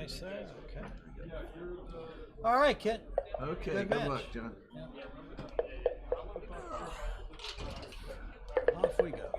Nice size. Okay. All right, Kit. Okay, good luck, John. Off we go.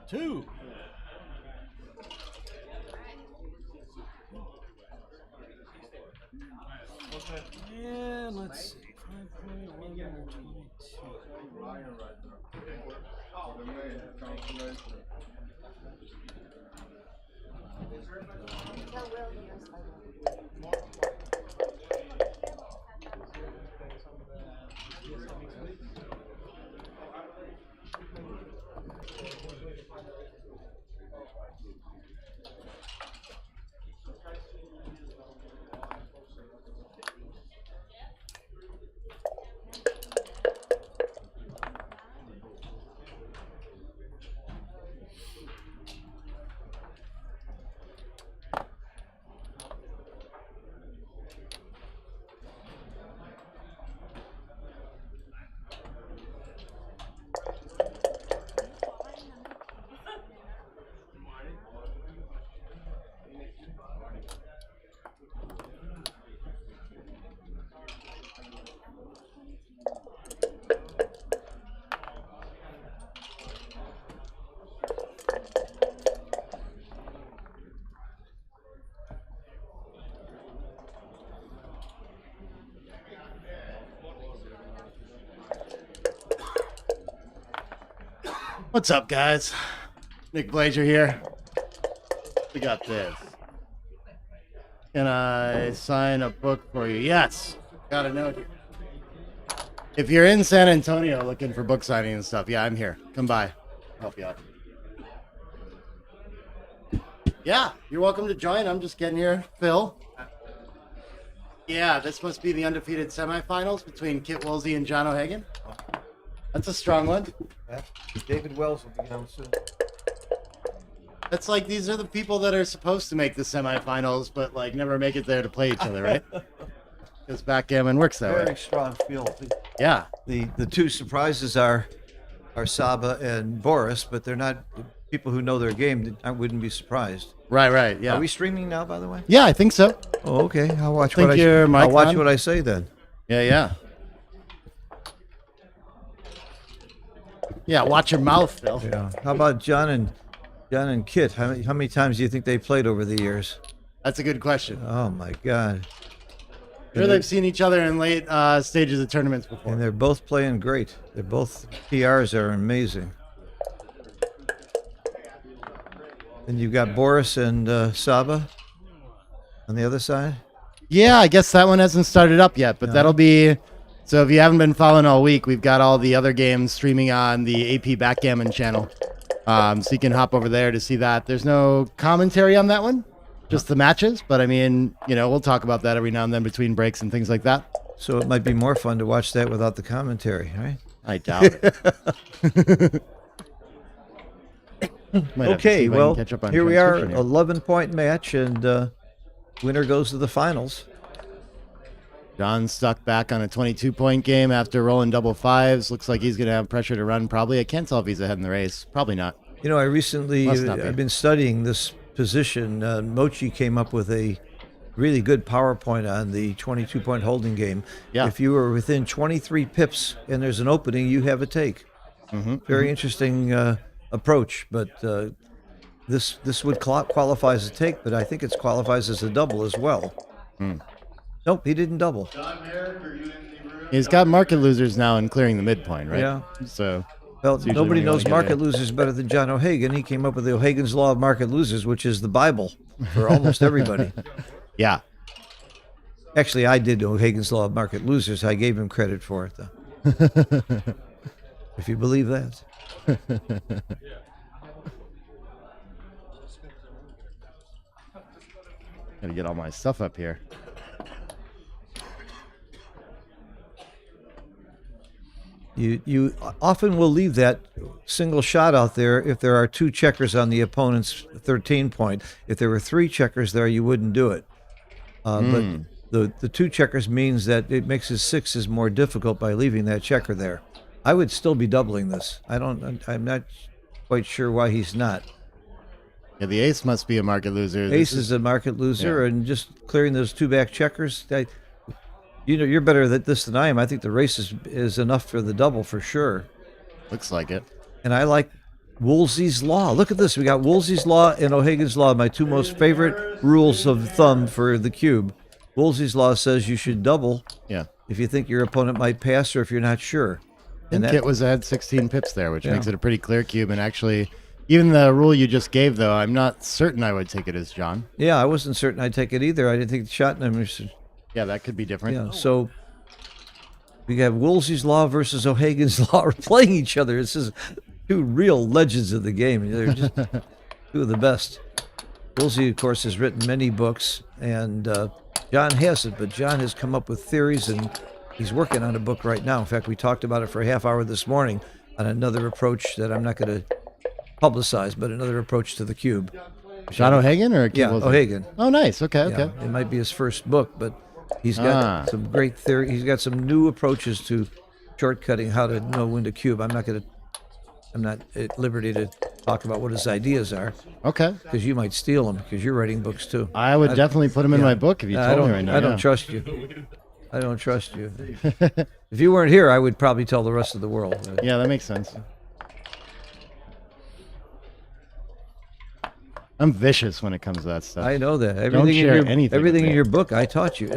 Two. And let's see, 22. What's up, guys? Nick Blasier here. We got this. Can I sign a book for you? Yes. Got a note here. If you're in San Antonio looking for book signing and stuff, yeah, I'm here. Come by. Help you out. Yeah, you're welcome to join. I'm just getting here. Phil. Yeah, this must be the undefeated semifinals between Kit Woolsey and John O'Hagan. That's a strong one. Yeah. David Wells will be on soon. That's like, these are the people that are supposed to make the semifinals, but like never make it there to play each other, right? Because backgammon works that Very way. strong field. Yeah. The two surprises are Saba and Boris, but they're not people who know their game. I wouldn't be surprised. Right, yeah. Are we streaming now, by the way? Yeah, I think so. Oh, okay. I'll watch Think what your mic I'll watch on? what I say then. Yeah. Yeah, watch your mouth, Phil. Yeah. How about John and Kit? How many times do you think they played over the years? That's a good question. Oh my God. Sure, they've seen each other in late stages of tournaments before. And they're both playing great. They're both PRs are amazing. And you've got Boris and Saba on the other side. Yeah, I guess that one hasn't started up yet, but that'll be. So if you haven't been following all week, we've got all the other games streaming on the AP Backgammon channel. So you can hop over there to see that. There's no commentary on that one, just the matches. But I mean, we'll talk about that every now and then between breaks and things like that. So it might be more fun to watch that without the commentary, right? I doubt it. Okay, well, here we are, transcription here. 11-point match, and winner goes to the finals. John stuck back on a 22-point game after rolling double fives. Looks like he's going to have pressure to run probably. I can't tell if he's ahead in the race. Probably not. You know, I recently, Must not be. I've been studying this position. Mochi came up with a really good PowerPoint on the 22-point holding game. Yeah. If you were within 23 pips and there's an opening, you have a take. Very interesting approach, but this would qualify as a take, but I think it qualifies as a double as well. Nope, he didn't double. He's got market losers now in clearing the midpoint, right? Yeah. So Well, usually nobody when you knows wanna get market in. losers better than John O'Hagan. He came up with the O'Hagan's Law of Market Losers, which is the Bible for almost everybody. Yeah. Actually, I did O'Hagan's Law of Market Losers. I gave him credit for it, though. If you believe that. Gotta get all my stuff up here. You often will leave that single shot out there if there are 2 checkers on the opponent's 13 point. If there were 3 checkers there, you wouldn't do it. But the 2 checkers means that it makes his 6s more difficult by leaving that checker there. I would still be doubling this. I'm not quite sure why he's not. Yeah, the ace must be a market loser. Ace is a market loser, and just clearing those 2 back checkers. You're better at this than I am. I think the race is enough for the double for sure. Looks like it. And I like Woolsey's Law. Look at this. We got Woolsey's Law and O'Hagan's Law, my 2 most favorite rules of thumb for the cube. Woolsey's Law says you should double if you think your opponent might pass or if you're not sure. And Kit was at 16 pips there, which makes it a pretty clear cube. And actually, even the rule you just gave, though, I'm not certain I would take it as John. Yeah, I wasn't certain I'd take it either. I didn't think the shot numbers. Yeah, that could be different. Yeah, so we got Woolsey's Law versus O'Hagan's Law playing each other. This is 2 real legends of the game. They're just 2 of the best. Woolsey, of course, has written many books, and John hasn't, but John has come up with theories, and he's working on a book right now. In fact, we talked about it for a half hour this morning on another approach that I'm not going to publicize, but another approach to the cube. John O'Hagan or yeah, O'Hagan. Oh, nice. Okay, yeah, it might be his first book, but he's got some great theory. He's got some new approaches to shortcutting how to know when to cube. I'm not at liberty to talk about what his ideas are. Okay. Because you might steal them because you're writing books too. I would definitely put them in my book if you told me right now. I don't trust you. I don't trust you. If you weren't here, I would probably tell the rest of the world. Yeah, that makes sense. I'm vicious when it comes to that stuff. I know that. Everything in your book, I taught you.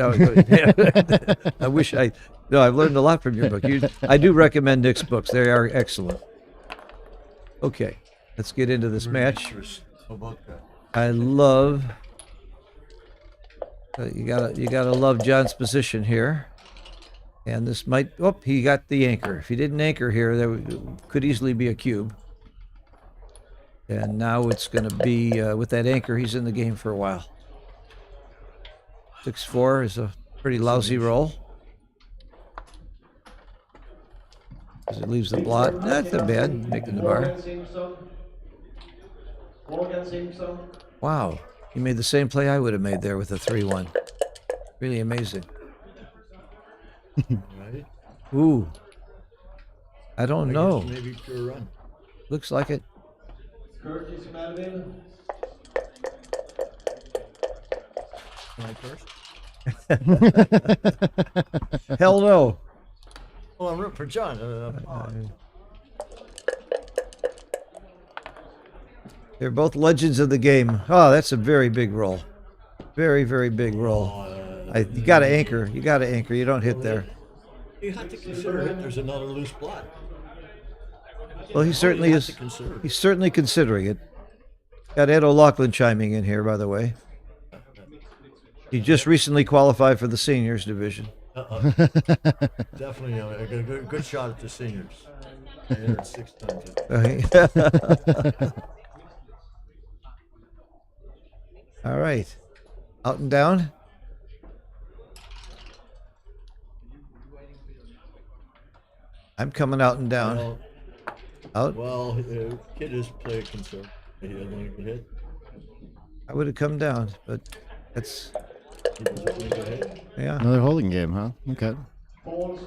I wish I. No, I've learned a lot from your book. I do recommend Nick's books. They are excellent. Okay, let's get into this match. I love. You gotta love John's position here, and this might. Oh, he got the anchor. If he didn't anchor here, there could easily be a cube. And now it's going to be, with that anchor, he's in the game for a while. 6-4 is a pretty lousy roll. As it leaves the blot. That's not bad, making the bar. Wow. He made the same play I would have made there with a 3-1. Really amazing. Ooh. I don't know. Maybe pure run. Looks like it. Hell no. Oh, I'm rooting for John. They're both legends of the game. Oh, that's a very big roll. Very, very big roll. You got to anchor. You got to anchor. You don't hit there. You have to consider it. There's another loose blot. Well, he certainly is. He's certainly considering it. Got Ed O'Loughlin chiming in here, by the way. He just recently qualified for the seniors division. Definitely a good shot at the seniors. I entered 6 times. All right. Out and down. I'm coming out and down. Well, out. Well, Kid is playing concern. He doesn't want to get hit. I would have come down, but that's. He doesn't want to get hit. Yeah. Another holding game, huh? Okay. Double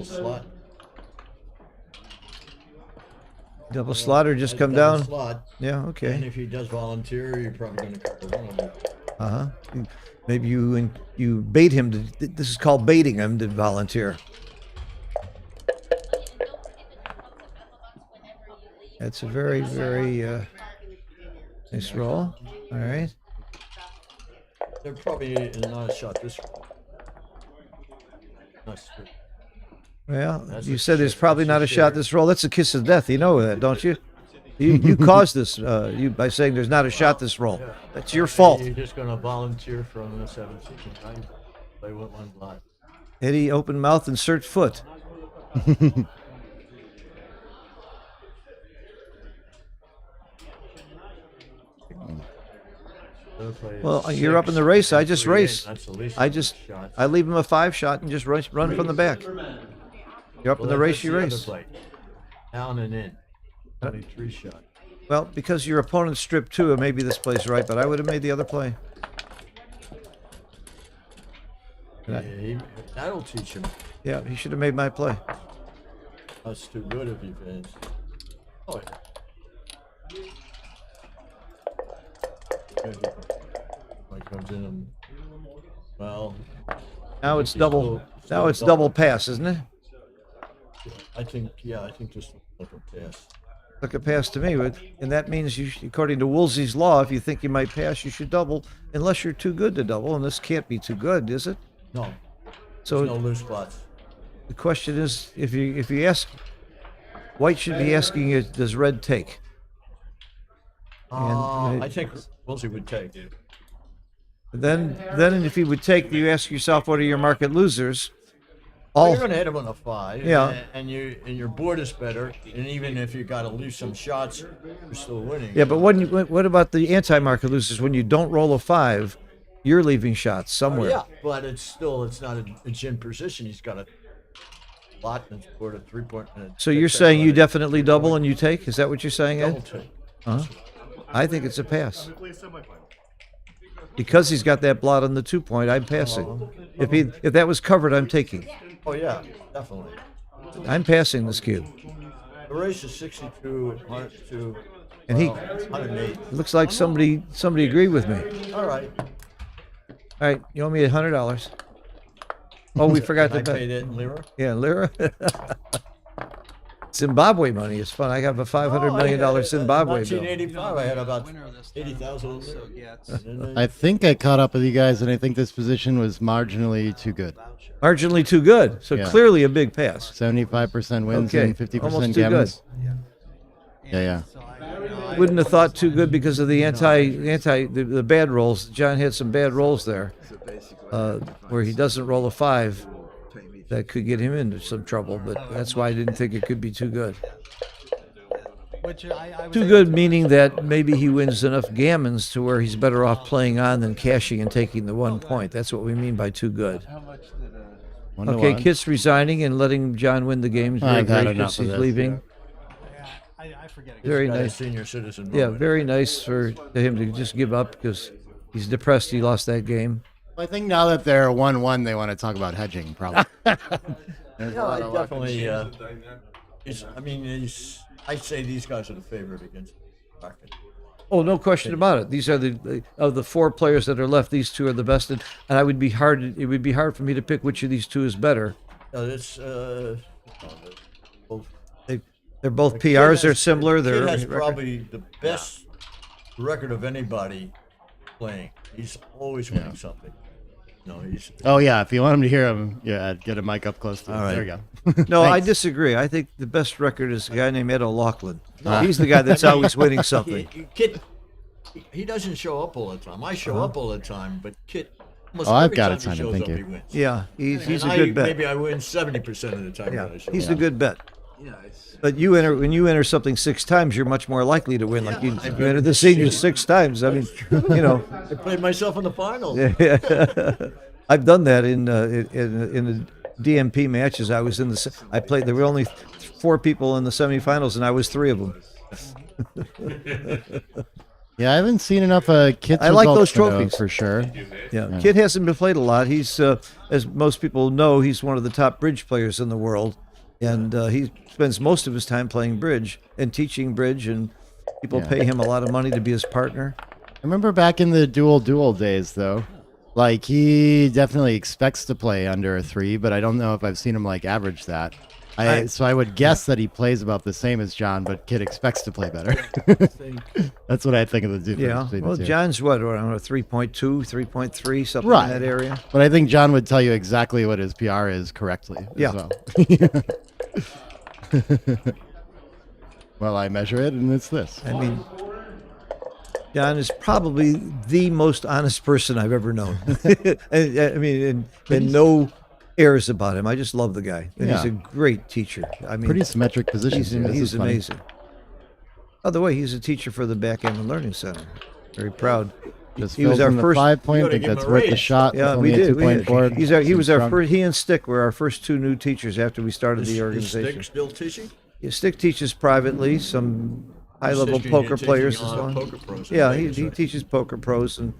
slot. Double slot or just come down? Slot. Yeah, okay. And if he does volunteer, you're probably going to cover one of them. Uh-huh. Maybe you bait him to. This is called baiting him to volunteer. That's a very, very nice roll. All right. They're probably not a shot this roll. Well, you said there's probably not a shot this roll. That's a kiss of death. You know that, don't you? You caused this by saying there's not a shot this roll. That's your fault. You're just going to volunteer from the 7th. Play with one blot. Eddie, open mouth, insert foot. Other play is Well, you're up in the race. I just 3-8. race. That's the least I amount of just shots. I leave him a 5 shot and just run from the back. You're up in the Well, race. that's You the other race. play. Down and in. Only 3 shots. Well, because your opponent stripped 2, maybe this play's right, but I would have made the other play. Yeah, that'll teach him. Yeah, he should have made my play. That's too good if he fans. Oh, yeah. Mike comes in and, well, Now it's he's double. still Now it's double pass, isn't it? I think just like a pass. Look a pass to me, and that means according to Woolsey's law, if you think you might pass, you should double, unless you're too good to double, and this can't be too good, is it? No, So no loose spots. the question is, if you ask, White should be asking you, does red take? And I think Woolsey would take it. then if he would take, you ask yourself, what are your market losers? Well, you're going to hit him on a 5, Yeah. and your board is better. And even if you got to lose some shots, you're still winning. Yeah, but what about the anti-market losers? When you don't roll a 5, you're leaving shots somewhere. Yeah, but it's not a gin position. He's got a lot and scored a 3-point. So you're saying you definitely double and you take? Is that what you're saying, double Ed? take. I think it's a pass. Because he's got that blot on the 2-point, I'm passing. If that was covered, I'm taking. Oh yeah, definitely. I'm passing this cube. The race is 62, 102, And he 108. it looks like somebody agreed with me. All right. All right, you owe me $100. Oh, we forgot Can to I pay bet. that in lira? Yeah, lira. Zimbabwe money is fun. I have a $500 million Zimbabwe bill. 1985, I had about 80,000. I think I caught up with you guys, and I think this position was marginally too good. Marginally too good. So Yeah. clearly a big pass. 75% wins Okay, and 50% almost too gammons. good. Yeah. Wouldn't have thought too good because of the the bad rolls. John had some bad rolls there, where he doesn't roll a 5. That could get him into some trouble, but that's why I didn't think it could be too good. Too good meaning that maybe he wins enough gammons to where he's better off playing on than cashing and taking the 1 point. That's what we mean by too good. Okay, Kit's resigning and letting John win the games. Very I've had gracious. enough of He's this, leaving. Very Got a nice. senior citizen. Yeah, moment. very nice for him to just give up because he's depressed he lost that game. I think now that they're 1-1, they want to talk about hedging, probably. Yeah, I definitely. I'd say these guys are the favorite against Proctor. Oh, no question about it. These are of the 4 players that are left. These 2 are the best, and it would be hard for me to pick which of these 2 is better. It's both. They're both Kid PRs. They're has- similar. Kid They're has probably the best record of anybody playing. He's always winning something. No, he's. Oh, yeah. If you want him to hear him, get a mic up close to him. All right. There we go. No, I Thanks. disagree. I think the best record is a guy named Ed O'Loughlin. He's the guy that's always winning something. Kid, he doesn't show up all the time. I show up all the time, but Kid. Almost Oh, I've every got time a ton, he shows thank up, you. he wins. Yeah, he's And a good bet. Maybe I win 70% of the time. Yeah, when I show he's up. a good bet. But when you enter something 6 times, you're much more likely to win. Like you entered the seniors 6 times. I mean, I played myself in the finals. I've done that in the DMP matches. I was in the. I played. There were only 4 people in the semifinals, and I was 3 of them. Yeah, I haven't seen enough Kit's I like those results to know trophies. for sure. Yeah, Kid hasn't been played a lot. He's, as most people know, he's one of the top bridge players in the world, and he spends most of his time playing bridge and teaching bridge, and people pay him a lot of money to be his partner. I remember back in the dual days, though. Like, he definitely expects to play under a 3, but I don't know if I've seen him, average that. So I would guess that he plays about the same as John, but Kid expects to play better. That's what I think of the difference Yeah, between well, the 2. John's what, around a 3.2, 3.3, something Right. in that area. But I think John would tell you exactly what his PR is correctly Yeah. as well. Well, I measure it, and it's this. I mean, John is probably the most honest person I've ever known. and no airs about him. I just love the guy. And he's a great teacher. I mean, Pretty symmetric positions. here. This he's is funny. amazing. By the way, he's a teacher for the Backgammon Learning Center. Very proud Just he was fills our in the first. 5 point. gotta think give him that's a worth the raise. shot. Yeah, It's we only a did. 2 point board. He was our Strong. first. He and Stick were our first two new teachers after we started the Is organization. Stick still teaching? Yeah, Stick teaches privately some high-level Teaching- poker teaching players a as lot of well. poker pros in Yeah, Vegas, he right? teaches poker pros, and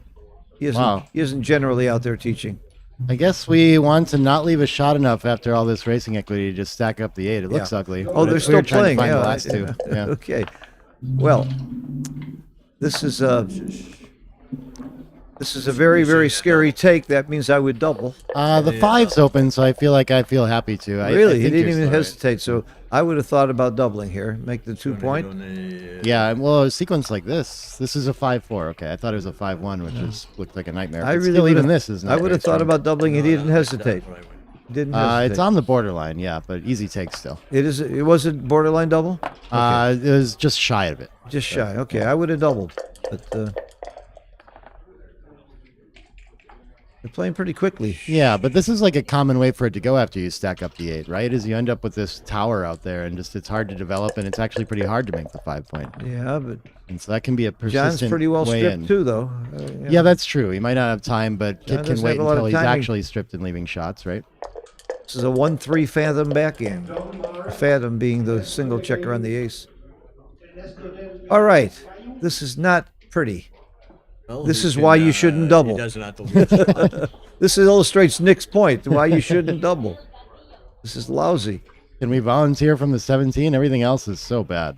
he Wow. isn't generally out there teaching. I guess we want to not leave a shot enough after all this racing equity to just stack up the 8. It looks Yeah. ugly. Oh, but they're we still were trying to playing. find Yeah, the last two. Yeah. Okay. Well, this is a very, very scary take. That means I would double. The 5's open, so I feel happy to. I Really, he think didn't you're even still right. hesitate. So I would have thought about doubling here, make the 2 point. Yeah, well, a sequence like this is a 5-4. Okay, I thought it was a 5-1, which looked like a nightmare. I But really still, would've- even this is not I would have very thought strong. about doubling. He didn't hesitate. Didn't hesitate. It's on the borderline, yeah, but easy take still. It is. It wasn't borderline double. It was just shy of it. Just shy. Okay, I would have doubled, but they're playing pretty quickly. Yeah, but this is like a common way for it to go after you stack up the 8, right? Is you end up with this tower out there, and just it's hard to develop, and it's actually pretty hard to make the 5 point. Yeah, but And so that can be a persistent John's pretty well way stripped in. too, though. Yeah, that's true. He might not have time, but John Kit can doesn't wait have a lot of until he's timing. actually stripped and leaving shots, right? This is a 1-3 fathom backgammon. Fathom being the single checker on the ace. All right, this is not pretty. Well, This he is can, why you shouldn't double. He doesn't have to lose shot. This illustrates Nick's point. Why you shouldn't double. This is lousy. Can we volunteer from the 17? Everything else is so bad.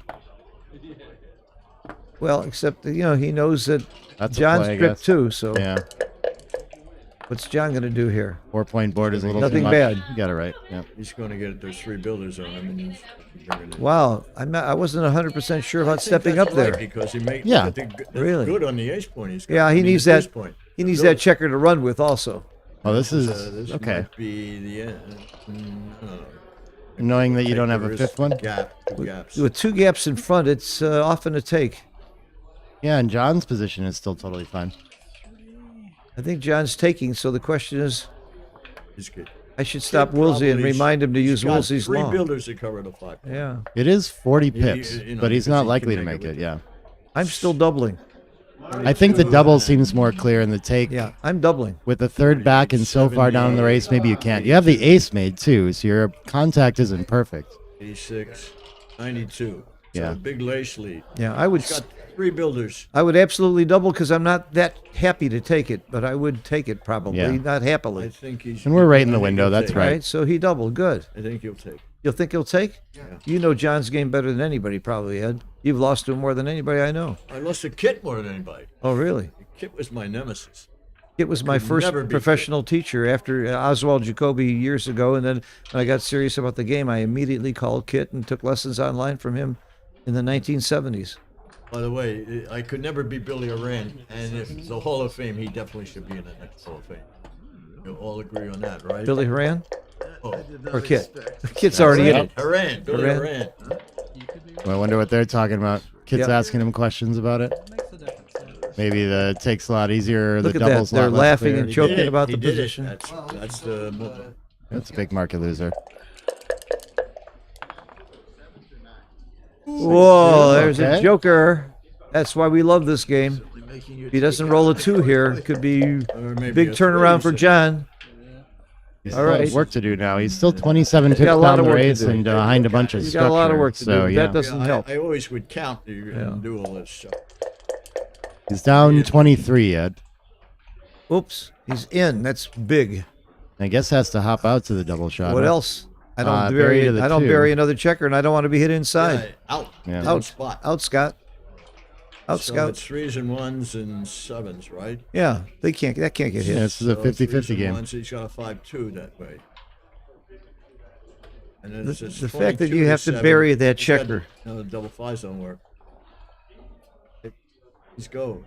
Well, except that, he knows that That's a John's play, I stripped guess. too. So Yeah, what's John going to do here? 4 point board is a little Nothing too much. bad. You got it right. Yeah. He's going to get those 3 builders on him. And he's bringing it. Wow, I wasn't 100% sure about stepping That's up there. right, because he made Yeah. that's Really? good on the ace point. He's got. Yeah, I he mean, needs his that. Point. He needs that checker to run with also. Oh, this is This okay. might be the end. Knowing that you don't have a There is 5th one. Gap, 2 gaps. With 2 gaps in front, it's often a take. Yeah, and John's position is still totally fine. I think John's taking, so the question is, He's good. I should stop Woolsey and Probably remind him to use he's got Woolsey's 3 long. builders to cover the 5. Yeah, It is 40 You- pips, you know, but he's because not he likely to can make make it it. with Yeah. I'm still doubling. I think the double seems more clear in the take. Yeah, I'm doubling. With the 3rd back and so far down in the race, maybe you can't. You have the ace made too, so your contact isn't perfect. 86, 92. So Yeah. a big lace lead. Yeah, I would. He's got 3 builders. I would absolutely double because I'm not that happy to take it, but I would take it probably, Yeah. not I happily. think he's. And we're right in I the think window, he'll that's take. right. Right, so he doubled. Good. I think he'll take. You'll think he'll take? Yeah. You know John's game better than anybody, probably, Ed. You've lost to him more than anybody I know. I lost to Kit more than anybody. Oh, really? Kit was my nemesis. It was my Could first never be professional teacher after Oswald Jacoby years ago, and then when I got serious about the game, I immediately called Kit and took lessons online from him in the 1970s. By the way, I could never be Billy Oran, and if it's a Hall of Fame, he definitely should be in the next Hall of Fame. You'll all agree on that, right? Billy Horan Oh, or Kit? Kit's already in it. Oran, Billy Horan. Oran. Well, I wonder what they're talking about. Kids Yep. asking him questions about it. Maybe the take's a lot easier. Look the at that. double's a lot They're less laughing clear. and joking Did it. about He the did it. position. That's the movement. That's a big market loser. Whoa, there's a Okay. joker. That's why we love this game. If he doesn't roll a 2 here, it could be Or maybe big a turnaround for 3, John. He's All still has right. work to do now. He's still 27 He's got pips a lot down of the work to race do. and behind a bunch of He's structure. got a lot of work to so, do. yeah. That doesn't Yeah, help. I always would count you Yeah. and do all this stuff. He's down 23, Ed. Oops, he's in. That's big. I guess has to hop out to the double shot. What huh? else? I don't bury bury. to the I don't 2. bury another checker, and I don't want to be hit inside. Yeah, out. Yeah. One Out, spot. out, Scott. Out, So Scout. it's 3s and 1s and 7s, right? Yeah, they can't. That can't get hit. Yeah, this is a So 50-50 3s and game. 1s, he's got a 5-2 that way. And then The, it's the fact that 22 you have to 7. bury that He's got- checker. No, the double 5s don't work. He's go.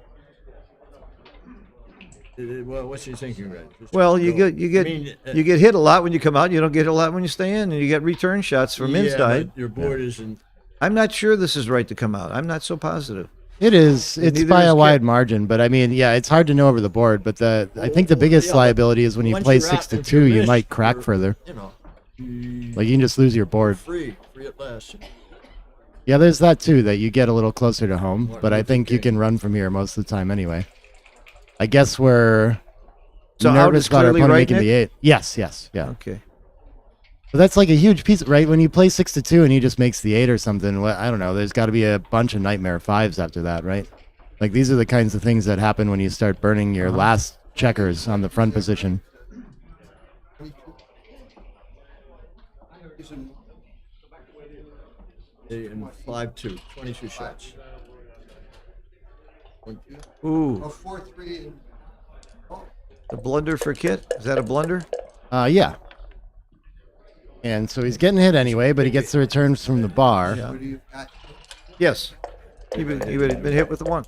Well, what's he thinking, Red? Just Well, you go. get you get I mean, you get hit a lot when you come out. You don't get hit a lot when you stay in, and you get return shots from yeah, inside. but your board isn't. I'm not sure this is right to come out. I'm not so positive. It is. It's neither by is a Kit. wide margin, but I mean, yeah, it's hard to know over the board. But I think the biggest Yeah, liability is when you once play you're out, 6 to if 2, you're you missed, might crack you're- further. You know, Like you can just lose your board. free at last. Yeah, there's that too, that you get a little closer to home. What But I was the think you game? can run from here most of the time anyway. I guess we're So out nervous is about our clearly opponent right, making Nick? the 8. Yes, yeah. Okay. But that's like a huge piece, right? When you play 6-2 and he just makes the 8 or something, well, I don't know. There's got to be a bunch of nightmare 5s after that, right? Like these are the kinds of things that happen when you start burning your last checkers on the front position. In 5-2, 22 shots. Ooh. The blunder for Kit? Is that a blunder? Yeah. And so he's getting hit anyway, but he gets the returns from the bar. Yeah. Yes. He would have been hit with the 1.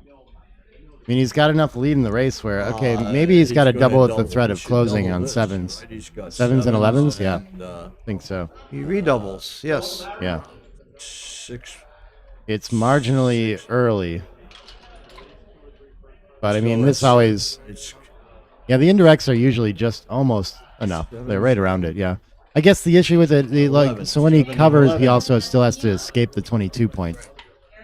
I mean, he's got enough lead in the race where, okay, maybe he's got to gonna double at the double. threat He of should closing double on this, 7s. right? He's got 7s and 11s? Yeah, and, I think so. He redoubles. Yes. Yeah. 6. It's marginally early. But I mean, So this always, It's yeah, the indirects are usually just almost enough. They're right around it, yeah. I guess the issue with it, like, 11, so when he 7 and covers, 11. he also still has to escape the 22 point.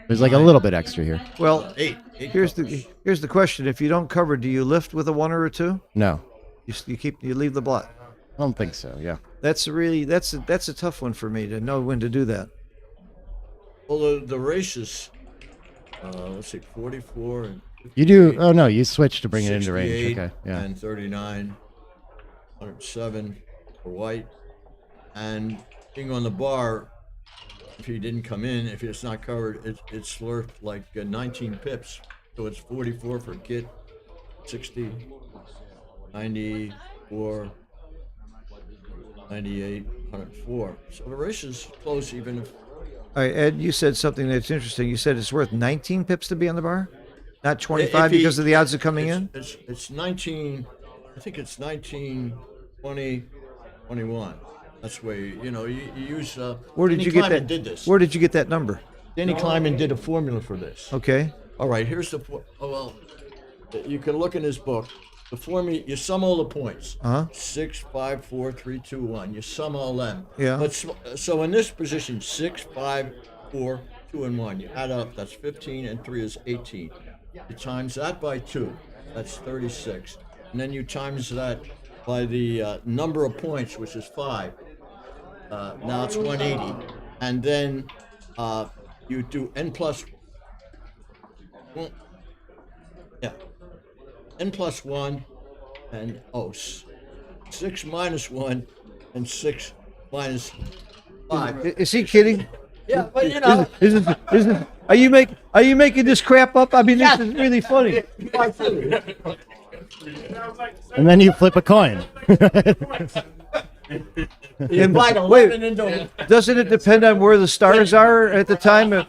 There's like a little bit extra here. Well, 8. here's the question: if you don't cover, do you lift with a 1 or a 2? No, You leave the blot. I don't think so, yeah. That's a tough one for me to know when to do that. Well, the races, let's see, 44 and You do, oh no, you switch to bring it into 68 range, okay, yeah. and 39, 107 for white, and being on the bar. If he didn't come in, if it's not covered, it's worth like 19 pips. So it's 44 for Kit, 60, 94, 98, 104. So the race is close, even if. All right, Ed, you said something that's interesting. You said it's worth 19 pips to be on the bar, not 25 If he- because of the odds of coming in. It's 19. I think it's 19, 20, 21. That's where you use. Where did Danny you get Kleiman that? Did this? Where did you get that number? Danny Kleiman did a formula for this. Okay. All right, here's the. You can look in his book. The formula, you sum all the points. 6, 5, 4, 3, 2, 1. You sum all them. Yeah. But so in this position, 6, 5, 4, 2, and 1. You add up. That's 15, and 3 is 18. You times that by 2. That's 36. And then you times that by the number of points, which is 5. Now it's 180. And then you do n plus. Well, yeah. N plus 1 and 6 minus 1 and 6 minus 5. Is he kidding? Yeah, but you know. Are you making this crap up? I mean, this is really funny. And then you flip a coin. You invite 11 into Doesn't it depend on where the stars are at the time?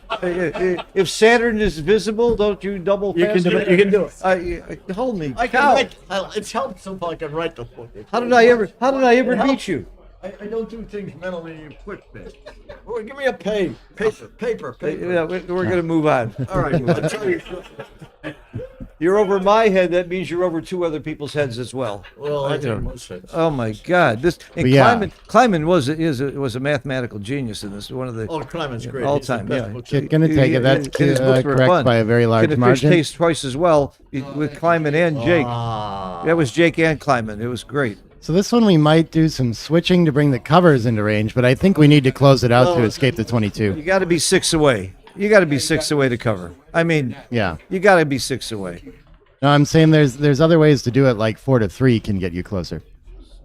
If Saturn is visible, don't you double fast? You can do it. Holy I can cow! write. It's helpful if I can write the book. How did I ever beat you? I don't do things mentally quick, man. Well, give me a paper. Yeah, we're going to move on. All right, I'll tell you. You're over my head. That means you're over 2 other people's heads as well. Well, I think most heads. Oh my God! Kleiman was a mathematical genius in this. One of the Kleiman's great. all He's the time. best Yeah, book. Gonna take it. That's his books were correct fun. by a very large Kid margin. Fish tastes twice as well with Kleiman and Jake. That was Jake and Kleiman. It was great. So this one we might do some switching to bring the covers into range, but I think we need to close it out to escape the 22. You got to be 6 away. You got to be 6 away to cover. I mean, Yeah. you got to be 6 away. No, I'm saying there's other ways to do it, like 4-3 can get you closer.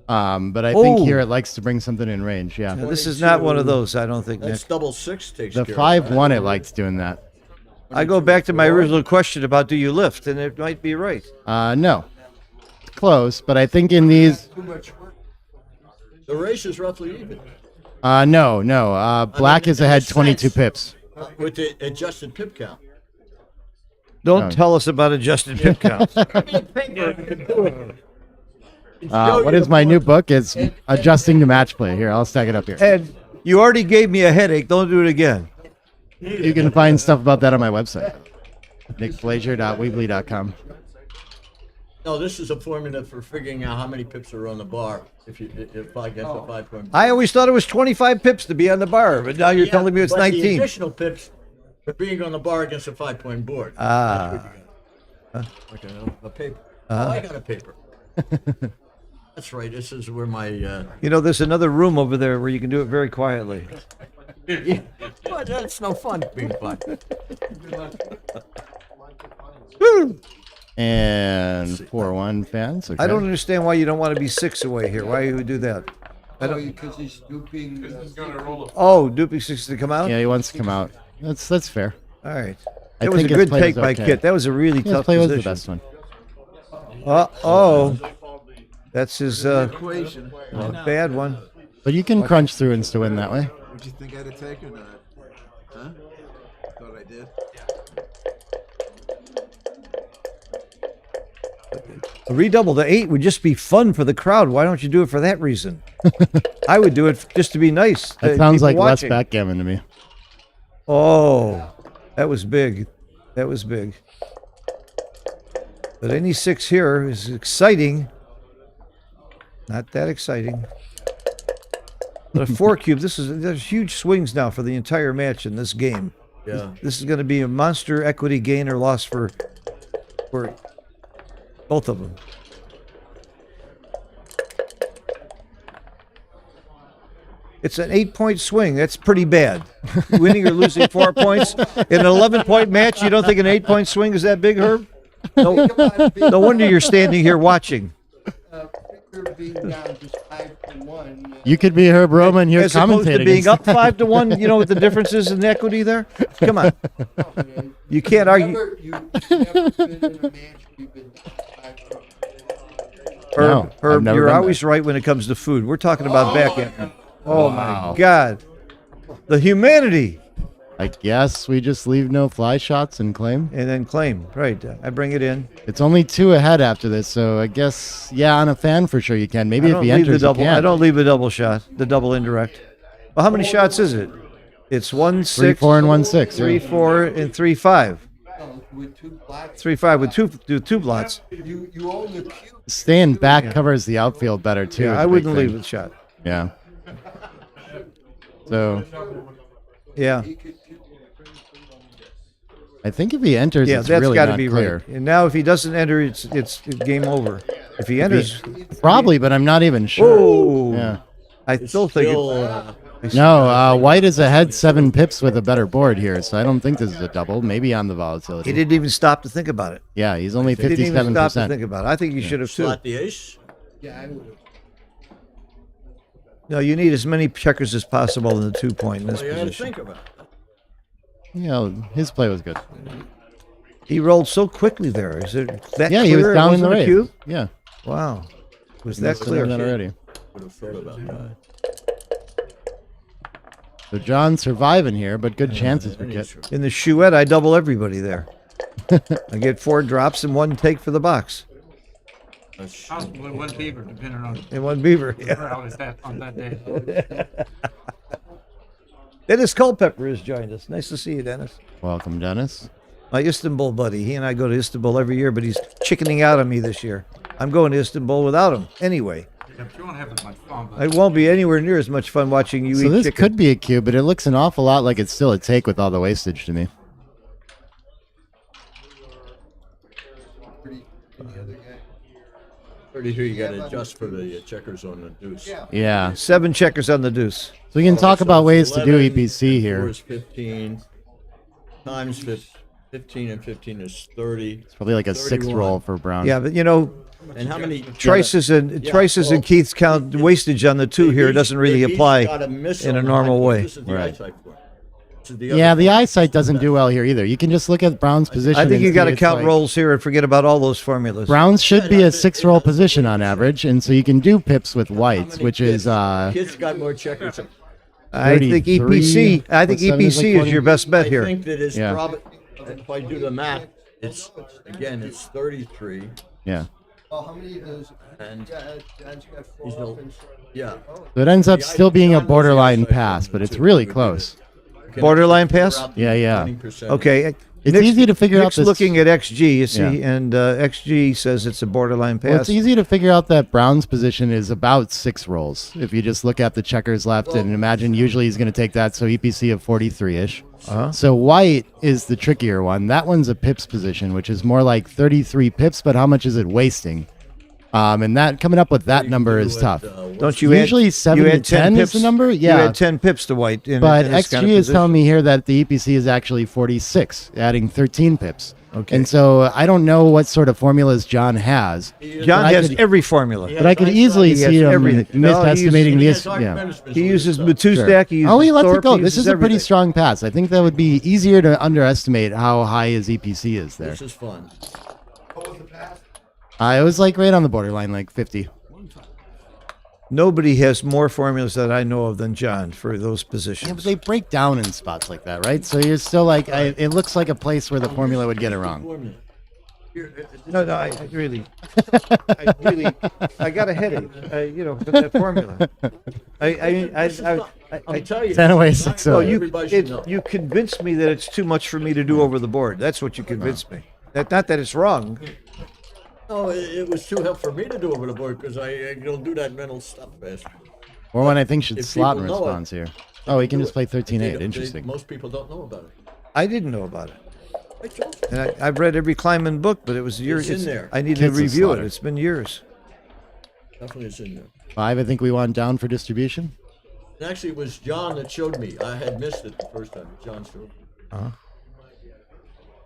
But I think here it likes to bring something in range. Yeah. Now, this is not one of those. I don't think, That's Nick. double 6 takes The care 5-1 it likes doing that. I go back to my original question about do you lift, and it might be right. No. Close, but I think in these The race is roughly even no. Black is ahead 22 pips. with the adjusted pip count. Don't tell us about adjusted pip counts. What is my new book? It's Adjusting to Match Play. Here, I'll stack it up here. Ed, you already gave me a headache. Don't do it again. You can find stuff about that on my website. nickblasier.weebly.com. No, this is a formula for figuring out how many pips are on the bar if I get the 5 point. I always thought it was 25 pips to be on the bar, but now you're telling me it's but The 19. additional pips for being on the bar against a 5 point board. Ah. Like a paper. Oh, I got a paper. That's right. This is where my. You know, there's another room over there where you can do it very quietly. Yeah. But that's no fun being fun. And 4-1 fans. Okay. I don't understand why you don't want to be 6 away here. Why you would do that? Because he's duping. Oh, duping 6 to come out? Yeah, he wants to come out. That's fair. All right. I That was a think his good play take was by okay. Kit. That was a really His tough play was position. the best one. Oh. That's his Equation. bad one. But you can crunch through and still win that way. Would you think I'd have taken that? Huh? Thought I did. A redouble to 8 would just be fun for the crowd. Why don't you do it for that reason? I would do it just to be nice. That to sounds people like less watching. backgammon to me. Oh, that was big. That was big. But any 6 here is exciting. Not that exciting. But a 4 cube, there's huge swings now for the entire match in this game. Yeah. This is going to be a monster equity gain or loss for both of them. It's an 8-point swing. That's pretty bad. Winning or losing 4 points in an 11-point match. You don't think an 8-point swing is that big, Herb? No, no wonder you're standing here watching. Victor being down just 5-1. You could be Herb Roman here As opposed to commentating. being up 5-1. You know what the difference is in equity there? Come on. You can't argue. You've never been in a match we've been 5-1. No, I've Herb, never you're been always right when it comes to food. We're talking about backgammon. Oh Wow. my God. The humanity. I guess we just leave no fly shots and claim. And then claim. Right. I bring it in. It's only 2 ahead after this, so I guess, yeah, on a fan for sure you can. Maybe I if don't he leave the enters, you double. can. I don't leave a double shot. The double indirect. Well, how many shots is it? It's 1 6, 3-4 and 1-6. 3-4, and 3-5. With 2 blocks. 3-5 with two blots. You own the cube. Staying back covers the outfield better, too. Yeah, is a I big wouldn't thing. leave the shot. Yeah. So Yeah. I think if he enters, Yeah, it's that's really got to not be clear. right. And now if he doesn't enter, it's game over. If he enters, Probably, but I'm not even sure. oh, Yeah. I still think Still, No, White is ahead 7 pips with a better board here, so I don't think this is a double. Maybe on the he volatility. didn't even stop to think about it. Yeah, he's only He didn't even stop to 57%. think about it. I think you should have too. slot the ace. Yeah, I would have. No, you need as many checkers as possible in the 2-point in this Well, you got to position. think about it. Yeah, his play was good. He rolled so quickly there. Is it that Yeah, clear? he was It down in the wasn't a race. cube? Yeah, Wow. Was he that must have known clear? that already. Would have thought about that. So John's surviving here, but good chances for And Kit. he's- In the chouette, I double everybody there. I get 4 drops and 1 take for the box. that's- Possibly one beaver, depending on And 1 beaver. where Yeah. I was at on that day. Dennis Culpepper has joined us. Nice to see you, Dennis. Welcome, Dennis. My Istanbul buddy. He and I go to Istanbul every year, but he's chickening out on me this year. I'm going to Istanbul without him anyway. Yeah, but you won't have as much fun. But It won't be anywhere near as much fun watching you So eat this chicken. could be a cube, but it looks an awful lot like it's still a take with all the wastage to me. Any other guy? 32, you got to adjust for the checkers on the deuce. Yeah. 7 checkers on the deuce. So we can talk So about ways it's to do 11, EPC and here. 4 is 15 times 15 and 15 is 30. It's probably like a 6 31. roll for Brown. Yeah, but you know, And how many Trices and Yeah, Trices well, and Keith's count wastage on the 2 here doesn't really apply in a normal way. This is the Right. eyesight for it. This is the Yeah, other the thing. eyesight doesn't do well here either. You can just look at Brown's position. I think and you got to see it's count like- rolls here and forget about all those formulas. Browns should be a 6-roll position on average, and so you can do pips with How whites, many which is kids got more checkers. I think 33. EPC. I think What's seven is EPC like is your 20. best bet I here. think that it's Yeah. probably, if I do the math, it's 33. yeah. Oh, how many of those? And John's got 4 he's no- opens. Yeah. So it ends up still being a John knows the borderline eyesight pass, for but it, it's too. really We do close. Can Borderline figure pass? out the Yeah, yeah. winning percentage. Okay, It's Nick's- easy to figure out Nick's this. looking at XG, you see, Yeah. and XG says it's a borderline pass. Well, it's easy to figure out that Brown's position is about 6 rolls. If you just look at the checkers left and imagine usually he's going to take that, so EPC of 43-ish. Uh-huh. So white is the trickier one. That one's a pips position, which is more like 33 pips, but how much is it wasting? And that coming up with that number is tough. Don't you Usually add, 7 you to add 10 10 is pips, the number? You Yeah. add 10 pips to white. But in this XG kind of is position. telling me here that the EPC is actually 46, adding 13 pips. Okay. And so I don't know what sort of formulas John has. John I has could- every formula. But I could easily He has see him everything. No, he misestimating He has these. Yeah. argumentations He with uses stuff. Matustak. He uses Oh, he lets Thorpe, it go. he This uses is a pretty everything. strong pass. I think that would be easier to underestimate how high his EPC is there. This is fun. It was like right on the borderline, like 50. Nobody has more formulas that I know of than John for those Yeah, but positions. they break down in spots like that, right? So you're still like, it looks like a place where the formula would get it wrong. Formula. No, I really, I got a headache, with that formula. I'll tell you. 10 away, 6 No, away. Everybody should know. you convinced me that it's too much for me to do over the board. That's what you convinced me. Not that it's wrong. No, it was too help for me to do over the board because I don't do that mental stuff fast. Or one I think should If slot in people know it, response here. Oh, he can just play 13-8. They- Interesting. Most people don't know about it. I didn't know about it. I told you. And I've read every Kleiman book, but it was years. It's in there. I need Kid's to a review it. slaughter. It's been years. Definitely it's in there. 5, I think we want down for distribution. And actually, it was John that showed me. I had missed it the first time. John showed me.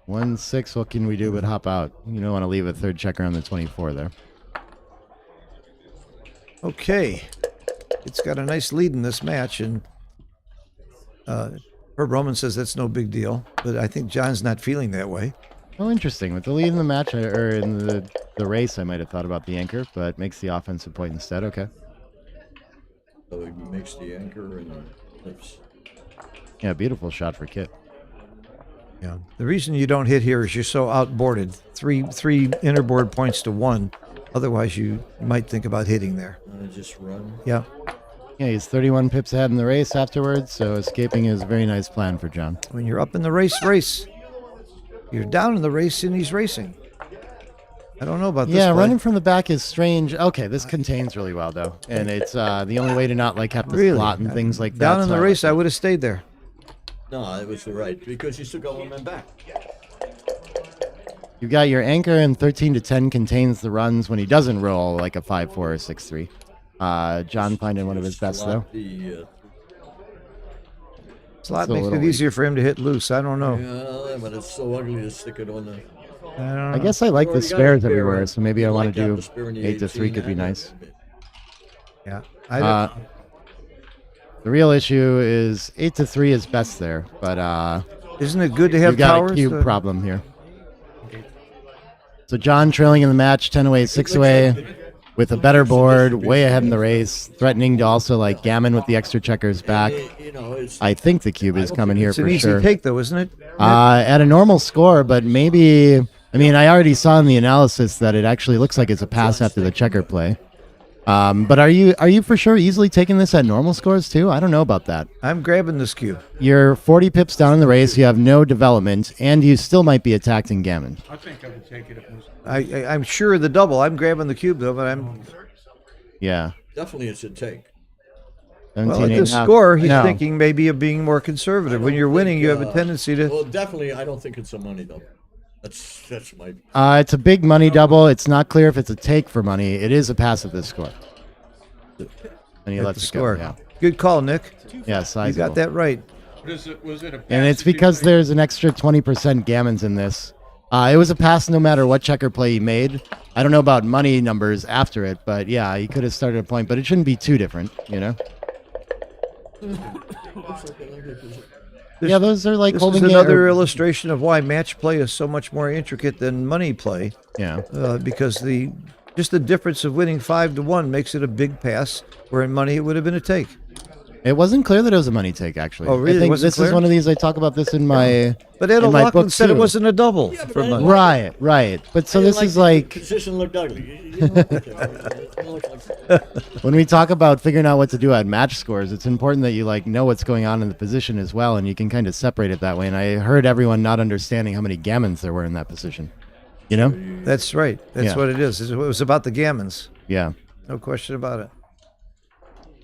1-6, what can we do but hop out? You don't want to leave a third checker on the 24 there. Okay. It's got a nice lead in this match, and Herb Roman says that's no big deal, but I think John's not feeling that way. Oh, interesting. With the lead in the match, or in the race, I might have thought about the anchor, but makes the offensive point instead. Okay. So he makes the anchor and flips. Yeah, beautiful shot for Kit. Yeah. The reason you don't hit here is you're so outboarded. Three innerboard points to 1. Otherwise, you might think about hitting there. Just run. Yeah. Yeah, he's 31 pips ahead in the race afterwards, so escaping is a very nice plan for John. When you're up in the race. You're down in the race, and he's racing. I don't know about this. Yeah, play. running from the back is strange. Okay, this contains really well, though. And it's the only way to not like have to Really? slot and things like that. Down in so the I race, like I would have stayed there. No, it was the right because you still got one man back. You've got your anchor, and 13 to 10 contains the runs when he doesn't roll like a 5-4 or 6-3. John finding one of his best, though. Slot the, Slot It's a makes little it easier for him to hit loose. I don't know. yeah, but it's so ugly to stick it on the. I don't know. I guess I like the already got a spares spare everywhere, in. so maybe I You want like to to have do the spare in the 8 to 3 18 could be and nice. Yeah. I don't, The real issue is 8 to 3 is best there, but isn't it good to have you've got towers? a cube problem here. So John trailing in the match, 10 away, 6 away, with a better board, way ahead in the race, threatening to also like gammon with the extra checkers back. You know, it's. I think the cube is coming here It's an for easy sure. take, though, isn't it? At a normal score, but maybe. I mean, I already saw in the analysis that it actually looks like it's a pass after the checker play. But are you for sure easily taking this at normal scores too? I don't know about that. I'm grabbing this cube. You're 40 pips down in the race. You have no development, and you still might be attacked in gammon. I think I would take it. If it was, I'm sure of the double. I'm grabbing the cube, though, but I'm. Yeah. Definitely, it's a take. 17, Well, at 8 this and a half. score, he's No. thinking maybe of being more conservative. When you're winning, you have a tendency to. Well, definitely, I don't think it's a money though. That's my. It's a big money double. It's not clear if it's a take for money. It is a pass at this score. And he At lets the it score. go. Yeah. Good call, Nick. Yeah, You sizable. got that right. was it a pass And it's if you because played- there's an extra 20% gammons in this. It was a pass no matter what checker play he made. I don't know about money numbers after it, but yeah, he could have started a point, but it shouldn't be too different, you know? Yeah, those are like This is holding another illustration of why match play is so much more intricate than money play, Yeah. because just the difference of winning 5 to 1 makes it a big pass, where in money it would have been a take. It wasn't clear that it was a money take, actually. Oh, really? I think Wasn't this clear? is one of these. I talk about this in my But Ed in my O'Loughlin book said it too. wasn't a double for money. Right. But so this is like position looked ugly. You don't look at it. It looks like when we talk about figuring out what to do at match scores. It's important that you like know what's going on in the position as well, and you can kind of separate it that way. And I heard everyone not understanding how many gammons there were in that position. You know? That's right. That's Yeah. what it is. It was about the gammons. Yeah. No question about it.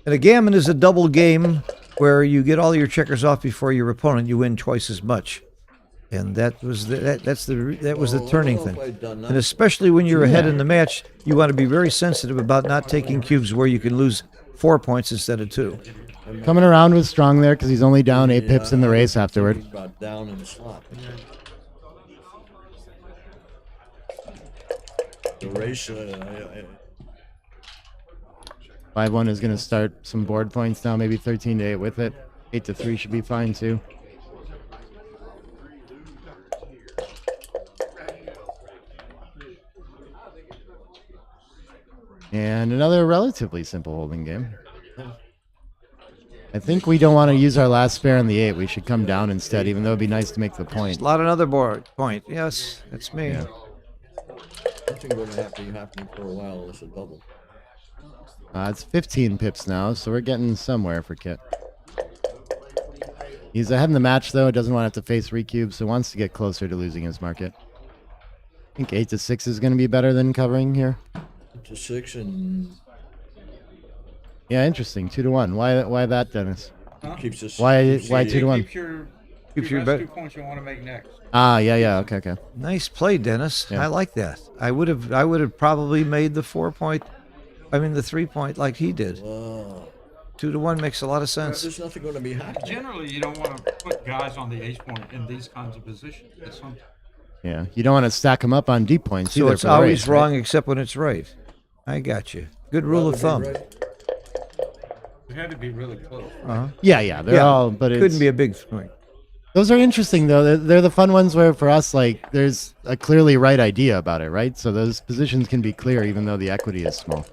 And a gammon is a double game where you get all your checkers off before your opponent. You win twice as much, and that was that was the turning I don't know thing. if I'd done that. And especially when you're ahead in the match, you want to be very sensitive about not taking cubes where you can lose 4 points instead of 2. Coming around was strong there because he's only down 8 pips in the race afterward. He got down in the slot. The race, 5-1 is going to start some board points now, maybe 13-8 with it. 8-3 should be fine too. And another relatively simple holding game. I think we don't want to use our last spare on the 8. We should come down instead, even though it'd be nice to make the point. A lot another board point. Yes, that's me. Yeah. nothing going to have to be happening for a while unless a double. It's 15 pips now, so we're getting somewhere for Kit. He's ahead in the match, though. Doesn't want to have to face recube, so wants to get closer to losing his market. I think 8-6 is going to be better than covering here. To 6 and Yeah, interesting. 2-1. Why that, Dennis? keeps us. Why keeps- 2-1? Keeps your, Keeps your your best bet- 2 points you want to make next. Yeah. Okay. Nice play, Dennis. Yeah. I like that. I would have probably made the 3 point like he did. 2-1 makes a lot of sense. There's nothing going to be happening. Generally, you don't want to put guys on the ace point in these kinds of positions. Yeah, you don't want to stack them up on deep points So either. it's for the always race, wrong right? except when it's right. I got you. Good rule of thumb. Right? It had to be really close. Yeah, they're all, but it's, Couldn't be a big swing. those are interesting though. They're the fun ones where for us, like, there's a clearly right idea about it, right? So those positions can be clear even though the equity is small.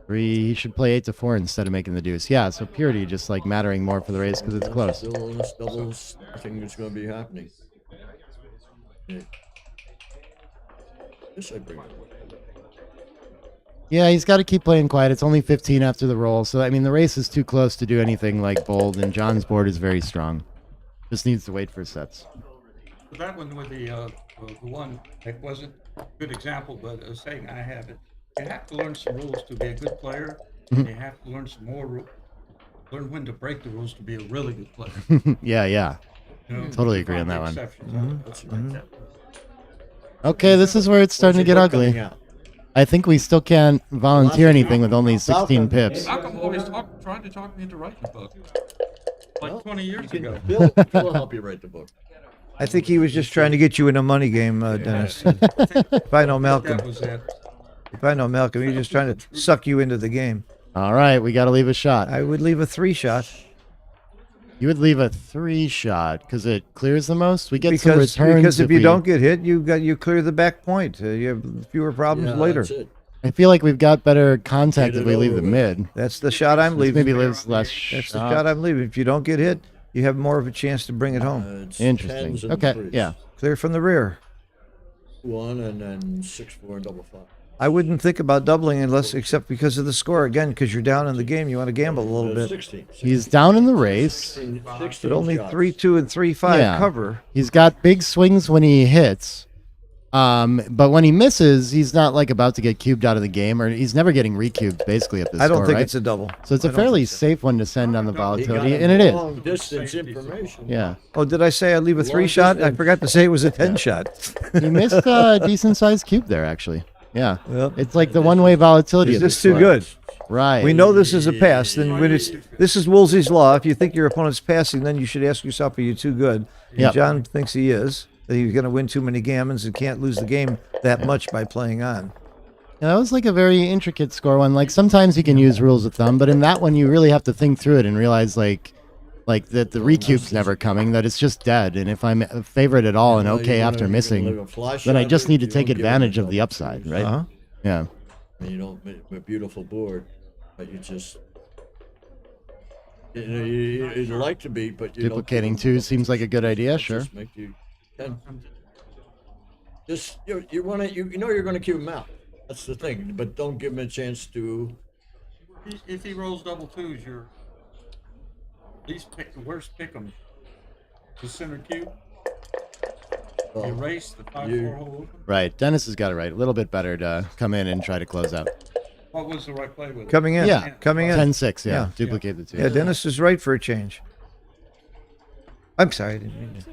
3, he should play 8-4 instead of making the deuce. Yeah, so purity just like mattering more for the race because it's close. Still in this doubles, nothing is going to be happening. Yeah. This I bring it. Yeah, he's got to keep playing quiet. It's only 15 after the roll, so I mean the race is too close to do anything like bold, and John's board is very strong. Just needs to wait for sets. That one with the one that wasn't a good example, but a saying I have it. You have to learn some rules to be a good player. And you have to learn some more rules. Learn when to break the rules to be a really good player. Yeah. You know, Totally agree on find that one. the exceptions. That's right. Okay, this is where it's starting to get ugly. I think we still can't volunteer anything with only 16 pips. How come always trying to talk me into writing a book? Like 20 years ago. Phil will help you write the book. I think he was just trying to get you in a money game, Dennis. If I know Malcolm, That was it. he was just trying to suck you into the game. All right, we got to leave a shot. I would leave a 3 shot You would leave a 3 shot because it clears the most. We get some returns because if you we- don't get hit, you clear the back point. You have fewer problems Yeah, later. that's it. I feel like we've got better contact Get if it we leave over the with. mid. That's the shot I'm This leaving. maybe leaves less That's the shots. shot I'm leaving. If you don't get hit, you have more of a chance to bring it home. It's Interesting. tens and Okay, threes. yeah. Clear from the rear. 1 and then 6-4 and double 5. I wouldn't think about doubling unless except because of the score. Again, because you're down in the game, you want to gamble a little bit. 16. He's down in the race. 16 But only shots. 3-2 and 3-5 Yeah. cover. He's got big swings when he hits. But when he misses, he's not like about to get cubed out of the game, or he's never getting recubed basically at this I don't score, think right? it's a double. So it's a I don't fairly think so. safe one to send on the He got volatility, a and it is. long distance information. Yeah. Oh, did I say I'd leave a 3 shot? I forgot to say it was a 10 shot. He missed a decent sized cube there, actually. Yeah. Well, It's like the one way volatility. Is of this this too sport. good? Right. We know this is a pass. Then when this is Woolsey's law. If you think your opponent's passing, then you should ask yourself, are you too good? And Yep. John thinks he is. That he's going to win too many gammons and can't lose the game that much by playing on. Yeah, that was like a very intricate score one. Like sometimes you can use rules of thumb, but in that one you really have to think through it and realize like that the recube's never coming, that it's just dead. And if I'm a favorite at all and Well, okay you're after gonna missing, live a fly then I shot, just need to you take don't give advantage it of the upside, right? Uh-huh. Yeah. And you don't, a beautiful board. But you just, you'd like to be, but you Duplicating don't. 2 seems like a good idea. Sure. Just make you, just you want to, you know you're going to cube him out. That's the thing, but don't give him a chance to. If he rolls double twos, you're at least pick the worst pick 'em. The center cube. Erase the 5-4 hole open. Right. Dennis has got it right. A little bit better to come in and try to close out. What was the right play with it? Coming in. Yeah. Coming in. 10-6. Yeah. Yeah. Duplicate the 2. Yeah, Dennis is right for a change. I'm sorry. I didn't mean to.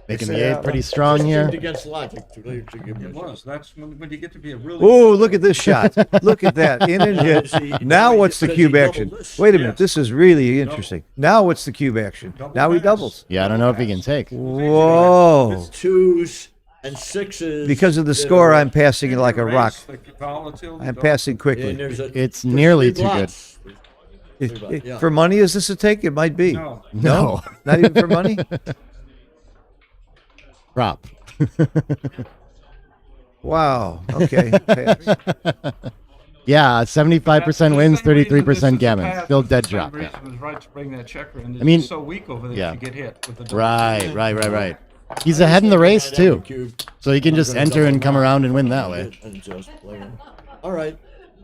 Making Say the that 8 pretty one. strong Just here. moved against logic to give him It was. That's when you get to be a really. Oh, look at this shot. Look at that. In and hit. See, Now what's the does cube he double action? this? Wait a minute. Yes. This is really interesting. Now what's the cube action? Double Now he pass. doubles. Yeah, I don't know if he can take. Whoa. 2s and 6s. Because of the that score, are- I'm passing it like a rock. Erase the volatility, I'm double- passing and quickly. there's It's nearly three too good. blots. Yeah. For money, is this a take? It might be. No. No. Not even for money? Prop. Wow. Okay. Pass. Yeah, 75% wins, 33% gammon. gammon. Still dead drop. It Yeah. was right to bring that checker in. I mean- It's so weak over there yeah. you get hit with the double. Right. He's ahead in the race, too. So he can just enter and come around and win that way. And just play it. All right.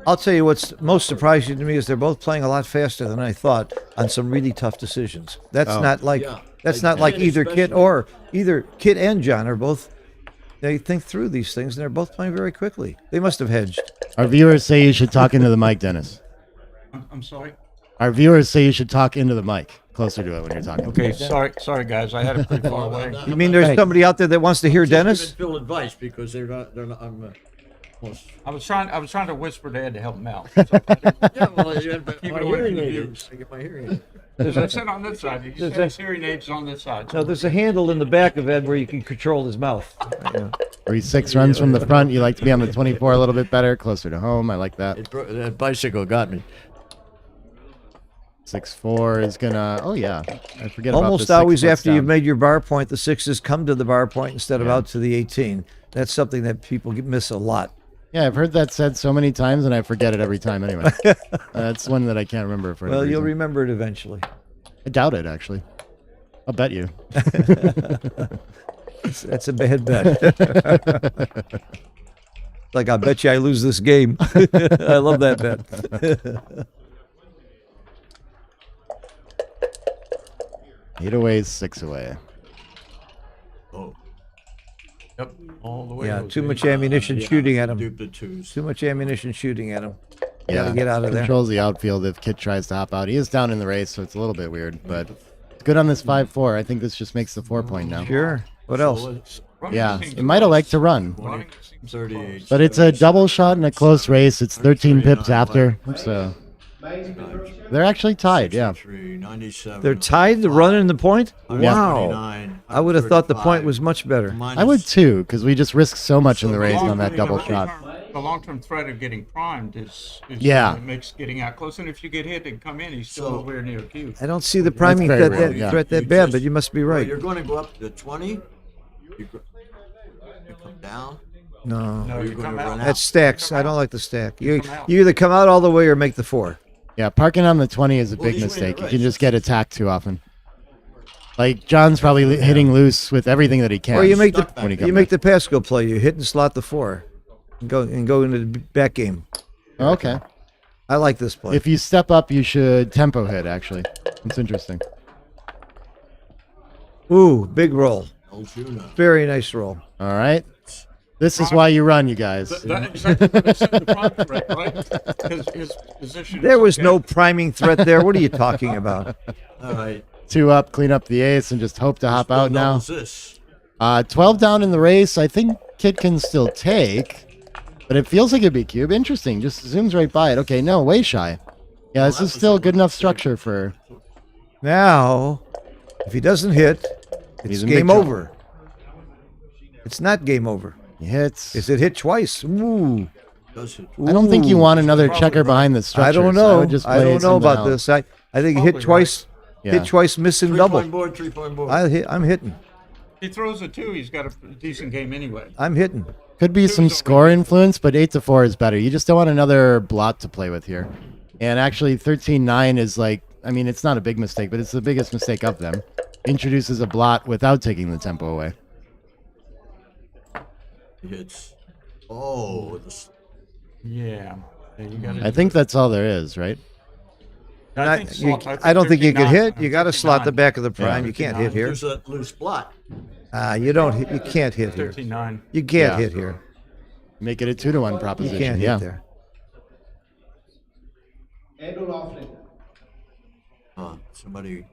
I'll tell you what's most surprising to me is they're both playing a lot faster than I thought on some really tough decisions. That's Oh. not like Yeah. that's Like not like Kit either Kit especially. or either Kit and John are both. They think through these things and they're both playing very quickly. They must have hedged. Our viewers say you should talk into the mic, Dennis. I'm sorry. Our viewers say you should talk into the mic. Closer to it when you're talking. Okay, sorry guys. I had it pretty far away. You mean there's somebody out there that wants to hear Dennis? Just giving Phil advice because they're not. I'm. Almost, I was trying to whisper to Ed to help him out. yeah, well, I get my Keep it away from hearing the aids. views. I get my hearing aids. That's it on this side. You said his hearing aids on this side. No, there's a handle in the back of Ed where you can control his mouth. Yeah. Or he's 6 runs from the front. You like to be on the 24 a little bit better, closer to home. I like that. That bicycle got me. 6-4 is gonna. Oh yeah, I forget about Almost the 6 always flips after you've down. made your bar point, the sixes come to the bar point instead of out to the 18. That's something that people miss a lot. Yeah, I've heard that said so many times, and I forget it every time. Anyway, that's one that I can't remember for. Well, any you'll reason. remember it eventually. I doubt it actually. I'll bet you. That's a bad bet. Like, I bet you I lose this game. I love that bet. 8 away, 6 away. Oh, Yep, all the way. Yeah, those too ways. much ammunition shooting at him. Stupid 2s. Too much ammunition shooting at him. Yeah, Gotta get out of there. Controls the outfield if Kit tries to hop out. He is down in the race, so it's a little bit weird, but it's good on this 5-4. I think this just makes the 4-point now. Sure. What else? Running Yeah, seems- it might have liked to run, running seems- 38. but it's a double shot in a close race. It's 13 pips after, so they're actually tied. Yeah, 97. They're tied to running the point? Wow. 129, I would have thought the point 135. was much better. I would too, because we just risk so much in the race on that double shot. The long-term threat of getting primed is Yeah. it makes getting out close. And if you get hit and come in, he's still nowhere near cue. I don't see the priming very threat rare, that, yeah. threat that You bad, just- but you must be Well, right. you're going to go up to 20. You come down. No. No, You're you going come to run out. out. That's stacks. I don't like the stack. You come out. you either come out all the way or make the 4. Yeah, parking on the 20 is a Well, big he's winning mistake. the You can race. just get attacked too often. Like John's probably hitting loose with everything that he can. Or you make Stuck the back you make the Pasco play. You hit and slot the 4, and go into the back game. Okay. I like this play. If you step up, you should tempo hit. Actually, it's interesting. Ooh, big roll. Old Juno. Very nice roll. All right. This is why you run, you guys. That exactly what I said, the prime threat, right? His position. There is was okay. no priming threat there. What are you talking about? All right. 2 up, clean up the ace, and just hope to hop out now. Doubles this. 12 down in the race. I think Kit can still take, but it feels like it'd be cube. Interesting. Just zooms right by it. Okay, no, way shy. Yeah, this is still good enough structure for. Now, if he doesn't hit, it's He's in big game trouble. over. It's not game over. He hits. Is it hit twice? Ooh. Does it? I don't think you Ooh. want another checker behind the structure. I don't so know. would just I play don't know something about else. this. I think he hit Probably twice. Yeah. Hit twice, missing 3-point double. board, 3-point board. I'm hitting. He throws a 2. He's got a decent game anyway. I'm hitting. Could be some score influence, but 8-4 is better. You just don't want another blot to play with here. And actually, 13-9 is like, I mean, it's not a big mistake, but it's the biggest mistake of them. Introduces a blot without taking the tempo away. He hits. Oh, Yeah. You gotta I think that's all there is, right? I don't think you can hit. You got to slot the back of the prime. You can't hit here. there's a loose blot. You don't. You can't hit here. 13-9. You can't Yeah. hit here. Make it a 2-1 You proposition. can't yeah. hit there. Somebody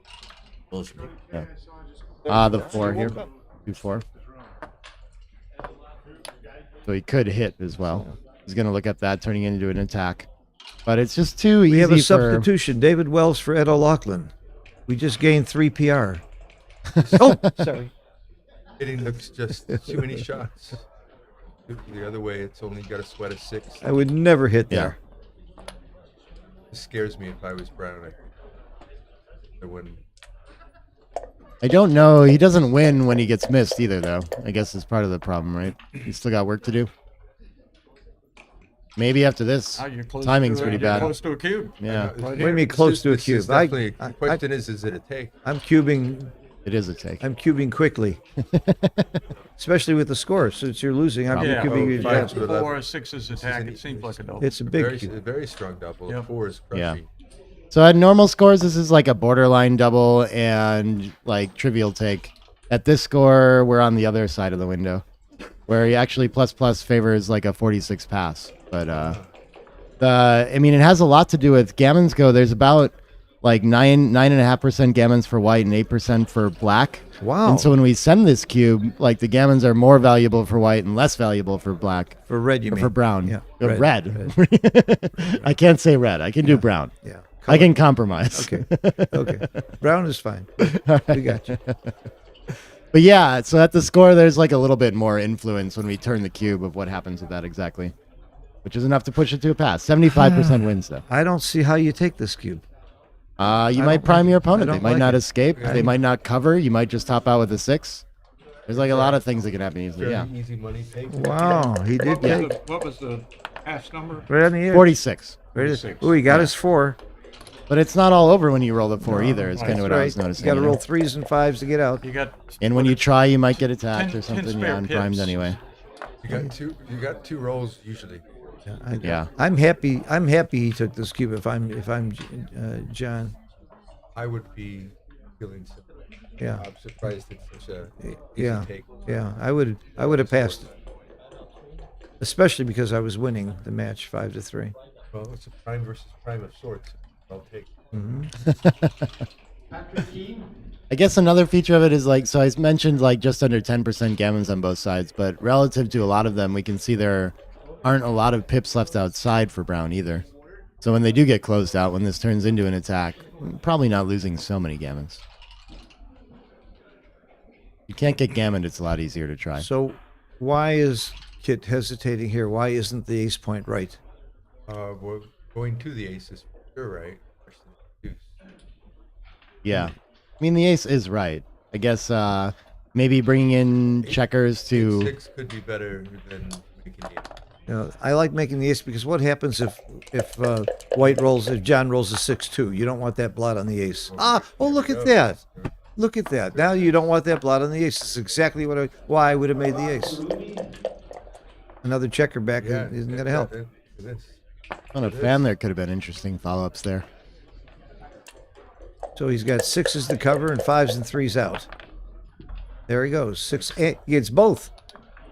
close me. The 4 here. 2-4. So he could hit as well. He's going to look at that, turning it into an attack. But it's just too easy We have a for... substitution. David Wells for Ed O'Loughlin. We just gained 3 PR. Oh, sorry. Hitting looks just too many shots. The other way, it's only got a sweat of 6. I would never hit Yeah. there. It scares me if I was Brown. I wouldn't. I don't know. He doesn't win when he gets missed either, though. I guess it's part of the problem, right? He's still got work to do. Maybe after this. You're close Timing's to, pretty you're bad. close to a cube. Yeah, What do you mean close to a cube? Definitely, the question is it a take? I'm cubing. it is a take. I'm cubing quickly, especially with the score. Since you're losing, I'm Yeah. cubing. Oh, yeah. 4 or 6's attack. It seems like a double. It's a big Very, cube. very strong double. Yep. 4 is Yeah. crushing. So at normal scores, this is like a borderline double and like trivial take. At this score, we're on the other side of the window, where he actually plus favors like a 46 pass. But I mean, it has a lot to do with gammons go. There's about like 9.5% gammons for white and 8% for black. Wow. And so when we send this cube, like the gammons are more valuable for white and less valuable for black. For red, you Or mean? for brown. Yeah. Red. I can't say red. I can do brown. Yeah. I can compromise. Okay. Okay. Brown is fine. We got you. But yeah, so at the score, there's like a little bit more influence when we turn the cube of what happens with that exactly, which is enough to push it to a pass. 75% wins, though. I don't see how you take this cube. You might prime your opponent. I They don't might like not it. escape. They might not cover. You might just top out with a 6. There's like a lot of things that can happen easily. Very Yeah. easy money take. Wow, he did take What was the pass number? right on the ear. 46. Oh, he got his 4. But it's not all over when you roll the 4 either. It's kind of what I was You noticing. got to you know? roll 3s and 5s to get out. You got. And when you try, you might get attacked or 10 something. spare Yeah, and primed pips. anyway. You got two rolls usually. Yeah. I'm happy. I'm happy he took this cube. If I'm John. I would be feeling so. Yeah. I'm surprised it's such a easy Yeah. take. Yeah. I would have passed it. Especially because I was winning the match 5-3. Well, it's a prime versus prime of sorts. I'll take. I guess another feature of it is like, so I mentioned like just under 10% gammons on both sides, but relative to a lot of them, we can see there aren't a lot of pips left outside for brown either. So when they do get closed out, when this turns into an attack, probably not losing so many gammons. You can't get gammoned, it's a lot easier to try. So why is Kit hesitating here? Why isn't the ace point right? We're going to the aces, you're right. Versus the deuce. Yeah. I mean, the ace is right. I guess maybe bringing in checkers to... 6 could be better than making the ace. You know, I like making the ace because what happens if white rolls, if John rolls a 6-2? You don't want that blot on the ace. Oh, look at that. Look at that. Now you don't want that blot on the ace. That's exactly why I would have made the ace. Another checker back isn't going to help. It is. On a fan, there could have been interesting follow-ups there. So he's got 6s to cover and 5s and 3s out. There he goes. 6, 8. He gets both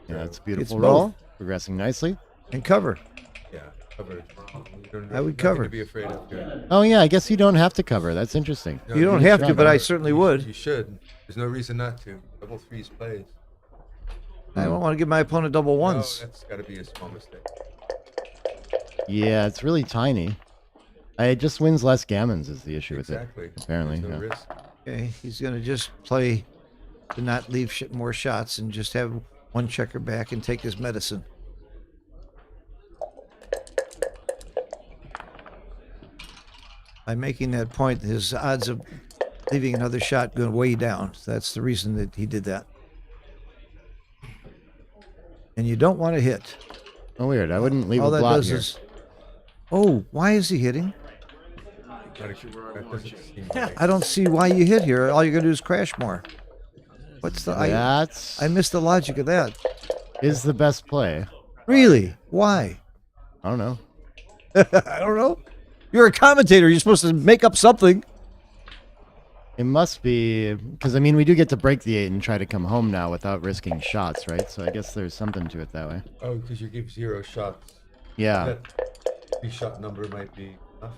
Yeah, that's a beautiful It's roll. both. Progressing nicely. and cover. Yeah, cover. I would nothing cover. to be afraid of here. Oh, yeah, I guess you don't have to cover. That's interesting. No, You don't you have to, should. but I certainly You would. should. There's no reason not to. Double 3s plays. I don't want to give my opponent double No, ones. that's got to be a small mistake. Yeah, it's really tiny. It just wins less gammons is the issue with Exactly. it, apparently. There's no Yeah. risk. Okay, he's going to just play to not leave more shots and just have one checker back and take his medicine. By making that point, his odds of leaving another shot go way down. That's the reason that he did that. And you don't want to hit. Oh, weird. I wouldn't leave All a that blot does here. is... Oh, why is he hitting? That doesn't seem right. I don't see why you hit here. All you're gonna do is crash more. What's the? That's I missed the logic of that. is the best play. Really? Why? I don't know. I don't know. You're a commentator. You're supposed to make up something. It must be because I mean we do get to break the 8 and try to come home now without risking shots, right? So I guess there's something to it that way. Oh, because you give 0 shots. Yeah. That 3-shot number might be enough.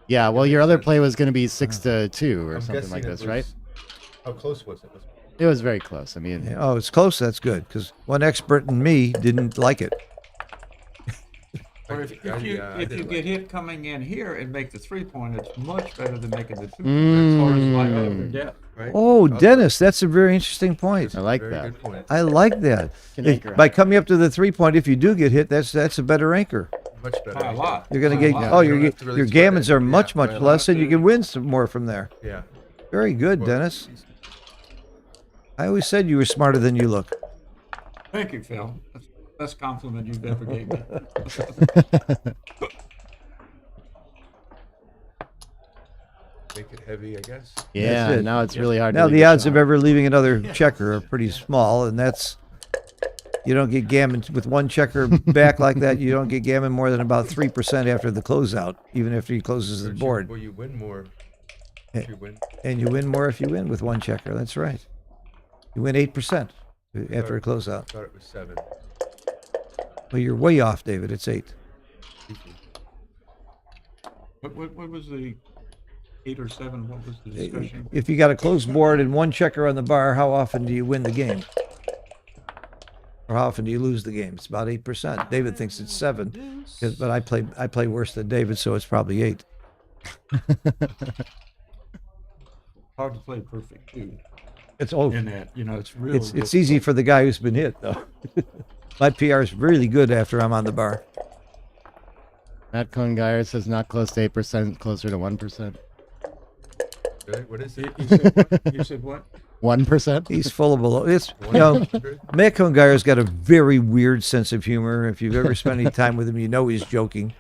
Yeah. Well, your other play was going to be 6-2 or I'm something guessing like it this, was- right? How close was it? It was very close. I mean, Yeah, oh, it's close. That's good because one expert and me didn't like it. Or if I you didn't get like hit coming in here and make the 3-point, it's much better than making the 2-point as far as like over depth. Right? Oh, Dennis, that's a very interesting point. I like Very that. good point. I like that. Can anchor By high. coming up to the 3-point, if you do get hit, that's a better anchor. Much better. By a lot. You're gonna By a get lot. oh You don't your have to really your sweat gammons it. are much Yeah, by a less, lot. and you can win some more from there. Yeah. Very good, Well, Dennis. I always said you were smarter than you look. Thank you, Phil. That's the best compliment you've ever gave me. Make it heavy, I guess. Yeah. That's it. Now it's really hard. Now to leave the a odds shot. of ever leaving another checker are pretty small, and that's you don't get gammon with one checker back like that. You don't get gammon more than about 3% after the closeout, even after he closes the board. Well, you win more if you win. And you win more if you win with one checker. That's right. You win 8% after a closeout. I thought it was 7. Well, you're way off, David. It's 8. What was the 8 or 7? What was the discussion? If you got a closed board and one checker on the bar, how often do you win the game? Or how often do you lose the game? It's about 8%. David thinks it's 7, but I play worse than David, so it's probably 8. Hard to play perfect too. It's oh, In that, it's really. it's easy for the guy who's been hit though. My PR is really good after I'm on the bar. Matt Cohn-Geyer says not close to 8%, closer to 1%. Really? What is it? You said what? 1%. He's full of below. It's Matt Cohn-Geyer's got a very weird sense of humor. If you've ever spent any time with him, you know he's joking.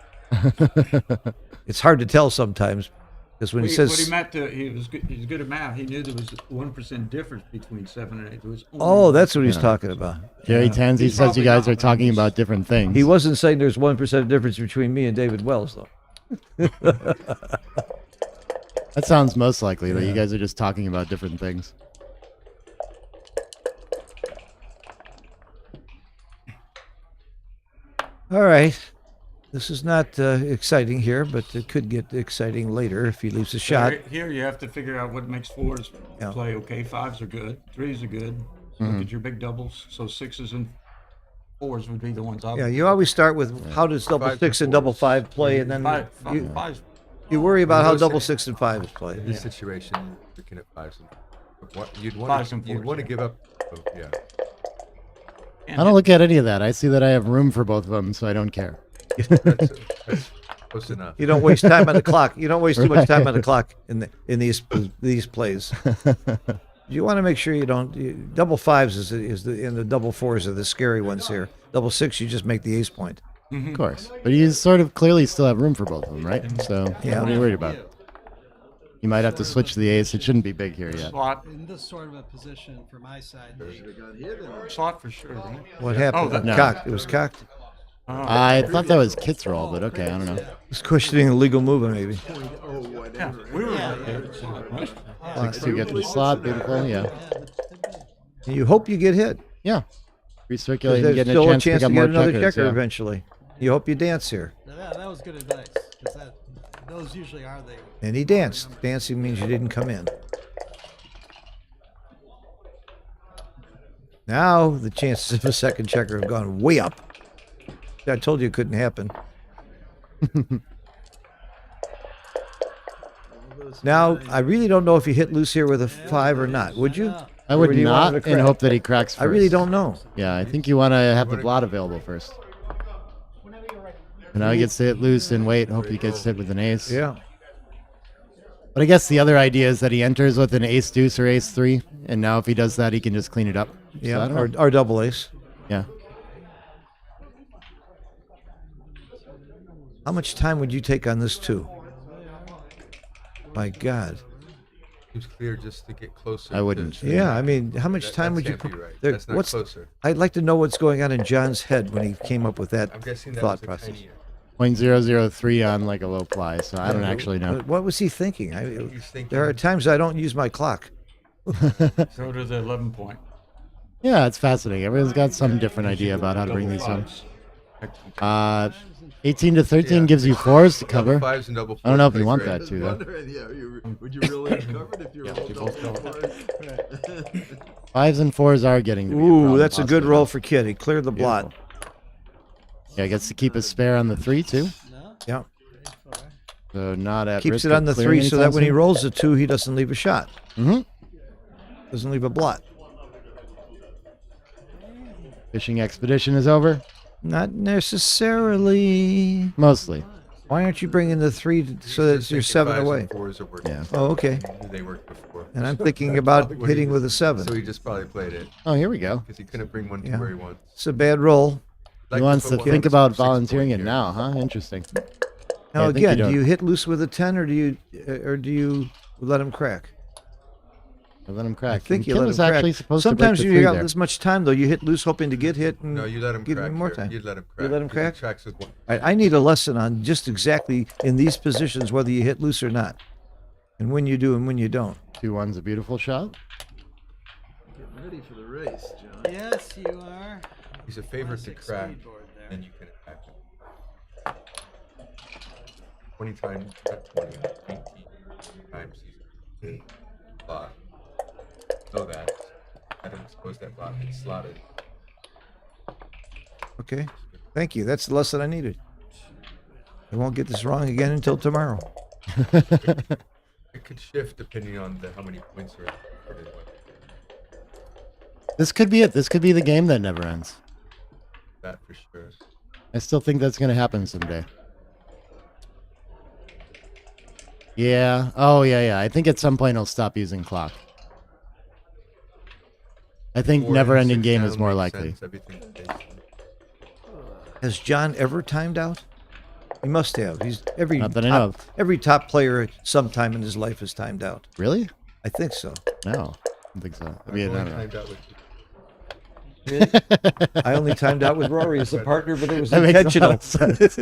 It's hard to tell sometimes because when he What he says, meant to, he's good at math. He knew there was 1% difference between 7 and 8. There was only "Oh, that's what he's talking about." Jerry Tansey He's says you probably guys not, are but talking he's- about different things. He wasn't saying there's 1% difference between me and David Wells, though. That sounds most likely that you guys are just talking about different things. All right. This is not exciting here, but it could get exciting later if he leaves a shot. Here you have to figure out what makes 4s Yeah. play okay. 5s are good. 3s are good. Look at your big doubles. So 6s and 4s would be the ones I would Yeah, you always start with how does double 5s 6 and and double 4s. 5 play, and then Fives. you worry about how Those double things- 6 and 5 is played. In this situation, looking at 5s and you'd 5s want and to you'd 4s, want to yeah. give up. Oh, yeah. I don't look at any of that. I see that I have room for both of them, so I don't care. That's close enough. You don't waste time on the clock. You don't waste too much time on the clock in these plays. You want to make sure you don't. Double 5s is the and the double 4s are the scary ones here. Double 6, you just make the ace point. Of course. But you sort of clearly still have room for both of them, right? So Yeah. what are you worried about? You might have to switch to the ace. It shouldn't be big here yet. Slot. In this sort of a position for my side, Slot for sure. Right? What happened? that- No. Cocked. It was cocked. I thought that was Kit's roll, but okay, I don't know. It's questioning a legal movement, maybe. Yeah, we were right. 6-2 get to the slot. Beautiful. Yeah. And you hope you get hit. Yeah. 'Cause Recirculating, there's getting still a chance to pick to up get more another checkers. checker Yeah. eventually. You hope you dance here. that was good advice because those usually are the. And he danced. Dancing means you didn't come in. Now the chances of a second checker have gone way up. I told you it couldn't happen. Now, I really don't know if you hit loose here with a 5 or not. Would you? I Or would do you want not, him to and crack? hope that he cracks first. I really don't know. Yeah, I think you want to have the blot available first. And now he gets to hit loose and wait. Hope he gets hit with an ace. Yeah. But I guess the other idea is that he enters with an ace deuce or ace 3, and now if he does that, he can just clean it up. So I Yeah. don't know. Or double ace. Yeah. How much time would you take on this two? My God. Seems clear just to get closer. I wouldn't. To, Yeah, I mean, how much time would you can't be put? right. there- That's not closer. I'd like to know what's going on in John's head when he came up with that I'm guessing that thought was a process. tinier. 0.003 on like a low fly, so I don't actually know. What was he thinking? He's thinking. There are times I don't use my clock. So to the 11 point. Yeah, it's fascinating. Everyone's got some different idea about how to bring these home. 18 to 13 Yeah. gives you 4s to Double cover. fives and double fours. I don't know if you plays want great. that too, though. Would you really have covered if you were double fours? 5s and 4s are getting to be a Ooh, problem, that's a good possibly. roll for Kid. He cleared the blot. Yeah, gets to keep a spare on the 3 too. No? Yeah. So not at Keeps risk it of on the clearing 3 so anytime that when he soon. rolls the 2, he doesn't leave a shot. Mhm. Doesn't leave a blot. Fishing expedition is over. Not necessarily. Mostly. Why aren't you bringing the 3 so that you're 7 Fives away? and fours are working. Yeah. Oh, okay. He knew they worked before. And I'm thinking about What he hitting with a just- 7. So he just probably played it Oh, here we go. because he couldn't bring one to Yeah. where he wants. It's a bad roll. He wants to think about volunteering it now, huh? Interesting. Now I think again, you do don't- you hit loose with a 10 or do you let him crack? Let him I crack. think And you Kim let him was crack. actually supposed Sometimes to break you the got 3 there. this much time though. You hit loose hoping to get hit and No, you let him give crack. him more here. time. You let him crack. let him 'cause he crack? tracks with one. I need a lesson on just exactly in these positions whether you hit loose or not, and when you do and when you don't. 2-1's a beautiful shot. Getting ready for the race, John. Yes, you are. He's a favorite to Classic crack, speedboard there. then you can attack him. 20 times, not 20, 19 times he's block. Know that. I don't suppose that block is slotted. Okay, thank you. That's the lesson I needed. I won't get this wrong again until tomorrow. It could shift depending on how many points are recorded. This could be it. This could be the game that never ends. That for sure. I still think that's going to happen someday. Yeah. Oh, yeah. I think at some point he'll stop using clock. I think 4 never-ending and 6 game down is more makes likely. sense, everything stays. Has John ever timed out? He must have. He's Not that I know every top player at some time in his life has timed out. Really? I think so. No, I don't think so. I mean, I've I only don't timed out with I only timed out with Rory as a partner, but it was That makes a intentional. lot of sense.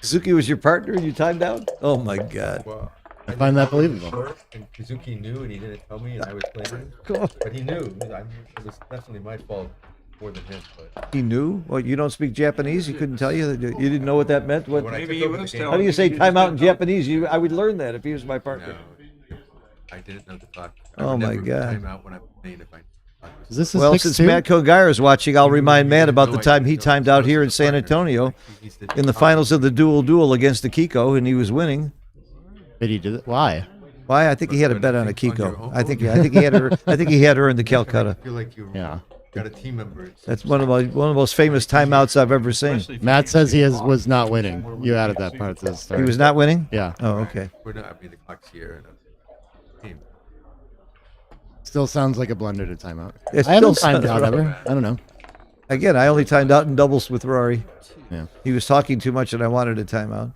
Suzuki was your partner and you timed out? Oh my God. well, I find that believable. And Kazuki knew, and he didn't tell me, and I was playing. Cool. But he knew. It was definitely my fault more than his. But He knew? Well, you don't speak Japanese? He couldn't tell you? You didn't know what that meant? What, when I Maybe took he over was the game, how do you say You just timeout in didn't know. Japanese? I would learn that if he was my partner. no, I didn't know the clock. I Oh would my never God. Time out when I'm playing if I. Is this a Well, 6-2? since Matt Kilgire is watching, I'll remind Matt about the time he timed out here in San Antonio in the finals of the duel against the Kiko, and he was winning. Did he do that? Why? Why? I think he had a bet on a Kiko. I think he had her in the Calcutta. I feel like you Yeah. got a team member. That's one of the most famous timeouts I've ever seen. Especially if Matt you says he can't was not winning. You added that part to the He story. was not winning? Yeah. Oh, okay. We're not. I mean, the clock's here. And team. Still sounds like a blunder to timeout. It I haven't still timed sounds out right. ever. I don't know. Again, I only timed out in doubles with Rory. Yeah. He was talking too much and I wanted a timeout.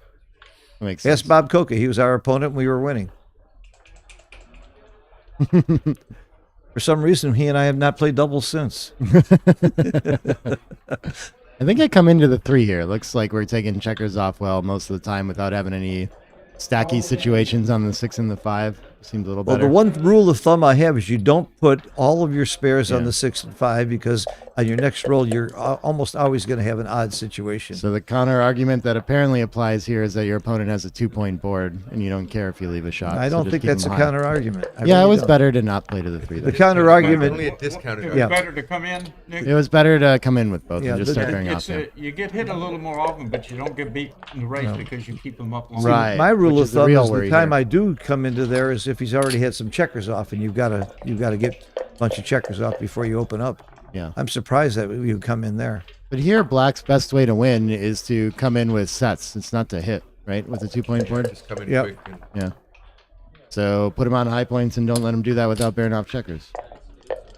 That makes sense. Ask Bob Coca. He was our opponent and we were winning. For some reason, he and I have not played doubles since. I think I come into the 3 here. Looks like we're taking checkers off well most of the time without having any stacky situations on the 6 and the 5. Seems a little Well, better. the one rule of thumb I have is you don't put all of your spares on Yeah. the 6 and 5 because on your next roll, you're almost always going to have an odd situation. So the counter argument that apparently applies here is that your opponent has a 2-point board and you don't care if you leave a shot. I so don't just think keep that's a them high. counter argument. Yeah, it was better to not play to the 3. The Then. counter argument. Only a discounted. It was Yeah. better to come in, Nick. It was better to come in with both Yeah, and just the- start bearing off It's them. you get hit a little more often, but you don't get beat in the race because you keep them up. Longer. Right. My rule which of is the thumb real is the worry time here. I do come into there is if he's already had some checkers off, and you've got to get a bunch of checkers off before you open up. Yeah. I'm surprised that you come in there. But here, Black's best way to win is to come in with sets. It's not to hit, right? With a 2-point board. Just come in Yep. quick. And Yeah. So put him on high points and don't let him do that without bearing off checkers.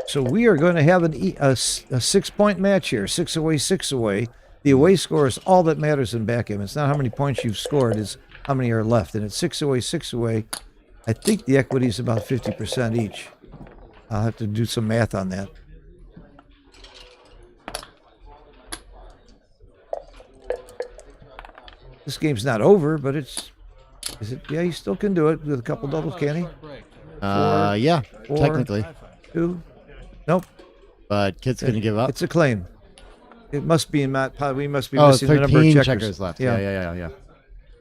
So we are going to have a 6-point match here, 6 away, 6 away. The away score is all that matters in backgammon. It's not how many points you've scored; it's how many are left. And it's 6 away. I think the equity is about 50% each. I'll have to do some math on that. This game's not over, but it's. Is it? Yeah, he still can do it with a couple doubles, can he? Break. Yeah, Four. technically. 2. Nope. But kid's going to give up. It's a claim. It must be in Matt. We must be Oh, missing the number of 13 checkers. checkers left. Yeah.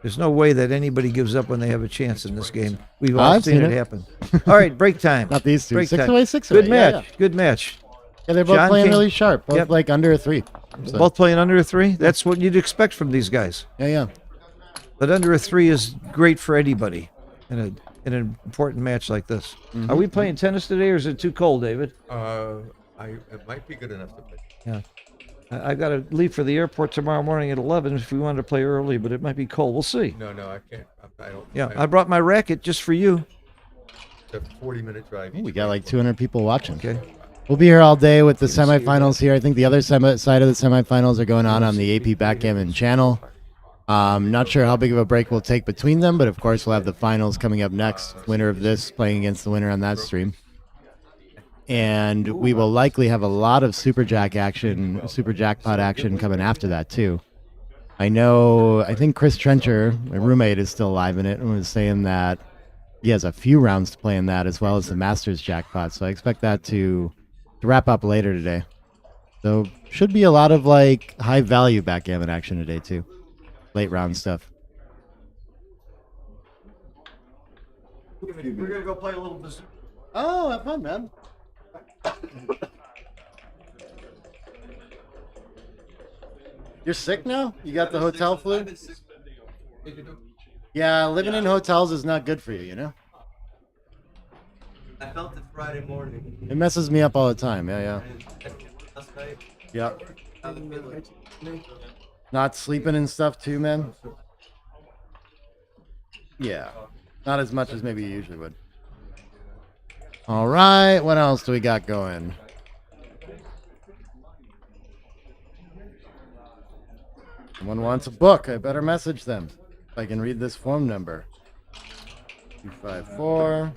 There's no way that anybody gives up when they have a chance in this game. We've all I've seen seen it it. happen. All right, break time. Not these two. Break 6 time. away, 6 away. Good Yeah, match. Good match. Yeah, they're both John playing King- really sharp. Both Yep. like under a 3. So, Both playing under a 3. That's what you'd expect from these guys. yeah. But under a 3 is great for anybody in an important match like this. Are we playing tennis today, or is it too cold, David? It might be good enough to play. Yeah. I got to leave for the airport tomorrow morning at 11 if we wanted to play early, but it might be cold. We'll see. No, I can't. I don't. Yeah, I brought my racket just for you. It's a 40-minute drive. We got like 200 people watching. Okay. We'll be here all day with the semifinals here. I think the other side of the semifinals are going on the AP Backgammon channel. Not sure how big of a break we'll take between them, but of course we'll have the finals coming up next. Winner of this playing against the winner on that stream. And we will likely have a lot of super jackpot action coming after that too. I think Chris Trencher, my roommate, is still alive in it and was saying that he has a few rounds to play in that as well as the Masters jackpot. So I expect that to wrap up later today. So should be a lot of like high value backgammon action today too. Late round stuff. We're going to go play a little bit. Oh, have fun, man. You're sick now? You got the hotel flu? Yeah, living in hotels is not good for you, you know? I felt it Friday morning. It messes me up all the time. Yeah. Last night. Yep. How the feeling? Not sleeping and stuff too, man? Yeah. Not as much as maybe you usually would. All right. What else do we got going? Someone wants a book. I better message them. If I can read this phone number. 254.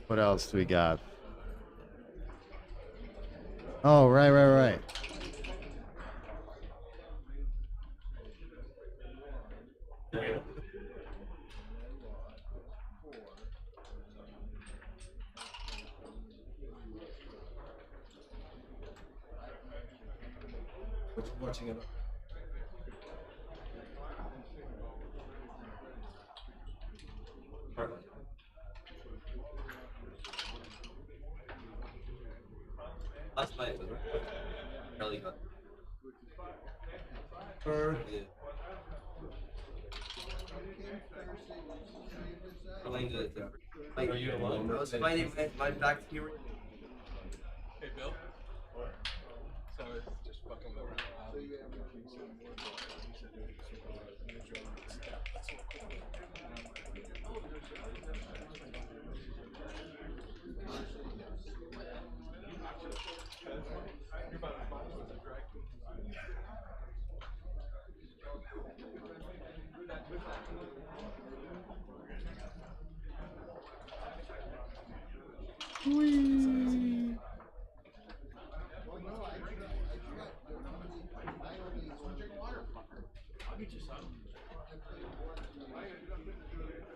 What else do we got? Oh, right. Watching it. Last night was really good. Yeah. Playing are you alone? I was fighting my back here. Hey, Bill. So it's just fucking around.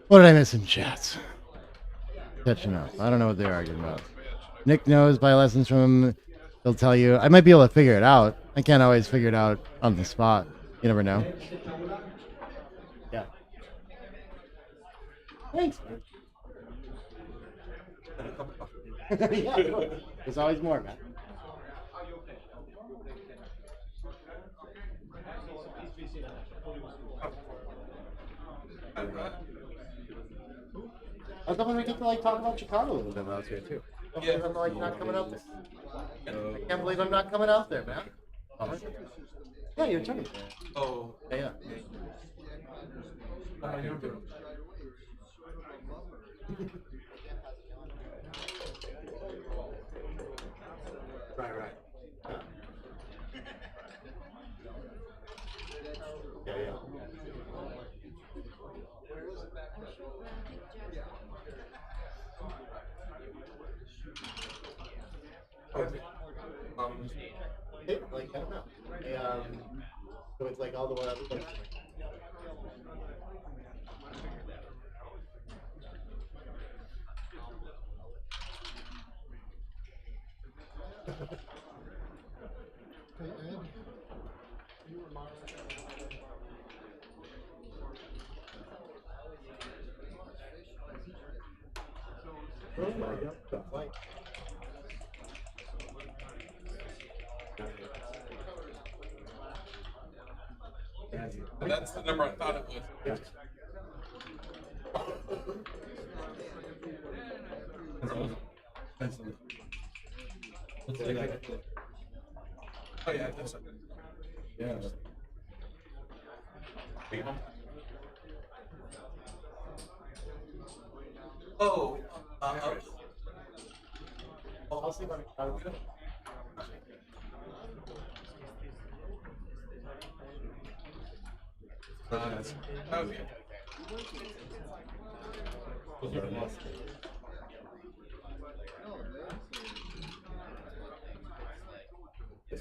What did I miss in chats? Catching up. I don't know what they're arguing about. Nick knows by lessons from him. He'll tell you. I might be able to figure it out. I can't always figure it out on the spot. You never know. Yeah. Thanks. Yeah, there's always more, man. I was hoping we get to like talk about Chicago a little bit last year too. Yeah. I'm like not coming out there. I can't believe I'm not coming out there, man. Yeah, you're turning. Oh, Yeah. Right. Yeah. Like I don't know. So it's like all the way up. that's the number I thought it was. Yeah. Oh yeah, that's it. Yeah. Oh, I'll see what I can. okay.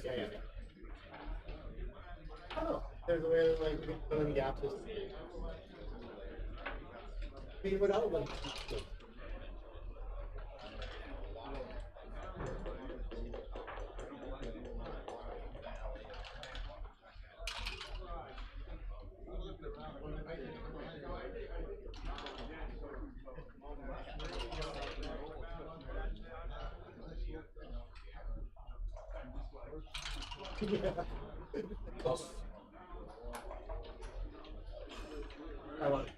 Yeah. Oh, there's a way to like fill in gaps. Figure it out like. I want it.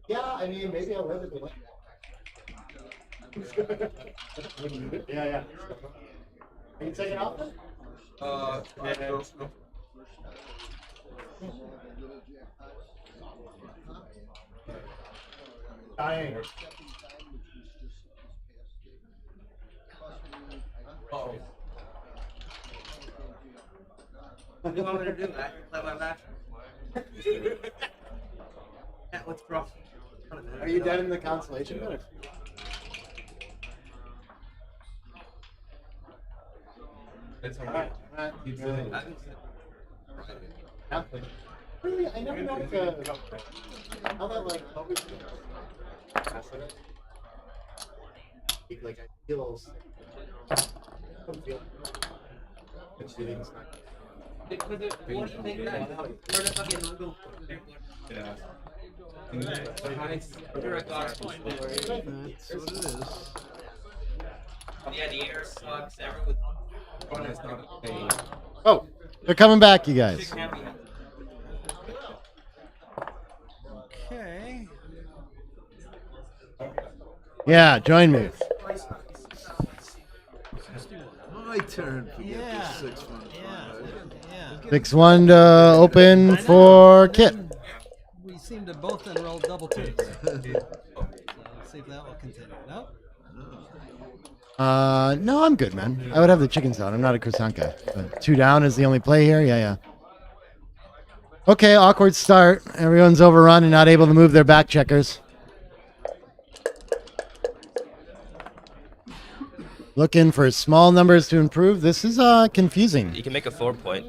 Yeah, I mean, maybe I'll live it. Yeah. Are you taking off then? Yeah. Dying. Oh. What do you want me to do? Play my match? Yeah, what's rough? Are you dead in the consolation then? It's Alright. alright. Yeah. Really, I never know how that like always like I feel it's not. Because it won't make that. Learn a fucking logo. Yeah. Nice. Direct gospel. That's what it is. Yeah, the air sucks. Everyone. Oh, they're coming back, you guys. Okay. Yeah, join me. My turn. Forget Yeah. this 6-1. Yeah. 6-1 to open for Kit. We seem to both enroll double twos. So let's see if that will continue. No? No, I'm good, man. I would have the chicken salad. I'm not a croissant guy. But 2 down is the only play here. Yeah. Okay, awkward start. Everyone's overrun and not able to move their back checkers. Looking for small numbers to improve. This is confusing. You can make a 4-point.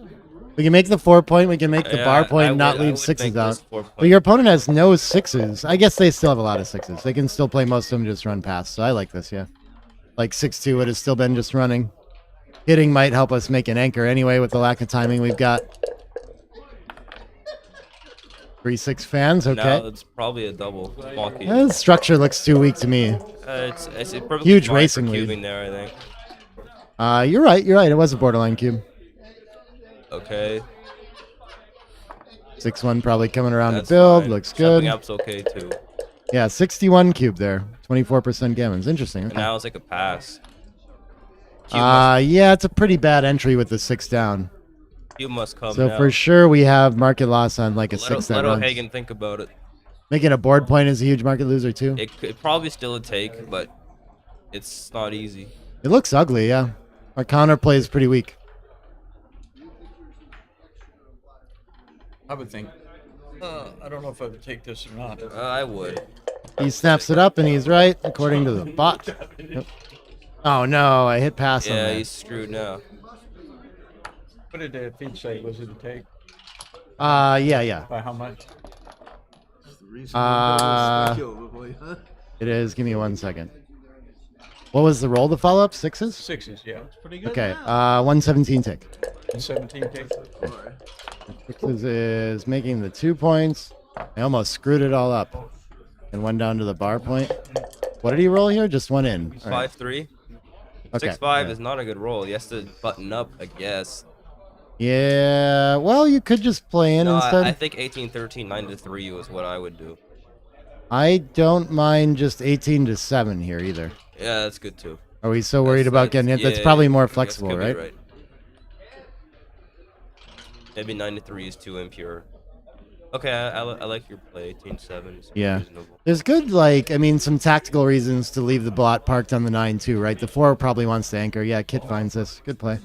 We can make the 4-point. We can make the Yeah, bar point I and not would- I leave would sixes make out. this 4-point. But your opponent has no sixes. I guess they still have a lot of sixes. They can still play most of them, just run past. So I like this, yeah. Like 6-2 would have still been just running. Hitting might help us make an anchor anyway with the lack of timing we've got. 3-6 fans, okay. No, it's probably a double. Small cube. The structure looks too weak to me. It's a perfect Huge fine racing for lead. cubing there, I think. You're right. It was a borderline cube. Okay. 6-1 probably coming around That's to build. fine. Looks good. Stepping up's okay too. Yeah, 61 cube there. 24% gammons. Interesting. And Okay. now it's like a pass. Cube must, Yeah, it's a pretty bad entry with the 6 down. cube must come So now. for sure we have market loss on like a 6 that Let runs. O'Hagan think about it. Making a board point is a huge market loser too. It could probably still a take, but it's not easy. It looks ugly, yeah. Our counter play is pretty weak. I would think. I don't know if I would take this or not. I would. He snaps it up and he's right, according to the bot. Yep. Oh no, I hit pass on Yeah, that. he's screwed now. What did the feed say? Was it a take? Yeah. By how much? Speculatively, huh? It is. Give me 1 second. What was the roll to follow up? 6s? 6s, yeah. Pretty good. Okay, now. 117 tick. 17 takes. 6s is making the 2 points. I almost screwed it all up. And 1 down to the bar point. What did he roll here? Just 1 in. All right. 5-3. Okay. 6-5 yeah. is not a good roll. He has to button up, I guess. Yeah, well, you could just play in No, instead. I think 18-13, 9-3 was what I would do. I don't mind just 18-7 here either. Yeah, that's good too. Are we so worried about getting hit? That's yeah, probably yeah, more I guess flexible, could be right? Maybe 9-3 is too impure. Okay, I like your play. 18-7 is Yeah. reasonable. There's good, like, I mean, some tactical reasons to leave the blot parked on the 9 too, right? The 4 probably wants to anchor. Yeah, Kit finds this. Good play.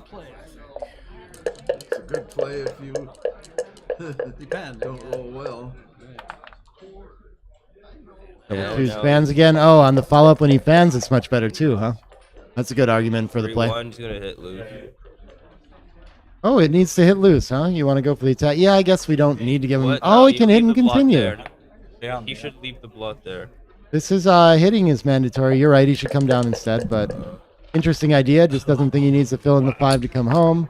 It's a good play if you Depend. don't roll well. Yeah, Who's no. fans again? Oh, on the follow-up when he fans, it's much better too, huh? That's a good argument for the play. 3-1, he's gonna hit loose. Oh, it needs to hit loose, huh? You want to go for the attack? Yeah, I guess we don't need to give him... What? Oh, No, he you can hit leave and the blot continue. there. Yeah. He should leave the blot there. This is, hitting is mandatory. You're right, he should come down instead, but... Interesting idea, just doesn't think he needs to fill in the 5 to come home.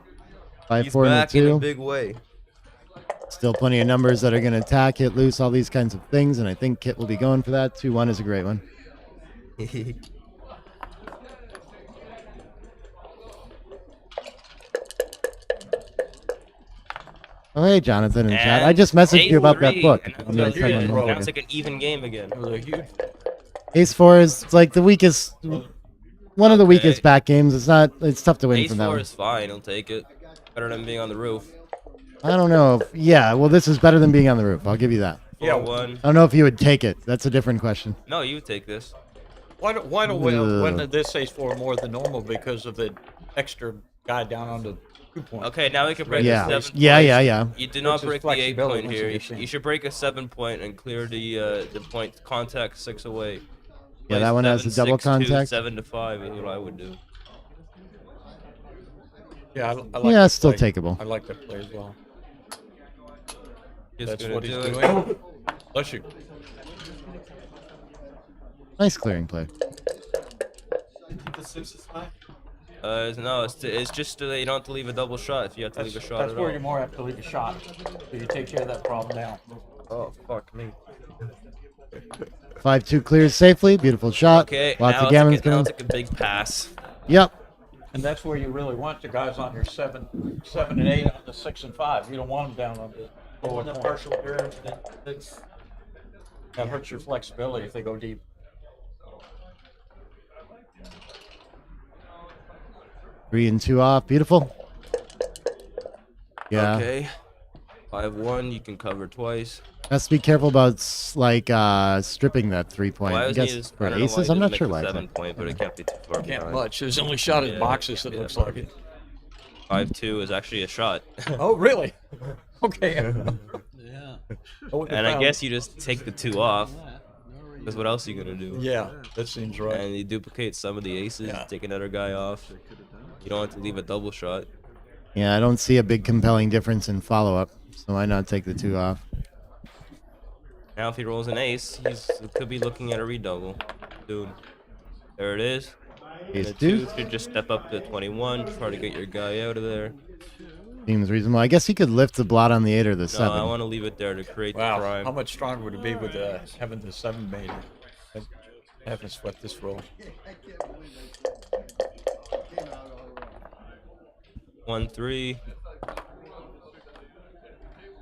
5, He's 4, and the back in a 2. big way. Still plenty of numbers that are going to attack, hit loose, all these kinds of things, and I think Kit will be going for that. 2-1 is a great one. Oh, hey, Jonathan in chat. I just messaged you about that 8-3, book. and I'm gonna it's send like- one over. now it's like an even game again. It was a huge. Ace 4 is like the weakest, one of the weakest back games. It's tough to win Ace from that 4 one. is fine. He'll take it. Better than being on the roof. I don't know. Yeah, well, this is better than being on the roof. I'll give you that. Yeah. 4-1. I don't know if you would take it. That's a different question. No, you would take this. Why don't we Ugh. win this ace 4 more than normal because of the extra guy down on the 2 point? Okay, now we can break Yeah. a 7 Yeah, point. yeah. You do not Which is break the 8 flexibility point once here. you You, get in. you should break a 7 point and clear the point contact 6 away. Yeah, Play that one has 7, a double 6, 2, contact. 7 to 5 is what I would do. Yeah, I like Yeah, that still play. takeable. I like that play as well. Just That's gonna what he's do it. doing. Bless you. Nice clearing play. Keep the sixes high. No, it's just that you don't have to leave a double shot if you have to leave a shot That's at where all. you more have to leave a shot. So you take care of that problem now. Oh, fuck me. 5-2 clears safely. Beautiful shot. Okay, Lots now of gammons it's, now coming. it's like a big pass. Yep. And that's where you really want the guys on your 7 and 8 on the 6 and 5. You don't want them down on the lower On the point. partial pair, then six. That hurts your flexibility if they go deep. 3 and 2 off. Beautiful. Yeah. Okay. 5-1, you can cover twice. Has to be careful about stripping that 3 point. Why I was he guess just, for I don't know why aces, he I'm didn't not make sure the why. 7 point, but it can't be too far Can't behind. much. There's only shot in Yeah, boxes, it yeah. looks like it. 5-2 is actually a shot. Oh, really? Okay. Yeah. And I guess you just take the 2 off. Because what else are you going to do? Yeah, that seems right. And you duplicate some of the aces, Yeah. take another guy off. You don't have to leave a double shot. Yeah, I don't see a big compelling difference in follow up. So why not take the 2 off? Now if he rolls an ace, he could be looking at a redouble. Dude, there it is. Ace And the 2. should just step up to 21, try to get your guy out of there. Seems reasonable. I guess he could lift the blot on the 8 or the No, 7. I want to leave it there to create the Wow, crime. how much stronger would it be with having the 7 made? Have to sweat this roll. 1-3.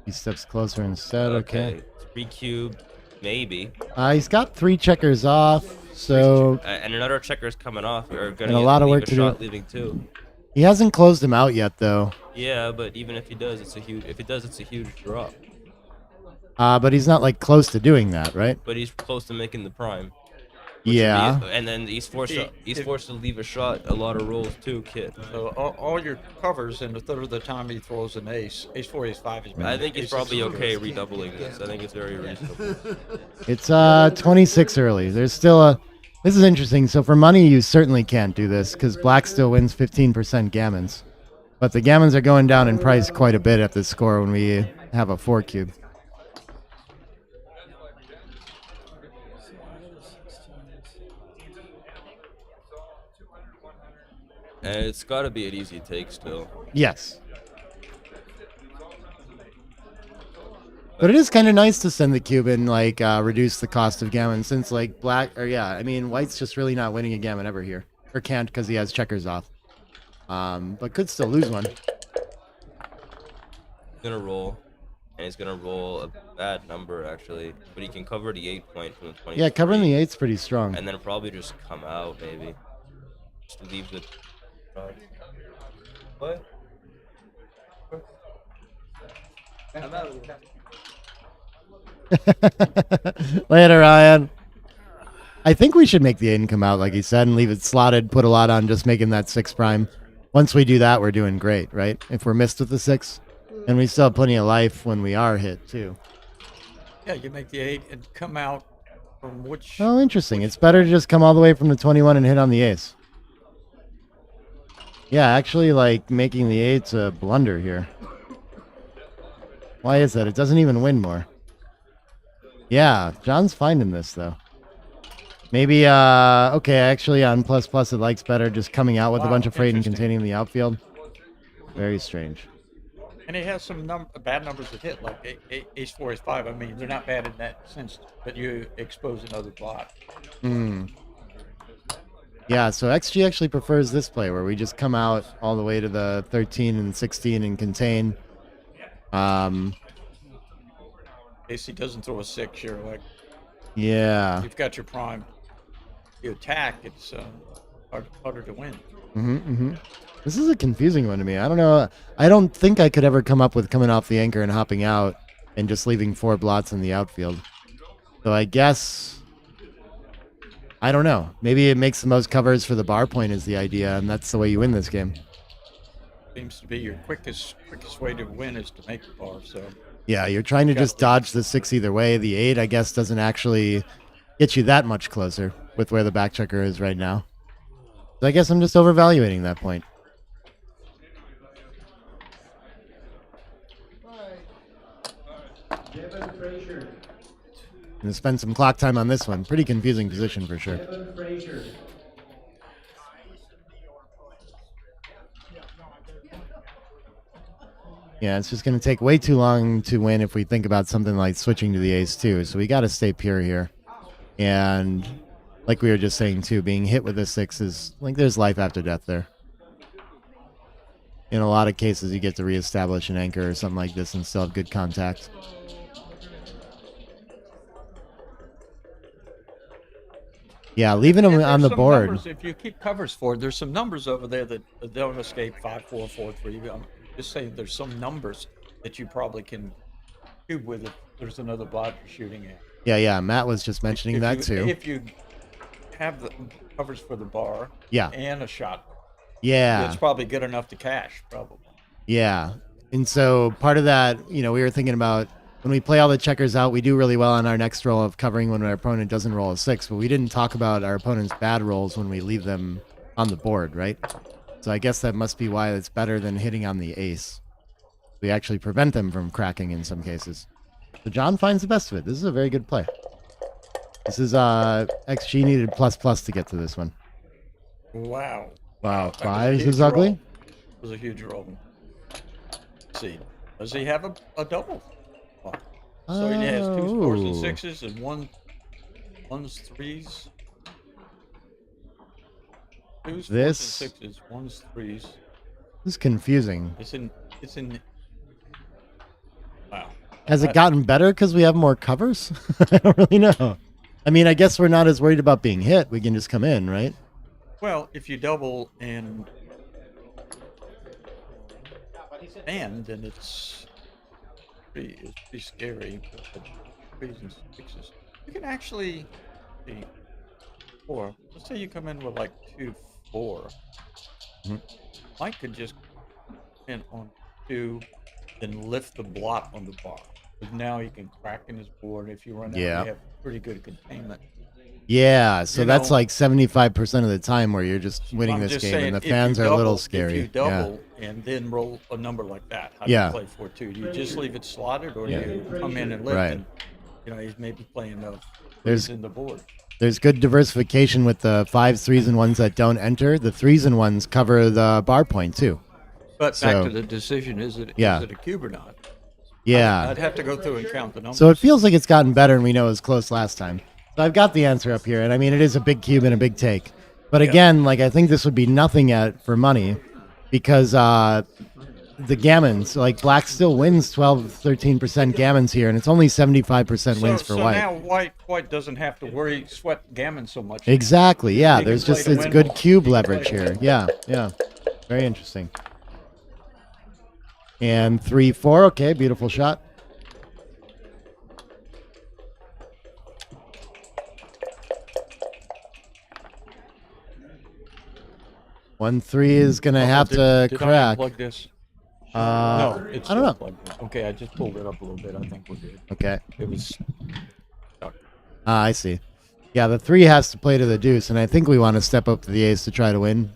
He He steps closer instead. Okay. 3 cube, maybe. He's got 3 checkers off, so And another checker's coming off. Or and gonna a lot of leave work a to shot do. leaving 2. He hasn't closed him out yet, though. Yeah, but even if he does, it's a huge. If it does, it's a huge drop. But he's not like close to doing that, right? But he's close to making the prime. Yeah. And then he's forced to leave a shot. A lot of rolls too, kid. So all your covers, and a third of the time he throws an ace. Ace 4, ace 5 is bad. I think he's probably okay redoubling this. I think it's very reasonable. It's 26 early. There's still a. This is interesting. So for money, you certainly can't do this because black still wins 15% gammons. But the gammons are going down in price quite a bit at this score when we have a 4 cube. And it's got to be an easy take still. Yes. But it is kind of nice to send the cube and like reduce the cost of gammon since like black or I mean white's just really not winning a gammon ever here or can't because he has checkers off. But could still lose one. He's gonna roll, and he's gonna roll a bad number actually, but he can cover the 8 point from the 20. Yeah, covering the 8's pretty strong. And then probably just come out maybe. Just leave the. What? Later, Ryan. I think we should make the 8 come out, like he said, and leave it slotted, put a lot on just making that 6 prime. Once we do that, we're doing great, right? If we're missed with the 6. And we still have plenty of life when we are hit, too. Yeah, you make the 8 and come out from which... Oh, interesting. It's better to just come all the way from the 21 and hit on the ace. Yeah, actually, like, making the 8's a blunder here. Why is that? It doesn't even win more. Yeah, John's finding this, though. Maybe, okay, actually, on plus plus, it likes better just coming out with a bunch of freight and containing the outfield. Very strange. And he has some bad numbers to hit, like ace 4, ace 5. I mean, they're not bad in that sense, but you expose another bot. Yeah, so XG actually prefers this play where we just come out all the way to the 13 and 16 and contain. AC doesn't throw a 6, you're like, yeah. you've got your prime. You attack, it's harder to win. This is a confusing one to me. I don't know. I don't think I could ever come up with coming off the anchor and hopping out and just leaving 4 blots in the outfield. So I guess... I don't know. Maybe it makes the most covers for the bar point is the idea, and that's the way you win this game. Seems to be your quickest way to win is to make the bar, so... Yeah, you're trying to just dodge the 6 either way. The 8, I guess, doesn't actually get you that much closer with where the back checker is right now. So I guess I'm just overvaluating that point. Gonna spend some clock time on this one. Pretty confusing position for sure. Yeah, it's just going to take way too long to win if we think about something like switching to the ace too. So we got to stay pure here. And like we were just saying too, being hit with a 6 is like there's life after death there. In a lot of cases, you get to reestablish an anchor or something like this and still have good contact. Yeah, leaving them on the board. Numbers, if you keep covers for it, there's some numbers over there that don't escape 5, 4, 4, 3. I'm just saying there's some numbers that you probably can cube with if there's another bot you're shooting at. Yeah, Matt was just mentioning that too. If you have the covers for the bar and a shot, it's probably good enough to cash, probably. Yeah, and so part of that, we were thinking about when we play all the checkers out, we do really well on our next roll of covering when our opponent doesn't roll a 6, but we didn't talk about our opponent's bad rolls when we leave them on the board, right? So I guess that must be why it's better than hitting on the ace. We actually prevent them from cracking in some cases. So John finds the best of it. This is a very good play. This is XG needed plus to get to this one. Wow. 5 is ugly? It was a huge roll. Let's see. Does he have a double? So he has 2 4s and 6s and 1s 3s. 2s, 4s, and 6s, 1s, 3s. This is confusing. It's in. Wow. Has it gotten better because we have more covers? I don't really know. I mean, I guess we're not as worried about being hit. We can just come in, right? Well, if you double and then it's pretty scary. Threes and sixes. You can actually see 4. Let's say you come in with like 2, 4. Mike could just in on 2, then lift the blot on the bar. But now he can crack in his board. If you run out, you have pretty good containment. Yeah, so You that's know, like 75% of the time where you're just winning I'm this just game, saying, and the if you fans are a little double- scary. If you double and then roll a number like that, how do Yeah. you play 4-2? Do you just leave it slotted, or Yeah. do you come in and lift? Right. And, you know, he's maybe playing There's- in the board. There's good diversification with the 5s, 3s, and 1s that don't enter. The 3s and 1s cover the bar point too. But So- back to the decision: is it a cube or not? Yeah. I'd have to go through and count the numbers. So it feels like it's gotten better, and we know it was close last time. So I've got the answer up here, and I mean, it is a big cube and a big take. But again, like I think this would be nothing for money because the gammons, like black still wins 12, 13% gammons here, and it's only 75% wins for so white. now white doesn't have to sweat gammon so much. Exactly. Yeah. He can There's play just to it's win. good cube He can leverage play to here. win. Yeah. Yeah. Very interesting. And 3, 4. Okay. Beautiful shot. One 3 is gonna have to did crack. I unplug this? No, it's I don't know. still plugged in. Okay, I just pulled it up a little bit. I think we're good. Okay. It was. I see. Yeah, the 3 has to play to the deuce, and I think we want to step up to the ace to try to win.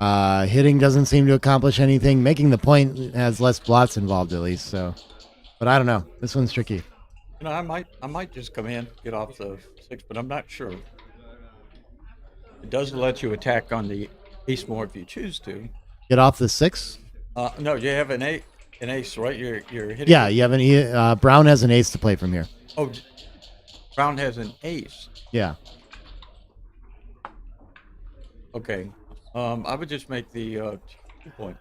Hitting doesn't seem to accomplish anything. Making the point has less blots involved, at least. So, but I don't know. This one's tricky. You know, I might just come in, get off the 6, but I'm not sure. It does let you attack on the ace more if you choose to. Get off the 6. No, you have an ace, right? You're hitting. Yeah, you have an Brown has an ace to play from here. Oh, Brown has an ace. Yeah. Okay. I would just make the 2 point.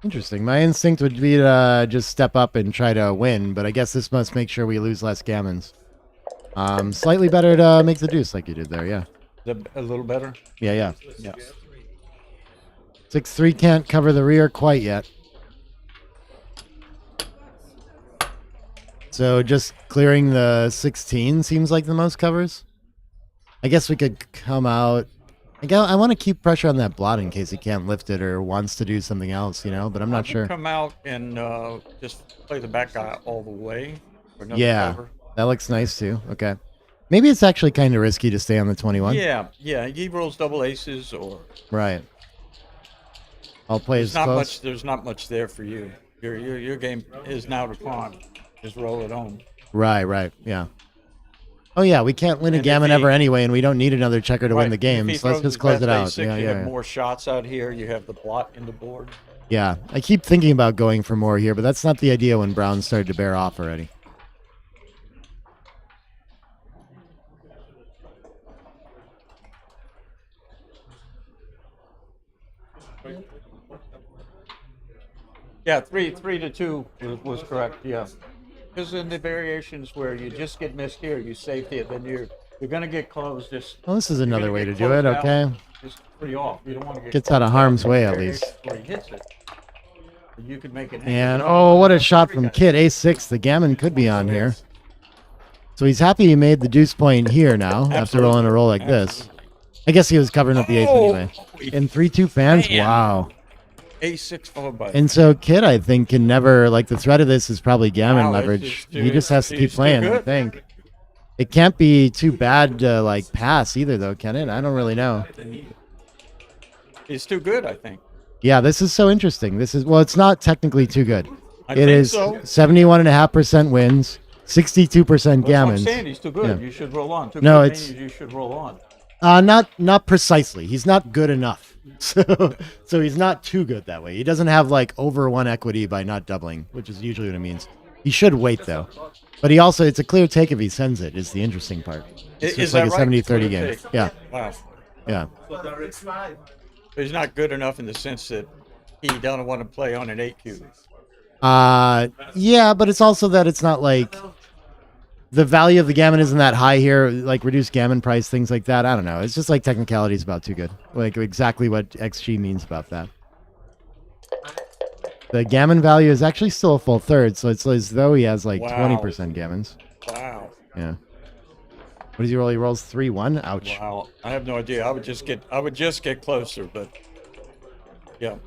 Interesting. My instinct would be to just step up and try to win, but I guess this must make sure we lose less gammons. Slightly better to make the deuce like you did there. Yeah. A little better. Yeah. Yeah. 6-3 can't cover the rear quite yet. So just clearing the 16 seems like the most covers. I guess we could come out. I want to keep pressure on that blot in case he can't lift it or wants to do something else, but I'm not sure. Come out and just play the back guy all the way. For another Yeah, cover. that looks nice too. Okay. Maybe it's actually kind of risky to stay on the 21. Yeah. He rolls double aces or. Right. I'll play as close. There's not much there for you. Your game is now to pawn. Just roll it on. Right. Yeah. Oh yeah, we can't win a And if gammon he- ever anyway, and we don't need another checker to win the If game. he So let's throws just close his it best out. ace six, Yeah. you have more shots out here. You have the blot in the board. Yeah, I keep thinking about going for more here, but that's not the idea when Brown started to bear off already. Yeah, 3-2 was correct. Yeah, because in the variations where you just get missed here, you safety it, then you're gonna get close. Just Well, this is you're another gonna way get to do it. close out, Okay, Just free off. You don't want to get gets close out of harm's way at variation least. where he hits it. You can make it. And oh, what a shot from Kit. Ace-6. The gammon could be on here. So he's happy he made the deuce point here now after Absolutely. rolling a roll like this. I guess he was covering up the ace anyway. And 3-2 fans. Man. Wow. A6 followed by. And so Kid, I think, can never, like, the threat of this is probably gammon Wow, it's leverage. just too- He just has to keep he's too playing, I good. think. It can't be too bad to, like, pass either, though, can it? I don't really know. It's too good, I think. Yeah, this is so interesting. Well, it's not technically too good. I It think is so. 71.5% wins, 62% That's what I'm gammons. saying. He's too good. Yeah. You should roll on. Too No, good it's- means you should roll on. Not precisely. He's not good enough. So he's not too good that way. He doesn't have like over one equity by not doubling, which is usually what it means. He should wait though. But he also, it's a clear take if he sends it, is the interesting part. It's Is just that like a right? 70-30 Clear game. take. Yeah. Wow. Yeah. But he's not good enough in the sense that he doesn't want to play on an 8 cube. Yeah, but it's also that it's not like the value of the gammon isn't that high here, like reduced gammon price, things like that. I don't know. It's just like technicality is about too good. Like exactly what XG means about that. The gammon value is actually still a full third, so it's as though he has like 20% gammons. Wow. Yeah. What does he roll? He rolls 3-1. Ouch. Wow. I have no idea. I would just get closer, but yeah.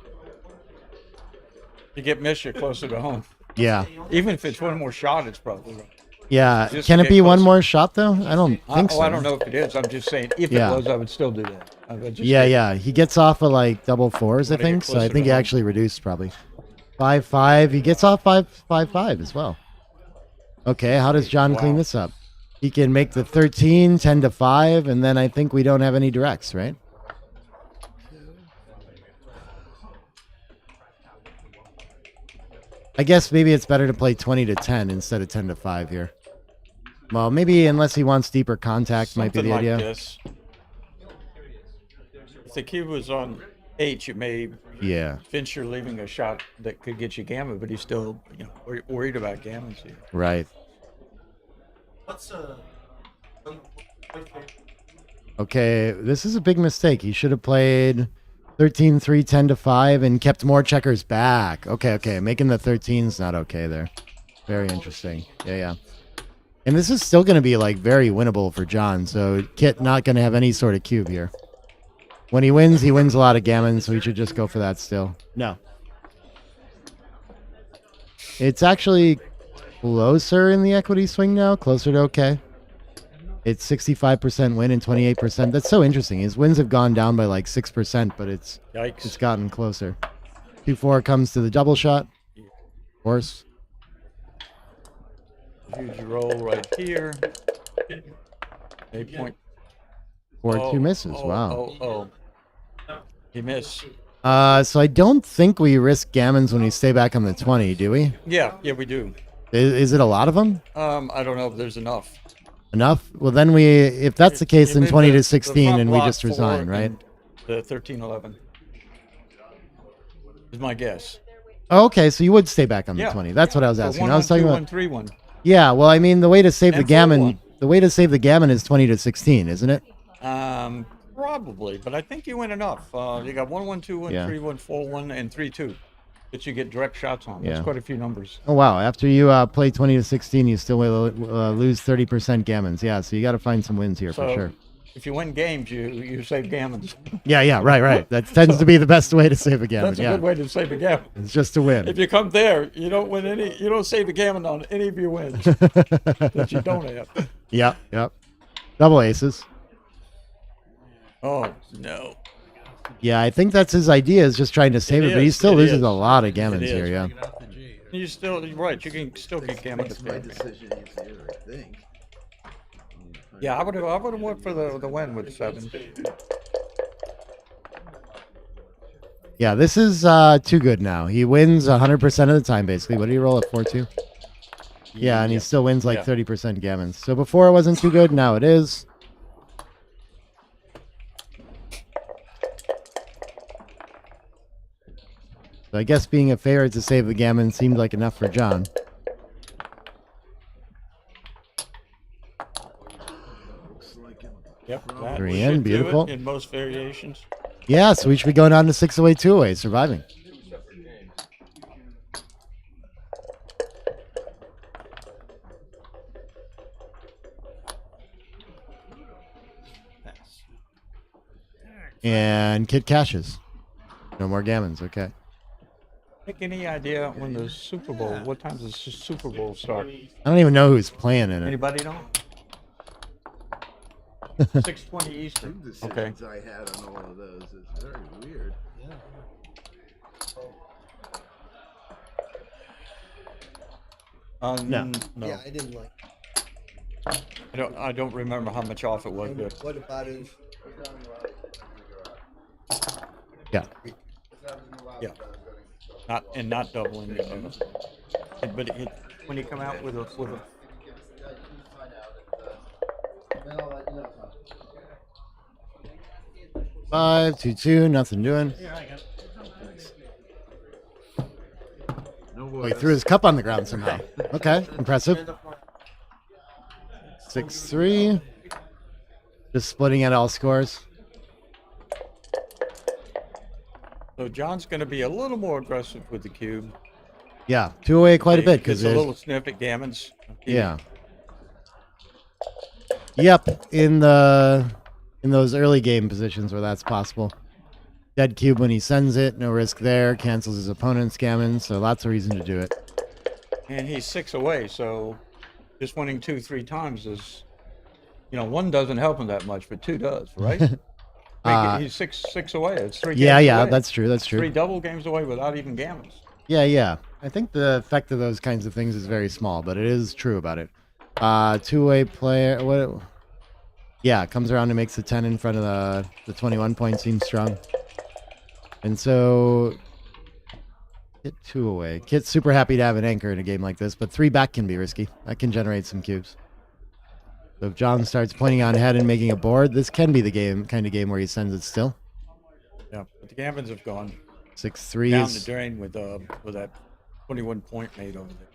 You get missed, you're closer to home. Yeah. Even if it's one more shot, it's probably right. Yeah. Just Can to it get be one closer. more shot though? I don't think so. I don't know if it is. I'm just saying, if Yeah. it was, I would still do that. I would just Yeah, say- yeah. He gets off of like double fours, I Wanna get think. So I closer think to he home. actually reduced probably. 5-5. He gets off 5-5 as well. Okay, how does John clean Wow. this up? He can make the 13 10-5, and then I think we don't have any directs, right? I guess maybe it's better to play 20-10 instead of 10-5 here. Well, maybe unless he wants deeper contact, might be Something the like idea. this. If the cube was on H, it may Yeah. Fincher leaving a shot that could get you gammon, but he's still worried about gammons here. Right. What's Okay, this is a big mistake. He should have played 13-3, 10-5, and kept more checkers back. Okay. Making the 13's not okay there. Very interesting. Yeah. And this is still going to be like very winnable for John. So Kit not going to have any sort of cube here. When he wins a lot of gammon, so he should just go for that still. No. It's actually closer in the equity swing now, closer to okay. It's 65% win and 28%. That's so interesting. His wins have gone down by like 6%, but it's Yikes. gotten closer. 2-4 comes to the double shot. Of course. Huge roll right here. 8 point. 4-2 misses. Wow. Oh. He missed. So I don't think we risk gammons when we stay back on the 20, do we? Yeah, we do. Is it a lot of them? I don't know if there's enough. Enough? Well, then if that's the case, then Maybe 20 the to 16, front and we block just resign, 4 right? and The 13-11 is my guess. Oh, okay, so you would stay back on the Yeah. 20. That's what I was So asking. I was talking about 1-1-2-1-3-1. Yeah, well, I mean, the way to save the And gammon, 4-1. the way to save the gammon is 20 to 16, isn't it? Probably, but I think you win enough. You got 1-1, 2-1, Yeah. 3-1, 4-1, and 3-2 that you get direct shots on. That's Yeah. quite a few numbers. Oh wow! After you play 20 to 16, you still will lose 30% gammons. Yeah, so you got to find some wins here So for sure. if you win games, you save gammons. Yeah, right. That tends to be the best way to save a gammon. That's a Yeah, good way to save a gammon. it's just to win. If you come there, you don't win any. You don't save a gammon on any of your wins that you don't have. Yep. Double aces. Oh no! Yeah, I think that's his idea, is just trying to save it, but he is, still it loses is. a lot of gammons It here. is. Yeah. You're right. You can still get gammon to my pay. decision easier, I think. Yeah, I would have went for the win with 7. Yeah, this is too good now. He wins 100% of the time, basically. What did he roll at 4-2? Yeah, and he still wins like 30% gammons. So before it wasn't too good, now it is. So I guess being a favorite to save the gammon seemed like enough for John. Yep. That 3 should in, do beautiful. it in most variations. Yeah, so we should be going on to 6-away, 2-away, surviving. And Kid cashes. No more gammons, okay. Nick, any idea when the Super Bowl? What time does the Super Bowl start? I don't even know who's playing in it. Anybody know? 6:20 Eastern. The Okay. decisions I had on all of those is very weird. No. No. Yeah, I didn't like. I don't remember how much off it was. And But what about his? Yeah. yeah, not doubling. But when you come out with a 5-2-2, nothing doing. No Oh, he threw his cup on the ground somehow. Okay, impressive. 6-3. Just splitting at all scores. So John's going to be a little more aggressive with the cube. Yeah, 2 away quite a bit because it's a little sniff at gammons. Yeah. Yep, in those early game positions where that's possible. Dead cube when he sends it, no risk there, cancels his opponent's gammon, so lots of reason to do it. And he's 6 away, so just winning 2-3 times is, 1 doesn't help him that much, but 2 does, right? He's six away. It's 3 games Yeah, away. that's true. 3 double games away without even gammons. Yeah. I think the effect of those kinds of things is very small, but it is true about it. 2-way player. What? Yeah, comes around and makes the 10 in front of the 21 point. Seems strong. And so, Kit 2 away. Kit's super happy to have an anchor in a game like this, but 3 back can be risky. That can generate some cubes. So if John starts pointing on ahead and making a board, this can be the kind of game where he sends it still. Yeah, but the gammons have gone 6-3 down is the drain with that 21 point made over there.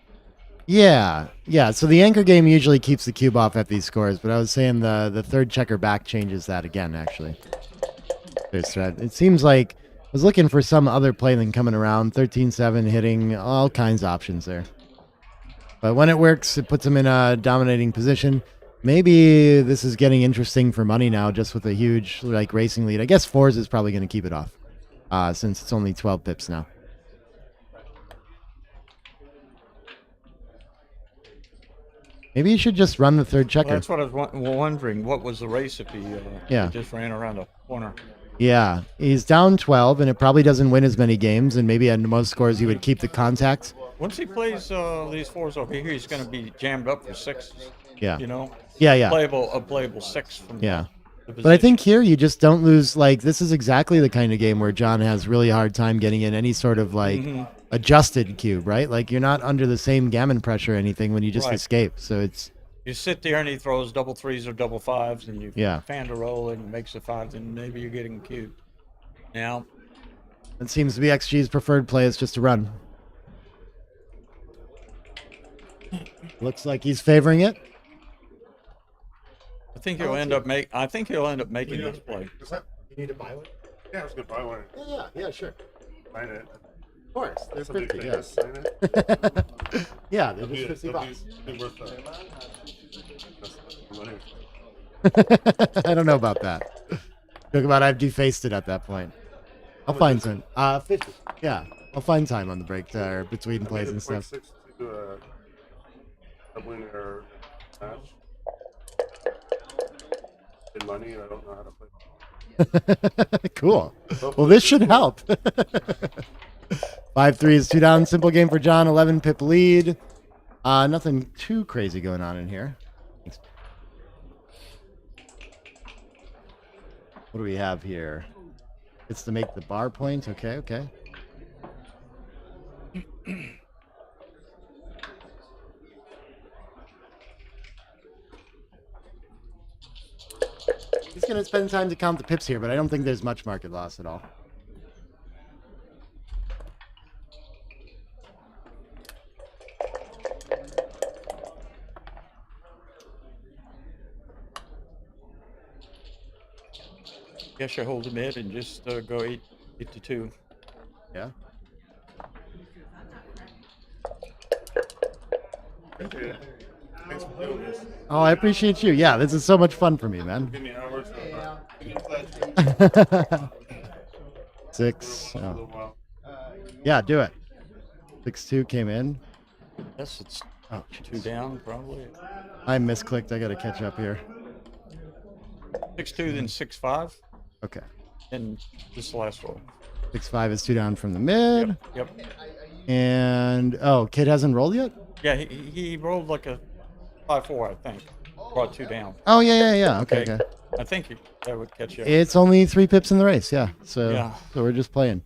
Yeah. So the anchor game usually keeps the cube off at these scores, but I was saying the third checker back changes that again, actually. It seems like I was looking for some other play than coming around. 13-7 hitting, all kinds of options there. But when it works, it puts him in a dominating position. Maybe this is getting interesting for money now, just with a huge racing lead. I guess 4s is probably going to keep it off, since it's only 12 pips now. Maybe you should just run the third checker. Well, that's what I was wondering. What was the race if he just ran around a corner? Yeah, he's down 12, and it probably doesn't win as many games, and maybe at most scores he would keep the contact. Once he plays these 4s over here, he's going to be jammed up for 6s. Yeah. Yeah. Yeah. A playable 6 from the But I think here you just don't lose. This is exactly the kind of game where John has really hard time getting in any sort of adjusted cube, right? You're not under the same gammon pressure or anything when you just escape. So it's you sit there and he throws double 3s or double 5s, and you fan to roll and makes a 5, and maybe you're getting cubed. Now it seems to be XG's preferred play is just to run. Looks like he's favoring it. I think he'll end up making this play. You need to buy one? Yeah, I was gonna buy one. Yeah, sure. Sign it. Of course, there's Somebody 50. could Yeah. just sign it. Yeah, they're just $50. Be worth money. I don't know about that. Talk about I've defaced it at that point. I'll find time. 50. Yeah, I'll find time on the break there between plays and stuff. 6 to do a winner match. In money, and I don't know how to play. Cool. Well, this should help. 5-3 is 2 down. Simple game for John. 11 pip lead. Nothing too crazy going on in here. What do we have here? It's to make the bar point. Okay. He's going to spend time to count the pips here, but I don't think there's much market loss at all. Guess you hold the mid and just go 8 to 2. Yeah. Thanks for doing this. Oh, I appreciate you. Yeah, this is so much fun for me, man. Give me hours. Yeah. 6. Oh. Yeah, do it. 6-2 came in. Yes, it's 2 down probably. I misclicked. I got to catch up here. 6-2 then 6-5. Okay. And this last roll. 6-5 is 2 down from the mid. Yep. And Kid hasn't rolled yet? Yeah, he rolled like a 5-4, I think. Brought 2 down. Oh yeah. Okay. I think that would catch you up. It's only 3 pips in the race, yeah. So we're just playing.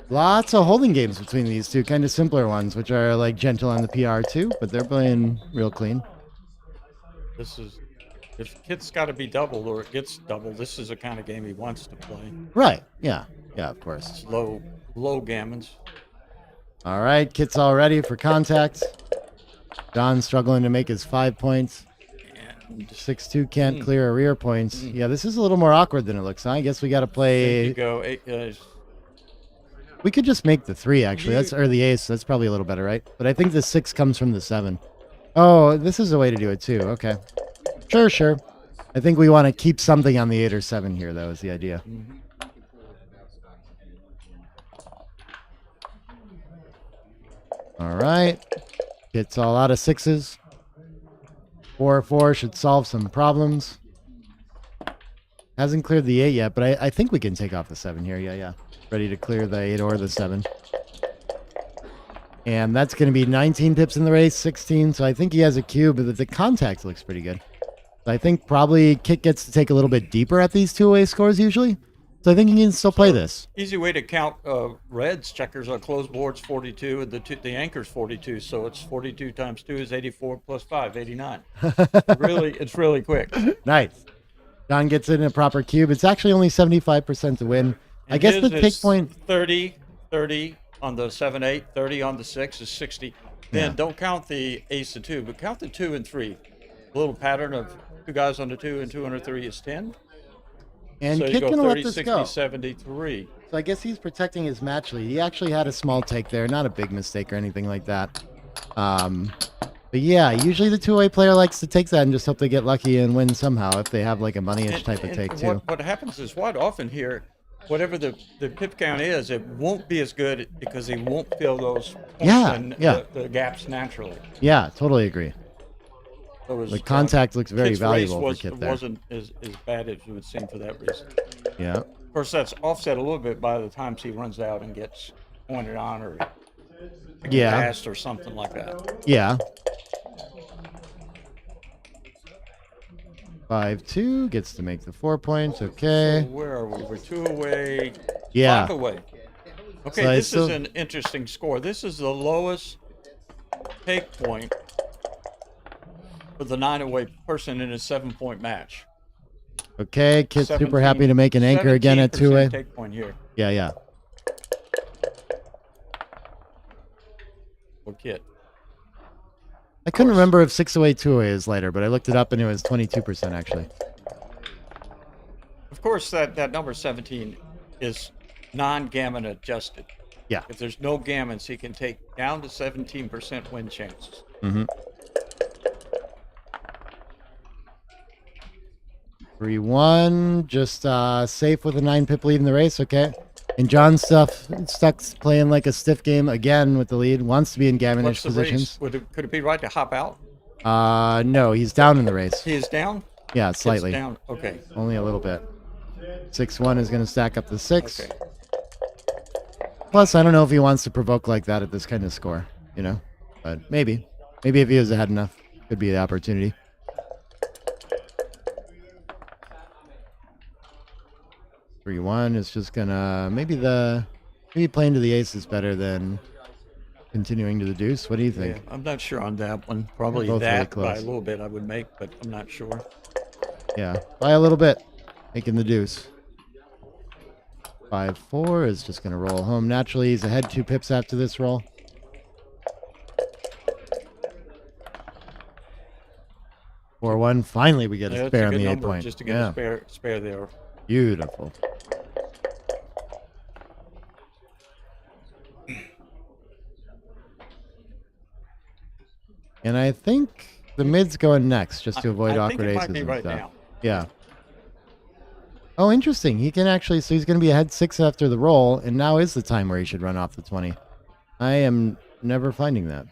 Lots of holding games between these two, kind of simpler ones, which are gentle on the PR too, but they're playing real clean. This is, if Kit's got to be doubled or it gets doubled, this is the kind of game he wants to play. Right. Yeah. Yeah. Of course. It's low gammons. All right, Kit's all ready for contact. John's struggling to make his 5 points. 6-2 can't clear a rear points. Yeah, this is a little more awkward than it looks. Huh? I guess we got to There play. you go. 8 guys. We could just make the 3 actually. That's or the ace. That's probably a little better, right? But I think the 6 comes from the 7. Oh, this is a way to do it too. Okay, sure. I think we want to keep something on the 8 or 7 here, though. Is the idea? All right, it's all out of 6s. 4-4 should solve some problems. Hasn't cleared the 8 yet, but I think we can take off the 7 here. Yeah. Ready to clear the 8 or the 7. And that's going to be 19 pips in the race, 16. So I think he has a cube, but the contact looks pretty good. So I think probably Kit gets to take a little bit deeper at these two-way scores usually. So I think he can still play this. Easy way to count reds. Checkers on closed boards 42, and the anchor's 42. So it's 42 times 2 is 84 plus 5, 89. It's really quick. Nice. John gets it in a proper cube. It's actually only 75% to win. And I guess the his take is point 30 on the 7-8, 30 on the 6 is 60. Then don't count the ace of 2, but count the 2 and 3. A little pattern of 2 guys on the 2 and 2 on the 3 is 10. and So you Kit go can 30, let this 60, go. 73. So I guess he's protecting his match lead. He actually had a small take there, not a big mistake or anything like that. But yeah, usually the two-way player likes to take that and just hope they get lucky and win somehow if they have like a money-ish type of take too. What happens is quite often here, whatever the pip count is, it won't be as good because they won't fill those points the gaps naturally. Yeah, totally agree. So The contact looks very Kit's valuable race for Kit there. wasn't as bad as it would seem for that reason. Yeah. Of course, that's offset a little bit by the times he runs out and gets pointed on or passed or something like that. Yeah. 5-2 gets to make the 4 points. Okay. So where are we? We're 2 away. Yeah. 5 away. Okay, So this is an interesting score. This is the lowest take point for the 9-away person in a 7-point match. Okay, Kit's super happy to make an anchor again at 2-way. Take point here. Yeah. For Kit. I couldn't remember if 6-away, 2-away is lighter, but I looked it up and it was 22% actually. Of course, that number 17 is non-gammon adjusted. Yeah. If there's no gammons, he can take down to 17% win chances. Mm-hmm. 3-1, just safe with a 9-pip lead in the race, okay. And John's stuck playing like a stiff game again with the lead, wants to be in gammonish What's the positions. race? Could it be right to hop out? No, he's down in the race. He is down? Yeah, slightly. It's down. Okay. Only a little bit. 6-1 is going to stack up the 6. Okay. Plus, I don't know if he wants to provoke like that at this kind of score, you know? But maybe. Maybe if he was ahead enough, could be the opportunity. 3-1 is just gonna maybe playing to the ace is better than continuing to the deuce. What do you think? Yeah, I'm not sure on that one. Probably Both really that close. by a little bit I would make, but I'm not sure. Yeah, by a little bit, making the deuce. 5-4 is just gonna roll home naturally. He's ahead 2 pips after this roll. 4-1. Finally, we get a spare on the 8 point. Just to get a spare there. Beautiful. And I think the mid's going next, just to avoid awkward think it aces might be and right stuff. now. Yeah. Oh, interesting. He can actually, so he's going to be ahead 6 after the roll, and now is the time where he should run off the 20. I am never finding that.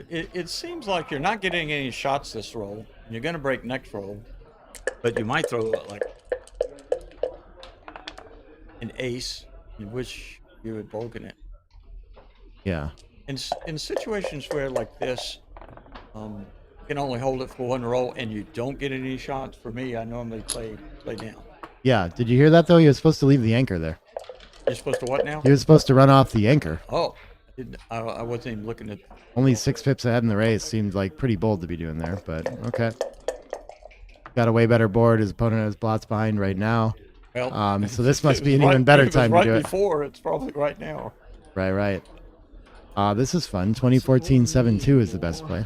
It seems like you're not getting any shots this roll. You're going to break next roll, but you might throw like an ace, in which you had broken it. Yeah. In situations where like this, you can only hold it for 1 roll and you don't get any shots. For me, I normally play down. Yeah. Did you hear that, though? He was supposed to leave the anchor there. You're supposed to what now? He was supposed to run off the anchor. Oh, I wasn't even looking at. Only 6 pips ahead in the race. Seemed like pretty bold to be doing there, but okay. Got a way better board. His opponent has blots behind right now. Well, so this must be an even better time to do it. Before, it's probably right now. Right. This is fun. 2014 7-2 is the best play.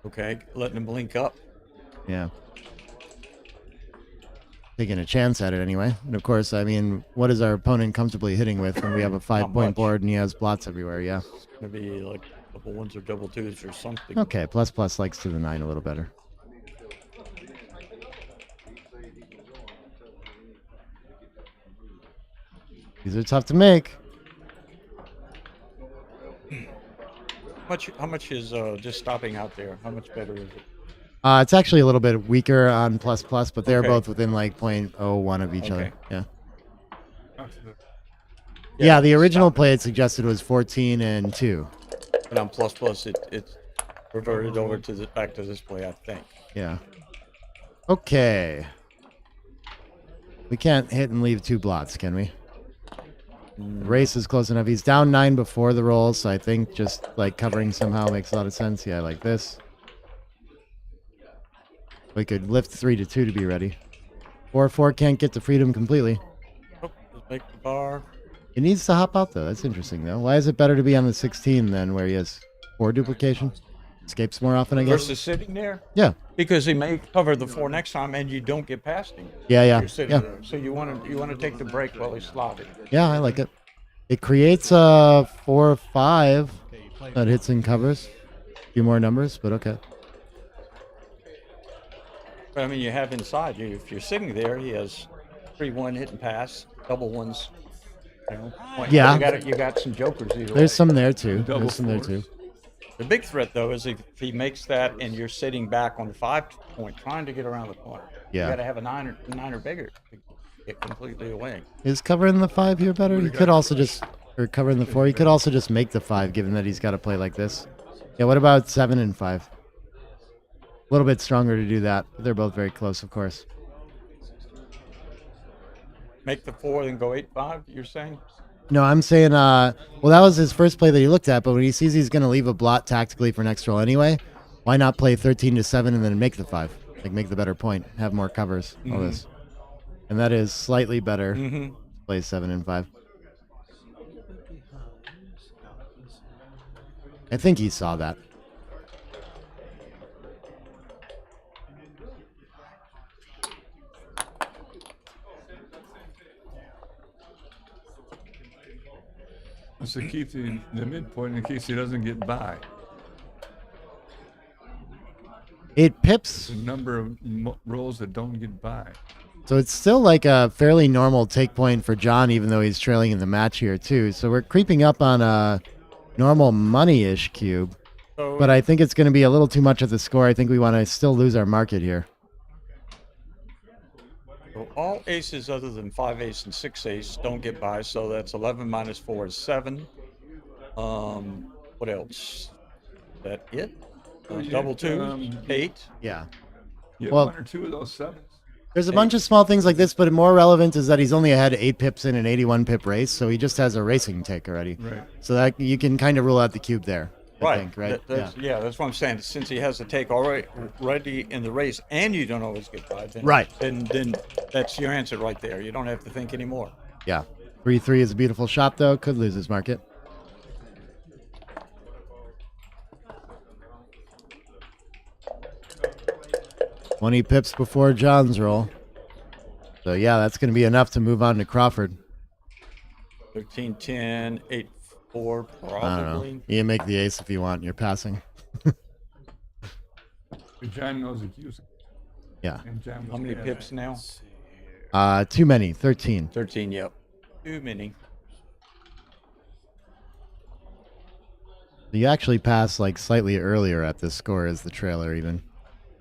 Okay, letting him link up. Yeah. Taking a chance at it anyway. And of course, I mean, what is our opponent comfortably hitting with when we have a 5-point board and he has blots everywhere? Yeah. It's gonna be like double ones or double twos or something. Okay, plus likes to the 9 a little better. These are tough to make. How much is just stopping out there? How much better is it? It's actually a little bit weaker on plus, but they're Okay. both within like 0.01 of each other. Okay. Yeah. Yeah. Yeah, the original play it suggested was 14 and 2. But on plus, it's reverted over to back to this play, I think. Yeah. Okay. We can't hit and leave 2 blots, can we? The race is close enough. He's down 9 before the roll, so I think just like covering somehow makes a lot of sense. Yeah, like this. We could lift 3 to 2 to be ready. 4 can't get to freedom completely. Oh, just make the bar. He needs to hop out though. That's interesting though. Why is it better to be on the 16 than where he has 4 duplication? Escapes more often, I guess. Versus sitting there? Yeah. Because he may cover the 4 next time and you don't get past him. Yeah, yeah, You're sitting yeah. there. So you want to take the break while he's slotted. Yeah, I like it. It creates a 4 or 5 that hits and covers. A few more numbers, but okay. But I mean, you have inside you. If you're sitting there, he has 3-1 hit and pass, double ones. You know, Yeah. You got some jokers either way. There's some there too. There's some there too. The big threat though is if he makes that and you're sitting back on the 5-point trying to get around the corner. Yeah. You got to have a 9 or bigger to get completely away. Is covering the 5 here better? He could also just, or covering the 4. He could also just make the 5, given that he's got to play like this. Yeah. What about 7 and 5? A little bit stronger to do that. But they're both very close, of course. Make the 4 and go 8-5. You're saying? No, I'm saying, well, that was his first play that he looked at, but when he sees he's going to leave a blot tactically for next roll anyway, why not play 13 to 7 and then make the 5? Like, make the better point, have more covers, all this. And that is slightly better. Play 7 and 5. I think he saw that. So keep the midpoint in case he doesn't get by. It pips. The number of rolls that don't get by. So it's still like a fairly normal take point for John, even though he's trailing in the match here too. So we're creeping up on a normal money-ish cube. But I think it's going to be a little too much of the score. I think we want to still lose our market here. So all aces other than 5 ace and 6 ace don't get by, so that's 11 minus 4 is 7. What else? Is that it? Double 2, 8. Yeah. You Well, have 1 or 2 of those 7s. There's a bunch of small things like this, but more relevant is that he's only ahead 8 pips in an 81 pip race, so he just has a racing take already. Right. So that you can kind of rule out the cube there. I think, right? Yeah, that's what I'm saying. Since he has a take already in the race, and you don't always get by, then, Right. Then that's your answer right there. You don't have to think anymore. Yeah. 3-3 is a beautiful shot, though. Could lose his market. $20 pips before John's roll. So, yeah, that's going to be enough to move on to Crawford. 13, 10, 8, 4, I don't know. probably. You can make the ace if you want. You're passing. John knows it's using. Yeah. And John How many pips now? Too many. 13. 13, yep. Too many. You actually pass like slightly earlier at this score as the trailer even.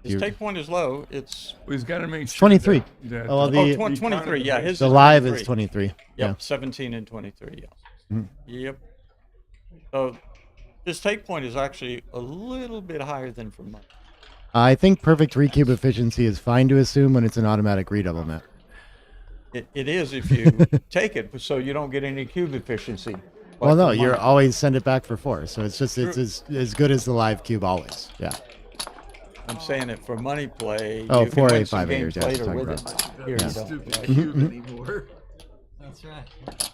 His take point is low. It's Well, he's got to make It's sure 23. that- Oh, well, the, 23. Yeah, his the is live 23. is 23. Yep, Yeah. 17 and 23. Yeah. Mhm. Yep. So his take point is actually a little bit higher than for mine. I think perfect recube efficiency is fine to assume when it's an automatic redouble net. It is if you take it, so you don't get any cube efficiency. Well, no, for you're money. always send it back for 4. So it's just it's as good as the live cube always. Yeah. I'm saying it for money play. Oh, you 4, can 8, win some 5, 8, games yeah, later talking with about. it. Here Yeah. you go. Stupid Right? cube anymore. That's right.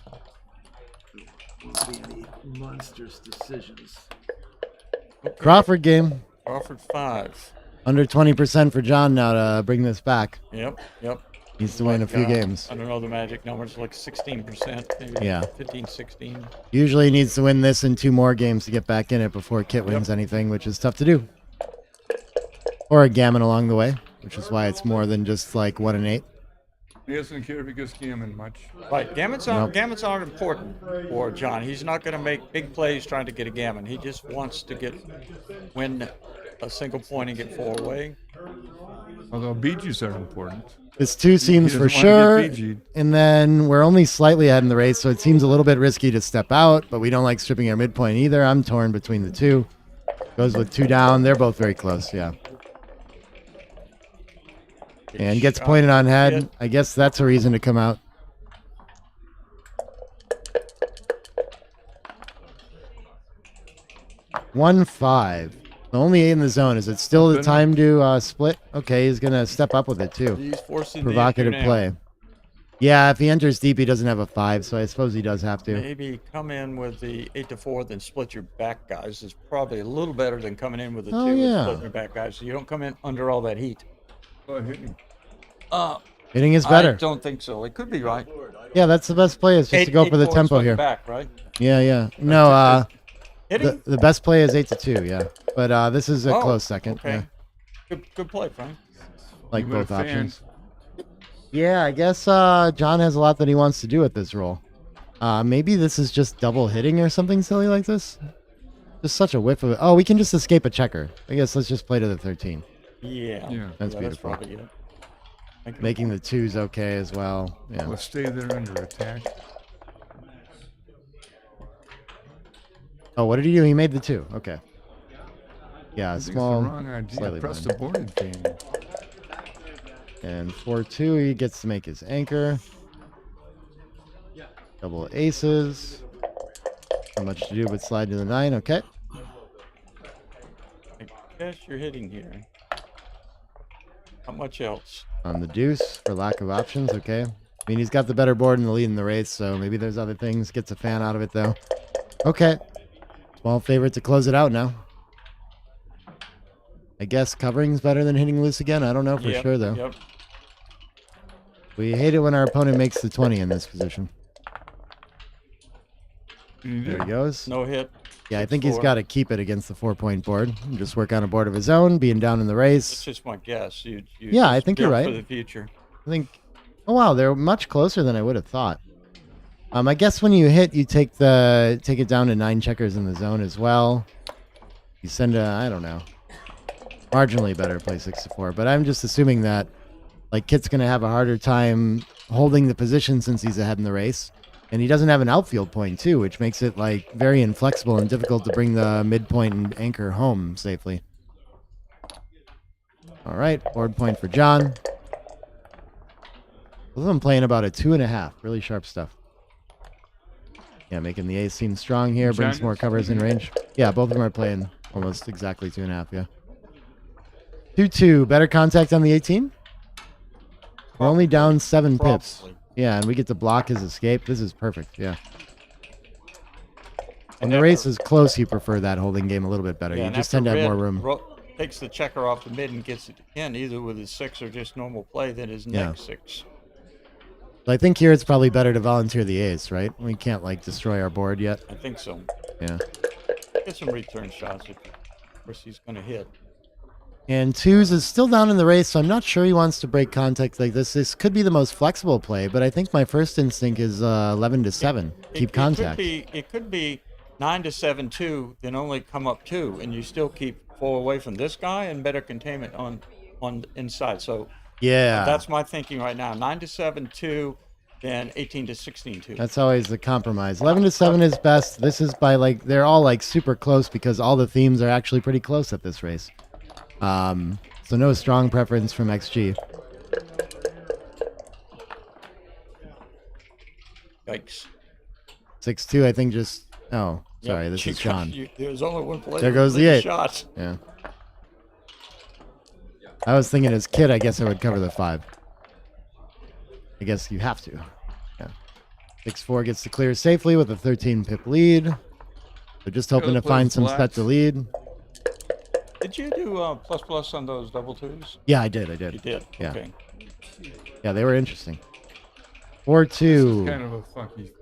Won't be any monstrous decisions. Crawford game. Crawford 5. Under 20% for John now to bring this back. Yep. Needs to win a few games. I don't know the magic numbers, like 16%, maybe Yeah. 15, 16. Usually needs to win this and 2 more games to get back in it before Kit wins anything, which is tough to do. Or a gammon along the way, which is why it's more than just like 1 and 8. He doesn't care if he gets gammon much. Right, gammons aren't important for John. He's not going to make big plays trying to get a gammon. He just wants to win a single point and get 4 away. Although BGs are important. It's 2 seams He for doesn't wanna sure. get BG'd. And then we're only slightly ahead in the race, so it seems a little bit risky to step out, but we don't like stripping our midpoint either. I'm torn between the 2. Goes with 2 down. They're both very close, yeah. And gets pointed on head. I guess that's a reason to come out. One 5. The only 8 in the zone. Is it still the time to split? Okay, he's going to step up with it too. He's forcing Provocative the issue now. play. Yeah, if he enters deep, he doesn't have a 5, so I suppose he does have to. Maybe come in with the 8-4, then split your back guys is probably a little better than coming in with the 2 Oh, and yeah. splitting your back guys. So you don't come in under all that heat. Oh, hit me. Hitting is better. I don't think so. It could be right. Yeah, that's the best play is just to go for the 8-4 is tempo split here. Back, right? Yeah. No, Hitting? the best play is 8-2, yeah. But this is a Oh, close second. Okay. Yeah. Good play, Frank. Like You were a both fan. options. Yeah, I guess John has a lot that he wants to do with this roll. Maybe this is just double hitting or something silly like this. Just such a whiff of it. Oh, we can just escape a checker. I guess let's just play to the 13. Yeah. That's beautiful. probably it. Making the 2s okay as well. Yeah. We'll stay there under attack. Oh, what did he do? He made the 2. Okay. Yeah, I think small. it's the wrong idea. Slightly Press blind. the boarded thing. And 4-2, he gets to make his anchor. Double aces. Not much to do but slide to the 9. Okay. I guess you're hitting here. Not much else. On the deuce for lack of options. Okay. I mean, he's got the better board and the lead in the race, so maybe there's other things. Gets a fan out of it, though. Okay. Small favorite to close it out now. I guess covering's better than hitting loose again. I don't know for sure, though. Yep. We hate it when our opponent makes the 20 in this position. There he goes. No hit. Yeah, I think he's 6-4. got to keep it against the 4-point board. And just work on a board of his own, being down in the race. It's just my guess. You Yeah, I just think you're built right. For the future. I think. Oh wow, they're much closer than I would have thought. I guess when you hit, you take it down to 9 checkers in the zone as well. You send I don't know, marginally better play 6-4. But I'm just assuming that like Kit's gonna have a harder time holding the position since he's ahead in the race, and he doesn't have an outfield point too, which makes it like very inflexible and difficult to bring the midpoint and anchor home safely. All right, board point for John. Both of them playing about a 2.5. Really sharp stuff. Yeah, making the ace seem strong here. Brings more covers in range. Yeah, both of them are playing almost exactly 2.5. Yeah. 2-2. Better contact on the 18. We're only down 7 pips. Probably. Yeah, and we get to block his escape. This is perfect. Yeah. When And the after- race is close, you prefer that holding game a little bit better. Yeah, You and just after tend to have more red room. Takes the checker off the mid and gets it in either with his 6 or just normal play, then his Yeah. next 6. I think here it's probably better to volunteer the ace, right? We can't like destroy our board yet. I think so. Yeah. Get some return shots. Of course, he's going to hit. And 2s is still down in the race, so I'm not sure he wants to break contact like this. This could be the most flexible play, but I think my first instinct is 11-7. Keep contact. It could be 9-7-2, then only come up 2, and you still keep 4 away from this guy and better containment on inside. So Yeah. that's my thinking right now. 9-7-2, then 18-16-2. That's always the compromise. 11-7 is best. This is by like they're all like super close because all the themes are actually pretty close at this race. So no strong preference from XG. Yikes. 6-2, I think just. Oh, sorry, this is John. There's only one player. There goes the taking 8. Shots. Yeah. I was thinking as Kid, I guess I would cover the 5. I guess you have to. Yeah. 6-4 gets to clear safely with a 13-pip lead. They're just hoping to find some set to lead. Did you do plus on those double twos? Yeah, I did. You did? Yeah. Okay. Yeah, they were interesting. This 4-2. is kind of a funky.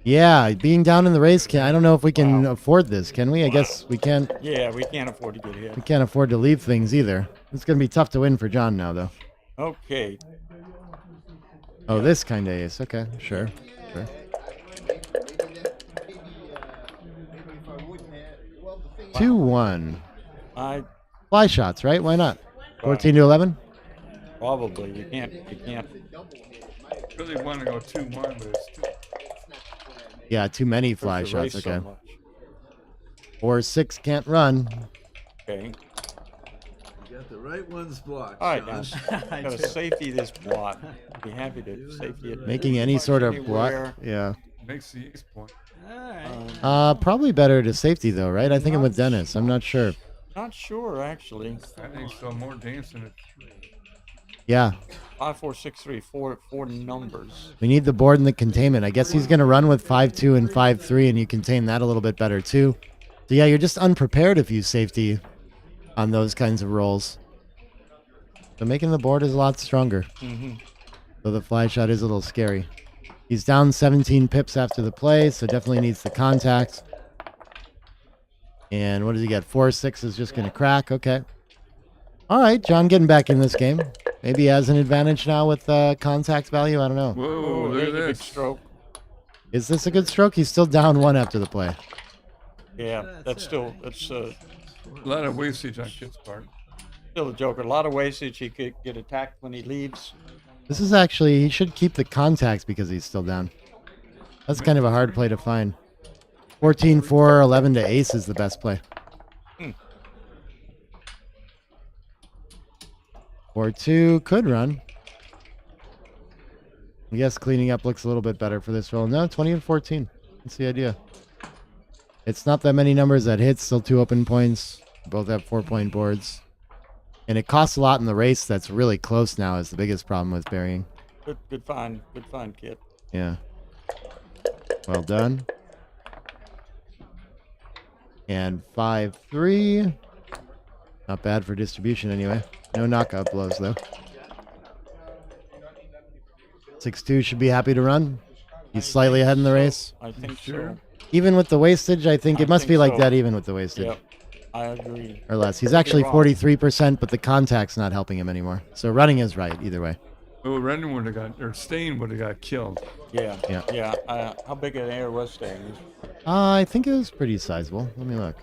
Yeah, being down in the race, I don't know if we can afford this, can we? I guess we can't. Yeah, we can't afford to get hit. We can't afford to leave things either. It's going to be tough to win for John now, though. Okay. Oh, this kind of ace. Okay, sure. 2-1. Fly shots, right? Why not? 14 to 11. Probably. You can't. Really want to go 2-1, but it's too. Yeah, too many fly Push the shots. race so Okay. much. 4-6 can't run. Okay. You got the right ones blocked. All right, Josh. now. Got to safety this block. Be happy to safety it. Making any sort of anywhere. block. Yeah. Makes the ace point. Probably better to safety though, right? I think I'm with Dennis. I'm not sure. Not sure actually. I think so. More dancing. Yeah. 5, 4, 6, 3, 4 numbers. We need the board and the containment. I guess he's going to run with 5-2 and 5-3, and you contain that a little bit better too. So yeah, you're just unprepared if you safety on those kinds of rolls. So making the board is a lot stronger. So the fly shot is a little scary. He's down 17 pips after the play, so definitely needs the contact. And what does he get? 4-6 is just going to crack. Okay. All right, John getting back in this game. Maybe he has an advantage now with contact value. I don't know. Whoa, There's look a at big this. stroke. Is this a good stroke? He's still down 1 after the play. Yeah, that's still A lot of wastage on Kit's part. still a joker. A lot of wastage. He could get attacked when he leaves. This is actually, he should keep the contacts because he's still down. That's kind of a hard play to find. 14-4, 11 to ace is the best play. 4-2 could run. I guess cleaning up looks a little bit better for this roll. No, 20-14. That's the idea. It's not that many numbers that hit. Still 2 open points. Both have 4-point boards. And it costs a lot in the race. That's really close now is the biggest problem with burying. Good find, Kit. Yeah. Well done. And 5-3. Not bad for distribution anyway. No knockout blows though. 6-2 should be happy to run. He's slightly ahead in the race. I think so. Even with the wastage, I think it must be like that even with the wastage. Yep, I agree. Or less. He's actually 43%, but the contact's not helping him anymore. So running is right either way. Oh, Rendon would have got, or Stain would have got killed. Yeah. Yeah. How big an air was Stain? I think it was pretty sizable. Let me look.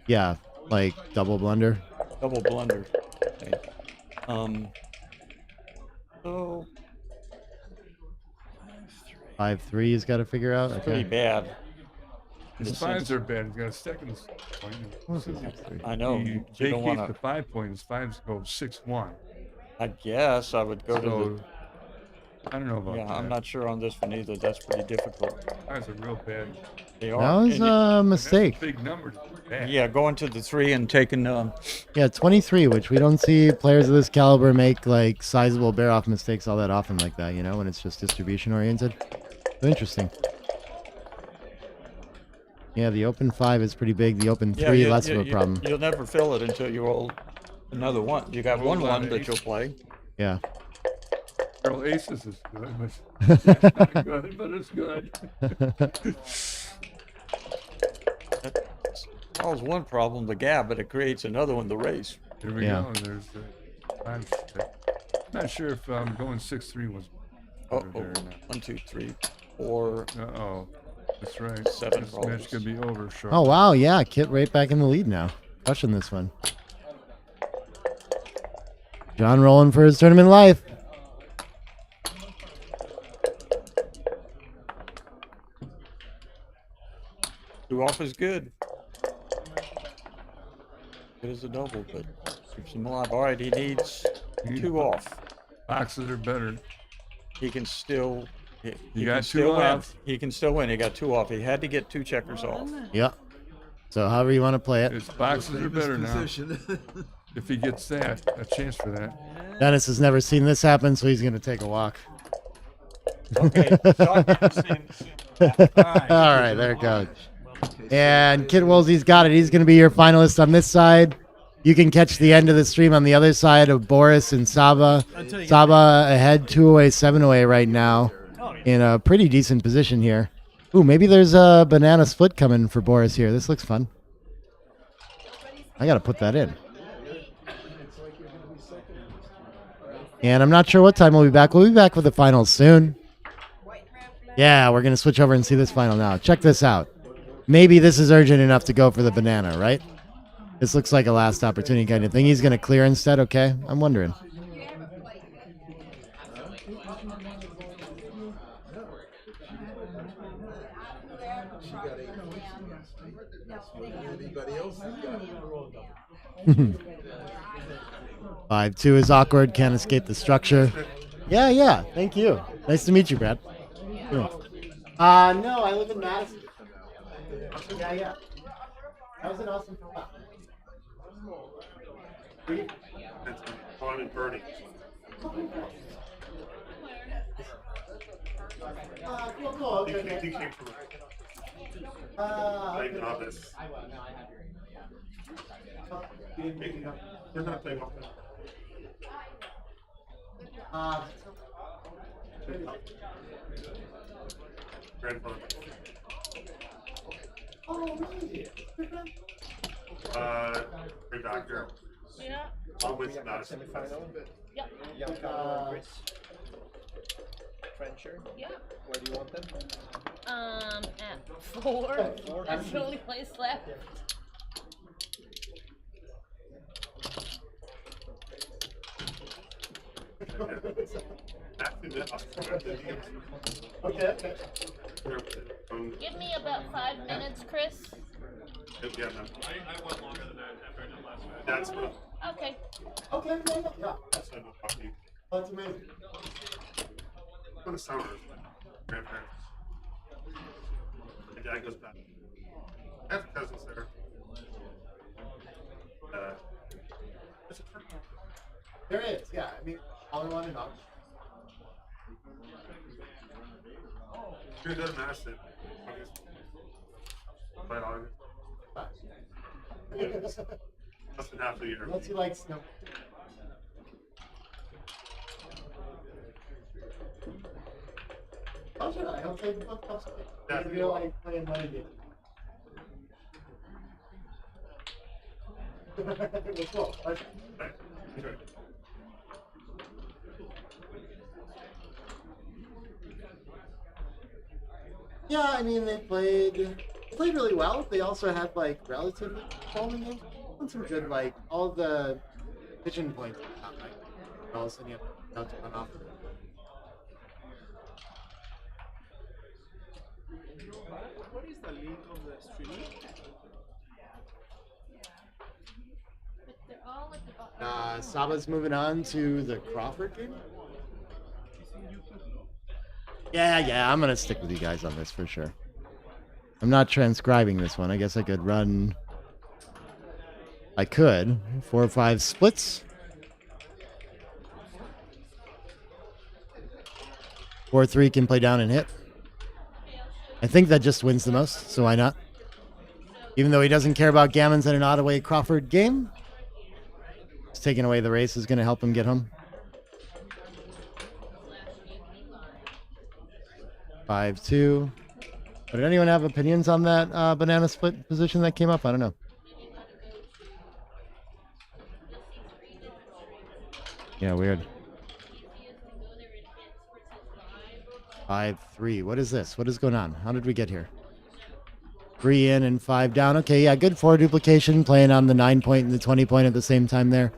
Yeah, like double blunder. Double blunder. Okay. So 5-3 he's got to figure out. Okay. pretty bad. His fives are bad. He's got a second point. I know. He You don't vacates wanna- the 5 points. Fives go 6-1. I guess I would go to So, I don't know about the. Yeah, that. I'm not sure on this one either. That's pretty difficult. Fives are real bad. They That are. was And a mistake. Big number. Bad. yeah, going to the 3 and taking. Yeah, 23, which we don't see players of this caliber make like sizable bear off mistakes all that often like that, you know, when it's just distribution oriented. So interesting. Yeah, the open 5 is pretty big. The open 3 less of a problem. You'll never fill it until you roll another one. You got Roll one one that ace. you'll play. Yeah. Girl aces is good, but it's not good, but it's good. Solves one problem, the gap, but it creates another one, the race. Here we Yeah. go. There's the I'm not sure if going 6-3 was. Oh, better or not. 1, 2, 3, 4. Uh-oh. That's right. 7 This rolls. match could be over shortly. Oh, wow. Yeah, Kit right back in the lead now. Crushing this one. John rolling for his tournament life. Two off is good. Good as a double, but keeps him alive. All right, he needs 2 off. Boxes are better. He can still. He got can 2 still win. off. He can still win. He got 2 off. He had to get 2 checkers off. Yeah. So however you want to play it. His boxes are better now. Position. If he gets that, a chance for that. Dennis has never seen this happen, so he's going to take a walk. Okay, shotgun, All right, there it goes. And Kid Woolsey's got it. He's going to be your finalist on this side. You can catch the end of the stream on the other side of Boris and Saba. Saba ahead 2-away, 7-away right now in a pretty decent position here. Ooh, maybe there's a banana split coming for Boris here. This looks fun. I got to put that in. And I'm not sure what time we'll be back. We'll be back with the finals soon. Yeah, we're going to switch over and see this final now. Check this out. Maybe this is urgent enough to go for the banana, right? This looks like a last opportunity kind of thing. He's going to clear instead, okay? I'm wondering. Five two is awkward. Can't escape the structure. Yeah. Thank you. Nice to meet you, Brad. No, I live in Madison. Yeah. I was in Austin for a while. On and Bernie. Cool. Okay. He came from like novice. We're gonna play one. Grandfather. Oh, really? Right back there. Yeah. I'll win Madison. Yep. Trencher? Yeah. Where do you want them? At 4. That's the only place left. Okay. Give me about 5 minutes, Chris. Yeah, man. I went longer than that after I did last night. That's what. Okay. Yeah. That's what I'm talking. That's amazing. What a summer. Grandparents. My dad goes back. I have cousins there. There's a tournament. There is, yeah. I mean, all in one and all. You're gonna go to Madison. August. By August. Less than half a year. Unless you like snow. Oh, sure. I hope they book up something. Yeah. I feel like playing money game. Let's go. Okay. Enjoy. Yeah, I mean they played really well. They also had like relatively falling games. Some good like all the vision points. All of a sudden you have to run off. What is the link of the stream? Saba's moving on to the Crawford game. Yeah, I'm gonna stick with you guys on this for sure. I'm not transcribing this one. I guess I could run. I could 4 or 5 splits. 4-3 can play down and hit. I think that just wins the most, so why not? Even though he doesn't care about gammons in an odd-away Crawford game, just taking away the race is going to help him get home. 5-2. Did anyone have opinions on that banana split position that came up? I don't know. Yeah, weird. 5-3. What is this? What is going on? How did we get here? 3 in and 5 down. Okay, yeah, good 4 duplication, playing on the 9 point and the 20 point at the same time there.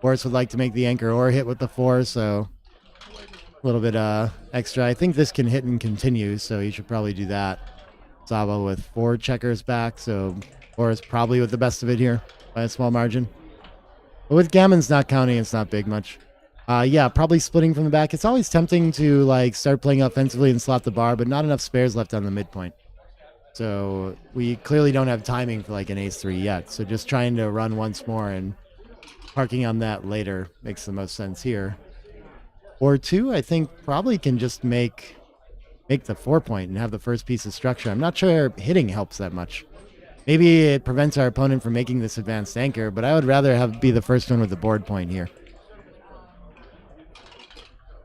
Boris would like to make the anchor or hit with the 4, so a little bit extra. I think this can hit and continue, so he should probably do that. Saba with 4 checkers back, so Boris probably with the best of it here by a small margin. But with gammons not counting, it's not big much. Yeah, probably splitting from the back. It's always tempting to like start playing offensively and slot the bar, but not enough spares left on the midpoint. So we clearly don't have timing for like an ace-3 yet. So just trying to run once more and parking on that later makes the most sense here. Or 2, I think probably can just make make the 4-point and have the first piece of structure. I'm not sure hitting helps that much. Maybe it prevents our opponent from making this advanced anchor, but I would rather be the first one with the board point here.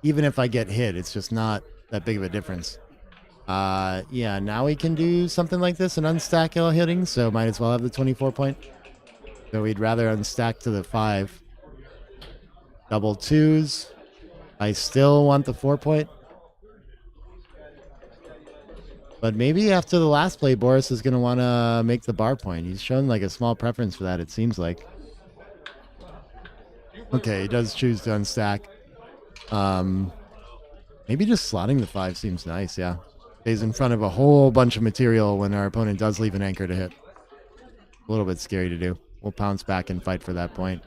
Even if I get hit, it's just not that big of a difference. Yeah, now we can do something like this and unstack all hitting, so might as well have the 24-point. So we'd rather unstack to the 5. Double 2s. I still want the 4-point. But maybe after the last play, Boris is going to want to make the bar point. He's shown like a small preference for that, it seems like. Okay, he does choose to unstack. Maybe just slotting the 5 seems nice, yeah. Stays in front of a whole bunch of material when our opponent does leave an anchor to hit. A little bit scary to do. We'll pounce back and fight for that point.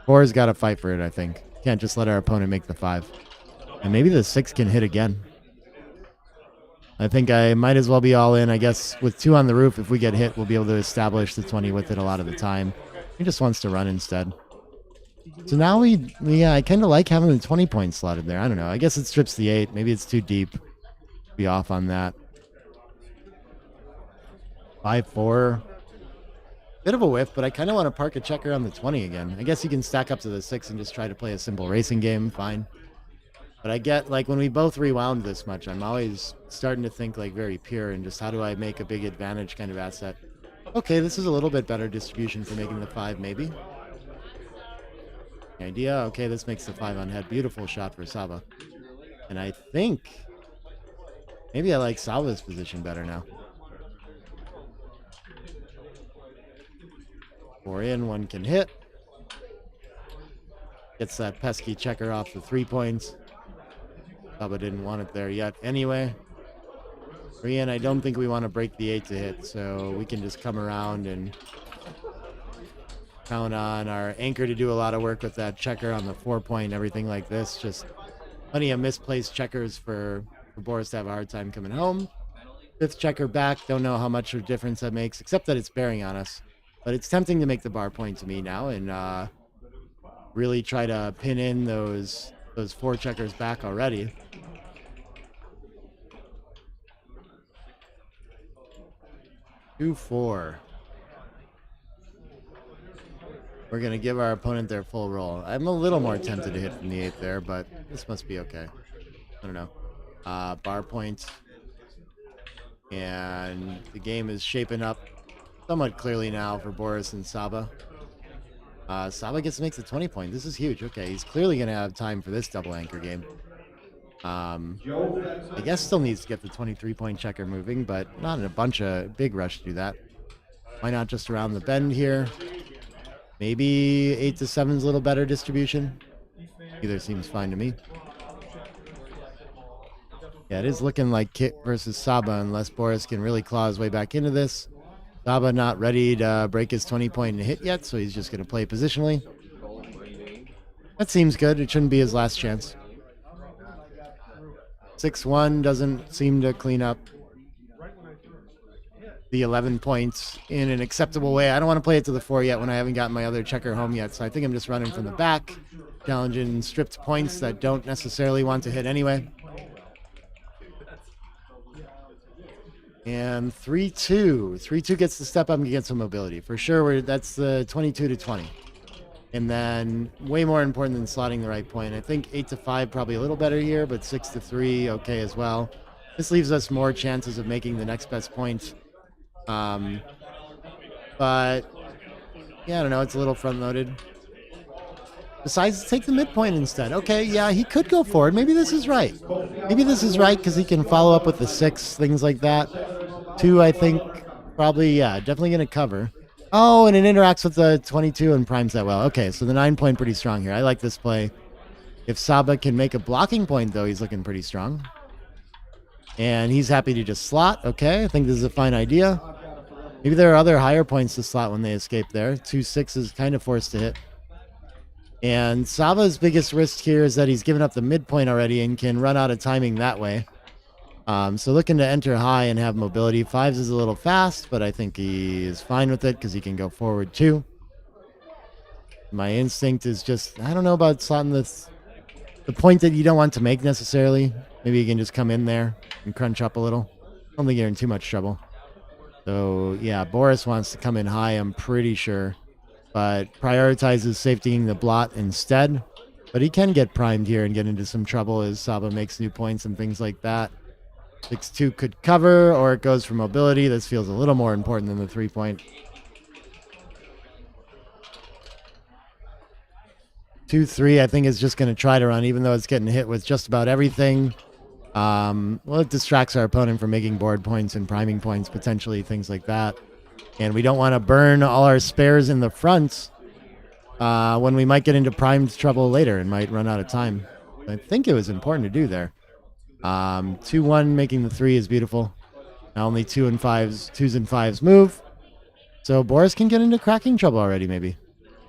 4's got to fight for it, I think. Can't just let our opponent make the 5. And maybe the 6 can hit again. I think I might as well be all in. I guess with 2 on the roof, if we get hit, we'll be able to establish the 20 with it a lot of the time. He just wants to run instead. So now I kind of like having the 20-point slotted there. I don't know. I guess it strips the 8. Maybe it's too deep. Be off on that. 5-4. Bit of a whiff, but I kind of want to park a checker on the 20 again. I guess you can stack up to the 6 and just try to play a simple racing game. Fine. But I get, like, when we both rewound this much, I'm always starting to think, like, very pure and just how do I make a big advantage kind of asset. Okay, this is a little bit better distribution for making the 5, maybe. Idea. Okay, this makes the 5 on head. Beautiful shot for Saba. And I think maybe I like Saba's position better now. 4 in, 1 can hit. Gets that pesky checker off the 3 points. Saba didn't want it there yet anyway. 3 in, I don't think we want to break the 8 to hit, so we can just come around and count on our anchor to do a lot of work with that checker on the 4-point, everything like this. Just plenty of misplaced checkers for Boris to have a hard time coming home. 5th checker back, don't know how much of a difference that makes, except that it's bearing on us. But it's tempting to make the bar point to me now and really try to pin in those 4 checkers back already. Two, 4. We're going to give our opponent their full roll. I'm a little more tempted to hit from the 8 there, but this must be okay. I don't know. Bar points. And the game is shaping up somewhat clearly now for Boris and Saba. Saba gets to make the 20-point. This is huge. Okay, he's clearly going to have time for this double anchor game. I guess still needs to get the 23-point checker moving, but not in a big rush to do that. Why not just around the bend here? Maybe 8 to 7 is a little better distribution. Either seems fine to me. Yeah, it is looking like Kit versus Saba unless Boris can really claw his way back into this. Saba not ready to break his 20-point and hit yet, so he's just going to play positionally. That seems good. It shouldn't be his last chance. 6-1 doesn't seem to clean up the 11 points in an acceptable way. I don't want to play it to the 4 yet when I haven't gotten my other checker home yet, so I think I'm just running from the back, challenging stripped points that don't necessarily want to hit anyway. And 3-2. 3-2 gets the step up and gets some mobility. For sure, that's the 22 to 20. And then way more important than slotting the right point. I think 8 to 5 probably a little better here, but 6 to 3 okay as well. This leaves us more chances of making the next best point. But yeah, I don't know. It's a little front loaded. Decides to take the midpoint instead. Okay, yeah, he could go forward. Maybe this is right. Maybe this is right because he can follow up with the 6, things like that. 2, I think, probably, yeah, definitely going to cover. Oh, and it interacts with the 22 and primes that well. Okay, so the 9-point pretty strong here. I like this play. If Saba can make a blocking point, though, he's looking pretty strong. And he's happy to just slot. Okay, I think this is a fine idea. Maybe there are other higher points to slot when they escape there. 2-6 is kind of forced to hit. And Saba's biggest risk here is that he's given up the midpoint already and can run out of timing that way. So looking to enter high and have mobility. 5s is a little fast, but I think he is fine with it because he can go forward too. My instinct is just, I don't know about slotting this the point that you don't want to make necessarily. Maybe you can just come in there and crunch up a little. I don't think you're in too much trouble. So, yeah, Boris wants to come in high, I'm pretty sure. But prioritizes safetying the blot instead. But he can get primed here and get into some trouble as Saba makes new points and things like that. 6-2 could cover, or it goes for mobility. This feels a little more important than the 3-point. 2-3, I think, is just going to try to run, even though it's getting hit with just about everything. Well, it distracts our opponent from making board points and priming points, potentially, things like that. And we don't want to burn all our spares in the front when we might get into primed trouble later and might run out of time. I think it was important to do there. 2-1, making the 3 is beautiful. Now only 2s and 5s move. So Boris can get into cracking trouble already, maybe.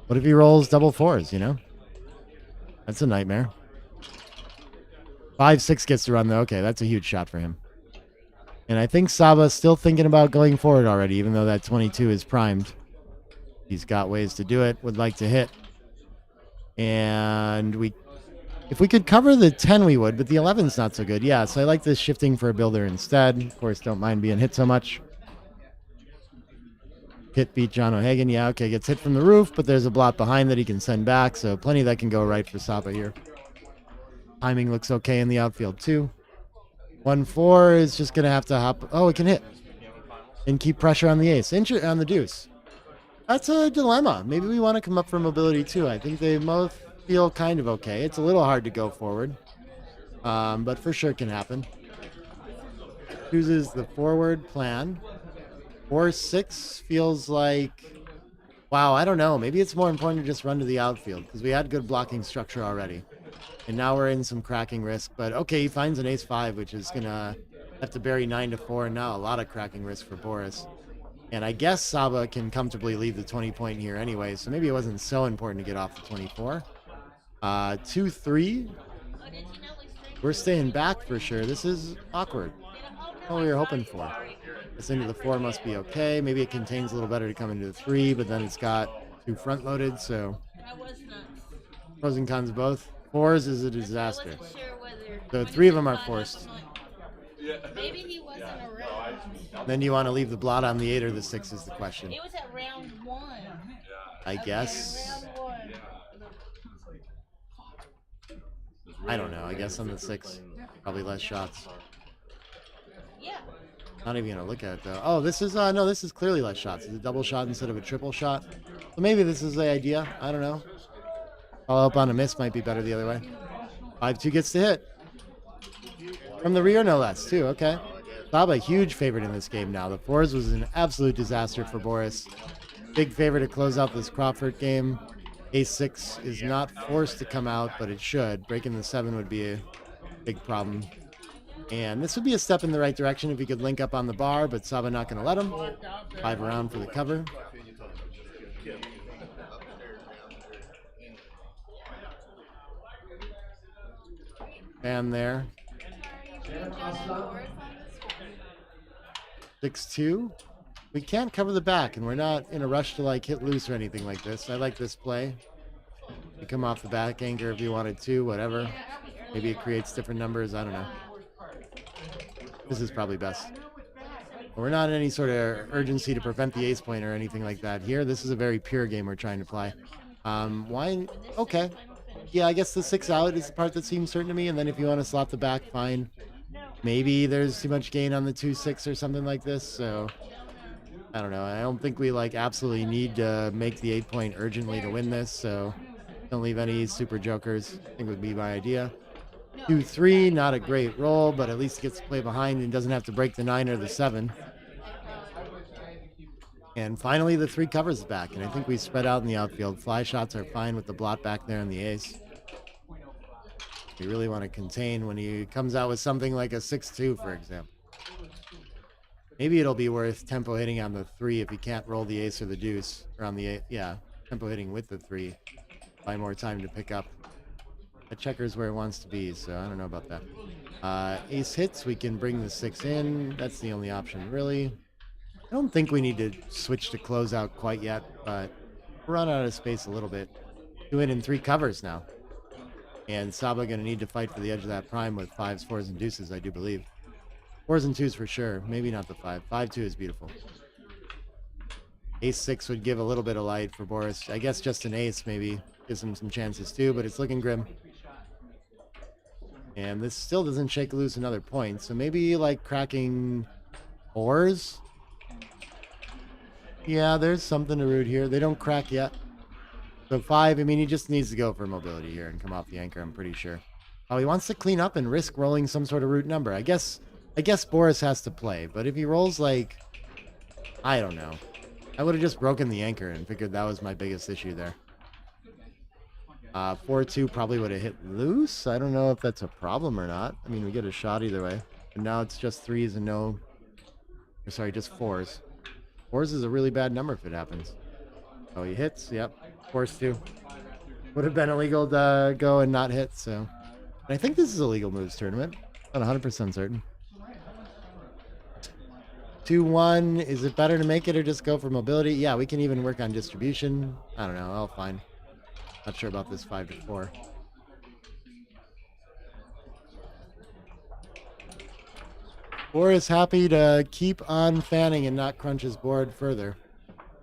What if he rolls double 4s, you know? That's a nightmare. 5-6 gets to run, though. Okay, that's a huge shot for him. And I think Saba's still thinking about going forward already, even though that 22 is primed. He's got ways to do it, would like to hit. And if we could cover the 10, we would, but the 11's not so good. Yeah, so I like this shifting for a builder instead. Of course, don't mind being hit so much. Hit beat John O'Hagan. Yeah, okay, gets hit from the roof, but there's a blot behind that he can send back, so plenty that can go right for Saba here. Timing looks okay in the outfield, too. 1-4 is just going to have to hop. Oh, it can hit. And keep pressure on the ace. On the deuce. That's a dilemma. Maybe we want to come up for mobility, too. I think they both feel kind of okay. It's a little hard to go forward. But for sure can happen. Chooses the forward plan. 4-6 feels like... Wow, I don't know. Maybe it's more important to just run to the outfield, because we had good blocking structure already. And now we're in some cracking risk. But okay, he finds an ace-5, which is going to have to bury 9-4. And now a lot of cracking risk for Boris. And I guess Saba can comfortably leave the 20-point here anyway. So maybe it wasn't so important to get off the 24. 2-3. We're staying back for sure. This is awkward. What we were hoping for. This into the 4 must be okay. Maybe it contains a little better to come into the 3, but then it's got 2 front-loaded, so... Pros and cons both. 4s is a disaster. So 3 of them are forced. Maybe he wasn't around. Then you want to leave the blot on the 8 or the 6 is the question. It was at round 1. I guess. I don't know. I guess on the 6, probably less shots. Yeah. Not even gonna look at it though. Oh, this is no, this is clearly less shots. It's a double shot instead of a triple shot. So maybe this is the idea. I don't know. Follow up on a miss might be better the other way. 5-2 gets to hit. From the rear, no less, too. Okay. Saba, huge favorite in this game now. The 4s was an absolute disaster for Boris. Big favorite to close out this Crawford game. Ace-6 is not forced to come out, but it should. Breaking the 7 would be a big problem. And this would be a step in the right direction if he could link up on the bar, but Saba not going to let him. 5 around for the cover. And there. 6-2. We can't cover the back, and we're not in a rush to like hit loose or anything like this. I like this play. You come off the back anchor if you wanted to, whatever. Maybe it creates different numbers. I don't know. This is probably best. We're not in any sort of urgency to prevent the ace point or anything like that here. This is a very pure game we're trying to play. Why? Okay. Yeah, I guess the 6 out is the part that seems certain to me. And then if you want to slot the back, fine. Maybe there's too much gain on the 2-6 or something like this. So I don't know. I don't think we like absolutely need to make the 8 point urgently to win this. So don't leave any super jokers. I think would be my idea. 2-3, not a great roll, but at least he gets to play behind and doesn't have to break the 9 or the 7. And finally, the 3 covers back, and I think we spread out in the outfield. Fly shots are fine with the blot back there on the ace. You really want to contain when he comes out with something like a 6-2, for example. Maybe it'll be worth tempo hitting on the 3 if he can't roll the ace or the deuce. Or on the 8, yeah, tempo hitting with the 3. Buy more time to pick up. The checker's where it wants to be, so I don't know about that. Ace hits, we can bring the 6 in. That's the only option, really. I don't think we need to switch to closeout quite yet, but we're running out of space a little bit. 2 in and 3 covers now. And Saba going to need to fight for the edge of that prime with 5s, 4s, and deuces, I do believe. 4s and 2s for sure. Maybe not the 5. 5-2 is beautiful. Ace 6 would give a little bit of light for Boris. I guess just an ace maybe gives him some chances too, but it's looking grim. And this still doesn't shake loose another point, so maybe like cracking 4s. Yeah, there's something to root here. They don't crack yet. So 5, I mean, he just needs to go for mobility here and come off the anchor, I'm pretty sure. Oh, he wants to clean up and risk rolling some sort of root number. I guess Boris has to play, but if he rolls like, I don't know. I would have just broken the anchor and figured that was my biggest issue there. 4-2 probably would have hit loose. I don't know if that's a problem or not. I mean, we get a shot either way. And now it's just 3s and no... Or sorry, just 4s. 4s is a really bad number if it happens. Oh, he hits. Yep. Force 2. Would have been illegal to go and not hit, so... And I think this is a legal moves tournament. Not 100% certain. 2-1. Is it better to make it or just go for mobility? Yeah, we can even work on distribution. I don't know. I'll fine. Not sure about this 5-4. Boris happy to keep on fanning and not crunch his board further.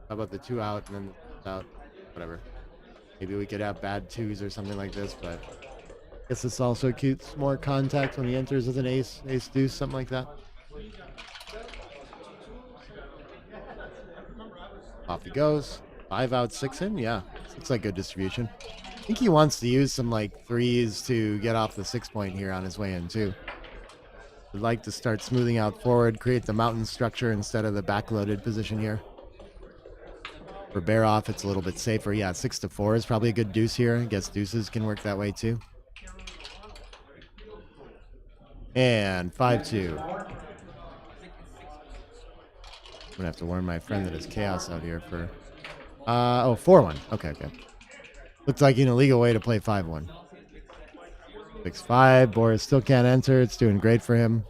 How about the 2 out and then the out? Whatever. Maybe we could have bad 2s or something like this, but I guess this also keeps more contact when he enters with an ace, ace deuce, something like that. Off he goes. 5 out, 6 in. Yeah, looks like good distribution. I think he wants to use some like 3s to get off the 6 point here on his way in too. Would like to start smoothing out forward, create the mountain structure instead of the backloaded position here. For bear off, it's a little bit safer. Yeah, 6-4 is probably a good deuce here. I guess deuces can work that way too. And 5-2. I'm gonna have to warn my friend that it's chaos out here for... oh, 4-1. Okay. Looks like an illegal way to play 5-1. 6-5. Boris still can't enter. It's doing great for him.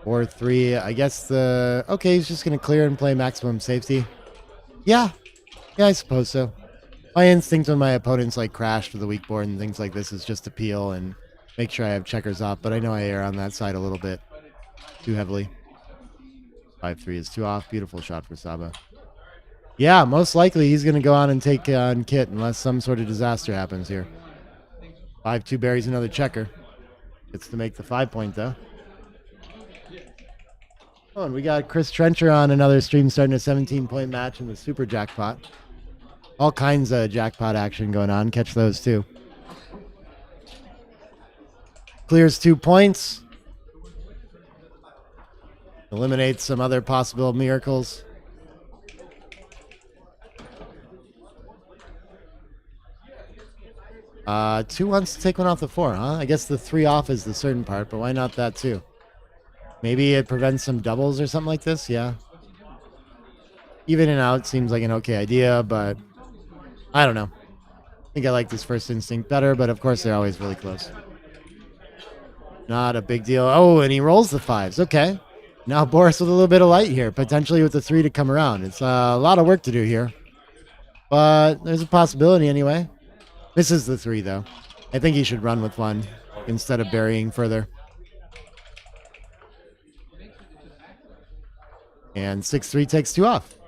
4-3. I guess the... Okay, he's just gonna clear and play maximum safety. Yeah, I suppose so. My instinct when my opponents like crash to the weak board and things like this is just to peel and make sure I have checkers off, but I know I err on that side a little bit too heavily. 5-3 is 2 off. Beautiful shot for Saba. Yeah, most likely he's going to go on and take on Kit unless some sort of disaster happens here. 5-2 buries another checker. Gets to make the 5 point though. Oh, and we got Chris Trencher on another stream starting a 17-point match in the Super Jackpot. All kinds of jackpot action going on. Catch those too. Clears 2 points. Eliminates some other possible miracles. Two wants to take one off the 4, huh? I guess the 3 off is the certain part, but why not that too? Maybe it prevents some doubles or something like this, yeah. Even and out seems like an okay idea, but I don't know. I think I like this first instinct better, but of course they're always really close. Not a big deal. Oh, and he rolls the 5s. Okay. Now Boris with a little bit of light here, potentially with the 3 to come around. It's a lot of work to do here, but there's a possibility anyway. This is the 3, though. I think he should run with 1 instead of burying further. And 6-3 takes 2 off.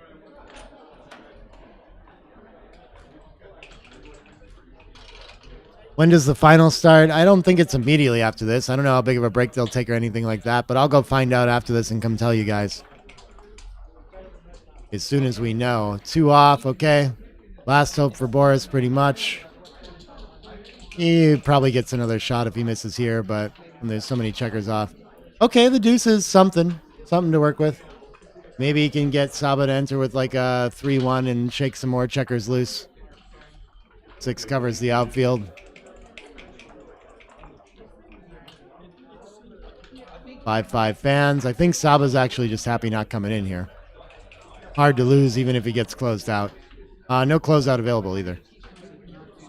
When does the final start? I don't think it's immediately after this. I don't know how big of a break they'll take or anything like that, but I'll go find out after this and come tell you guys. As soon as we know. 2 off, okay. Last hope for Boris, pretty much. He probably gets another shot if he misses here, but there's so many checkers off. Okay, the deuce is something to work with. Maybe he can get Saba to enter with like a 3-1 and shake some more checkers loose. 6 covers the outfield. 5-5 fans. I think Saba's actually just happy not coming in here. Hard to lose even if he gets closed out. No closeout available either.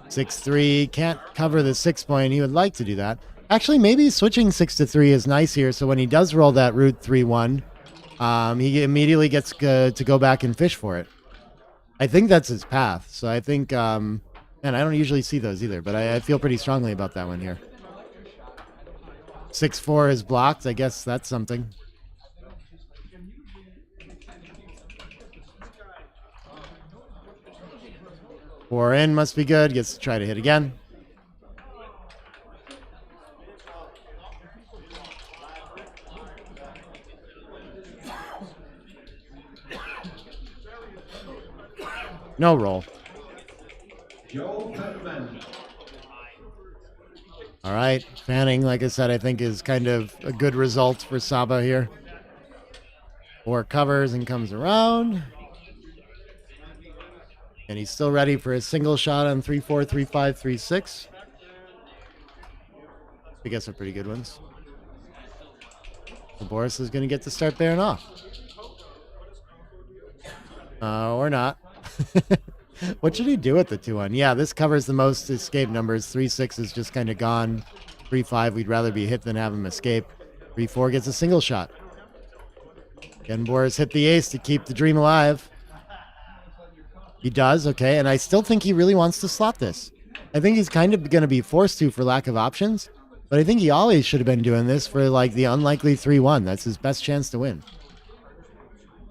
6-3. Can't cover the 6 point. He would like to do that. Actually, maybe switching 6-3 is nice here. So when he does roll that root 3-1, he immediately gets to go back and fish for it. I think that's his path. So I think And I don't usually see those either, but I feel pretty strongly about that one here. 6-4 is blocked. I guess that's something. Four in must be good. Gets to try to hit again. No roll. All right. Fanning, like I said, I think is kind of a good result for Saba here. 4 covers and comes around. And he's still ready for a single shot on 3-4, 3-5, 3-6. I guess are pretty good ones. So Boris is going to get to start bearing off. Or not. What should he do with the 2-1? Yeah, this covers the most escape numbers. 3-6 is just kind of gone. 3-5, we'd rather be hit than have him escape. 3-4 gets a single shot. Again, Boris hit the ace to keep the dream alive. He does, okay, and I still think he really wants to slot this. I think he's kind of going to be forced to for lack of options, but I think he always should have been doing this for like the unlikely 3-1. That's his best chance to win.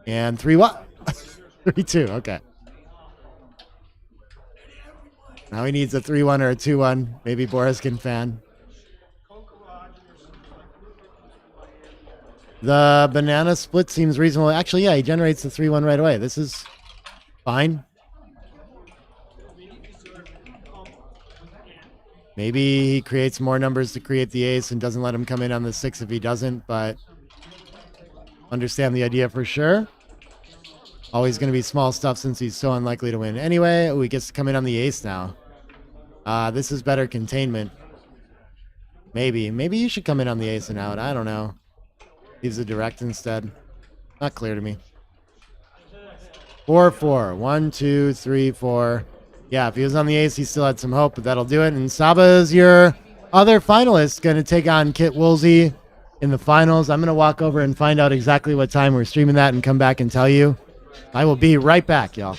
And 3-1. 3-2, okay. Now he needs a 3-1 or a 2-1. Maybe Boris can fan. The banana split seems reasonable. Actually, yeah, he generates the 3-1 right away. This is fine. Maybe he creates more numbers to create the ace and doesn't let him come in on the 6 if he doesn't, but understand the idea for sure. Always going to be small stuff since he's so unlikely to win. Anyway, he gets to come in on the ace now. This is better containment. Maybe you should come in on the ace and out. I don't know. Leaves a direct instead. Not clear to me. 4-4. 1, 2, 3, 4. Yeah, if he was on the ace, he still had some hope, but that'll do it. And Saba is your other finalist, going to take on Kit Woolsey in the finals. I'm going to walk over and find out exactly what time we're streaming that and come back and tell you. I will be right back, y'all.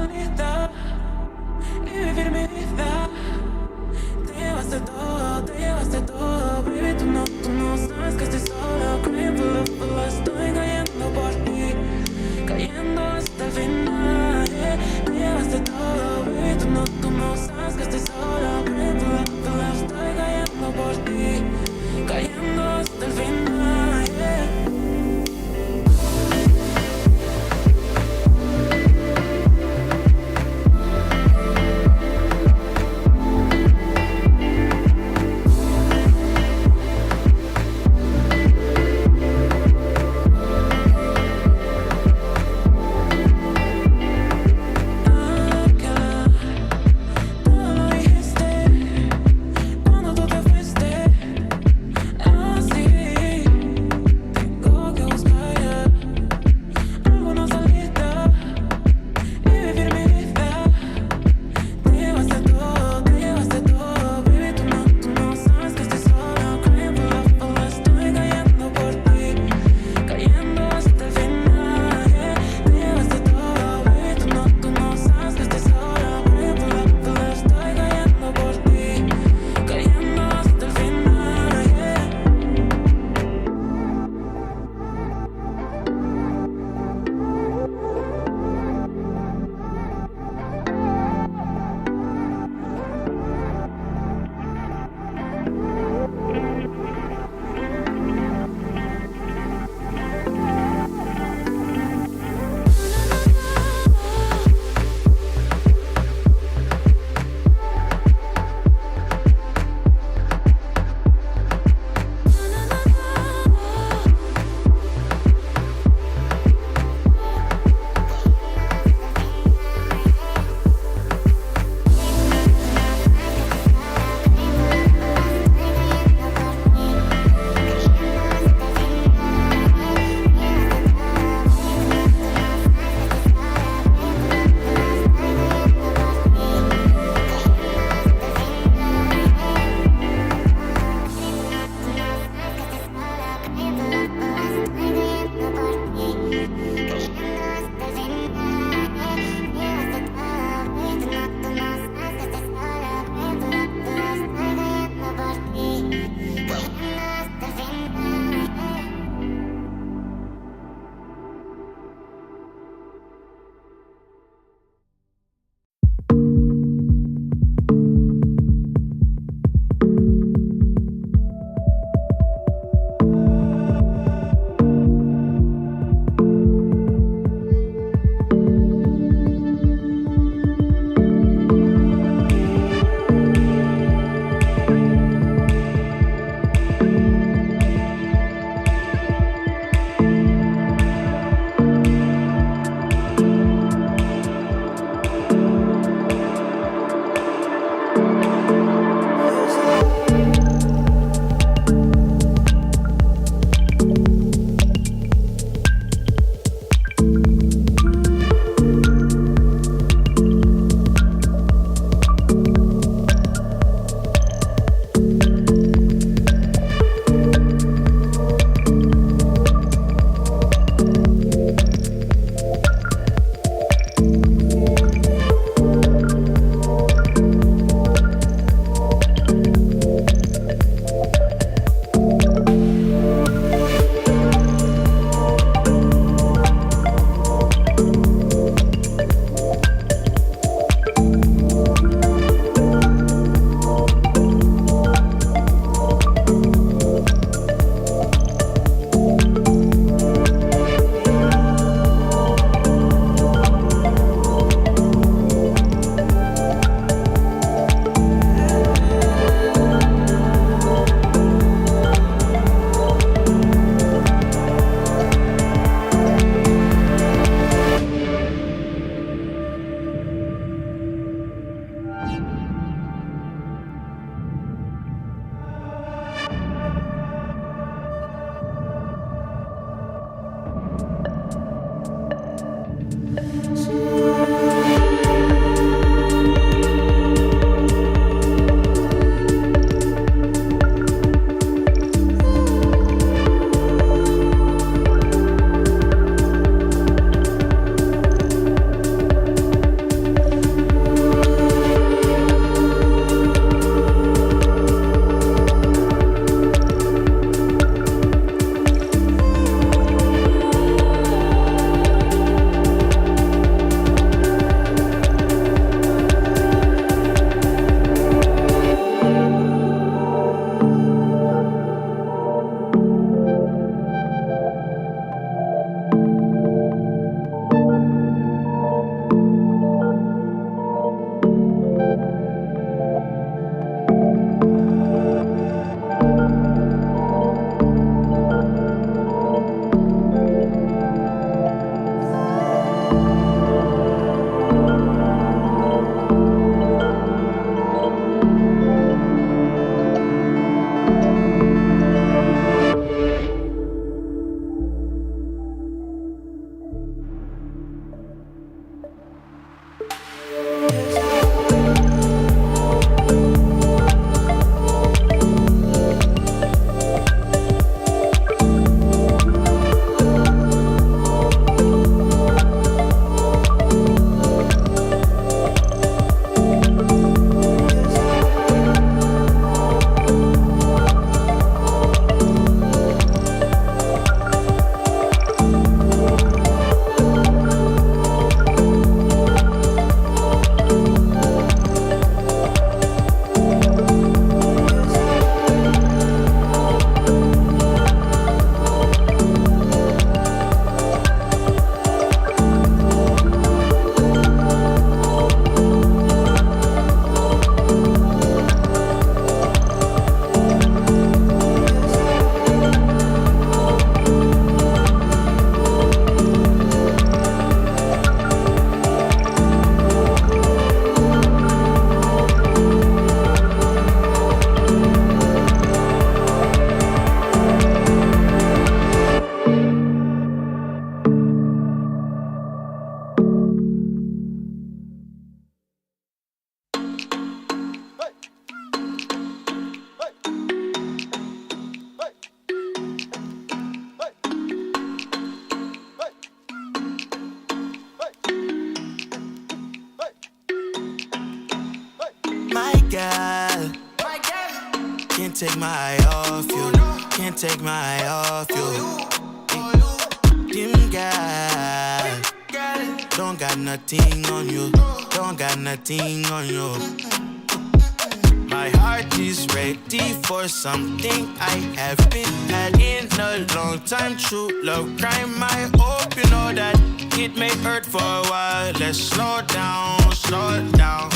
bonita y vivir mi vida. Te llevaste todo, baby, tú no sabes que estoy solo. Crying for love, estoy cayendo por ti, cayendo hasta el final, yeah. Te llevaste todo, baby, tú no sabes que estoy solo. Crying for love, estoy cayendo por ti, cayendo hasta el final, yeah. girl. Can't take my eye off you. Can't take my eye off you. Dim girl. Don't got nothing on you. Don't got nothing on you. My heart is ready for something I haven't had in a long time. True love crime, I hope you know that it may hurt for a while. Let's slow down, slow down.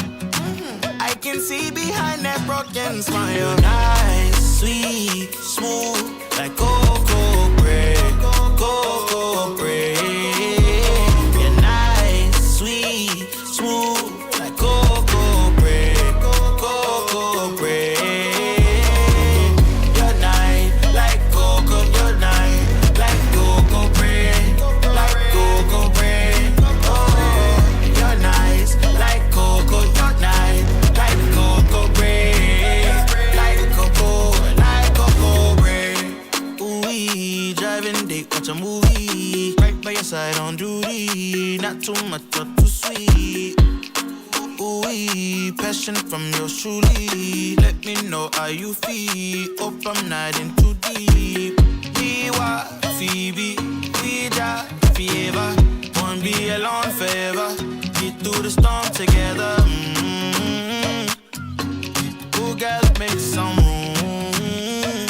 I can see behind that broken smile. Nice, sweet, smooth, like cocoa bread, cocoa bread. You're nice, sweet, smooth, like cocoa bread, cocoa bread. You're nice, like cocoa, you're nice, like cocoa bread, like cocoa bread. Oh, you're nice, like cocoa, you're nice, like cocoa bread, like cocoa bread. Ooh, driving dick, watch a movie, right by your side on duty, not too much or too sweet. Ooh, passion from yours truly. Let me know how you feel. Hope I'm not in too deep. We want Phoebe, we die forever. Won't be alone forever. Get through the storm together. Ooh, girl, make some room.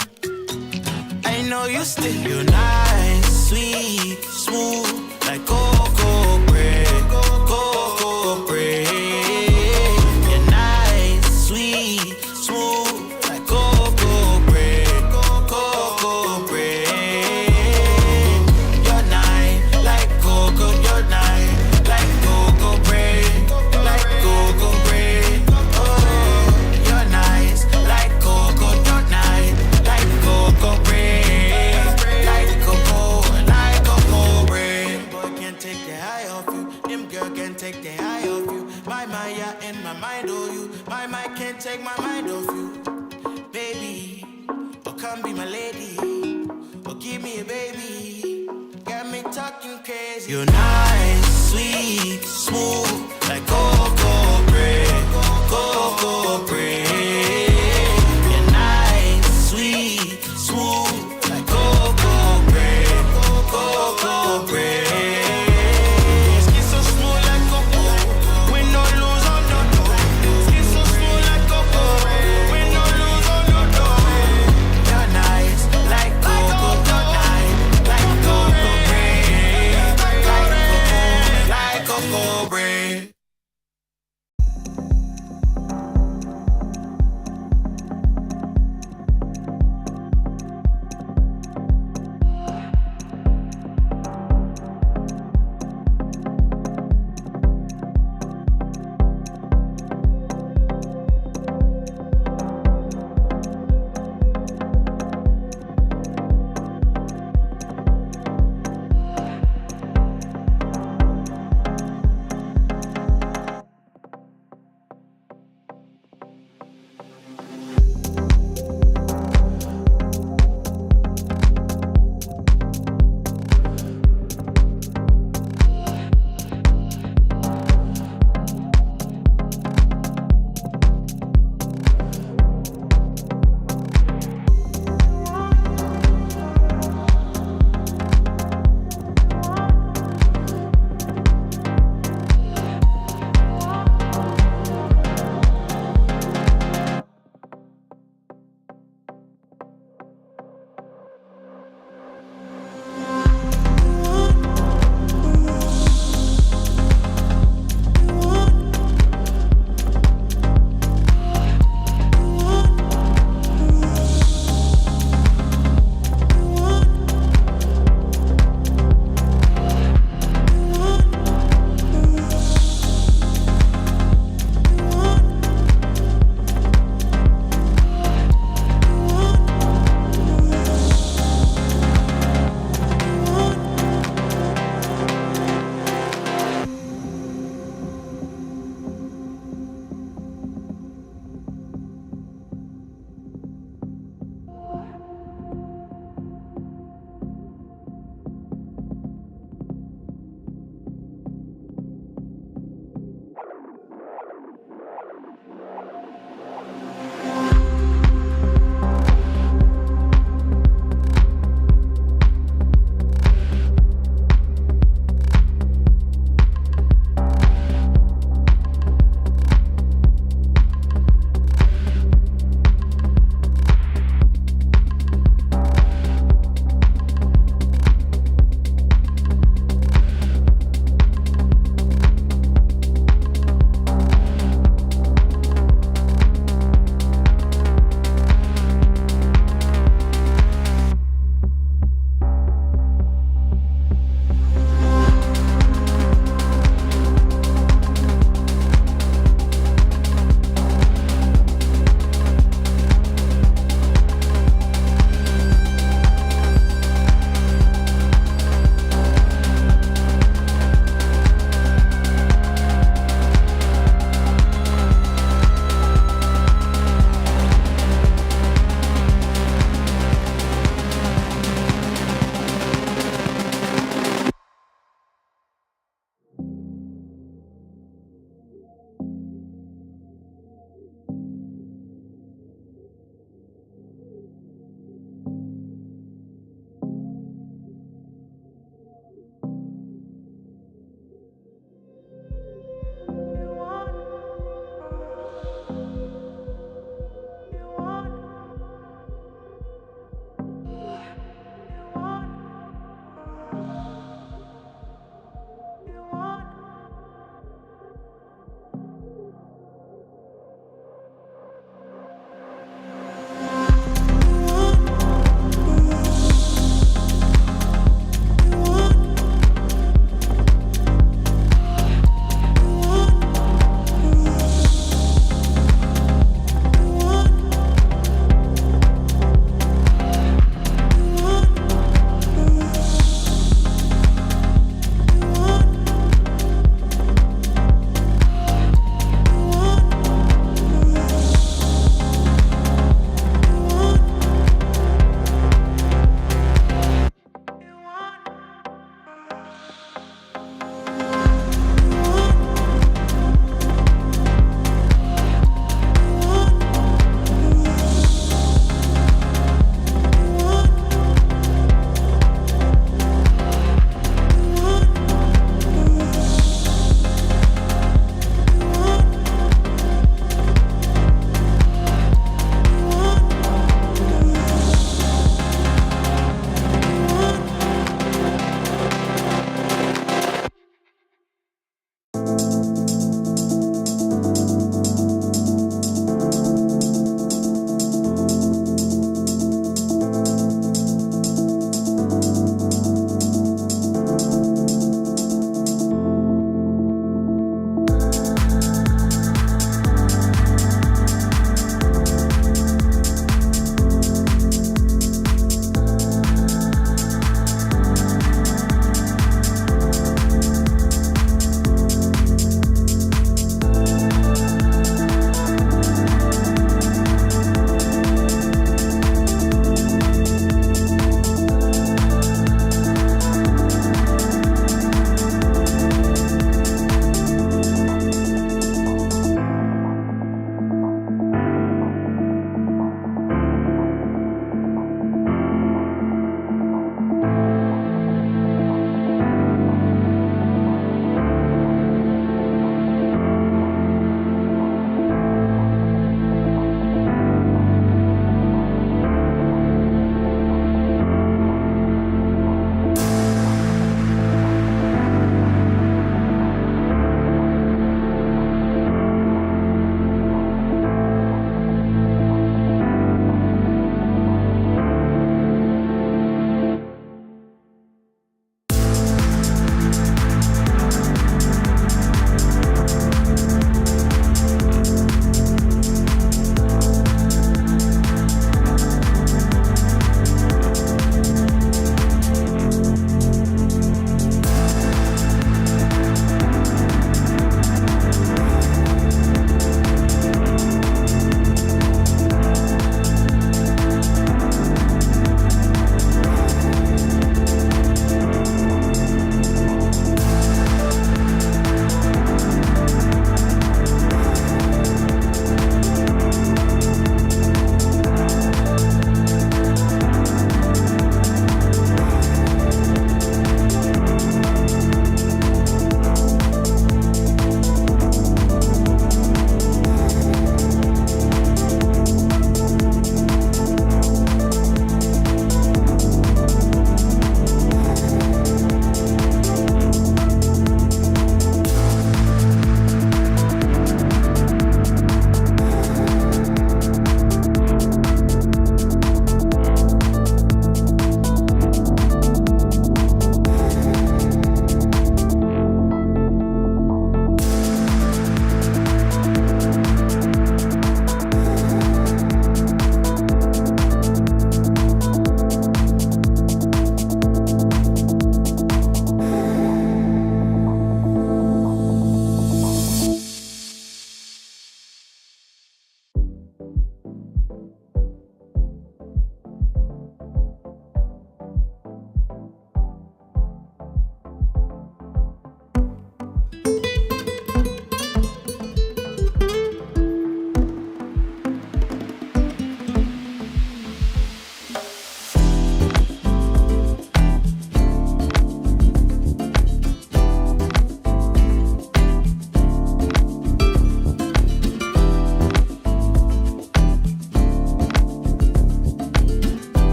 I know you still. You're nice, sweet, smooth, like cocoa bread, cocoa bread. You're nice, sweet, smooth, like cocoa bread, cocoa bread. You're nice, like cocoa, you're nice, like cocoa bread, like cocoa bread. Oh, you're nice, like cocoa, you're nice, like cocoa bread, like cocoa bread. Boy can't take the eye off you, them girl can't take the eye off you. My mind, yeah, in my mind, oh you. My mind can't take my mind off you, baby. Oh, come be my lady. Oh, give me a baby. Got me talking crazy. You're nice, sweet, smooth, like cocoa bread, cocoa bread. You're nice, sweet, smooth, like cocoa bread, cocoa bread. Skin so smooth like cocoa, we no lose on no door. Skin so smooth like cocoa, we no lose on no door. You're nice, like cocoa, you're nice, like cocoa bread, like cocoa bread.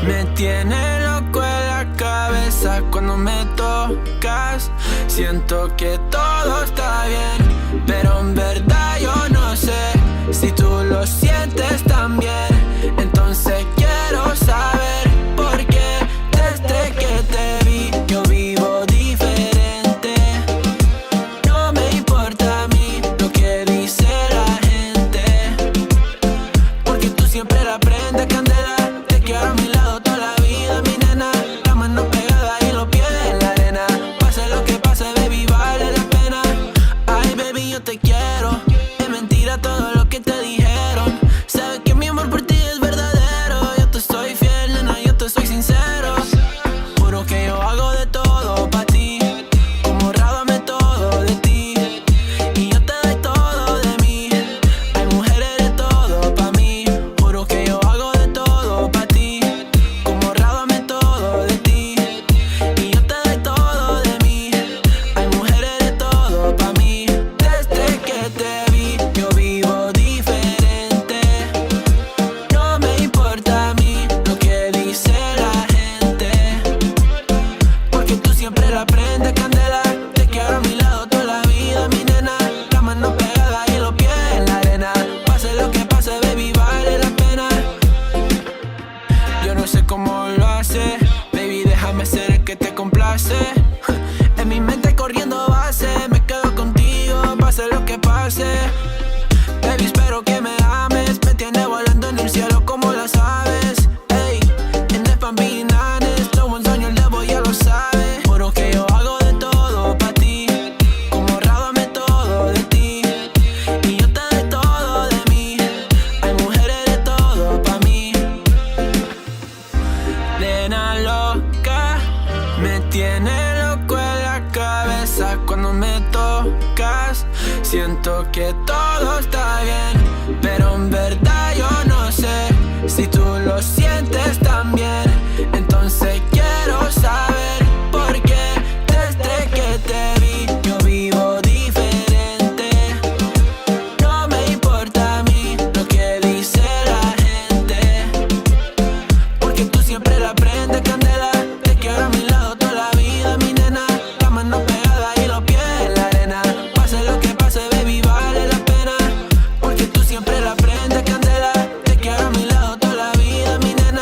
Me tiene loco en la cabeza cuando me tocas. Siento que todo está bien, pero en verdad yo no sé si tú lo sientes también. Entonces quiero saber por qué desde que te vi yo vivo diferente. No me importa a mí lo que dice la gente, porque tú siempre la prendes candela. Te quiero a mi lado toda la vida, mi nena. La mano pegada y los pies en la arena. Pase lo que pase, baby, vale la pena. Ay, baby, yo te quiero. Es mentira todo lo que te dijeron. Sabes que mi amor por ti es verdadero. Yo te soy fiel, nena, yo te soy sincero. Juro que yo hago de todo pa' ti. Como rábame todo de ti. Y yo te doy todo de mí. Ay, mujer, eres todo pa' mí. Juro que yo hago de todo pa' ti. Como rábame todo de ti. Y yo te doy todo de mí. Ay, mujer, eres todo pa' mí. Desde que te vi yo vivo diferente. No me importa a mí lo que dice la gente, porque tú siempre la prendes candela. Te quiero a mi lado toda la vida, mi nena. La mano pegada y los pies en la arena. Pase lo que pase, baby, vale la pena. Yo no sé cómo lo hace, baby, déjame ser el que te complace. En mi mente corriendo base, me quedo contigo, pase lo que pase. Baby, espero que me ames, me tiene volando en el cielo como las aves. Ey, en el Pambinanes, lo buen sueño el debo ya lo sabe. Juro que yo hago de todo pa' ti, como rábame todo de ti. Y yo te doy todo de mí, ay, mujer, eres todo pa' mí. Nena loca, me tiene loco en la cabeza cuando me tocas. Siento que todo está bien, pero en verdad yo no sé si tú lo sientes también. Entonces quiero saber por qué desde que te vi yo vivo diferente. No me importa a mí lo que dice la gente, porque tú siempre la prendes candela. Te quiero a mi lado toda la vida, mi nena. La mano pegada y los pies en la arena. Pase lo que pase, baby, vale la pena, porque tú siempre la prendes candela. Te quiero a mi lado toda la vida, mi nena.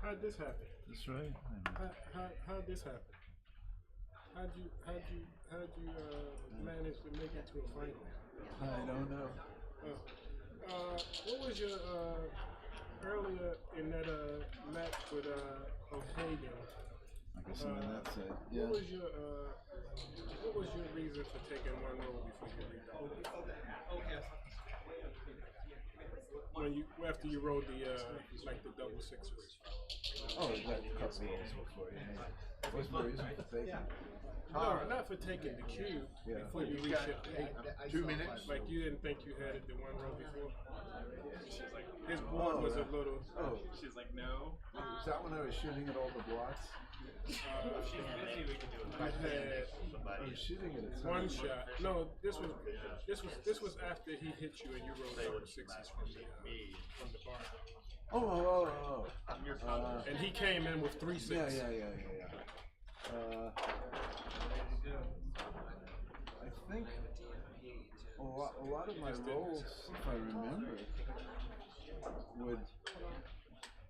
how'd this happen? That's right. How'd this happen? How'd you manage to make it to a final? I don't know. What was your earlier in that match with O'Hagan? I guess on that side. Yeah. What was your reason for taking one roll before you redoubled? After you rolled the the double sixes. Oh, you got a couple rolls before you made it. What's my reason for taking it? No, not for taking the cube before you reshipped the 8. 2 minutes? Like you didn't think you had it the one roll before? His board was a little. Oh. She's like, no. Is that when I was shooting at all the blocks? I was shooting at it. One shot. No, this was after he hit you and you rolled double sixes from the bar. Oh. And he came in with 3 6s. Yeah. I think a lot of my rolls, if I remember,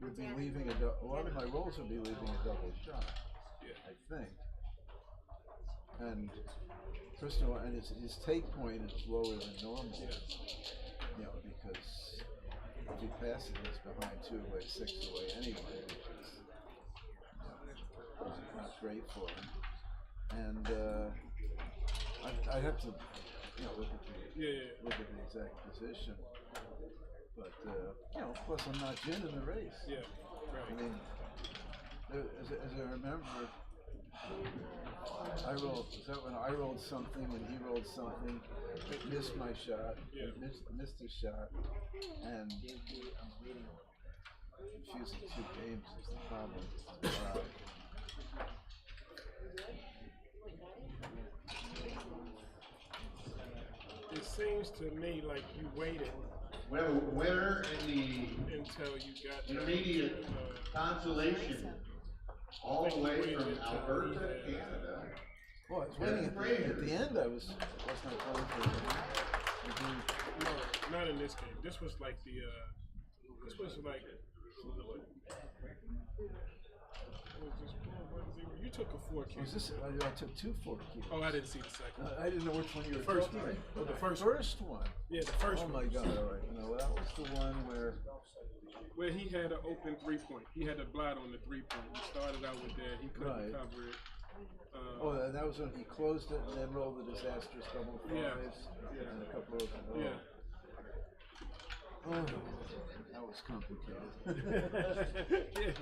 would be leaving a lot of my rolls would be leaving a double shot. I think. And first of all, and his take point is lower than normal. You know, because if he passes this behind 2 away, 6 away anyway, which is not great for him. And I have to, look at the exact position. But plus I'm not Jin in the race. Yeah, right. I mean, as I remember, I rolled. Is that when I rolled something and he rolled something? Missed my shot. Yeah. Missed his shot, and confusing 2 games is the problem. It seems to me like you waited. We have a winner in the until you got intermediate consolation, all the way from Alberta, Canada. Well, I was waiting at the end. I wasn't calling for it. No, not in this game. This was like you took a 4 cube. I took 2 4 cubes. Oh, I didn't see the second. I didn't know which one you were first talking one. about. The first one. Yeah, the first one. Oh my God! All right. No, that was the one where he had an open 3-point. He had a blot on the 3-point. He started out with that. He couldn't cover it. And that was when he closed it and then rolled the disastrous double fives and a couple of that was complicated. Yeah.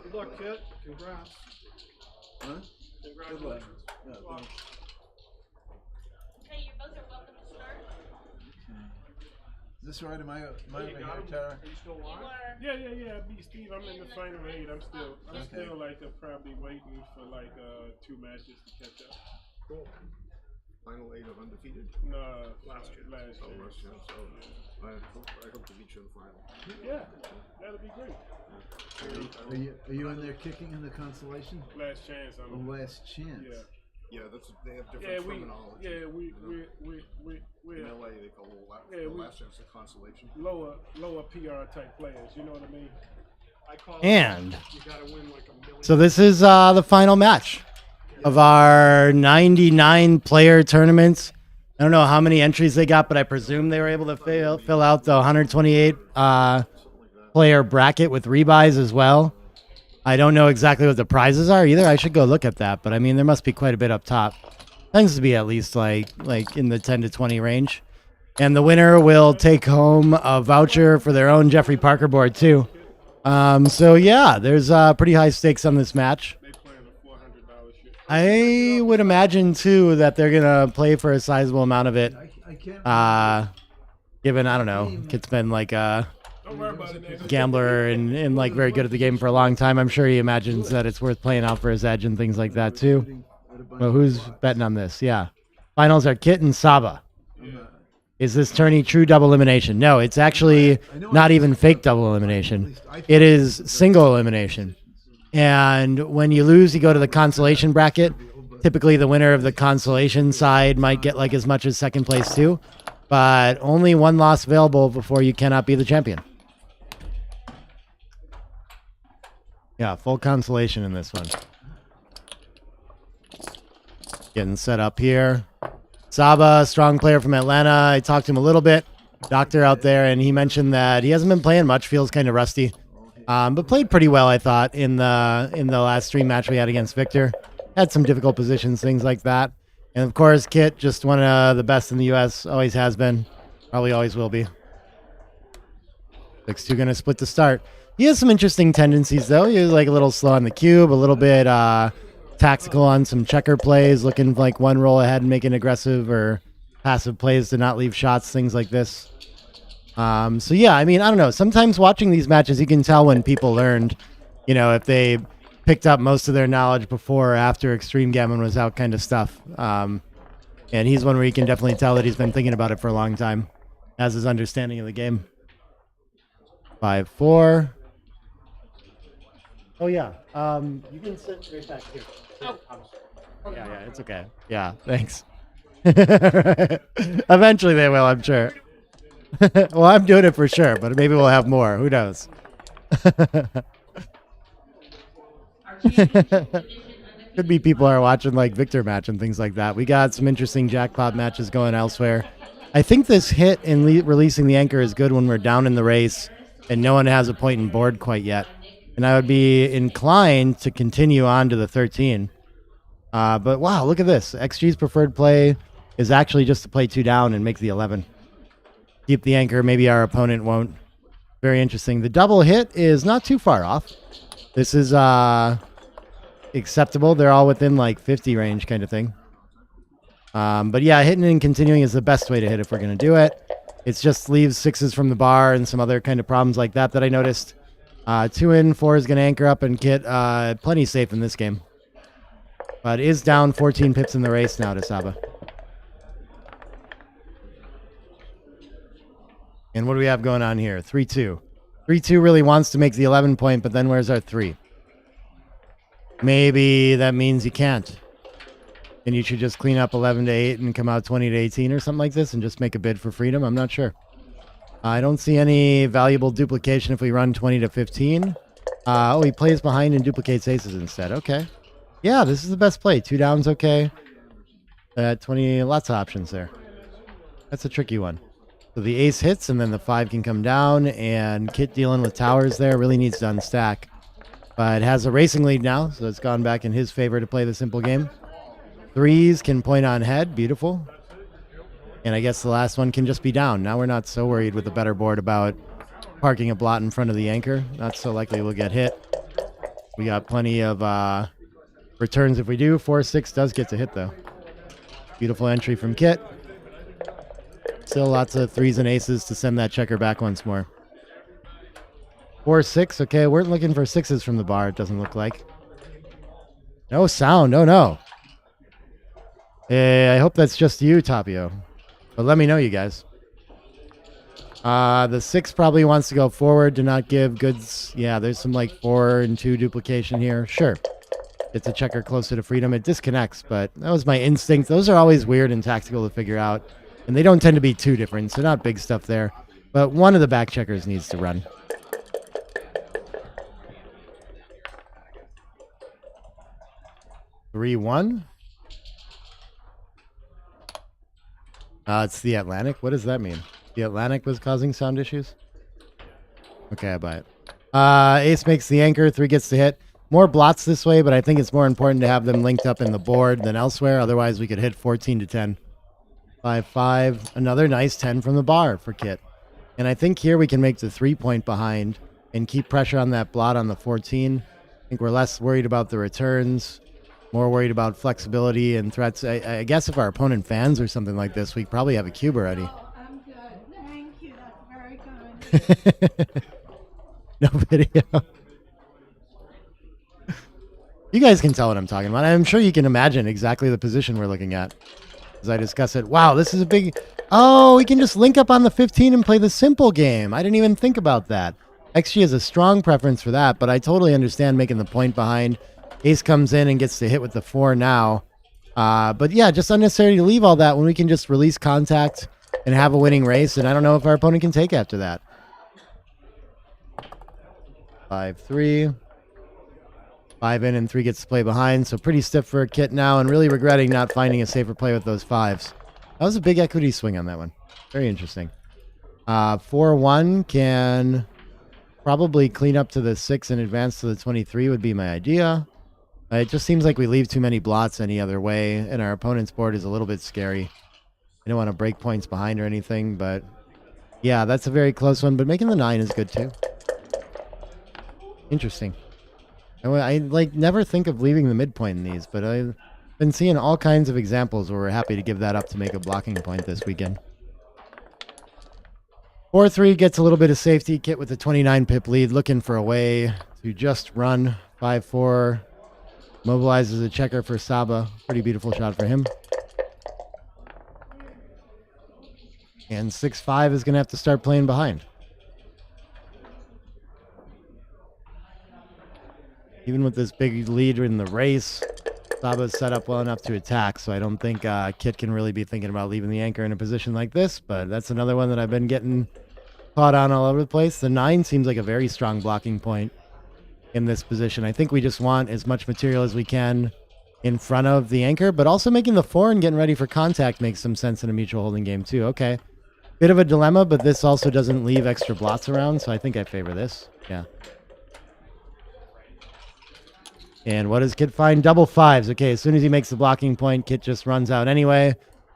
Good luck, kid. Congrats. Huh? Congratulations. Good luck. Hey, you both are welcome to start. Is this right? Am I over here, Tara? Are you still live? Yeah. I beat Steve. I'm in the final 8. I'm still probably waiting for 2 matches to catch up. Cool. Final 8 of undefeated? No, last year. Last year. So I hope to beat you in the final. Yeah, that'll be great. Are you in there kicking in the consolation? Last chance. Last chance. Yeah, they have different terminology. Yeah, we in LA they call the last chance a consolation. Lower PR type players. You know what I mean? And you gotta win like $1 million. so this is the final match of our 99 player tournaments. I don't know how many entries they got, but I presume they were able to fill out the 128 player bracket with rebuys as well. I don't know exactly what the prizes are either. I should go look at that, but I mean there must be quite a bit up top. Tends to be at least like in the 10 to 20 range. And the winner will take home a voucher for their own Jeffrey Parker board too. So yeah, there's pretty high stakes on this match. I would imagine too that they're gonna play for a sizable amount of it. Given I don't know, kid's been like a gambler and like very good at the game for a long time. I'm sure he imagines that it's worth playing out for his edge and things like that too. Well, who's betting on this? Yeah, finals are Kit and Saba. Is this tourney true double elimination? No, it's actually not even fake double elimination. It is single elimination. And when you lose, you go to the consolation bracket. Typically, the winner of the consolation side might get like as much as second place too, but only one loss available before you cannot be the champion. Yeah, full consolation in this one. Getting set up here. Saba, strong player from Atlanta. I talked to him a little bit. Doctor out there, and he mentioned that he hasn't been playing much, feels kind of rusty. But played pretty well, I thought, in the last stream match we had against Victor. Had some difficult positions, things like that. And of course, Kit, just one of the best in the U.S. Always has been. Probably always will be. 6-2 going to split the start. He has some interesting tendencies, though. He's like a little slow on the cube, a little bit tactical on some checker plays, looking like one roll ahead and making aggressive or passive plays to not leave shots, things like this. So yeah, I mean, I don't know. Sometimes watching these matches, you can tell when people learned, you know, if they picked up most of their knowledge before or after Extreme Gammon was out, kind of stuff. And he's one where you can definitely tell that he's been thinking about it for a long time, as his understanding of the game. 5-4. Oh yeah. You can sit right back here. Yeah, it's okay. Yeah, thanks. Eventually they will, I'm sure. Well, I'm doing it for sure, but maybe we'll have more. Who knows? Could be people are watching like Victor match and things like that. We got some interesting jackpot matches going elsewhere. I think this hit in releasing the anchor is good when we're down in the race and no one has a point in board quite yet. And I would be inclined to continue on to the 13. But wow, look at this. XG's preferred play is actually just to play 2 down and make the 11. Keep the anchor. Maybe our opponent won't. Very interesting. The double hit is not too far off. This is acceptable. They're all within like 50 range kind of thing. But yeah, hitting and continuing is the best way to hit if we're going to do it. It just leaves 6s from the bar and some other kind of problems like that I noticed. 2 in, 4 is going to anchor up and get plenty safe in this game. But is down 14 pips in the race now to Saba. And what do we have going on here? 3-2. 3-2 really wants to make the 11 point, but then where's our 3? Maybe that means you can't. And you should just clean up 11-8 and come out 20-18 or something like this and just make a bid for freedom. I'm not sure. I don't see any valuable duplication if we run 20-15. Oh, he plays behind and duplicates aces instead. Okay. Yeah, this is the best play. 2 downs, okay. 20, lots of options there. That's a tricky one. So the ace hits, and then the 5 can come down, and Kit dealing with towers there really needs to unstack. But has a racing lead now, so it's gone back in his favor to play the simple game. 3s can point on head. Beautiful. And I guess the last one can just be down. Now we're not so worried with the better board about parking a blot in front of the anchor. Not so likely we'll get hit. We got plenty of returns if we do. 4-6 does get to hit, though. Beautiful entry from Kit. Still lots of 3s and aces to send that checker back once more. 4-6. Okay, we're looking for 6s from the bar, it doesn't look like. No sound. Oh, no. I hope that's just you, Tapio. But let me know, you guys. The 6 probably wants to go forward to not give goods. Yeah, there's some like 4 and 2 duplication here. Sure. It's a checker closer to freedom. It disconnects, but that was my instinct. Those are always weird and tactical to figure out. And they don't tend to be too different, so not big stuff there. But one of the back checkers needs to run. (3-1). It's the Atlantic. What does that mean? The Atlantic was causing sound issues? Okay, I buy it. Ace makes the anchor. 3 gets the hit. More blots this way, but I think it's more important to have them linked up in the board than elsewhere. Otherwise, we could hit 14-10. 5-5. Another nice 10 from the bar for Kit. And I think here we can make the 3-point behind and keep pressure on that blot on the 14. I think we're less worried about the returns, more worried about flexibility and threats. I guess if our opponent fans or something like this, we probably have a cube already. I'm good. Thank you. That's very kind. No video. You guys can tell what I'm talking about. I'm sure you can imagine exactly the position we're looking at as I discuss it. Wow, this is a big... Oh, we can just link up on the 15 and play the simple game. I didn't even think about that. XG has a strong preference for that, but I totally understand making the point behind. Ace comes in and gets to hit with the 4 now. But yeah, just unnecessary to leave all that when we can just release contact and have a winning race. And I don't know if our opponent can take after that. 5-3. 5 in and 3 gets to play behind. So pretty stiff for a Kit now, and really regretting not finding a safer play with those 5s. That was a big equity swing on that one. Very interesting. 4-1 can probably clean up to the 6 and advance to the 23 would be my idea. It just seems like we leave too many blots any other way, and our opponent's board is a little bit scary. I don't want to break points behind or anything, but yeah, that's a very close one, but making the 9 is good too. Interesting. I like never think of leaving the midpoint in these, but I've been seeing all kinds of examples where we're happy to give that up to make a blocking point this weekend. 4-3 gets a little bit of safety. Kit with a 29 pip lead, looking for a way to just run. 5-4 mobilizes a checker for Saba. Pretty beautiful shot for him. And 6-5 is going to have to start playing behind. Even with this big lead in the race, Saba's set up well enough to attack, so I don't think Kit can really be thinking about leaving the anchor in a position like this, but that's another one that I've been getting caught on all over the place. The 9 seems like a very strong blocking point in this position. I think we just want as much material as we can in front of the anchor, but also making the 4 and getting ready for contact makes some sense in a mutual holding game too. Okay. Bit of a dilemma, but this also doesn't leave extra blots around, so I think I favor this. Yeah. And what does Kit find? Double 5s. Okay, as soon as he makes the blocking point, Kit just runs out anyway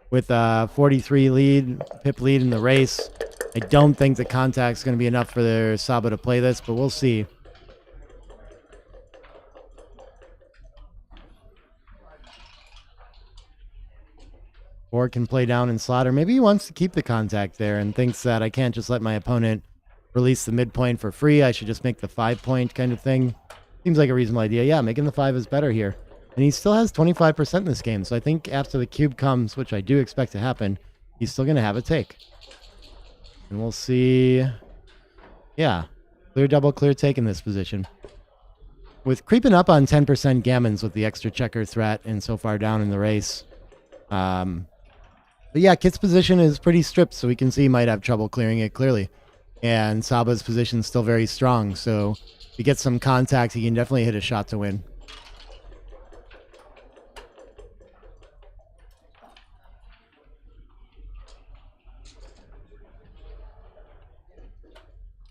with a 43 lead, pip lead in the race. I don't think the contact's going to be enough for their Saba to play this, but we'll see. Or can play down and slaughter. Maybe he wants to keep the contact there and thinks that I can't just let my opponent release the midpoint for free. I should just make the 5-point kind of thing. Seems like a reasonable idea. Yeah, making the 5 is better here. And he still has 25% in this game. So I think after the cube comes, which I do expect to happen, he's still going to have a take. And we'll see. Yeah, clear double, clear take in this position. With creeping up on 10% gammons with the extra checker threat and so far down in the race. But yeah, Kit's position is pretty stripped, so we can see he might have trouble clearing it clearly. And Saba's position is still very strong, so if he gets some contact, he can definitely hit a shot to win.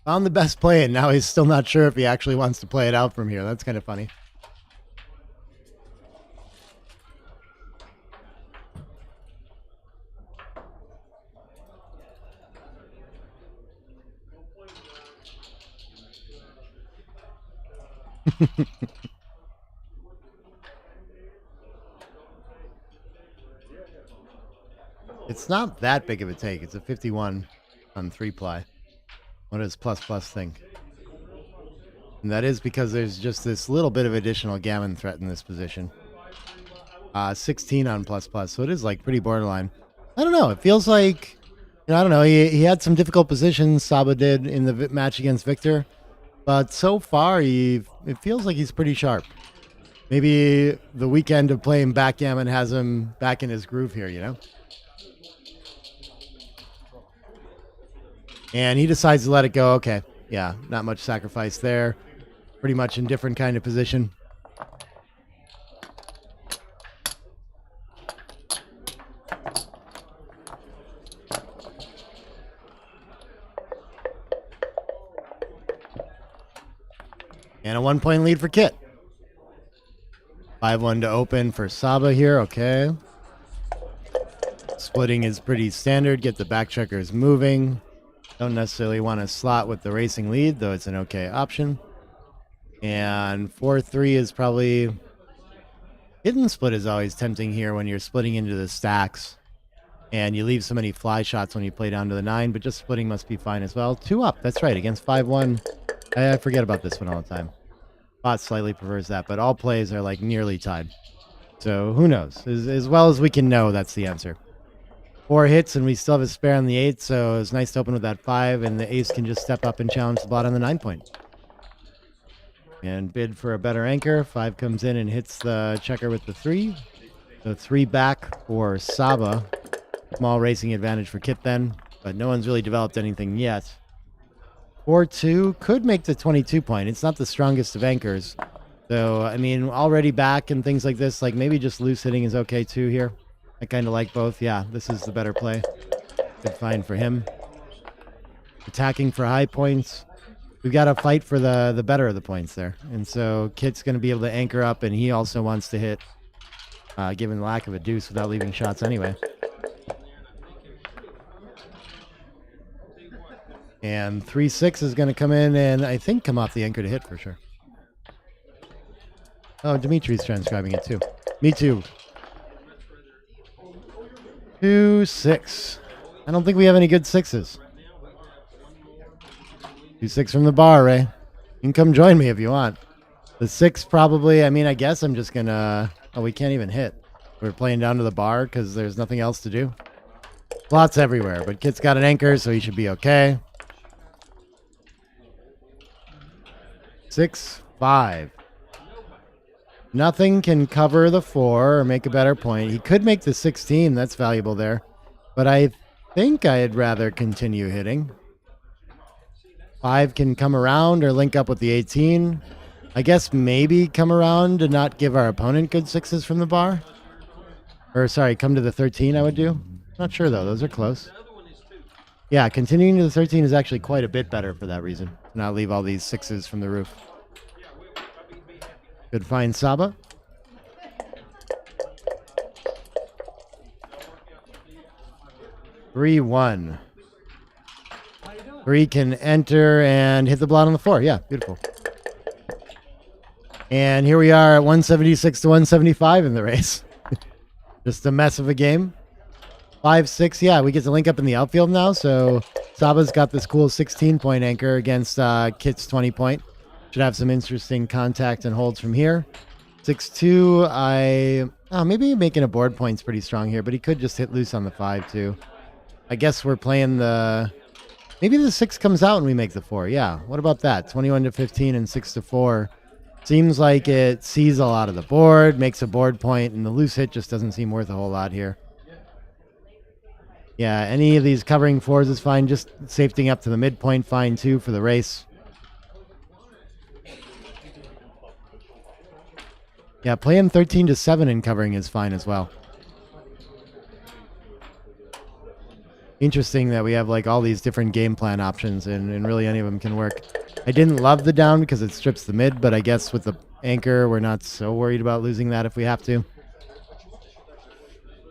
Found the best play, and now he's still not sure if he actually wants to play it out from here. That's kind of funny. It's not that big of a take. It's a 51 on 3-ply. What does plus think? And that is because there's just this little bit of additional gammon threat in this position. 16 on plus, so it is like pretty borderline. I don't know. It feels like, you know, I don't know. He had some difficult positions, Saba did, in the match against Victor. But so far, it feels like he's pretty sharp. Maybe the weekend of playing backgammon has him back in his groove here, you know? And he decides to let it go. Okay, yeah, not much sacrifice there. Pretty much in different kind of position. And a 1-point lead for Kit. 5-1 to open for Saba here. Okay. Splitting is pretty standard. Get the back checkers moving. Don't necessarily want to slot with the racing lead, though it's an okay option. And 4-3 is probably... Hidden split is always tempting here when you're splitting into the stacks. And you leave so many fly shots when you play down to the 9, but just splitting must be fine as well. 2 up, that's right, against 5-1. I forget about this one all the time. Bot slightly prefers that, but all plays are like nearly tied. So who knows? As well as we can know, that's the answer. 4 hits, and we still have a spare on the 8, so it's nice to open with that 5, and the ace can just step up and challenge the bot on the 9-point. And bid for a better anchor. 5 comes in and hits the checker with the 3. So 3 back for Saba. Small racing advantage for Kit then, but no one's really developed anything yet. 4-2 could make the 22 point. It's not the strongest of anchors. So, I mean, already back and things like this, like maybe just loose hitting is okay too here. I kind of like both. Yeah, this is the better play. Good find for him. Attacking for high points. We've got to fight for the better of the points there. And so Kit's going to be able to anchor up, and he also wants to hit, given the lack of a deuce, without leaving shots anyway. And 3-6 is going to come in and I think come off the anchor to hit for sure. Oh, Dimitri's transcribing it too. Me too. 2-6. I don't think we have any good sixes. 2-6 from the bar, Ray. You can come join me if you want. The 6 probably, I mean, I guess I'm just going to... Oh, we can't even hit. We're playing down to the bar because there's nothing else to do. Lots everywhere, but Kit's got an anchor, so he should be okay. 6-5. Nothing can cover the 4 or make a better point. He could make the 16. That's valuable there. But I think I'd rather continue hitting. 5 can come around or link up with the 18. I guess maybe come around to not give our opponent good 6s from the bar. Or sorry, come to the 13 I would do. Not sure though. Those are close. Yeah, continuing to the 13 is actually quite a bit better for that reason. Not leave all these 6s from the roof. Good find, Saba. Three, 1. 3 can enter and hit the blot on the 4. Yeah, beautiful. And here we are at 176 to 175 in the race. Just a mess of a game. 5-6, yeah, we get to link up in the outfield now, so Saba's got this cool 16-point anchor against Kit's 20-point. Should have some interesting contact and holds from here. 6-2, maybe making a board point's pretty strong here, but he could just hit loose on the 5 too. I guess we're playing the... Maybe the 6 comes out and we make the 4. Yeah, what about that? 21 to 15 and 6 to 4. Seems like it sees a lot of the board, makes a board point, and the loose hit just doesn't seem worth a whole lot here. Yeah, any of these covering 4s is fine. Just safetying up to the midpoint, fine too for the race. Yeah, playing 13 to 7 and covering is fine as well. Interesting that we have like all these different game plan options and really any of them can work. I didn't love the down because it strips the mid, but I guess with the anchor, we're not so worried about losing that if we have to.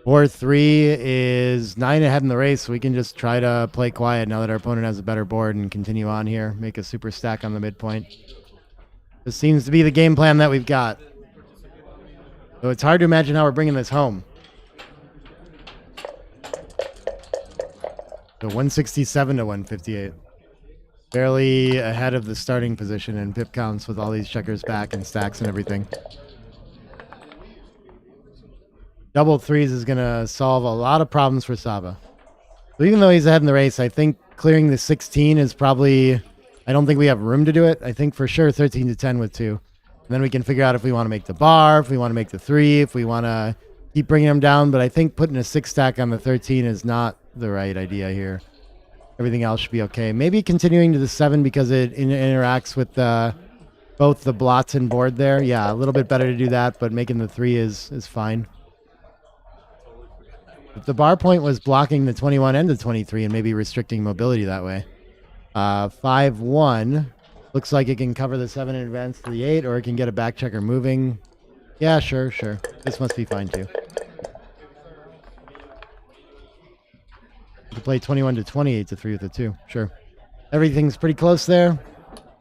4-3 is 9 ahead in the race, so we can just try to play quiet now that our opponent has a better board and continue on here. Make a super stack on the midpoint. This seems to be the game plan that we've got. So it's hard to imagine how we're bringing this home. So 167 to 158. Barely ahead of the starting position in pip counts with all these checkers back and stacks and everything. Double 3s is going to solve a lot of problems for Saba. So even though he's ahead in the race, I think clearing the 16 is probably... I don't think we have room to do it. I think for sure 13 to 10 with 2. And then we can figure out if we want to make the bar, if we want to make the 3, if we want to keep bringing them down. But I think putting a 6 stack on the 13 is not the right idea here. Everything else should be okay. Maybe continuing to the 7 because it interacts with both the blots and board there. Yeah, a little bit better to do that, but making the 3 is fine. If the bar point was blocking the 21 and the 23 and maybe restricting mobility that way. 5-1. Looks like it can cover the 7 and advance to the 8, or it can get a back checker moving. Yeah, sure. This must be fine too. You can play 21 to 28 to 3 with the 2. Sure. Everything's pretty close there.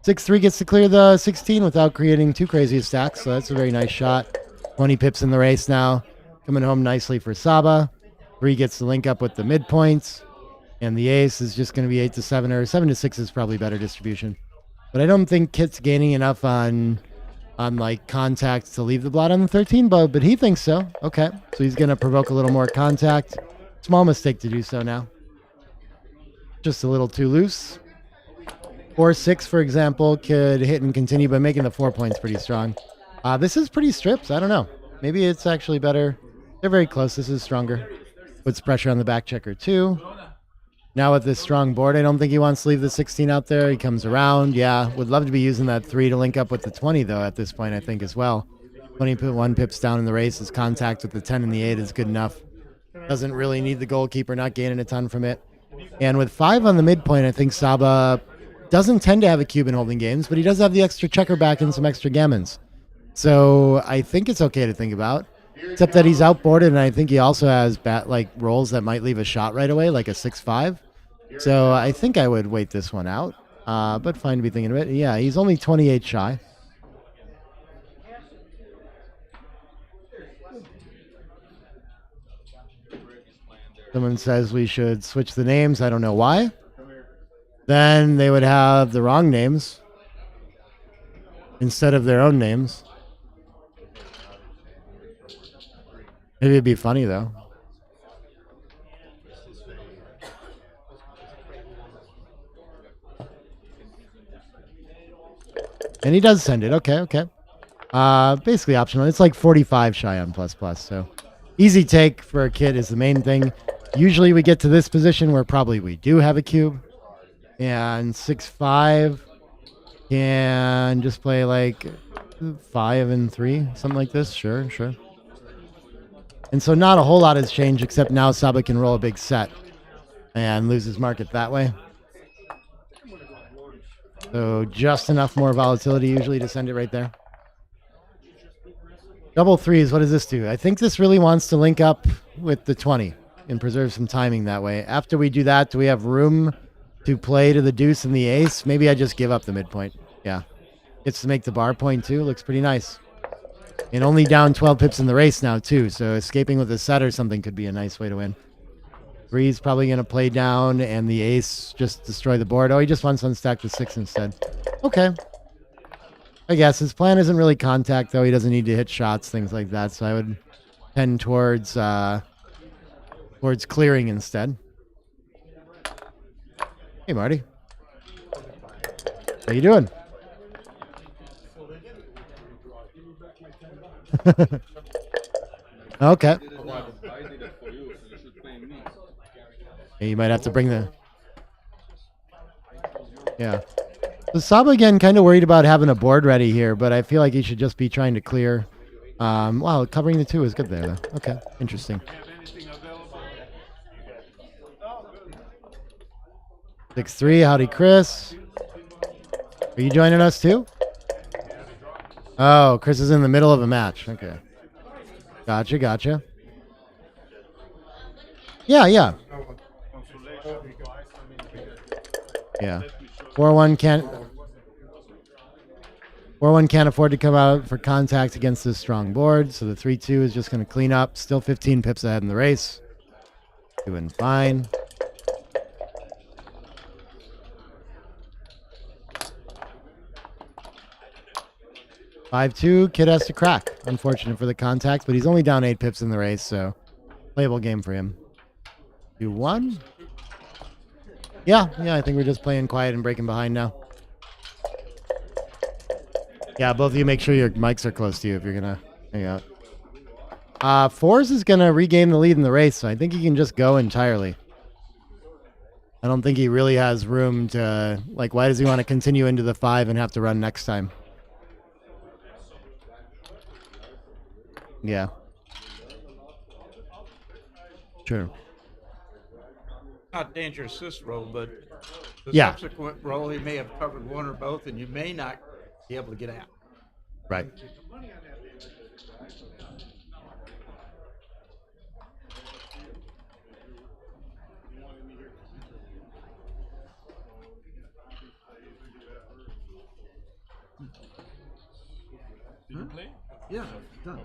6-3 gets to clear the 16 without creating too crazy a stack, so that's a very nice shot. 20 pips in the race now. Coming home nicely for Saba. 3 gets to link up with the midpoints. And the ace is just going to be 8 to 7, or 7 to 6 is probably better distribution. But I don't think Kit's gaining enough on like contact to leave the blot on the 13, but he thinks so. Okay, so he's going to provoke a little more contact. Small mistake to do so now. Just a little too loose. 4-6, for example, could hit and continue, but making the 4 points pretty strong. This is pretty stripped. I don't know. Maybe it's actually better. They're very close. This is stronger. Puts pressure on the back checker too. Now with this strong board, I don't think he wants to leave the 16 out there. He comes around. Yeah, would love to be using that 3 to link up with the 20 though at this point, I think as well. 21 pips down in the race. His contact with the 10 and the 8 is good enough. Doesn't really need the goalkeeper, not gaining a ton from it. And with 5 on the midpoint, I think Saba doesn't tend to have a cube in holding games, but he does have the extra checker back and some extra gammons. So I think it's okay to think about. Except that he's outboarded, and I think he also has rolls that might leave a shot right away, like a 6-5. So I think I would wait this one out. But fine to be thinking of it. Yeah, he's only 28 shy. Someone says we should switch the names. I don't know why. Then they would have the wrong names instead of their own names. Maybe it'd be funny, though. And he does send it. Okay, okay. Basically optional. It's like 45 shy on plus plus, so easy take for a kid is the main thing. Usually we get to this position where probably we do have a cube. And 6-5 can just play like 5 and 3, something like this. Sure, sure. And so not a whole lot has changed, except now Saba can roll a big set and lose his market that way. So just enough more volatility usually to send it right there. Double threes, what does this do? I think this really wants to link up with the 20 and preserve some timing that way. After we do that, do we have room to play to the deuce and the ace? Maybe I just give up the midpoint. Yeah. Gets to make the bar point too. Looks pretty nice. And only down 12 pips in the race now too. So escaping with a set or something could be a nice way to win. Three's probably going to play down and the ace just destroy the board. Oh, he just wants to unstack the 6 instead. Okay. I guess his plan isn't really contact though. He doesn't need to hit shots, things like that. So I would tend towards clearing instead. Hey, Marty. How you doing? Okay. Yeah, you might have to bring the... Yeah. So Saba again kind of worried about having a board ready here, but I feel like he should just be trying to clear. Wow, covering the 2 is good there, though. Okay, interesting. 6-3, howdy Chris. Are you joining us too? Oh, Chris is in the middle of a match. Okay. Gotcha, gotcha. Yeah, yeah. Yeah. 4-1 can't afford to come out for contact against this strong board, so the 3-2 is just going to clean up. Still 15 pips ahead in the race. Doing fine. (5-2) Kid has to crack. Unfortunate for the contact, but he's only down 8 pips in the race, so playable game for him. 2-1. Yeah, I think we're just playing quiet and breaking behind now. Yeah, both of you make sure your mics are close to you if you're gonna hang out. Fours is gonna regain the lead in the race, so I think he can just go entirely. I don't think he really has room to, like, why does he want to continue into the 5 and have to run next time? Yeah. Sure. Not dangerous this roll, but the Yeah. subsequent roll, he may have covered one or both, and you may not be able to get out. Right. Did you play? Yeah, done.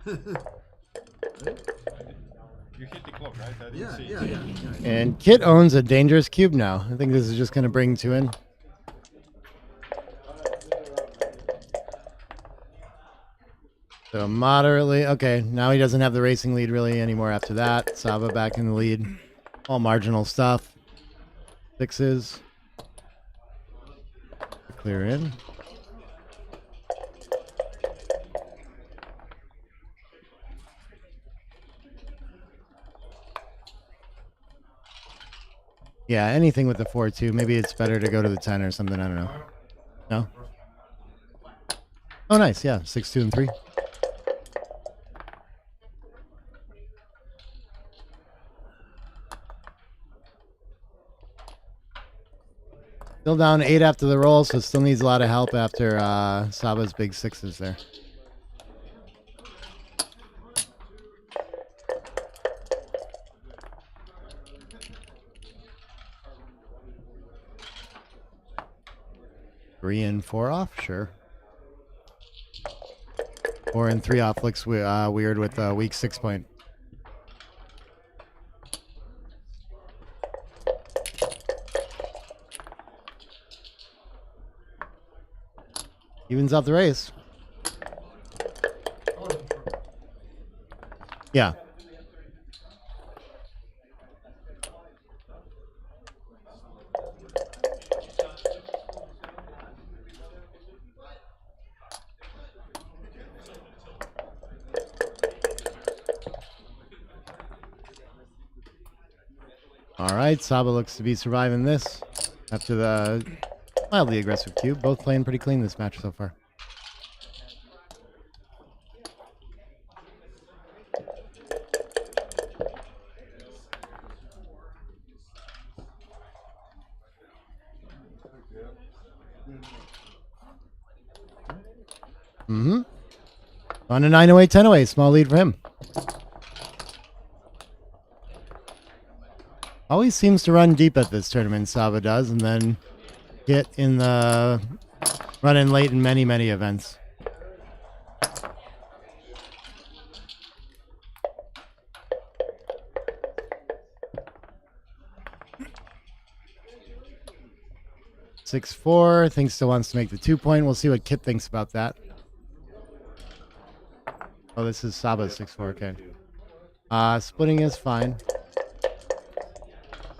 You hit the clock, right? I didn't see it. Yeah. And Kit owns a dangerous cube now. I think this is just going to bring 2 in. So moderately. Okay, now he doesn't have the racing lead really anymore after that. Saba back in the lead. All marginal stuff. 6s. Clear in. Yeah, anything with the 4-2. Maybe it's better to go to the 10 or something. I don't know. No? Oh, nice. Yeah, 6-2 and 3. Still down 8 after the roll, so still needs a lot of help after Saba's big 6s there. Three and 4 off, sure. 4 and 3 off looks weird with weak 6 point. Evens out the race. Yeah. All right, Saba looks to be surviving this after the mildly aggressive cube. Both playing pretty clean this match so far. Mm-hmm. On a 9-away, 10-away. Small lead for him. Always seems to run deep at this tournament, Saba does, and then get in the run in late in many, many events. Six 4, thinks still wants to make the 2-point. We'll see what Kit thinks about that. Oh, this is Saba's 6-4, okay. Splitting is fine.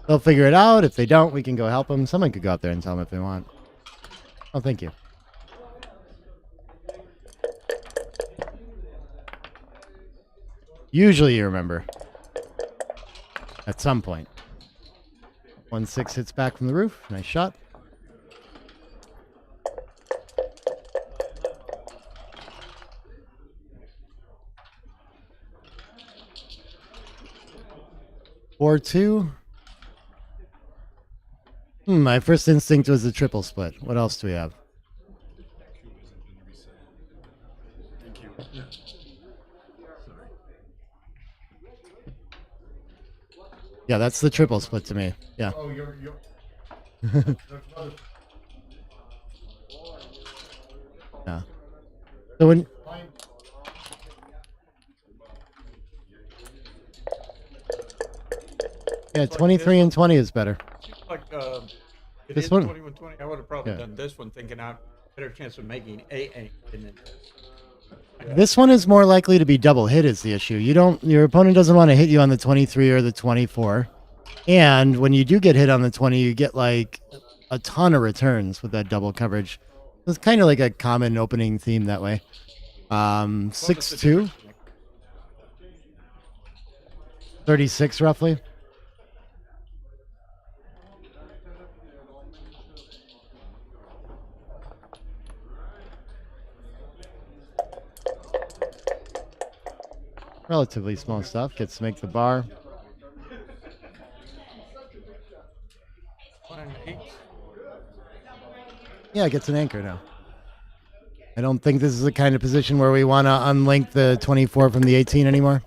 They'll figure it out. If they don't, we can go help them. Someone could go out there and tell them if they want. Oh, thank you. Usually you remember. At some point. 1-6 hits back from the roof. Nice shot. Four 2. My first instinct was a triple split. What else do we have? Yeah, that's the triple split to me. Yeah. Oh, you're Yeah. So when yeah, 23 and 20 is better. Like it This is one? 21-20. I would have probably Yeah. done this one, thinking out better chance of making a than it. This one is more likely to be double hit is the issue. Your opponent doesn't want to hit you on the 23 or the 24. And when you do get hit on the 20, you get like a ton of returns with that double coverage. It's kind of like a common opening theme that way. 6-2. 36 roughly. Relatively small stuff. Gets to make the bar. 1 and 8. Yeah, it gets an anchor now. I don't think this is the kind of position where we want to unlink the 24 from the 18 anymore.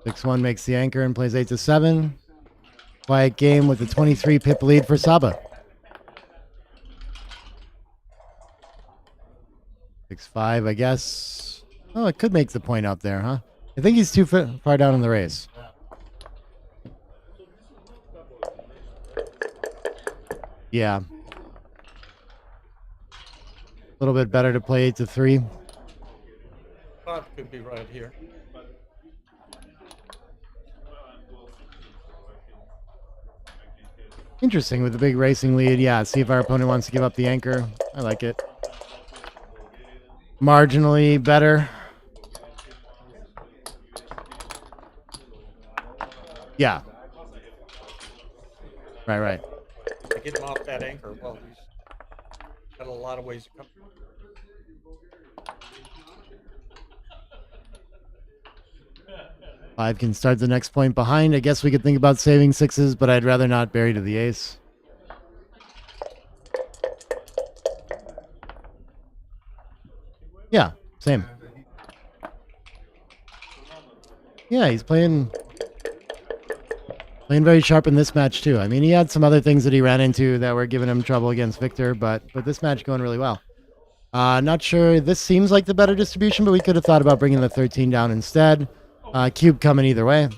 Six 1 makes the anchor and plays 8-7. Quiet game with the 23 pip lead for Saba. 6-5, I guess. Oh, it could make the point out there, huh? I think he's too far down in the race. Yeah. A little bit better to play 8-3. Thought could be right here. Interesting with the big racing lead. Yeah, see if our opponent wants to give up the anchor. I like it. Marginally better. Yeah. Right. To get him off that anchor, well, he's got a lot of ways to come. Five can start the next point behind. I guess we could think about saving sixes, but I'd rather not bury to the ace. Yeah, same. Yeah, he's playing very sharp in this match too. I mean, he had some other things that he ran into that were giving him trouble against Victor, but this match going really well. Not sure. This seems like the better distribution, but we could have thought about bringing the 13 down instead. Cube coming either way.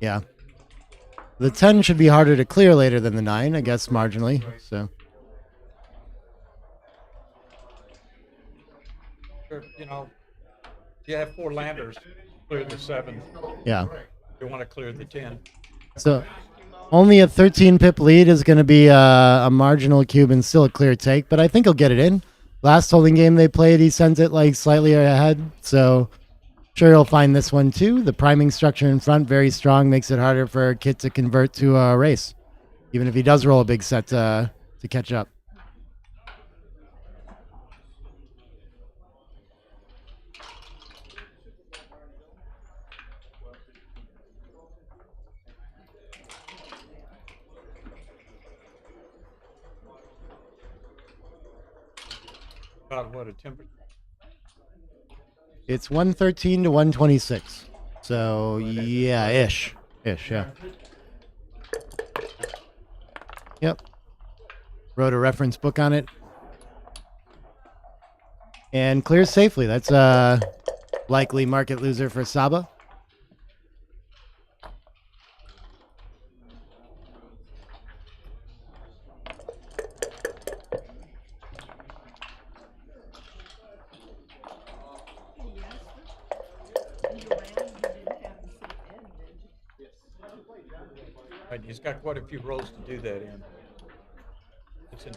Yeah. The 10 should be harder to clear later than the 9, I guess, marginally. So. You know, you have 4 landers, clear the 7. Yeah. You want to clear the 10. So only a 13 pip lead is going to be a marginal cube and still a clear take, but I think he'll get it in. Last holding game they played, he sent it like slightly ahead, so sure he'll find this one too. The priming structure in front, very strong, makes it harder for Kit to convert to a race, even if he does roll a big set to catch up. About what, a temperature? It's 113 to 126. So yeah, ish, yeah. Yep. Wrote a reference book on it. And clears safely. That's a likely market loser for Saba. Right, he's got quite a few rolls to do that in. It's in.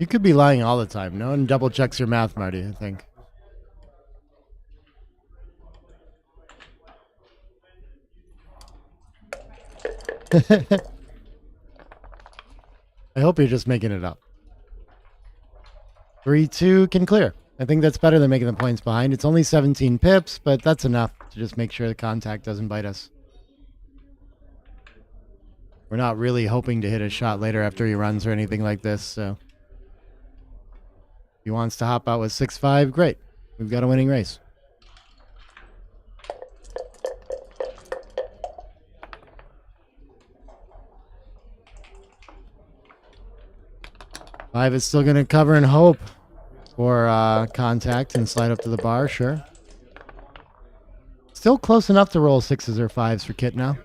You could be lying all the time. No one double checks your math, Marty, I think. I hope you're just making it up. 3-2 can clear. I think that's better than making the points behind. It's only 17 pips, but that's enough to just make sure the contact doesn't bite us. We're not really hoping to hit a shot later after he runs or anything like this, so. If he wants to hop out with 6-5, great. We've got a winning race. Five is still going to cover and hope for contact and slide up to the bar, sure. Still close enough to roll 6s or 5s for Kit now.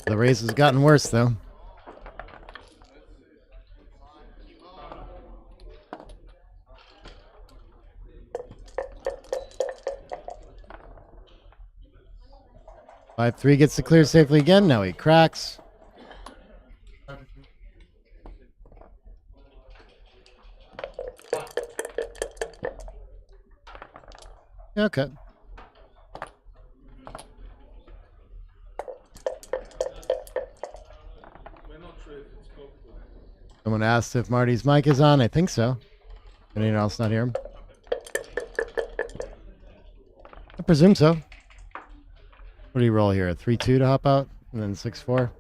The race has gotten worse, though. Five 3 gets to clear safely again. Now he cracks. Okay. Someone asked if Marty's mic is on. I think so. Anyone else not hear him? I presume so. What do you roll here? A 3-2 to hop out? And then 6-4?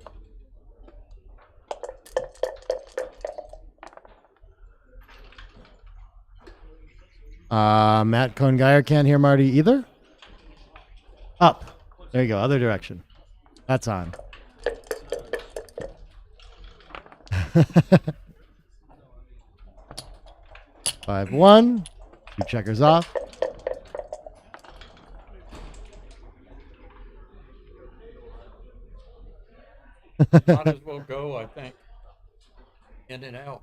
Matt Cohn-Geyer can't hear Marty either? Up. There you go. Other direction. That's on. 5-1. 2 checkers off. Might as well go, I think. In and out.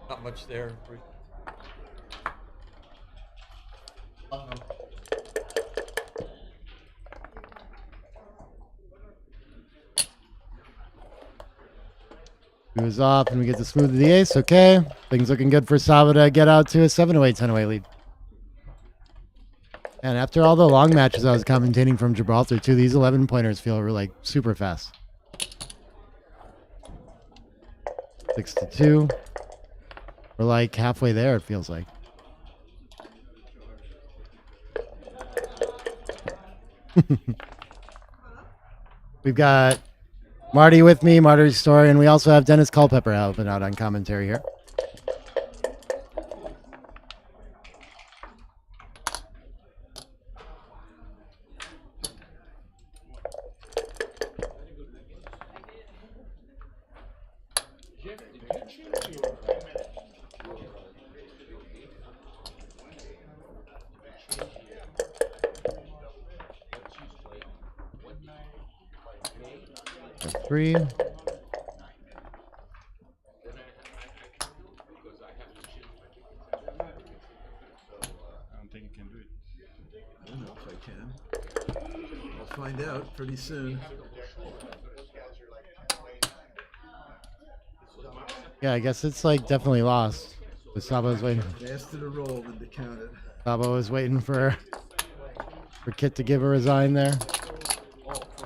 Not much there. He was off, and we get to smooth the ace. Okay. Things looking good for Saba to get out to a 7-away, 10-away lead. And after all the long matches I was commentating from Gibraltar, too, these 11-pointers feel like super fast. 6-2. We're like halfway there, it feels like. We've got Marty with me, Marty's story, and we also have Dennis Culpepper helping out on commentary here. Three. I don't think you can do it. I don't know if I can. I'll find out pretty soon. Yeah, I guess it's like definitely lost. But Saba was waiting. Faster to roll than to count it. Saba was waiting for Kit to give a resign there.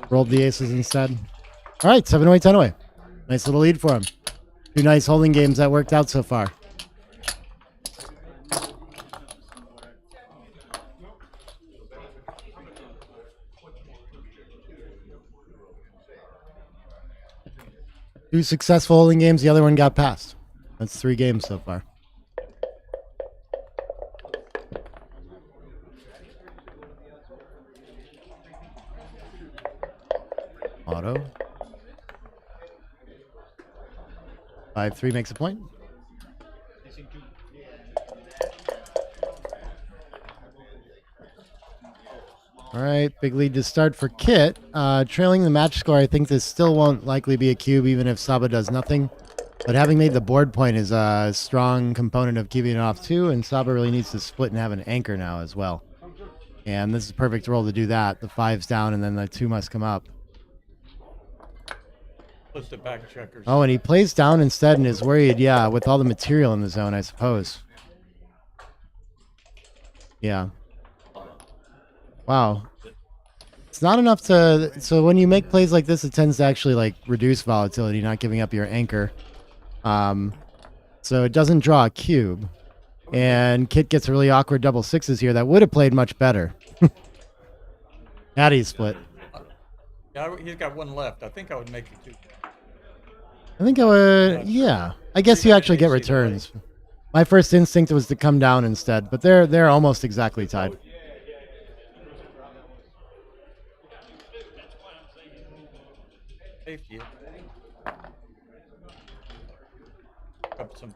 Rolled the aces instead. All right, 7-away, 10-away. Nice little lead for him. Two nice holding games that worked out so far. Two successful holding games, the other one got passed. That's 3 games so far. Auto. 5-3 makes a point. All right, big lead to start for Kit. Trailing the match score, I think this still won't likely be a cube even if Saba does nothing. But having made the board point is a strong component of keeping it off too, and Saba really needs to split and have an anchor now as well. And this is a perfect roll to do that. The 5's down and then the 2 must come up. Plus the back checkers. Oh, and he plays down instead and is worried, yeah, with all the material in the zone, I suppose. Yeah. Wow. It's not enough to... So when you make plays like this, it tends to actually, like, reduce volatility, not giving up your anchor. So it doesn't draw a cube. And Kit gets a really awkward double 6s here that would have played much better. Natty split. Yeah, he's got 1 left. I think I would make it 2. I think I would, yeah. I guess you actually get returns. My first instinct was to come down instead, but they're almost exactly tied. Safety. Up some.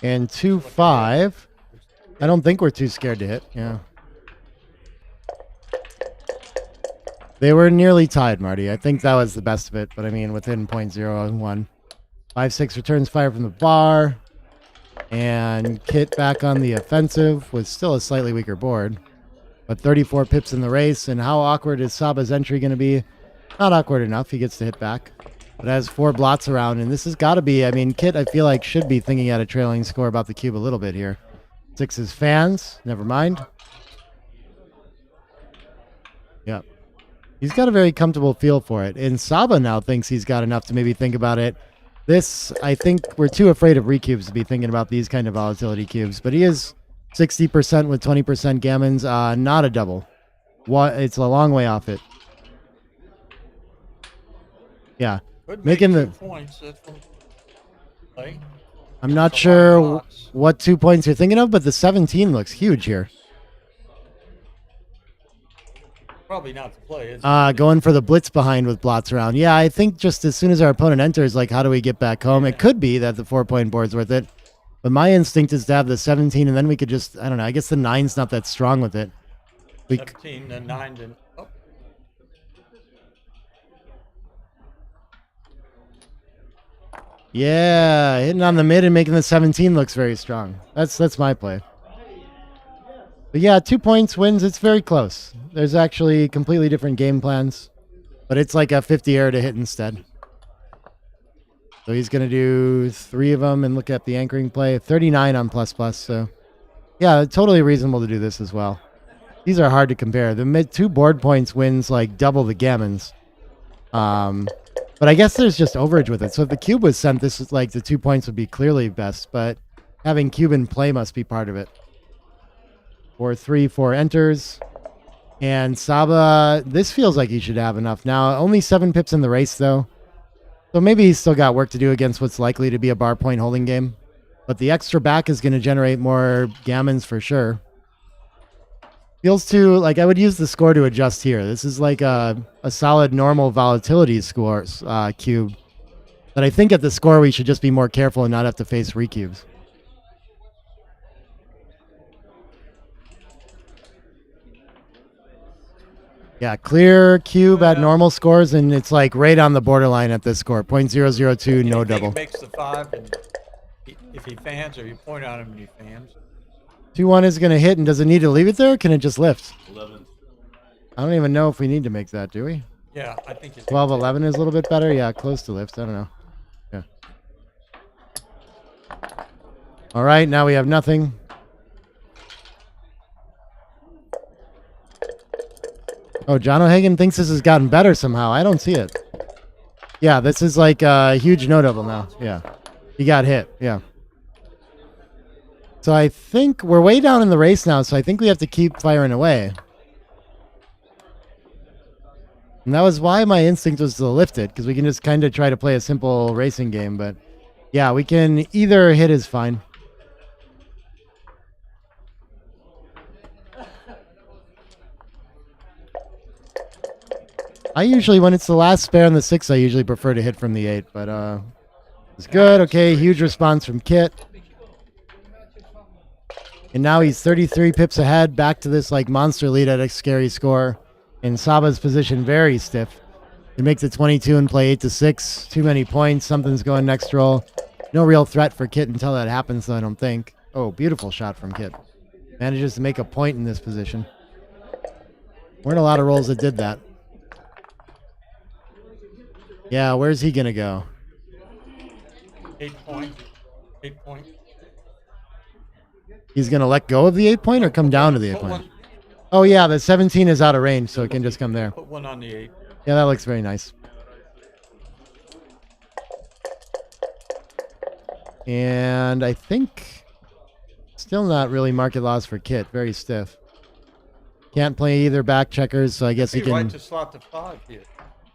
And 2-5. I don't think we're too scared to hit. Yeah. They were nearly tied, Marty. I think that was the best of it, but I mean within 0.01. 5-6 returns fire from the bar. And Kit back on the offensive with still a slightly weaker board. But 34 pips in the race, and how awkward is Saba's entry going to be? Not awkward enough. He gets to hit back. But has 4 blots around, and this has got to be, I mean, Kit, I feel like, should be thinking at a trailing score about the cube a little bit here. 6's fans. Never mind. Yep. He's got a very comfortable feel for it. And Saba now thinks he's got enough to maybe think about it. This, I think, we're too afraid of recubes to be thinking about these kind of volatility cubes. But he is 60% with 20% gammons. Not a double. It's a long way off it. Yeah. Making the 2 points. That's from play. I'm not sure what 2 points you're thinking of, but the 17 looks huge here. Probably not to play. Going for the blitz behind with blots around. Yeah, I think just as soon as our opponent enters, like, how do we get back home? It could be that the 4-point board's worth it. But my instinct is to have the 17, and then we could just, I don't know, I guess the 9's not that strong with it. 17 and 9 and oh. Yeah, hitting on the mid and making the 17 looks very strong. That's my play. But yeah, 2 points wins. It's very close. There's actually completely different game plans, but it's like a 50 error to hit instead. So he's going to do 3 of them and look at the anchoring play. 39 on plus plus. So yeah, totally reasonable to do this as well. These are hard to compare. The mid 2 board points wins like double the gammons. But I guess there's just overage with it. So if the cube was sent, this is like the 2 points would be clearly best, but having cube in play must be part of it. 4-3, 4 enters. And Saba, this feels like he should have enough. Now, only 7 pips in the race, though. So maybe he's still got work to do against what's likely to be a bar point holding game. But the extra back is going to generate more gammons for sure. Feels too, like I would use the score to adjust here. This is like a solid normal volatility score cube. But I think at the score we should just be more careful and not have to face recubes. Yeah, clear cube at normal scores, and it's like right on the borderline at this score. 0.002, no double. He makes the 5, and if he fans or you point on him and he fans. 2-1 is going to hit, and does it need to leave it there, or can it just lift? 11. I don't even know if we need to make that, do we? Yeah, I think it's 12-11 is a little bit better. Yeah, close to lift. I don't know. Yeah. All right, now we have nothing. Oh, John O'Hagan thinks this has gotten better somehow. I don't see it. Yeah, this is like a huge no double now. Yeah. He got hit. Yeah. So I think we're way down in the race now, so I think we have to keep firing away. And that was why my instinct was to lift it, because we can just kind of try to play a simple racing game. But yeah, we can either hit is fine. I usually, when it's the last spare on the 6, I usually prefer to hit from the 8. But it's good. Okay, huge response from Kit. And now he's 33 pips ahead, back to this like monster lead at a scary score. And Saba's position very stiff. He makes it 22 and play 8-6. Too many points. Something's going next roll. No real threat for Kit until that happens, though, I don't think. Oh, beautiful shot from Kit. Manages to make a point in this position. Weren't a lot of rolls that did that. Yeah, where's he going to go? 8 point. 8 point. He's going to let go of the 8 point or come down to the 8 point? Oh, yeah, the 17 is out of range, so it can just come there. Put 1 on the 8. Yeah, that looks very nice. And I think still not really market laws for Kit. Very stiff. Can't play either back checkers, so I guess he can. Right to slot the 5 here,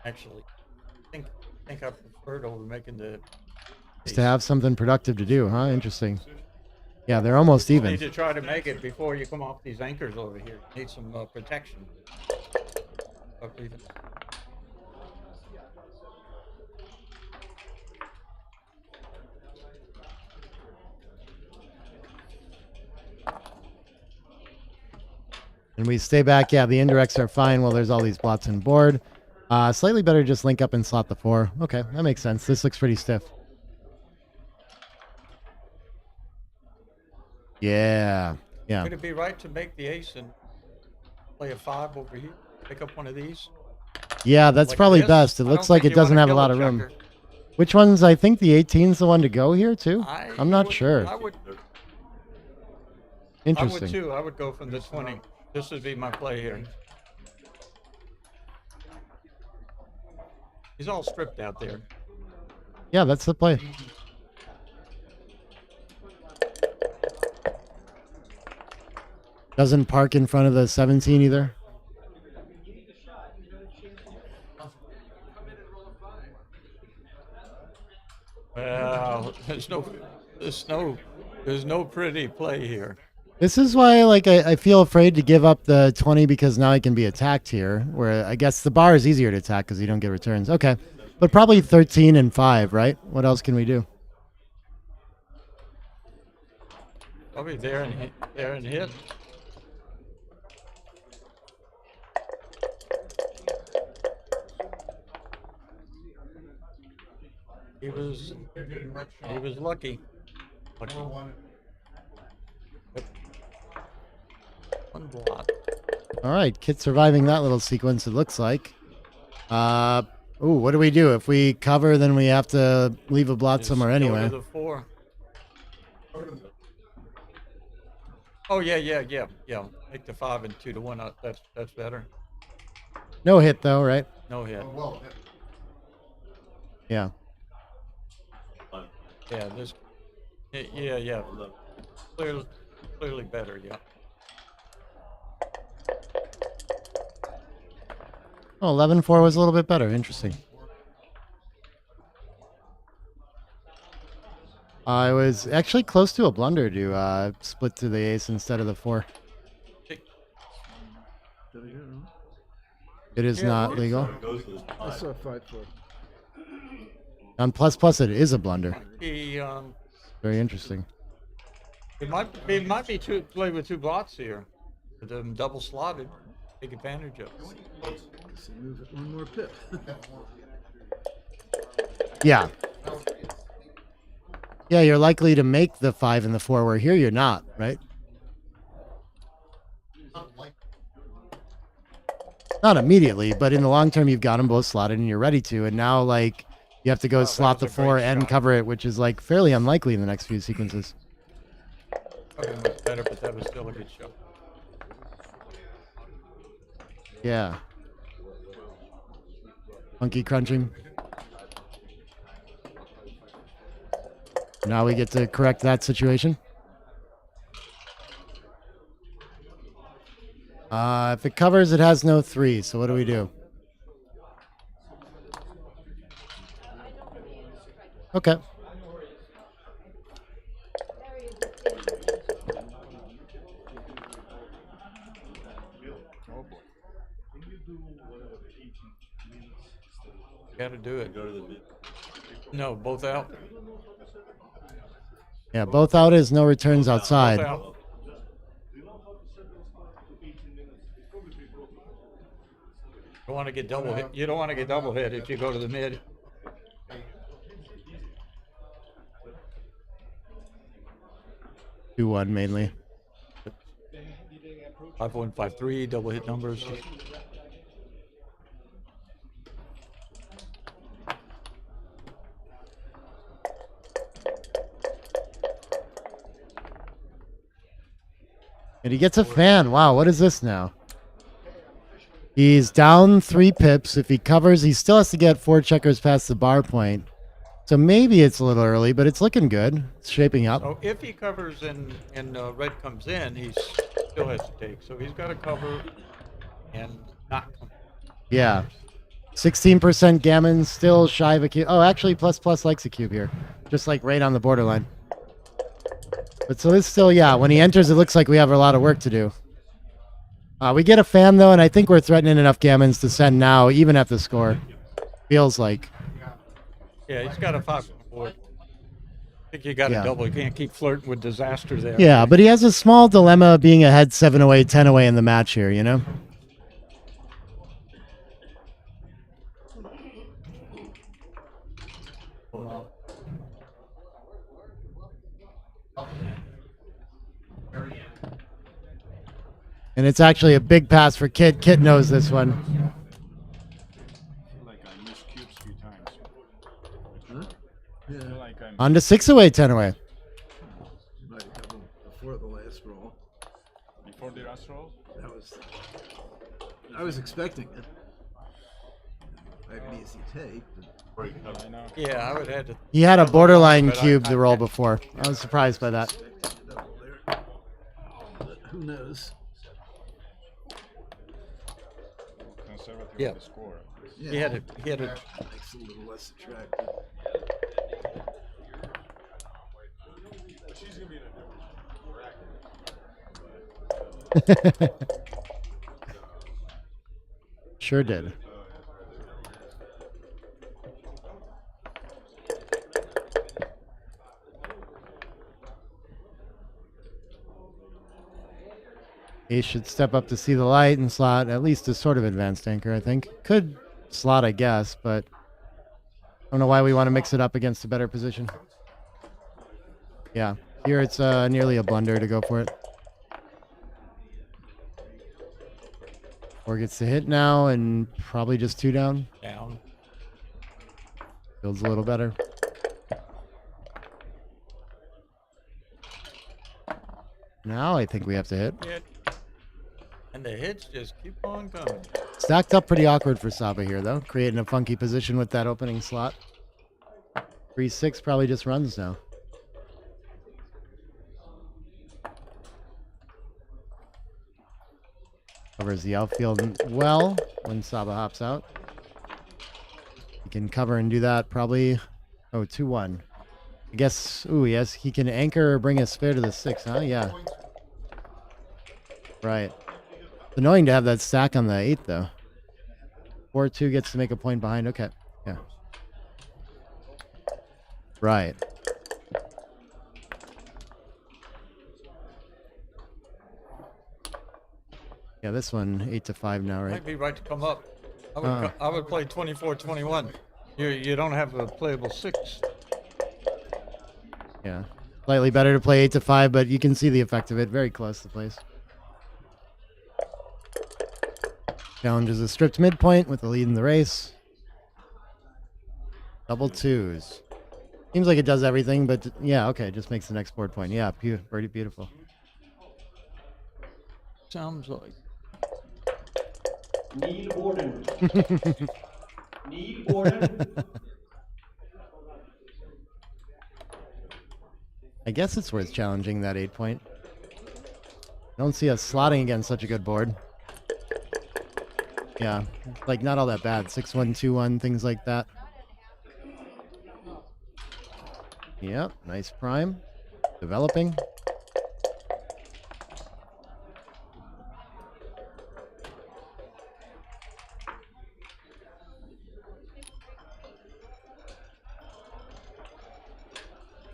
actually. I think I preferred over making the. Just to have something productive to do, huh? Interesting. Yeah, they're almost You even. need to try to make it before you come off these anchors over here. Need some protection. Up even. And we stay back. Yeah, the indirects are fine while there's all these blots on board. Slightly better just link up and slot the 4. Okay, that makes sense. This looks pretty stiff. Yeah, yeah. Would it be right to make the ace and play a 5 over here? Pick up one of these? Yeah, that's Like probably this? best. It I looks don't like think it you doesn't wanna have a kill lot a of room. checker. Which one's, I think the 18's the one to go here too? I'm not sure. I would Interesting. too. I would go from the 20. This would be my play here. He's all stripped out there. Yeah, that's the play. Doesn't park in front of the 17 either. Well, there's no pretty play here. This is why, like, I feel afraid to give up the 20 because now I can be attacked here. Where I guess the bar is easier to attack because you don't get returns. Okay, but probably 13 and 5, right? What else can we do? Probably there and hit. He was lucky. Lucky. Yep. One blot. All right, Kit surviving that little sequence, it looks like. Ooh, what do we do? If we cover, then we have to leave a blot Just somewhere go anyway. to the 4. Oh yeah. Make the 5 and 2 to 1. That's better. No hit, though, right? No hit. Yeah. Yeah, this. Yeah. Clearly better. Yeah. Oh, 11-4 was a little bit better. Interesting. I was actually close to a blunder to split to the ace instead of the 4. It is not legal. I saw 5-4. On plus it is a blunder. He Very interesting. it might be play with 2 blots here. With them double slotted. Take advantage of it. So move it 1 more pip. Yeah. Yeah, you're likely to make the 5 and the 4, where here you're not, right? Not immediately, but in the long term, you've got them both slotted and you're ready to. And now, like, you have to go slot the 4 and cover it, which is, like, fairly unlikely in the next few sequences. Probably much better, but that was still a good shot. Yeah. Monkey crunching. Now we get to correct that situation. If it covers, it has no 3. So what do we do? Okay. Got to do it. No, both out. Yeah, both out is no returns outside. Both out. You don't want to get double hit. You don't want to get double hit if you go to the mid. 2-1 mainly. 5-1, 5-3, double hit numbers. And he gets a fan. Wow, what is this now? He's down 3 pips. If he covers, he still has to get 4 checkers past the bar point. So maybe it's a little early, but it's looking good. It's shaping up. So if he covers and red comes in, he still has to take. So he's got to cover and not come. Yeah. 16% gammon, still shy of a cube. Oh, actually, plus likes a cube here. Just like right on the borderline. But so it's still, yeah, when he enters, it looks like we have a lot of work to do. We get a fan, though, and I think we're threatening enough gammons to send now, even at the score. Feels like. Yeah, he's got a 5 board. I think you got to double. You can't keep flirting with disaster there. Yeah, but he has a small dilemma being ahead 7 away, 10 away in the match here, you know? And it's actually a big pass for Kit. Kit knows this one. Like I missed cubes a few times. Yeah. Like I'm On to 6 away, 10 away. Might have them before the last roll. before the last roll. That was. I was expecting it. Might be easy take. But I know. Yeah, I would have to. He had a borderline cube to roll before. I was surprised by that. who knows? Conservative Yeah. with the score. Yeah. He had a. Makes it a little less attractive. She's gonna be Sure did. Ace should step up to see the light and slot at least a sort of advanced anchor, I think. Could slot, I guess, but don't know why we want to mix it up against a better position. Yeah, here it's nearly a blunder to go for it. Four gets the hit now and probably just 2 down. Down. Feels a little better. Now I think we have to hit. Hit. And the hits just keep on coming. Stacked up pretty awkward for Saba here, though. Creating a funky position with that opening slot. 3-6 probably just runs now. Covers the outfield well when Saba hops out. He can cover and do that probably. Oh, 2-1. I guess. Ooh, yes, he can anchor or bring a spare to the 6, huh? Yeah. Right. It's annoying to have that stack on the 8, though. 4-2 gets to make a point behind. Okay. Yeah. Right. Yeah, this one 8-5 now, right? Might be right to come up. I would play 24-21. You don't have a playable 6. Yeah. Slightly better to play 8-5, but you can see the effect of it. Very close to place. Challenges a stripped midpoint with the lead in the race. Double 2s. Seems like it does everything, but yeah, okay, just makes the next board point. Yeah, pretty beautiful. Sounds like. Need Borden. Need Borden. I guess it's worth challenging that 8 point. Don't see us slotting against such a good board. Yeah, like not all that bad. 6-1, 2-1, things like that. Yep, nice prime. Developing.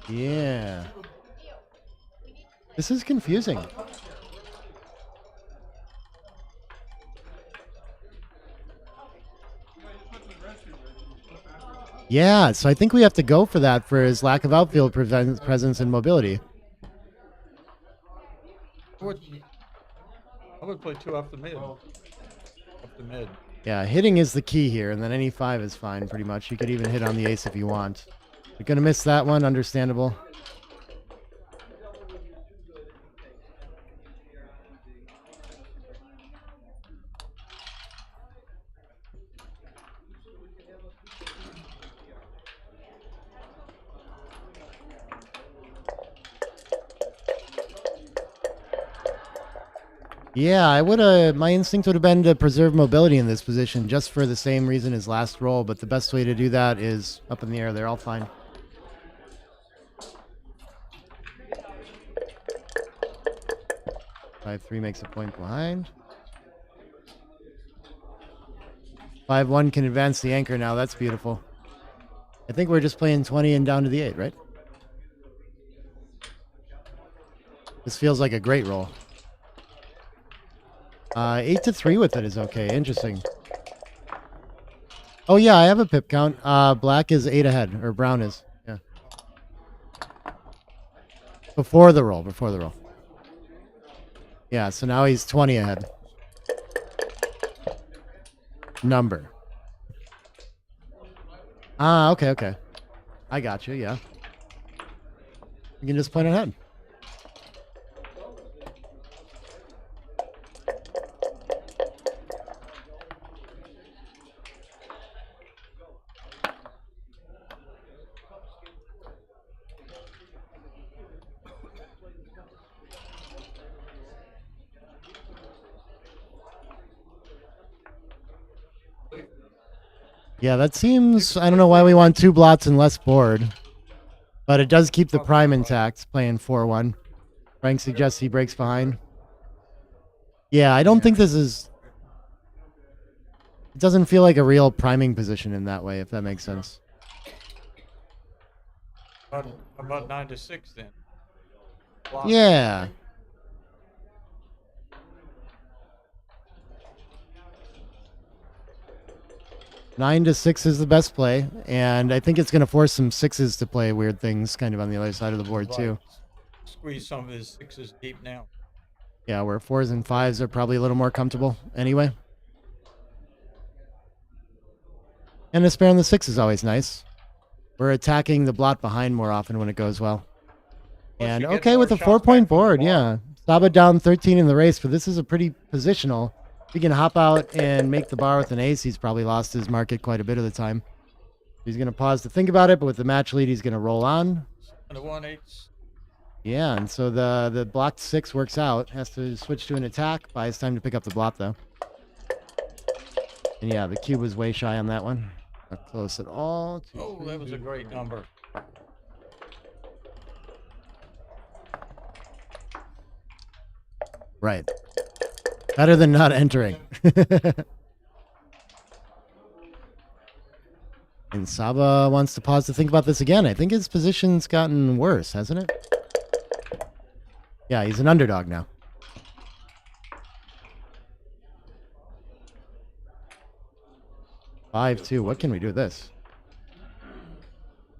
Yeah. This is confusing. Yeah, so I think we have to go for that for his lack of outfield presence and mobility. I would play 2 off the mid. Off the mid. Yeah, hitting is the key here, and then any 5 is fine, pretty much. You could even hit on the ace if you want. You're going to miss that one, understandable. Yeah, I would have. My instinct would have been to preserve mobility in this position, just for the same reason as last roll. But the best way to do that is up in the air. They're all fine. Five 3 makes a point behind. 5-1 can advance the anchor now. That's beautiful. I think we're just playing 20 and down to the 8, right? This feels like a great roll. 8-3 with it is okay. Interesting. Oh yeah, I have a pip count. Black is 8 ahead, or brown is. Yeah. Before the roll. Yeah, so now he's 20 ahead. Number. Okay. I got you, yeah. You can just point ahead. Yeah, that seems... I don't know why we want 2 blots and less board. But it does keep the prime intact, playing 4-1. Frank suggests he breaks behind. Yeah, I don't think this is... It doesn't feel like a real priming position in that way, if that makes sense. About 9-6 then. Block. Yeah. 9 to 6 is the best play, and I think it's going to force some 6s to play weird things kind of on the other side of the board too. Squeeze some of his 6s deep now. Yeah, where 4s and 5s are probably a little more comfortable anyway. And a spare on the 6 is always nice. We're attacking the blot behind more often when it goes well. And okay with a 4-point board, yeah. Saba down 13 in the race, but this is a pretty positional. If he can hop out and make the bar with an ace, he's probably lost his market quite a bit of the time. He's going to pause to think about it, but with the match lead, he's going to roll on. And a 1-8. Yeah, and so the blocked 6 works out. Has to switch to an attack. Buys time to pick up the blot, though. And yeah, the cube was way shy on that one. Not close at all. Oh, that was a great number. Right. Better than not entering. And Saba wants to pause to think about this again. I think his position's gotten worse, hasn't it? Yeah, he's an underdog now. Five, 2. What can we do with this?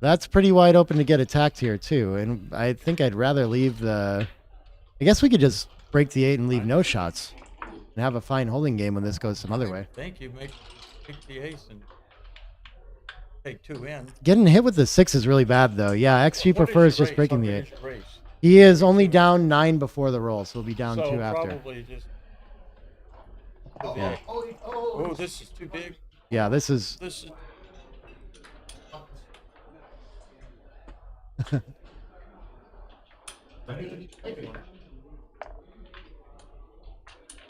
That's pretty wide open to get attacked here, too. And I think I'd rather leave the... I guess we could just break the 8 and leave no shots. And have a fine holding game when this goes some other way. Thank you. Make the ace and take 2 in. Getting hit with the 6 is really bad, though. Yeah, XG prefers just breaking the 8. He is only down 9 before the roll, so he'll be down 2 after. Probably just... Yeah. Oh, this is too big. Yeah, this is... This is...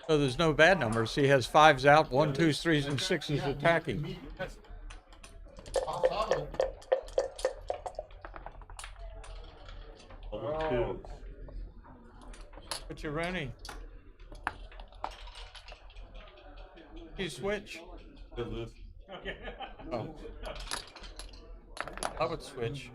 So there's no bad numbers. He has 5s out, 1, 2s, 3s, and 6s attacking. Oh. Put your Rooney. You switch. Oh. I would switch.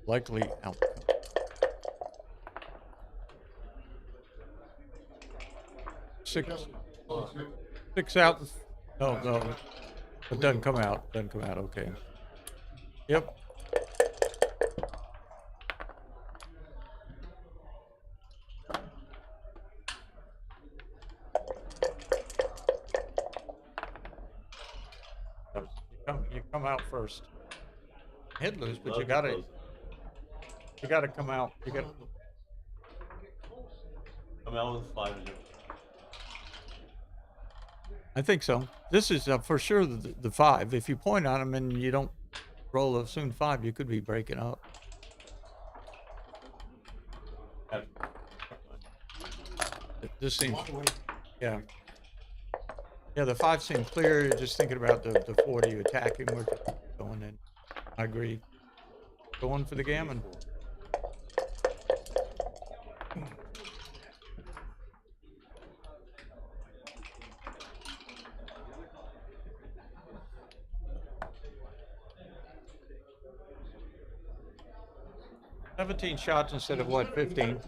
Likely outcome. 6 out. No, no. It doesn't come out. Doesn't come out. Okay. Yep. You come out first. Hit loose, but you gotta come out. You gotta come out with 5. I think so. This is for sure the 5. If you point on him and you don't roll a soon 5, you could be breaking up. This seems, yeah. Yeah, the 5 seemed clear. You're just thinking about the 40 you attacking. We're going in. I agree. Going for the gammon. $17 shots instead of what, 15?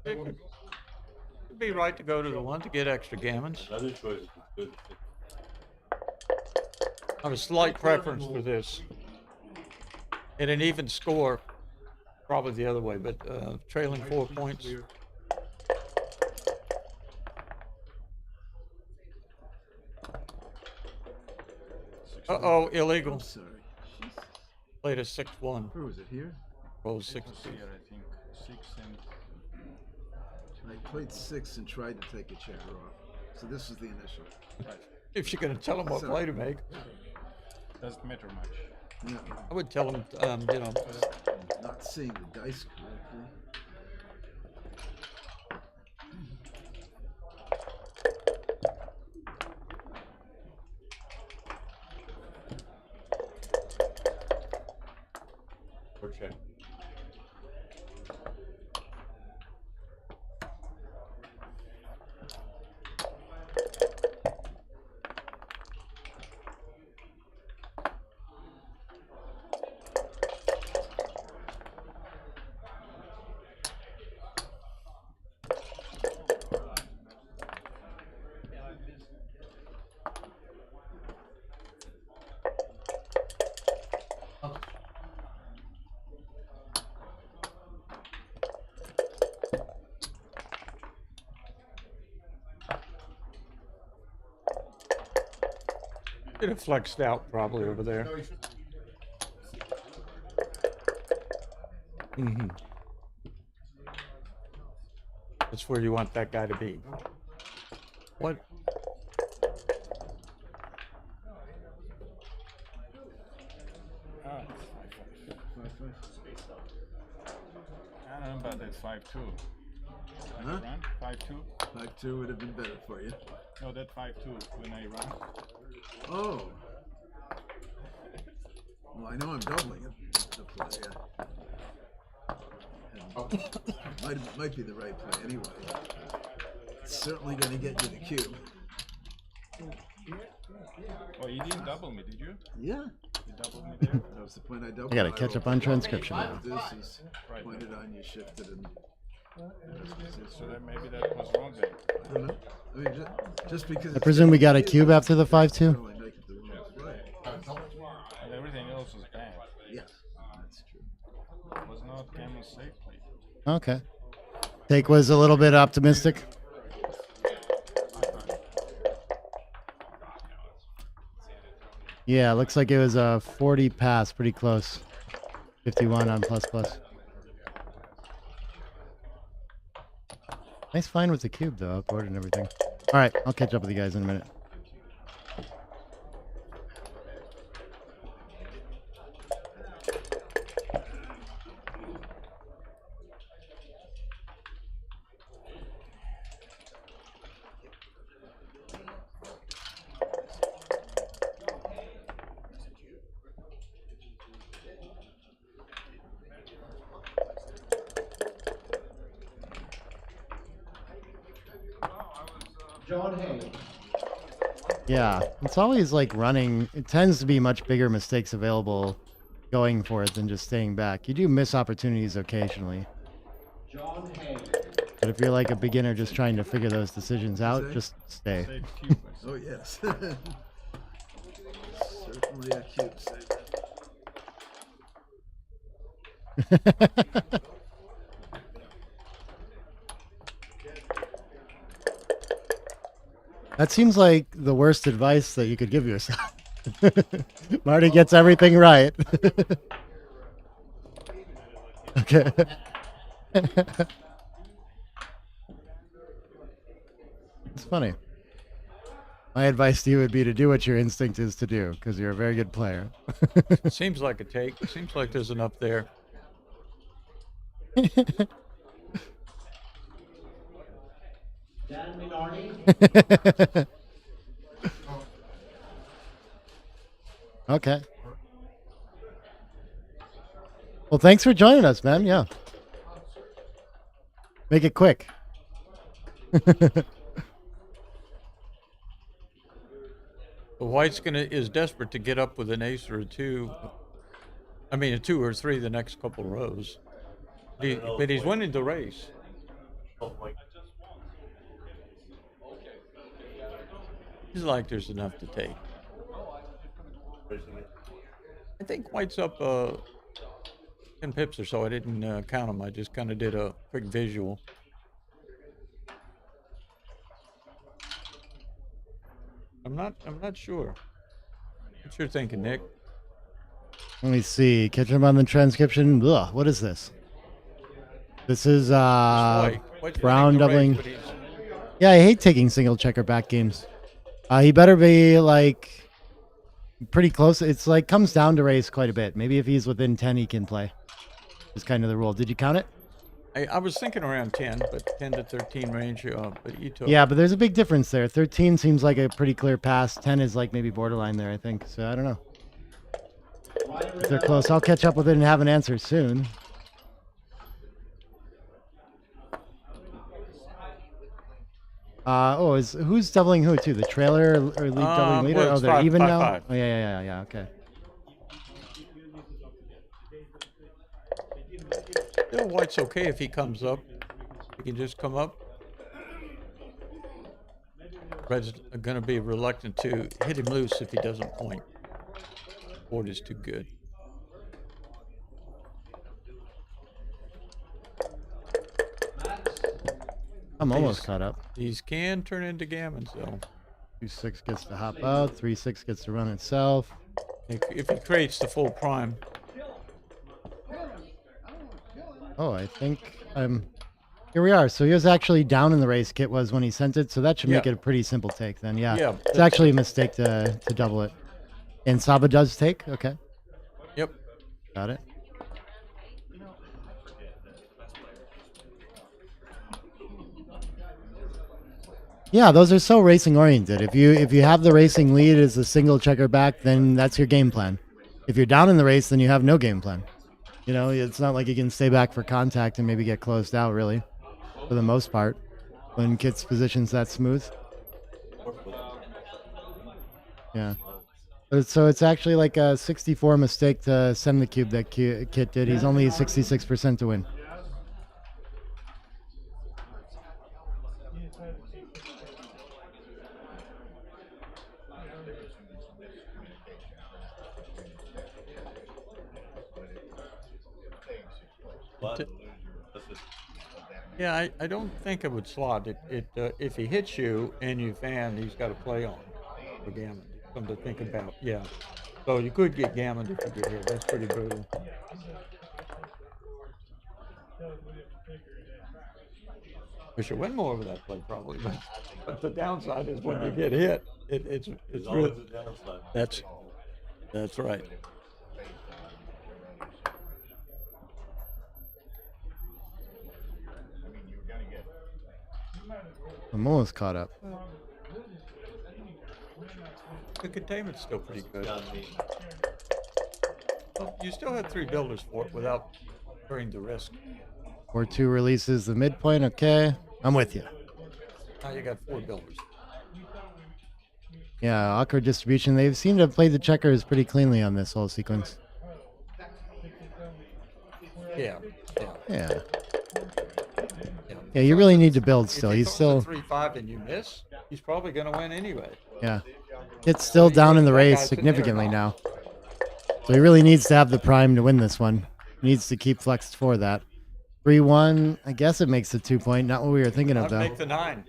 It could be right to go to the 1 to get extra gammons. Another choice is good. I have a slight preference for this. In an even score, probably the other way, but trailing 4 points. Uh-oh, illegal. Sorry. Played a 6-1. Where was it here? Rolled 6-2. Here, I think. I played 6 and tried to take a checker off. So this is the initial. If you're going to tell him what play to make. Doesn't matter much. Yeah. I would tell him, you know. Not seeing the dice correctly. Or check. Could have flexed out probably over there. Mm-hmm. That's where you want that guy to be. What? I don't know about that 5-2. Huh? 5-2? 5-2 would have been better for you. No, that 5-2 when I run. Oh. Well, I know I'm doubling it. The play, might be the right play anyway. It's certainly going to get you the cube. Oh, you didn't double me, did you? Yeah. You doubled me there? That was the point I doubled. I gotta catch up on transcription now. This is pointed on, you shifted and. So that maybe that was wrong then. I don't know. I mean, just because. I presume we got a cube after the 5-2. And everything else was bad. Yes, that's true. It was not Gammon's safe play. Okay. Take was a little bit optimistic. Yeah, looks like it was a 40 pass, pretty close. 51 on plus plus. Nice find with the cube though, upboard and everything. All right, I'll catch up with you guys in a minute. John Hay. Yeah, it's always like running. It tends to be much bigger mistakes available going for it than just staying back. You do miss opportunities occasionally. John Hay. But if you're like a beginner just trying to figure those decisions out, just stay. Oh, yes. Certainly a cube save. That seems like the worst advice that you could give yourself. Marty gets everything right. Okay. It's funny. My advice to you would be to do what your instinct is to do, because you're a very good player. Seems like a take. Seems like there's enough there. Dan Minardi. Okay. Well, thanks for joining us, man. Yeah. Make it quick. White's is desperate to get up with an ace or a 2. I mean, a 2 or 3 the next couple rows. But he's winning the race. He's like there's enough to take. I think White's up 10 pips or so. I didn't count them. I just kind of did a quick visual. I'm not sure. What you're thinking, Nick? Let me see. Catch him on the transcription. Ugh, what is this? This is White's Brown winning the race, doubling. but he's- Yeah, I hate taking single checker back games. He better be like pretty close. It's like comes down to race quite a bit. Maybe if he's within 10, he can play. Is kind of the rule. Did you count it? I was thinking around 10, but 10 to 13 range. But you took. Yeah, but there's a big difference there. 13 seems like a pretty clear pass. 10 is like maybe borderline there, I think. So I don't know. If they're close, I'll catch up with it and have an answer soon. Who's doubling who too? The trailer or lead doubling leader? well, Oh, it's they're five- even five, now. five. Oh yeah. Okay. Yeah, White's okay if he comes up. He can just come up. Red's going to be reluctant to hit him loose if he doesn't point. Board is too good. I'm almost caught up. These can turn into gammons, though. 2-6 gets to hop out. 3-6 gets to run itself. If he creates the full prime. Oh, I think I'm. Here we are. So he was actually down in the race. Kit was when he sent it, so that should make Yeah. it a pretty simple take then. Yeah. Yeah, It's actually a mistake to double it. And Saba does take. Okay. Yep. Got it. Yeah, those are so racing oriented. If you have the racing lead as a single checker back, then that's your game plan. If you're down in the race, then you have no game plan. You know, it's not like you can stay back for contact and maybe get closed out, really, for the most part, when Kit's position's that smooth. Yeah. So it's actually like a 64 mistake to send the cube that Kit did. He's only 66% to win. Yeah, I don't think it would slot. If he hits you and you fan, he's got to play on for gammon. Something to think about. Yeah. So you could get gammon if you get hit. That's pretty brutal. We should win more over that play probably, but the downside is when you get hit, it's always really, a downside. That's right. I'm almost caught up. The containment's still pretty good. Well, you still have 3 builders for it without incurring the risk. 4-2 releases the midpoint. Okay. I'm with you. Now you got 4 builders. Yeah, awkward distribution. They seem to have played the checkers pretty cleanly on this whole sequence. Yeah. Yeah. Yeah, you really need to build still. If he He's throws still. a 3-5 and you miss, he's probably going to win anyway. Yeah. It's still down in the race significantly now. So he really needs to have the prime to win this one. He needs to keep flexed for that. 3-1, I guess it makes the 2-point. Not what we were thinking of, I'd though. make the 9.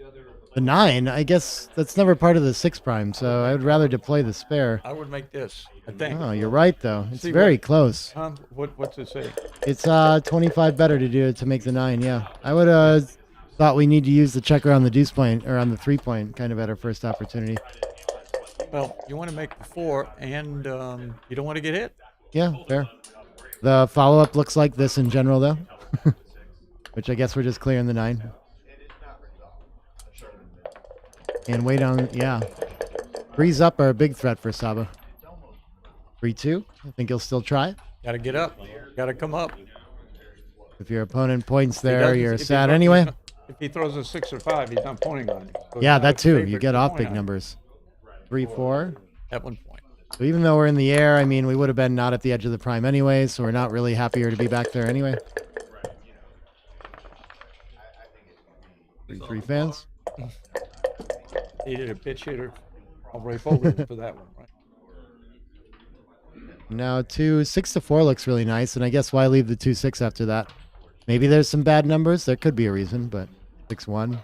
The 9, I guess that's never part of the 6 prime, so I would rather deploy the spare. I would make this, I think. Oh, you're right, though. It's See very what- close. What's it say? It's 25 better to do it to make the 9, yeah. I would thought we need to use the checker on the deuce point, or on the 3-point, kind of at our first opportunity. Well, you want to make the 4, and you don't want to get hit. Yeah, fair. The follow-up looks like this in general, though. Which I guess we're just clearing the 9. And way down, yeah. 3s up are a big threat for Saba. 3-2, I think he'll still try. Got to get up. Got to come up. If your opponent points If he there, doesn't- you're if he sad throws- anyway. If he throws a 6 or 5, he's not pointing on you. So Yeah, it's that not too. safer You to get off point big on. numbers. 3-4. At 1 point. So even though we're in the air, I mean, we would have been not at the edge of the prime anyway, so we're not really happier to be back there anyway. 3-3 fans. Needed a pitch hitter. I'll Ray Fogle for that one, right? Now 6-4 looks really nice, and I guess why leave the 2-6 after that? Maybe there's some bad numbers. There could be a reason, but 6-1.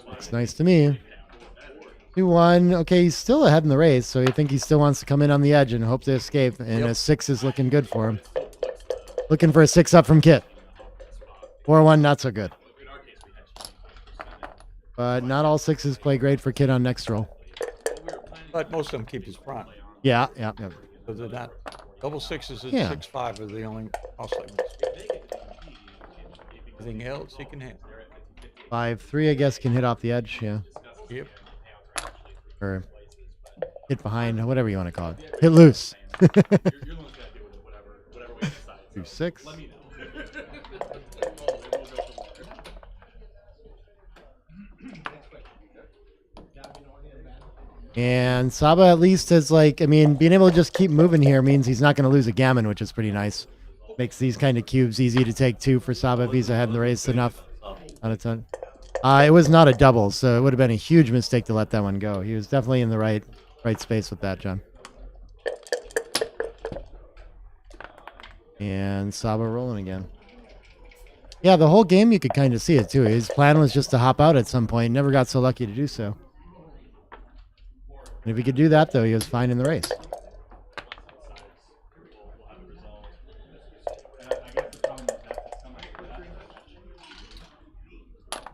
Looks nice to me. 2-1. Okay, he's still ahead in the race, so you think he still wants to come in on the edge and hope to escape. And a 6 is looking good for him. Looking for a 6 up from Kit. 4-1, not so good. But not all 6s play great for Kit on next roll. But most of them keep his front. Yeah. So they're not. Double 6s at Yeah. 6-5 are the only costly ones. Everything else he can hit. 5-3, I guess, can hit off the edge. Yeah. Yep. Or hit behind, whatever you want to call it. Hit loose. 2-6. And Saba at least is like, I mean, being able to just keep moving here means he's not going to lose a gammon, which is pretty nice. Makes these kind of cubes easy to take too for Saba if he's ahead in the race enough. Not a ton. It was not a double, so it would have been a huge mistake to let that one go. He was definitely in the right space with that, John. And Saba rolling again. Yeah, the whole game you could kind of see it too. His plan was just to hop out at some point. Never got so lucky to do so. And if he could do that, though, he was fine in the race.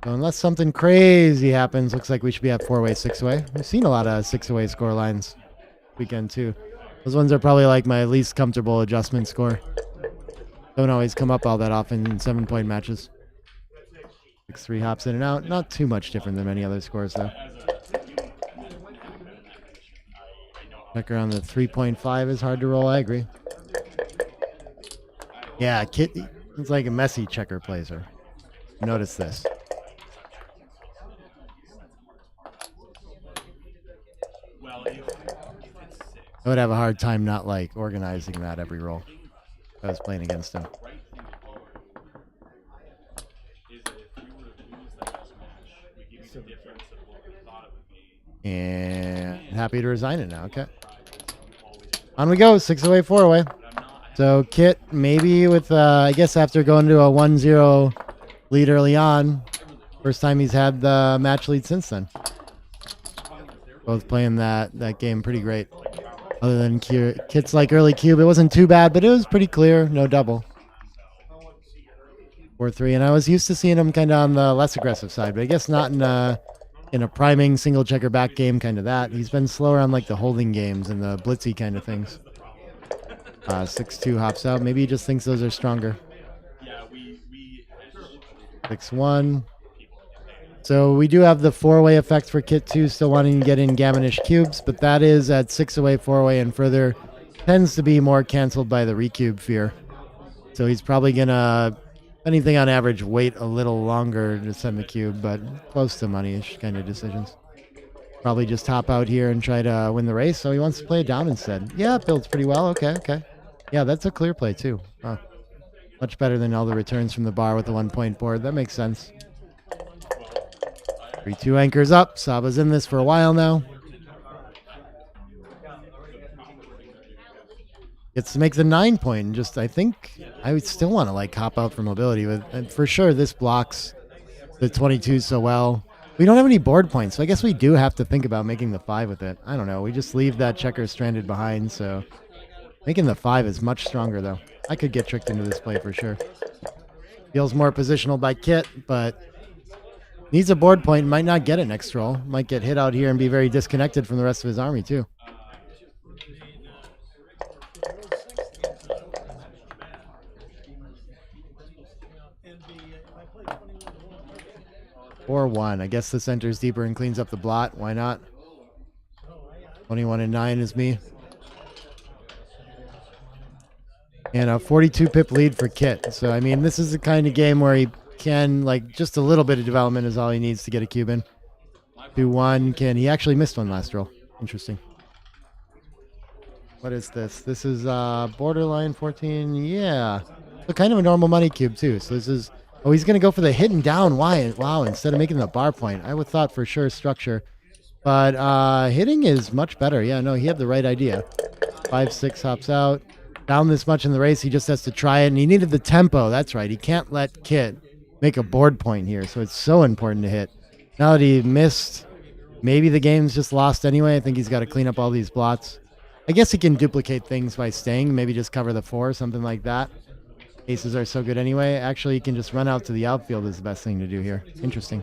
So unless something crazy happens, looks like we should be at 4-way, 6-way. We've seen a lot of 6-away score lines weekend, too. Those ones are probably like my least comfortable adjustment score. Don't always come up all that often in 7-point matches. 6-3 hops in and out. Not too much different than many other scores, though. Checker on the 3.5 is hard to roll. I agree. Yeah, Kit, it's like a messy checker placer. Notice this. I would have a hard time not like organizing that every roll if I was playing against him. And happy to resign it now. Okay. On we go. 6-away, 4-away. So Kit, maybe with, I guess after going to a 1-0 lead early on, first time he's had the match lead since then. Both playing that game pretty great. Other than Kit's like early cube, it wasn't too bad, but it was pretty clear. No double. 4-3, and I was used to seeing him kind of on the less aggressive side, but I guess not in a priming single checker back game kind of that. He's been slower on like the holding games and the blitzy kind of things. 6-2 hops out. Maybe he just thinks those are stronger. 6-1. So we do have the 4-way effect for Kit 2, still wanting to get in gammonish cubes, but that is at 6-away, 4-away, and further tends to be more canceled by the recube fear. So he's probably going to, anything on average, wait a little longer to send the cube, but close to money-ish kind of decisions. Probably just hop out here and try to win the race, so he wants to play it down instead. Yeah, it builds pretty well. Okay. Yeah, that's a clear play, too. Huh. Much better than all the returns from the bar with the 1-point board. That makes sense. 3-2 anchors up. Saba's in this for a while now. Gets to make the 9-point. And just, I think I would still want to like hop out for mobility. And for sure, this blocks the 22 so well. We don't have any board points, so I guess we do have to think about making the 5 with it. I don't know. We just leave that checker stranded behind, so making the 5 is much stronger, though. I could get tricked into this play for sure. Feels more positional by Kit, but needs a board point. Might not get it next roll. Might get hit out here and be very disconnected from the rest of his army, too. Or 1. I guess this enters deeper and cleans up the blot. Why not? 21-9 is me. And a 42 pip lead for Kit. So, I mean, this is the kind of game where he can, like, just a little bit of development is all he needs to get a cube in. 2-1. He actually missed one last roll. Interesting. What is this? This is borderline 14. Yeah. So kind of a normal money cube, too. So this is... Oh, he's going to go for the hidden down. Why? Wow, instead of making the bar point. I would thought for sure structure. But hitting is much better. Yeah, no, he had the right idea. 5-6 hops out. Down this much in the race, he just has to try it. And he needed the tempo. That's right. He can't let Kit make a board point here. So it's so important to hit. Now that he missed Maybe the game's just lost anyway. I think he's got to clean up all these blots. I guess he can duplicate things by staying. Maybe just cover the 4, something like that. Aces are so good anyway. Actually, he can just run out to the outfield is the best thing to do here. Interesting.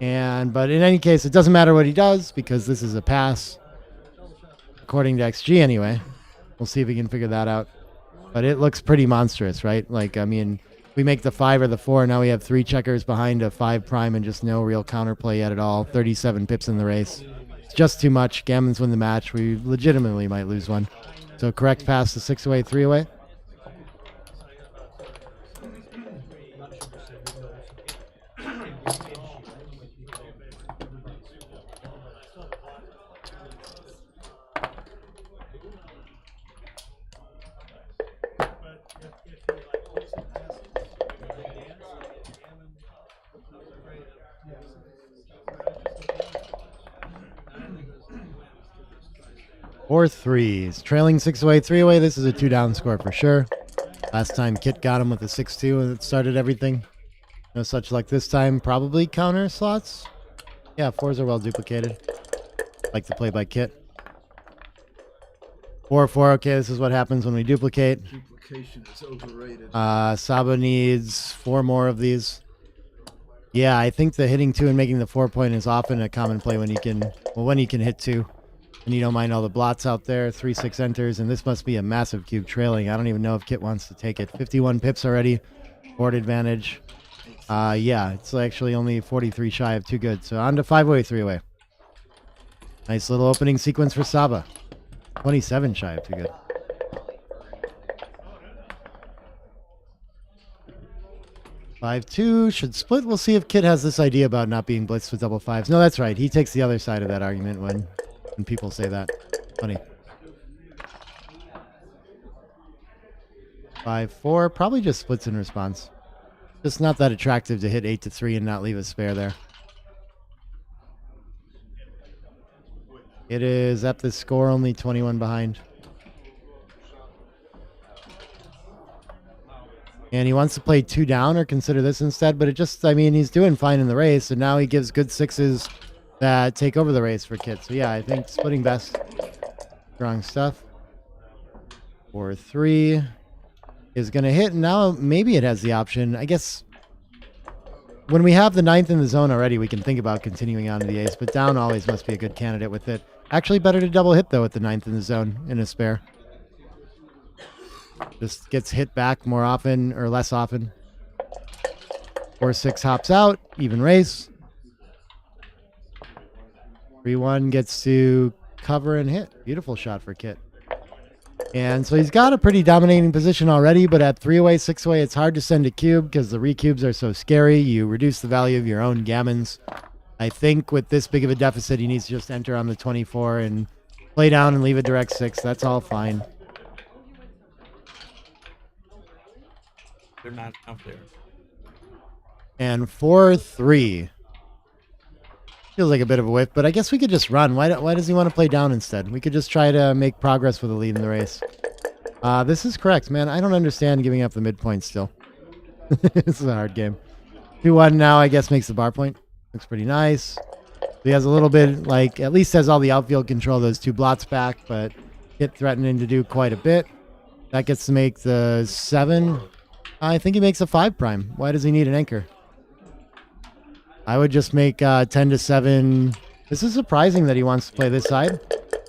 But in any case, it doesn't matter what he does because this is a pass. According to XG anyway. We'll see if we can figure that out. But it looks pretty monstrous, right? Like, I mean, we make the 5 or the 4. Now we have 3 checkers behind a 5 prime and just no real counterplay yet at all. 37 pips in the race. It's just too much. Gammons win the match. We legitimately might lose one. So correct pass to 6 away, 3 away. Or 3s. Trailing 6 away, 3 away. This is a 2-down score for sure. Last time Kit got him with a 6-2 and it started everything. No such luck this time. Probably counter slots. Yeah, 4s are well duplicated. Like the play by Kit. 4-4. Okay, this is what happens when we duplicate. Duplication is overrated. Saba needs 4 more of these. Yeah, I think the hitting 2 and making the 4-point is often a common play when you can hit 2. And you don't mind all the blots out there. 3-6 enters, and this must be a massive cube trailing. I don't even know if Kit wants to take it. 51 pips already. Board advantage. Yeah, it's actually only 43 shy of too good. So on to 5 away, 3 away. Nice little opening sequence for Saba. 27 shy of too good. Five two should split. We'll see if Kit has this idea about not being blitzed with double 5s. No, that's right. He takes the other side of that argument when people say that. Funny. 5-4 probably just splits in response. Just not that attractive to hit 8-3 and not leave a spare there. It is at the score, only 21 behind. And he wants to play 2 down or consider this instead, but it just, I mean, he's doing fine in the race, and now he gives good 6s that take over the race for Kit. So yeah, I think splitting best. Strong stuff. 4-3 is going to hit, and now maybe it has the option. I guess when we have the 9th in the zone already, we can think about continuing on to the ace, but down always must be a good candidate with it. Actually better to double hit, though, with the 9th in the zone in a spare. Just gets hit back more often or less often. 4-6 hops out, even race. 3-1 gets to cover and hit. Beautiful shot for Kit. And so he's got a pretty dominating position already, but at 3 away, 6 away, it's hard to send a cube because the recubes are so scary. You reduce the value of your own gammons. I think with this big of a deficit, he needs to just enter on the 24 and play down and leave a direct 6. That's all fine. They're not up there. And 4-3. Feels like a bit of a whiff, but I guess we could just run. Why does he want to play down instead? We could just try to make progress with a lead in the race. This is correct, man. I don't understand giving up the midpoint still. This is a hard game. 2-1 now, I guess, makes the bar point. Looks pretty nice. He has a little bit, like, at least has all the outfield control, those 2 blots back, but Kit threatening to do quite a bit. That gets to make the 7. I think he makes a 5 prime. Why does he need an anchor? I would just make 10-7. This is surprising that he wants to play this side.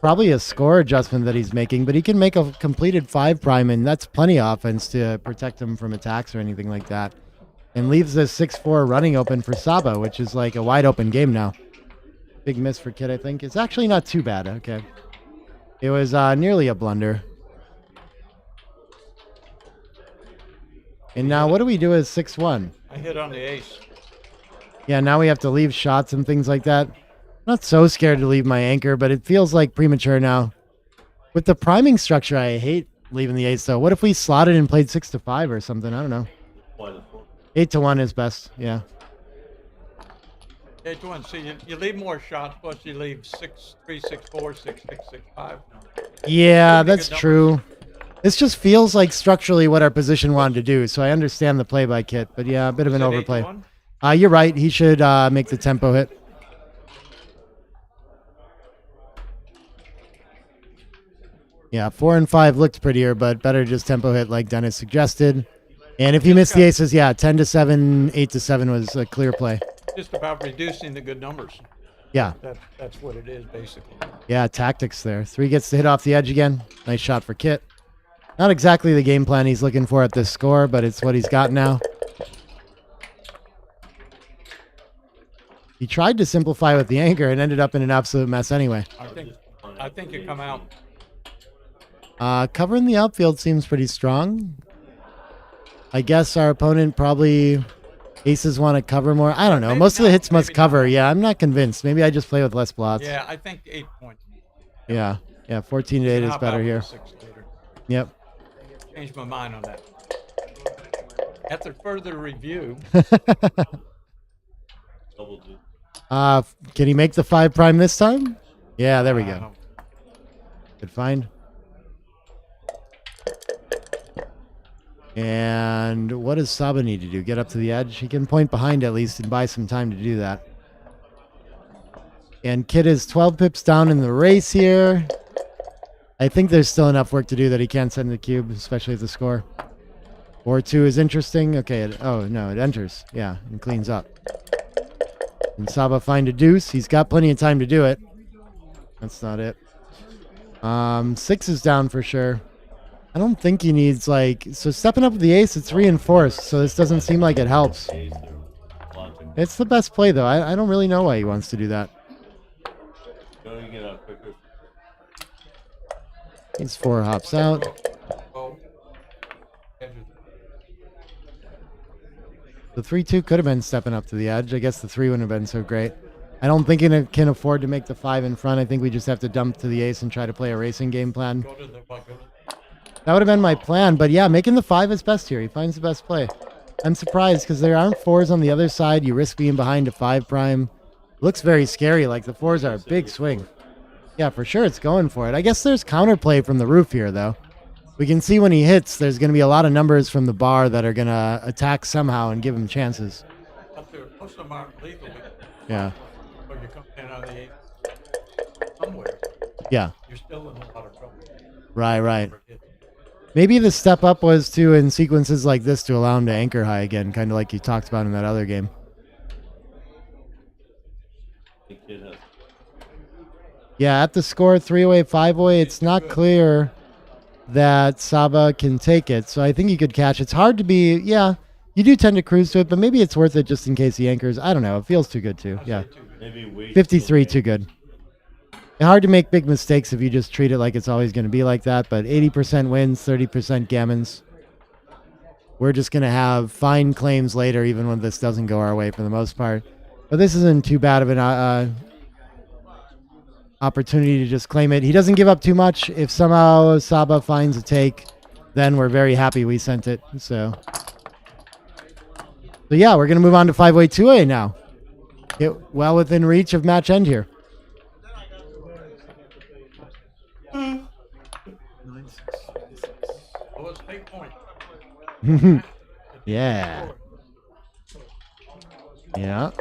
Probably a score adjustment that he's making, but he can make a completed 5 prime, and that's plenty of offense to protect him from attacks or anything like that. And leaves the 6-4 running open for Saba, which is like a wide open game now. Big miss for Kit, I think. It's actually not too bad. Okay. It was nearly a blunder. And now what do we do as 6-1? I hit on the ace. Yeah, now we have to leave shots and things like that. Not so scared to leave my anchor, but it feels like premature now. With the priming structure, I hate leaving the ace, though. What if we slotted and played 6-5 or something? I don't know. 8-1 is best, yeah. 8-1. See, you leave more shots, plus you leave 6-3, 6-4, 6-6, 6-5. Yeah, that's true. This just feels like structurally what our position wanted to do, so I understand the play by Kit, but yeah, a bit of an overplay. 8-1? You're right. He should make the tempo hit. Yeah, 4 and 5 looked prettier, but better just tempo hit like Dennis suggested. And if you missed the aces, yeah, 10 to 7, 8 to 7 was a clear play. Just about reducing the good numbers. Yeah. That's what it is, basically. Yeah, tactics there. 3 gets to hit off the edge again. Nice shot for Kit. Not exactly the game plan he's looking for at this score, but it's what he's got now. He tried to simplify with the anchor and ended up in an absolute mess anyway. I think you come out. Covering the outfield seems pretty strong. I guess our opponent probably aces want to cover more. I don't know. Most of the hits must cover. Yeah, I'm not convinced. Maybe I just play with less blots. Yeah, I think 8 points. Yeah. 14 to 8 is better here. Yep. Changed my mind on that. After further review. Can he make the 5 prime this time? Yeah, there we go. Good find. And what does Saba need to do? Get up to the edge? He can point behind at least and buy some time to do that. And Kit is 12 pips down in the race here. I think there's still enough work to do that he can't send the cube, especially at the score. 4-2 is interesting. Okay, oh no, it enters. Yeah, and cleans up. And Saba find a deuce. He's got plenty of time to do it. That's not it. 6 is down for sure. I don't think he needs so stepping up with the ace, it's reinforced, so this doesn't seem like it helps. It's the best play though. I don't really know why he wants to do that. He's 4 hops out. The 3-2 could have been stepping up to the edge. I guess the 3 wouldn't have been so great. I don't think it can afford to make the 5 in front. I think we just have to dump to the ace and try to play a racing game plan. That would have been my plan, but yeah, making the 5 is best here. He finds the best play. I'm surprised because there aren't 4s on the other side. You risk being behind a 5 prime. Looks very scary, like the 4s are a big swing. Yeah, for sure it's going for it. I guess there's counterplay from the roof here, though. We can see when he hits, there's going to be a lot of numbers from the bar that are going to attack somehow and give him chances. Most of them aren't legally. Yeah. Or you come in on the 8 somewhere. Yeah. You're still in a lot of trouble. Right. Maybe the step up was to, in sequences like this, to allow him to anchor high again, kind of like you talked about in that other game. Yeah, at the score, 3-way, 5-way, it's not clear that Saba can take it, so I think he could catch. It's hard to be, yeah, you do tend to cruise to it, but maybe it's worth it just in case he anchors. I don't know. It feels too good, too. Yeah. 53, too good. Hard to make big mistakes if you just treat it like it's always going to be like that, but 80% wins, 30% gammons. We're just going to have fine claims later, even when this doesn't go our way for the most part. But this isn't too bad of an opportunity to just claim it. He doesn't give up too much. If somehow Saba finds a take, then we're very happy we sent it. So yeah, we're going to move on to 5-way, 2-way now. Get well within reach of match end here. Yeah. Yeah.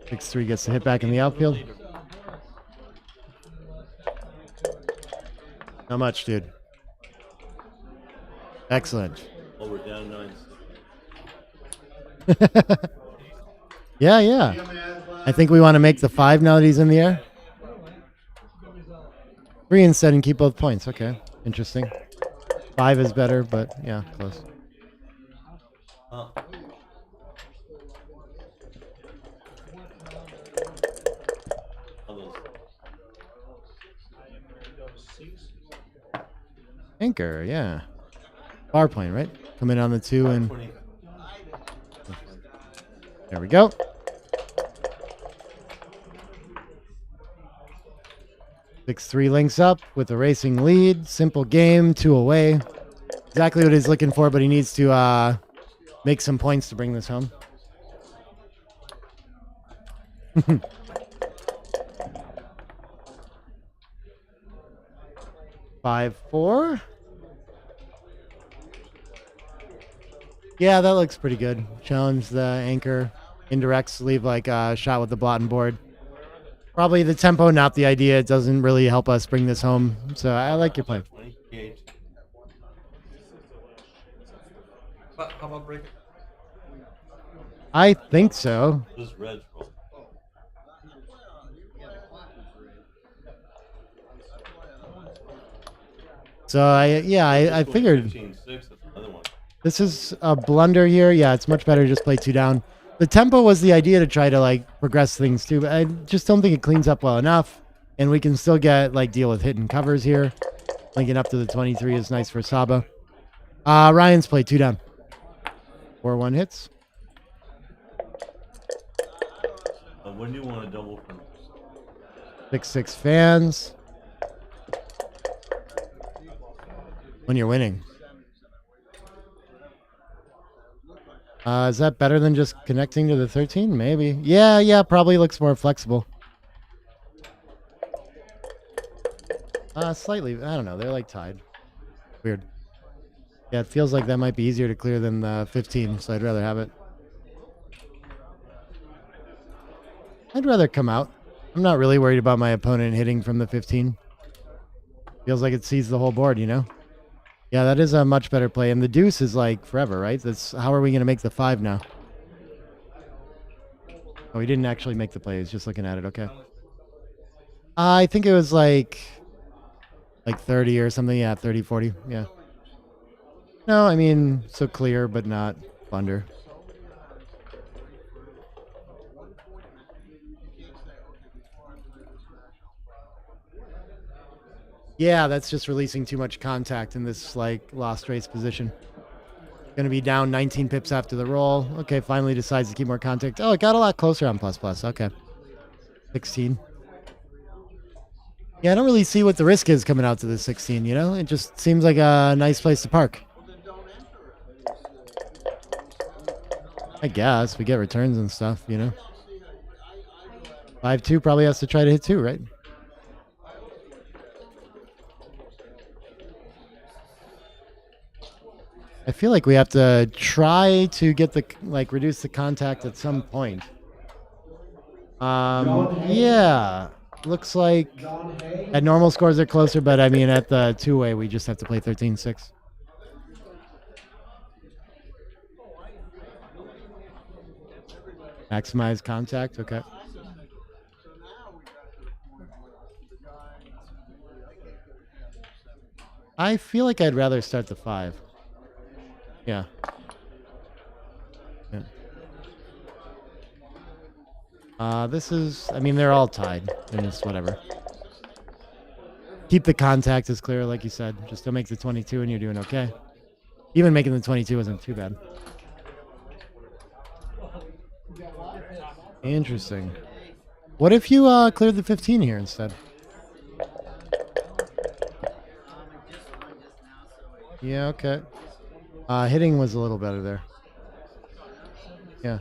6-3 gets the hit back in the outfield. How much, dude? Excellent. Oh, we're down 9. Yeah. I think we want to make the 5 now that he's in the air. 3 instead and keep both points. Okay. Interesting. 5 is better, but yeah, close. Anchor, yeah. Bar plane, right? Come in on the 2 and... There we go. Six 3 links up with a racing lead. Simple game, 2 away. Exactly what he's looking for, but he needs to make some points to bring this home. 5-4. Yeah, that looks pretty good. Challenge the anchor. Indirects leave like a shot with the blotting board. Probably the tempo, not the idea. It doesn't really help us bring this home. So I like your play. 28. How about break it? I think so. This red roll. So I figured 15-6, that's another one. this is a blunder here. Yeah, it's much better to just play 2 down. The tempo was the idea to try to like progress things too, but I just don't think it cleans up well enough. And we can still get like deal with hitting covers here. Linking up to the 23 is nice for Saba. Ryan's played 2 down. 4-1 hits. When do you want to double from? 6-6 fans. When you're winning. Is that better than just connecting to the 13? Maybe. Yeah, probably looks more flexible. Slightly. I don't know. They're like tied. Weird. Yeah, it feels like that might be easier to clear than the 15, so I'd rather have it. I'd rather come out. I'm not really worried about my opponent hitting from the 15. Feels like it sees the whole board, you know? Yeah, that is a much better play. And the deuce is like forever, right? That's how are we going to make the 5 now? Oh, he didn't actually make the play. He's just looking at it. Okay. I think it was like 30 or something. Yeah, 30, 40. Yeah. No, I mean, so clear, but not blunder. Yeah, that's just releasing too much contact in this like lost race position. Gonna be down 19 pips after the roll. Okay, finally decides to keep more contact. Oh, it got a lot closer on plus plus. Okay. 16. Yeah, I don't really see what the risk is coming out to the 16, you know? It just seems like a nice place to park. I guess we get returns and stuff, you know? 5-2 probably has to try to hit 2, right? I feel like we have to try to get the reduce the contact at some point. Yeah, looks like at normal scores they're closer, but I mean at the 2-way we just have to play 13-6. Maximize contact. Okay. I feel like I'd rather start the 5. Yeah. This is, I mean, they're all tied. And it's whatever. Keep the contact as clear, like you said. Just don't make the 22 and you're doing okay. Even making the 22 wasn't too bad. Interesting. What if you cleared the 15 here instead? Yeah, okay. Hitting was a little better there. Yeah.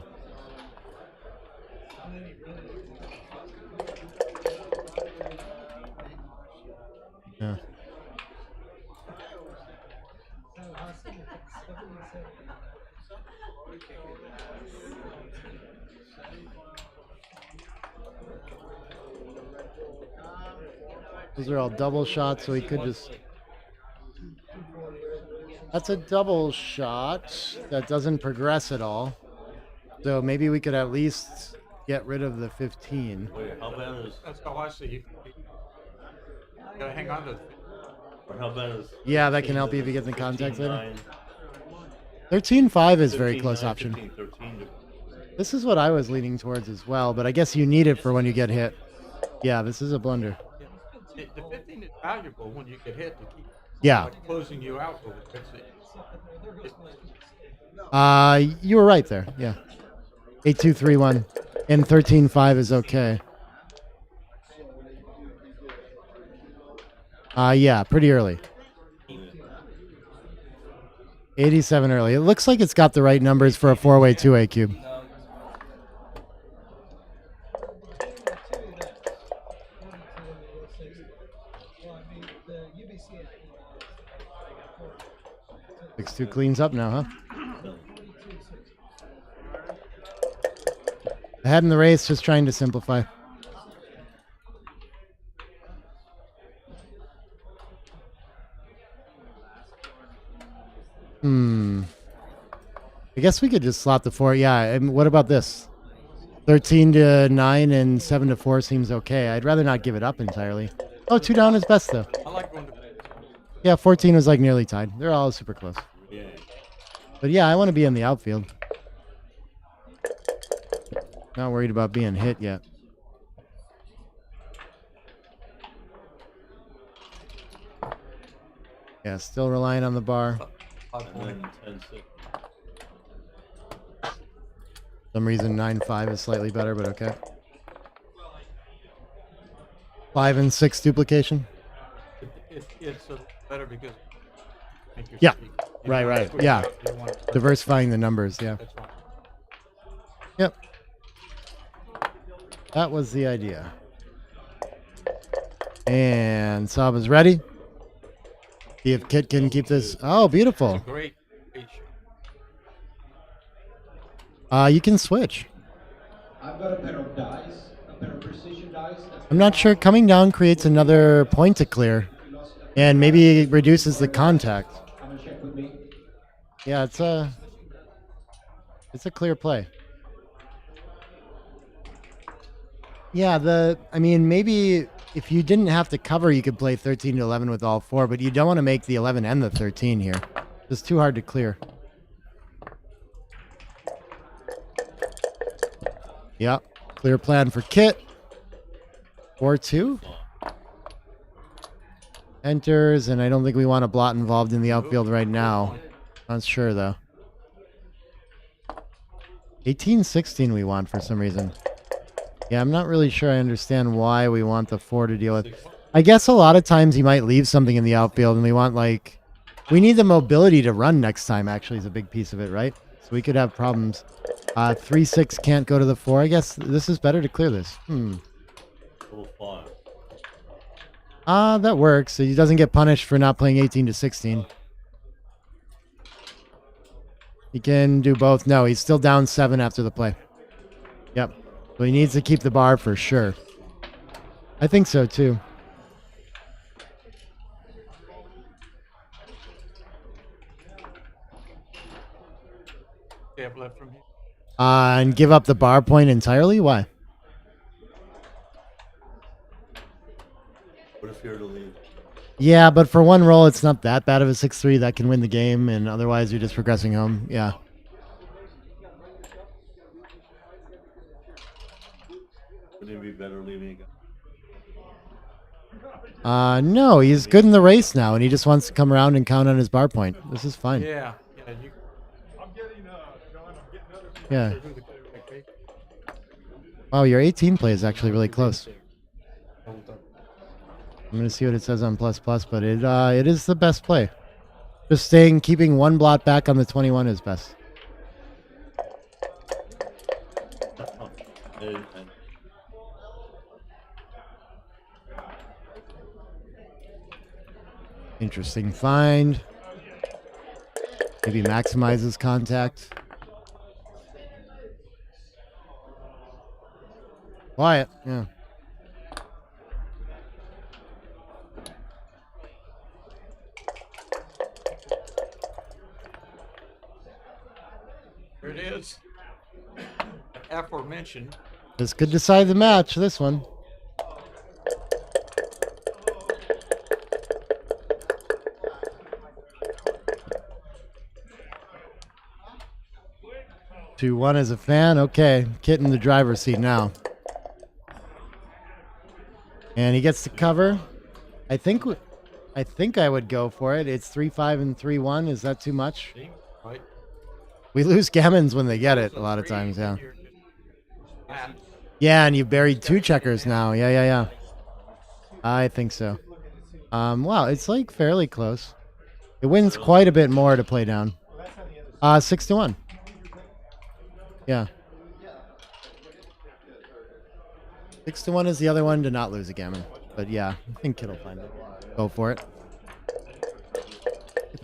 Yeah. Those are all double shots, so he could just... That's a double shot that doesn't progress at all. So maybe we could at least get rid of the 15. Wait, how bad is... That's how I see you. Gotta hang on to it. How bad is... Yeah, that can help you if you get the contact later. 13-5 is very close option. 13. This is what I was leaning towards as well, but I guess you need it for when you get hit. Yeah, this is a blunder. The 15 is valuable when you get hit to keep closing you out with it. You were right there. Yeah. 8-2-3-1 and 13-5 is okay. Yeah, pretty early. 87 early. It looks like it's got the right numbers for a 4-way 2-way cube. Six two cleans up now, huh? Ahead in the race, just trying to simplify. I guess we could just slot the 4. Yeah, and what about this? 13 to 9 and 7 to 4 seems okay. I'd rather not give it up entirely. Oh, 2 down is best though. I like going to. Yeah, 14 was like nearly tied. They're all super close. But yeah, I want to be in the outfield. Not worried about being hit yet. Yeah, still relying on the bar. Some reason 9-5 is slightly better, but okay. 5 and 6 duplication. It's better because. Yeah, right. Yeah, diversifying the numbers. Yeah. Yep. That was the idea. And Saba's ready. See if Kit can keep this. Oh, beautiful. Great. You can switch. I've got a pair of dice, a pair of precision dice. I'm not sure. Coming down creates another point to clear, and maybe it reduces the contact. I'm gonna check with me. Yeah, it's a clear play. Yeah, I mean, maybe if you didn't have to cover, you could play 13 to 11 with all 4, but you don't want to make the 11 and the 13 here. It's too hard to clear. Yep, clear plan for Kit. 4-2. Enters, and I don't think we want a blot involved in the outfield right now. Not sure, though. 18-16 we want for some reason. Yeah, I'm not really sure I understand why we want the 4 to deal with. I guess a lot of times he might leave something in the outfield, and we want, like... We need the mobility to run next time, actually, is a big piece of it, right? So we could have problems. 3-6 can't go to the 4. I guess this is better to clear this. That works. So he doesn't get punished for not playing 18 to 16. He can do both. No, he's still down 7 after the play. Yep. So he needs to keep the bar for sure. I think so too. Left from here. And give up the bar point entirely? Why? What if you're to leave? Yeah, but for one roll, it's not that bad of a 6-3 that can win the game, and otherwise you're just progressing home. Yeah. Wouldn't it be better leaving again? No, he's good in the race now, and he just wants to come around and count on his bar point. This is fine. Yeah. Yeah. Wow, your 18 play is actually really close. I'm gonna see what it says on ++, but it is the best play. Just keeping 1 blot back on the 21 is best. Interesting find. Maybe maximizes contact. Quiet, yeah. Here it is. Aforementioned. This could decide the match, this one. Two, 1 as a fan. Okay, Kit in the driver's seat now. And he gets to cover. I think I would go for it. It's 3-5 and 3-1. Is that too much? Right. We lose gammons when they get it a lot of times, yeah. Yeah, and you've buried 2 checkers now. Yeah. I think so. Wow, it's like fairly close. It wins quite a bit more to play down. 6-1. Yeah. 6-1 is the other one to not lose a gammon. But yeah, I think Kit'll find it. Go for it. Good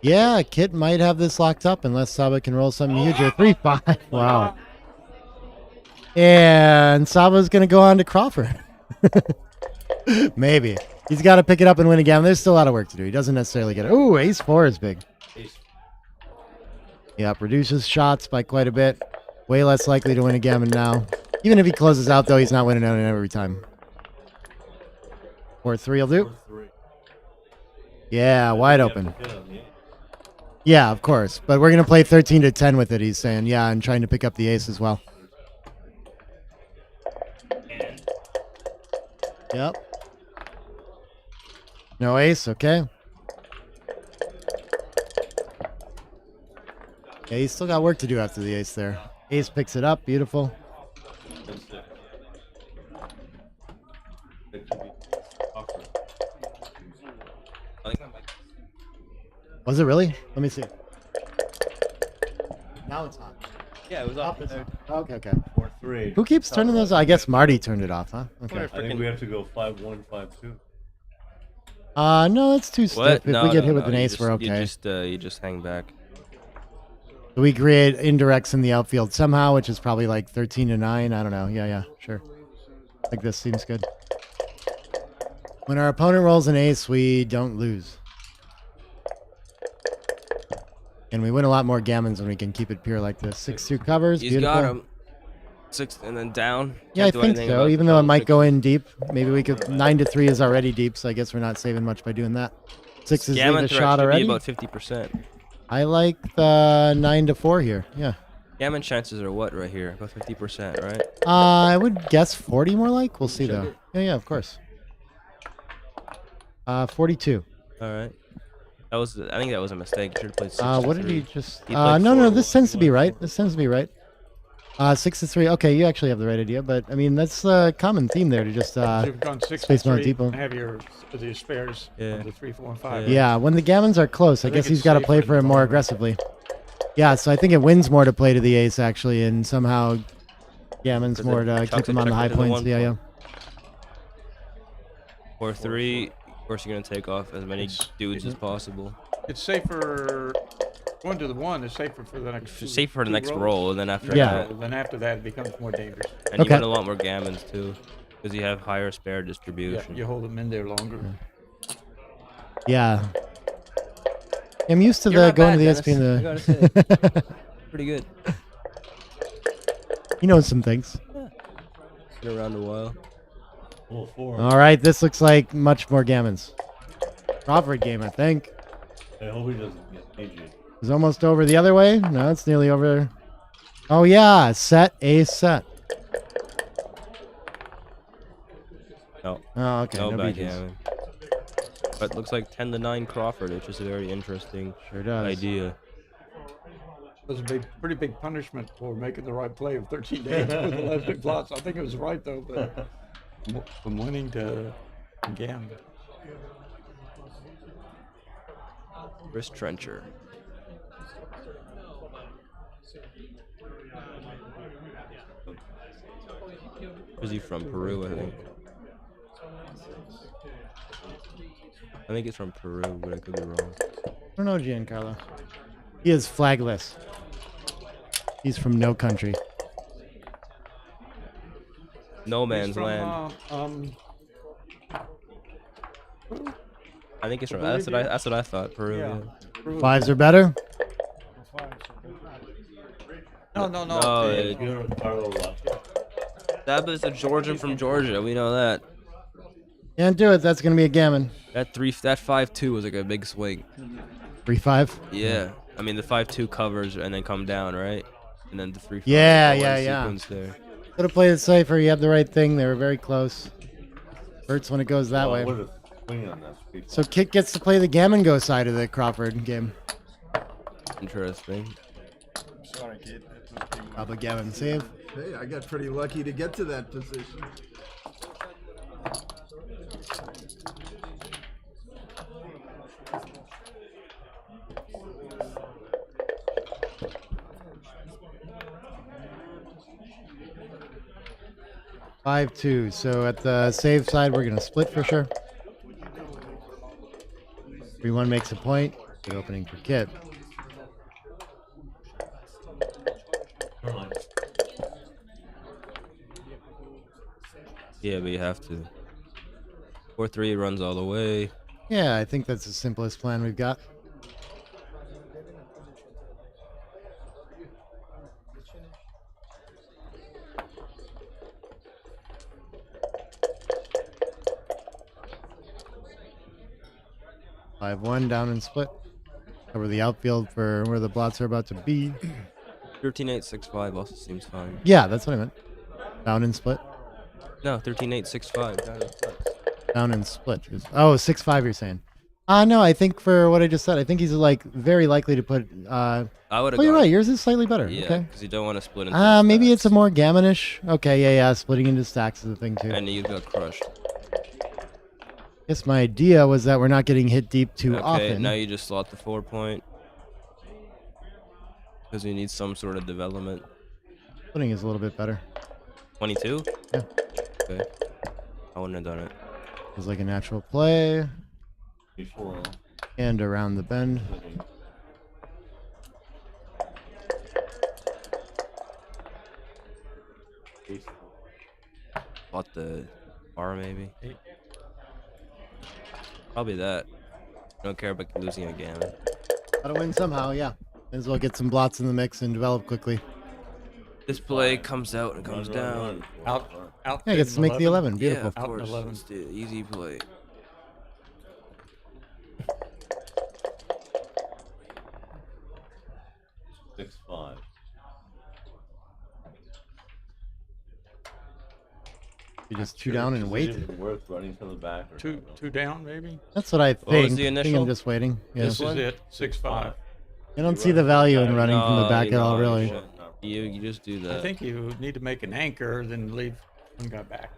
Yeah, Kit might have this locked up unless Saba can roll something huge here. 3-5. Wow. And Saba's going to go on to Crawford. Maybe. He's got to pick it up and win a gammon. There's still a lot of work to do. He doesn't necessarily get it. Ooh, ace 4 is big. Yeah, reduces shots by quite a bit. Way less likely to win a gammon now. Even if he closes out, though, he's not winning out every time. 4-3 will do. Yeah, wide open. Yeah, of course. But we're going to play 13-10 with it, he's saying. Yeah, and trying to pick up the ace as well. Yep. No ace, okay. Yeah, he's still got work to do after the ace there. Ace picks it up, beautiful. Was it really? Let me see. Now it's on. Yeah, it was off. Okay, okay. 4-3. Who keeps turning those? I guess Marty turned it off, huh? Okay. I think we have to go 5-1, 5-2. No, it's too stiff. What? If No, we get no, hit with no, an you ace, just- we're okay. You just hang back. We create indirects in the outfield somehow, which is probably like 13-9. I don't know. Yeah, sure. Like this seems good. When our opponent rolls an ace, we don't lose. And we win a lot more gammons when we can keep it pure like this. 6-2 covers, He's beautiful. got him. 6 and then down. Yeah, I Can't do think anything so. about Even the though it double might six. go in deep. Maybe we could. 9-3 is already deep, so I guess we're not saving much by doing that. 6 is leave Gammon a threat shot should already. be about 50%. I like the 9-4 here. Yeah. Gammon chances are what right here? About 50%, right? I would guess 40 more like. We'll see though. Yeah, of course. 42. All right. I think that was a mistake. You should have played 6 What did he just? He played No, 4. this tends to be right. 6-3. Okay, you actually have the right idea, but I mean that's a common theme there to just You've gone space mount 6-3. depot. Have your spares. Yeah. The 3, 4, and 5. Yeah, when the gammons are close, I I guess think he's it's got to safer play in for the it more corner. aggressively. Yeah, so I think it wins more to play to the ace actually, and somehow gammons more to keep him on the high points. Yeah. 4-3. Of course, you're gonna take off as many dudes as possible. It's safer. Going to the 1 is safer for the next. Safer for the two next rolls. roll, and then after Yeah. that, Then after that, it becomes more dangerous. and you win a lot more gammons too, because you have higher spare Yeah, distribution. you hold them in there longer. Yeah. I'm used to You're the not going bad, to the Dennis, SP and I gotta say. Pretty good. He knows some things. Been around a while. Oh, 4. All right, this looks like much more gammons. Crawford game, I think. I hope he doesn't get PG. Is almost over the other way. No, it's nearly over. Oh yeah, set ace set. No. Oh, okay. No No BGs. backgammon. But looks like 10-9 Crawford, which is a very interesting idea. It was a pretty big punishment for making the right play of 13 days with the last big plots. I think it was right though, but from winning to gammon. Chris Trencher. Where's he from? Peru, I think. I think it's from Peru, but I could be wrong. I don't know Giancarlo. He is flagless. He's from no country. No man's He's from, land. I think it's from. That's what I thought. Peru. Yeah. Yeah. Peru. Fives are better. No. No, Carlo left. that is a Georgian from Georgia. We know that. Can't do it. That's gonna be a gammon. That 5-2 was like a big swing. 3-5. Yeah, I mean the 5-2 covers and then come down, right? And then the 3-5. Yeah. Sequence there. Could have played it safer. You had the right thing. They were very close. Hurts when it goes that way. What a swing on that speed. So Kit gets to play the gammon go side of the Crawford game. Interesting. Sorry, kid. Up a gammon save. Hey, I got pretty lucky to get to that position. Five two. So at the save side, we're gonna split for sure. 3-1 makes a point. Good opening for Kit. Yeah, but you have to. 4-3 runs all the way. Yeah, I think that's the simplest plan we've got. Five one down and split. Cover the outfield for where the blots are about to be. 13-8-6-5 also seems fine. Yeah, that's what I meant. Down and split. No, 13-8-6-5. Down and split. Down and split. Oh, 6-5 you're saying. No, I think for what I just said, I think he's like very likely to put. I would have. Oh, you're right. Yours is slightly better. Yeah, okay. because you don't want to split into. Maybe it's a more gammonish. Okay, yeah. Splitting into stacks is the thing too. And you got crushed. Guess my idea was that we're not getting hit deep too Okay, often. now you just slot the 4-point. Because you need some sort of development. Splitting is a little bit better. 22? Yeah. Okay. I wouldn't have done it. Feels like a natural play. Before. And around the bend. Bought the bar maybe. Probably that. Don't care about losing a gammon. Gotta win somehow, yeah. Might as well get some blots in the mix and develop quickly. This play comes out and comes down. Out. Yeah, gets to make the 11. Beautiful. Yeah, of Out in course. 11. Let's do it. Easy play. Six five. You just two down and wait. Is it even worth running to the back? Or Two down, maybe. That's what I think. What was the I think initial? I'm just waiting. Yeah. This is it. 6-5. I don't see the value in running from the No, back you at all, don't. really. You just do that. I think you need to make an anchor, then leave one guy back.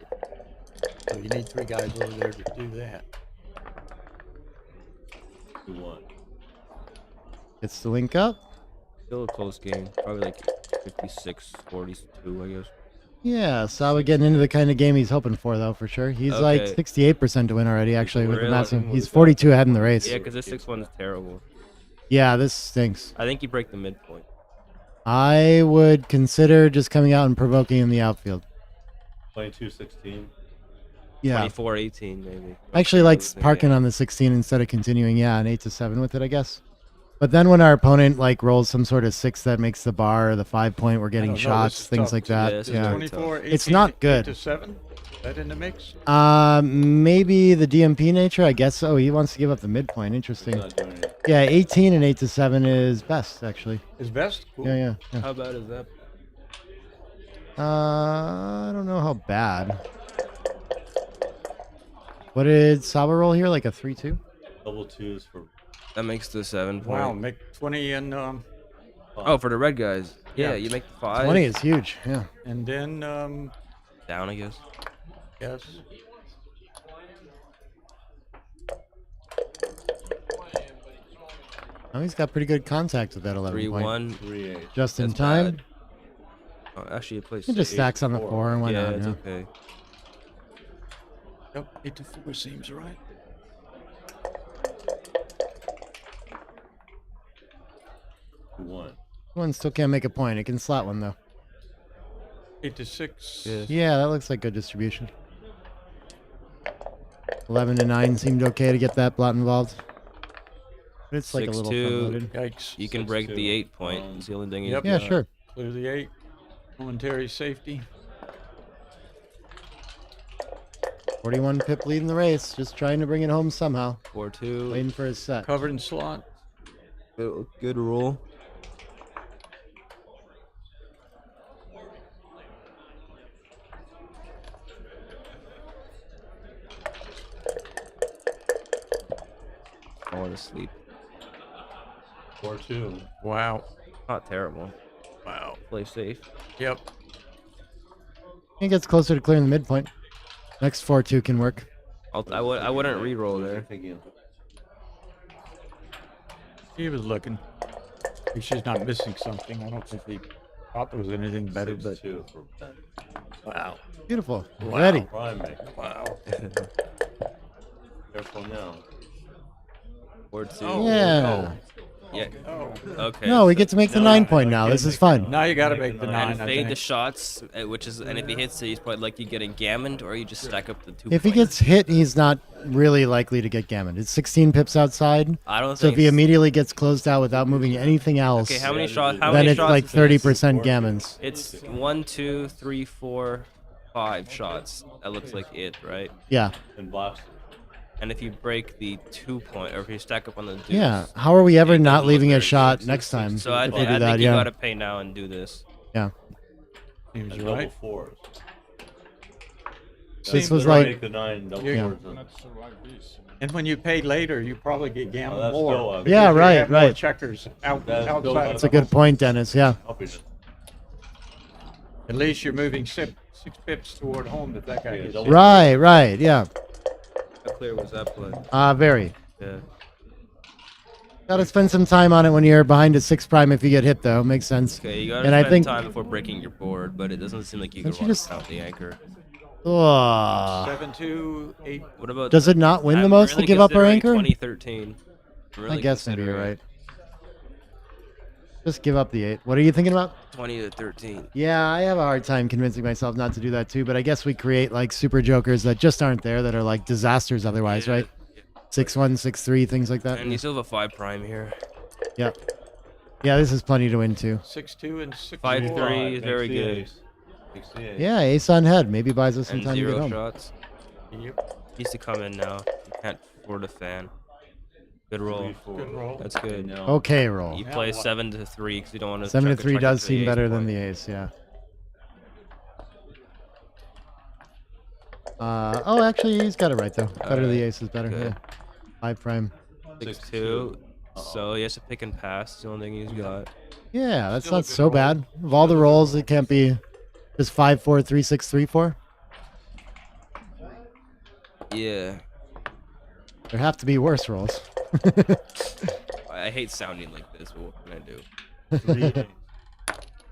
So you need three guys over there to do that. 2-1. Gets the link up. Still a close game. Probably like 56-42, I guess. Yeah, Sawa getting into the kind of game he's hoping for, though, for sure. He's like Okay. 68% to win already, actually, with the Really? massive. He's 42 ahead in the race. Yeah, because this 6-1 is terrible. Yeah, this stinks. I think you break the midpoint. I would consider just coming out and provoking in the outfield. 22-16. Yeah. 24-18, maybe. I actually like parking on the 16 instead of continuing. Yeah, an 8-7 with it, I guess. But then when our opponent like rolls some sort of 6 that makes the bar or the 5-point, we're getting I don't know, shots, this is things tough. like that. this is Yeah. very 24, 18, It's not good. 8-7. That in the mix? Maybe the DMP nature, I guess. Oh, he wants to give up the midpoint. Interesting. Not doing it. Yeah, 18 and 8-7 is best, actually. Is best? Cool. Yeah. How bad is that? I don't know how bad. What did Saba roll here? Like a 3-2? Double twos for. That makes the 7 point. Wow, make 20 and Oh, for the red guys. Yeah, Yeah. you make the 5. 20 is huge. Yeah. and then Down, I guess. yes. Oh, he's got pretty good contact with that 11 point. 3-1. 3-8. Just in That's time. bad. Oh, actually, it plays He just stacks on the 4 and why Yeah, not? it's Yeah. okay. Yep, 8-4 seems right. One. One still can't make a point. It can slot one, though. 8-6. Yeah. Yeah, that looks like good distribution. 11 to 9 seemed okay to get that blot involved. But it's like a little 6-2. front-loaded. Yikes. You can break the 8 point. It's the only thing you Yep. Yeah, sure. Clear the 8. Momentary safety. 41 pip lead in the race. Just trying to bring it home somehow. 4-2. Waiting for his set. Covered in slot. Good rule. I want to sleep. 4-2. Wow. Not terrible. Wow. Play safe. Yep. He gets closer to clearing the midpoint. Next 4-2 can work. I wouldn't re-roll there. He was looking. He's just not missing something. I don't think he thought there was anything better, but 6-2 for Ben. wow. Beautiful. Wow. Ready. Prime maker. Wow. Careful now. Or 2. Yeah. Yeah. Okay. No, we get to make the 9 point now. This is fun. Now you got to make the 9. And I fade think. the shots, and if he hits it, he's probably likely getting gammoned, or you just stack up the 2 If he gets hit, he's not really likely to get gammoned. It's 16 pips outside. I don't So if think he it's- immediately gets closed out without moving anything else, Okay, how many shots? then it's like 30% gammons. It's 1, 2, 3, 4, 5 shots. That looks like it, right? Yeah. And blast. And if you break the 2 point, or if you stack up on the deuce. Yeah. How are we ever not leaving a shot next time? So I if we think, do I that, think you yeah. gotta pay now and do this. Yeah. Seems And double right. 4s. This was Better like- make the 9 double Yeah. 4s. And when you pay later, you probably get gambled that's more. still up. because Yeah, you right, have more right. checkers out, That's still outside. up. That's a good point, Dennis. Yeah. At least you're moving 6 pips toward home if that guy gets hit. Right, right. Yeah. How clear was that play? Very. Yeah. Gotta spend some time on it when you're behind a 6 prime if you get hit, though. Makes sense. Okay, you gotta and spend I think, time before breaking your board, but it doesn't seem like you Don't can you want just- to count the anchor. 7-2, 8. What about? Does it not win the I'm most to really give up our considering anchor? 2013. Really I guess maybe you're considering right. Just give up the 8. What are you thinking about? 20 to 13. Yeah, I have a hard time convincing myself not to do that too, but I guess we create like super jokers that just aren't there that are like disasters otherwise, right? 6-1, 6-3, things like that. And you still have a 5 prime here. Yep. Yeah, this is plenty to win too. 6-2 and 6-4. 5-3 is very good. Yeah, ace on head. Maybe buys us some And time to get 0 home. shots. Yep. He needs to come in now. You can't afford a fan. Good roll. Good roll. That's good. Okay, roll. You play 7 to 3 because you don't want to. 7 to 3 does seem better than the ace, yeah. Oh, actually, he's got it right though. Better the ace is better. Good. Yeah. 5 prime. 6-2. So he has to pick and pass. It's the only thing he's got. Yeah, that's not so bad. Of all the rolls, it can't be just 5-4, 3-6, 3-4. Yeah. There have to be worse rolls. I hate sounding like this, but what can I do?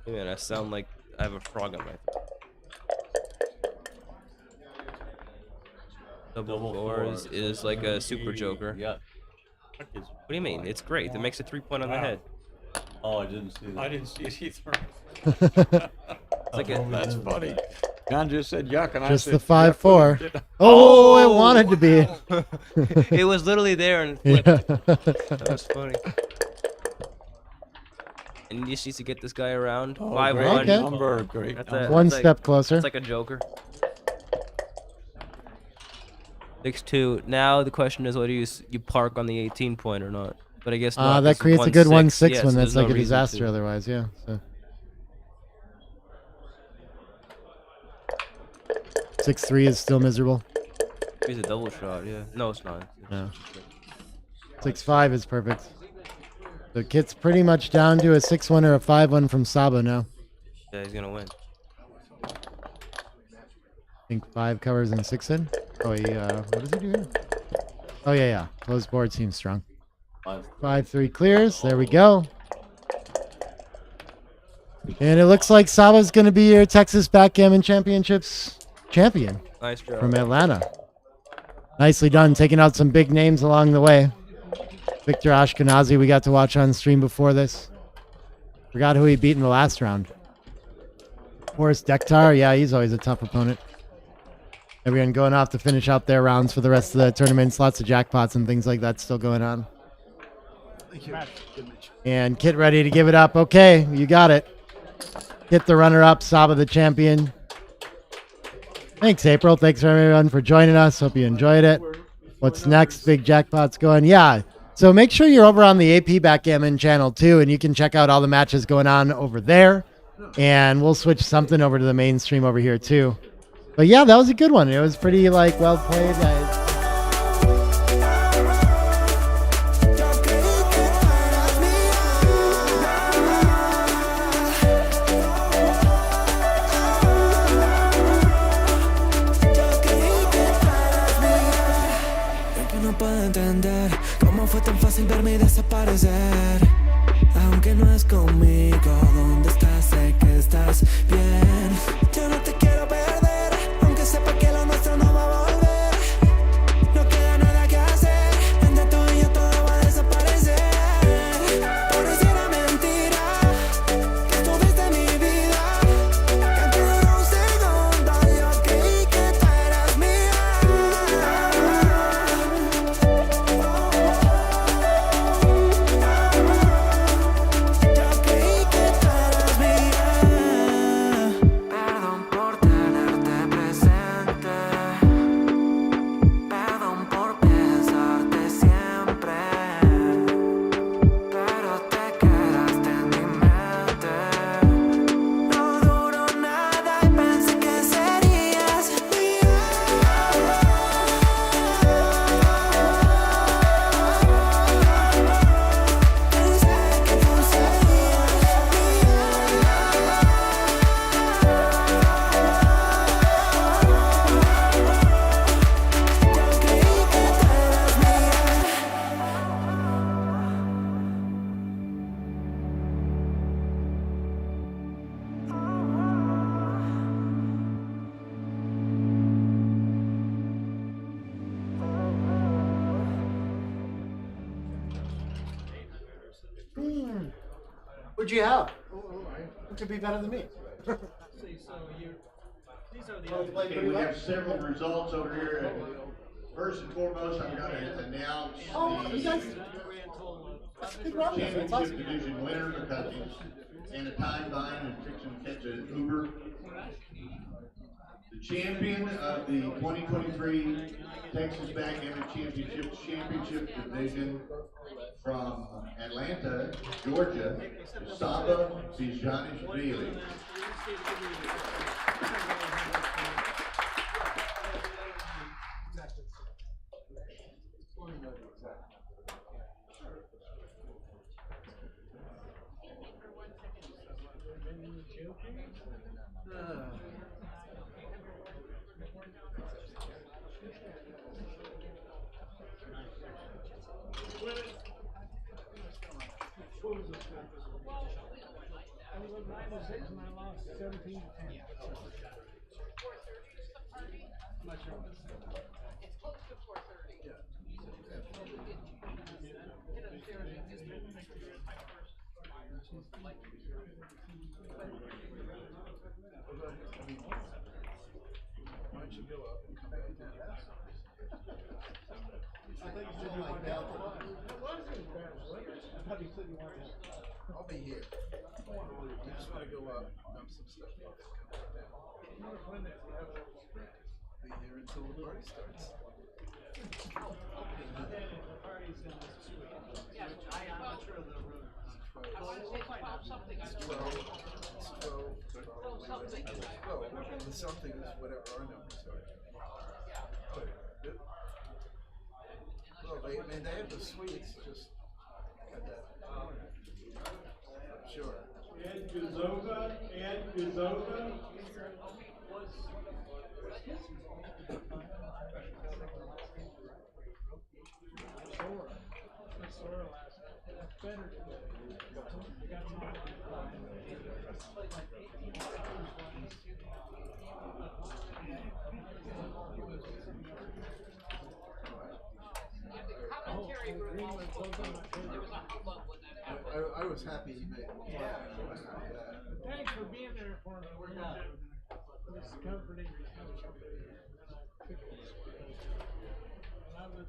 Hey, man, I sound like I have a frog on my throat. Double fours is like a super joker. Yeah. What do you mean? It's great. It makes a 3 point on the head. Oh, I didn't see that. I didn't see it either. It's like a, That's funny. John just said yuck, and Just I said the 5-4. yuck. Oh, it wanted to be. it was literally there and it flipped. Yeah. That was funny. And you just need to get this guy around. Oh, 5-1. great Okay. number, great That's number. One that's step closer. It's like a joker. 6-2. Now the question is, whether you park on the 18 point or not. But I guess not. That This is creates a good 1-6 Yeah, one. so That's there's like no a reason disaster to. otherwise, yeah. So 6-3 is still miserable. He's a double shot, yeah. No, it's not. No. 6-5 is perfect. The kit's pretty much down to a 6-1 or a 5-1 from Saba now. Yeah, he's gonna win. I think 5 covers and 6 in. Oh, he, what does he do here? Oh, yeah. Closed board seems strong. 5-3 clears. There we go. And it looks like Saba's going to be your Texas Backgammon Championships champion Nice job. from Atlanta. Nicely done, taking out some big names along the way. Victor Ashkenazi we got to watch on stream before this. Forgot who he beat in the last round. Horace Dektar, yeah, he's always a tough opponent. Everyone going off to finish out their rounds for the rest of the tournaments. Lots of jackpots and things like that still going on. Thank you. And Kit ready to give it up. Okay, you got it. Kit the runner-up, Saba the champion. Thanks, April. Thanks everyone for joining us. Hope you enjoyed it. What's next? Big jackpots going. Yeah. So make sure you're over on the AP Backgammon channel too, and you can check out all the matches going on over there. And we'll switch something over to the main stream over here too. But yeah, that was a good one. It was pretty like well played. No puedo entender cómo fue tan fácil verme y desaparecer. Aunque no es conmigo, ¿dónde estás? Sé que estás bien. Yo no te quiero perder, aunque sepa que lo nuestro no va a volver. No queda nada que hacer, entre tú y yo todo va a desaparecer. What'd you have? What could be better than me? These are the Okay, we have several results over here. First and foremost, I'm going to announce the championship division winner because he's in a time bind and fixing to catch an Uber. The champion of the 2023 Texas Backgammon Championships Championship Division from Atlanta, Georgia, Saba Bijanishvili. I was 9-6 and I lost 17-10. It's close to 4:30. Why don't you go up and come back down? I thought you said you wanted help. It wasn't as bad as what? I thought you said you wanted help. I'll be here. You just want to go up, dump some stuff off, come back down. Be here until the party starts. Yeah, I'm not sure of the room. I want to say 12 something. It's 12. It's 12. 12 something. 12. And the something is whatever our numbers are. Good. Well, they have the sweets, just got that. Sure. Ed Guzova. Sore last night. That's better today. I was happy you made it. Yeah. Thanks for being there for me. It's comforting. I was,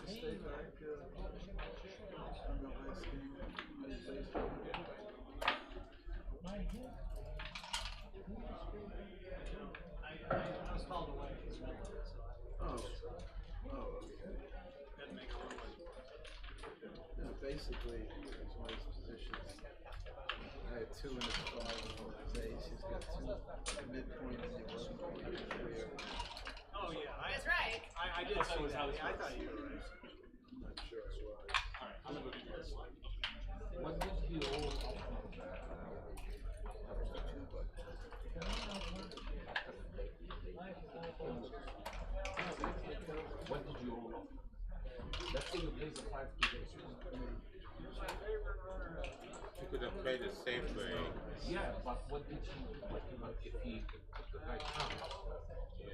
Stay back. I was called away. Oh, okay. Yeah, basically, it's one of his positions. I had 2 in his 5 and one of his ace. He's got 2 midpoint and he wasn't going to clear. Oh yeah, That's right. I did see that. I thought you were right. I'm not sure I was. Alright, I'm gonna go do this. What did you owe? What did you owe? Let's say you blaze a 5-2 base. You could have played it safe way. Yeah, but what did he, if he took the right hand,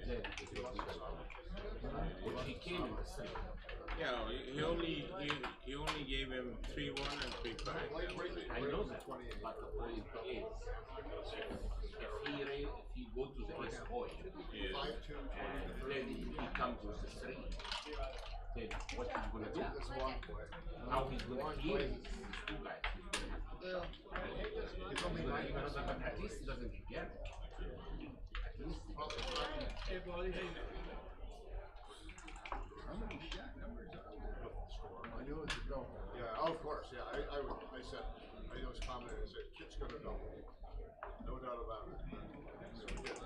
then it would be well, he came in the second. Yeah, he only gave him 3-1 and 3-5. I know that, but the point is, if he go to the ace point, and then he comes with the 3, then what he's gonna do? How he's gonna clear these 2 guys? He's only 9, but at least he doesn't get it. At least. Hey, buddy, hey. How many shot numbers are I knew it would go. Yeah, of course, yeah. I said, I was commenting, I said, Kit's gonna go. No doubt about it. So we did.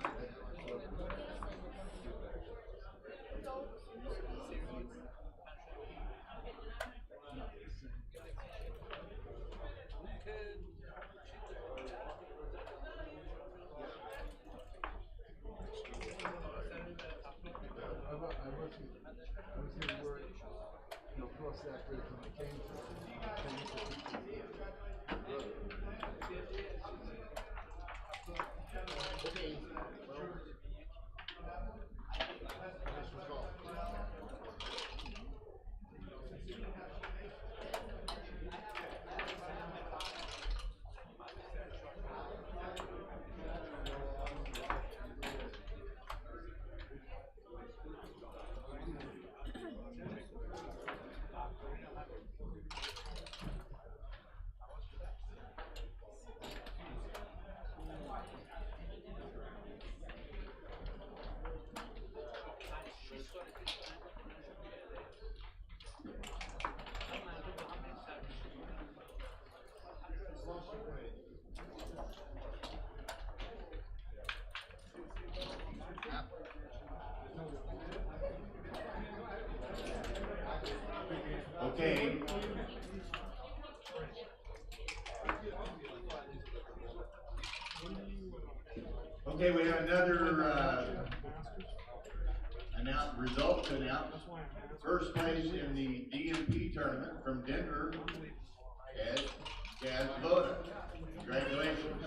I was gonna worry, cross that bridge when I came to it. Okay, we have another result to announce. First place in the DMP tournament from Denver, Jazz Voda. Congratulations.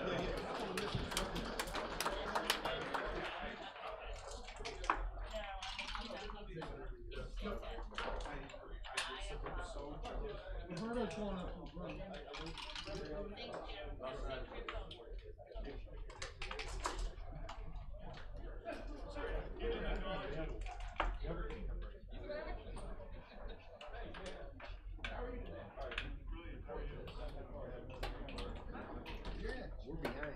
We're behind.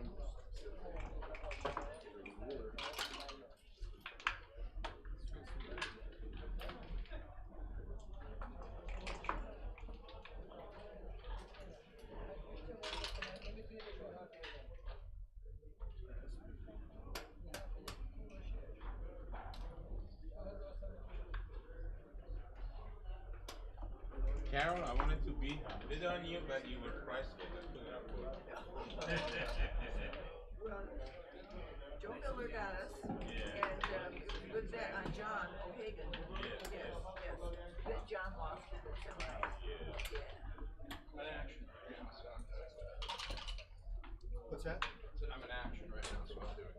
Carol, I wanted to be bid on you, but you were priceless. I couldn't afford it. Well, Joe Miller got us, and it was a good bet on John O'Hagan. Yes, yes. But John lost it. So, What's that? I'm in action right now, so I'll do it.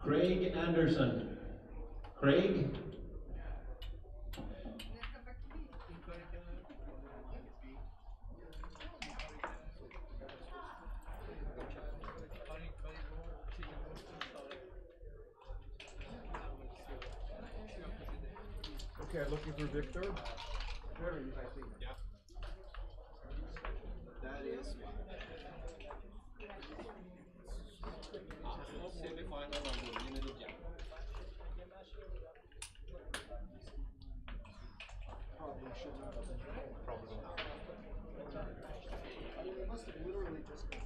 Craig Anderson. Craig? Okay, looking for Victor. Very, I think. Yeah. That is. Semifinal on the limited jump. Probably shouldn't have been. Probably not. It must have literally just been.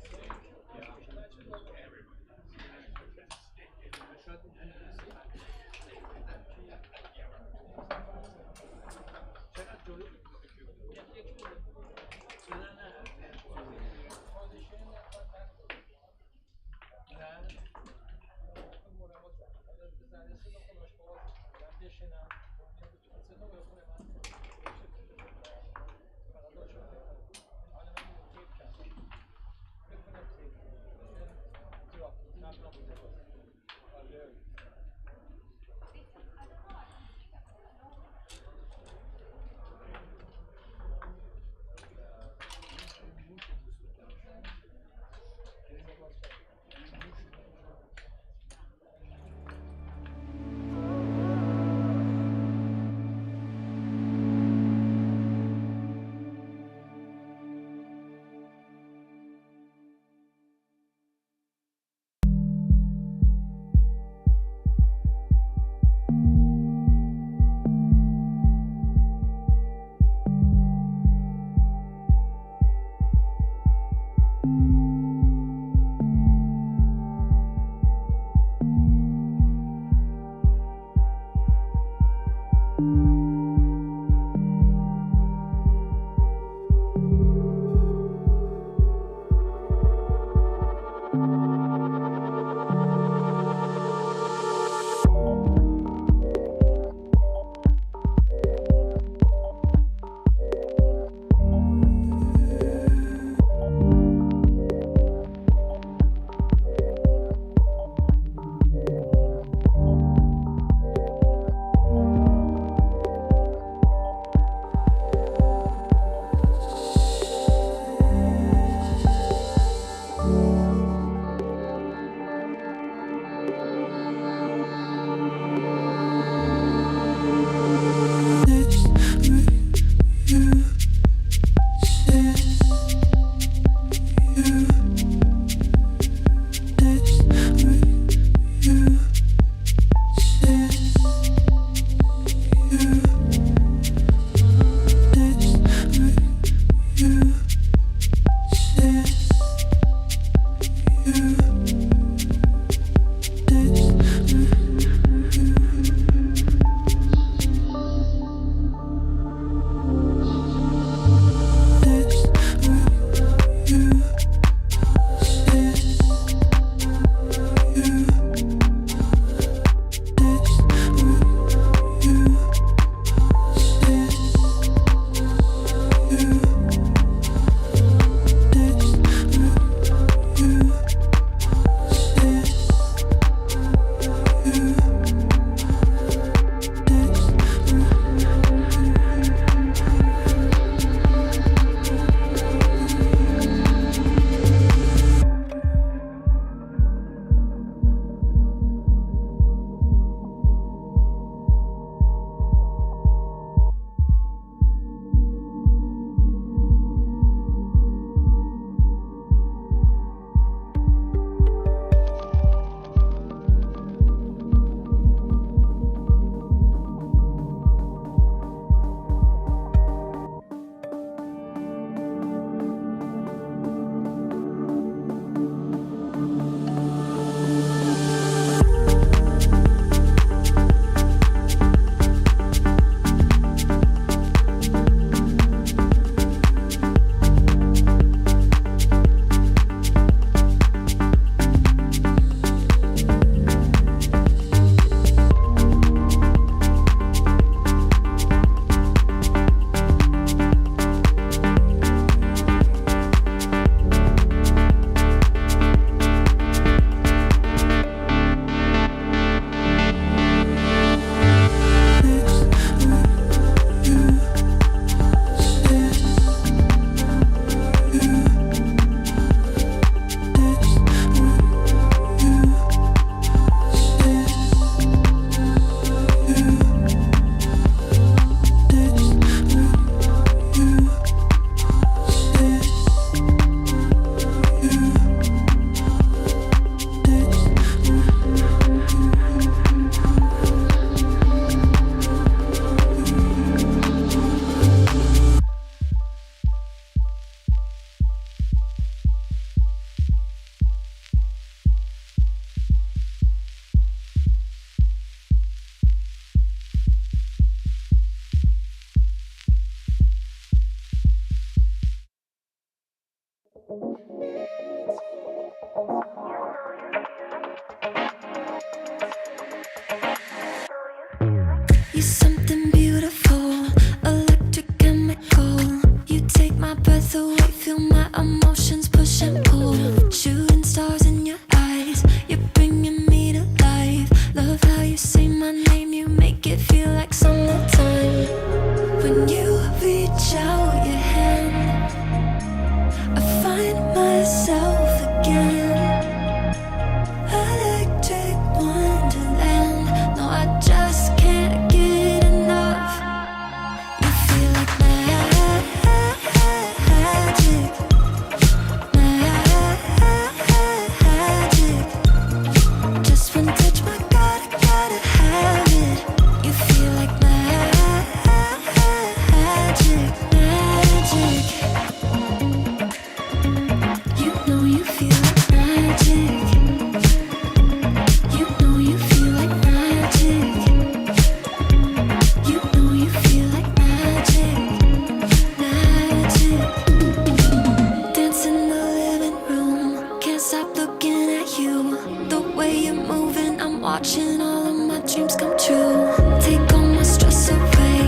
watching all of my dreams come true. Take all my stress away,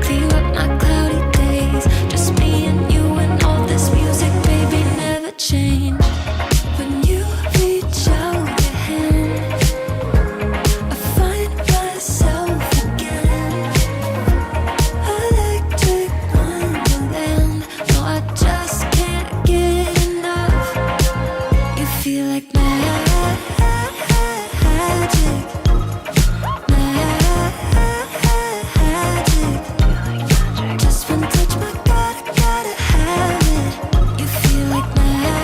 clear up my cloudy days. Just me and you and all this music, baby, never change. When you reach out your hand, I find myself again. Electric wonderland, no, I just can't get enough. You feel like magic. Just one touch, my God, I gotta have it. You feel like magic,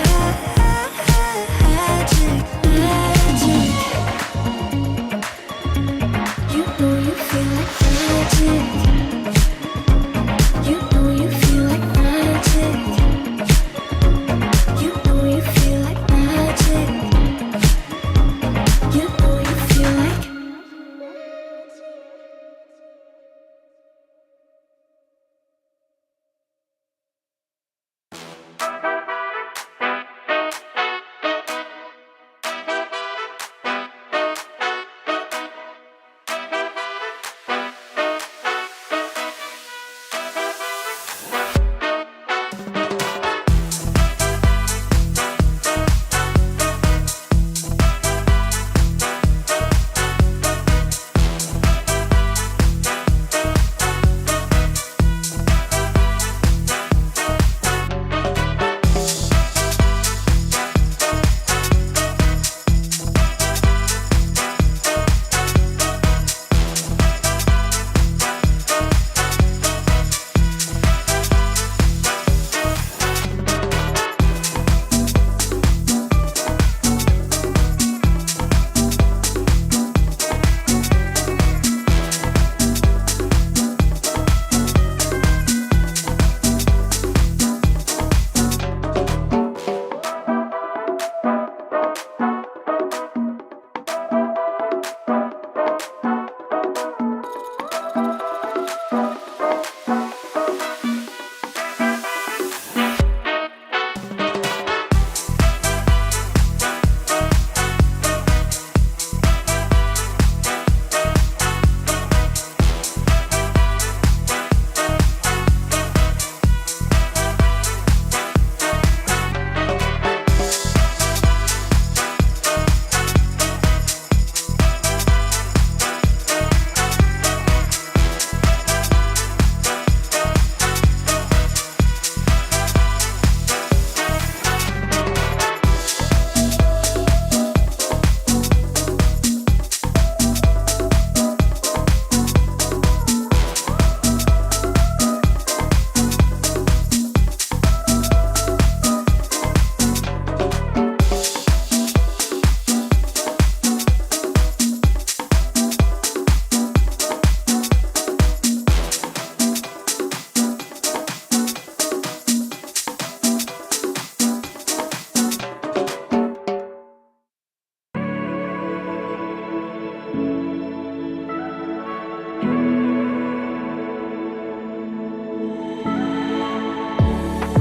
magic. You know you feel like magic. You know you feel like magic. You know you feel like magic. You know you feel like.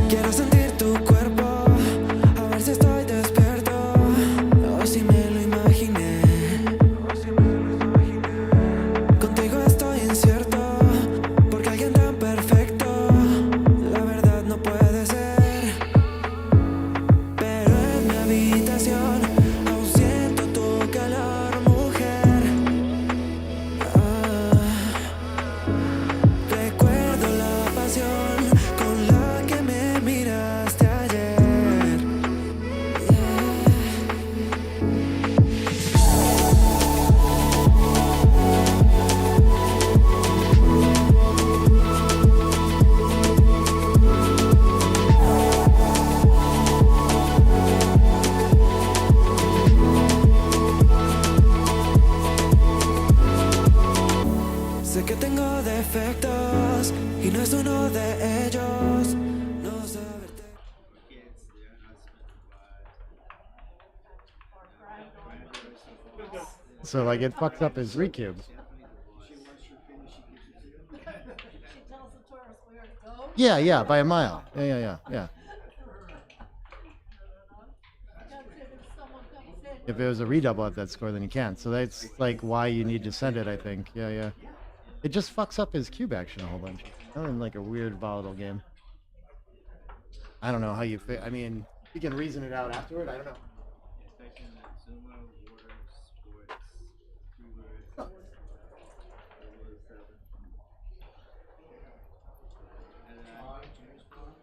Quiero sentir tu cuerpo, a ver si estoy despierto. Hoy sí me lo imaginé. Contigo estoy incierto, porque alguien tan perfecto, la verdad no puede ser. Pero en mi habitación aún siento tu calor, mujer. Recuerdo la pasión con la que me miraste ayer. Sé que tengo defectos y no es uno de ellos. No saberte. So like it fucks up his recubes. Yeah, yeah, by a mile. Yeah. If it was a redouble at that score, then you can't. So that's like why you need to send it, I think. Yeah, yeah. It just fucks up his cube action a whole bunch. Not in like a weird, volatile game. I don't know how you I mean, you can reason it out afterward. I don't know.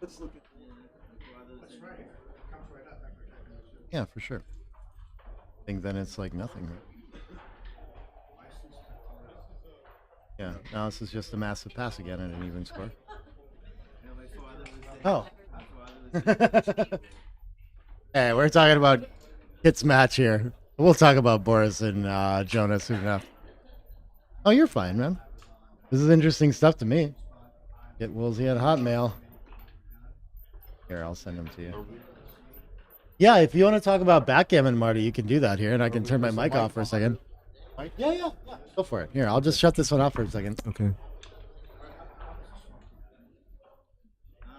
Let's look at. Yeah, for sure. I think then it's like nothing. Right? Yeah, now this is just a massive pass again at an even score. Oh. Hey, we're talking about Kit's match here. We'll talk about Boris and Jonas soon enough. Oh, you're fine, man. This is interesting stuff to me. Get Woolsey at Hotmail. Here, I'll send them to you. Yeah, if you want to talk about backgammon, Marty, you can do that here, and I can turn my mic off for a second. Yeah. Go for it. Here, I'll just shut this one off for a second. Okay.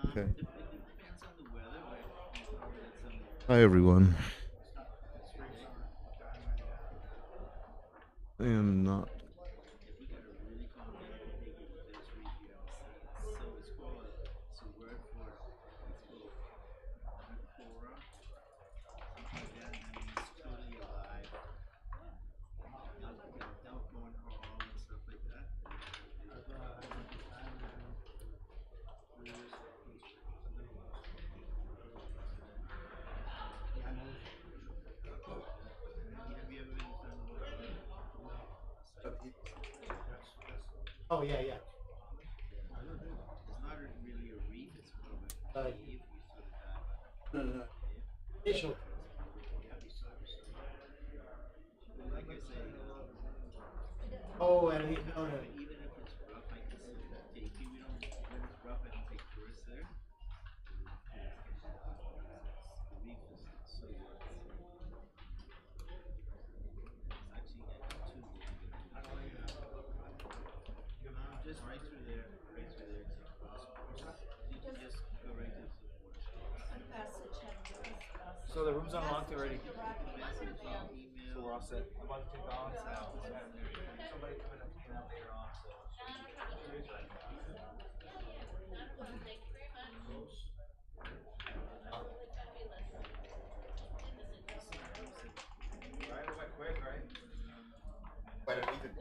Okay. Hi, everyone. I am not. Oh, yeah. No. Initial. Oh, and he, no. So the room's unlocked already. So we're all set. I'm about to take the odds out. Somebody coming up to me later on. Right, it went quick, right? Quite a bit.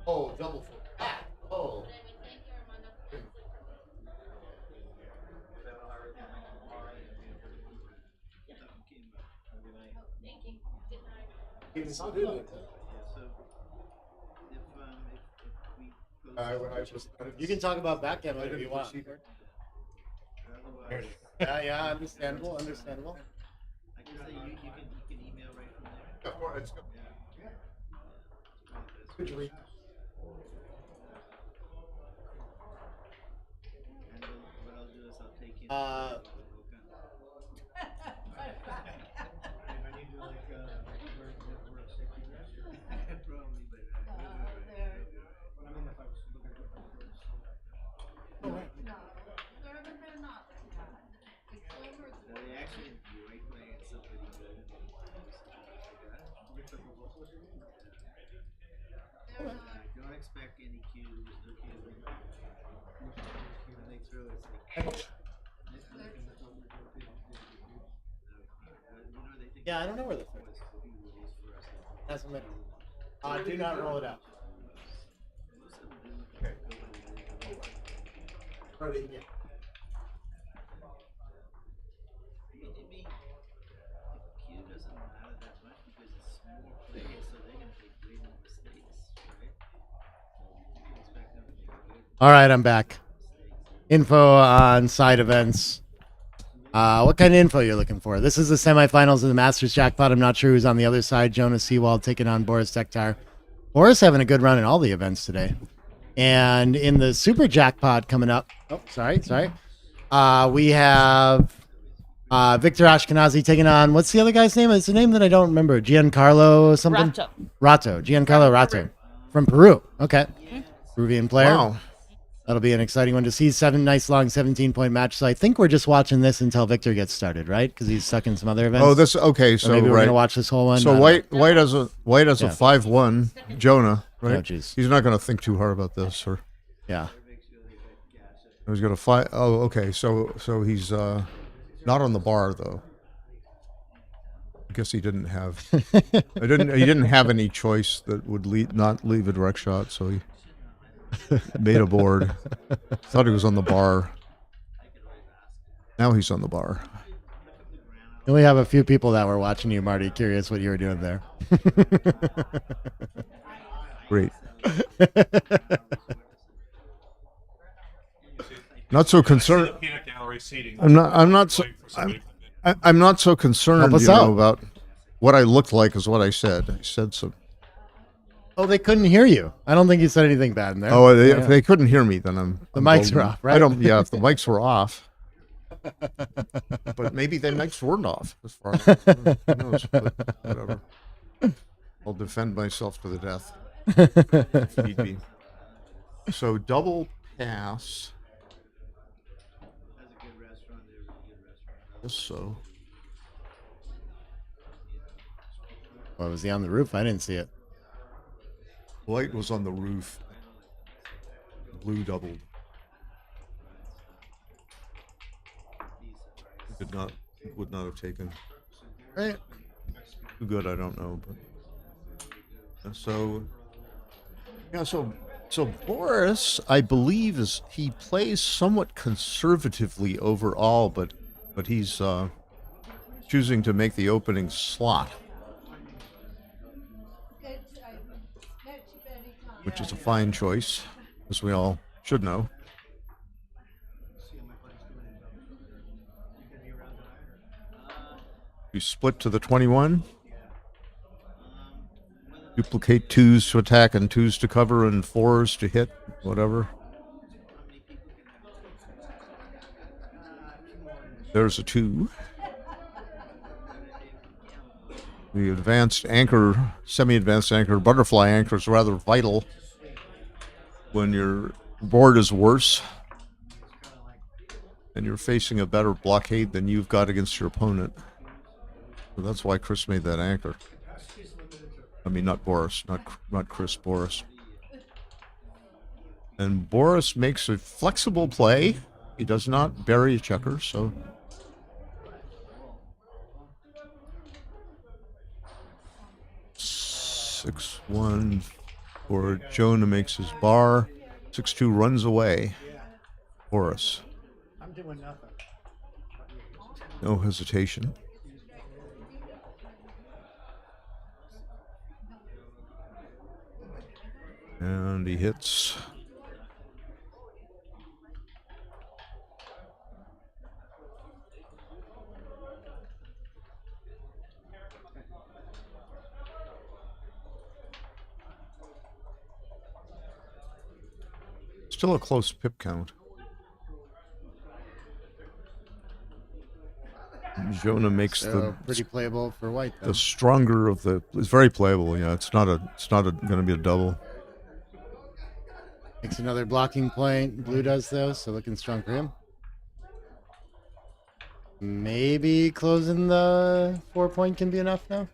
Oh, double full. Oh. You can talk about backgammon if you want. Yeah, understandable. I can say you can email right from there. Yeah, it's good. Could you read? What I'll do is I'll take you. Don't expect any cues. Yeah, I don't know where the third is. Hasn't been. Do not roll it out. Okay. Ready? Yeah. All right, I'm back. Info on side events. What kind of info you're looking for? This is the semifinals of the Masters Jackpot. I'm not sure who's on the other side. Jonas Seawald taking on Boris Tektar. Boris having a good run in all the events today. And in the Super Jackpot coming up. Oh, sorry. We have Victor Ashkenazi taking on, what's the other guy's name? It's a name that I don't remember. Giancarlo something? Rato. Giancarlo Rato. From Peru. Okay. Peruvian player. Wow. That'll be an exciting one to see. 7 nice long 17-point match. So I think we're just watching this until Victor gets started, right? Because he's stuck in some other events. Oh, this okay. So maybe we're right. gonna watch this whole one. So White has a 5-1 Jonah, right? Oh, jeez. He's not going to think too hard about this, or yeah. He's going to fight. Oh, okay. So he's not on the bar though. I guess he didn't have. He didn't have any choice that would not leave a direct shot, so he made a board. Thought he was on the bar. Now he's on the bar. And we have a few people that were watching you, Marty. Curious what you were doing there. Great. Not so concerned. I'm not so concerned, about what I looked like is what I said. I said some. Oh, they couldn't hear you. I don't think you said anything bad in there. Oh, if they couldn't hear me, then I'm. The mics are off, right? Yeah, if the mics were off. But maybe the mics weren't off. As far as who knows, but whatever. I'll defend myself to the death if need be. So double pass. Guess so. Well, was he on the roof? I didn't see it. White was on the roof. Blue doubled. Would not have taken. Right. Too good, I don't know. But so Boris, I believe, he plays somewhat conservatively overall, but he's choosing to make the opening slot, which is a fine choice, as we all should know. You split to the 21. Duplicate 2s to attack and 2s to cover and 4s to hit, whatever. There's a 2. The advanced anchor, semi-advanced anchor, butterfly anchor is rather vital when your board is worse and you're facing a better blockade than you've got against your opponent. So that's why Chris made that anchor. I mean, not Boris, not Chris, Boris. And Boris makes a flexible play. He does not bury a checker, so. Six one for Jonah makes his bar. 6-2 runs away. Boris. I'm doing nothing. No hesitation. And he hits. Still a close pip count. Jonah makes So pretty playable for White, then. the stronger of the. It's very playable. Yeah, it's not going to be a double. Makes another blocking point. Blue does, though, so looking strong for him. Maybe closing the 4-point can be enough now.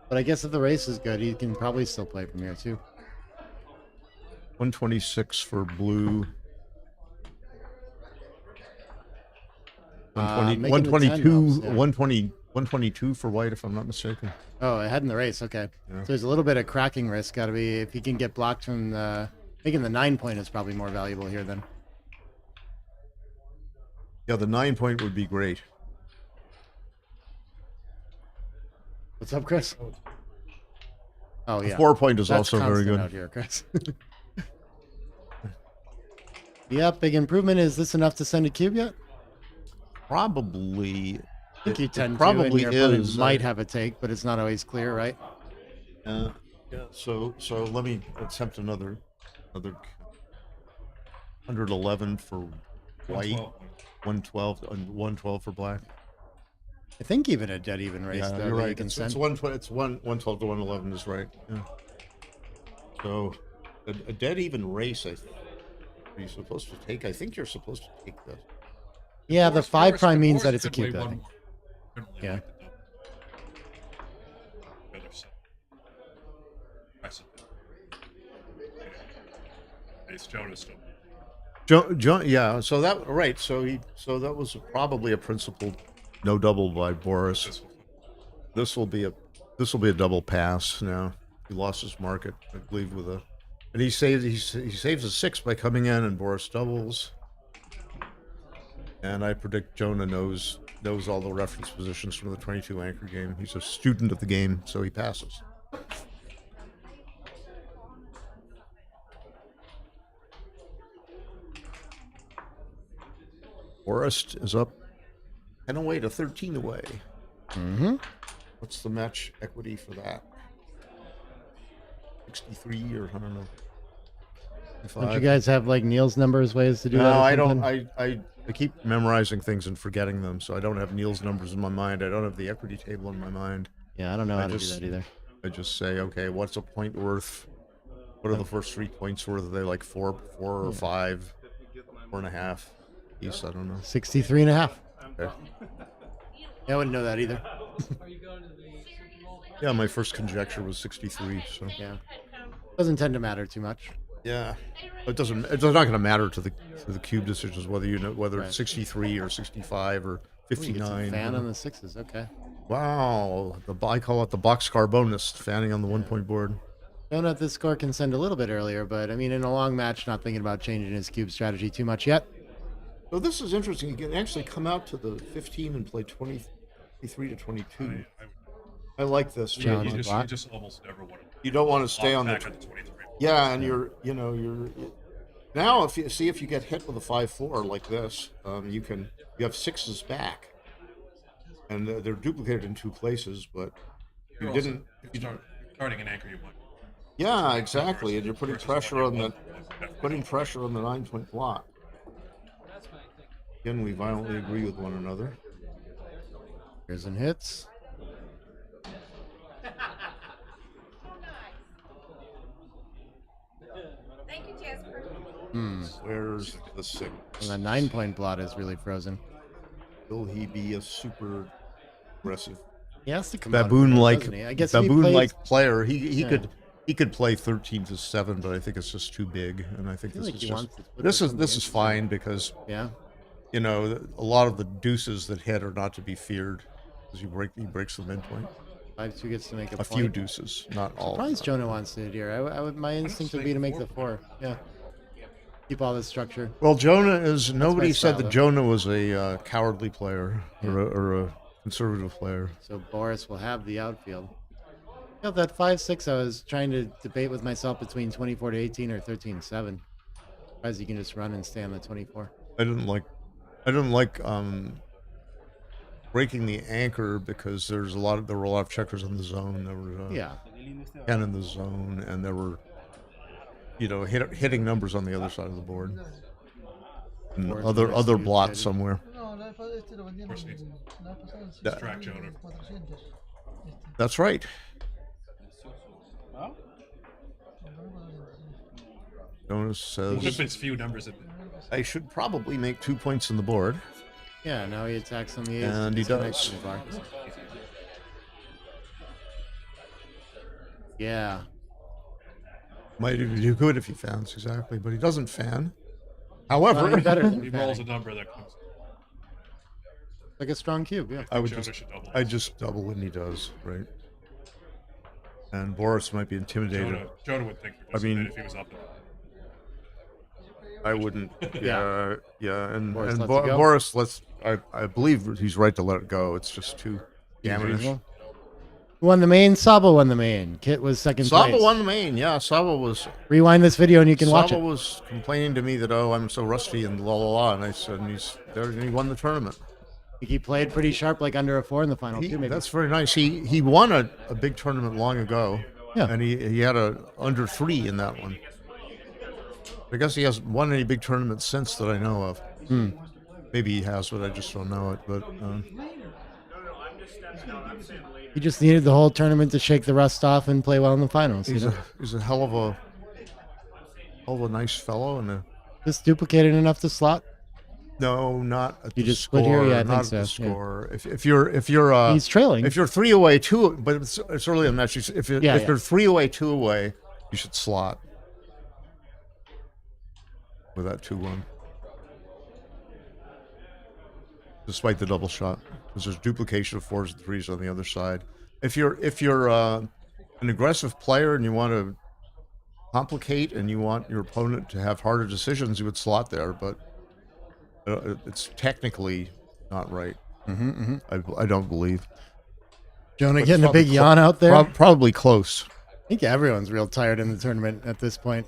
But I guess if the race is good, he can probably still play from here, too. 126 for blue. 122, 122 for White, if I'm not mistaken. Oh, ahead in the race. Okay. Yeah. So there's a little bit of cracking risk. Got to be, if he can get blocked from the, making the 9-point is probably more valuable here then. Yeah, the 9-point would be great. What's up, Chris? Oh, The yeah. 4-point is That's also very constant good. out here, Chris. Yep, big improvement. Is this enough to send a cube yet? Probably. I think you tend probably to, and your opponent is. might have a take, but it's not always clear, right? Yeah. So let me attempt another 111 for White, 112 and 112 for Black. I think even a dead even race, Yeah, though, you're that you right. can It's send. 112 to 111 is right. Yeah. So a dead even race. Are you supposed to take? I think you're supposed to take this. Yeah, the 5 Boris- prime means that Boris it's a could weigh cube, I one think. more. Couldn't weigh Yeah. like the double. Better set. Press it. It's Jonas still. John, yeah. So that right. So that was probably a principled no double by Boris. This will be a double pass now. He lost his market, I believe, with a, and he saves a 6 by coming in, and Boris doubles. And I predict Jonah knows all the reference positions from the 22 anchor game. He's a student of the game, so he passes. Forrest is up 10 away to 13 away. Mm-hmm. What's the match equity for that? 63 or I don't know. Don't you guys have like Neil's numbers ways to do that? No, or I don't. something? I keep memorizing things and forgetting them, so I don't have Neil's numbers in my mind. I don't have the equity table in my mind. Yeah, I don't know how to do that either. I just say, okay, what's a point worth? What are the first 3 points worth? Are they like 4 or 5, 4.5? Yes, I don't know. 63.5. Okay. Yeah, I wouldn't know that either. Yeah, my first conjecture was 63. So yeah, doesn't tend to matter too much. Yeah, it doesn't. It's not going to matter to the cube decisions whether you know whether Right. it's 63 or 65 or Ooh, you get some 59. fan on the 6s. Okay. Wow, I call it the boxcar bonus, fanning on the 1 point board. Don't know if this score can send a little bit earlier, but I mean, in a long match, not thinking about changing his cube strategy too much yet. So this is interesting. You can actually come out to the 15 and play 23 to 22. I like this. You just almost never want to. You don't want to stay on the. back at the 23. Yeah, and you're now if you get hit with a 5-4 like this, you have 6s back, and they're duplicated in 2 places, but You're you also starting an anchor. You want. Yeah, exactly, and you're putting pressure on the 9 point block. Again, we violently agree with one another. Here's some hits. Thank you, Jesper. Where's the 6? And the 9 point blot is really frozen. Will he be a super aggressive? He has to come out of it, baboon-like, doesn't he? I guess if he baboon-like plays- player. Yeah. He could play 13 to 7, but I think it's just too big. And I think feel this like is he just wants to put this it is on this the is fine because yeah, you know, a lot of the deuces that hit are not to be feared because he breaks the midpoint. 5-2 gets to make a A point. few deuces, not all. Surprised Jonah wants to hit here. I would. My instinct would be to make the 4. Yeah. Keep all this structure. Well, Jonah is. Nobody my said style, that though. Jonah was a cowardly player or a conservative player. So Boris will have the outfield. Yeah, that 5-6. I was trying to debate with myself between 24 to 18 or 13-7. Surprised you can just run and stay on the 24. I didn't like breaking the anchor because there were a lot of checkers in the zone. There were Yeah. 10 in the zone, and there were hitting numbers on the other side of the board, and Or other the blots rest somewhere. Distract Jonah. That's right. Jonas says If it's few numbers, I should probably make 2 points in the board. Yeah, now he attacks on the ace. And he disconnects does. from the bar. Yeah. Might even do good if he fans, exactly, but he doesn't fan. However, Well, better than he rolls a fanning. number that comes. Like a strong cube, yeah. I would Jonah just should double. I just double when he does, right? And Boris might be intimidated. Jonah would think. I mean, if he was up. I wouldn't. Yeah, yeah, and Boris and lets it go? Boris lets. I believe he's right to let it go. It's just too damage. Reasonable. Who won the main? Saba won the main. Kit was second Saba place. won the main. Yeah, Saba was. Rewind this video and you can watch Saba it. was complaining to me that I'm so rusty and la la la, and I said and he's there and he won the tournament. He played pretty sharp, like under a 4 in the final too. Maybe That's very nice. He won a big tournament long ago. Yeah. And he had a under 3 in that one. I guess he hasn't won any big tournaments since that I know of. Maybe he has, but I just don't know it. But he just needed the whole tournament to shake the rust off and play well in the finals. he's a hell of a Oh, a nice fellow and a. This duplicated enough to slot? No, not at You the just score. split here? Yeah, I not think at the so, yeah. score. If you're He's trailing. If you're 3 away, 2, but it's early in the match. If Yeah. you're 3 away, 2 away, you should slot with that 2-1. Despite the double shot, because there's duplication of 4s and 3s on the other side. If you're an aggressive player and you want to complicate and you want your opponent to have harder decisions, you would slot there, but it's technically not right. I don't believe. Jonah But getting a probably big yawn out there. Probably close. I think everyone's real tired in the tournament at this point.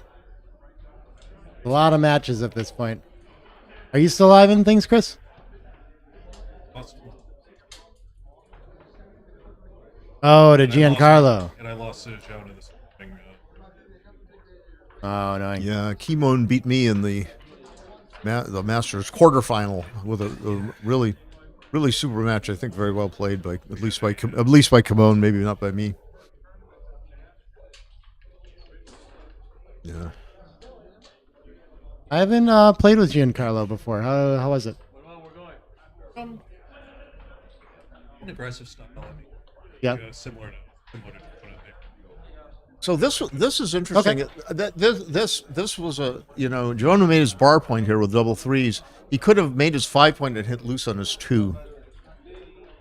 A lot of matches at this point. Are you still live in things, Chris? Oh, to Giancarlo. And I lost to Jonah this morning. Oh, no. Yeah, Kimon beat me in the Masters quarterfinal with a really super match. I think very well played by at least by Kimon, maybe not by me. Yeah. I haven't played with Giancarlo before. How was it? An aggressive style. I mean, Yeah. Similar to what I think. So this is interesting. Okay. This was a Jonah made his bar point here with double 3s. He could have made his 5 point and hit loose on his 2.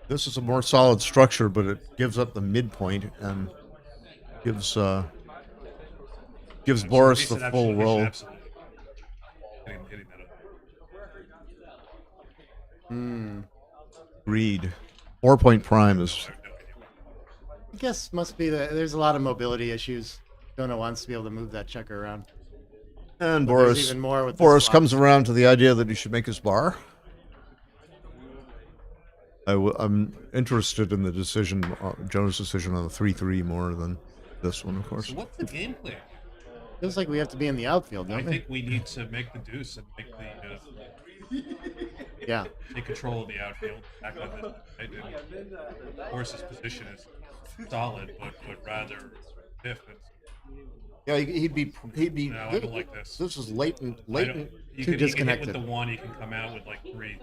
This is a more solid structure, but it gives up the midpoint and gives Boris the full roll. Hitting that up. Agreed. 4 point prime is. I guess must be there's a lot of mobility issues. Jonah wants to be able to move that checker around. And But there's Boris, even more with the Boris swaps. comes around to the idea that he should make his bar. I'm interested in the decision, Jonah's decision on the 3-3 more than this one, of course. So what's the game plan? Feels like we have to be in the outfield, I don't we? think we need to make the deuce and make the Yeah. take control of the outfield. Back up it. Of course, his position is solid, but rather stiff. Yeah, he'd be. No, I don't like this. This is latent. You can hit with the 1. You can come out with like 3,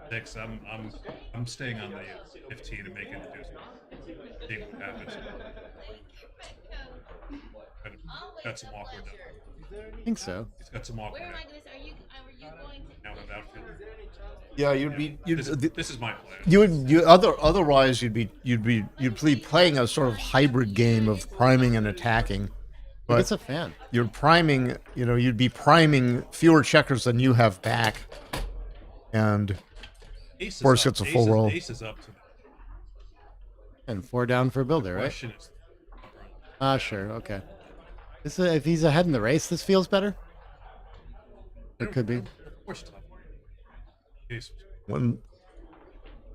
6. I'm staying on the 15 and making the deuce. See what happens. Got some awkward. I think so. He's got some awkward. Now have outfield. Yeah, you'd be. This is my plan. Otherwise you'd be playing a sort of hybrid game of priming and attacking. But It's a fan. You're priming. You'd be priming fewer checkers than you have back, and Ace is Boris up. gets a full roll. Ace is up to me. And 4 down for a builder, right? Question is, Sure, okay. If he's ahead in the race, this feels better? It could be. of course, tough. Ace. One.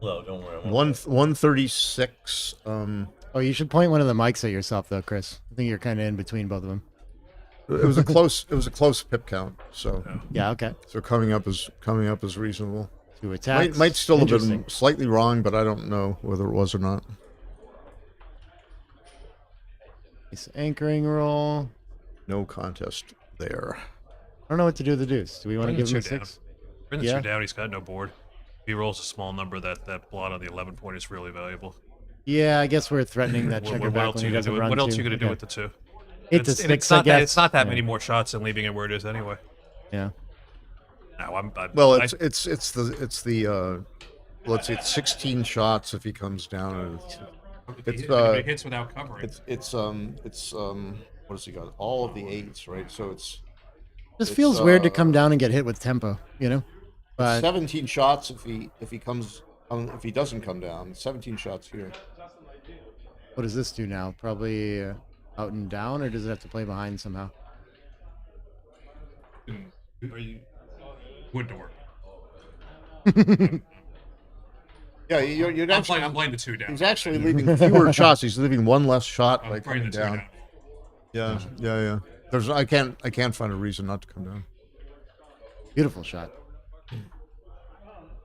Hello, don't worry. 136. Oh, you should point one of the mics at yourself, though, Chris. I think you're kind of in between both of them. It was a close. It was a close pip count. So Yeah, okay. So coming up is reasonable. 2 attacks. Might still have been Interesting. slightly wrong, but I don't know whether it was or not. Nice anchoring roll. No contest there. I don't know what to do with the deuce. Do we want to Bring give the him a 2 down. 6? Bring the Yeah. 2 down. He's got no board. If he rolls a small number, that blot on the 11 point is really valuable. Yeah, I guess we're threatening that checker What back else when you he gonna doesn't do? run What else two. you gonna do Okay. with the 2? 8 to And 6, it's not I guess. It's not that Yeah. many more shots and leaving it where it is anyway. Yeah. No, Well, it's the let's see, it's 16 shots if he comes down. And it's He hits without covering. It's what has he got? All of the 8s, right? So it's. This feels weird to come down and get hit with tempo, But 17 shots if he doesn't come down. 17 shots here. what does this do now? Probably out and down, or does it have to play behind somehow? Would work. Yeah, you'd I'm actually. playing the 2 down. He's actually leaving fewer shots. He's leaving one less shot by playing coming the 2 down. Yeah. I can't find a reason not to come down. Beautiful shot.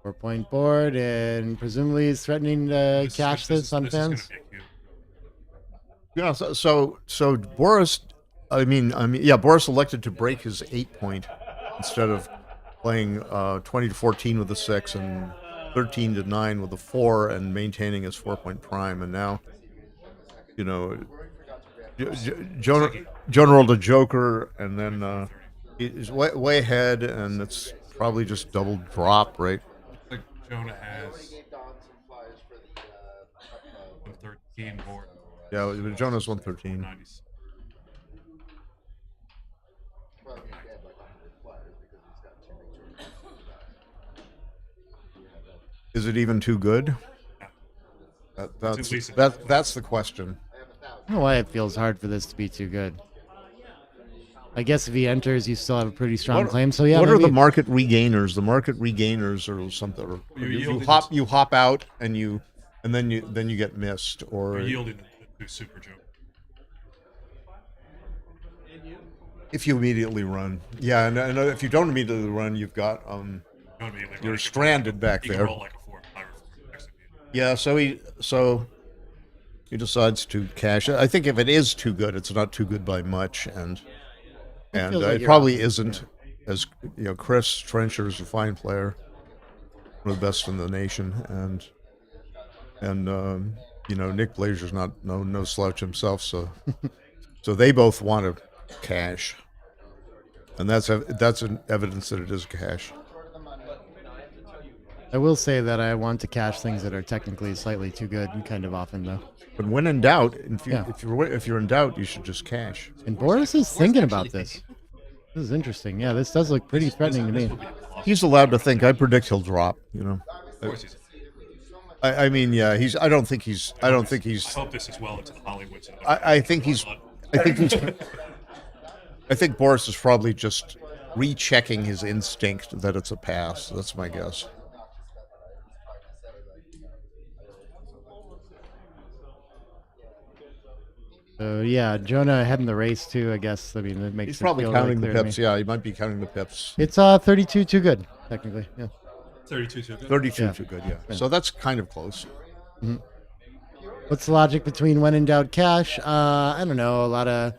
4-point board, and presumably he's threatening to cash this on fans. Yeah, so Boris I mean, yeah. Boris elected to break his 8-point instead of playing 20-14 with a 6 and 13-9 with a 4 and maintaining his 4-point prime. And now, you know, Jonah rolled a joker, and then he's way ahead, and it's probably just double drop, right? Looks like Jonah has 113 board. Yeah, Jonah's 113. 90s. Is it even too good? That's the question. I don't know why it feels hard for this to be too good. I guess if he enters, you still have a pretty strong claim. So yeah. What are maybe the market regainers? The market regainers are something. Or you hop out and then you get missed, or You're yielding to super joke. if you immediately run. Yeah, and if you don't immediately run, you've got you're stranded back there. Yeah, so he decides to cash. I think if it is too good, it's not too good by much, and it probably isn't as Chris Trencher is a fine player, one of the best in the nation, and Nick Blasier's not no slouch himself, so they both want to cash, and that's an evidence that it is cash. I will say that I want to cash things that are technically slightly too good, kind of often though. But when in doubt, if you're in doubt, you should just cash. And Boris is thinking about this. This is interesting. Yeah, this does look pretty threatening to me. He's allowed to think. I predict he'll drop. Of course he's. I mean, yeah. I don't think he's. I hope this is well into the Hollywood. I think Boris is probably just rechecking his instinct that it's a pass. That's my guess. So yeah, Jonah heading the race too. I guess. I mean, that makes. He's probably counting the pips. Yeah, he might be counting the pips. It's 32 too good, technically. Yeah. 32 too good. 32 too good. Yeah. So that's kind of close. Mm-hmm. What's the logic between when in doubt cash? I don't know.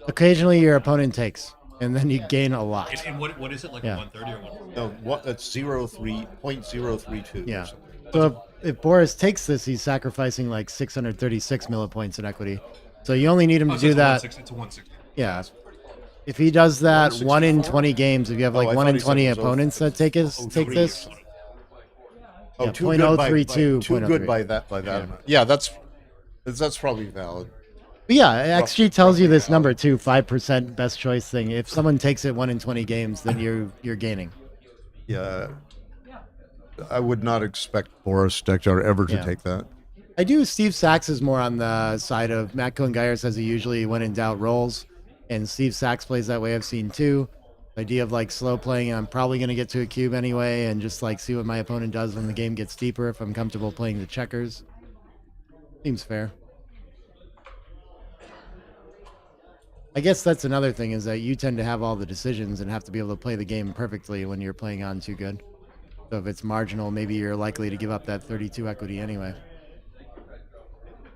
Occasionally your opponent takes, and then you gain a lot. And what is it like? Yeah. 130 or 140? No, that's 0.032. Yeah. So if Boris takes this, he's sacrificing like 636 millipoints in equity. So you only need him to do that. It's a 160. Yeah. If he does that 1 in 20 games, if you have like 1 in 20 opponents that take this. Oh, yeah, too good by 0.032. that amount. Yeah, that's probably valid. But yeah, XG tells you this number too, 5% best choice thing. If someone takes it 1 in 20 games, then you're gaining. Yeah. I would not expect Boris Deckjar ever to take that. I do. Steve Sachs is more on the side of Matt Cohen-Geyer says he usually, when in doubt, rolls, and Steve Sachs plays that way. I've seen too. The idea of like slow playing, I'm probably going to get to a cube anyway, and just like see what my opponent does when the game gets deeper. If I'm comfortable playing the checkers, seems fair. I guess that's another thing is that you tend to have all the decisions and have to be able to play the game perfectly when you're playing on too good. So if it's marginal, maybe you're likely to give up that 32 equity anyway.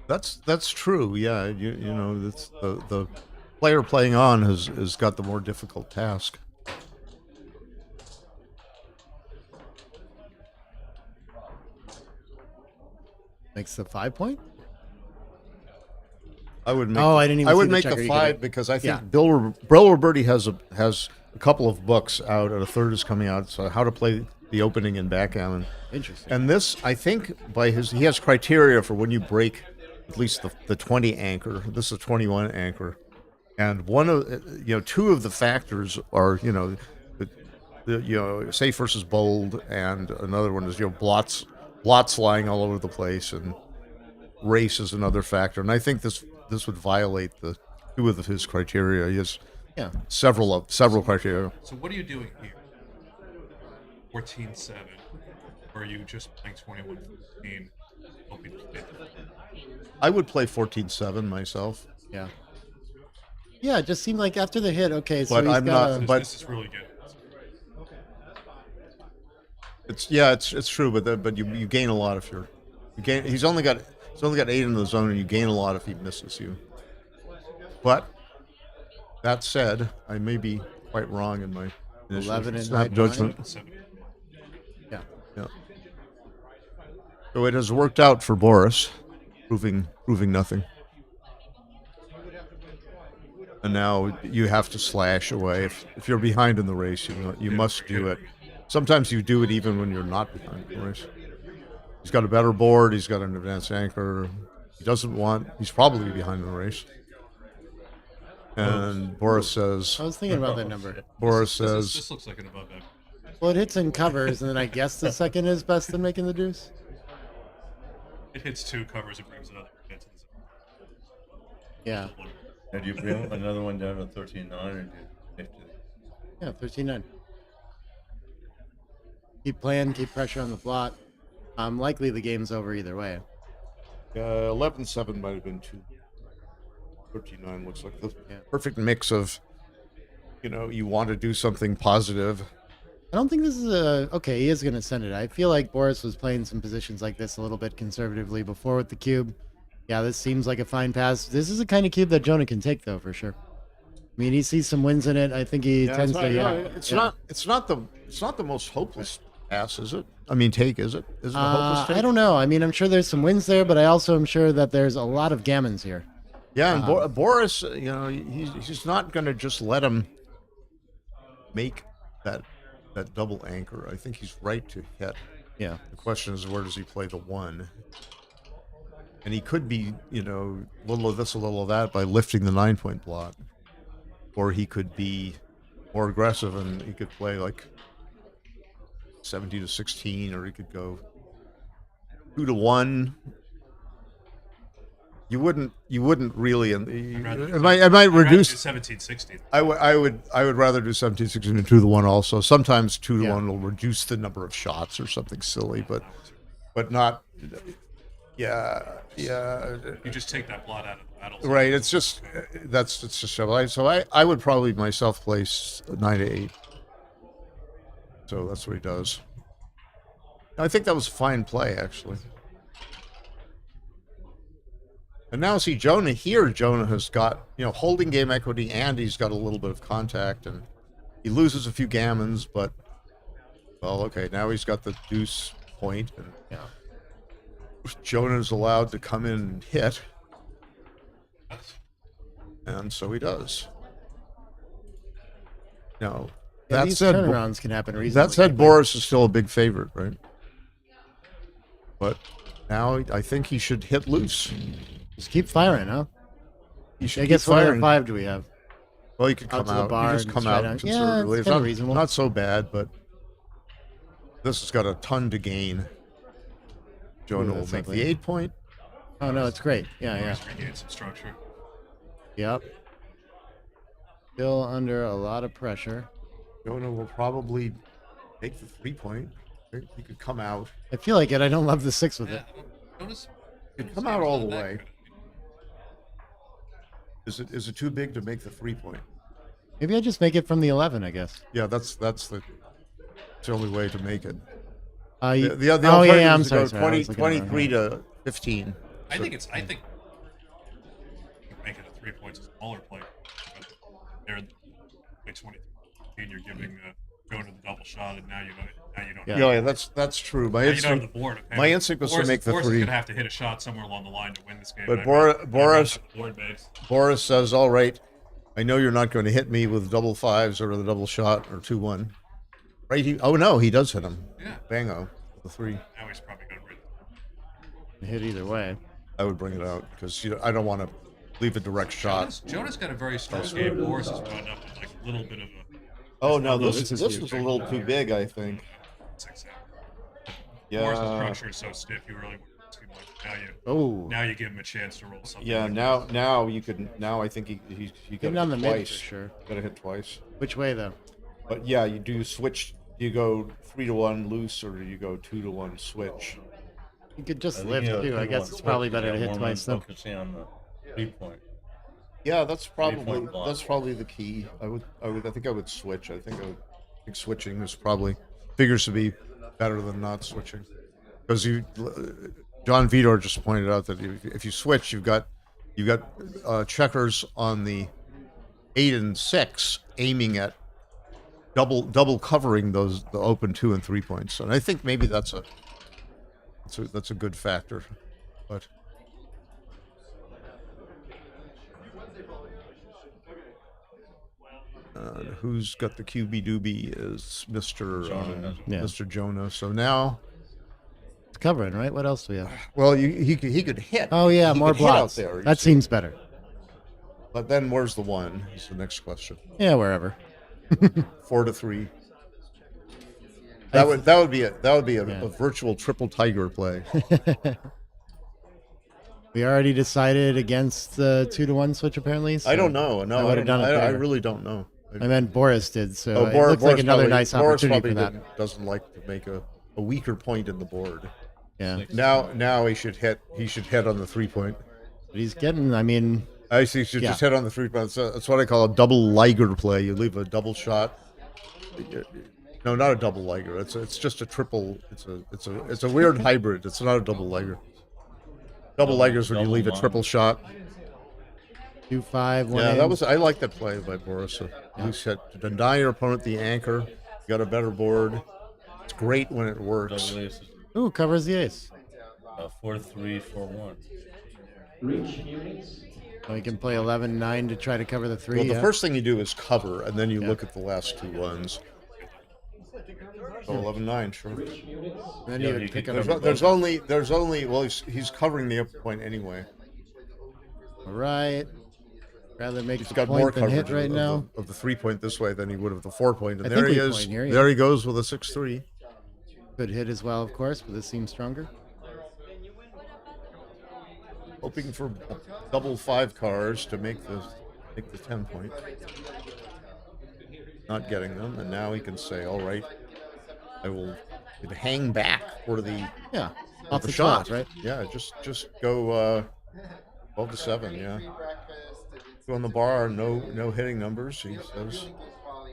That's true. Yeah, you know, that's the player playing on has got the more difficult task. Makes the 5 point. I would make. I didn't even. I would see make the the 5 because I think Bill Roberti has a couple of books out, and a third is coming out. So how to play the opening in backgammon. Interesting. And this, I think, he has criteria for when you break at least the 20 anchor. This is a 21 anchor, and two of the factors are safe versus bold, and another one is blots lying all over the place, and race is another factor. And I think this would violate the two of his criteria. He has several criteria. So what are you doing here? 14-7, or are you just playing 21-15, hoping to get the... I would play 14-7 myself. Yeah. Yeah, it just seemed like after the hit, okay, so but he's I'm got not. But this is really good. It's true, but you gain a lot if you gain. He's only got 8 in the zone, and you gain a lot if he misses you. But That said, I may be quite wrong in my initial 11 and snap high judgment. Yeah. Yeah. So it has worked out for Boris, proving nothing. And now you have to slash away. If you're behind in the race, you must do it. Sometimes you do it even when you're not behind in the race. He's got a better board. He's got an advanced anchor. He's probably behind in the race. And Boris says... I was thinking about that number. Boris says... This looks like an above average. Well, it hits and covers, and then I guess the second is best in making the deuce. It hits 2 covers and brings another hit. Yeah. And do you bring another one down to 13-9 or do you have to? Yeah, 13-9. Keep playing, keep pressure on the blot. Likely the game's over either way. 11-7 might have been 13-9 looks like the perfect mix of, you want to do something positive. I don't think this is okay, he is going to send it. I feel like Boris was playing some positions like this a little bit conservatively before with the cube. Yeah, this seems like a fine pass. This is the kind of cube that Jonah can take, though, for sure. I mean, he sees some wins in it. I think he tends to. It's not the most hopeless pass, is it? I mean, take, is it? Is it a hopeless take? I don't know. I mean, I'm sure there's some wins there, but I also am sure that there's a lot of gammons here. Yeah, and Boris, he's not going to just let him make that double anchor. I think he's right to hit. Yeah. The question is, where does he play the 1? And he could be, a little of this, a little of that by lifting the 9-point blot. Or he could be more aggressive and he could play like 17-16, or he could go 2-1. You wouldn't really. I might reduce 17-16. I would rather do 17-16 and 2-1 also. Sometimes 2-1 will reduce the number of shots or something silly, but not. Yeah. You just take that blot out of the battle. Right. It's just so I would probably myself place 9-8. So that's what he does. I think that was a fine play, actually. And now see Jonah here. Jonah has got, holding game equity, and he's got a little bit of contact, and he loses a few gammons, but, well, okay, now he's got the deuce point, and Jonah's allowed to come in and hit. And so he does. Now, these turnarounds can happen reasonably. That said, Boris is still a big favorite, right? But now I think he should hit loose. Just keep firing, huh? You should I guess keep what other firing. 5 do we have? Well, you could come to the out. bar You just and come straight out on. conservatively. Yeah, it's It's kinda reasonable. not so bad, but this has got a ton to gain. Jonah will that's make ugly. the 8-point. Oh no, it's great. Yeah. Boris regains some structure. Yep. Still under a lot of pressure. Jonah will probably take the 3-point. He could come out. I feel like it. I don't love the 6 with it. He could come out all the way. Is it too big to make the 3-point? Maybe I just make it from the 11, I guess. Yeah, that's the only way to make it. The alternative I'm is to go sorry. 23 to 15. I think make it a 3-point smaller play. There, play 20. You're giving Jonah the double shot, and now you don't. Yeah, that's true. My instinct, the board, okay? my instinct was to make the 3. Boris is gonna have to hit a shot somewhere along the line to win this game. But Boris says, "All right, I know you're not going to hit me with double 5s or the double shot or 2-1." Right? He does hit him. Yeah. Bango, the 3. Now he's probably gonna bring hit either way. I would bring it out because I don't want to leave a direct shot. Jonah's got a very strong game. Boris is going up with like a little bit of a. Oh no, this is a little too big, I think. Yeah. Boris' structure is so stiff. You really want too much. Now you give him a chance to roll something. Yeah. Now you can. Now I think he got on the hit mid twice. for sure. Got to hit twice. Which way though? But yeah, you do switch. You go 3-1 loose, or you go 2-1 switch. You could just lift too. I guess it's probably better to hit twice though. Focusing on the 3-point. Yeah, that's probably the key. I think I would switch. I think switching is probably figures to be better than not switching, because John Vidor just pointed out that if you switch, you've got checkers on the 8 and 6, aiming at double covering the open 2 and 3 points, and I think maybe that's a good factor, but. Who's got the QB doobie is Mr. Mr. Jonah. So now it's covering, right? What else do we have? Well, he could hit. Oh yeah, He more could hit out blocks. there. That seems better. But then where's the 1? Is the next question. Yeah, wherever. 4 to 3. That would be a virtual triple tiger play. We already decided against the 2-to-1 switch, apparently. So I don't know. No, I would have done it. I there. really don't know. I meant Boris did, so it Boris looks like another probably, nice Boris opportunity probably for that. doesn't like to make a weaker point in the board. Yeah. Now he should hit. He should hit on the 3-point. But he's getting. I mean. I see. He should just hit on the 3-point. That's what I call a double Liger play. You leave a double shot. No, not a double Liger. It's just a triple. It's a weird hybrid. It's not a double Liger. Double Ligers when you leave a triple shot. 2-5. Yeah, that was. I like that play by Boris. You said to deny your opponent the anchor. You got a better board. It's great when it works. Ooh, covers the ace. 4-3, 4-1. Reach units. So you can play 11-9 to try to cover the 3. Well, the first thing you do is cover, and then you look at the last 2 ones. Oh, 11-9, sure. Then you would pick up. There's only. Well, he's covering the upper point anyway. All right. Rather make He's the got point more than coverage hit right now. of the 3-point this way than he would of the 4-point. And I there think he we is. point here, yeah. There he goes with a 6-3. Good hit as well, of course, but this seems stronger. Hoping for double 5 cars to make the 10-point. Not getting them, and now he can say, "All right, I will hang back for the off the the shot, 12, right? Yeah, just go 12 to 7. Yeah, go on the bar. No hitting numbers. He says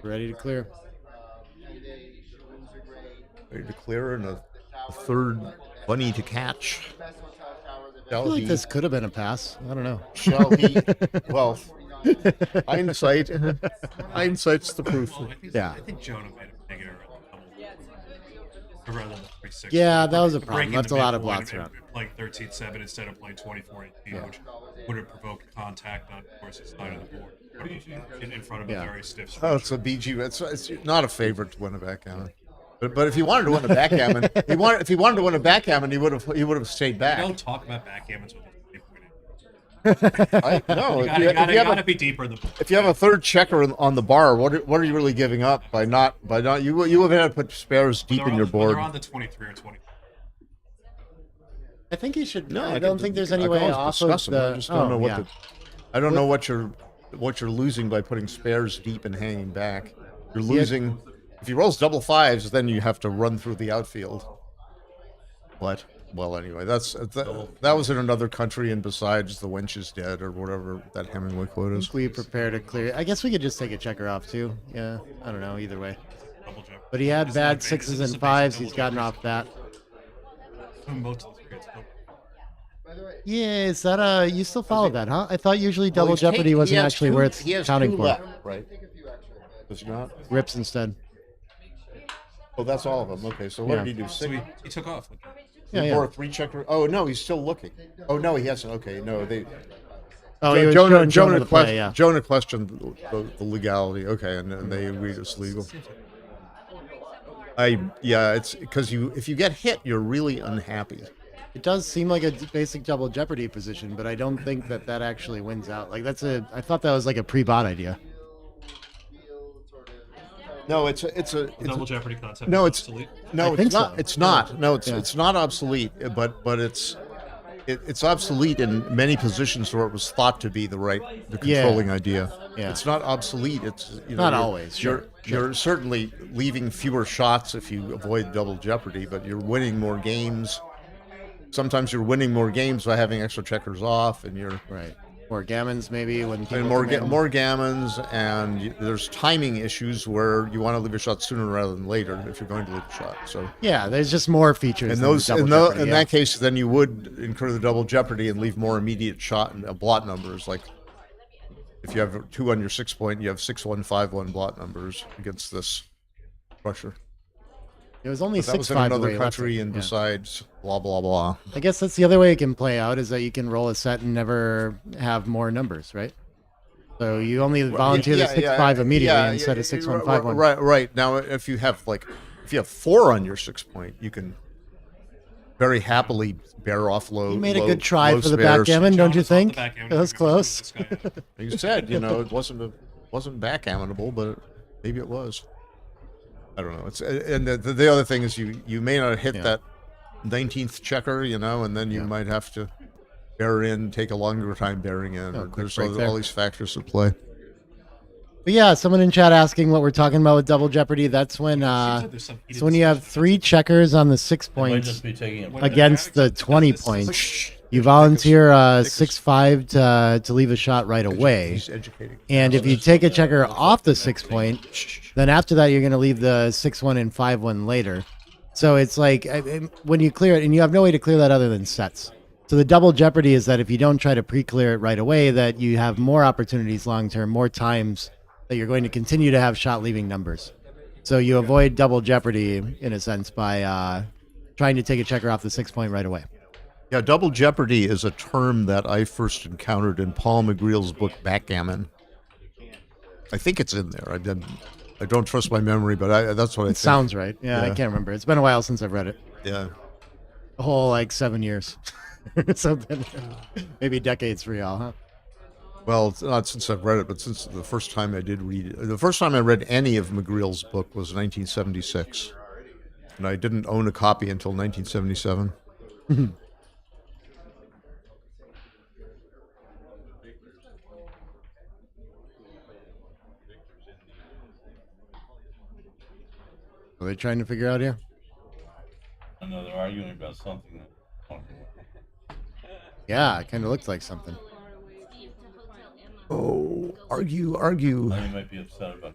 ready to clear. Ready to clear, and a third bunny to catch. I feel like this could have been a pass. I don't know. Shall he? Well, hindsight's the proof. Yeah. I think Jonah made a big error. Rather than 3-6. Yeah, that was a problem. Breaking Left the a lot of midpoint blocks and around. Playing 13-7 instead of playing 24-18, which would have provoked contact on Boris' side of the board in front of a very stiff switch. Oh, it's a BG. It's not a favorite to win a backgammon. But if he wanted to win a backgammon, if he wanted to win a backgammon, he would have stayed back. Don't talk about backgammons with No, you gotta be deeper in the board. If you have a third checker on the bar, what are you really giving up by not you would have had to put spares deep in your board. They're on the 23 or 20. I think he should. No, I don't think there's any way off of the. I just don't know what I don't know what you're losing by putting spares deep and hanging back. You're losing. If he rolls double 5s, then you have to run through the outfield. What? Well, anyway, that was in another country, and besides, the wench is dead, or whatever that Hemingway quote is. We prepare to clear. I guess we could just take a checker off too. Yeah, I don't know either way. But he had bad 6s and 5s. He's gotten off that. Yeah, is that you still follow that, huh? I thought usually double jeopardy wasn't actually where it's counting for. Right? Does he not? Rips instead. Oh, that's all of them. Okay, so what did he do? 6? So he took off. Or a 3 checker. Oh no, he's still looking. Oh no, he hasn't. Okay, no, they. Oh, he was showing Jonah the play, yeah. Jonah questioned the legality. Okay, and they agreed it's legal. It's because if you get hit, you're really unhappy. It does seem like a basic double jeopardy position, but I don't think that actually wins out. Like I thought that was like a pre-bot idea. No, it's a double jeopardy concept. No, it's obsolete. It's not obsolete, but it's obsolete in many positions where it was thought to be the controlling idea. Yeah. It's not obsolete. It's not always. You're certainly leaving fewer shots if you avoid double jeopardy, but you're winning more games. Sometimes you're winning more games by having extra checkers off, and you're right. More gammons maybe when people more gammons, and there's timing issues where you want to leave a shot sooner rather than later if you're going to leave a shot. So yeah, there's just more features. In that case, then you would incur the double jeopardy and leave more immediate shot and blot numbers. Like If you have 2 on your 6 point, you have 6-1-5-1 blot numbers against this crusher. It was only But that was in 6-5 the way another he left country, it, and yeah. besides, blah blah blah. I guess that's the other way it can play out, is that you can roll a set and never have more numbers, right? So you only volunteer the 6-5 immediately instead of 6-1-5-1. Right. Now, if you have 4 on your 6 point, you can very happily bear offload. You made a good try for the backgammon, don't you think? That was close. You said, it wasn't backgammonable, but maybe it was. I don't know. And the other thing is you may not hit that 19th checker, and then you might have to bear in, take a longer time bearing in. There's all these factors at play. But yeah, someone in chat asking what we're talking about with double jeopardy. That's when it's when you have 3 checkers on the 6 points against the 20 points. You volunteer 6-5 to leave a shot right away. And if you take a checker off the 6 point, then after that you're going to leave the 6-1 and 5-1 later. So it's like when you clear it, and you have no way to clear that other than sets. So the double jeopardy is that if you don't try to pre-clear it right away, that you have more opportunities long term, more times that you're going to continue to have shot leaving numbers. So you avoid double jeopardy in a sense by trying to take a checker off the 6 point right away. Yeah, double jeopardy is a term that I first encountered in Paul McGreal's book Backgammon. I think it's in there. I don't trust my memory, but that's what I think. Sounds right. Yeah, I can't remember. It's been a while since I've read it. Yeah. A whole 7 years. Something. Maybe decades for y'all, huh? Well, it's not since I've read it, but since the first time I did read it. The first time I read any of McGreal's book was 1976. And I didn't own a copy until 1977. Are they trying to figure out here? I know they're arguing about something. Yeah, it kind of looks like something. Oh, argue. Now you might be upset about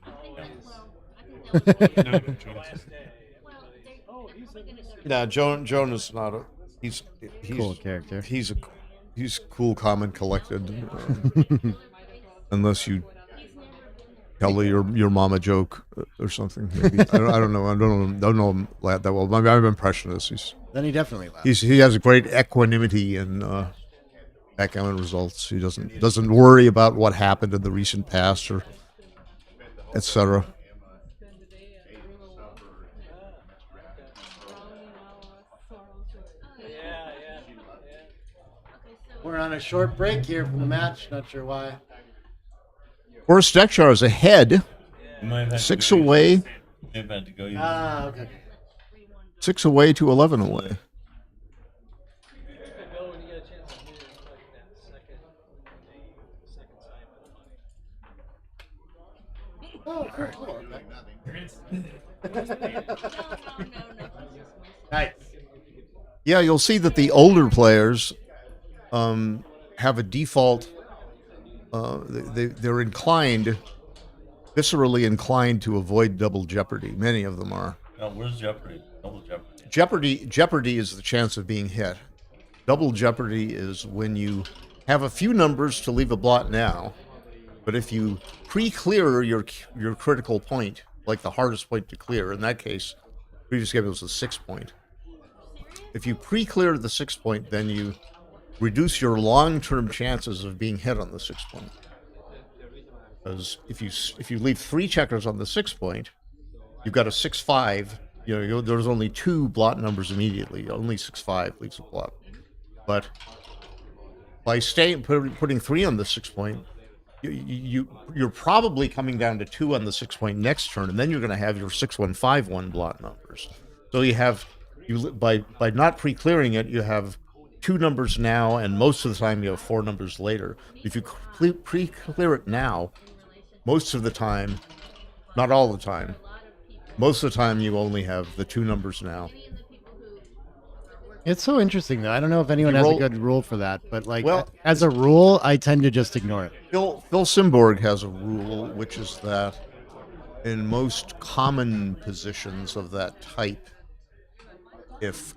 Nah, Joan is not a. He's cool character. He's cool, calm, and collected. Unless you tell your mom a joke or something. Maybe. I don't know. I don't know him that well. My impression is Then he definitely laughs. he has a great equanimity in backgammon results. He doesn't worry about what happened in the recent past or etc. We're on a short break here from the match. Not sure why. Forrest Dekshar is ahead. 6 away. Okay. 6 away to 11 away. Oh, cool. Nice. Yeah, you'll see that the older players have a default. They're viscerally inclined to avoid double jeopardy. Many of them are. Now, where's Jeopardy? Double Jeopardy. Jeopardy is the chance of being hit. Double jeopardy is when you have a few numbers to leave a blot now, but if you pre-clear your critical point, like the hardest point to clear, in that case, previous game it was a 6 point. If you pre-clear the 6 point, then you reduce your long-term chances of being hit on the 6 point. Because if you leave 3 checkers on the 6 point, you've got a 6-5. There's only 2 blot numbers immediately. Only 6-5 leaves a blot. But by putting 3 on the 6 point, you're probably coming down to 2 on the 6 point next turn, and then you're going to have your 6-1-5-1 blot numbers. So by not pre-clearing it, you have 2 numbers now, and most of the time you have 4 numbers later. If you pre-clear it now, most of the time, not all the time, most of the time you only have the 2 numbers now. It's so interesting, though. I don't know if anyone has a good rule for that, but as a rule, I tend to just ignore it. Phil Simborg has a rule, which is that in most common positions of that type, if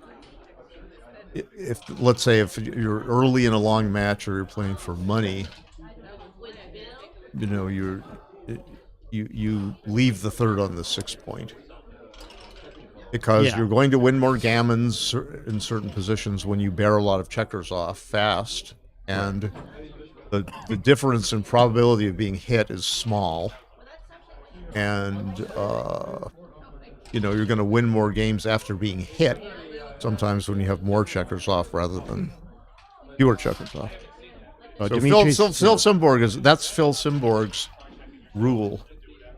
let's say if you're early in a long match or you're playing for money, you know, you leave the third on the 6 point. Because Yeah. you're going to win more gammons in certain positions when you bear a lot of checkers off fast, and the difference in probability of being hit is small, and you know, you're going to win more games after being hit sometimes when you have more checkers off rather than fewer checkers off. So Phil Simborg that's Phil Simborg's rule.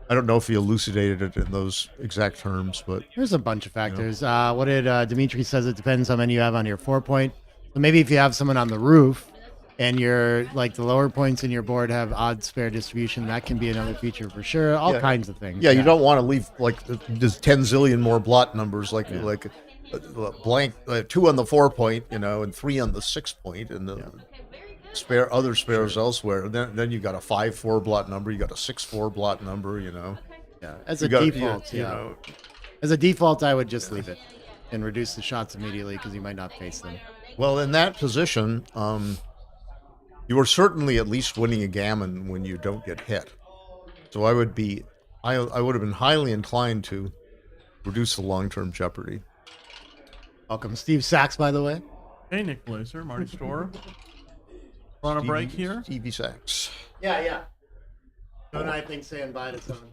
I don't know if he elucidated it in those exact terms, but there's a bunch of factors. What did Dimitri says? It depends how many you have on your 4 point. So maybe if you have someone on the roof, and your like the lower points in your board have odd spare distribution, that can be another feature for sure. All kinds of things. Yeah, you don't want to leave like just 10 zillion more blot numbers, like blank 2 on the 4 point, you know, and 3 on the 6 point, and the other spares elsewhere. Then you got a 5-4 blot number, you got a 6-4 blot number, you know. Yeah, as a default, you know. As a default, I would just leave it and reduce the shots immediately because you might not face them. Well, in that position, you are certainly at least winning a gammon when you don't get hit. So I would have been highly inclined to reduce the long-term jeopardy. Welcome, Steve Sachs, by the way. Hey, Nick Blasier, Marty Storer. On a break here? Stevie Sachs. Yeah. Don't I think saying bye to someone?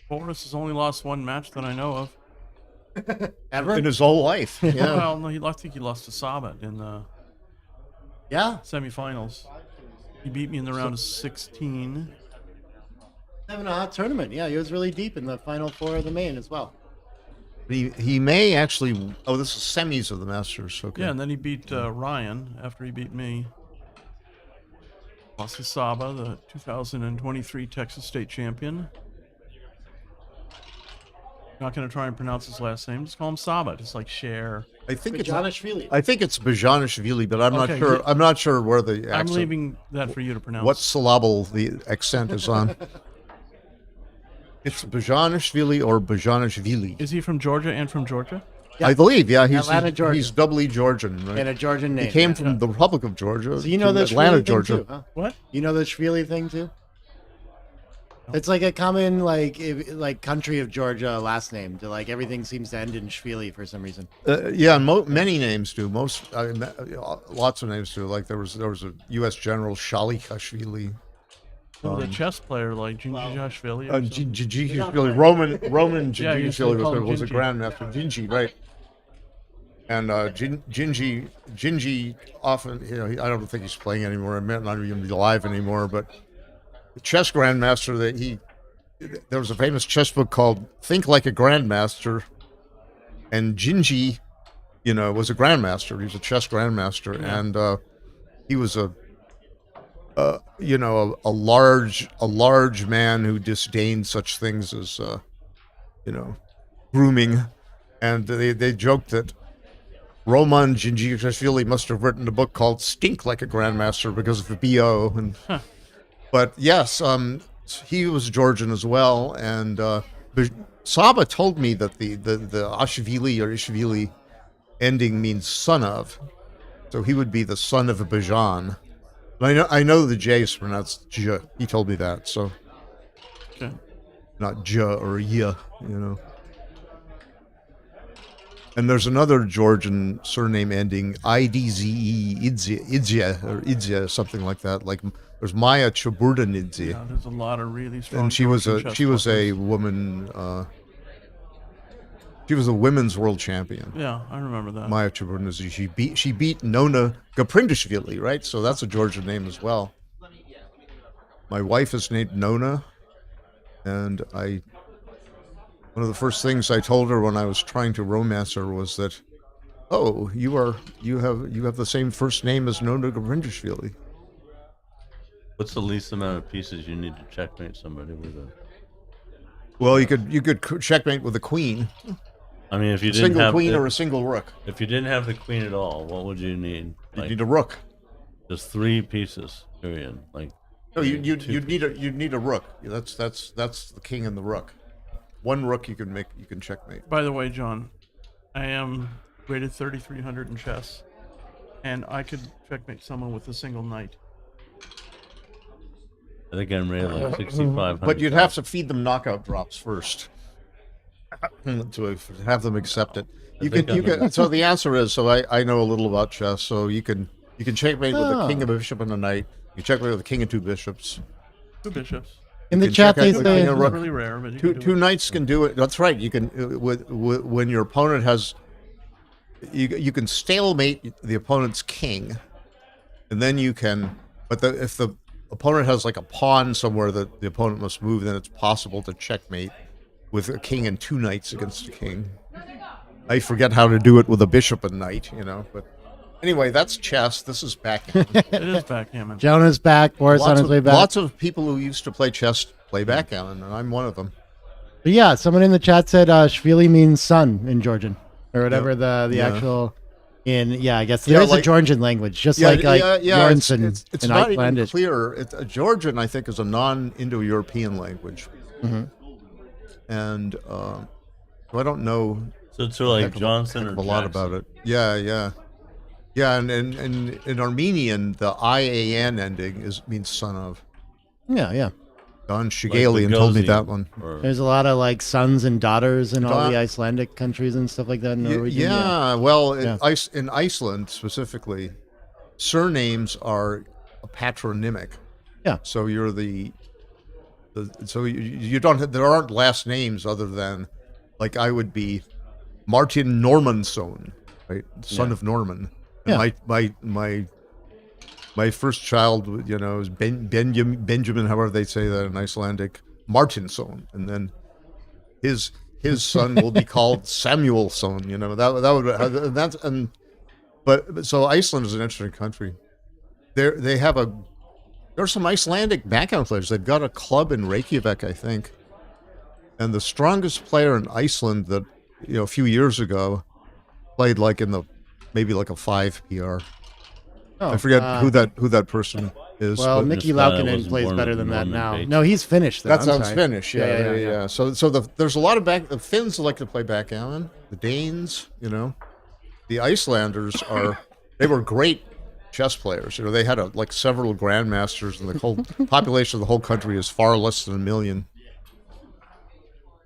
Boris has only lost 1 match that I know of. Ever? In his whole life. Yeah. Well, no, I think he lost to Sabat in the semifinals. He beat me in the round of 16. Having a hot tournament. Yeah, he was really deep in the final 4 of the main as well. He may actually. Oh, this is semis of the Masters. Okay. Yeah, and then he beat Ryan after he beat me. Lost to Saba, the 2023 Texas State champion. Not going to try and pronounce his last name. Just call him Saba, just like Cher. I think Bajanishvili. I think it's Bajanishvili, but I'm not Okay, sure. I'm not sure where the accent. I'm leaving that for you to pronounce. What syllable the accent is on? It's Bajanishvili or Bajanishvili. Is he from Georgia and from Georgia? Yeah. I believe, yeah. Atlanta, Georgia. He's doubly Georgian, right? And a Georgian name. He came from the Republic of Georgia. So you know to the Atlanta, Shvili thing Georgia. too, huh? What? You know the Shvili thing too? It's like a common like country of Georgia last name. To like everything seems to end in Shvili for some reason. Yeah, many names do. Lots of names do. Like there was a U.S. General Shalikashvili. The chess player like Gingiashvili. Gingiashvili, Roman Gingiashvili was a grandmaster. Gingi, right? And Gingi often, you know, I don't think he's playing anymore. I might not even be alive anymore. But the chess grandmaster there was a famous chess book called "Think Like a Grandmaster," and Gingi, you know, was a grandmaster. He was a chess grandmaster, and he was a large man who disdained such things as grooming, and they joked that Roman Gingiashvili must have written a book called "Stink Like a Grandmaster" because of the BO. And but yes, he was Georgian as well, and Saba told me that the Ashvili or Ishvili ending means son of, so he would be the son of a Bajan. I know the J is pronounced J. He told me that, so not J or Y, you know. And there's another Georgian surname ending Idze, Idzia or Idzia, something like that. Like there's Maya Chaburdanidze. Yeah, there's a lot of really strong. And she was a woman. She was a women's world champion. Yeah, I remember that. Maya Chaburdanidze. She beat Nona Gaprindashvili, right? So that's a Georgian name as well. My wife is named Nona, and one of the first things I told her when I was trying to romance her was that, oh, you have the same first name as Nona Gaprindashvili. What's the least amount of pieces you need to checkmate somebody with a? Well, you could checkmate with a queen. I mean, if you a didn't single have queen or a single rook. If you didn't have the queen at all, what would you need? You need a rook. Just 3 pieces. Period. Like. No, you'd need a rook. That's the king and the rook. One rook you can checkmate. By the way, John, I am rated 3,300 in chess, and I could checkmate someone with a single knight. I think I'm rated like 6,500. But you'd have to feed them knockout drops first to have them accept it. You can. So the answer is, so I know a little about chess. So you can checkmate with a king, a bishop, and a knight. You checkmate with a king and 2 bishops. 2 bishops. In the chat, they say it's really rare, but two knights can do it. That's right. You can when your opponent has. You can stalemate the opponent's king, and then you can. But if the opponent has like a pawn somewhere that the opponent must move, then it's possible to checkmate with a king and 2 knights against a king. I forget how to do it with a bishop and knight, but anyway, that's chess. This is backgammon. It is backgammon. Jonah's back. Boris on his way back. Lots of people who used to play chess play backgammon, and I'm one of them. But yeah, someone in the chat said Shvili means son in Georgian or whatever the actual I guess there is a Georgian language, just like Jornsson it's in not Icelandic. even clear. Georgian, I think, is a non-Indo-European language, and so I don't know. So it's sort of like Johnson or a lot about it. Yeah, and in Armenian, the IAN ending means son of. Yeah. Don Shigalian told me that one. There's a lot of like sons and daughters in all the Icelandic countries and stuff like that. In Norwegian. In Iceland specifically, surnames are patronymic. Yeah. So you're so you don't. There aren't last names other than, like, I would be Martin Normansson, right, son of Norman. And my first child, is Benjamin, however they say that in Icelandic, Martinsson, and then his son will be called Samuelsson. But so Iceland is an interesting country. There's some Icelandic backgammon players. They've got a club in Reykjavik, I think, and the strongest player in Iceland that a few years ago played like maybe like a 5 PR. I forget who that person is. Well, Mickey Laukinen plays better than that now. No, he's Finnish. That sounds Finnish. Yeah. So there's a lot of the Finns like to play backgammon. The Danes, the Icelanders they were great chess players. They had several grandmasters, and the whole population of the whole country is far less than 1 million.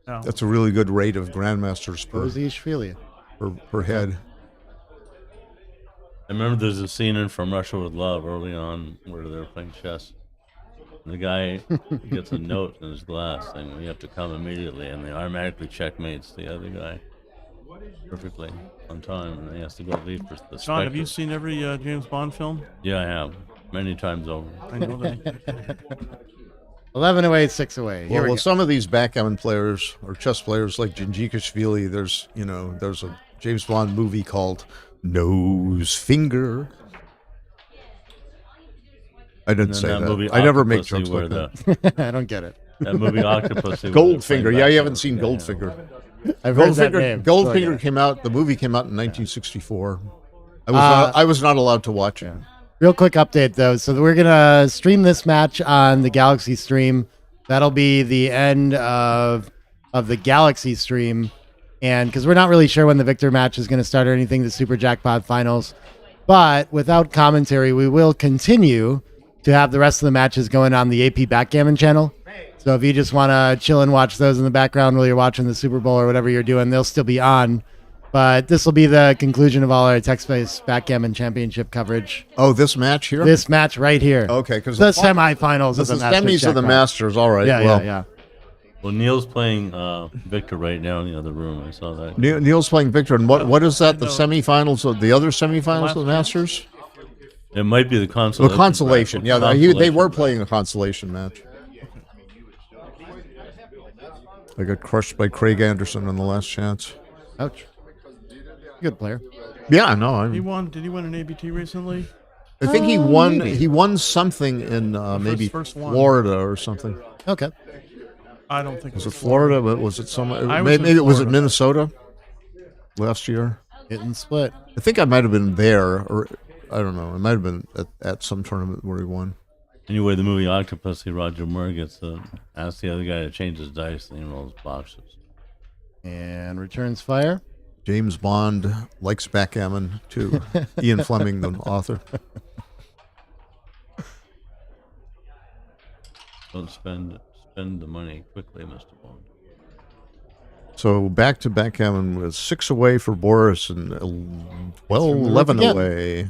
No. That's a really good rate of grandmasters per head. I remember there's a scene in From Russia with Love early on where they're playing chess. And the guy gets a note in his glass saying, "You have to come immediately," and they automatically checkmates the other guy perfectly on time, and he has to go leave for the Sean, have you seen every James Bond film? Yeah, I have. Many times over. I know that. 11 away, 6 away. Well, some of these backgammon players or chess players like Djindjikashvili, there's a James Bond movie called Nose Finger. I didn't say that. I never make jokes like that. I don't get it. That movie Octopus. Goldfinger. Yeah, you haven't seen Goldfinger. I've heard that name. Goldfinger came out. The movie came out in 1964. I was not allowed to watch it. Real quick update though. So we're gonna stream this match on the Galaxy stream. That'll be the end of the Galaxy stream. And because we're not really sure when the Victor match is going to start or anything, the Super Jackpot Finals. But without commentary, we will continue to have the rest of the matches going on the AP Backgammon channel. So if you just want to chill and watch those in the background while you're watching the Super Bowl or whatever you're doing, they'll still be on. But this will be the conclusion of all our Texas Backgammon Championship coverage. Oh, this match here? This match right here. Okay, because the semifinals of the semis of the Masters. All right. Yeah. Well, Neil's playing Victor right now in the other room. I saw that. Neil's playing Victor, and what is that? The semifinals of the other semifinals of the Masters? It might be the consolation. The consolation. Yeah, they were playing a consolation match. They got crushed by Craig Anderson on the last chance. Ouch. Good player. Yeah, no. He won. Did he win an ABT recently? I think he won. Maybe. He won something in maybe first one. Florida or something. Okay. I don't think was it Florida, but was it somewhere? Maybe it was it Minnesota last year. Getting split. I think I might have been there, or I don't know. I might have been at some tournament where he won. Anyway, the movie Octopus, Roger Moore gets asked the other guy to change his dice, and he rolls boxes. And returns fire. James Bond likes backgammon too. Ian Fleming, the author. Don't spend the money quickly, Mr. Bond. So back to backgammon with 6 away for Boris and 11 again. away.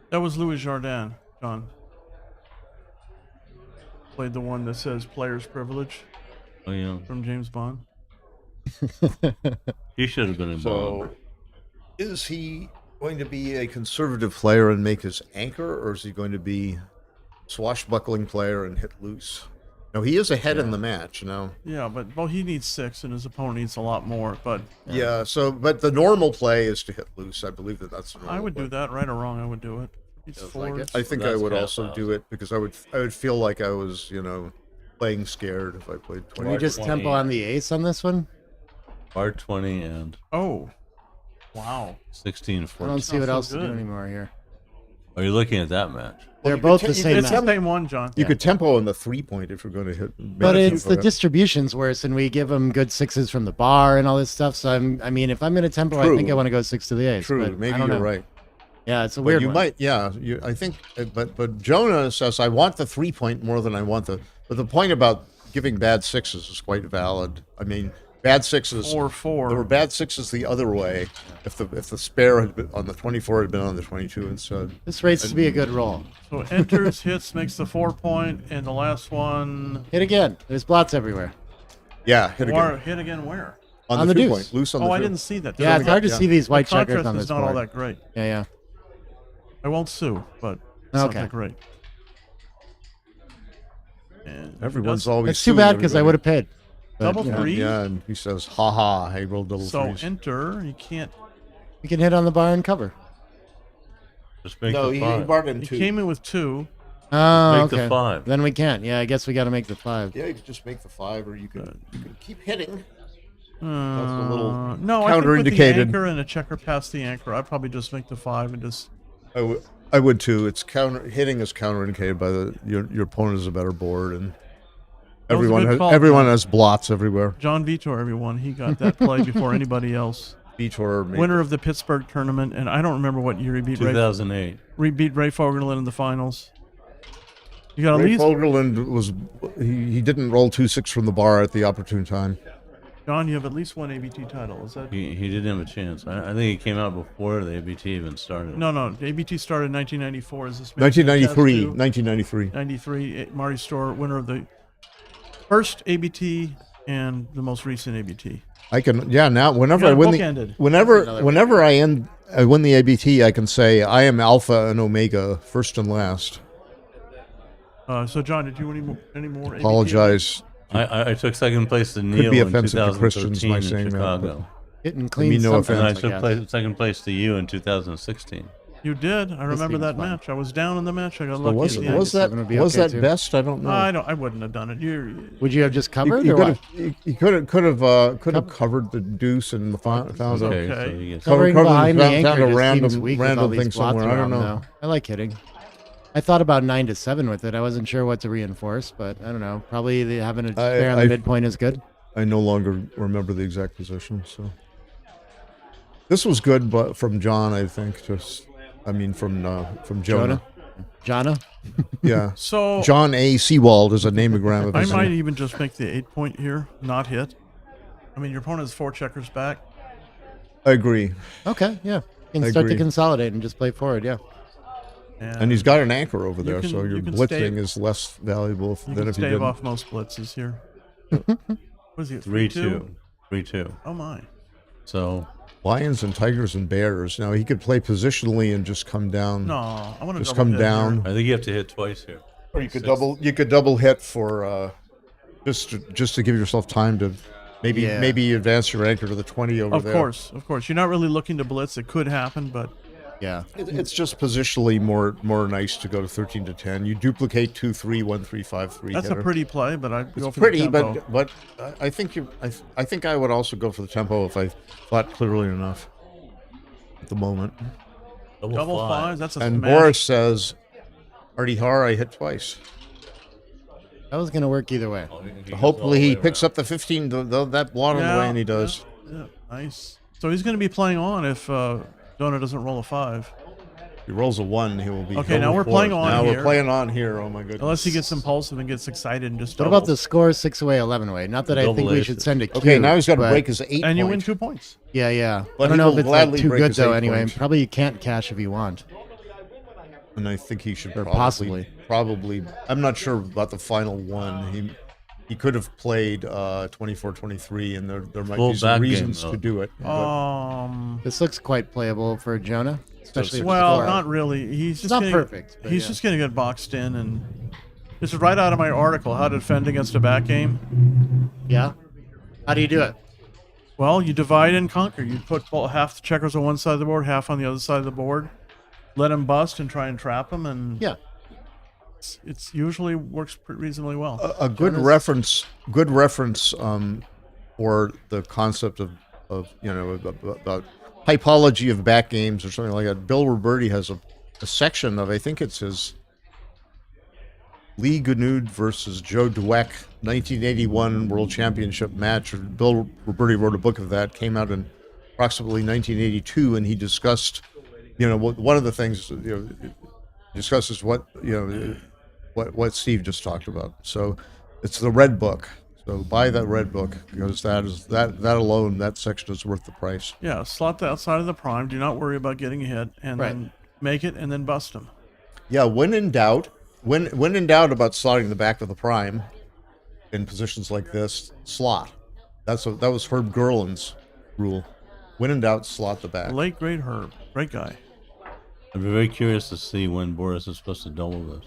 That was Louis Jardin, John. Played the one that says player's privilege. Oh, yeah. From James Bond. He should have been involved. So, is he going to be a conservative player and make his anchor, or is he going to be swashbuckling player and hit loose? No, he is ahead in the match, you know. Yeah, but he needs 6 and his opponent needs a lot more. But Yeah, so but the normal play is to hit loose. I believe that's the normal I would play. do that, right or wrong. I would do it. He's forwards. I think I would also do it because I would feel like I was, playing scared if I played 20. Can you just tempo on the ace on this one? R20 and wow, 16 I 14. don't see what else to do anymore here. Are you looking at that match? They're both the same It's match. the same one, John. You could tempo on the 3-point if you're going to hit. But it's the distribution's worse, and we give them good 6s from the bar and all this stuff. So I mean, if I'm going to tempo, I think I want to go 6 to the ace. True, but maybe I don't you're know. right. Yeah, it's a But weird you one. might, yeah. I think, but Jonah says I want the 3-point more than I want the. But the point about giving bad 6s is quite valid. I mean, bad 6s. 4-4. There were bad 6s the other way. If the spare had been on the 24 had been on the 22 instead. This rates to be a good roll. So enters, hits, makes the 4-point, and the last one. Hit again. There's blots everywhere. Yeah, hit again. Hit again where? On the deuce. 2-point, loose on the Oh, I 2. didn't see that. Yeah, it's hard to see these white The checkers contrast on this is not all board. that great. Yeah. I won't sue, but it's not Okay. that great. And Everyone's always. It's too suing bad because I everybody. would have paid. But, Double you know. three. Yeah, and he says, "Ha ha! I rolled double So threes." enter. You can't. You can hit on the bar and cover. Just make No, the he 5. barred in He 2. came in with 2. Oh, Make the okay. 5. Then we can't. Yeah, I guess we got to make the 5. Yeah, you could just make the 5, or you could keep hitting. No, little I think with the counterindicated. anchor and a checker past the anchor, I'd probably just make the 5 and just. I would too. It's hitting is counterindicated by your opponent is a better board, and That was a good call, everyone John. has blots everywhere. John Vitor, everyone, he got that play before anybody else. Vitor, Winner of the Pittsburgh tournament, and I don't remember what year he beat. 2008. He beat Ray Fogerlin in the finals. You got at Ray least. Fogerlund was he didn't roll 2-6 from the bar at the opportune time. John, you have at least one ABT title. Is that? He didn't have a chance. I think he came out before the ABT even started. No. ABT started in 1994. Is this? 1993. 1993. 93. Marty Storr, winner of the first ABT and the most recent ABT. I can now whenever Yeah, I win bookended. whenever I win the ABT, I can say I am Alpha and Omega, first and last. So John, did you win any more? ABT? Apologize. I took second place to Could Neil be in offensive to Christians 2013 by in saying that, Chicago. Hitting clean mean no sometimes, And I offense. took guess. second place to you in 2016. You did. I remember seems that fine. match. I was down in the match. I got So lucky. was at the end. was that would be was okay, that too. best? I don't know. I wouldn't have done it. Would you have just covered He or could what? have he could have covered the deuce and the found Okay, a so you get Covering covered- behind the found anchor a just random seems weak with all random these thing blots somewhere. I don't around know. now. I like hitting. I thought about 9 to 7 with it. I wasn't sure what to reinforce, but I don't know. Probably having a spare on the midpoint is good. I no longer remember the exact position, so this was good, but from John, I think. From Jonah. Jonah? Yeah. So John A. Seawald is a nameogram of I his might name. even just make the 8-point here, not hit. I mean, your opponent has 4 checkers back. I agree. Okay, yeah. You I can start to agree. consolidate and just play forward, yeah. And he's got an anchor over there, can- so your you can blitzing stave- is less valuable You than can if you stave didn't. off most blitzes here. What is he? 3-2. 3-2. Oh my. So Lions and Tigers and Bears. Now he could play positionally and just come down. No, I want to just come down. I think you have to hit twice here. Or you could double hit for just to give yourself time to maybe advance your anchor to the 20 over there. Of course. You're not really looking to blitz. It could happen, but yeah, it's just positionally more nice to go to 13 to 10. You duplicate 2-3, 1-3, 5-3. that's hitter. a pretty play. But I go It's for pretty, the tempo. but I think I would also go for the tempo if I thought clearly enough at the moment. Double fives. That's a And smash. Boris says, Artie Har, I hit twice. That was going to work either way. Hopefully he picks up the 15, that blot on the way, and he does. Yeah, nice. So he's going to be playing on if Donor doesn't roll a 5. He rolls a 1, he will be. Okay, now we're playing on Now here. we're playing on here. Oh my goodness. Unless he gets impulsive and gets excited and just What about the score 6-away, 11-away? Not that I think we should send a cue. Okay, now he's got to but- break his 8 And you point. win 2 points. Yeah, yeah. But I don't he know will if it's like gladly too break good his though. 8 Anyway, point. probably you can't cash if you want. And I think he should Or probably, possibly. I'm not sure about the final one. He could have played 24-23, and there might Full be some back game, reasons though. to do it. This looks quite playable for Jonah, especially. Well, if it's not really. He's just not getting, perfect. But He's yeah. just going to get boxed in, and this is right out of my article, How to Defend Against a Back Game. Yeah. How do you do it? Well, you divide and conquer. You put half the checkers on one side of the board, half on the other side of the board. Let him bust and try and trap him, and yeah, it's usually works reasonably well. A good reference for the concept of about typology of back games or something like that. Bill Roberti has a section of, I think it's his Lee Ganud versus Joe Dweck 1981 World Championship match. Bill Roberti wrote a book of that, came out in approximately 1982, and he discussed, one of the things, discusses what Steve just talked about. So it's the red book. So buy that red book, because that alone, that section is worth the price. Yeah, slot the outside of the prime. Do not worry about getting a hit, and then make it, and then bust him. Yeah, when in doubt about slotting the back of the prime in positions like this, slot. That was Herb Gerland's rule. When in doubt, slot the back. Late great Herb, great guy. I'd be very curious to see when Boris is supposed to double this.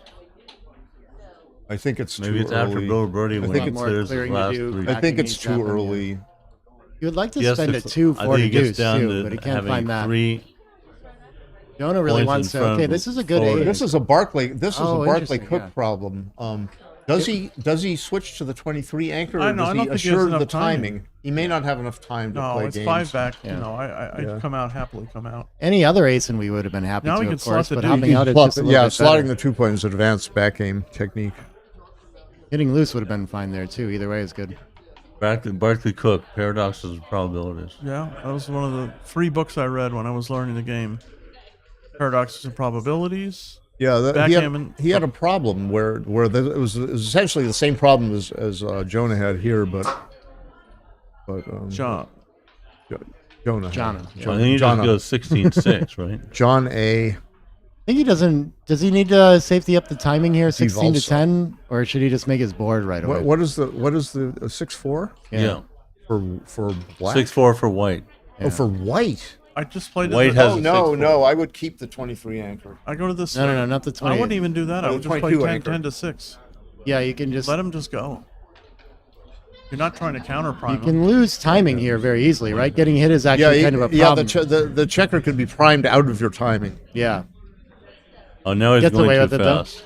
I think it's maybe too it's early. after Bill Birdie when he clears his last 3. I think it's too early. You would like to Yes, spend a if- 2 I for think to it gets deuce down too, to but he can't having find that. 3 Jonah really points wants in to. front Okay, of this is a him good forward. aid. This is a Barclay interesting, Cook yeah. problem. Does he switch to the 23 anchor, I or know, I does don't he think he has assure enough the time. timing? He may not have enough time to No, play it's games. 5 back. Yeah. I'd come out happily. Come out. Any other ace, and we would have been happy Now to, we can of slot course. the But deuce. hopping out is just a little bit slotting better. the 2 points is advanced back game technique. Hitting loose would have been fine there too. Either way is good. Barclay Cook, Paradoxes and Probabilities. Yeah, that was one of the 3 books I read when I was learning the game. Paradoxes and Probabilities. Yeah, Backgammon. he had a problem where it was essentially the same problem as Jonah had here, but Jonah. Jonah. I think he just goes 16-6, right? John A. I think he doesn't. Does he need to safety up the timing here, Steve 16 to also. 10, or should he just make his board right away? What is the 6-4? Yeah. For black. 6-4 for white. Oh, for white. I just played. White it. has Oh a no, 6-4. no! I would keep the 23 anchor. I go to this. No, not the 20. I wouldn't even do that. I Oh, would the just play 22 10, anchor. 10 to 6. Yeah, you can just Let him just go. You're not trying to counter prime. You can lose timing here very easily, right? Getting hit is actually kind of a problem. The checker could be primed out of your timing. Yeah. Oh, now he's Gets away going with too it, though. fast.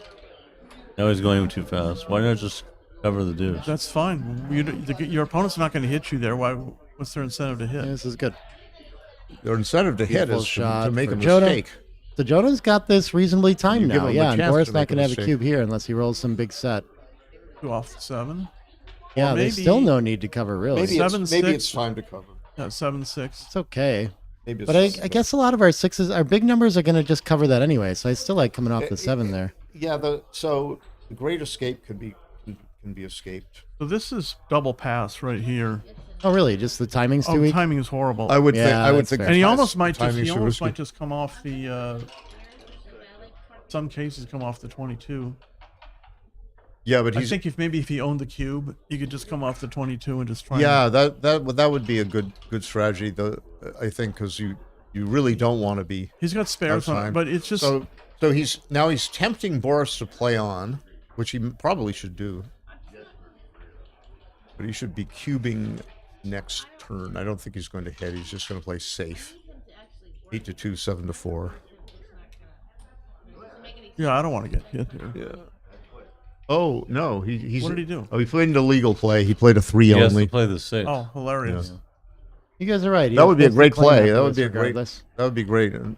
Now he's going too fast. Why not just cover the deuce? That's fine. Your opponent's not going to hit you there. What's their incentive to hit? Yeah, this is good. Their incentive to hit Beautiful is shot to make a for Jonah. mistake. So Jonah's got this reasonably timed You give now. him a Yeah, and chance Boris to not make a going to have a mistake. cube here unless he rolls some big set. 2 off 7. Yeah, Or there's maybe- still no need to cover, really. Maybe 7-6. it's time to cover. Yeah, 7-6. It's okay. Maybe But I guess a lot of our sixes, our big numbers are going to just cover that anyway. So I still like coming off the 7 there. Yeah, so the great escape can be escaped. So this is double pass right here. Oh, really? Just the timing's too Oh, weak? timing is horrible. I would Yeah, that's think, fair. And he almost might timing's too risky. just come off the. Some cases come off the 22. Yeah, but I he's think if he owned the cube, he could just come off the 22 and just try. yeah. That would be a good strategy. I think because you really don't want to be. He's got spares on it, outside. but it's just. So he's tempting Boris to play on, which he probably should do. But he should be cubing next turn. I don't think he's going to hit. He's just going to play safe. 8-2, 7-4. Yeah, I don't want to get hit here. Yeah. Oh no, he's. What did he do? Oh, he played an illegal play. He played a 3 He has only. to play the 6. Oh, hilarious. Yeah. You guys are right. He That was would be a supposed to great claim play. that That would was be a great. regardless. That would be great. And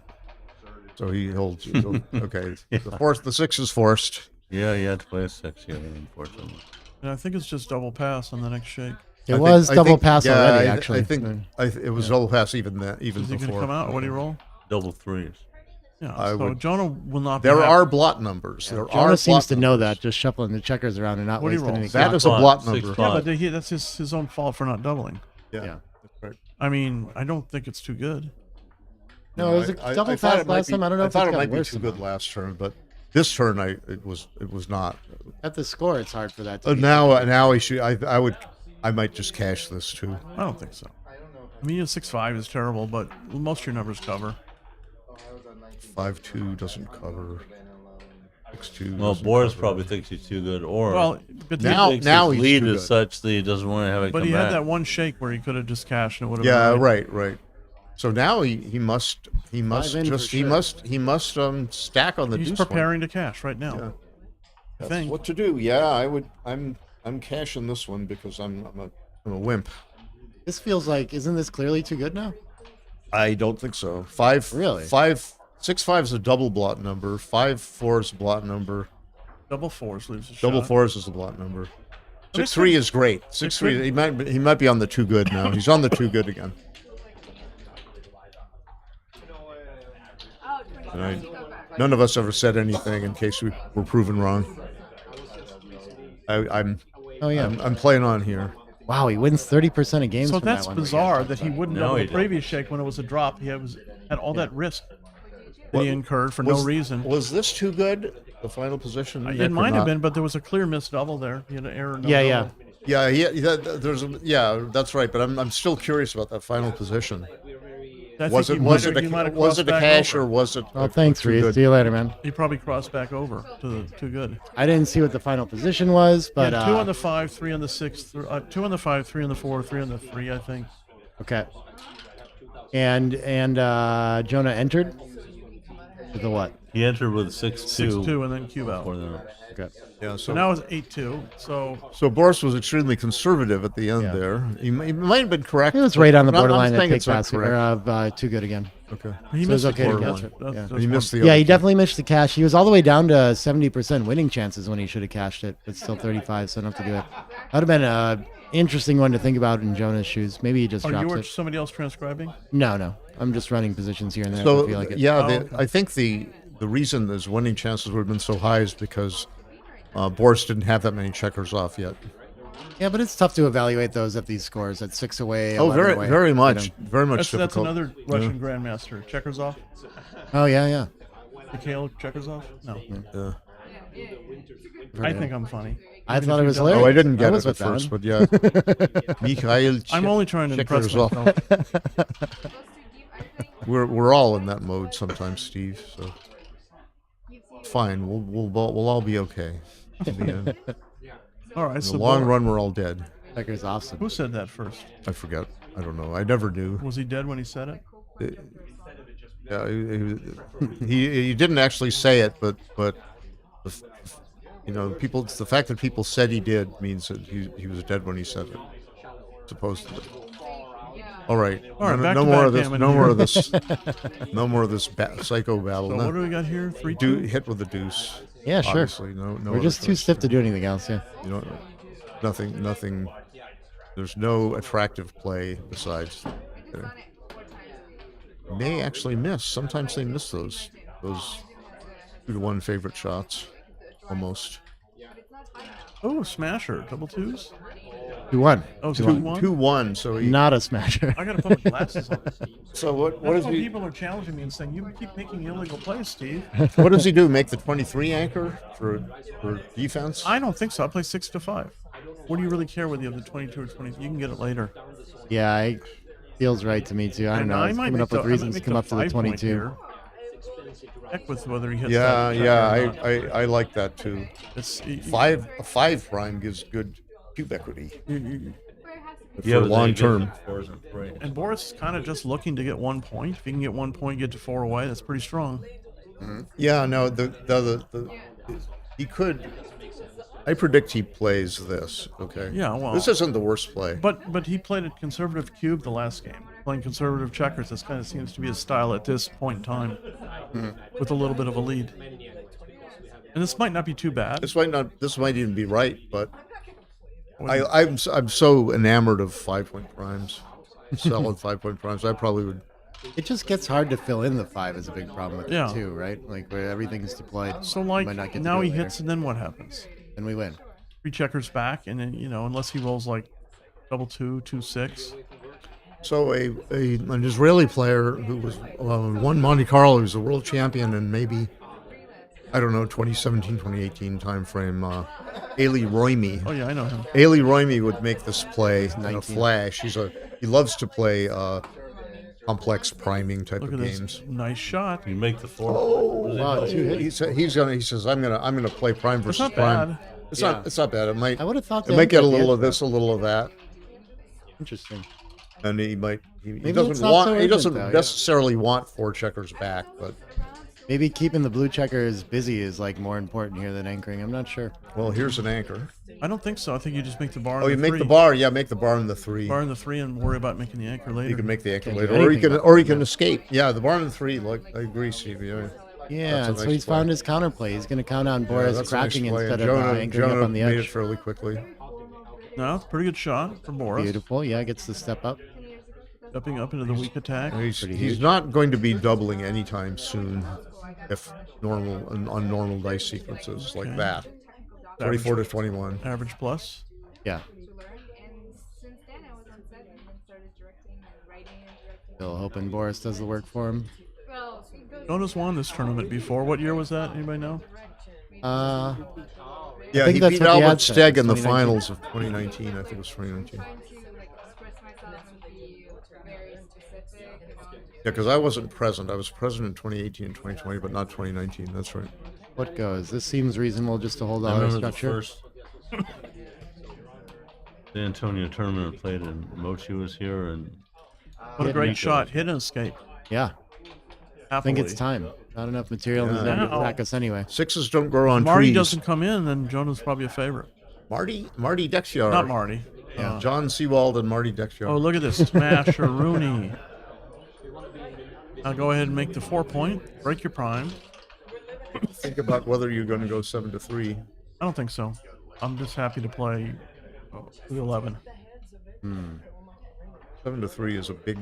so he holds. Okay, the 6 is forced. Yeah, you had to play a 6 here, unfortunately. And I think it's just double pass on the next shake. It was double pass already, actually. I think it was double pass even Is he going to before. come out? What do you roll? Double 3s. Yeah, I so would. Jonah will not. Be There happy. are blot numbers. There are Jonah seems blot to know numbers. that, just shuffling the checkers around and not What do you wasting roll? any. That clock. is a blot number. Yeah, but that's his own fault for not doubling. Yeah. That's right. I mean, I don't think it's too good. No, it was a double thought fast it might last be- time. I don't know I if thought it's it got might be worse too than good last turn, but this turn it was not. At the score, it's hard for that. To be Now he should. I might just cash this too. I don't think so. I mean, 6-5 is terrible, but most of your numbers cover. 5-2 doesn't cover. 6-2. Well, doesn't Boris cover. probably thinks he's too good, or Well, but now he- his now he's lead too is good. such that he doesn't want to have it But come he back. had that one shake where he could have just cashed and it would have. Yeah, been right. So now he must in for just he sure. must stack on the He's deuce one. preparing to cash right now. Yeah. I That's think. what to do. Yeah, I would. I'm cashing this one because I'm a wimp. This feels like, isn't this clearly too good now? I don't think so. Really? 6-5 is a double blot number. 5-4 is a blot number. Double fours leaves a Double shot. fours is a blot number. But 6-3 it's- is great. 6-3. He might be on the too good now. He's on the too good again. And none of us ever said anything in case we were proven wrong. I'm playing on here. Wow, he wins 30% of games. So from that's that one. bizarre that he wouldn't No, double he the didn't. previous shake when it was a drop. He had all that risk that What- he incurred for no was- reason. Was this too good? The final position? Nick, It or might have not? been, but there was a clear missed double there. He had an error. No Yeah. double. Yeah, that's right. But I'm still curious about that final position. I Was think it he was might it have- he might a have was it a crossed back cash over. or was it? Oh, thanks, too Reese. good? See you later, man. He probably crossed back over to the too good. I didn't see what the final position was, but Yeah, 2 on the 5, 3 on the 6, 2 on the 5, 3 on the 4, 3 on the 3, I think. okay. And Jonah entered with the what? He entered with 6-2. 6-2 and then cube out. before that. Okay. Yeah. So now it's 8-2. So Boris was extremely conservative at the end there. He might have been correct. He was right on the but I'm borderline of saying take it's not pass or correct. of too good again. Okay. He So missed it's the okay to borderline. catch it. That's- Yeah. He missed the Yeah, other he two. definitely missed the cash. He was all the way down to 70% winning chances when he should have cashed it, but still 35, so enough to do it. That would have been an interesting one to think about in Jonah's shoes. Maybe he just Are you drops or it. somebody else transcribing? No. I'm just running positions here and there if I So feel like it. yeah, Oh, okay. I think the reason his winning chances would have been so high is because Boris didn't have that many checkers off yet. Yeah, but it's tough to evaluate those at these scores at 6 away. Oh, 11 very away. very You much, know. very much That's difficult. another Russian grandmaster. Checkers off? Oh yeah. Mikhail checkers off? No. Yeah. I think I'm funny. I Even thought if it you was don't. hilarious. Oh, I didn't get was it at with first, that but yeah. Mikhail. I'm only trying to impress Checkers off. myself. We're all in that mode sometimes, Steve. So fine, we'll all be okay. In the end. All right. In So the long Bo- run, we're all dead. Checkers awesome. Who said that first? I forget. I don't know. I never knew. Was he dead when he said it? Yeah, he didn't actually say it, but people. The fact that people said he did means that he was dead when he said it. Supposedly. All right. All right, back no to more of this. backgammon No more of here. this. No more of this psycho battle. So No. what do we got here? 3-2? Hit with the deuce. Yeah, sure. Obviously, no. We're just too stiff to do anything else. Yeah. You know, nothing. There's no attractive play besides. May actually miss. Sometimes they miss those 2-1 favorite shots, almost. Oh, smasher. Double twos? 2-1. Oh, it's 2-1. 2-1. So he. Not a smasher. I gotta put my glasses on. So what That's is when he? people are challenging me and saying, you keep making illegal plays, Steve. What does he do? Make the 23 anchor for defense? I don't think so. I play 6-5. What do you really care whether you have the 22 or 23? You can get it later. Yeah, it feels right to me too. I don't know. I He's might coming make up with the- I might reasons to make come the up to the 5 point 22. here. Heck with whether he hits Yeah, that yeah. checker or not. I like that too. It's, A 5 prime gives good cube equity. Yeah, For but long then term. again, 4s and 3. And Boris is kind of just looking to get 1 point. If he can get 1 point, get to 4 away, that's pretty strong. Yeah, no, the he could. I predict he plays this. Okay. Yeah, well, this isn't the worst play. But he played a conservative cube the last game, playing conservative checkers. This kind of seems to be his style at this point in time, with a little bit of a lead. And this might not be too bad. This might even be right, but I'm so enamored of 5 point primes, solid 5 point primes. I probably would It just gets hard to fill in the 5 is a big problem with Yeah. it too, right? Like where everything's deployed. So you like might not get to now do he it later. hits, and then what happens? And we win. 3 checkers back, and then unless he rolls like double 2, 2, 6. So an Israeli player who was won Monte Carlo, who's a world champion, and maybe I don't know 2017, 2018 time frame. Eli Roimi. Oh yeah, I know him. Eli Roimi would make this play in a 19. flash. He loves to play complex priming type Look of at this games. nice shot. You make the 4. Wow, he says I'm gonna play prime versus not prime. bad. It's not bad. It might. I would have thought it might get a little of this, a little of that, Interesting. and he might. He Maybe doesn't it's not want. so He urgent, doesn't though, yeah. necessarily want 4 checkers back, but Maybe keeping the blue checkers busy is like more important here than anchoring. I'm not sure. well, here's an anchor. I don't think so. I think you just make the bar. Oh, in you the make 3. the bar. Yeah, make the bar in the 3. Bar in the 3, and worry about making the anchor later. You can make the anchor Can't do later, or you anything can, about or it, you can yeah. escape. Yeah, the bar in the 3. Like I agree, Steve. Yeah, Yeah, That's a so nice he's play. found his counterplay. He's going to count on Yeah, Boris that's a nice cracking play. instead And of Jonah, anchoring up on the made edge. it fairly quickly. No, it's a pretty good shot for Boris. Beautiful. Yeah, gets the step up. Stepping up into the weak attack. He's not going to be doubling anytime soon, if normal on normal dice sequences like Okay. that. 24 to 21. Average plus. Yeah. Still hoping Boris does the work for him. Jonas won this tournament before. What year was that? Anybody know? Yeah, think he that's beat what the Albert ad said, Steg it's in the 2019. finals of 2019. I think it was 2019. Yeah, because I wasn't present. I was present in 2018 and 2020, but not 2019. That's right. What goes? This seems reasonable just to hold I all our remember the structure. first San Antonio tournament I played, and Mochi was here, and What a great Nico. shot. Hit and escape. Yeah. I think it's Happily. time. Not enough material in Yeah. them to Now- attack us anyway. 6s don't grow on Marty trees. doesn't come in, then Jonas probably a favorite. Marty Dexiar. Not Marty. Yeah. John Seawald and Marty Dexiar. Oh, look at this. Smash or Rooney. Now go ahead and make the 4-point. Break your prime. Think about whether you're going to go 7 to 3. I don't think so. I'm just happy to play the 11. 7 to 3 is a big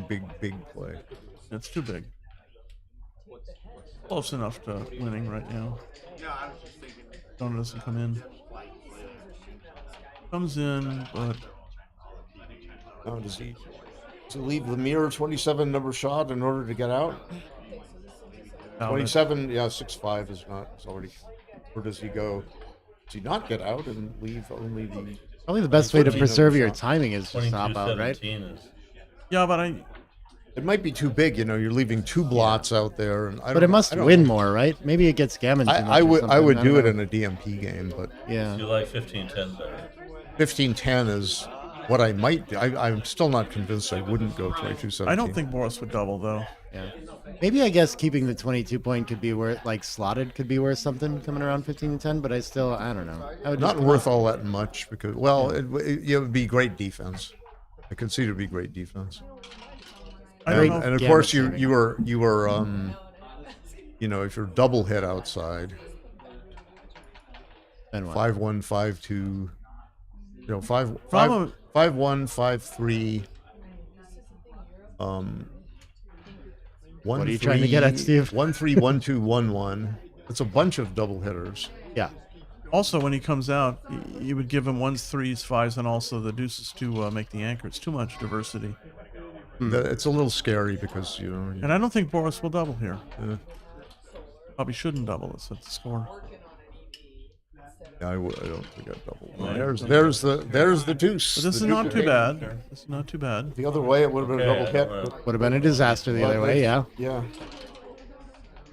play. It's too big. Close enough to winning right now. Donut doesn't come in. Comes in, but Now, does he leave the mirror 27 number shot in order to get out? Doubt it. 27, yeah, 6-5 is not. It's already. Or does he go? Does he not get out and leave only the? Probably the best way to 14 preserve number your shot? timing is just stop out, right? 22-17 is yeah, but It might be too big. You're leaving 2 blots out there, and I But don't it must I don't win know. more, right? Maybe it gets gammon too much I or would something. do don't it know. in a DMP game, but Yeah. you like 15-10 better. 15-10 is what I might do. I'm still not convinced I wouldn't go 22-17. I don't think Boris would double though. Yeah. Maybe I guess keeping the 22 point could be worth, like slotted could be worth something coming around 15 to 10, but I don't know. I would Not just worth all that much because, well, it would be great defense. I consider it to be great defense. I don't And, know. and of Yeah, course, but- you were if you're double hit outside, Then what? 5-1, 5-2, 5-1, Problem- 5-3. 1-3, What are you trying to get at, Steve? 1-3, 1-2, 1-1. It's a bunch of double hitters. Yeah. Also, when he comes out, you would give him 1s, 3s, 5s, and also the deuces to make the anchor. It's too much diversity. It's a little scary because And I don't think Boris will double here. Yeah. Probably shouldn't double. It's at the score. Yeah, I don't think I'd double. Right. There's the deuce. But this is The not deuce. too bad. This is not too bad. The other way, it would have been a double hit. but- Would have been a disaster the other way, yeah. Yeah.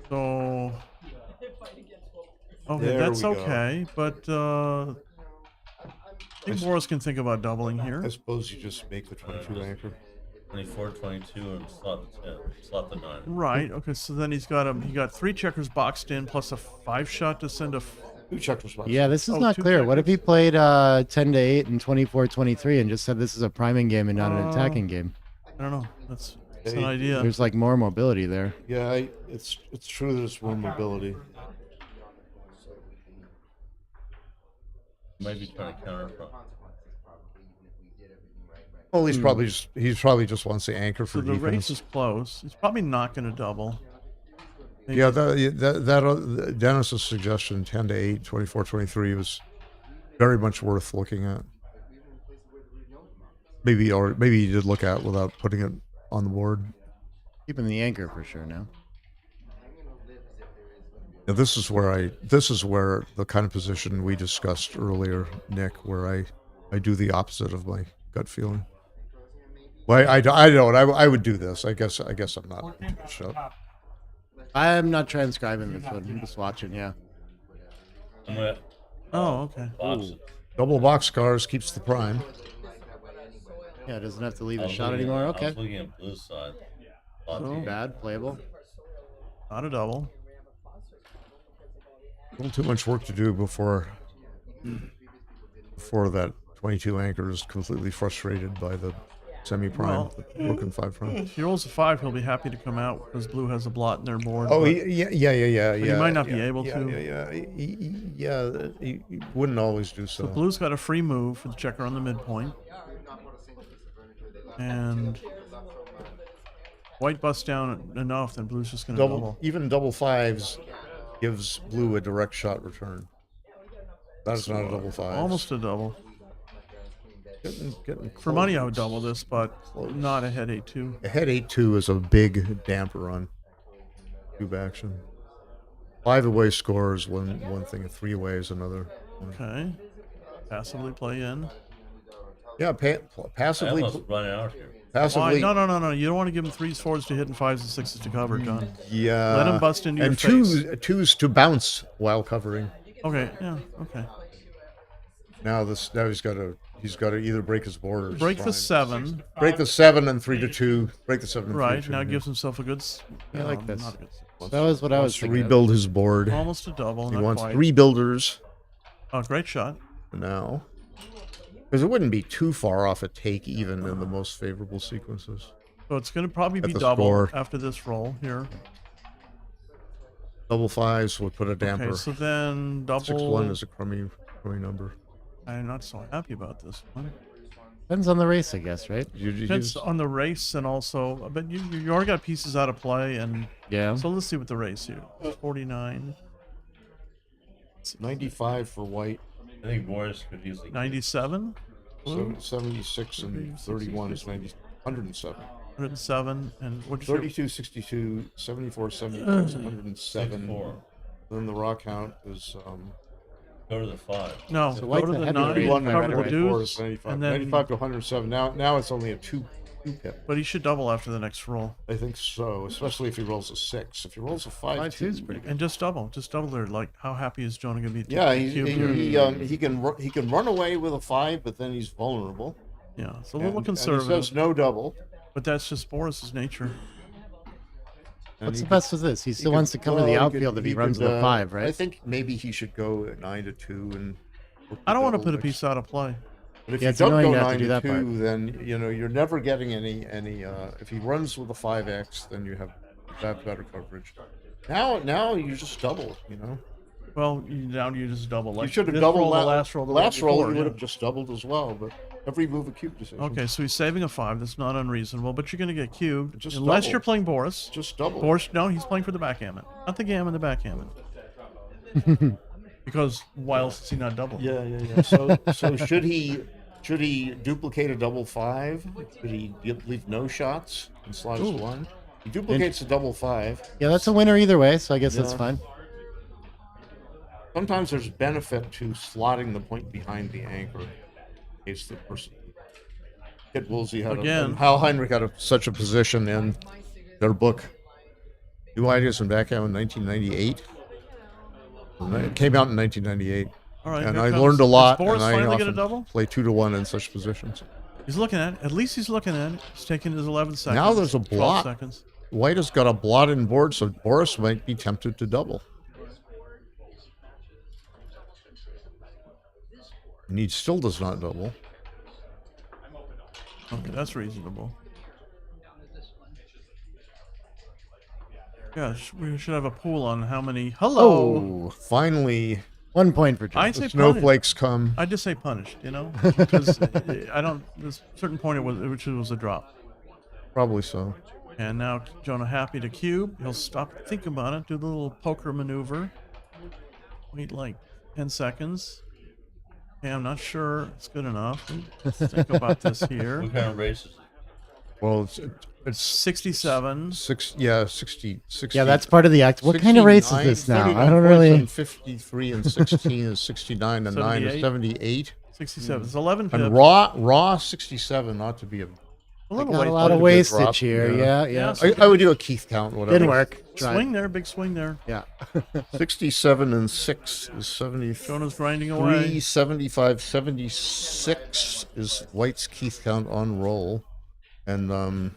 So, okay, There that's we go. okay. But I think Boris can think about doubling here. I suppose you just make the 22 anchor. 24, 22, and slot the 10, slot the 9. Right. Okay. So then he got 3 checkers boxed in plus a 5 shot to send a. 2 checkers boxed. Yeah, this is Oh, not 2 clear. What if he played 10 to 8 and 24-23 and just said this is a priming game and not an attacking game? I don't know. That's an idea. There's like more mobility there. Yeah, it's true that it's more mobility. Maybe trying to counter from. Well, he's probably just wants the anchor for So the race defense. is close. He's probably not going to double. Maybe. Yeah, that Dennis's suggestion 10 to 8, 24-23 was very much worth looking at. Maybe you did look at without putting it on the board. Keeping the anchor for sure now. Now, this is where the kind of position we discussed earlier, Nick, where I do the opposite of my gut feeling. Well, I don't. I would do this. I guess I'm not. Shut. I'm not transcribing this one. I'm just watching. Yeah. Oh, okay. Double boxcars keeps the prime. Yeah, it doesn't have to leave I a was shot looking- anymore. I Okay. was looking at blue side. Not too bad. Playable. Not a double. A little too much work to do before that 22 anchor is completely frustrated by the semi-prime, Well, the broken 5 prime. If he rolls a 5, he'll be happy to come out because blue has a blot in their board. Oh, but- yeah. but he might not be able to. He wouldn't always do so. So blue's got a free move for the checker on the midpoint. And white busts down enough, then blue's just going to double. Even double 5s gives blue a direct shot return. That's not a double 5. Almost a double. Getting For money, I close. would double this, but not a head 8-2. A head 8-2 is a big damper on cube action. 5 away scores one thing, a 3 away is another. Okay. Passively play in. Yeah, I passively. almost run out here. Passively. Why? No. You don't want to give him 3s, 4s to hit and 5s and 6s to cover, John. Yeah. Let him bust into and your face. twos to bounce while covering. Okay, yeah, okay. Now he's got to either break his board or Break the prime. 7. Break the 7 and 3 to 2. Break the 7 and 3 Right, to 2. now yeah. gives himself a good... I like this. not a good That was what I was Wants to thinking of. rebuild his board. Almost a double, He not wants quite. 3 builders Oh, great shot. now. Because it wouldn't be too far off a take even in the most favorable sequences. So it's going to probably At be the double score. after this roll here. Double 5s would put a damper. Okay, so then double... 6-1 is a crummy number. I'm not so happy about this one. Depends on the race, I guess, right? Depends on the race and also... But you already got pieces out of play and... Yeah. So let's see what the race here. 49. 95 for white. I think Boris could easily. 97? So 76 and 31 is 107. 107 and what'd you say? 32, 62, 74, 76, 107. Then the raw count is Go to the 5. No, So go white's to a the heavy 9, raise. cover the 144 deuce, is 95. and then... 95 to 107. Now it's only a 2 pip. But he should double after the next roll. I think so, especially if he rolls a 6. If he rolls a 5, 2 is pretty good. And just double there. Like, how happy is Jonah going to be? Yeah, he he can run away with a 5, but then he's vulnerable. Yeah, it's a little And conservative. he says no double. But that's just Boris's nature. And What's he the best of this? He still wants to cover the outfield if he runs with a 5, right? I think maybe he should go at 9 to 2 and. I don't want to put a piece out of play. But if Yeah, you it's don't annoying go to have to 9 do to that 2, part. then you're never getting any. If he runs with a 5x, then you have that better coverage. Now you just double. Well, now you just double. Like You should have this doubled roll, la- the last roll. The last roll. before, You yeah. would have just doubled as well, but every move a cube decision. Okay, so he's saving a 5. That's not unreasonable, but you're going to get cubed. Just Unless double. you're playing Boris. Just double. Boris, no, he's playing for the backgammon. Not the gammon, the backgammon. Because why else is he not double? Yeah. So should he duplicate a double 5? Should he leave no shots and slot his 1? He duplicates a double 5. Yeah, that's a winner either way, so I guess that's Yeah. fine. Sometimes there's benefit to slotting the point behind the anchor in case the person hit Woolsey had Again. Hal Heinrich had such a position in their book, New Ideas in Backgammon, 1998. It came out in 1998. All right, and here I comes- learned a is lot, Boris and I finally gonna often double? play 2 to 1 in such positions. He's looking at it. At least he's looking at it. He's taking his 11 seconds. Now there's a 12 blot. seconds. White has got a blot in board, so Boris might be tempted to double. And he still does not double. Okay, that's reasonable. Yeah, we should have a pool on how many. Hello. Oh, finally, 1 point for John. I'd say snowflakes come. I'd just say punished, you know, because I don't. There's a certain point which was a drop. Probably so. And now Jonah happy to cube. He'll stop, think about it, do the little poker maneuver. Wait like 10 seconds. Okay, I'm not sure it's good enough. Let's think about this here. What kind of race is it? Well, it's 67. 60. Yeah, that's part of the act. What kind of race is this now? I don't really. And 53 and 16 is 69 and 9 is 78. 67. It's 11 pips. And raw 67 ought to be a lot of wastage here. Yeah. I would do a Keith count. Whatever. Didn't work. Swing there, big swing there. Yeah. 67 and 6 is 73. Jonah's grinding away. 75, 76 is White's Keith count on roll. And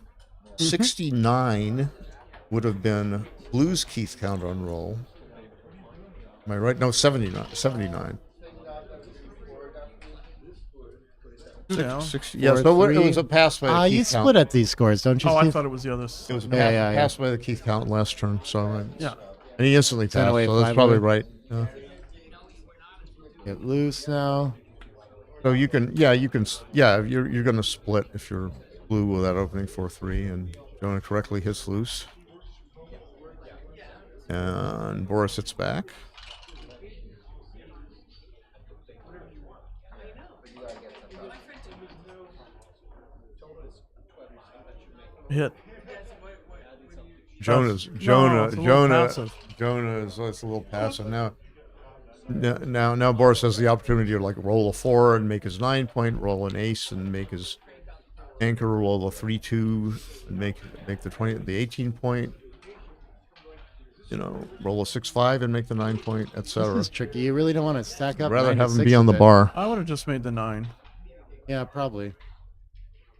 69 would have been Blue's Keith count on roll. Am I right? No, 79. 79. Yeah, 60, yeah, so it was a pass by the Keith you count. split at these scores, don't you? Oh, I Steve? thought it was the others. It was a pass by the Keith count last turn. So yeah. And he instantly passed, away, so that's 5 probably away. right. Yeah. Get loose now. So you're going to split if you're Blue with that opening 4-3, and Jonah correctly hits loose. And Boris hits back. Hit. Jonah is that's a little passive. Now Boris has the opportunity to like roll a 4 and make his 9 point, roll an ace and make his anchor, roll a 3-2 and make the 18 point. You know, roll a 6-5 and make the 9 point, etc. This is tricky. You really don't want to stack up. Rather 9 have to him 6 be on the with it. bar. I would have just made the 9. Yeah, probably.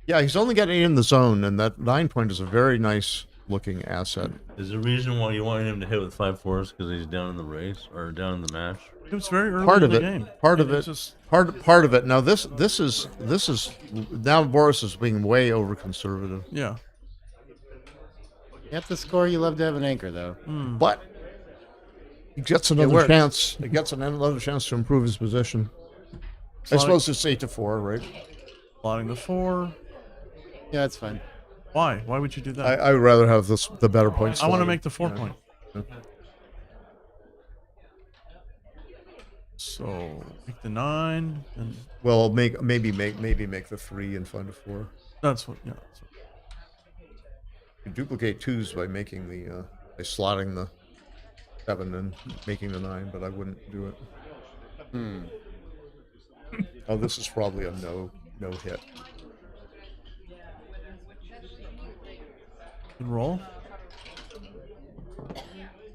Yeah, he's only getting in the zone, and that 9 point is a very nice looking asset. Is the reason why you want him to hit with 5-4s because he's down in the race or down in the match? It was very early Part in of the it. game. Part of it. Part of it. Now this is now Boris is being way over conservative. Yeah. You have to score. You love to have an anchor, though. But he gets another chance. He gets another chance to improve his position. I suppose it's 8-4, right? Slotting the 4. Yeah, that's fine. Why? Why would you do that? I would rather have the better points. I want to make the 4 point. Yeah. So make the 9 and well, maybe make the 3 and find a 4. That's what. Yeah. That's what. You duplicate 2s by making the by slotting the 7 and making the 9, but I wouldn't do it. Oh, this is probably a no hit. Good roll.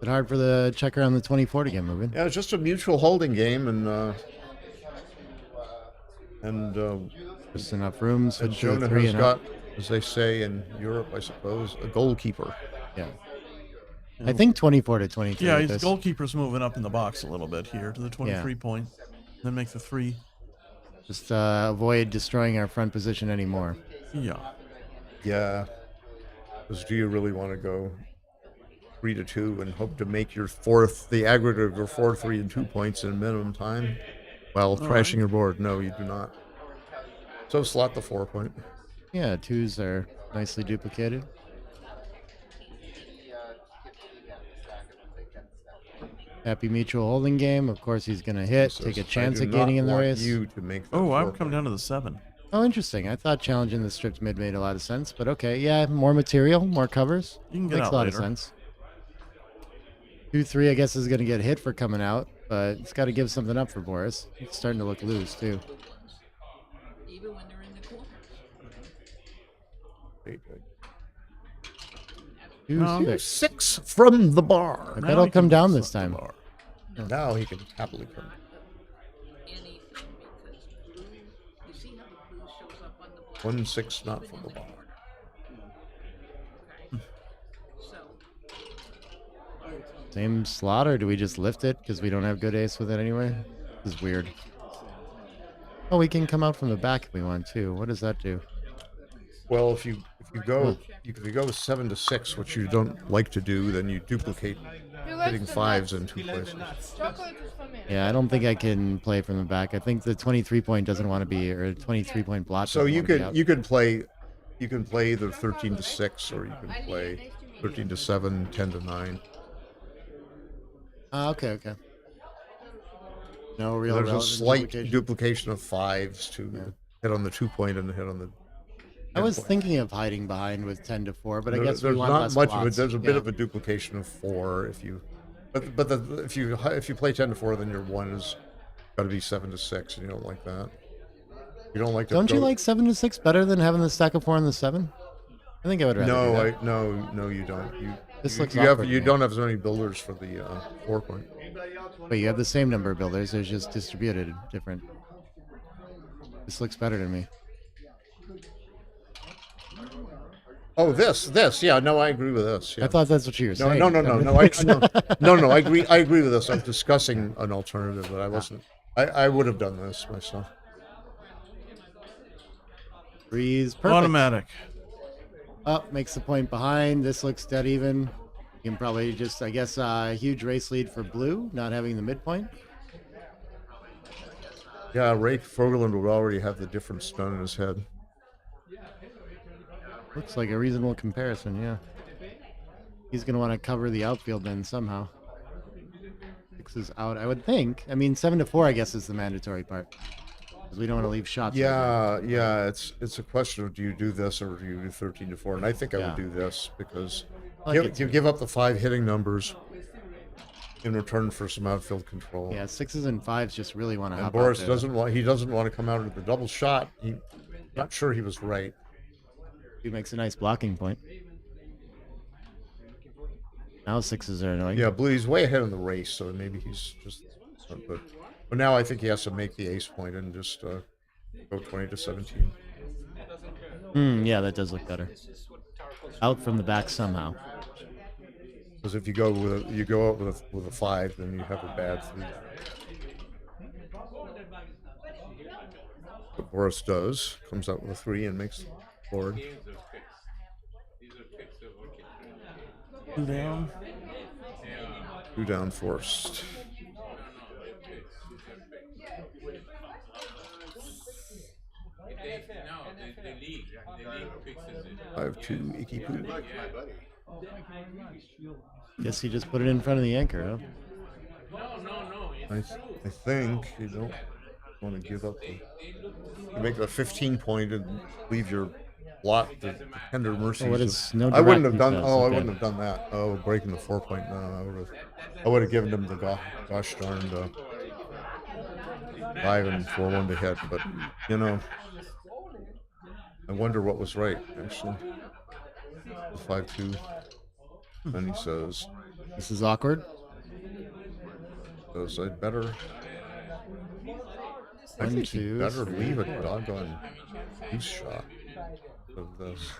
Bit hard for the checker on the 24 to get moving. Yeah, it's just a mutual holding game, and just enough room. So Jonah has got, as they say in Europe, I suppose, a goalkeeper. Yeah. I think 24 to 23. Yeah, his goalkeeper's moving up in the box a little bit here to the 23 point. Then make the 3. Just avoid destroying our front position anymore. Yeah. Yeah. Because do you really want to go 3-2 and hope to make your the aggregate of your 4, 3, and 2 points in minimum time while trashing your board? No, you do not. So slot the 4 point. Yeah, 2s are nicely duplicated. Happy mutual holding game. Of course, he's going to hit, take a chance at gaining in the race. You to make I would come down to the 7. Oh, interesting. I thought challenging the stripped mid made a lot of sense, but okay. Yeah, more material, more covers. You can get Makes out a lot later. of sense. 2-3, I guess, is going to get hit for coming out, but it's got to give something up for Boris. It's starting to look loose, too. Even when they're in the corner. 2-6 from the bar. I bet he'll come down this time. Now he can happily come. Anything, because you see how the blue shows up on the black. 1-6 not from the bar. So Same slot, or do we just lift it because we don't have good ace with it anyway? This is weird. Oh, we can come out from the back if we want to. What does that do? Well, if you if you go 7 to 6, which you don't like to do, then you duplicate hitting 5s in 2 places. Yeah, I don't think I can play from the back. I think the 23 point doesn't want to be, or 23 point block. So you could can play either 13 to 6, or you can play 13 to 7, 10 to 9. Okay. No real. There's a relevant slight duplication of 5s to hit on the 2 point and hit on the. I was thinking of hiding behind with 10 to 4, but I guess there's we want not less much blocks. of it. There's a bit of a duplication of 4 if you, if you play 10 to 4, then your 1 is got to be 7 to 6, and you don't like that. You don't like to. Don't you like 7 to 6 better than having the stack of 4 on the 7? I think I would rather. No, you don't. You don't have as many builders for the 4 point. But you have the same number of builders. They're just distributed different. This looks better to me. Oh, this, yeah, no, I agree with this. Yeah. I thought that's what you were saying. No, I agree with this. I'm discussing an alternative, but I wasn't. I would have done this myself. Freeze, perfect. Automatic. Up, makes the point behind. This looks dead even. You can probably just, I guess, huge race lead for blue, not having the midpoint. Yeah, Ray Fogerland would already have the difference done in his head. Looks like a reasonable comparison, yeah. He's going to want to cover the outfield then somehow. 6 is out, I would think. I mean, 7 to 4, I guess, is the mandatory part. Because we don't want to leave shots. Yeah, it's a question of do you do this or do you do 13 to 4? And I think I would do this because you give up the 5 hitting numbers in return for some outfield control. Yeah, 6s and 5s just really want to and hop Boris out there. doesn't want to come out with the double shot. Not sure he was right. He makes a nice blocking point. Now 6s are annoying. Yeah, Blue, he's way ahead in the race, so maybe he's just not good. But now I think he has to make the ace point and just go 20 to 17. Yeah, that does look better. Out from the back somehow. Because if you go out with a 5, then you have a bad 3. But Boris comes out with a 3 and makes the board. 2 down. 2 down forced. I have 2 icky poo. Guess he just put it in front of the anchor, huh? I think you don't want to give up you make a 15 point and leave your block the tender mercies. I wouldn't have done. I wouldn't have done that. Oh, breaking the 4 point. No, I would have given him the gosh darned 5 and 4-1 to hit. But I wonder what was right actually. The 5-2, and he says, "This is awkward." Says I'd better. I think he'd better leave a doggone goose shot of this.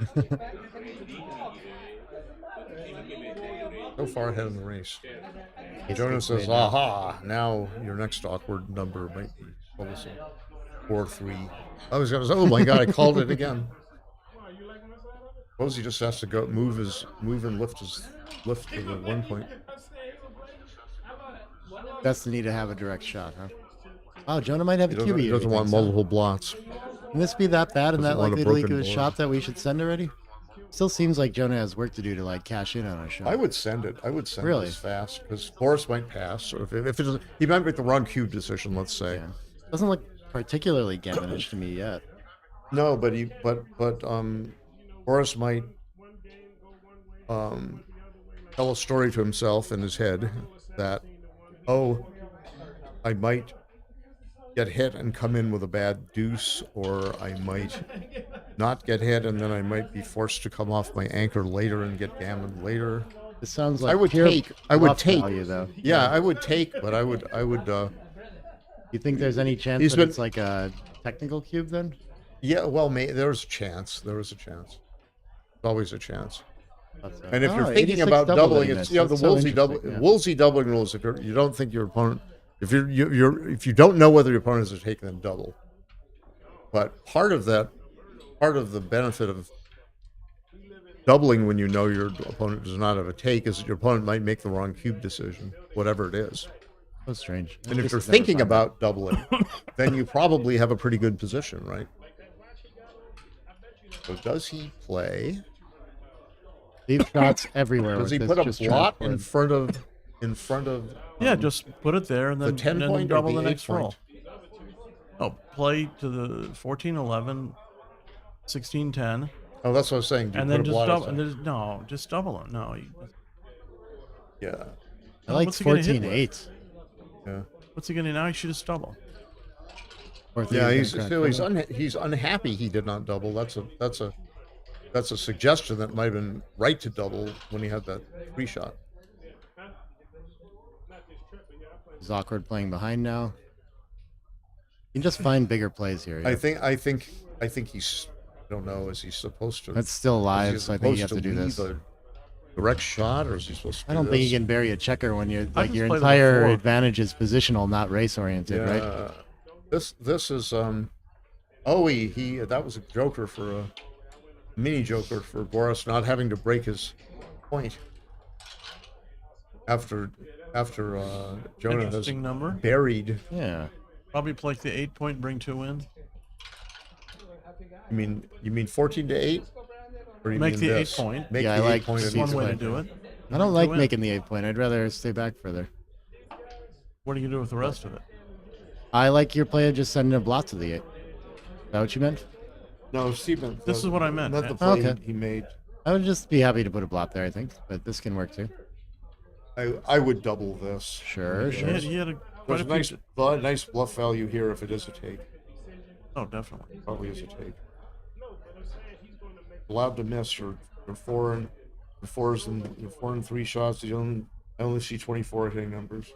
So far ahead in the race. Jonas says, "Aha! Now your next awkward number might be 4-3." I was gonna say, "Oh my God! I called it again." Suppose he just has to go move and lift to the 1 point. Best need to have a direct shot, huh? Oh, Jonah might have a QB. He doesn't want multiple blots. Can this be that bad and that likely to leak a board. shot that we should send already? Still seems like Jonah has work to do to cash in on a shot. I would send it. Really? This fast because Boris might pass, or if it doesn't, he might make the wrong cube decision. Let's say. Yeah. Doesn't look particularly gammonish to me yet. No, but Boris might tell a story to himself in his head that, I might get hit and come in with a bad deuce, or I might not get hit and then I might be forced to come off my anchor later and get gammon later. It sounds like I would take value, though. Yeah, I would take, but I would You think there's any chance that it's like a technical cube then? Yeah, well, there's a chance. There is a chance. There's always a chance. And if you're thinking about doubling, it's the Woolsey Woolsey doubling rules. If you don't think your opponent, if you don't know whether your opponents are taking them double, but part of the benefit of doubling when you know your opponent does not have a take is that your opponent might make the wrong cube decision, whatever it is. That's strange. And if you're thinking about doubling, then you probably have a pretty good position, right? So does he play? Leave shots everywhere. Does with he this, put a just blot trying to- in front of? Yeah, just put it there and then, the 10 and then point or double the the 8 next roll. point? Oh, play to the 14, 11, 16, 10. Oh, that's what I was saying. Do you And put then a just blot double. aside? And then, no, just double it. No. Yeah. I like What's he gonna hit 14 with? 8. Yeah. What's he gonna now? He should just double. Yeah, he's unhappy he did not double. That's a suggestion that might have been right to double when he had that 3 shot. He's awkward playing behind now. You can just find bigger plays here. I yeah. think he's, I don't know, is he supposed to? That's still live, is he so I think you have supposed to do leave this. a direct shot, or is he supposed to? I don't think you can bury a checker when you're I like just your play the entire before. advantage is positional, not race oriented, right? This is oh he that was a joker for a mini joker for Boris not having to break his point after Jonah has Interesting number. buried. Yeah. Probably play the 8 point, bring 2 in. You mean 14 to 8? Or you Make mean the 8 this? point. Make Yeah, the I 8 like point to and see One each way to point. do it. I don't like Two in. making the 8 point. I'd rather stay back further. What do you do with the rest of it? I like your play of just sending a blot to the 8. Is that what you meant? No, Steve. This is what I meant. Not the Yeah. play Okay. he made. I would just be happy to put a blot there, I think, but this can work too. I would double this. Sure, sure. He had quite There's a nice bluff value here if it is a take. Oh, definitely. Probably is a take. Allowed to miss your 4 and your 4s and your 4 and 3 shots. I only see 24 hitting numbers.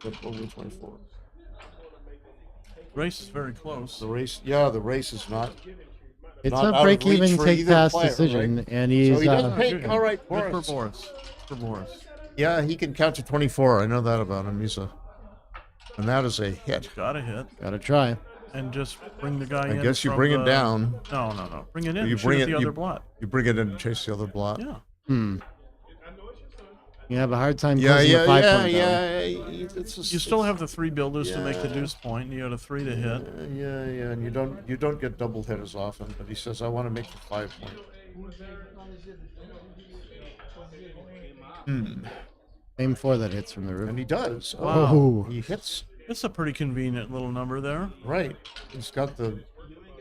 But only 24. Race is very close. The race is not. It's not a out of break even reach for take either pass player, decision, right? and he's So he doesn't take. All right, Good Boris. for Boris. For Boris. Yeah, he can count to 24. I know that about him. And that is a hit. Gotta hit. Gotta try. And just bring the guy in. I guess you from bring the- it down. No. Bring it in. You Shoot bring at it. the other blot. You bring it in and chase the other blot. Yeah. You have a hard time Yeah, closing yeah, the 5 yeah, point. yeah. You still have the 3 builders to make the deuce point. And you got a 3 to hit. Yeah, and you don't get double hit as often. But he says, I want to make the 5 point. Aim 4 that hits from the roof. And he does. Wow. Oh, he hits. It's a pretty convenient little number there. Right. He's got the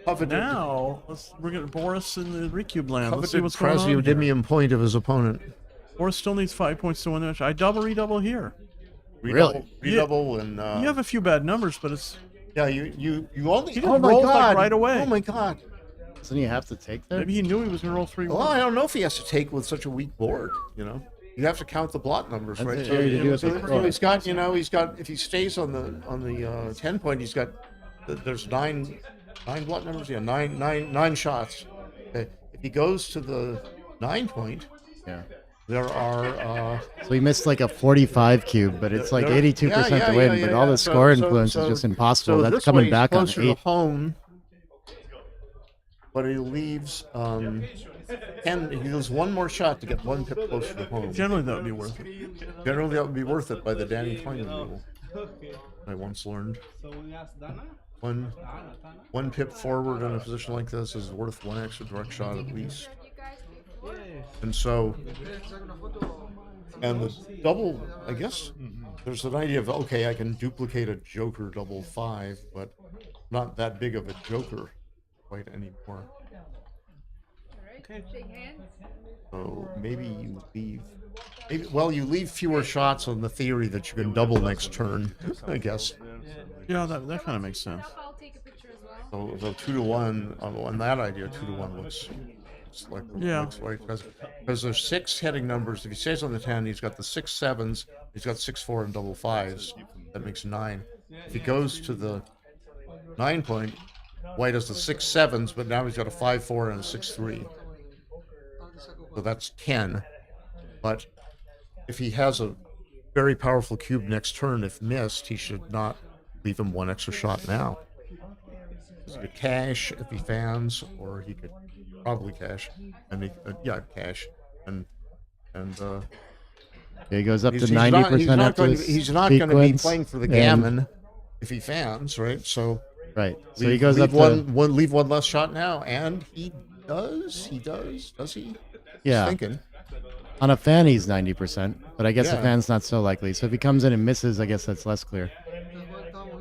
coveted. Now we're gonna Boris in the recube land. Let's see Coveted what's going on. Here. Quasi-Odymium point of his opponent. Boris still needs 5 points to win the match. I redouble here. Really? Redouble and. You have a few bad numbers, but it's. Yeah, you only. He didn't roll like right away. Oh my God. Doesn't he have to take there? Maybe he knew he was gonna roll 3. Well, I don't know if he has to take with such a weak board. You have to count the blot numbers, That's right? the area to do with the so throw. he's got. If he stays on the 10 point, he's got. There's nine blot numbers. Yeah, nine shots. Okay. If he goes to the 9 point, yeah, there are. So he missed like a 45 cube, but it's like 82% to win. But all the score influence is just impossible. So That's this coming way back he's on closer to 8. home, but he leaves 10. He does one more shot to get 1 pip closer to home. Generally, that would be worth it. Generally, that would be worth it by the Danny Klein rule. I once learned. One pip forward in a position like this is worth 1 extra direct shot at least. And so, and the double, I guess, there's an idea of, okay, I can duplicate a joker double 5, but not that big of a joker quite anymore. So maybe you leave. You leave fewer shots on the theory that you can double next turn, I guess. Yeah, that kind of makes sense. So 2 to 1 on that idea, 2 to 1 looks like looks right because there's 6 hitting numbers. If he stays on the 10, he's got the 6 7s. He's got 6 4 and double 5s. That makes 9. If he goes to the 9 point, White has the 6 7s, but now he's got a 5 4 and a 6 3. So that's 10. But if he has a very powerful cube next turn, if missed, he should not leave him one extra shot now. So he could cash if he fans, or he could probably cash, and cash, and he goes up to he's 90% after this he's not going to be sequence, playing for the and- gammon if he fans, right? So Right. So leave, he goes leave up to leave one less shot now, and he does. Does he? Yeah. He's thinking. On a fan, he's 90%, but I guess a Yeah. fan's not so likely. So if he comes in and misses, I guess that's less clear.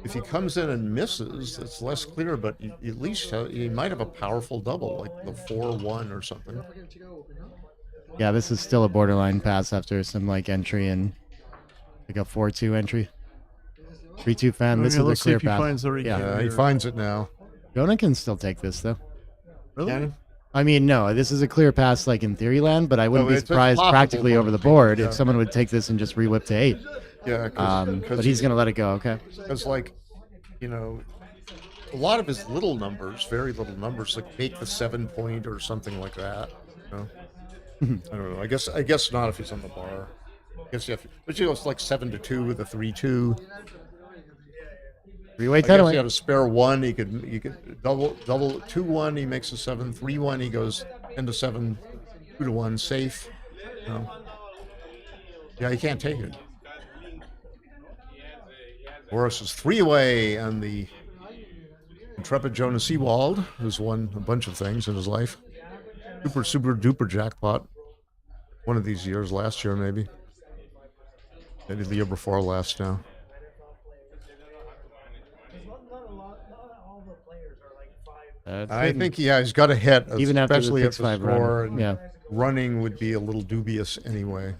If he comes in and misses, it's less clear, but at least he might have a powerful double, like the 4-1 or something. Yeah, this is still a borderline pass after some like entry and like a 4-2 entry. 3-2 fan. This is a let's see clear if he pass. finds the Yeah, he finds it now. Jonah can still take this though. Really? Can he? I mean, no, this is a clear pass like in theory land, but I wouldn't No, be it's surprised possible, practically but- over the board yeah. if someone would take this and just re-whip to 8. Yeah, But he's going to let it go, okay? Because, like, you know, a lot of his little numbers, very little numbers, like make the 7-point or something like that. You know? I don't know. I guess not if he's on the bar. I guess you have, but you know, it's like 7-2 with a 3-2. Three-way I guess 10. he had a spare 1. He could double 2-1. He makes a 7. 3-1. He goes 10-7, 2-1 safe. You know? Yeah, he can't take it. Boris is 3-away, and the intrepid Jonah Seawald, who's won a bunch of things in his life. Super duper jackpot. One of these years, last year maybe. Maybe the year before last now. I think he's got a hit, Even after the especially at the 6-5 run, score. And yeah. running would be a little dubious anyway.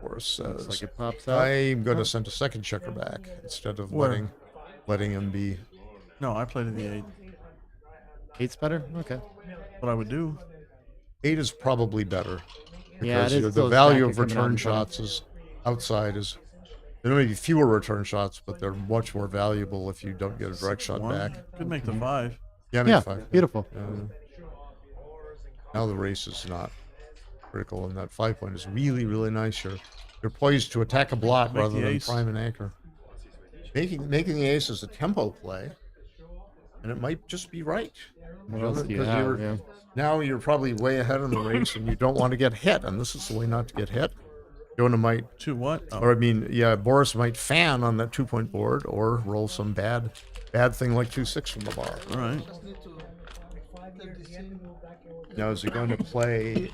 Boris says, like it pops out. I'm going to send a second checker back instead of Where? letting him be. No, I played in the 8. 8's better? Okay. What I would do. 8 is probably better. Yeah, Because it is the still a value stack of coming out return in front. shots is outside is there may be fewer return shots, but they're much more valuable if you don't get a direct shot 1. back. Could make the 5. Yeah, Yeah, 5. beautiful. Now the race is not critical, and that 5-point is really, really nice. You're poised to attack a block Make rather the than ace. prime and anchor. Making the ace is a tempo play, and it might just be right. What else do you 'Cause have? Yeah. now you're probably way ahead in the race, and you don't want to get hit, and this is the way not to get hit. Jonah might, To what? Oh. or I mean, yeah, Boris might fan on that 2-point board, or roll some bad thing like 2-6 from the bar. All right. Now is he going to play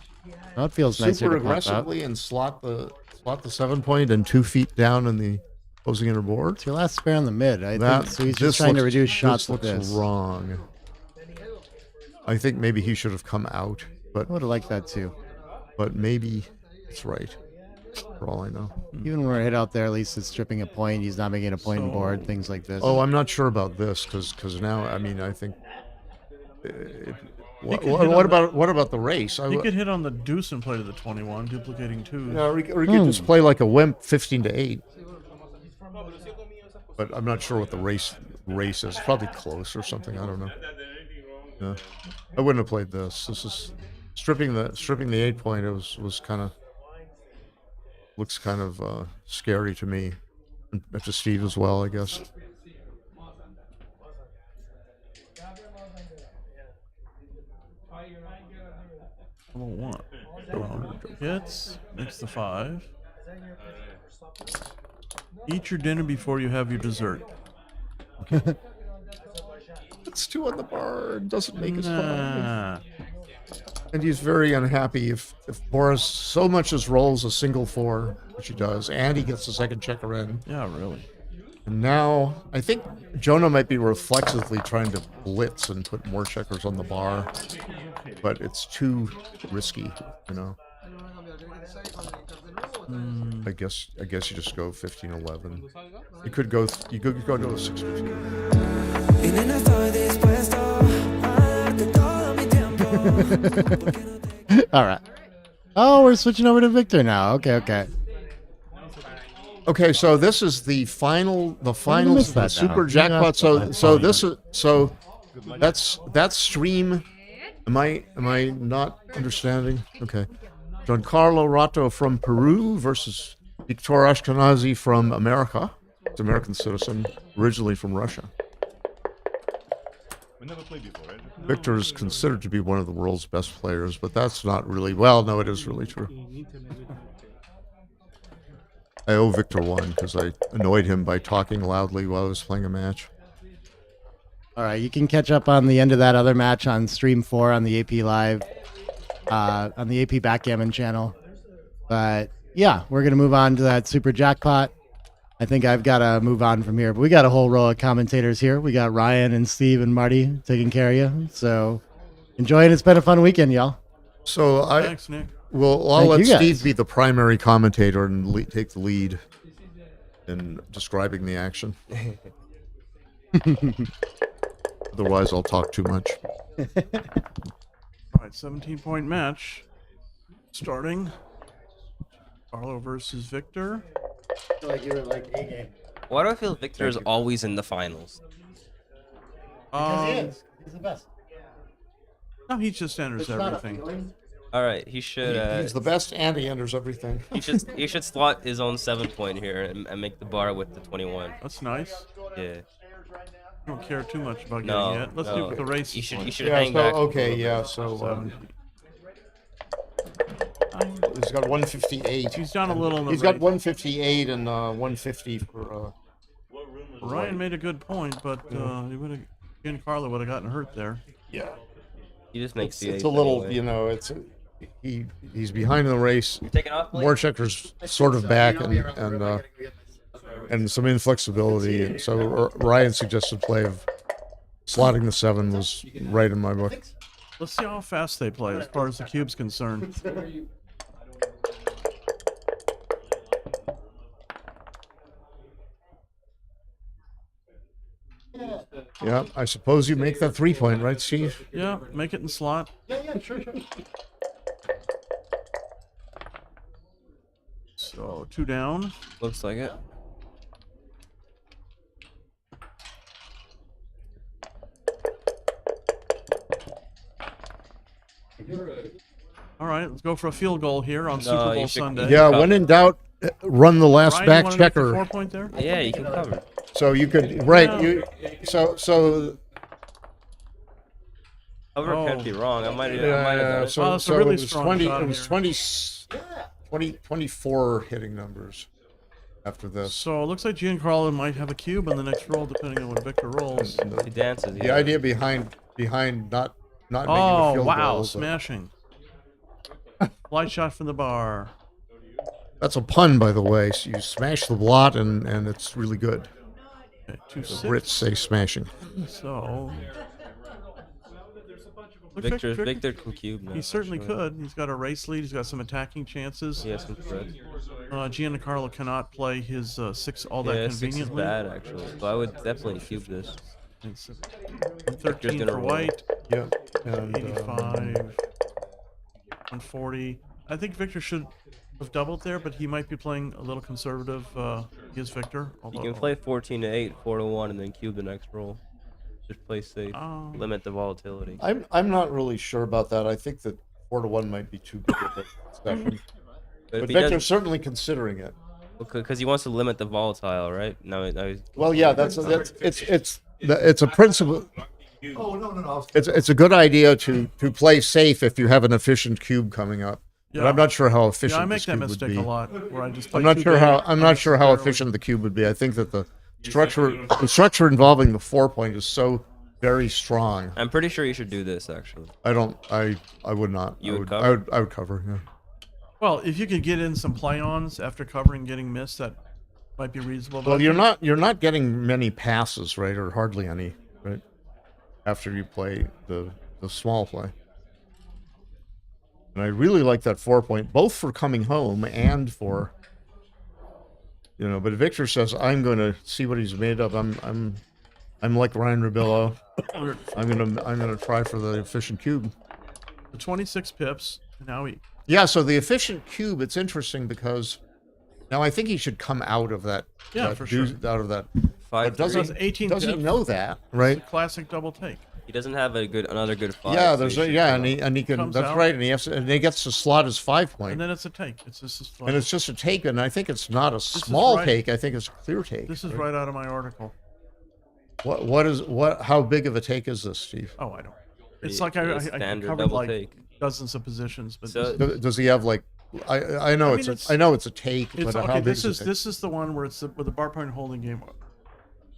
Well, it feels nicer super to pop out. aggressively and slot the 7-point and 2 feet down in the opposing inner board? It's your last spare on the mid. I That- think so. He's this just trying to looks- reduce shots with looks this. wrong. I think maybe he should have come out, but I would have liked that too. But maybe it's right. For all I know. Even when we're hit out there, at least it's stripping a point. He's not making a point and board, things like this. Oh, I'm not sure about this because now I mean I think. What could hit on about the race? You could hit on the deuce and play to the 21, duplicating 2s. Yeah, or you could just play like a wimp, 15-8. But I'm not sure what the race is. Probably close or something. I don't know. Yeah, I wouldn't have played this. This is stripping the 8-point. It was kind of looks kind of scary to me, and to Steve as well, I guess. Double 1. Hits. Makes the 5. Eat your dinner before you have your dessert. It's 2 on the bar. It doesn't make his Nah. 5. And he's very unhappy if Boris so much as rolls a single 4, which he does, and he gets the second checker in. Yeah, really. And now I think Jonah might be reflexively trying to blitz and put more checkers on the bar, but it's too risky, you know. I guess you just go 15-11. You could go to a 6-15. All right. Oh, we're switching over to Victor now. Okay. Okay, so this is the finals of the super jackpot. So that's stream. Am I not understanding? Okay. Giancarlo Ratto from Peru versus Victor Ashkenazi from America. He's an American citizen, originally from Russia. We never played before, right? Victor is considered to be one of the world's best players, but that's not really, well, no, it is really true. I owe Victor one because I annoyed him by talking loudly while I was playing a match. All right, you can catch up on the end of that other match on Stream 4 on the AP Live, on the AP Backgammon channel. But yeah, we're going to move on to that super jackpot. I think I've got to move on from here, but we got a whole row of commentators here. We got Ryan and Steve and Marty taking care of you. So enjoy it. It's been a fun weekend, y'all. So Thanks, Nick. Well, I'll Thank let you guys. Steve be the primary commentator and take the lead in describing the action. Otherwise, I'll talk too much. All right, 17-point match. Starting. Carlo versus Victor. I feel like you were like A game. Why do I feel Victor is always in the finals? Because he is. He's the best. No, he just enters It's not a everything. feeling. All right, he should. He's the best and he enters everything. He should slot his own 7-point here and make the bar with the 21. That's nice. Yeah. I don't care too much about No, getting it. Let's no. do the race. You should Yeah, hang so, back. okay, yeah, so he's got 158. He's down a little in the He's got race. 158 and 150 for. Ryan made a good point, but he would have. Again, Carlo would have gotten hurt there. Yeah. He just makes the It's ace a little, anyway. you know, he's behind in the race. Taking off, Blake? Warchecker's sort of back and some inflexibility, and so Ryan's suggested play of slotting the 7 was right in my book. Let's see how fast they play as far as the cube's concerned. Yeah, I suppose you make that 3-point, right, Steve? Yeah, make it in slot. Yeah, sure. So 2 down. Looks like it. All right, let's go for a field goal here on Super Bowl Sunday. Yeah, when in doubt, run the last Ryan, back you wanna make the checker. 4-point there? Yeah, you can cover. So you could, right? Yeah. You so Cover can't be wrong. I might have yeah, done it. so, that's a so really it was strong 20. shot It was here. 24 hitting numbers after this. So it looks like Giancarlo might have a cube on the next roll, depending on what Victor rolls. He dances. The idea behind not making a Oh, field wow, goal. smashing. Light shot from the bar. That's a pun, by the way. So you smash the blot, and it's really good. Okay, The 2-6. Brits say smashing. So Victor can cube now. He certainly Sure. could. He's got a race lead. He's got some attacking chances. He has some threats. Giancarlo cannot play his 6 all that Yeah, 6 is conveniently. bad actually. So I would definitely cube this. It's Victor's 13 gonna for roll. white. Yeah. And, 85. 140. I think Victor should have doubled there, but he might be playing a little conservative against Victor. You can play 14 to 8, 4 to 1, and then cube the next roll. Just play safe. Limit the volatility. I'm not really sure about that. I think that 4 to 1 might be too big of a discussion. But But if he Victor's doesn't- certainly considering it. Because he wants to limit the volatile, right? Now he's Well, yeah, it's a principle. Oh, no. It's a good idea to play safe if you have an efficient cube coming up. But Yeah. I'm not sure how efficient Yeah, I make this that cube would mistake be. a lot, where I just play I'm not too sure big how unnecessarily. efficient the cube would be. I think that the structure involving the 4-point is so very strong. I'm pretty sure you should do this actually. I would not. You would I would cover. Yeah. Well, if you could get in some play-ons after covering getting missed, that might be reasonable. but Well, I you're think- not getting many passes, right, or hardly any, right? After you play the small play. And I really like that 4-point, both for coming home and for, but Victor says, I'm going to see what he's made of. I'm like Ryan Rubillo. I'm gonna try for the efficient cube. The 26 pips. Now he. Yeah, so the efficient cube, it's interesting because now I think he should come out of that. Yeah, that for sure. Out of that. 5 But does he 18 does he pips. know that, It's right? a classic double take. He doesn't have another good 5. Yeah, so there's he a, should yeah, come and up. he can. Comes That's out. right, and he gets to slot his 5 point. And then it's a take. It's just a slot. And it's just a take, and I think it's not a small right- take. I think it's a clear take. This is right out of my article. How big of a take is this, Steve? Oh, I don't. It's Pretty- like I pretty standard covered double like take. dozens of positions, but So- Does he have like? I know I mean, I know it's a take, It's but how okay. big This is is it? this is the one where it's with the bar point holding game,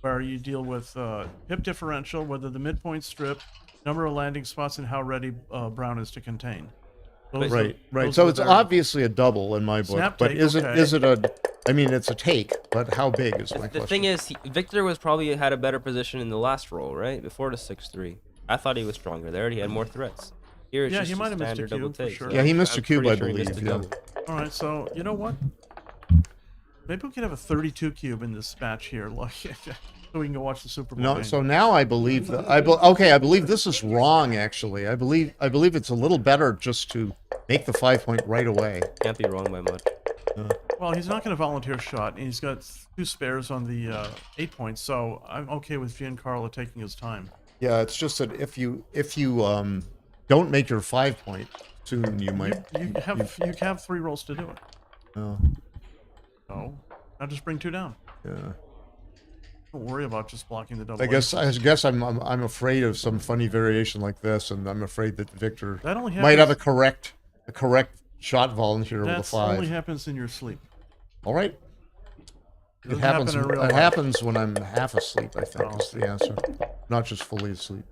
where you deal with hip differential, whether the midpoint strip, number of landing spots, and how ready Brown is to contain. Those Right, are- right. those So are it's their- obviously a double in my book, Snap but take, is okay. it a? I mean, it's a take, but how big is my The question? thing is, Victor was probably had a better position in the last roll, right? Before the 6-3. I thought he was stronger there. He had more threats. Here it's Yeah, just he a might have missed a standard double cube for take. sure. Yeah, he missed I'm a cube, pretty I sure he missed believe, a yeah. double. All right, so you know what? Maybe we could have a 32 cube in this match here, like so we can go watch the Super Bowl. No, game. so now I believe that I believe this is wrong. Actually, I believe it's a little better just to make the 5 point right away. Can't be wrong by much. Well, he's not going to volunteer a shot, and he's got 2 spares on the 8 points, so I'm okay with Giancarlo taking his time. Yeah, it's just that if you don't make your 5 point soon, you might. You have 3 rolls to do it. Oh, So now just bring 2 down. yeah. Don't worry about just blocking the double. I guess I'm afraid of some funny variation like this, and I'm afraid that Victor That only might have a happens- correct shot volunteer with a That 5. only happens in your sleep. All right. It Doesn't happens. happen in real It life. happens when I'm half asleep. I think Oh. is the answer, not just fully asleep.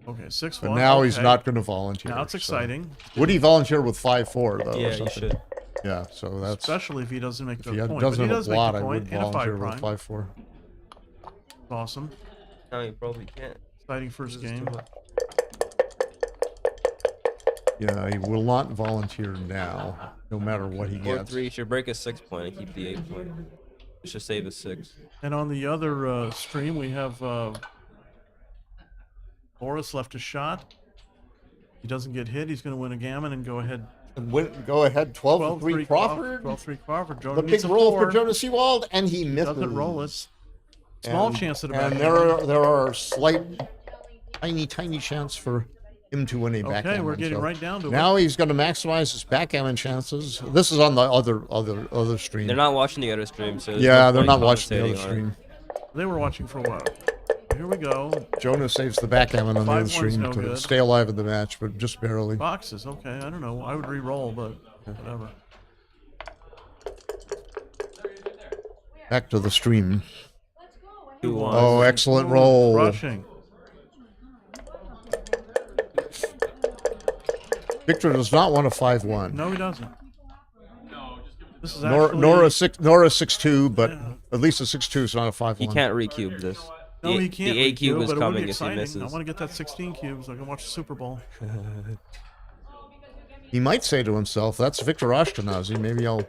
Okay, 6-1. But now he's okay. not going to volunteer. Now it's so- exciting. Would he volunteer with 5-4 though? Yeah, or you something? should. Yeah, so that's Especially if he doesn't make if the he point. doesn't But he have does a make blot, the I would point and a 5 volunteer prime. with 5-4. Awesome. No, you probably can't. Exciting first This is game. too much. Yeah, he will not volunteer now, no matter what he Or gets. 3 should break a 6 point and keep the 8 point. It should save a 6. And on the other stream, we have Boris left a shot. He doesn't get hit. He's going to win a gammon and go ahead. Go ahead, 12-3 Crawford. 12-3 Crawford. Jonah The needs big a roll 4. for Jonas Seawald, and he misses. Doesn't roll it. Small And- chance at a and backgammon. there are slight, tiny chance for him to win a Okay, backgammon. we're getting right down to it. Now he's going to maximize his backgammon chances. This is on the other stream. They're not watching the other stream, so there's Yeah, no they're point not watching the other commentating on stream. They were watching for a while. Here we go. Jonah saves the backgammon on the other 5-1's stream no to good. stay alive in the match, but just barely. Boxes. Okay, I don't know. I would re-roll, but whatever. Back to the stream. 2-1. Oh, excellent roll. Crushing. Victor does not want a 5-1. No, he doesn't. This is Nor actually... nor a 6-2, but at least a 6-2 is not a 5-1. He can't recube this. No, the, he can't. The 8 cube re-cube, is but it would coming be if he exciting. misses. I want to get that 16 cube so I can watch the Super Bowl. He might say to himself, "That's Victor Ashkenazi. Maybe I'll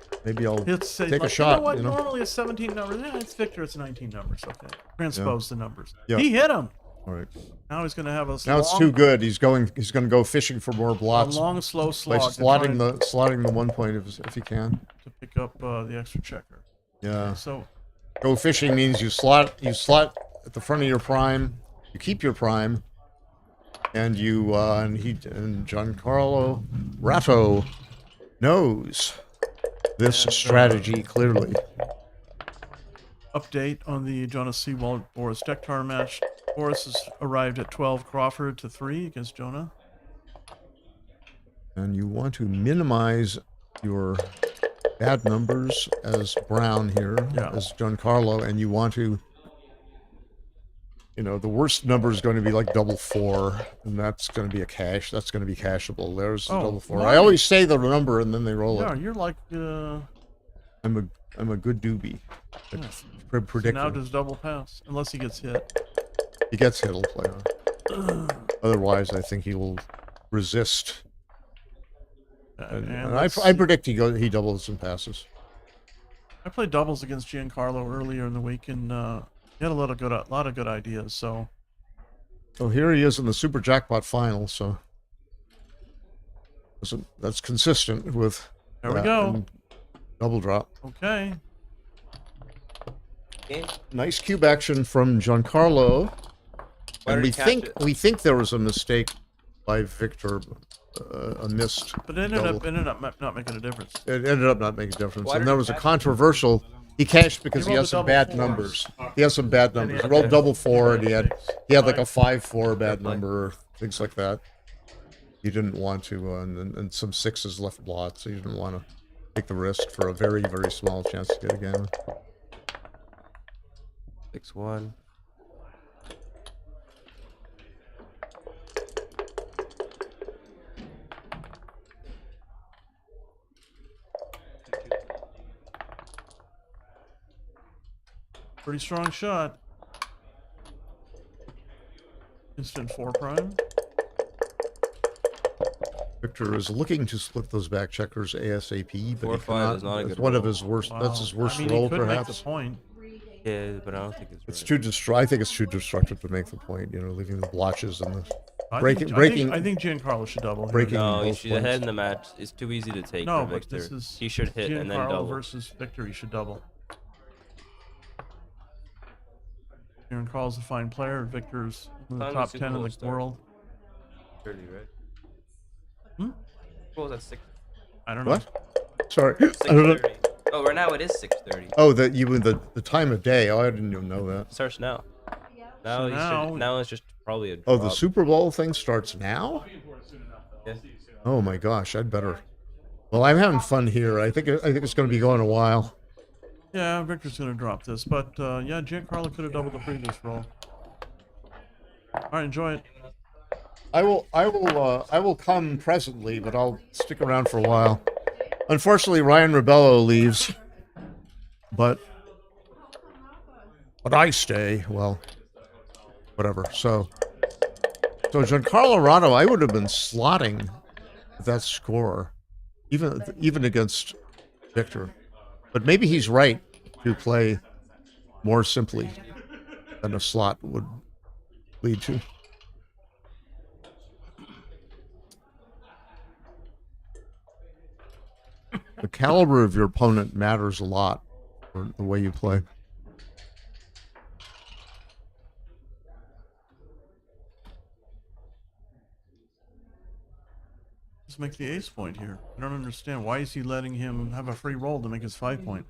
Say, take a like, shot." You know what? You know? Normally it's 17 numbers. Yeah, it's Victor. It's 19 numbers. Okay. Transpose the numbers. Yeah. He hit him. All right. Now he's going to have a Now it's too good. He's going to go fishing for more blots. A long, slow By slog to slotting try the 1 point if he can. to pick up the extra checker. Yeah. So Go fishing means you slot at the front of your prime. You keep your prime, and you and Giancarlo Ratto knows this strategy clearly. update on the Jonas Seawald Boris Dektar match. Boris has arrived at 12 Crawford to 3 against Jonah. And you want to minimize your bad numbers as Brown here, as Giancarlo, and you want to, the worst number is going to be like 4, and that's going to be a cash. That's going to be cashable. There's Oh, 4. I always say the number and then they roll Yeah, it. you're like I'm a good doobie. at so predicting. now does double pass unless he gets hit. He gets hit, he'll play on. Otherwise, I think he will resist. And I predict he doubles and passes. I played doubles against Giancarlo earlier in the week, and he had a lot of good ideas. So So here he is in the Super Jackpot final. So that's consistent with. There we that go. and Double drop. Okay. Nice cube action from Giancarlo. Why And did we he catch think it? there was a mistake by Victor, a missed. But it ended up not making a difference. It ended up not making a difference, Why and did there he was a catch it? controversial. He cashed because He he rolled has a some double bad four. numbers. He has some bad numbers. He rolled double four, and he had like a 5-4 bad number, things like that. He didn't want to, and some sixes left blocked, so he didn't want to take the risk for a very, very small chance to get a game. 6-1. Pretty strong shot. Instant 4'. Victor is looking to split those back checkers ASAP, but 4-5 he cannot. is not a It's good one of roll. his worst. Wow. That's his worst I mean, roll, he could perhaps. make the point. Yeah, but I don't think it's. It's Right. too I think it's too destructive to make the point. You know, leaving the blotches and the I think Giancarlo should double. Here. breaking No, he both should head points. in the match. It's too easy to take No, for but Victor. this is He should hit and then Giancarlo double. versus Victor. He should double. Giancarlo's a fine player. Victor's in the Time top does 10 in Super the Bowl start? world. 30, right? Hmm? What was that 6? I don't know. What? Sorry. I don't know. 6:30. Oh, right now it is 6:30. Oh, the time of day. Oh, I didn't even know that. It starts now. Now, So you now- should, now it's just probably a Oh, the drop. Super Bowl thing starts now? Yeah. Oh my gosh, I'd better. Well, I'm having fun here. I think it's going to be going a while. Yeah, Victor's going to drop this. But, yeah, Giancarlo could have doubled the previous roll. All right, enjoy it. I will come presently, but I'll stick around for a while. Unfortunately, Ryan Rebello leaves, but I stay. Well, whatever. So Giancarlo Rado, I would have been slotting that score, even against Victor. But maybe he's right to play more simply than a slot would lead to. The caliber of your opponent matters a lot for the way you play. Let's make the ace point here. I don't understand. Why is he letting him have a free roll to make his 5 point?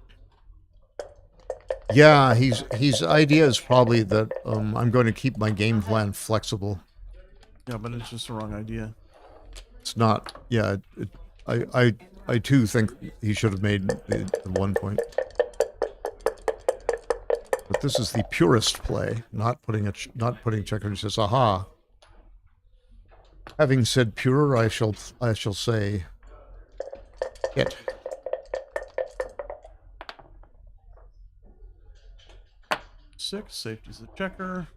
Yeah, his idea is probably that I'm going to keep my game plan flexible. Yeah, but it's just the wrong idea. It's not. Yeah, I too think he should have made the 1 point. But this is the purest play, not putting checker. He says, "Aha." Having said pure, I shall say hit. Six, safety's a checker.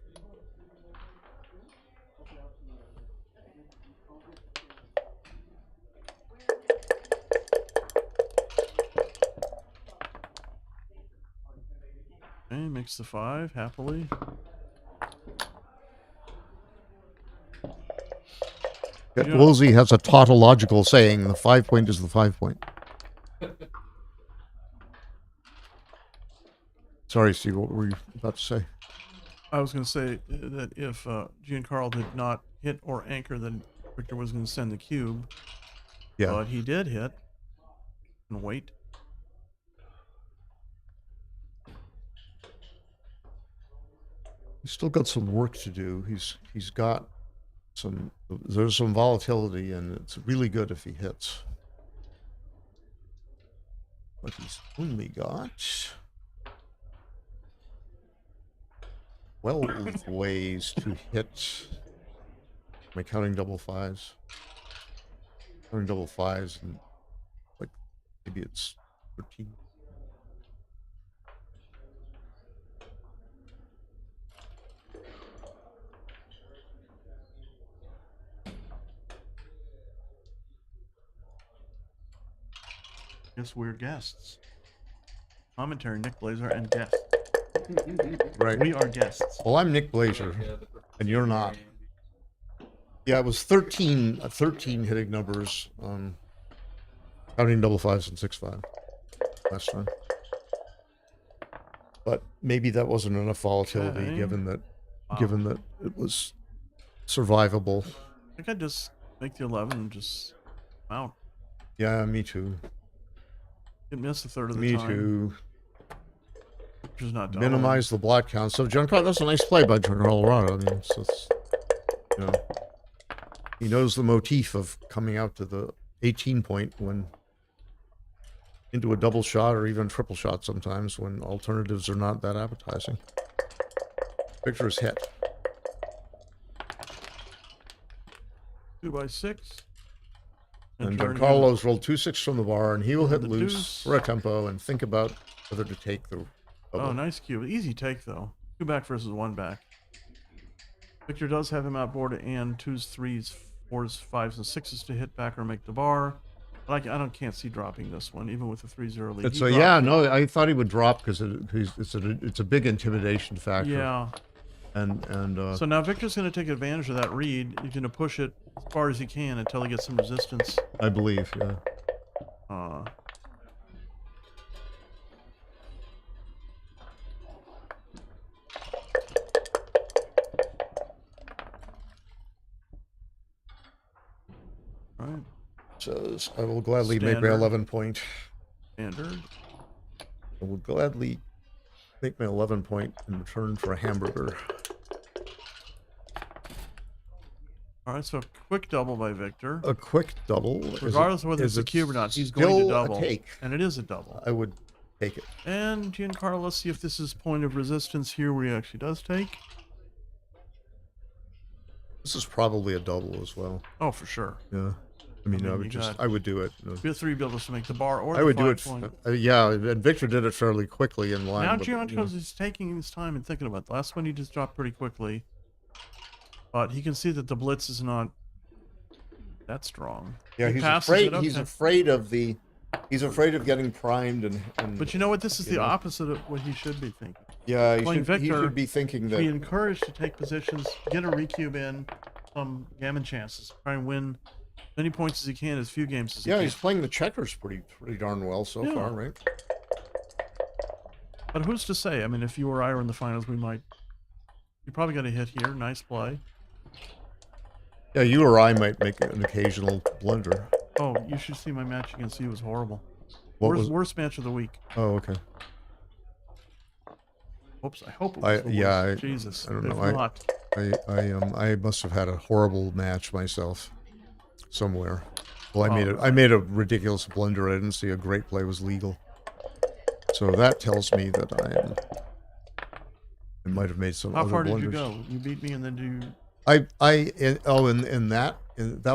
Okay, makes the 5 happily. Woolsey has a tautological saying: the 5 point is the 5 point. Sorry, Steve, what were you about to say? I was going to say that if Giancarlo did not hit or anchor, then Victor was going to send the cube. Yeah. But he did hit. And wait. He's still got some work to do. He's got there's some volatility, and it's really good if he hits. But he's only got 12 ways to hit. Am I counting double fives? Counting double fives, and like maybe it's 13. Just weird guests. Commentary, Nick Blasier, and guests. Right. We are guests. Well, I'm Nick Blasier, and you're not. Yeah, it was 13 hitting numbers, counting double fives and 6-5 last time. But maybe that wasn't enough volatility, Okay. given that given that it was survivable. I think I'd just make the 11 and just mount. Yeah, me too. It missed a third of the Me time. too. Which is not Minimize the blot count. So Giancarlo, that's a nice play by Giancarlo. I mean, so it's, you know, he knows the motif of coming out to the 18 point when into a double shot or even triple shot sometimes when alternatives are not that appetizing. Victor's hit. 2x6. And turn Giancarlo's rolled 2-6 from the bar, and he will hit the loose deuce. for a tempo and think about whether to take the. Oh, nice cube. Easy take, though. 2 back versus 1 back. Victor does have him outboard and 2s, 3s, 4s, 5s, and 6s to hit back or make the bar. But can't see dropping this one, even with the 3-0 lead. It's He a, dropped yeah, it. no, I thought he would drop because it's a big intimidation factor. Yeah. And So now Victor's going to take advantage of that read. He's going to push it as far as he can until he gets some resistance. I believe, yeah. Right. So I will gladly make my Standard. 11 point. Standard. I will gladly make my 11 point in return for a hamburger. All right, so a quick double by Victor. A quick double. Regardless of whether it's a cube or not, he's going to still a double. take? And it is a double. I would take it. And Giancarlo, let's see if this is point of resistance here where he actually does take. This is probably a double as well. Oh, for sure. Yeah. I mean, I you would got I would do it. Be a 3 builders to make the bar or I the would do 5 it. point. Yeah, and Victor did it fairly quickly in line. Now with, Giancarlo is taking his time and thinking about it. The last one he just dropped pretty quickly. But he can see that the blitz is not that strong. Yeah, He he's passes afraid. it up He's to- afraid of the. He's afraid of getting primed and. But you know what? This is you the know. opposite of what he should be thinking. Yeah, he Playing should, he Victor, should be thinking be that. encouraged to take positions, get a recube in, some gammon chances, try and win as many points as he can, as few games as he Yeah, can. he's playing the checkers pretty darn well so Yeah. far, right? But who's to say? I mean, if you or I were in the finals, we might. You probably got a hit here. Nice play. Yeah, you or I might make an occasional blunder. Oh, you should see my match against you. It was horrible. What was- Worst match of the week. Oh, okay. Oops, I hope it was the Yeah, worst. Jesus. I don't If know. not, I must have had a horrible match myself somewhere. Well, Oh. I made a ridiculous blunder. I didn't see a great play was legal. So that tells me that I might have made some how other far blunders. did you go? You beat me, and then you. That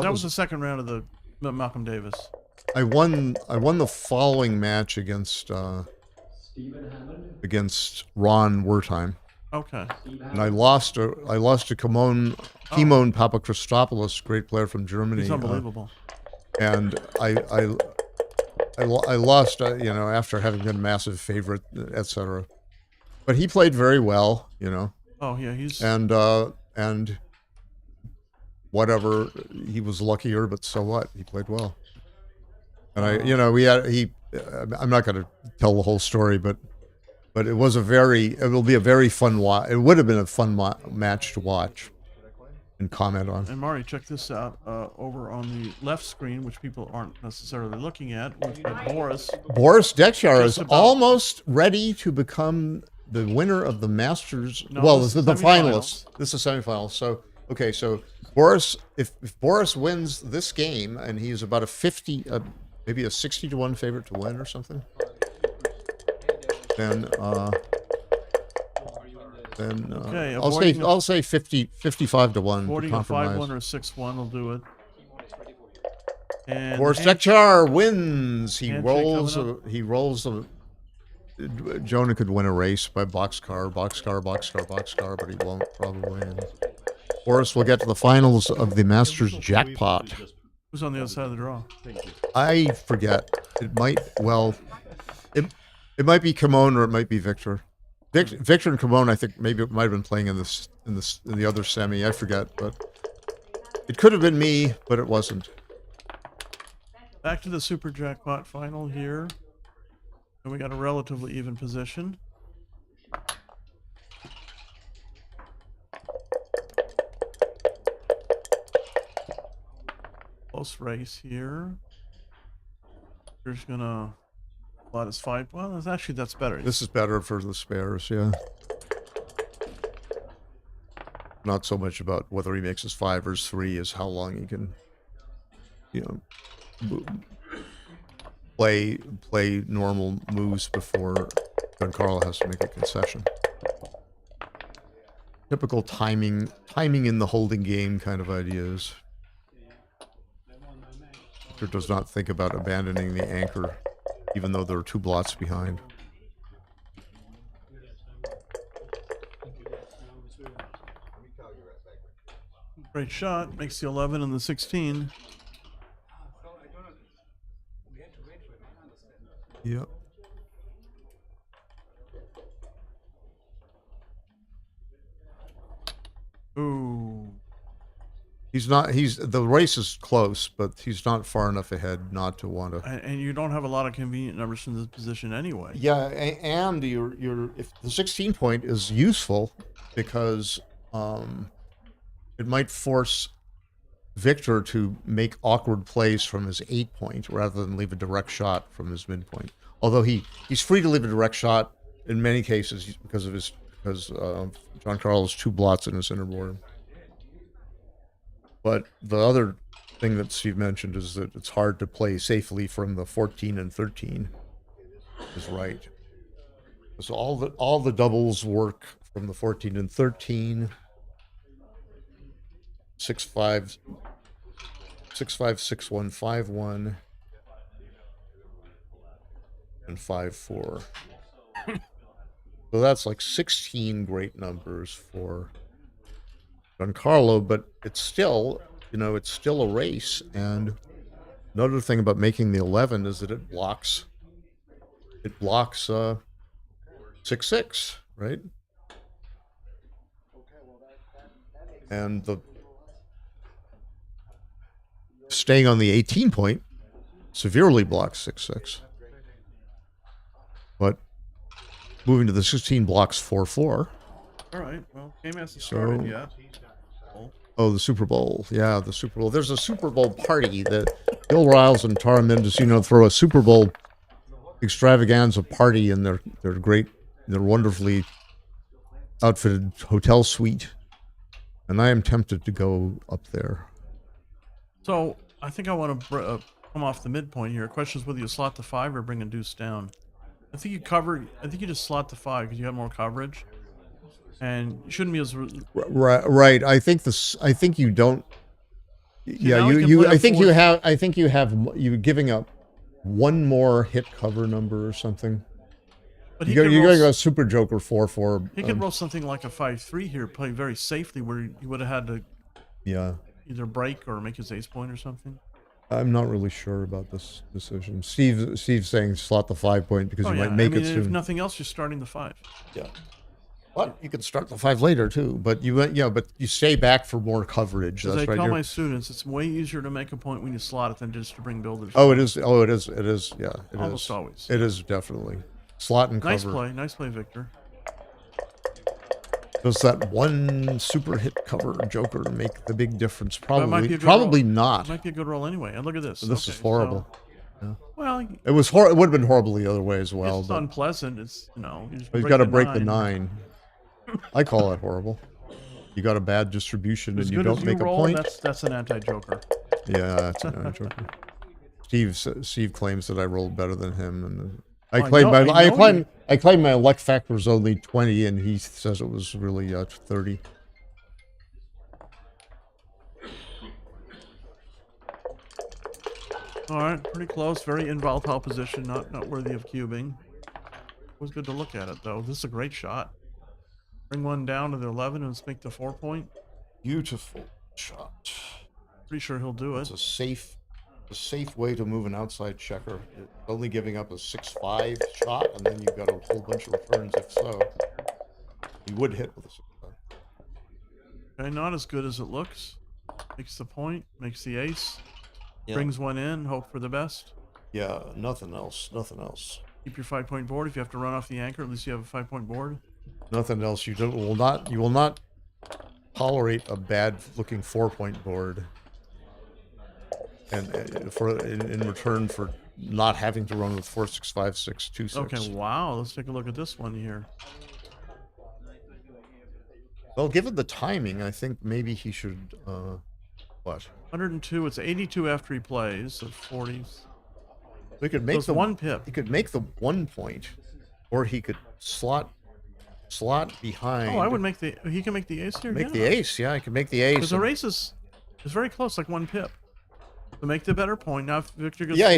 was the second round of the Malcolm Davis. I won the following match against Ron Wertheim. Okay. And I lost to Kimon Papachristopoulos, great player from Germany. He's unbelievable. And I lost, after having been a massive favorite, etc. But he played very well, Oh yeah, he's. And whatever, he was luckier, but so what? He played well. And I'm not going to tell the whole story, but it will be a very fun watch. It would have been a fun match to watch and comment on. And Mari, check this out over on the left screen, which people aren't necessarily looking at. We've got Boris. Boris Dekchar is Just about- almost ready to become the winner of the Masters. No, well, this the is finalists. This is semifinals. So, okay, so Boris, if Boris wins this game, and he's about maybe a 60-1 favorite to win or something, then Okay, I'll say 55-1 to Avoiding a 5-1 compromise. or a 6-1 will do it. And Boris hand- Dekchar wins. He handshake rolls. Jonah could win a race by boxcar, but he won't probably. And Boris will get to the finals of the Masters jackpot. Who's on the other side of the draw? I forget. It might it might be Kimon or it might be Victor. Victor and Kimon, I think maybe it might have been playing in the other semi. I forget, but it could have been me, but it wasn't. Back to the super jackpot final here. And we got a relatively even position. Close race here. Here's gonna let us fight. Well, that's better. This is better for the spares, yeah. Not so much about whether he makes his 5 or his 3, is how long he can, play normal moves before Carlo has to make a concession. Typical timing in the holding game kind of ideas. Victor does not think about abandoning the anchor, even though there are 2 blots behind. Great shot. Makes the 11 and the 16. Yep. Ooh. The race is close, but he's not far enough ahead not to want to. And you don't have a lot of convenient numbers from this position anyway. Yeah, and if the 16 point is useful because it might force Victor to make awkward plays from his 8 point rather than leave a direct shot from his midpoint. Although he's free to leave a direct shot in many cases because John Carlo's 2 blots in his inner board. But the other thing that Steve mentioned is that it's hard to play safely from the 14 and 13. Is right. So all the doubles work from the 14 and 13. 6-5, 6-5, 6-1, 5-1, and 5-4. So that's like 16 great numbers for Carlo, but it's still, a race. And another thing about making the 11 is that it blocks 6-6, right? And staying on the 18 point severely blocks 6-6. But moving to the 16 blocks 4-4. All right. Well, game hasn't started yet. Oh, the Super Bowl. Yeah, the Super Bowl. There's a Super Bowl party that Bill Riles and Tara Mendicino throw a Super Bowl extravaganza party in their wonderfully outfitted hotel suite. And I am tempted to go up there. So I think I want to come off the midpoint here. Question is whether you slot the 5 or bring a deuce down. I think you just slot the 5 because you have more coverage, and you shouldn't be as right. I think you don't. Yeah, you're giving up one more hit cover number or something. But you're going to go Super Joker 4-4. He could roll something like a 5-3 here, play very safely, where you would have had to either break or make his ace point or something. I'm not really sure about this decision. Steve's saying slot the 5 point because you might make it soon. If nothing else, you're starting the 5. Yeah. But you can start the 5 later too. But you stay back for more coverage. As That's I right. tell my students, it's way easier to make a point when you slot it than just to bring builders. Oh, it is. Oh, it is. It is. Yeah. It Almost is. always. It is definitely slot and cover. Nice play, Victor. Does that one super hit cover Joker make the big difference? Probably not. It might be a good roll anyway. And look at this. This is horrible. So, well, it was It would have been horrible the other way as well. It's unpleasant. It's you've got to break the 9. I call that horrible. You got a bad distribution and you don't make a point. That's an anti-Joker. Yeah, that's an anti-Joker. Steve claims that I rolled better than him, and I claim my luck factor was only 20, and he says it was really 30. All right, pretty close. Very involatile position, not worthy of cubing. It was good to look at it though. This is a great shot. Bring one down to the 11 and let's make the 4 point. Beautiful shot. Pretty sure he'll do it. It's a safe way to move an outside checker. You're only giving up a 6-5 shot, and then you've got a whole bunch of returns if so. You would hit with a 6-5. Okay, not as good as it looks. Makes the point, makes the ace. Yep. Brings one in, hope for the best. Yeah, nothing else. Nothing else. Keep your 5 point board. If you have to run off the anchor, at least you have a 5 point board. Nothing else. You will not tolerate a bad looking 4 point board. and for in return for not having to run with 4, 6, 5, 6, 2, 6. Okay, wow. Let's take a look at this one here. Well, given the timing, I think maybe he should. What? 102. It's 82 after he plays. So 40s. We could So make it's the 1 pip. He could make the 1 point, or he could slot behind. Oh, I would make the. He can make the ace here. Make yeah. the ace. Yeah, I can make the ace. Because the race is very close, like 1 pip. To make the better point. Now, if Victor gets. Yeah,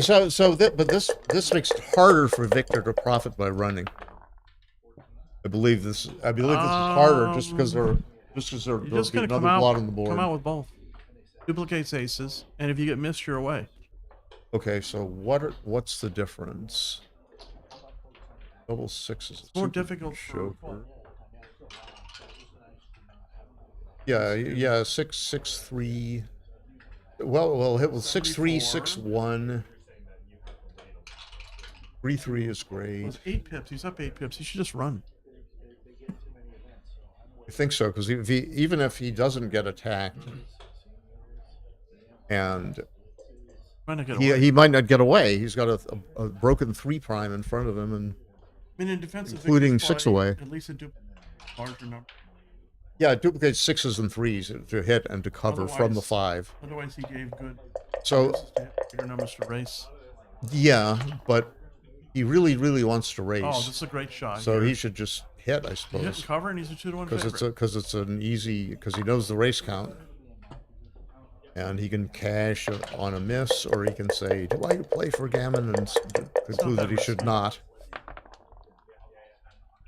but this makes it harder for Victor to profit by running. I believe this is harder just because there'll be another blot on the board. Come out with both. Duplicates aces, and if you get missed, you're away. Okay, so what's the difference? Double sixes. It's more difficult. Yeah, 6, 6, 3. Well, hit with 6, 3, 6, 1. 3, 3 is great. Well, it's 8 pips. He's up 8 pips. He should just run. I think so, because even if he doesn't get attacked, and he might not get away. He's got a broken 3' in front of him, and I mean, in defensive, including 6 away. At least a larger number. Yeah, it duplicates 6s and 3s to hit and to cover from the 5. Otherwise, he gave good. So bigger numbers to race. Yeah, but he really, really wants to race. Oh, this is a great shot. So here. he should just hit, I suppose. Hit and cover, and he's a 2-to-1 favorite. Because it's an easy, because he knows the race count, and he can cash on a miss, or he can say, "Do I play for gammon?" and conclude that he should not.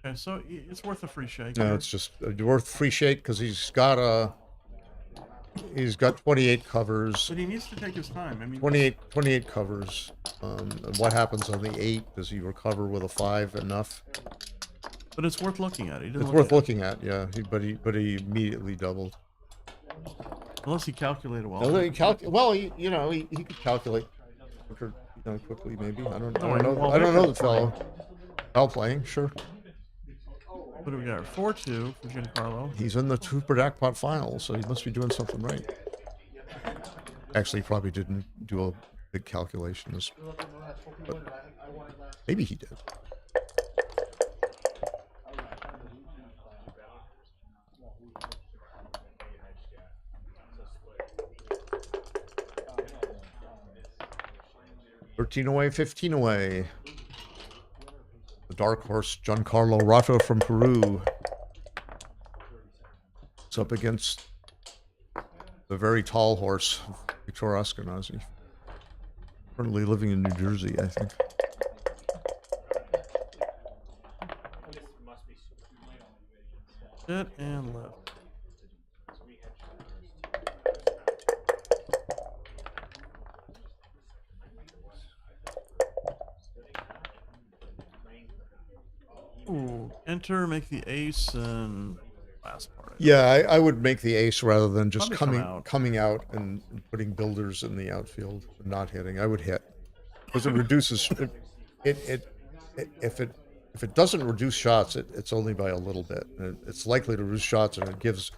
Okay, so it's worth a free shake. No, it's just worth free shake because he's got 28 covers. But he needs to take his time. I mean, 28 covers. And what happens on the 8? Does he recover with a 5 enough? But it's worth looking at. It's worth looking at, yeah. But he immediately doubled. Unless he calculated well. He could calculate quickly, maybe. I don't know. I don't know the fellow. Foul playing, sure. What do we got? 4-2 for Giancarlo. He's in the Super Jackpot final, so he must be doing something right. Actually, he probably didn't do a big calculation, but maybe he did. $13 away, $15 away. The dark horse, Giancarlo Rato from Peru. It's up against the very tall horse, Victor Ashkenazi. Currently living in New Jersey, I think. Hit and left. Ooh, enter, make the ace, and last part. Yeah, I would make the ace rather than just Probably coming out and putting builders in the outfield and not hitting. I would hit because it reduces if it doesn't reduce shots, it's only by a little bit. It's likely to reduce shots, and it gives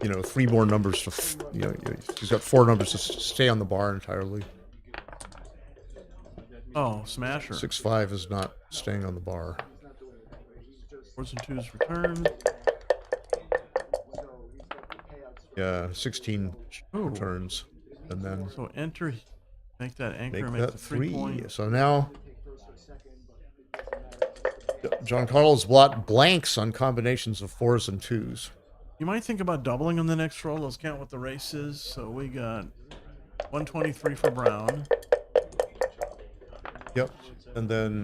3 more numbers to he's got 4 numbers to stay on the bar entirely. Oh, smasher. 6-5 is not staying on the bar. 4s and 2s return. Yeah, 16 returns, and then so enter, make that anchor, make that the 3 point. So now Giancarlo's blot blanks on combinations of 4s and 2s. You might think about doubling on the next roll. Let's count what the race is. So we got 123 for Brown. Yep, and then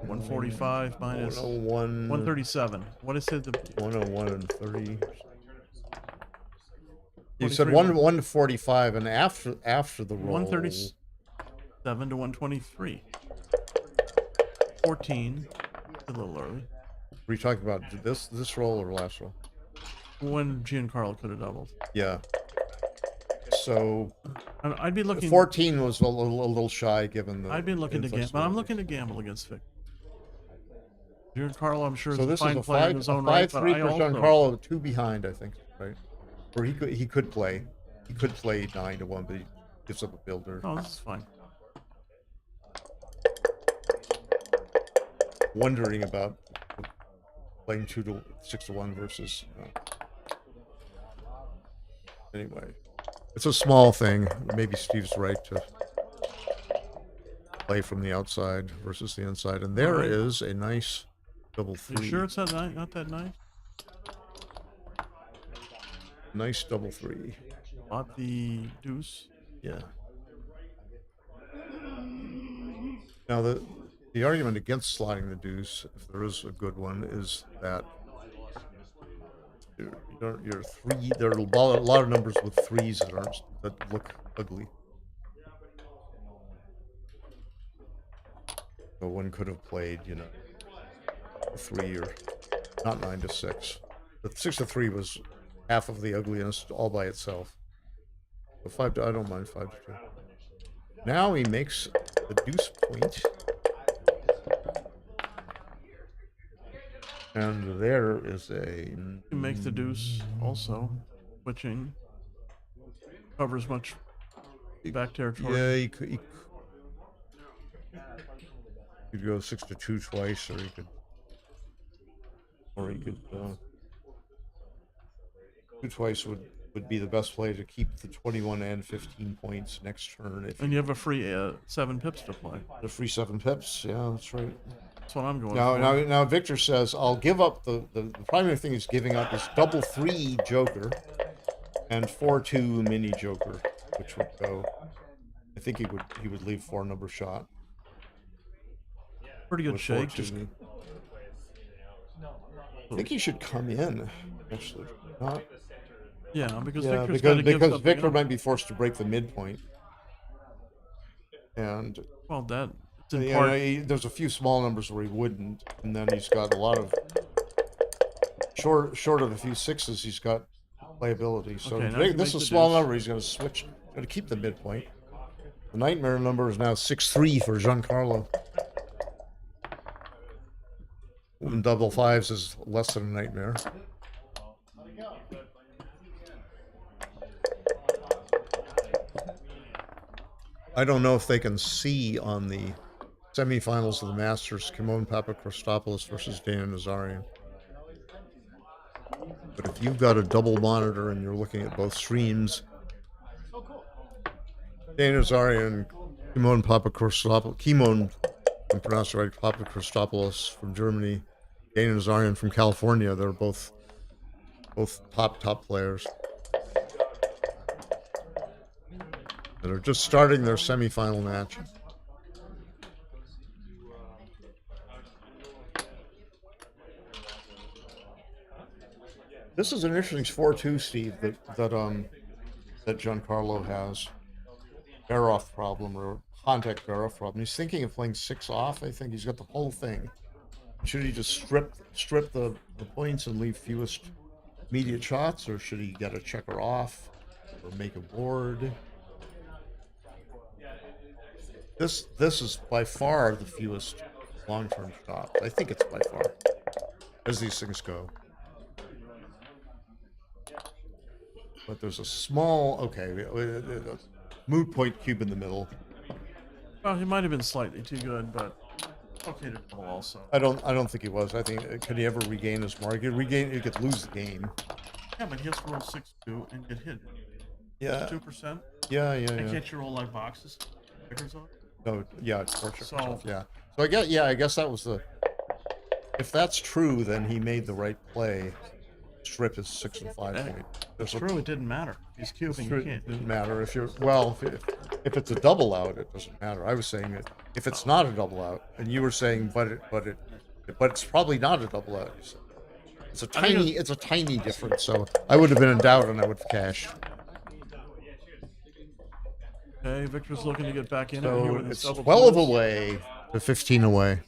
145 minus 101. 137. What is it? 101 and 30. You said 145, and after the roll. 137 to 123. 14. A little early. Were you talking about this roll or last roll? When Giancarlo could have doubled. Yeah. So I'd be looking. 14 was a little shy given the. I'd be looking to gamble, but I'm looking to gamble against Vic. Giancarlo, I'm sure, So is a this fine is a player in his own right. 5-3 for Giancarlo, 2 behind, I think, right? Or he could play. He could play 9-1, but he gives up a builder. Oh, this is fine. Wondering about playing 6-1 versus. Anyway, it's a small thing. Maybe Steve's right to play from the outside versus the inside. And there is a nice double 3. You sure it's that night? Not that night? Nice double 3. Bought the deuce. Yeah. Now the argument against sliding the deuce, if there is a good one, is that you're 3. There are a lot of numbers with 3s that look ugly. So one could have played, a 3 or not 9-6. But 6-3 was half of the ugliness all by itself. So 5 I don't mind 5-2. Now he makes the deuce point. And there is a. You make the deuce also, switching. Covers much back territory. Yeah, he could go 6-2 twice, or he could 2 twice would be the best play to keep the 21 and 15 points next turn. And you have a free 7 pips to play. The free 7 pips, yeah, that's right. That's what I'm going for. for. Now Victor says, I'll give up the primary thing he's giving up is double 3 Joker and 4-2 mini Joker, which would go. I think he would leave 4 number shot. Pretty good shake. I think he should come in, actually. Not. Yeah, because Victor might be forced to break the midpoint. And well, that there's a few small numbers where he wouldn't, and then he's got a lot of short of a few 6s. He's got playability. So this is a small number. He's going to switch. Going to keep the midpoint. The nightmare number is now 6-3 for Giancarlo. And double 5s is less than a nightmare. I don't know if they can see on the semifinals of the Masters, Kimon Papakristopoulos versus Dana Nazarian. But if you've got a double monitor and you're looking at both streams, Dana Nazarian, Kimon Papakristopoulos, I'm pronouncing right, Papakristopoulos from Germany, Dana Nazarian from California, they're both top players. That are just starting their semifinal match. This is an interesting 4-2, Steve, that Giancarlo has. Bear-off problem or contact bear-off problem. He's thinking of playing 6 off. I think he's got the whole thing. Should he just strip the points and leave fewest immediate shots, or should he get a checker off or make a board? This is by far the fewest long-term shots. I think it's by far, as these things go. But there's a small, moot point cube in the middle. Well, he might have been slightly too good, but okay to double also. I don't think he was. I think could he ever regain his mark? He could lose the game. Yeah, but he has to roll 6-2 and get hit. Yeah. 2%. Yeah. And can't you roll like boxes? Checkers off? No, yeah, it's 4 checkers off. Yeah. So I guess that was the. If that's true, then he made the right play. Strip his 6 and 5 point. It's true. It didn't matter. He's cubing. You can't. It doesn't matter if you're if it's a double out, it doesn't matter. I was saying that if it's not a double out, and you were saying, but it's probably not a double out. You said. It's a tiny difference. So I would have been in doubt, and I would have cashed. Okay, Victor's looking to get back in. So it's 12 away to 15 away.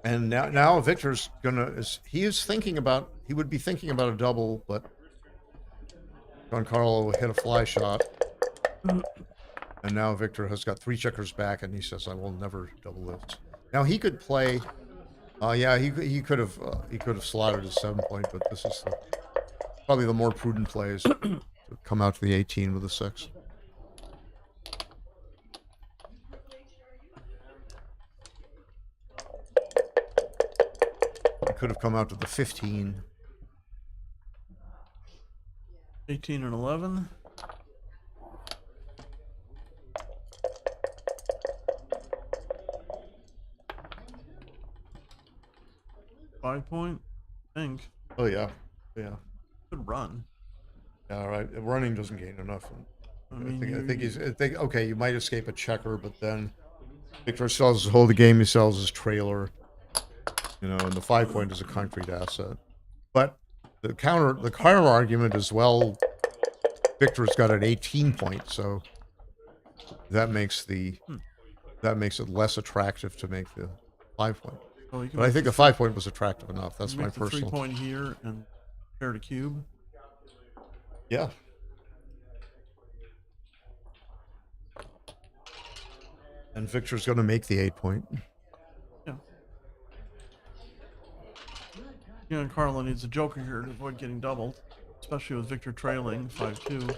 And now Victor's he would be thinking about a double, but Giancarlo hit a fly shot. And now Victor has got 3 checkers back, and he says, I will never double this. Now he could play Yeah, he could have slotted his 7 point, but this is probably the more prudent play is to come out to the 18 with a 6. He could have come out to the 15. 18 and 11. Five point, I think. Oh yeah, yeah. Good run. Yeah, right. Running doesn't gain enough. I mean, I think okay, you might escape a checker, but then Victor sells his hold the game. He sells his trailer. You know, and the 5 point is a concrete asset. But the counter argument is, well, Victor's got an 18 point, so that makes it less attractive to make the 5 point. Oh, but I think the 5 point was attractive enough. That's my make the personal. 3 point here and pair to cube. Yeah. And Victor's going to make the 8 point. Yeah. Yeah, and Carlo needs a joker here to avoid getting doubled, especially with Victor trailing 5-2.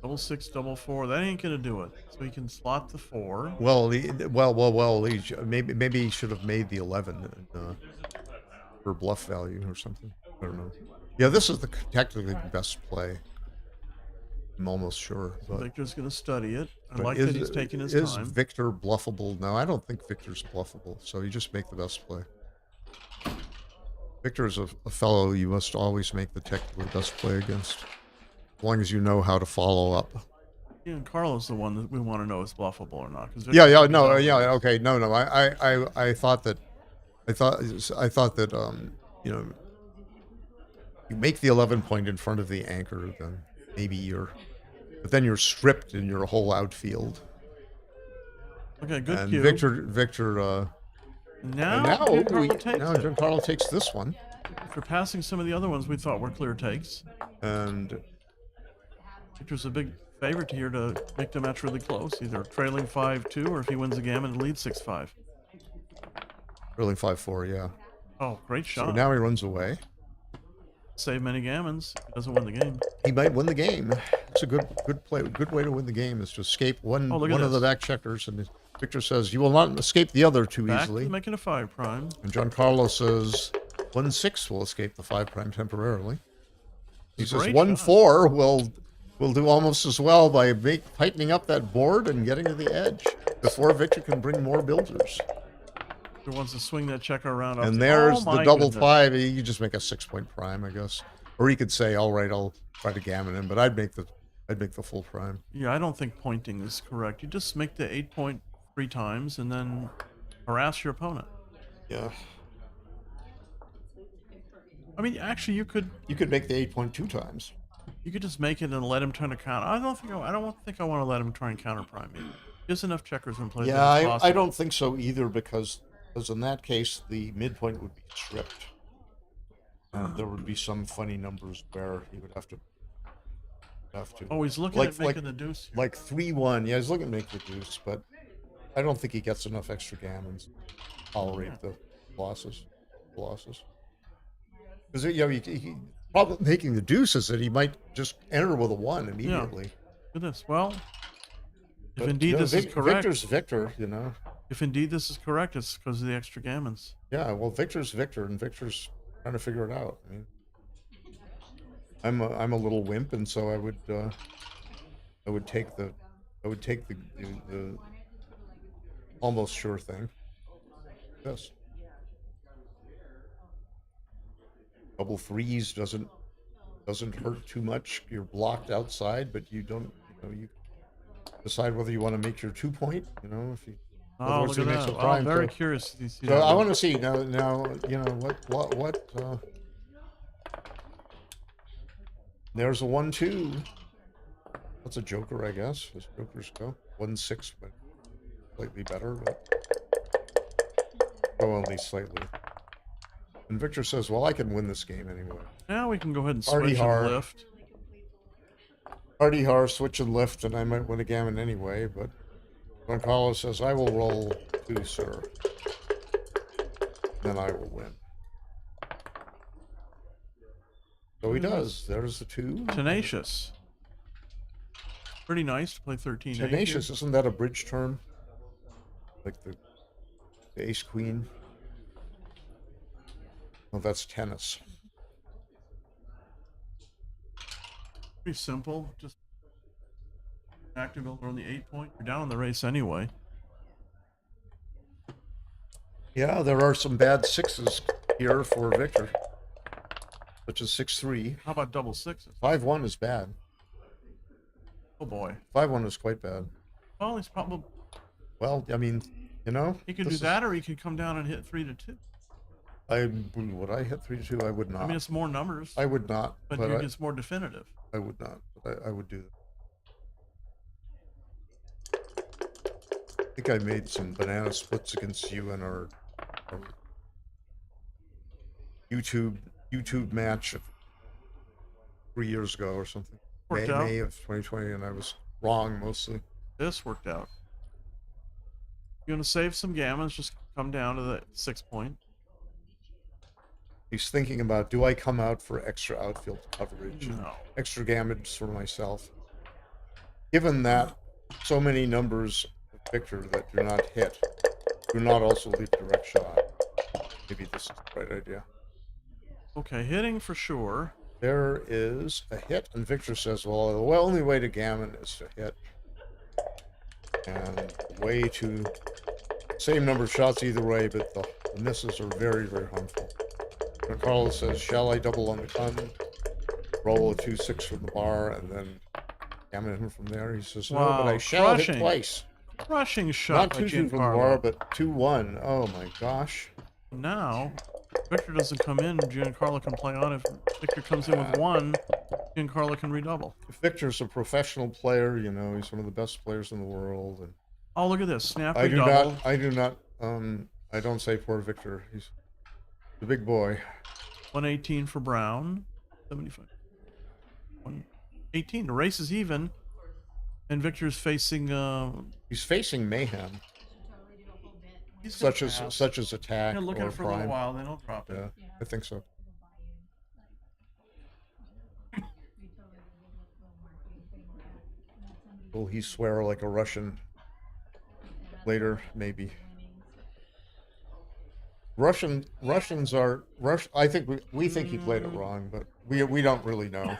Double 6, double 4. That ain't gonna do it. So he can slot the 4. Well, maybe he should have made the 11 for bluff value or something. I don't know. Yeah, this is the technically best play. I'm almost sure. But Victor's gonna study it. I like that he's taking his time. Is Victor bluffable? No, I don't think Victor's bluffable. So you just make the best play. Victor is a fellow you must always make the technically best play against. As long as you know how to follow up. Yeah, and Carlo's the one that we want to know is bluffable or not. Okay, no. I thought that, you know, you make the 11 point in front of the anchor, then maybe but then you're stripped in your whole outfield. Okay, good and cue. Victor. Now Giancarlo takes this one. After passing some of the other ones we thought were clear takes. And Victor's a big favorite here to make the match really close, either trailing 5-2 or if he wins the gammon and leads 6-5. Trailing 5-4, yeah. Oh, great shot. So now he runs away. Save many gammons. He doesn't win the game. He might win the game. It's a good play. Good way to win the game is to escape one of the back checkers. And Victor says you will not escape the other too easily. Back making a 5 prime. And Giancarlo says 1-6 will escape the 5 prime temporarily. He says 1-4 will do almost as well by tightening up that board and getting to the edge before Victor can bring more builders. Victor wants to swing that checker around. And there's the double 5. You just make a 6 point prime, I guess. Or he could say, all right, I'll try to gammon him, but I'd make the full prime. Yeah, I don't think pointing is correct. You just make the 8 point 3 times and then harass your opponent. Yeah. I mean, actually, you could make the 8 point 2 times. You could just make it and let him try to counter. I don't think I want to let him try and counter prime you. There's enough checkers in play. Yeah, I don't think so either because in that case the midpoint would be stripped. And there would be some funny numbers where he would have to. Oh, he's looking at making the deuce. Like 3-1. Yeah, he's looking to make the deuce, but I don't think he gets enough extra gammons to tolerate the losses. Because he problem making the deuce is that he might just enter with a 1 immediately. Yeah. Goodness. Well, if indeed this is correct, Victor's Victor. You know. If indeed this is correct, it's because of the extra gammons. Yeah. Well, Victor's Victor, and Victor's trying to figure it out. I mean, I'm a little wimp, and so I would take the almost sure thing. Yes. Double 3s doesn't hurt too much. You're blocked outside, but you don't. You decide whether you want to make your 2 point. You know, if you. Oh, look at that! I'm very curious. So I want to see now. You know what. There's a 1-2. That's a joker, I guess. As jokers go, 1-6, but slightly better, but only slightly. And Victor says, well, I can win this game anyway. Now we can go ahead and switch and lift. Party hard, switch and lift, and I might win a gammon anyway, but Carlo says, I will roll 2, sir. Then I will win. So he does. There's the 2. Tenacious. Pretty nice to play 13. Tenacious, isn't that a bridge term? Like the ace queen? Oh, that's tennis. Pretty simple. Just active builder on the 8 point. You're down in the race anyway. Yeah, there are some bad 6s here for Victor, such as 6-3. How about double 6s? 5-1 is bad. Oh boy. 5-1 is quite bad. Well, he's probably. Well, I mean, you know. He could do that, or he could come down and hit 3-2. Would I hit 3-2? I would not. I mean, it's more numbers. I would not. But it's more definitive. I would not. But I would do that. I think I made some banana splits against you in our YouTube match 3 years ago or something. May of 2020, and I was wrong mostly. This worked out. You want to save some gammons? Just come down to the 6 point. He's thinking about, do I come out for extra outfield coverage? No. Extra gammons for myself. Given that so many numbers of Victor that do not hit, do not also leave direct shot. Maybe this is the right idea. Okay, hitting for sure. There is a hit, and Victor says, well, the only way to gammon is to hit. And way to... Same number of shots either way, but the misses are very, very harmful. And Carlo says, shall I double on the gun, roll a 2-6 from the bar, and then gammon him from there? He says, no, but I shall hit twice. Crushing shot. Not 2-2 from the bar, but 2-1. Oh my gosh. Now, Victor doesn't come in, Giancarlo can play on. If Victor comes in with 1, Giancarlo can redouble. If Victor's a professional player, you know, he's one of the best players in the world. And oh, look at this. Snap I redouble. I don't say poor Victor. He's the big boy. 118 for Brown. 75. 118. The race is even. And Victor's facing he's facing mayhem. Such as attack. Yeah, look at it for prime. a little while, then I'll drop it. Yeah, I think so. Will he swear like a Russian later? Maybe. Russians are I think we think he played it wrong, but we don't really know.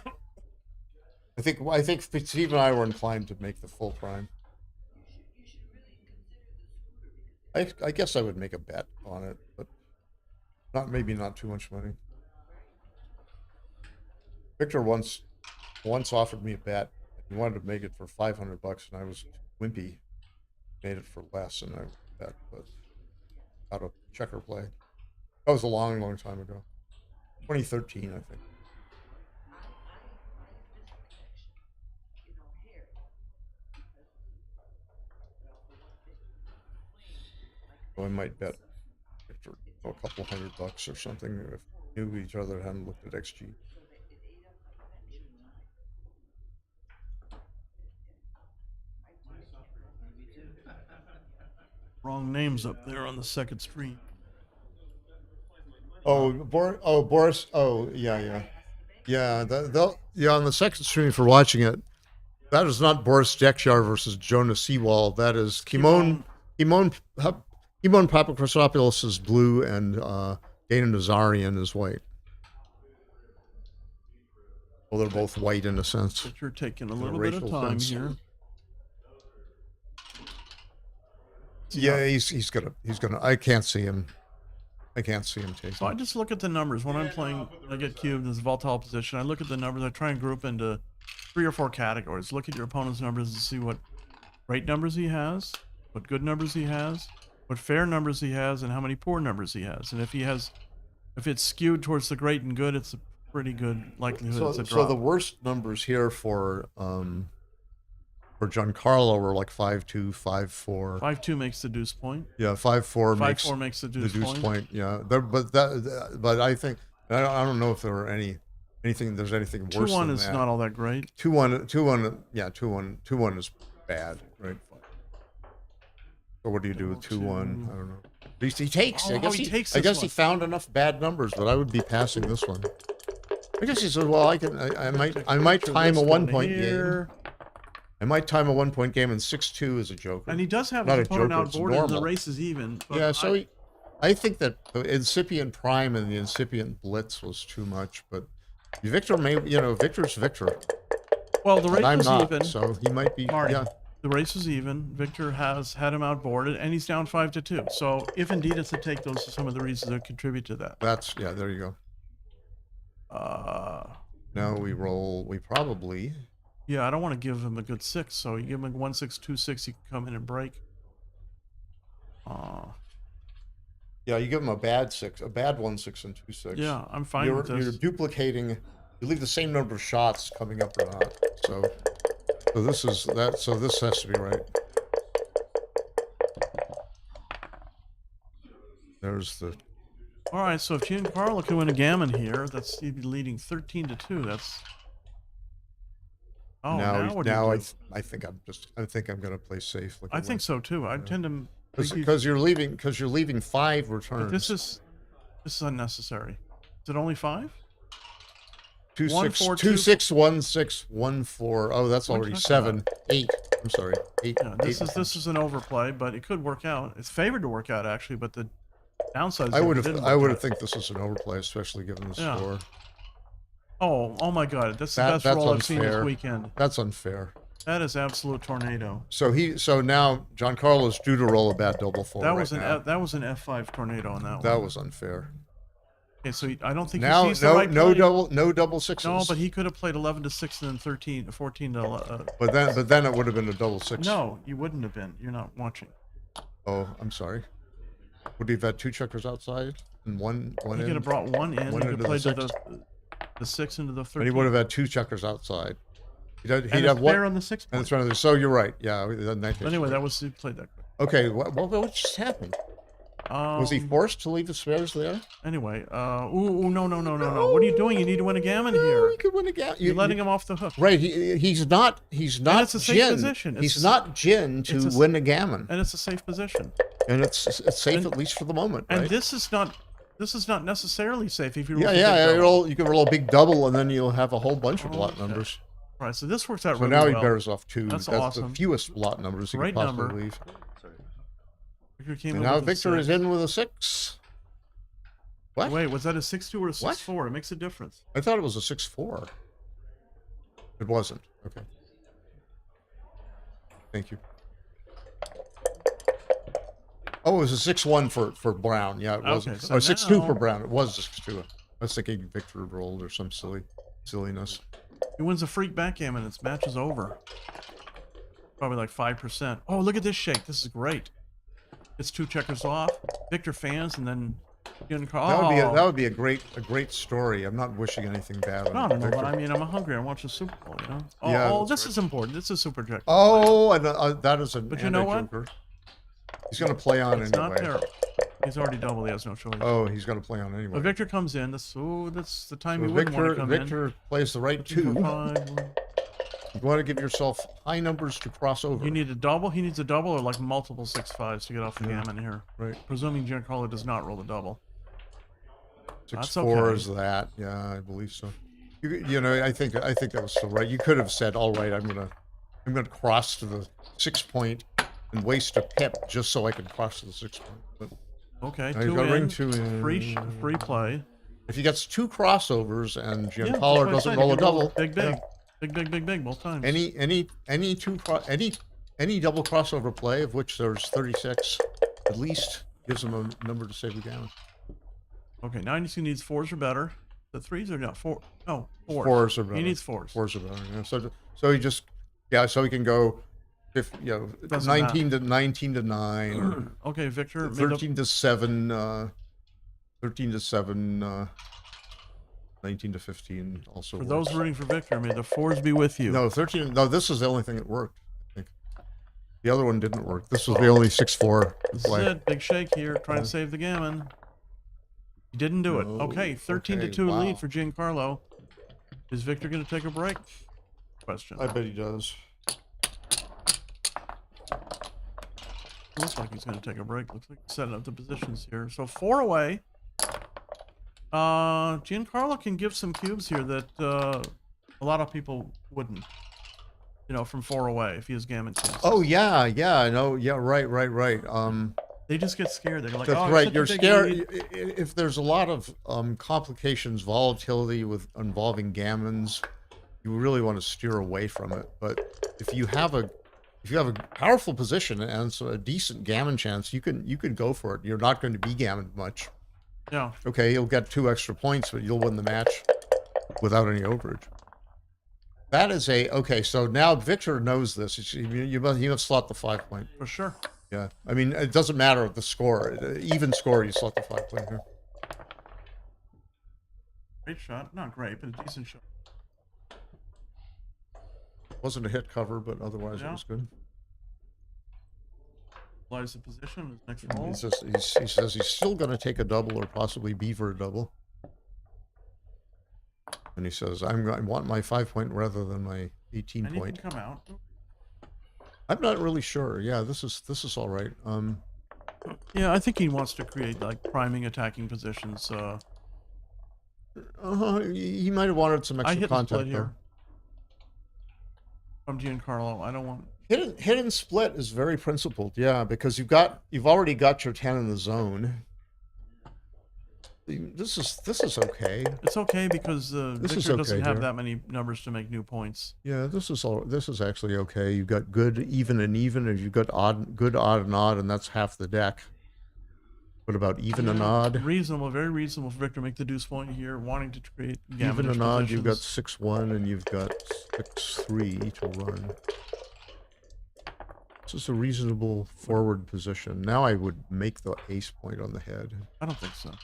I think Steve and I were inclined to make the full prime. I guess I would make a bet on it, but maybe not too much money. Victor once offered me a bet. He wanted to make it for $500, and I was wimpy. Made it for less, and I bet, but out of checker play. That was a long, long time ago. 2013, I think. So I might bet Victor a couple $100 or something if we knew each other, hadn't looked at XG. Wrong names up there on the second screen. Boris. Oh, yeah. On the second screen for watching it, that is not Boris Dekshar versus Jonas Seawall. That is Kimon Papakrasopoulos is blue and Dana Nazarian is white. Well, they're both white in a sense. But you're taking a little bit of time here. Yeah, he's gonna. I can't see him. Taking. So I just look at the numbers when I'm playing. I get cubed as volatile position. I look at the numbers. I try and group into 3 or 4 categories. Look at your opponent's numbers to see what great numbers he has, what good numbers he has, what fair numbers he has, and how many poor numbers he has. And if it's skewed towards the great and good, it's a pretty good likelihood it's a drop. So the worst numbers here for Giancarlo were like 5-2, 5-4. 5-2 makes the deuce point. Yeah, 5-4 makes the deuce point. Yeah, but I think I don't know if there are anything. There's anything worse. 2-1 than is that. not all that great. 2-1. Yeah, 2-1 is bad, right? So what do you do with 2-1? I don't know. He takes. Oh, I guess he takes I this guess he one. found enough bad numbers, but I would be passing this one. I guess he said, "Well, I might time a 1-point game. I might time a 1-point game, and 6-2 is a joker." And he does have not his a opponent joker. It's outboarded, and the normal. race is even. but Yeah, so I think that the incipient prime and the incipient blitz was too much, but Victor Victor's Victor. Well, the race And I'm was not, even. so he might be. Marty, Yeah. the race is even. Victor has had him outboarded, and he's down 5-2. So if indeed it's a take, those are some of the reasons that contribute to that. There you go. Now we roll. We probably. Yeah, I don't want to give him a good 6, so you give him a 1-6, 2-6, he can come in and break. Yeah, you give him a bad 6, a bad 1-6 and 2-6. Yeah, I'm fine with this. You're duplicating. You leave the same number of shots coming up or not. So this is that. So this has to be right. There's the. All right, so if Giancarlo can win a gammon here, that's he'd be leading 13-2. That's. Oh, now what do you do? I think I'm going to play safe. I think so too. I tend to. Because you're leaving 5 returns. But this is unnecessary. Is it only 5? 2 1, 6 4, 2 2. 6 1 6 1 4. Oh, that's already 7 8. I'm sorry. 8. Yeah, this is an overplay, but it could work out. It's favored to work out actually, but the downside is I would have have think this is an overplay, especially given the score. Oh my God! That's the best roll I've seen this weekend. That's unfair. That is absolute tornado. So now Giancarlo's due to roll a bad double 4. That right was an F5 tornado on that one. That was unfair. Okay, so I don't think now he sees the right play. no double 6s. No, but he could have played 11-6 and then 14 to. But then it would have been a double 6. No, you wouldn't have been. You're not watching. Oh, I'm sorry. Would he have had 2 checkers outside and one He in? could have brought one in. One He could into play the 6. the 6 into the 13. And he would have had 2 checkers outside. He'd And have a one pair on the 6 And point. it's right. So you're right. Yeah. In that case, Anyway, he played that quick. Okay. What just happened? Was he forced to leave the spares there? Anyway, no. What are you doing? You need to win a gammon here. You could win a gammon. You're letting him off the hook. Right. He's not. He's not. And it's a safe gin. position. He's not gin to win a gammon. And it's a safe position. And it's safe at least for the moment. And right? this is not necessarily safe if you roll. You can roll a big double, and then you'll have a whole bunch of lot numbers. All right, so this works out So really now well. he bears off 2. That's the awesome. fewest lot numbers he Great could possibly number. leave. Victor came And in now with a Victor 6. is in with a 6. What? Wait, was that a 6-2 or a 6-4? It makes a difference. I thought it was a 6-4. It wasn't. Okay. Thank you. Oh, it was a 6-1 for Brown. Yeah, it was. Okay, so 6-2 for now- Brown. It was a 6-2. I was thinking Victor rolled or some silliness. He wins a freak backgammon. Its match is over. Probably like 5%. Oh, look at this shake. This is great. It's 2 checkers off. Victor fans, and then That would be a great story. I'm not wishing anything bad on No, Victor. but I mean, I'm hungry. I watch the Super Bowl, you know? Yeah, Oh, that's this is important. This is super jack. Oh, and that is an But you know what? anti-joker. He's going to play on It's not anyway. terrible. He's already doubled. He has no choice. Oh, he's going to play on anyway. But Victor comes in. That's the time So you wouldn't want to come Victor plays the right 2. 5. You want to give yourself high numbers to cross over. You need a double. He needs a double or like multiple 6-5s to get off the gammon here. Right. Presuming Giancarlo does not roll the double. 6-4 okay. is that? Yeah, I believe so. You know, I think that was still right. You could have said, "All right, I'm gonna cross to the 6 point and waste a pip just so I can cross to the 6 point." But Okay, now he's 2 got in. ring 2 in. Free play. If he gets 2 crossovers and Yeah, that's Giancarlo what I doesn't said. roll You a can roll double, Big. yeah. Big both times. Any double crossover play of which there's 36 at least gives him a number to save the gammon. Okay, now he needs 4s or better. The 3s are not 4. No, 4s. 4s are better. He needs 4s. 4s are better. Yeah. So he just so he can go, Doesn't 19 to 9. Okay, Victor. 13 to 7. 13 to 7. 19 to 15 also. For works. those rooting for Victor, may the 4s be with you. No, 13. No, this is the only thing that worked. I think the other one didn't work. This was the only 6-4 This is play. it. Big shake here. Trying to save the gammon. He didn't do it. No. Okay, 13 to Okay, 2 wow. lead for Giancarlo. Is Victor going to take a break? Question. I bet he does. Looks like he's going to take a break. Looks like he's setting up the positions here. So 4 away. Giancarlo can give some cubes here that a lot of people wouldn't. You know, from 4 away if he has gammon chances. Oh yeah, I know. Yeah, right. They just get scared. They're like, That's oh, right. You're such a big scared lead. if there's a lot of complications, volatility with involving gammons. You really want to steer away from it. But if you have a powerful position and so a decent gammon chance, you can go for it. You're not going to be gammoned much. Yeah. Okay, you'll get 2 extra points, but you'll win the match without any overage. That is okay. So now Victor knows this. You must slot the 5 point for sure. Yeah, I mean it doesn't matter the score. Even score, you slot the 5 point here. Great shot, not great, but a decent shot. Wasn't a hit cover, but otherwise it was good. Lies the position. His next roll. He says he's still going to take a double or possibly beaver a double. And he says, I want my 5 point rather than my 18 And he point. can come out. I'm not really sure. Yeah, this is all right. Yeah, I think he wants to create like priming attacking positions. He might have wanted some I extra hit the split content here. From Giancarlo, I don't want. Hit and split is very principled, yeah, because you've already got your 10 in the zone. This is okay. It's okay because Victor doesn't have here. that many numbers to make new points. Yeah, this is actually okay. You've got good, even, and even, or you've got good, odd, and odd, and that's half the deck. What about even and odd? Reasonable, very reasonable for Victor to make the deuce point here, wanting to create gammon Even and odd, you've got positions. 6-1 and you've got 6-3 to run. This is a reasonable forward position. Now I would make the ace point on the head. I don't think so. The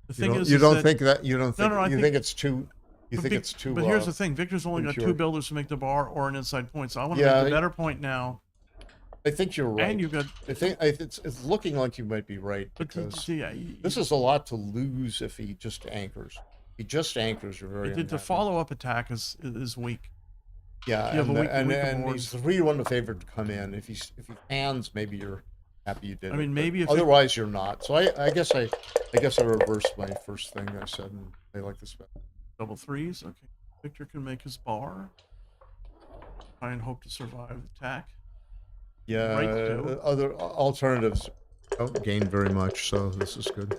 You thing don't, is, you is don't that- think that you don't think No, I you think it's too you but think be- it's too. But here's the thing: Victor's only got impure. 2 builders to make the bar or an inside point, so I want to Yeah, make the better point now. I think you're right. And you've got. I think it's looking like you might be right because this is a lot to lose if he just anchors. If he just anchors, you're very. The unhappy. follow-up attack is weak. Yeah, You have a weak and board. he's 3-1 to favorite to come in. If he hands, maybe you're happy you did. I mean, it, maybe but if otherwise you're not. So I guess I reversed my first thing I said, and I like this better. Double threes. Okay, Victor can make his bar. Try and hope to survive the attack. Yeah, Right to. other alternatives don't gain very much, so this is good.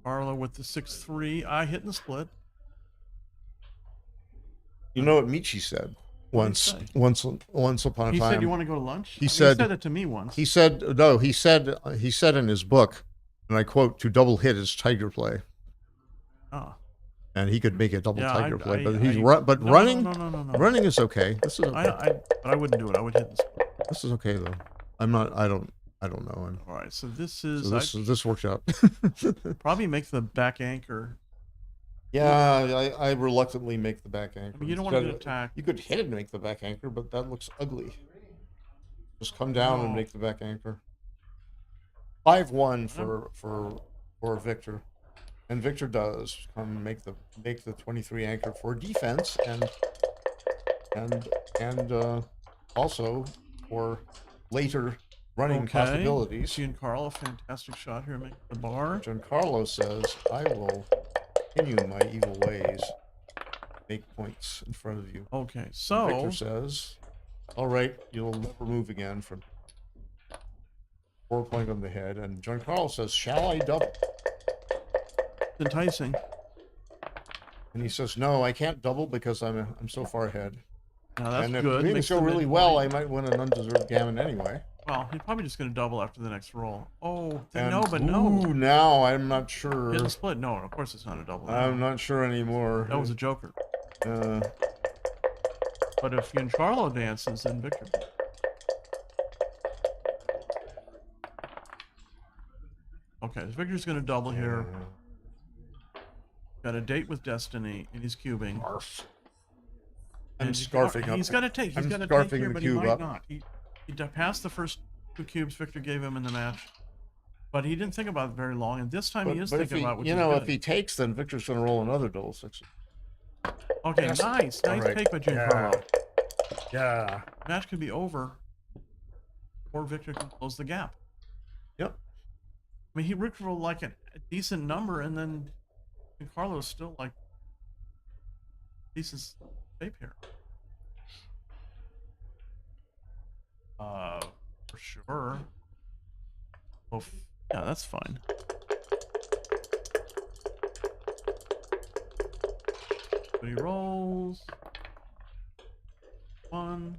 Carlo with the 6-3. I hit in the split. You know what Michi said once upon a He time. said, "You want to go to lunch?" He said it to me once. He said in his book, and I quote, "To double hit is tiger play." Ah. And he could make a double Yeah, tiger play, but no, running, no. running is okay. This is okay. But I wouldn't do it. I would hit the split. This is okay though. I don't know. All right, so this is. This worked out. Probably make the back anchor. Yeah, I reluctantly make the back anchor. I mean, you don't want to get attacked. You could hit it and make the back anchor, but that looks ugly. Just come down and No. make the back anchor. 5-1 for Victor, and Victor does come make the 23 anchor for defense and also for later running possibilities. Giancarlo, fantastic shot here, make the bar. Giancarlo says, "I will continue my evil ways, make points in front of you." Okay, so Victor says, "All right, you'll never move again from 4 point on the head." And Giancarlo says, "Shall I double?" Enticing. And he says, "No, I can't double because I'm so far ahead." Now that's and if good. things Makes go the really midpoint. well, I might win an undeserved gammon anyway. Well, he's probably just going to double after the next roll. Oh, And, no, but no. Ooh, now I'm not sure. Hit the split. No, of course it's not a double. I'm not sure anymore. That was a joker. Uh, But if Giancarlo dances, then Victor. Okay, so Victor's going to double here. Got a date with Destiny, and he's cubing. I'm And scarfing up. He's got to take. He's I'm got to scarfing take here, the but he cube might up. not. He passed the first 2 cubes Victor gave him in the match, but he didn't think about it very long. And this time he is but if thinking about, which you is know, good. if he takes, then Victor's going to roll another double six. Okay, Yes. nice All right. take by Giancarlo. Yeah. Match could be over, or Victor can close the gap. Yep. I mean, he rickrolled like a decent number, and then Carlo's still like decent shape here. For sure. Well, yeah, that's fine. So he rolls. 1.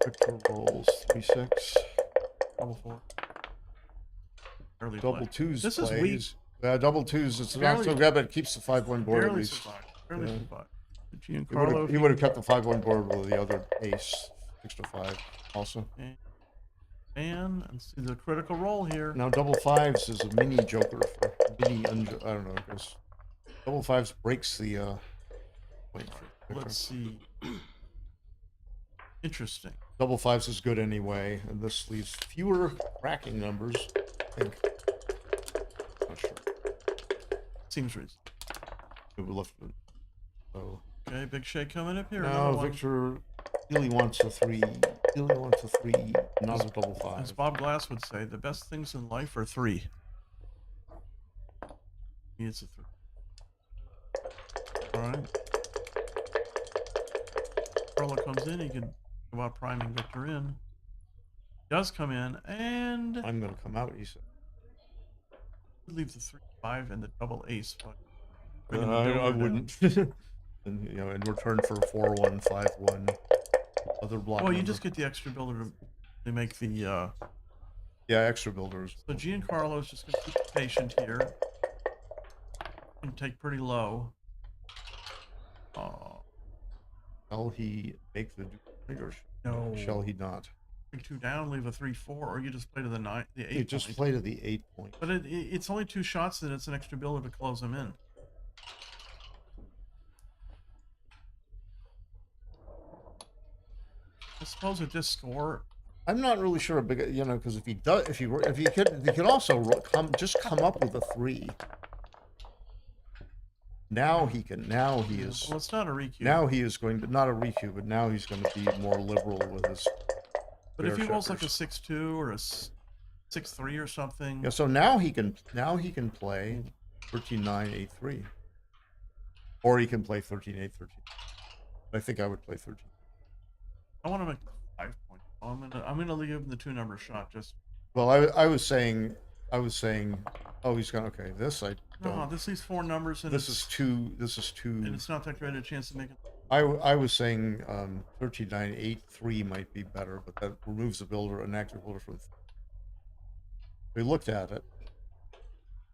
Victor rolls 3-6. Double 4. Barely Double play. twos This is plays. weak. Double twos. It's Barely- not so good, but it keeps the 5-1 board at Barely least. survived. Barely Yeah. survived. Giancarlo, He would have kept the 5-1 board with the other ace 6-5 also. and see the critical roll here. Now double fives is a mini joker for mini. I don't know because double fives breaks the. Let's see. Interesting. Double fives is good anyway, and this leaves fewer cracking numbers. I think. Not sure. Seems reasonable. We left it. So. Okay, big shake coming up here. Now Victor really wants a 3. Really wants a 3, not a double 5. As Bob Glass would say, the best things in life are 3. He needs a 3. All right. Carlo comes in. He can go out priming Victor in. Does come in, and I'm going to come out. He said. Leave the 3-5 and the double ace. But I wouldn't. And you know, in return for 4-1, 5-1, other block. Well, you number. just get the extra builder to make the. Yeah, extra builders. So Giancarlo's just going to keep patient here. And take pretty low. Shall he make the or No. shall he not? 3-2 down, leave a 3-4, or you just play to the 8 You just point. play to the 8 point. But it's only 2 shots, and it's an extra builder to close them in. I suppose at this score, I'm not really sure, you know, because if he does, if he could also come up with a 3. Now he can. Now he is. well, it's not a recue. Now he is going to not a recue, but now he's going to be more liberal with his. But if he pair rolls like a checkers. 6-2 or a 6-3 or something. Yeah, so now he can play 13-9-8-3, or he can play 13-8-13. I think I would play 13. I want to make 5 points. I'm gonna leave him the 2-number shot. Just Well, I was saying, oh, he's gonna okay. This I don't. no, this leaves 4 numbers, and This is two. This is two. and it's not that great a chance to make it. I was saying 13-9-8-3 might be better, but that removes an active builder from. We looked at it,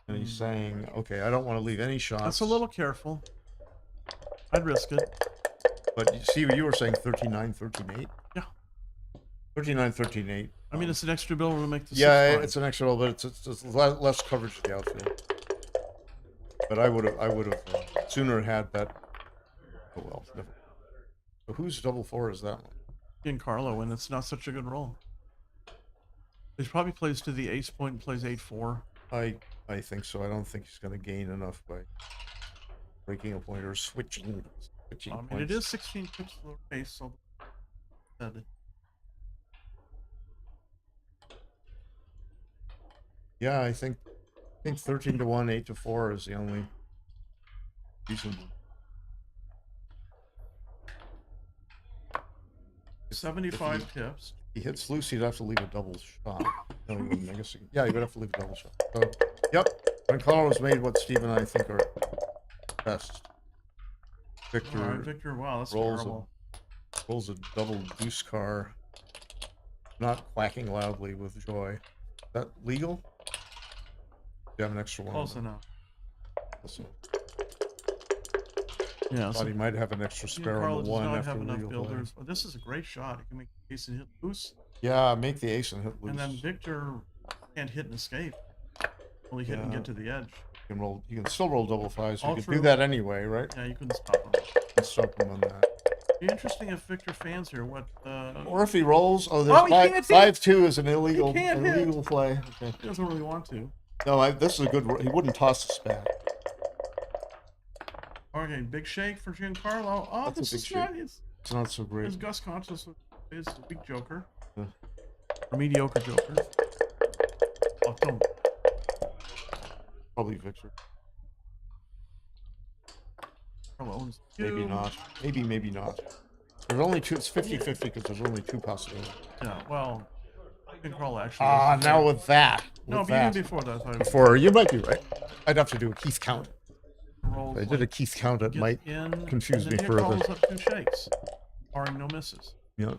and he's saying, okay, I don't want to leave any shots. That's a little careful. I'd risk it. But you see, you were saying 13-9-13-8. Yeah. 13-9-13-8. I mean, it's an extra builder to make the. Yeah, 6-5. it's an extra roll, but it's less coverage of the outfield. But I would have sooner had that. Oh well. Never. So whose double 4 is that one? Giancarlo, and it's not such a good roll. He probably plays to the ace point and plays 8-4. I think so. I don't think he's going to gain enough by breaking a point or switching. I mean, it is 16 pips for the ace, so. Yeah, I think 13-1, 8-4 is the only reasonable. 75 pips. He hits loose, he'd have to leave a double shot. No, he wouldn't. I guess yeah, he would have to leave a double shot. So, yep. When Carlo's made what Steve and I think are best. Victor, All right, Victor, wow, that's rolls terrible. rolls a double deuce car, not quacking loudly with joy. Is that legal? You have an extra one. Close enough. Also, Yeah, thought he might have an extra spare on the one does not after have enough legal play. builders. But this is a great shot. He can make the ace and hit loose. Yeah, make the ace and hit loose. And then Victor can't hit and escape. Only hit and Yeah. get to the edge. You can still roll double 5s. So All you can true. do that anyway, right? Yeah, you couldn't stop him. Let's stop him on that. Be interesting if Victor fans here what. Or if he rolls, Oh, there's he can't hit. 5-2 is an illegal can't hit. play. Okay. He doesn't really want to. No, this is a good. He wouldn't toss the spat. Okay, big shake for Giancarlo. Oh, That's a this big is not. shake. It's It's not so great. His Gus Contis is a weak joker. Yeah. A mediocre joker. Oh, don't. Probably Victor. Carlo owns Maybe two. not. Maybe not. There's only two. It's 50-50 because there's only two possibilities. Yeah, well, I think Carlo actually. Now with that. No, with but even that. before that. I thought it was- Before, you might be right. I'd have to do a Keith count. rolls If I did a like Keith count, it gets might in, confuse and me then further. Carlo's up 2 shakes, barring no misses. Yeah.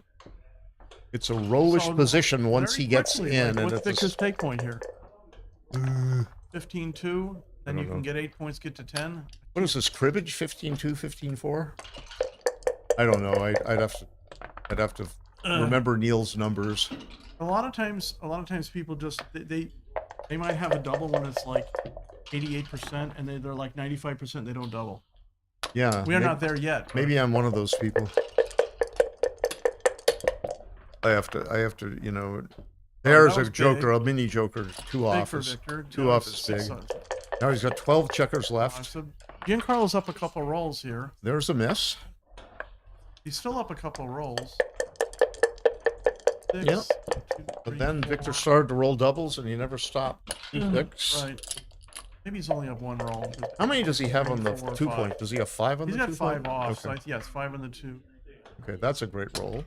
It's a rollish So, position once very he gets quickly, in. like, And what's Victor's take point here? 15-2. Then I you don't can know. get 8 points, get to 10. What is this, cribbage? 15-2, 15-4? I don't know. I'd have to remember Neil's numbers. A lot of times people just they might have a double when it's like 88%, and they're like 95%. They don't double. Yeah. We are not there yet. Maybe I'm one of those people. I have to, you know. There's that a was joker, big. a mini joker, two Big off for is Victor. two Now off it's is big. 6 on. Now he's got 12 checkers left. So Giancarlo's up a couple rolls here. There's a miss. He's still up a couple rolls. Yep. But then Victor started to roll doubles and he never stopped. Mm-hmm. 6. Right. Maybe he's only up 1 roll. How many does he have on the 4 or 2 5. point? Does he have 5 on He's the 2 got 5 point? off. Okay. So yes, 5 on the 2. Okay, that's a great roll.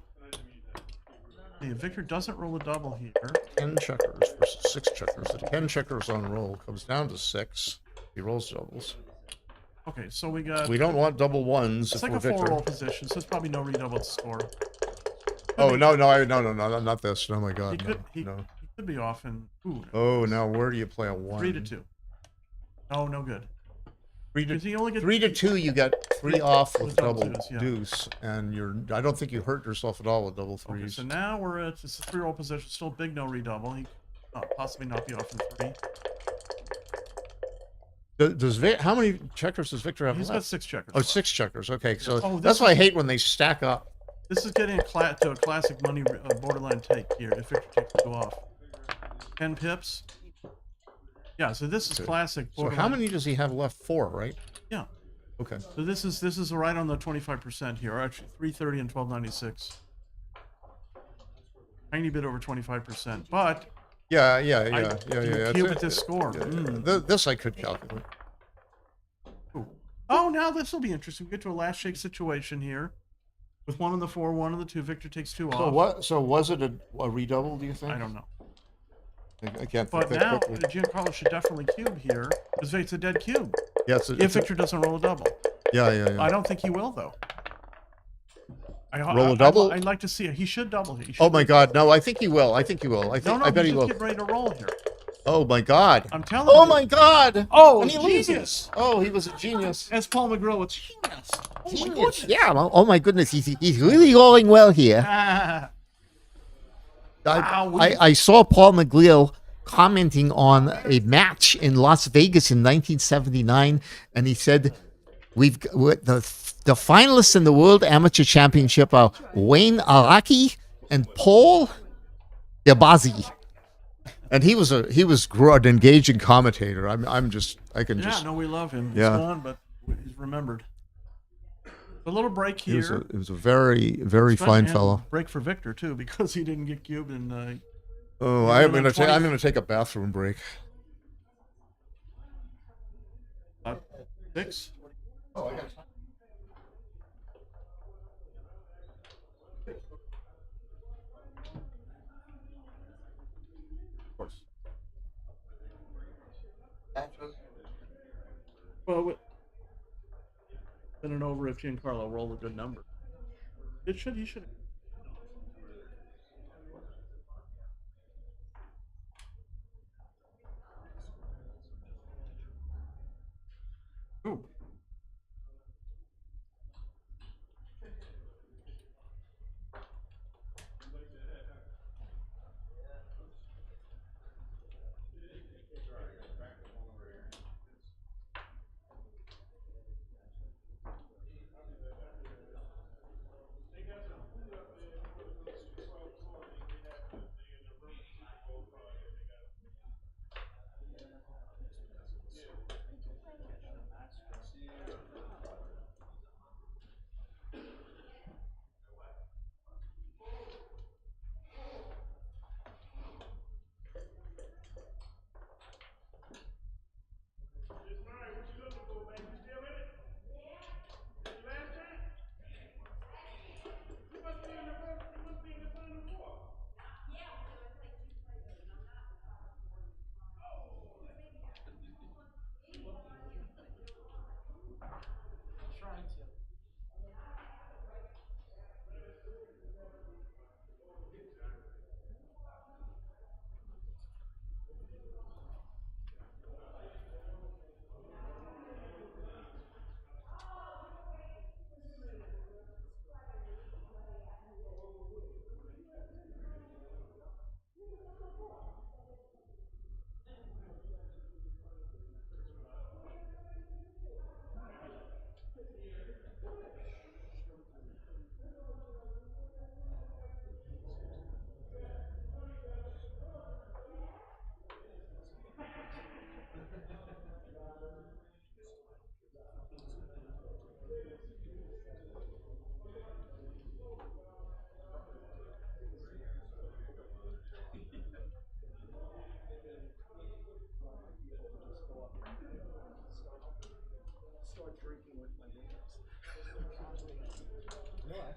Yeah, Victor doesn't roll a double here. 10 checkers versus 6 checkers. The 10 checkers on roll comes down to 6. He rolls doubles. Okay, so we got. We don't want double ones It's if like we're a 4 Victor. roll position, so it's probably no redouble to score. Oh, no, not this. Oh my God, He could, no. he could be off in. Ooh. Oh, now where do you play a 1? 3-2. Oh, no good. 3 to, Because he only gets 3 to 2, you got 3 off with double deuce, yeah. deuce, and I don't think you hurt yourself at all with double Okay, threes. so now we're at it's a 3 roll position, still big no redouble. He possibly not be off in 3. How many checkers does Victor have He's got left? 6 checkers. Oh, 6 checkers. Okay, so Oh, this that's why I is- hate when they stack up. This is getting to a classic money borderline take here. If Victor takes 2 off, 10 pips. Yeah, so this is classic. So Borderline. how many does he have left? 4, right? Yeah. Okay. So this is right on the 25% here, or actually 330 and 1296. Tiny bit over 25%, but Yeah. you It's cube a- at this score. This I could calculate. Oh, now this will be interesting. We get to a last shake situation here, with 1 on the 4, 1 on the 2. Victor takes 2 off. So was it a redouble? Do you think? I don't know. I can't But think that now quickly. Giancarlo should definitely cube here, because it's a dead cube. Yeah, if Victor doesn't roll a double. Yeah. I don't think he will though. Roll a double? I'd like to see it. He should double. He should Oh my God! No, I think he will. I bet he he's will. just getting ready to roll here. Oh my God! I'm telling Oh you. my God! Oh, and he genius. loses. Oh, he was a genius. As Paul McGrill, it's genius. Oh my goodness. Yeah. Oh my goodness, he's really rolling well here. I saw Paul McGrill commenting on a match in Las Vegas in 1979, and he said, the finalists in the World Amateur Championship are Wayne Araki and Paul Debazi. And he was an engaging commentator. I can just. Yeah, no, we love him. He's Yeah. gone, but he's remembered. A little break He here. was a very, very Especially fine and fellow. Break for Victor too, because he didn't get cubed in. I'm gonna take a bathroom break. 6. Oh, I got time. Of course. Well, been an over if Giancarlo rolled a good number. He should. Ooh.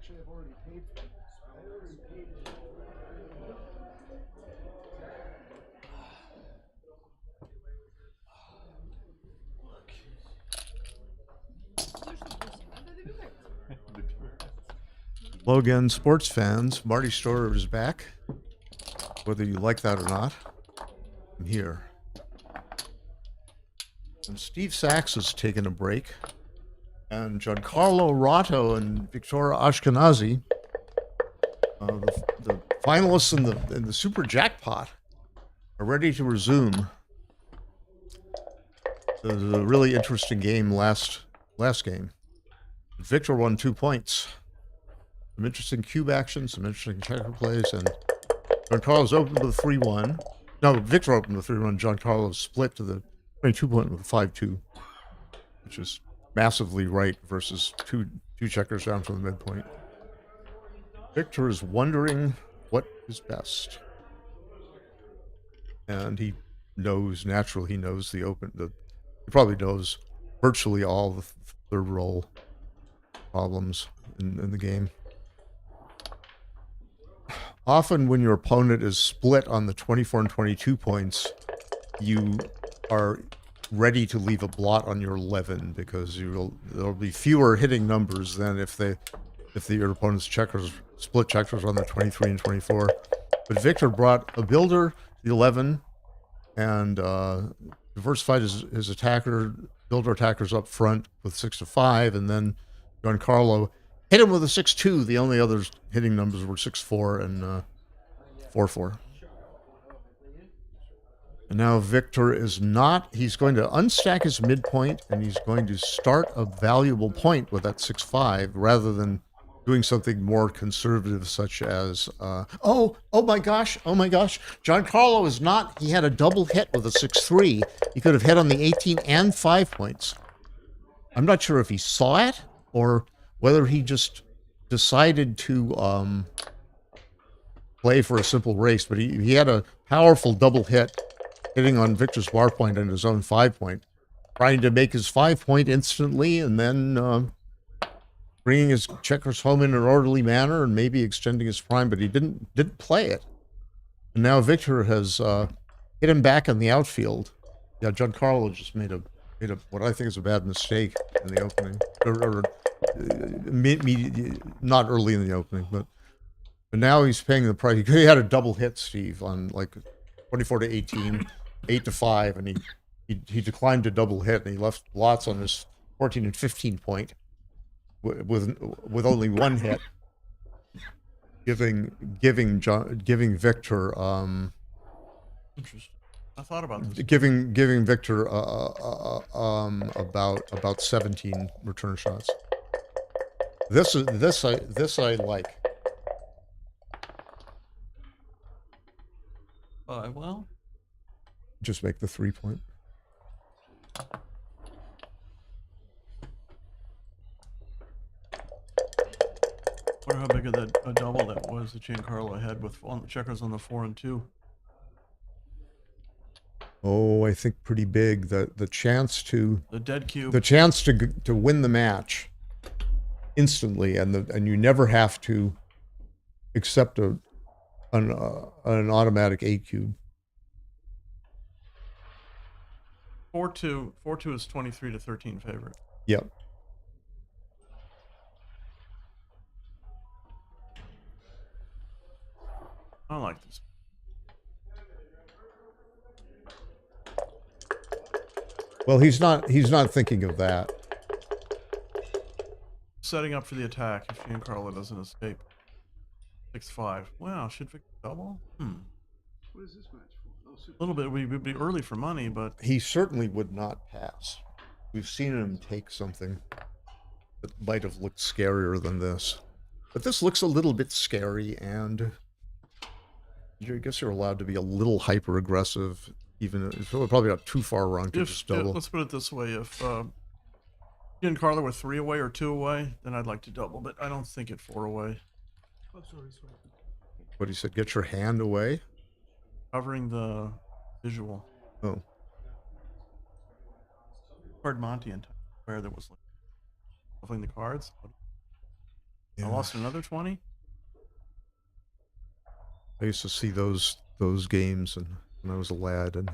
Actually, I've already paid for it. I already paid for it. Hello again, sports fans. Marty Storer is back. Whether you like that or not, I'm here. And Steve Sachs has taken a break. And Giancarlo Rotto and Victoria Ashkenazi, the finalists in the Super Jackpot, are ready to resume. It was a really interesting game last game. Victor won 2 points. Some interesting cube action, some interesting checker plays, and Giancarlo's opened with a 3-1. No, Victor opened with 3-1. Giancarlo split to the 22-point with a 5-2, which is massively right versus two checkers down from the midpoint. Victor is wondering what is best. And he knows, naturally, he knows he probably knows virtually all the third roll problems in the game. Often when your opponent is split on the 24 and 22 points, you are ready to leave a blot on your 11 because there'll be fewer hitting numbers than if your opponent's split checkers on the 23 and 24. But Victor brought a builder to the 11 and diversified his builder attackers up front with 6-5, and then Giancarlo hit him with a 6-2. The only other hitting numbers were 6-4 and 4-4. And now Victor is he's going to unstack his midpoint, and he's going to start a valuable point with that 6-5 rather than doing something more conservative such as, oh my gosh, Giancarlo is not, he had a double hit with a 6-3. He could have hit on the 18 and 5 points. I'm not sure if he saw it or whether he just decided to play for a simple race, but he had a powerful double hit hitting on Victor's bar point and his own 5 point, trying to make his 5 point instantly and then bringing his checkers home in an orderly manner and maybe extending his prime, but he didn't play it. And now Victor has hit him back in the outfield. Yeah, Giancarlo just made a what I think is a bad mistake in the opening, not early in the opening, but now he's paying the price. He had a double hit, Steve, on like 24 to 18, 8 to 5, and he declined to double hit, and he left lots on his 14 and 15 point with only one hit, giving Victor interesting. I thought about this. Giving Victor about 17 return shots. This I like. Well, just make the 3 point. Wonder how big of a double that was that Giancarlo had with checkers on the 4 and 2. Oh, I think pretty big. The chance to the dead cube. The chance to win the match instantly, and you never have to accept an automatic 8 cube. 4-2 is 23 to 13 favorite. Yep. I like this. Well, he's not thinking of that. Setting up for the attack if Giancarlo doesn't escape. 6-5. Wow, should Victor double? What is this match for? A little bit. We would be early for money, but he certainly would not pass. We've seen him take something that might have looked scarier than this, but this looks a little bit scary, and I guess you're allowed to be a little hyper aggressive. Even it's probably not too far wrong to just double. Let's put it this way: if Giancarlo were 3 away or 2 away, then I'd like to double, but I don't think at 4 away. Oh, sorry. What he said, get your hand away? Covering the visual. Oh. Card Monte and where there was like shuffling the cards. I lost another 20. I used to see those games and when I was a lad, and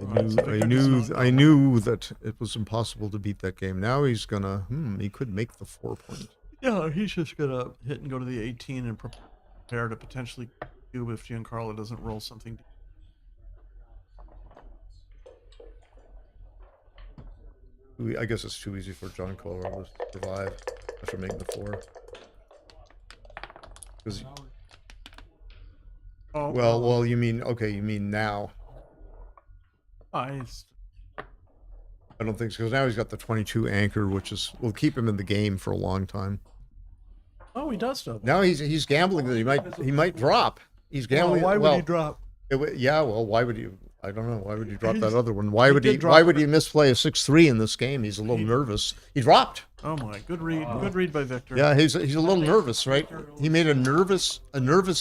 I knew that it was impossible to beat that game. Now he's gonna he could make the 4 point. Yeah, he's just gonna hit and go to the 18 and prepare to potentially cube if Giancarlo doesn't roll something. I guess it's too easy for John Carlo to survive after making the 4. Because well, you mean now? I don't think so, because now he's got the 22 anchor, which will keep him in the game for a long time. Oh, he does though. Now he's gambling that he might drop. He's gambling. Why would he drop? Why would you? I don't know. Why would you drop that other one? Why would he misplay a 6-3 in this game? He's a little nervous. He dropped. Oh my, good read. Good read by Victor. Yeah, he's a little nervous, right? He made a nervous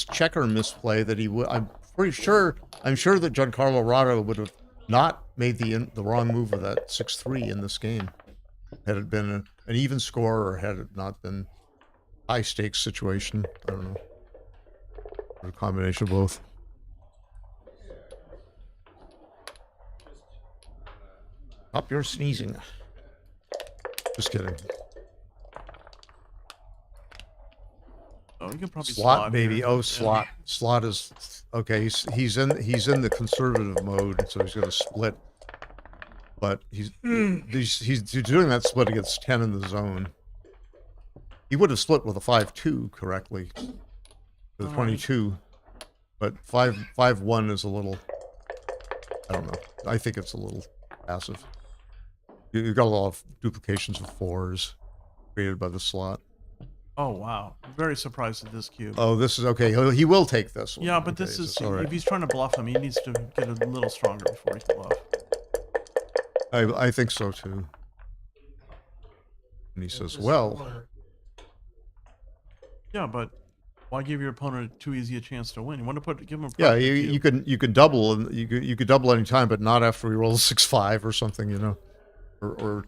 checker misplay that he would. I'm sure that Giancarlo Rado would have not made the wrong move of that 6-3 in this game had it been an even score, or had it not been high stakes situation. I don't know. Or a combination of both. Stop your sneezing. Just kidding. Oh, you can probably slot baby. here. Oh, slot. Yeah. Slot is okay. He's in the conservative mode, so he's going to split. But he's doing that split against 10 in the zone. He would have split with a 5-2 correctly, with a 22, but 5-1 is a little. I don't know. I think it's a little passive. You've got a lot of duplications of 4s created by the slot. Oh wow! I'm very surprised at this cube. Oh, this is okay. He will take this one. Yeah, but okay, this is right. If he's trying to bluff him, he needs to get a little stronger before he can bluff. I think so too. And he says, "Well." Yeah, but why give your opponent too easy a chance to win? You want to give him a yeah. You could double, and you could double any time, but not after he rolls 6-5 or something, you know, or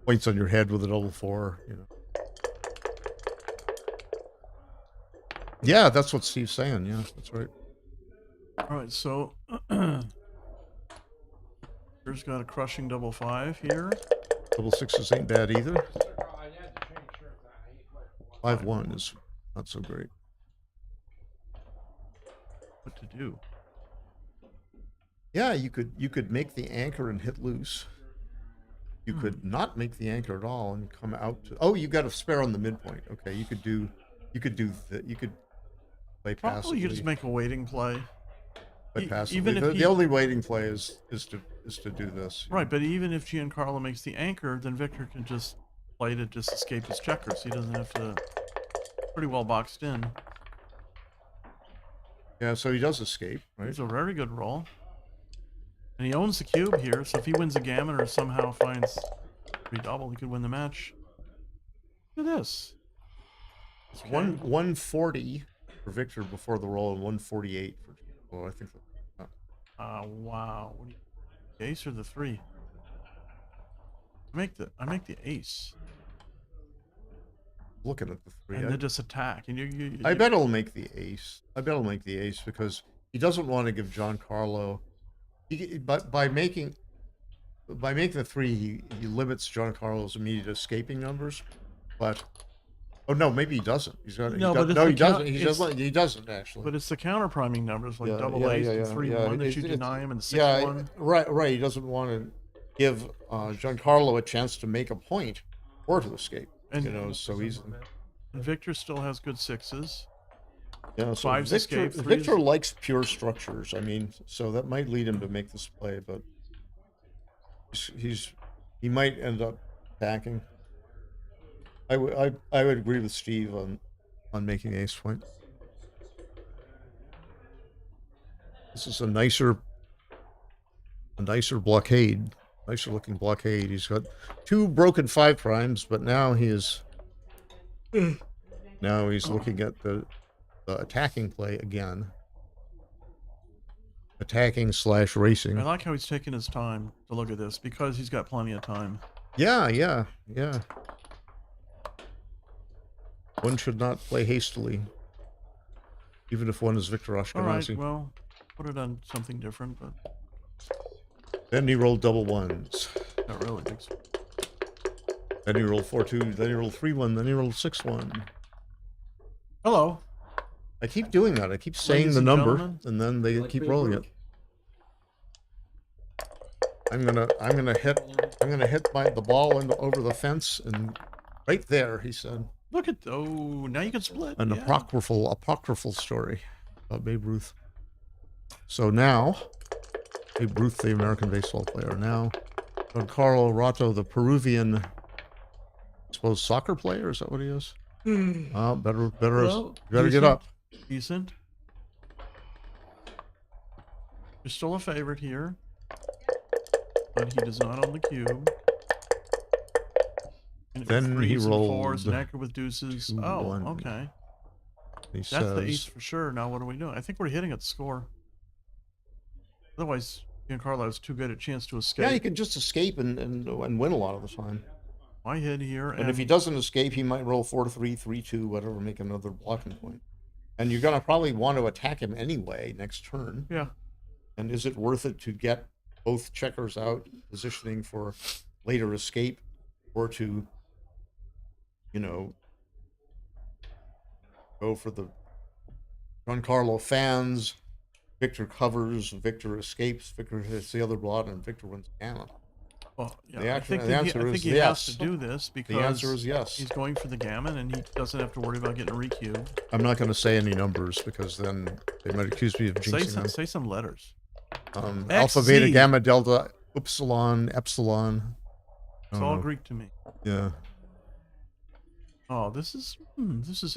points on your head with a double 4, you know. Yeah, that's what Steve's saying. Yeah, that's right. All right, so here's got a crushing double 5 here. Double 6s ain't bad either. 5-1 is not so great. What to do? Yeah, you could make the anchor and hit loose. You could not make the anchor at all and come out to. Oh, you got a spare on the midpoint. Okay, you could play passively. Probably you just make a waiting play. Play passively. Even if the only waiting play is to do this. Right, but even if Giancarlo makes the anchor, then Victor can just play to just escape his checkers. He doesn't have to. Pretty well boxed in. Yeah, so he does escape, right? It's a very good roll. And he owns the cube here, so if he wins a gammon or somehow finds 3 double, he could win the match. Look at this. It's 140 for Victor before the roll and 148 for. Oh, I think. Wow. What do you, the ace or the 3? I make the ace. Looking at the 3. And then just attack. And I bet he'll make the ace. I bet he'll make the ace because he doesn't want to give Giancarlo. But by making the 3, he limits Giancarlo's immediate escaping numbers. But oh no, maybe he doesn't. He doesn't. He doesn't actually. But it's the counter priming numbers like double ace and 3-1 that you deny him and 6-1. Yeah, right. He doesn't want to give Giancarlo a chance to make a point or to escape. And, you know, so easily. And Victor still has good 6s. Yeah, so 5s escape. Victor likes pure structures. I mean, so that might lead him to make this play, but he might end up attacking. I would agree with Steve on making ace point. This is a nicer blockade. Nicer looking blockade. He's got 2 broken 5 primes, but now he's looking at the attacking play again. Attacking / racing. I like how he's taking his time to look at this because he's got plenty of time. Yeah. One should not play hastily, even if one is Victor All right, Ashkenazi. well, put it on something different, but Then he rolled double ones. not really. Big Then he rolled 4-2. Then he rolled 3-1. Then he rolled 6-1. Hello. I keep doing that. I keep saying Ladies the and number, gentlemen. and then they keep rolling it. I'm gonna hit the ball over the fence, and right there, he said. Look at now you can split. An yeah. apocryphal story about Babe Ruth. So now, Babe Ruth, the American baseball player. Now, Carlo Rato, the Peruvian, I suppose, soccer player. Is that what he is? Better Well, get decent, up. Decent. You're still a favorite here, but he does not own the cube. And Then he threes and rolled fours, an anchor with deuces. Oh, 2-1. okay. He That's the says, ace for sure. Now what are we doing? I think we're hitting at the score. Otherwise, Giancarlo is too good a chance to escape. yeah, he can just escape and win a lot of the time. I hit here, And if he doesn't escape, he might roll 4-3, 3-2, whatever, make another blocking point. And you're gonna probably want to attack him anyway next turn. Yeah. And is it worth it to get both checkers out, positioning for later escape, or to, go for the Giancarlo fans? Victor covers, Victor escapes, Victor hits the other blot, and Victor wins the gammon. Well, yeah, The I answer- think the that answer I think is he yes. has to do this because The answer is yes. He's going for the gammon, and he doesn't have to worry about getting recubed. I'm not going to say any numbers because then they might accuse me of jinxing them. Say some letters. Alpha, beta, gamma, delta, upsilon, epsilon. It's all Greek to me. Yeah. Oh, this is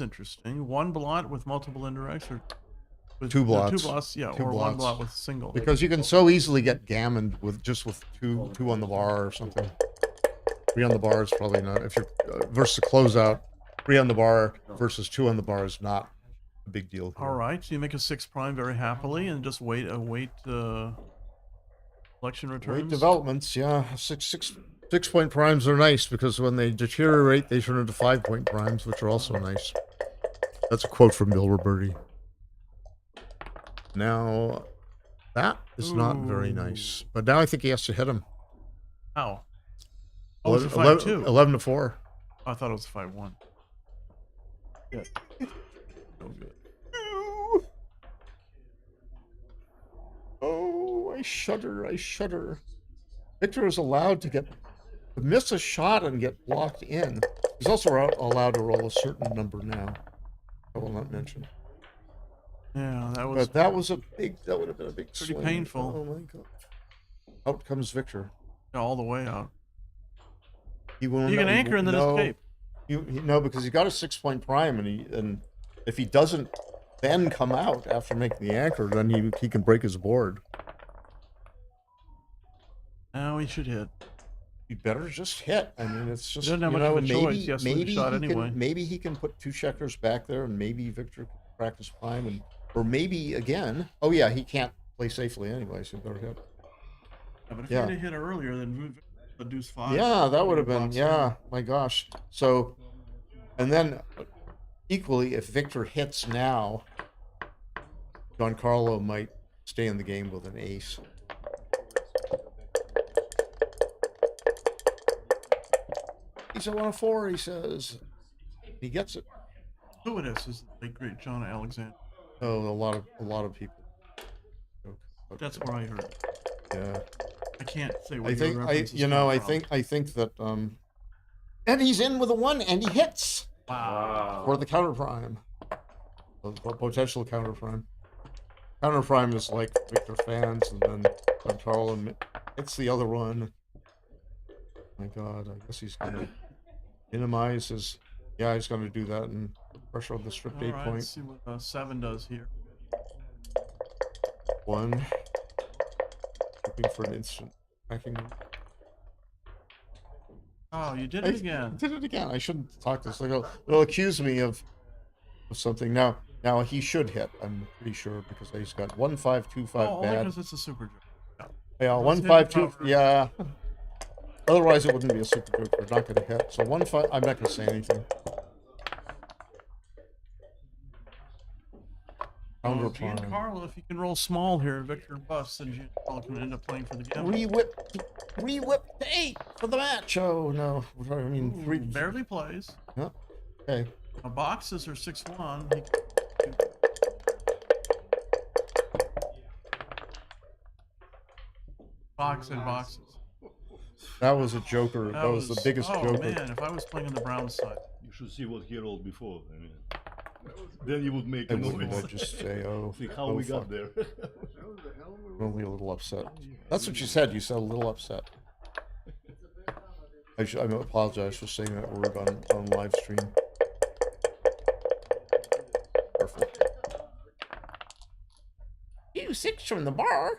interesting. One blot with multiple indirects, or with Two blots. 2 blots, yeah, Two or one blots. blot with single. Because you can so easily get gammoned with two on the bar or something. 3 on the bar is probably not. If you're versus a closeout, 3 on the bar versus 2 on the bar is not a big deal. All right, so you make a 6 prime very happily, and just wait selection returns. Great developments, yeah. Six point primes are nice because when they deteriorate, they turn into 5-point primes, which are also nice. That's a quote from Bill Roberti. Now, that is not very nice. But now I think he has to hit him. How? Oh, it's a 5-2. 11-4. I thought it was 5-1. Good. So good. Oh, I shudder. Victor is allowed to miss a shot and get blocked in. He's also allowed to roll a certain number now. I will not mention. Yeah, that was. But that would have been a big pretty swing. painful. Oh my god! Out comes Victor. All the way out. He won't. You can anchor and then escape. No, because he got a 6-point prime, and if he doesn't then come out after making the anchor, then he can break his board. Now he should hit. You better just hit. I mean, it's just He doesn't have much of a choice. He has to leave the shot anyway. Maybe he can put 2 checkers back there, and maybe Victor can practice prime, or maybe again. Oh yeah, he can't play safely anyway, so he better hit. Yeah, but if he had hit earlier, then the deuce 5. Yeah, that would have been. Yeah, my gosh. So, and then equally, if Victor hits now, Giancarlo might stay in the game with an ace. He's on a 4, he says. He gets it. Who it is the great John Alexander. Oh, a lot of people. That's where I heard. Yeah. I can't say what I think I think that and he's in with a 1 and he hits. Wow. For the counter prime. The potential counter prime. Counter prime is like Victor fans, and then Carlo hits the other one. My God, I guess he's gonna minimize his. Yeah, he's gonna do that and pressure on the stripped 8 point. Let's see what 7 does here. 1. Looking for an instant backing. Oh, you did it again. Did it again. I shouldn't talk this. They'll accuse me of something. Now he should hit. I'm pretty sure because he's got 1, 5, 2, 5 only bad. because it's a super joke. Yeah, Let's 1, hit 5, the 2. cover. Yeah. Otherwise, it wouldn't be a super joke. We're not going to hit. So 1, 5. I'm not going to say anything. Pounder Oh, time. Carlo, if you can roll small here, Victor busts, then Carlo can end up playing for the gammon. Re-whip to 8 for the match. Oh no, I mean Ooh, 3. barely plays. Yeah. Okay. Now, boxes are 6-1. Box and boxes. That was a joker. That was the biggest oh, joker. Man, if I was playing on the brown side. You should see what he rolled before. I mean, then you would make I a wouldn't noise. have just say, oh, See how oh, we fuck. got there. Only a little upset. That's what you said. You said a little upset. I apologize for saying that word on live stream. Careful. You 6 from the bar.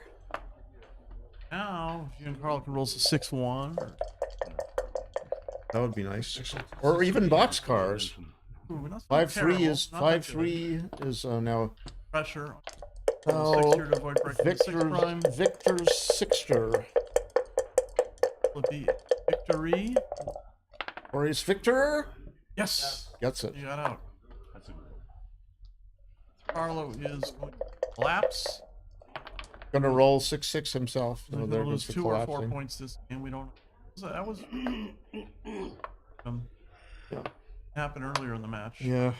Now, if you and Carlo can roll a 6-1. That would be nice. Or even boxcars. 5-3 is 5-3 is now pressure. Oh, Sixter to avoid breaking the 6 prime. Victor's Sixter. Will be victory. Or is Victor? Yes. Gets it. You got out. Carlo is going to collapse. Gonna roll 6-6 himself. He's Oh, going there to lose goes the 2 or 4 collapsing. points this game. We don't. That was happened earlier in the match. Yeah.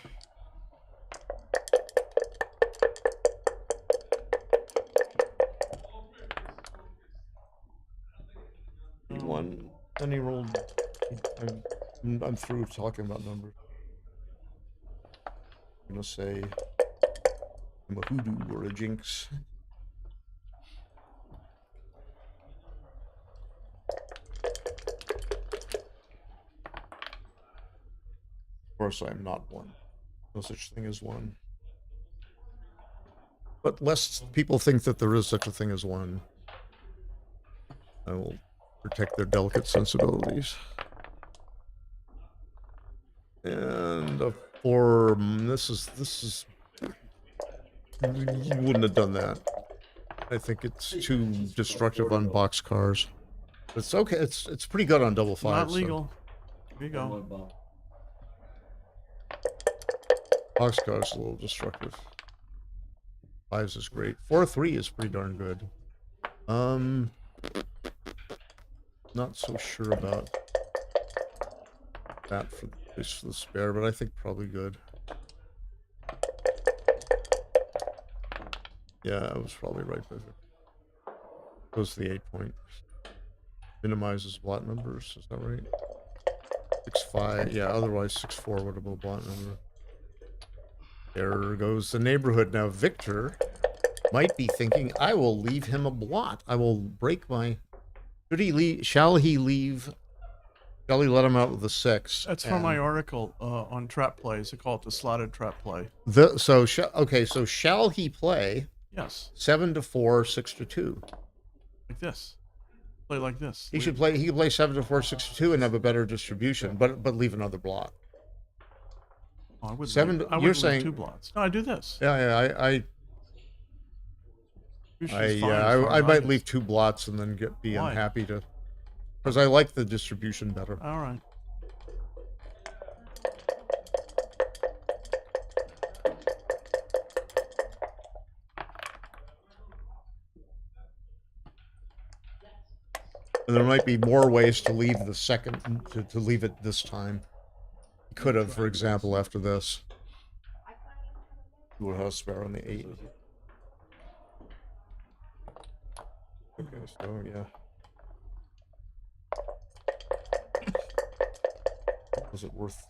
He won. Then he rolled. I'm through talking about numbers. I'm gonna say I'm a hoodoo or a jinx. Of course, I'm not one. No such thing as one. But lest people think that there is such a thing as one, I will protect their delicate sensibilities. And a 4. This is. You wouldn't have done that. I think it's too destructive on box cars. It's okay. It's pretty good on double 5. Not legal. Here you go. Box cars is a little destructive. 5s is great. 4-3 is pretty darn good. Not so sure about that for the spare, but I think probably good. Yeah, I was probably right by there. Goes to the 8 point. Minimizes blot numbers, is that right? 6-5, yeah, otherwise 6-4 would have been a blot number. There goes the neighborhood. Now Victor might be thinking, I will leave him a blot. I will break my... Should he leave? Shall he leave? Shall he let him out with a 6? That's from my article on trap plays. I call it the slotted trap play. So shall he play? Yes. 7-4, 6-2. Like this. Play like this. He should play. He could play 7-4, 6-2, and have a better distribution, but leave another blot. Oh, I wouldn't. Seven. I You're wouldn't saying leave 2 blots. No, I do this. Yeah. I might leave 2 blots and then be Why? unhappy to, because I like the distribution better. All right. And there might be more ways to leave the second, to leave it this time. Could have, for example, after this. We'll have spare on the 8. Okay, so yeah. Was it worth?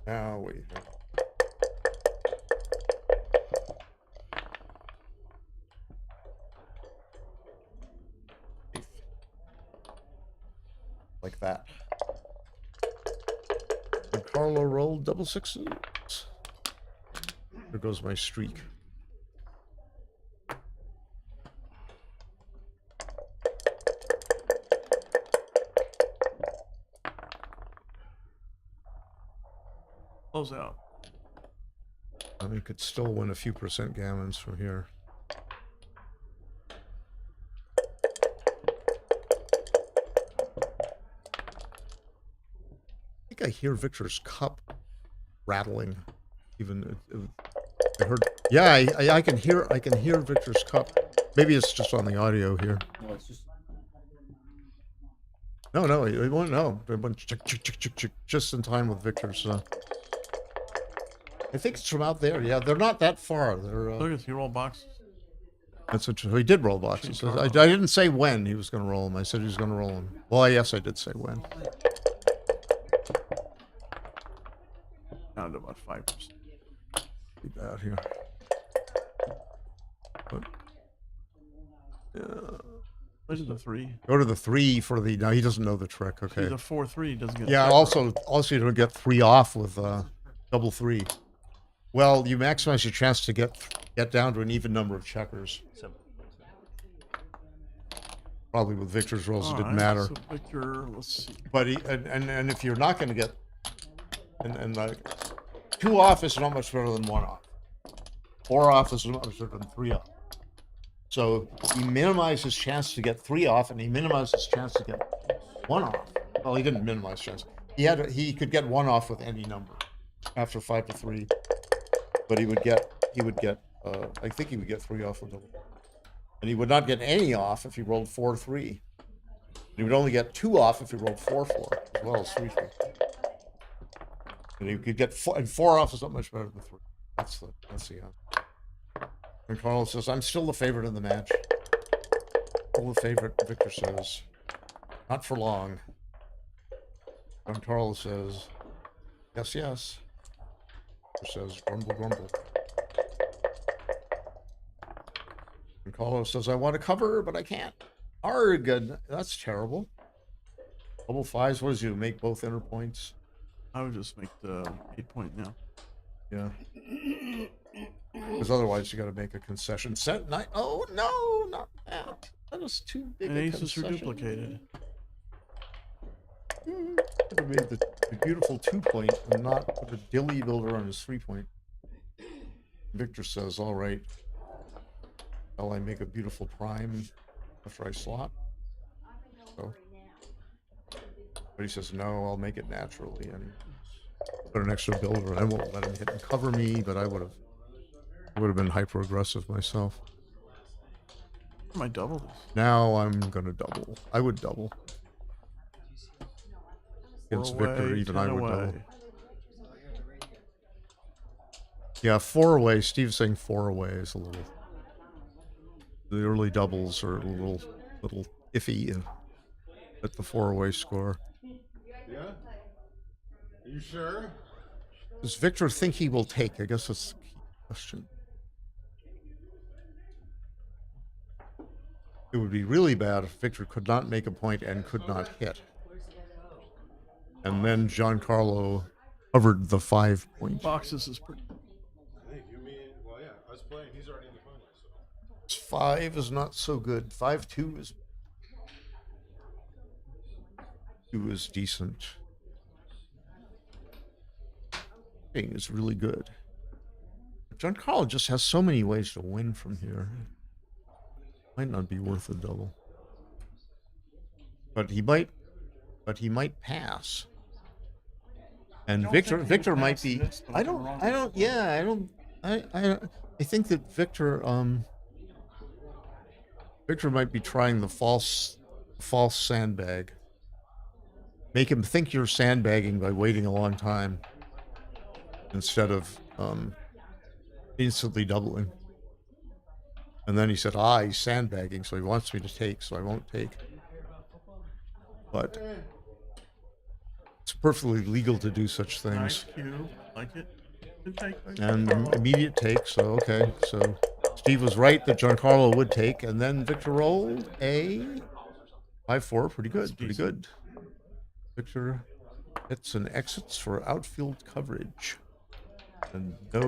Now wait. Like that. And Carlo rolled double 6s. There goes my streak. Close out. I mean, could still win a few percent gammons from here. I think I hear Victor's cup rattling. even. I heard. Yeah, I can hear. I can hear Victor's cup. Maybe it's just on the audio here. No, it's just. No, it won't. No, it went chick, just in time with Victor's. I think it's from out there. Yeah, they're not that far. They're. Look at he roll boxes. That's interesting. He did roll boxes. I didn't say when he was going to roll them. I said he was going to roll them. Well, yes, I did say when. Down to about 5%. Be bad here. But, yeah. This is the 3. Go to the 3 for the. No, he doesn't know the trick. Okay. He's a 4-3. Doesn't get. Yeah. Also, you don't get 3 off with double 3. Well, you maximize your chance to get down to an even number of checkers. Probably with Victor's rolls, it didn't matter. So Victor, let's see. But and if you're not going to get and like 2 off is not much better than 1 off. 4 off is not much better than 3 off. So he minimized his chance to get 3 off, and he minimized his chance to get 1 off. Well, he didn't minimize chance. He could get 1 off with any number after 5 to 3, but he would get I think he would get 3 off with double. And he would not get any off if he rolled 4-3. He would only get 2 off if he rolled 4-4, as well as 3-3. And he could get 4 off is not much better than 3. That's the answer. And Carlo says, I'm still the favorite in the match. Still the favorite, Victor says. Not for long. And Carlo says, yes, yes. Victor says, grumble, grumble. And Carlo says, I want to cover, but I can't. Arg, that's terrible. Double 5s, what does you make both inner points? I would just make the 8 point now. Yeah. Because otherwise you got to make a concession. Set 9. Oh, no, not that. That is too big And a aces are concession. duplicated. Could have made the beautiful 2 point and not put a dilly builder on his 3 point. Victor says, all right. Shall I make a beautiful prime after I slot? So. But he says, no, I'll make it naturally. And put an extra builder, and I won't let him hit and cover me, but I would have been hyper aggressive myself. My double. Now I'm gonna double. I would double. Against Victor, away, even I 10 would away. double. Yeah, 4 away. Steve's saying 4 away is a little. The early doubles are a little iffy at the 4 away score. Yeah? Are you sure? Does Victor think he will take? I guess that's the key question. It would be really bad if Victor could not make a point and could not hit. And then Giancarlo covered the 5 point. Boxes is pretty. I think you mean, well, yeah, I was playing, he's already in the finals. So. 5 is not so good. 5-2 is. 2 is decent. Thing is really good. Giancarlo just has so many ways to win from here. Might not be worth a double. But he might pass. And Victor might be. I think that Victor might be trying the false sandbag. Make him think you're sandbagging by waiting a long time instead of instantly doubling. And then he said, he's sandbagging, so he wants me to take, so I won't take. But it's perfectly legal to do such things. Nice cue. Like it. Good take. And immediate take, so okay. So Steve was right that Giancarlo would take, and then Victor rolled a 5-4. Pretty good, pretty good. Victor hits and exits for outfield coverage. And no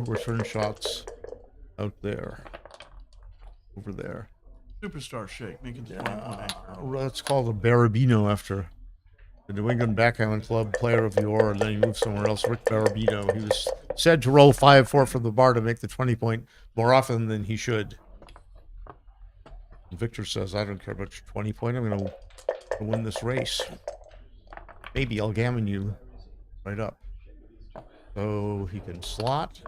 return shots out there. Over there. Superstar shake, making the 21 That's called a Barabino after the New England Backgammon Club player of the year, and then he moved somewhere else. Rick Barabino. He was said to roll 5-4 from the bar to make the 20 point more often than he should. And Victor says, I don't care about your 20 point. I'm going to win this race. Maybe I'll gammon you right up. So he can slot.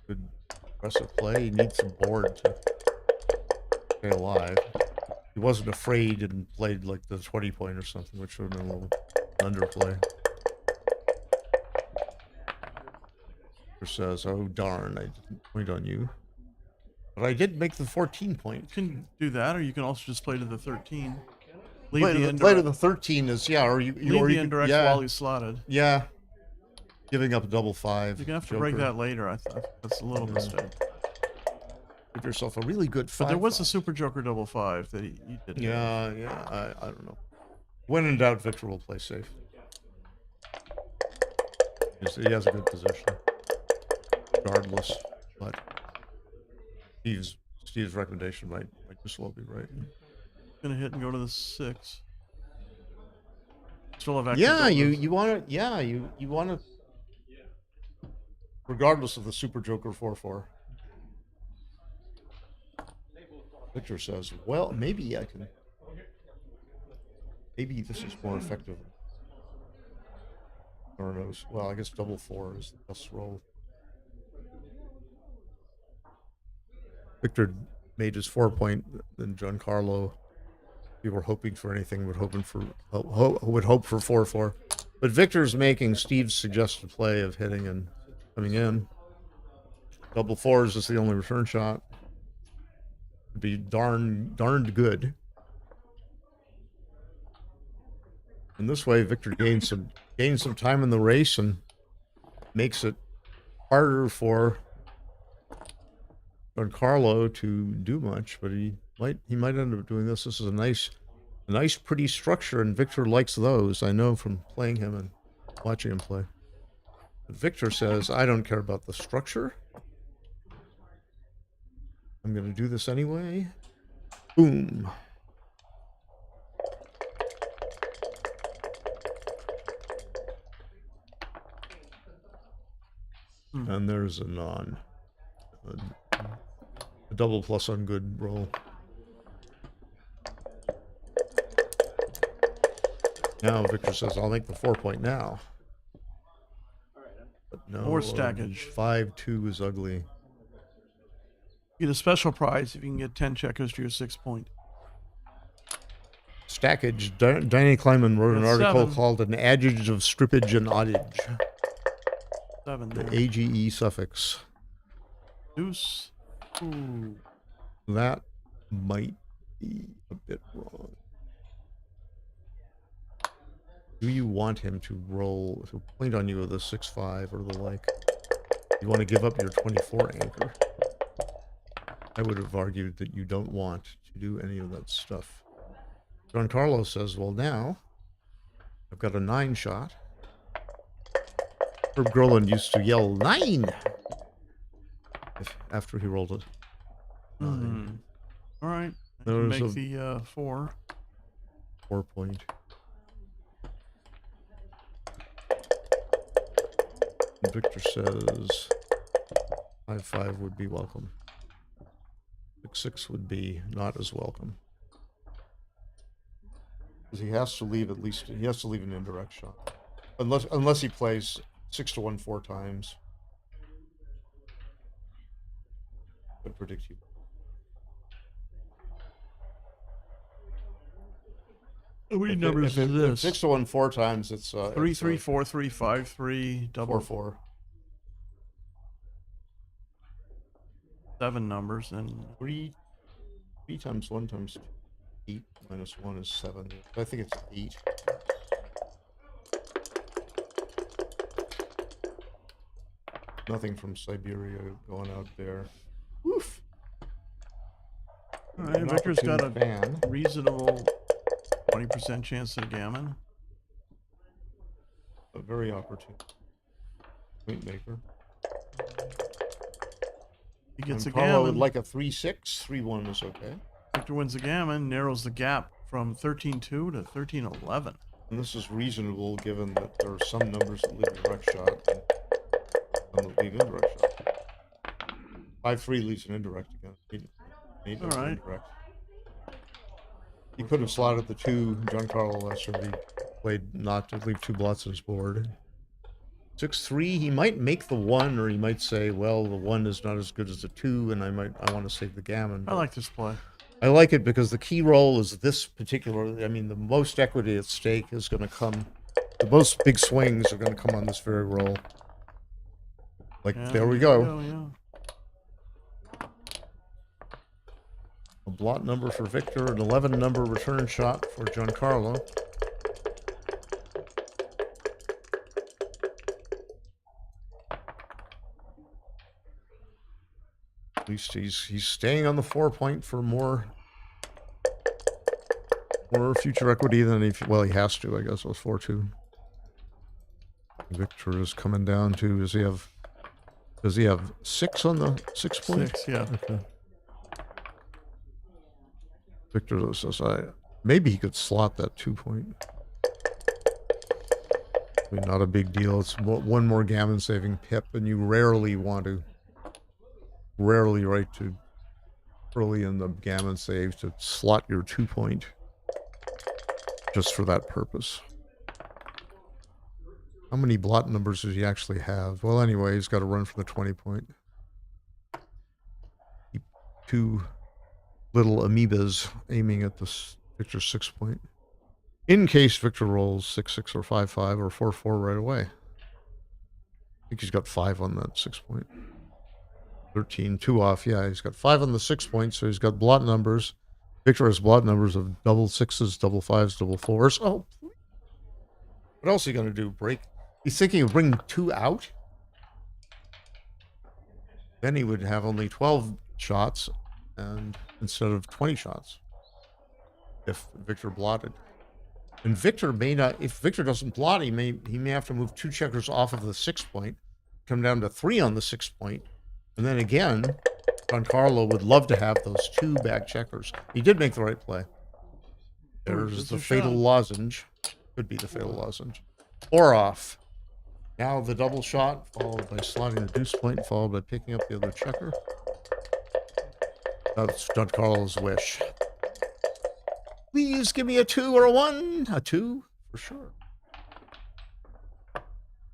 Good aggressive play. He needs some board to stay alive. He wasn't afraid and played like the 20 point or something, which would have been a little underplay. Says, "Oh darn, I didn't point on you, but I did make the 14 point." You can do that, or you can also just play to the 13. Leave Play, the to, indirect. play to the 13 is or you Leave or the you indirect could, while he's slotted. Yeah, giving up a double 5. You're gonna have to break that later. I thought that's a little mistake. Give yourself a really good 5. But there was a Super Joker double 5 that he did. Yeah. I don't know. When in doubt, Victor will play safe. He has a good position, regardless. But Steve's recommendation might just well be right. Gonna hit and go to the 6. Still have active. Yeah, doubles. you want to. Yeah, you want to. Regardless of the Super Joker 4/4. Victor says, "Well, maybe I can. Maybe this is more effective." Or knows. Well, I guess double 4 is the best roll. Victor made his 4 point, then John Carlo. We were hoping for anything, would hope for 4/4. But Victor's making Steve's suggested play of hitting and coming in. Double 4s is the only return shot. It'd be darned good. And this way, Victor gains some time in the race and makes it harder for Carlo to do much. But he might end up doing this. This is a nice, pretty structure, and Victor likes those. I know from playing him and watching him play. But Victor says, "I don't care about the structure. I'm going to do this anyway." Boom. And there's a double plus on good roll. Now Victor says, "I'll make the 4 point now." But no. More stackage. 5-2 is ugly. You get a special prize if you can get 10 checkers to your 6 point. Stackage. Danny Kleiman wrote an That's article 7. called "An Adage of Strippage and Odage." 7 The there. AGE suffix. Deuce. Ooh. That might be a bit wrong. Do you want him to point on you with a 6-5 or the like? You want to give up your 24 anchor? I would have argued that you don't want to do any of that stuff. John Carlo says, "Well, now I've got a 9 shot." Herb Groland used to yell 9 after he rolled it. All right. There's Make the 4. 4 point. Victor says 5-5 would be welcome. 6-6 would be not as welcome. Because he has to leave an indirect shot. Unless he plays 6-1 4 times. I predict you. How many numbers is this? 6-1 4 times, it's 3 3 4 3 5 3 double 4-4. 7 numbers and 3 times 1 times 8 minus 1 is 7. I think it's 8. Nothing from Siberia going out there. Woof. All right, An Victor's got a opportune fan. reasonable 20% chance at a gammon. A very opportune point maker. He gets a Carlo would gammon. like a 3-6. 3-1 is okay. Victor wins the gammon, narrows the gap from 13-2 to 13-11. And this is reasonable given that there are some numbers that leave a direct shot and some that leave indirect shot. 5-3 leaves an indirect again. Need All right. indirect. He could have slotted the 2 Giancarlo last year. He played not to leave 2 blots on his board. 6-3. He might make the 1, or he might say, well, the 1 is not as good as the 2, and I want to save the gammon. I like this play. I like it because the key roll is this particular. I mean, the most equity at stake is going to come. The most big swings are going to come on this very roll. Like, Yeah, there we there go. Yeah. A blot number for Victor, an 11 number return shot for Giancarlo. At least he's staying on the 4-point for more future equity than he has to, I guess. It was 4-2. Victor is coming down to, does he have 6 on the 6-point? 6, yeah. Okay. Victor says, maybe he could slot that 2-point. I mean, not a big deal. It's one more gammon saving pip, and you rarely write to early in the gammon save to slot your 2-point just for that purpose. How many blot numbers does he actually have? Well, anyway, he's got to run for the 20-point. Keep 2 little amoebas aiming at this Victor's 6-point. In case Victor rolls 6-6 or 5-5 or 4-4 right away. I think he's got 5 on that 6-point. 13, 2 off. Yeah, he's got 5 on the 6-point, so he's got blot numbers. Victor has blot numbers of double 6s, double 5s, double 4s. Oh, what else are you going to do? Break? He's thinking of bringing 2 out? Then he would have only 12 shots and instead of 20 shots if Victor blotted. And Victor may not, if Victor doesn't blot, he may have to move 2 checkers off of the 6-point, come down to 3 on the 6-point, and then again, Carlo would love to have those 2 back checkers. He did make the right play. There's the fatal lozenge. Could be the fatal lozenge. Or off. Now the double shot, followed by slotting the deuce point, followed by picking up the other checker. That's Carlo's wish. Please give me a 2 or a 1. A 2 for sure.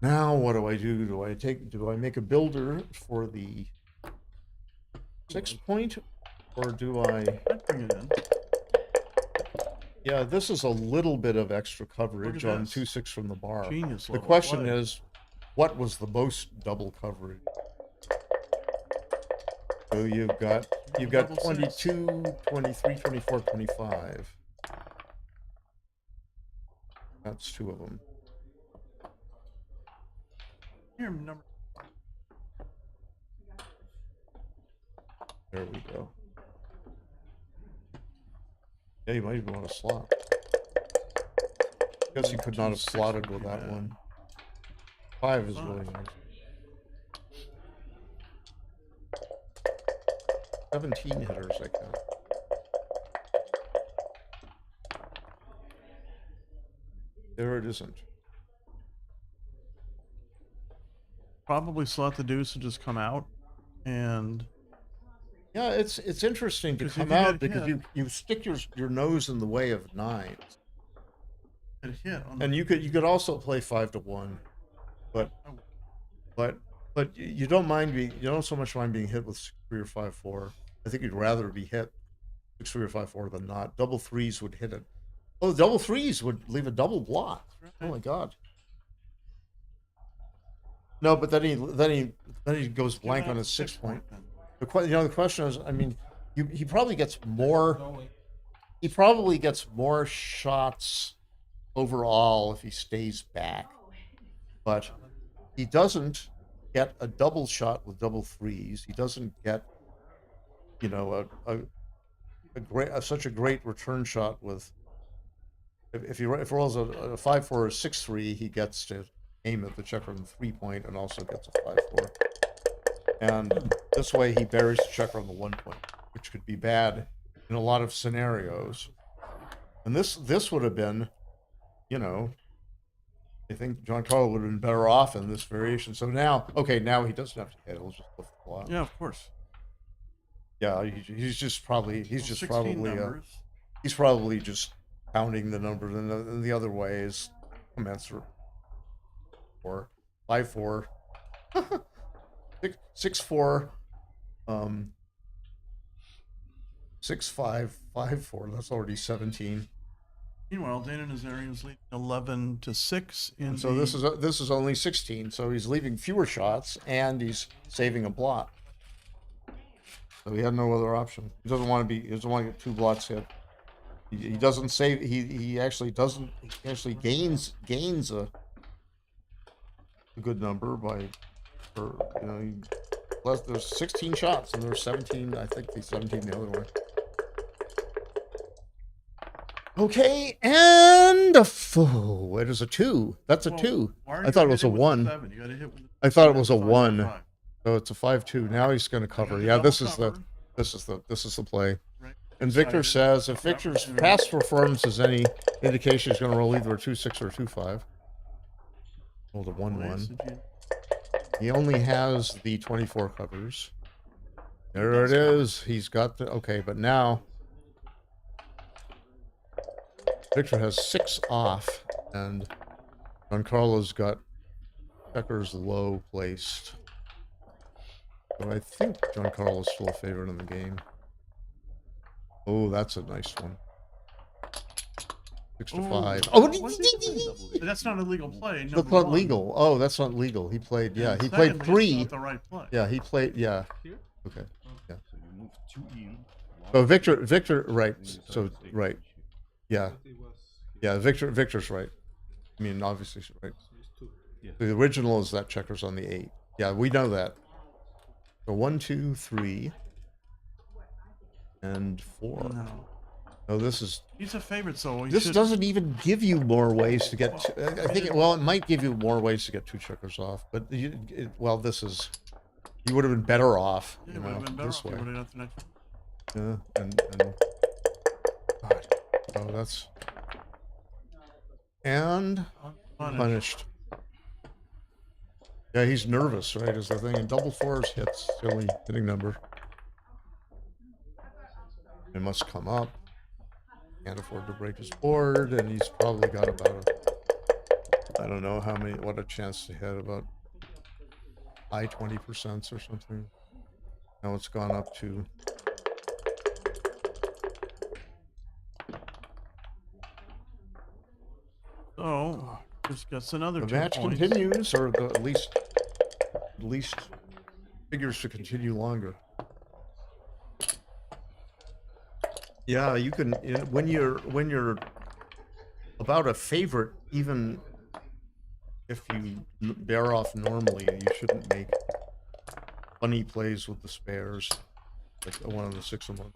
Now what do I do? Do I make a builder for the 6-point, or do I bring it in? Yeah, this is a little bit of extra coverage on this. 2-6 from the bar. Genius The level question play. is, what was the most double coverage? So you've got Double 22, 23, 24, 25. That's 2 of them. Here, number. There we go. Yeah, you might even want to slot. Guess you could not have slotted with that one. 5 is really nice. 17 hitters, I count. There it isn't. Probably slot the deuce and just come out, and Yeah, it's interesting to Because if come you out get because hit- you stick your nose in the way of 9s. get hit on And you could also play 5 to 1, but you don't so much mind being hit with 6-3 or 5-4. I think you'd rather be hit 6-3 or 5-4 than not. Double 3s would hit it. Oh, double 3s would leave a double block. Oh my God. No, but then he goes blank on his 6-point. The question is, I mean, he probably gets more. He probably gets more shots overall if he stays back, but he doesn't get a double shot with double 3s. He doesn't get, such a great return shot with. If he rolls a 5-4 or 6-3, he gets to aim at the checker on the 3-point and also gets a 5-4. And this way he buries the checker on the 1-point, which could be bad in a lot of scenarios. And this would have been, I think Giancarlo would have been better off in this variation. So now he doesn't have to hit. He'll just lift the block. Yeah, of course. Yeah, he's probably numbers. he's probably just counting the numbers, and the other way is commensurate. Or 5-4. 6-4. 6-5, 5-4. That's already 17. Meanwhile, Dana Nazarian is leading 11-6 in. So this is only 16. So he's leaving fewer shots and he's saving a blot. So he had no other option. He doesn't want to get 2 blots hit. He doesn't save. He actually doesn't. He actually gains a good number there's 16 shots and there's 17. I think the 17 the other way. Okay, and it is a 2. That's a 2. I thought it was a 1. I thought it was a 1. So it's a 5-2. Now he's going to cover. Yeah, this is the play. And Victor says if Victor's past performance is any indication, he's going to roll either a 2-6 or a 2-5. Rolled a 1-1. He only has the 24 covers. There it is. He's got the okay, but now Victor has 6 off, and Carlo's got checkers low placed. So I think Carlo's still a favorite in the game. Oh, that's a nice one. 6-5. Oh, but that's not a legal play. That's not legal. Oh, that's not legal. He played. Yeah, he played 3. Not the right play. Yeah, he played. Yeah. Okay. Yeah. So Victor, right? So right. Yeah. Yeah, Victor's right. I mean, obviously, right. The original is that checkers on the 8. Yeah, we know that. So 1, 2, 3, and 4. No, this is. He's a favorite, so this doesn't even give you more ways to get. I think. It might give you more ways to get 2 checkers off, but this is. You would have been better off, this way. Yeah, and God. Oh, that's. And punished. Yeah, he's nervous, right? Is the thing. And double 4s hits, silly hitting number. It must come up. Can't afford to break his board, and he's probably got about I don't know what a chance to hit, about high 20% or something. Now it's gone up to. Oh, just gets another. The 2 match points. continues, or at least figures to continue longer. Yeah, you can when you're about a favorite, even if you bear off normally, you shouldn't make funny plays with the spares, like one of the 6 of 1.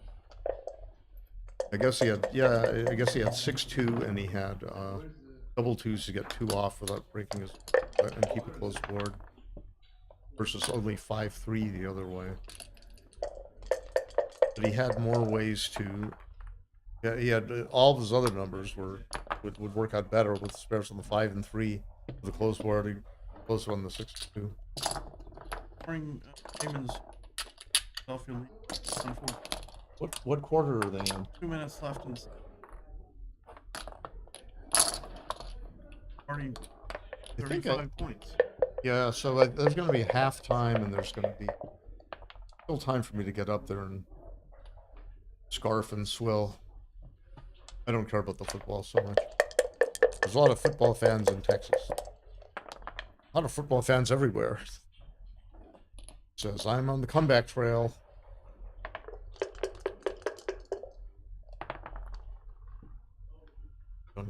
I guess he had 6-2, and he had double 2s to get 2 off without breaking his and keep a close board, versus only 5-3 the other way. But he had more ways to. Yeah, he had all of his other numbers would work out better with spares on the 5 and 3, with the close board, close on the 6-2. What quarter are they in? 2 minutes left and already 35 points. Yeah, so there's going to be halftime, and there's going to be still time for me to get up there and scarf and swill. I don't care about the football so much. There's a lot of football fans in Texas. A lot of football fans everywhere. Says, I'm on the comeback trail.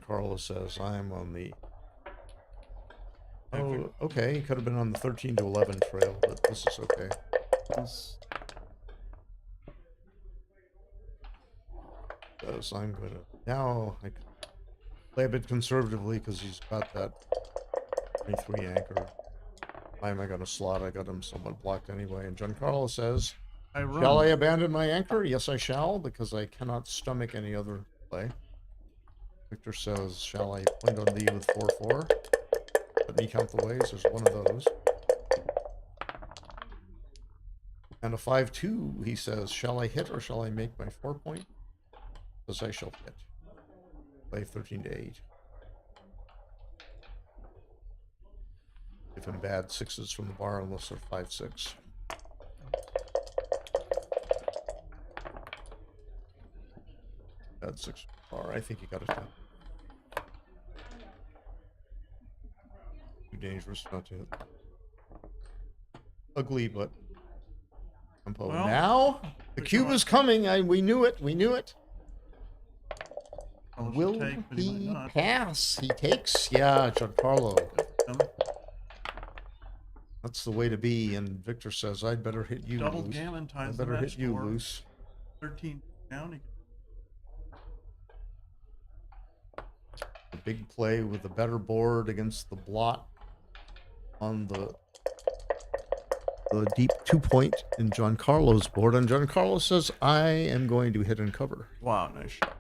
Carlo says, I'm on the. Oh, okay. He could have been on the 13-11 trail, but this is okay. Because I'm going to. Now, I can play a bit conservatively because he's got that 23 anchor. Why am I going to slot? I got him somewhat blocked anyway. And Giancarlo says, shall I abandon my anchor? Yes, I shall, because I cannot stomach any other play. Victor says, shall I point on thee with 4-4? Let me count the ways. There's one of those. And a 5-2, he says, shall I hit or shall I make my 4-point? Says I shall hit. Play 13-8. If him bad sixes from the bar unless they're 5-6. Bad six from the bar. I think he got a 10. Too dangerous not to hit. Ugly, but tempo. Well, Now the cube is coming. We knew it. We knew it. Will take, but he might he not. pass? He takes. Yeah, Giancarlo. That's the way to be. And Victor says, "I'd better hit you, Double loose. gammon I ties the better match hit you, score. loose." 13 down. A big play with the better board against the blot on the deep 2-point in Giancarlo's board. And Giancarlo says, "I am going to hit and cover." Wow, nice shot.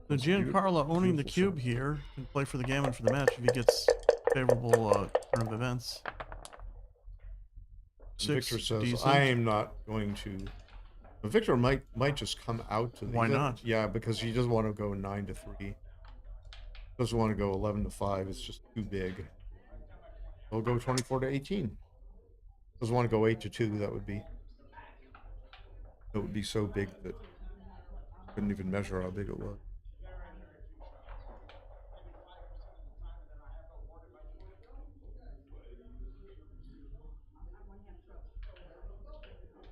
So Giancarlo owning the cube here can play for the gammon for the match if he gets favorable turn of events. Victor says, decent. "I am not going to." Victor might just come out to the. Why not? Yeah, because he doesn't want to go 9-3. Doesn't want to go 11-5. It's just too big. He'll go 24-18. Doesn't want to go 8-2. That would be so big that couldn't even measure how big it was.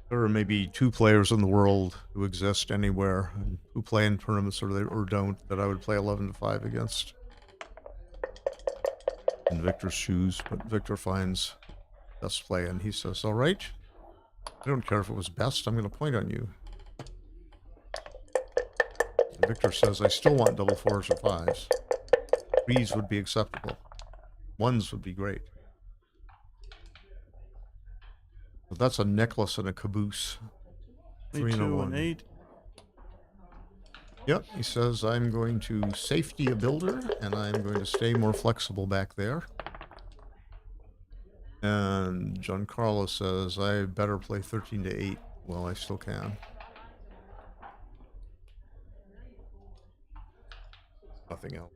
There are maybe 2 players in the world who exist anywhere and who play in tournaments or don't that I would play 11-5 against. In Victor's shoes, but Victor finds best play and he says, "All right, I don't care if it was best. I'm going to point on you." And Victor says, "I still want double 4s or 5s. 3s would be acceptable. 1s would be great." But that's a necklace and a caboose. 3 and a 2 1. and 8. Yep, he says, "I'm going to safety a builder, and I'm going to stay more flexible back there." And Giancarlo says, "I better play 13-8 while I still can." Nothing else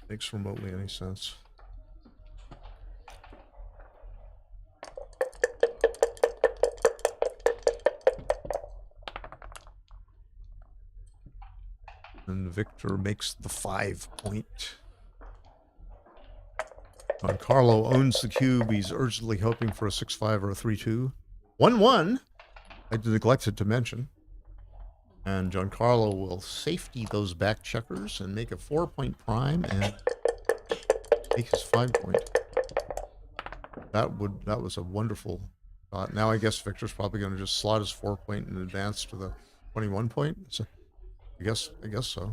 makes remotely any sense. And Victor makes the 5-point. Carlo owns the cube. He's urgently hoping for a 6-5 or a 3-2. 1-1. I neglected to mention. And Giancarlo will safety those back checkers and make a 4-point prime and make his 5-point. That was a wonderful thought. Now I guess Victor's probably going to just slot his 4-point in advance to the 21-point. So I guess so.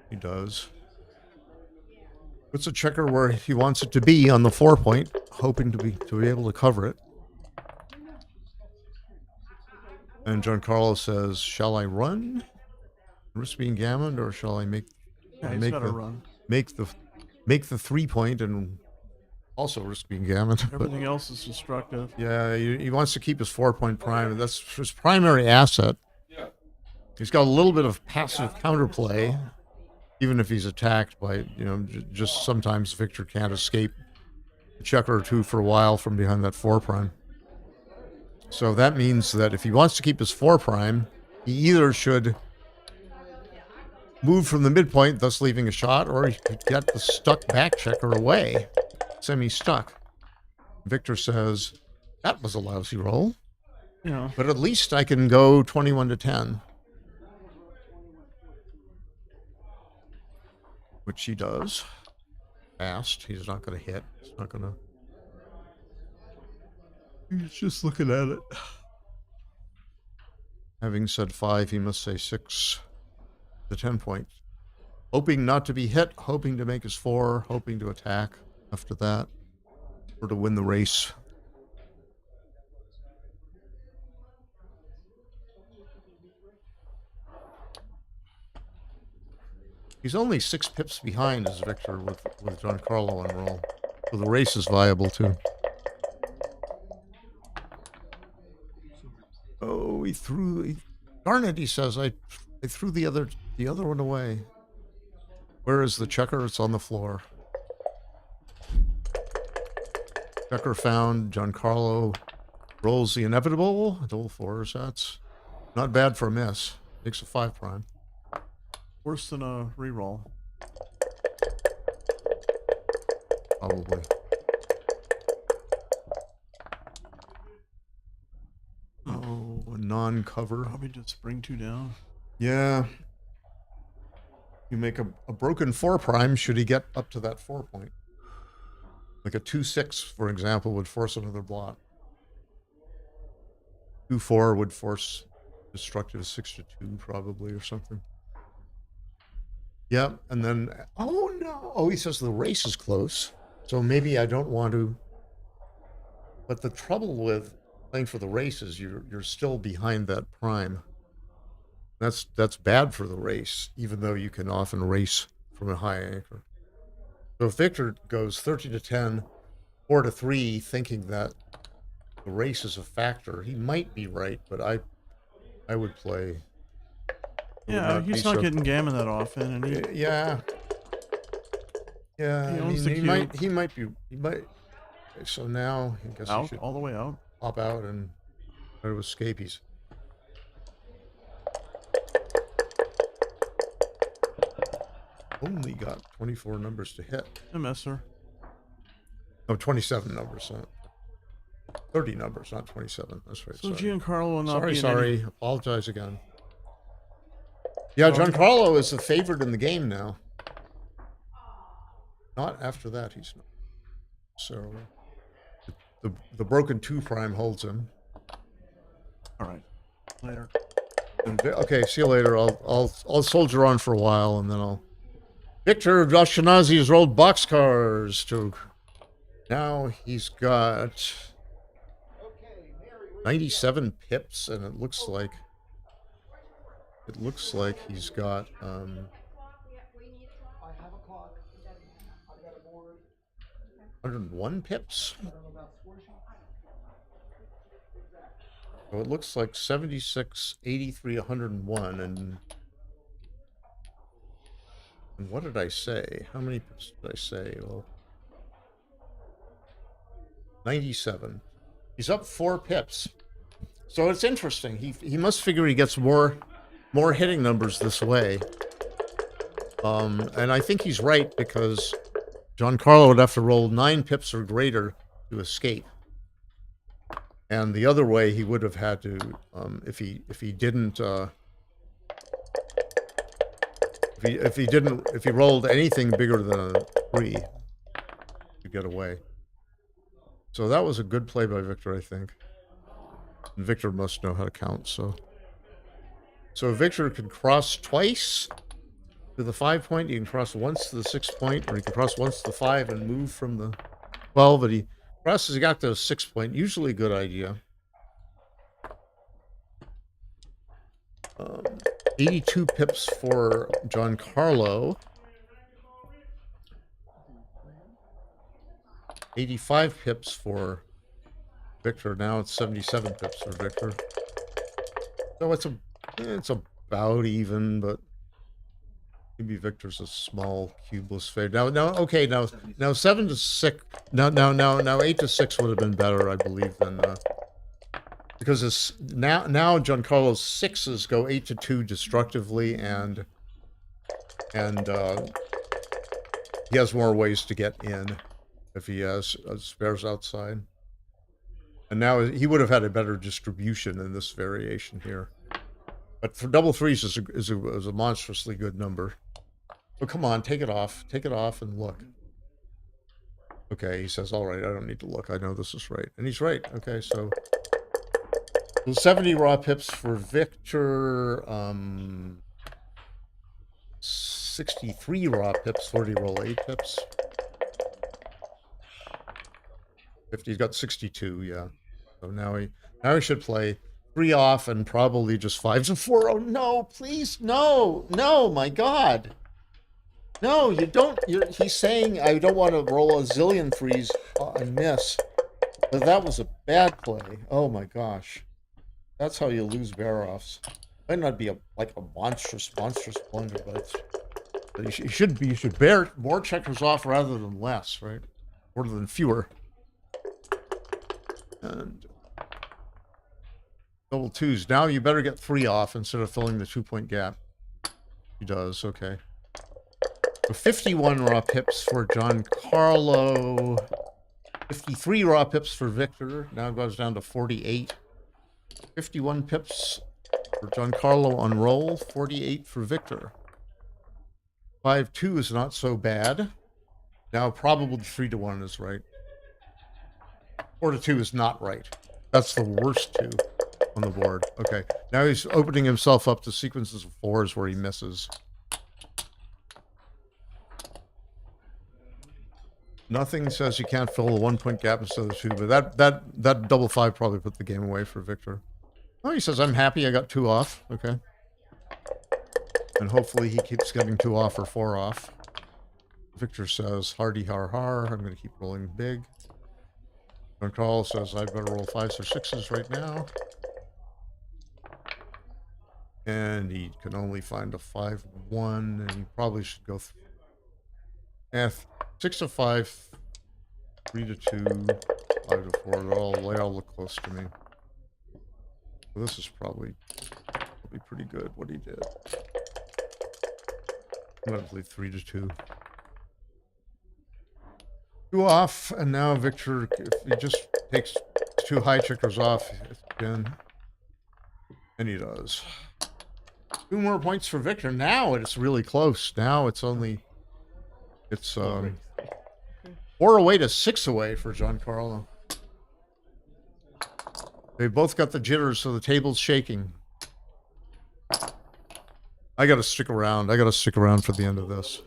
He does. Puts a checker where he wants it to be on the 4-point, hoping to be able to cover it. And Giancarlo says, "Shall I run, risk being gammoned, or shall I make He's gotta run. make the 3-point and also risk being gammoned?" Everything else is destructive. Yeah, he wants to keep his 4-point prime. That's his primary asset. He's got a little bit of passive counterplay, even if he's attacked by, just sometimes Victor can't escape a checker or 2 for a while from behind that 4-prime. So that means that if he wants to keep his 4-prime, he either should move from the midpoint, thus leaving a shot, or he could get the stuck back checker away, semi-stuck. Victor says, "That was a lousy roll. Yeah. But at least I can go 21-10. Which he does. Fast. He's not going to hit. He's not going to. He's just looking at it. Having said 5, he must say 6. The 10-point. Hoping not to be hit, hoping to make his 4, hoping to attack after that, or to win the race. He's only 6 pips behind as Victor with Giancarlo on roll. So the race is viable too. Oh, darn it, he says, I threw the other one away. Where is the checker? It's on the floor. Checker found. Giancarlo rolls the inevitable. Double fours. That's not bad for a miss. Makes a 5 prime. Worse than a reroll. Probably. Oh, a non-cover. Probably just bring 2 down. Yeah. You make a broken 4 prime should he get up to that 4 point. Like a 2-6, for example, would force another blot. 2-4 would force destructive 6-2 probably or something. Yep, and then, oh no. Oh, he says the race is close. So maybe I don't want to. But the trouble with playing for the race is you're still behind that prime. That's bad for the race, even though you can often race from a high anchor. So if Victor goes 30-10, 4-3, thinking that the race is a factor, he might be right, but I would play. Yeah, he's not getting gammon that often, and he, yeah. Yeah, he might be. So now I guess out, he should all the way out. Pop out and try to escape. He's only got 24 numbers to hit. A messer. No, 27 numbers. 30 numbers, not 27. That's right. So Giancarlo will not be Sorry. Apologize again. Yeah, Giancarlo is the favorite in the game now. Not after that, he's not. So the broken 2 prime holds him. All right. Later. And, okay, see you later. I'll soldier on for a while, and then I'll. Victor Ashkenazi has rolled boxcars to. Now he's got 97 pips, and it looks like he's got 101 pips. So it looks like 76, 83, 101, and what did I say? How many pips did I say? Well, 97. He's up 4 pips. So it's interesting. He must figure he gets more hitting numbers this way. And I think he's right, because Giancarlo would have to roll 9 pips or greater to escape. And the other way, he would have had to, if he rolled anything bigger than a 3, to get away. So that was a good play by Victor, I think. And Victor must know how to count, so Victor could cross twice to the 5 point. He can cross once to the 6 point, or he can cross once to the 5 and move from the 12. But he crosses. He got to the 6 point. Usually a good idea. 82 pips for Giancarlo. 85 pips for Victor. Now it's 77 pips for Victor. So it's about even, but maybe Victor's a small cubeless fade. Now 7 to 6. Now 8 to 6 would have been better, I believe, than because it's now Giancarlo's 6s go 8 to 2 destructively, and he has more ways to get in if he has spares outside. And now he would have had a better distribution in this variation here. But for double 3s is a monstrously good number. But come on, take it off and look. Okay, he says, all right, I don't need to look. I know this is right. And he's right. Okay, so 70 raw pips for Victor. 63 raw pips, 40 roll 8 pips. 50, he's got 62, yeah. So now he should play 3 off and probably just 5s and 4. Oh no, please, no, my God. No, you don't. He's saying I don't want to roll a zillion 3s and miss. But that was a bad play. Oh my gosh. That's how you lose bear offs. Might not be like a monstrous blunder, but You should bear more checkers off rather than less, right? Rather than fewer. And double twos. Now you better get 3 off instead of filling the 2-point gap. He does, okay. So 51 raw pips for Carlo. 53 raw pips for Victor. Now it goes down to 48. 51 pips for Carlo on roll. 48 for Victor. 5-2 is not so bad. Now probably 3-1 is right. 4-2 is not right. That's the worst 2 on the board. Okay. Now he's opening himself up to sequences of 4s where he misses. Nothing says you can't fill a 1-point gap instead of 2, but that double 5 probably put the game away for Victor. Oh, he says, I'm happy I got 2 off. Okay. And hopefully he keeps getting 2 off or 4 off. Victor says, hardy har har, I'm going to keep rolling big. And Carl says, I'd better roll 5s or 6s right now. And he can only find a 5-1, and he probably should go 6 to 5, 3 to 2, 5 to 4. They all look close to me. So this is probably pretty good what he did. I'm going to believe 3 to 2. 2 off, and now Victor, if he just takes 2 high checkers off again, and he does. 2 more points for Victor. Now it's really close. Now it's 4 away to 6 away for Carlo. They both got the jitters, so the table's shaking. I got to stick around. I got to stick around for the end of this.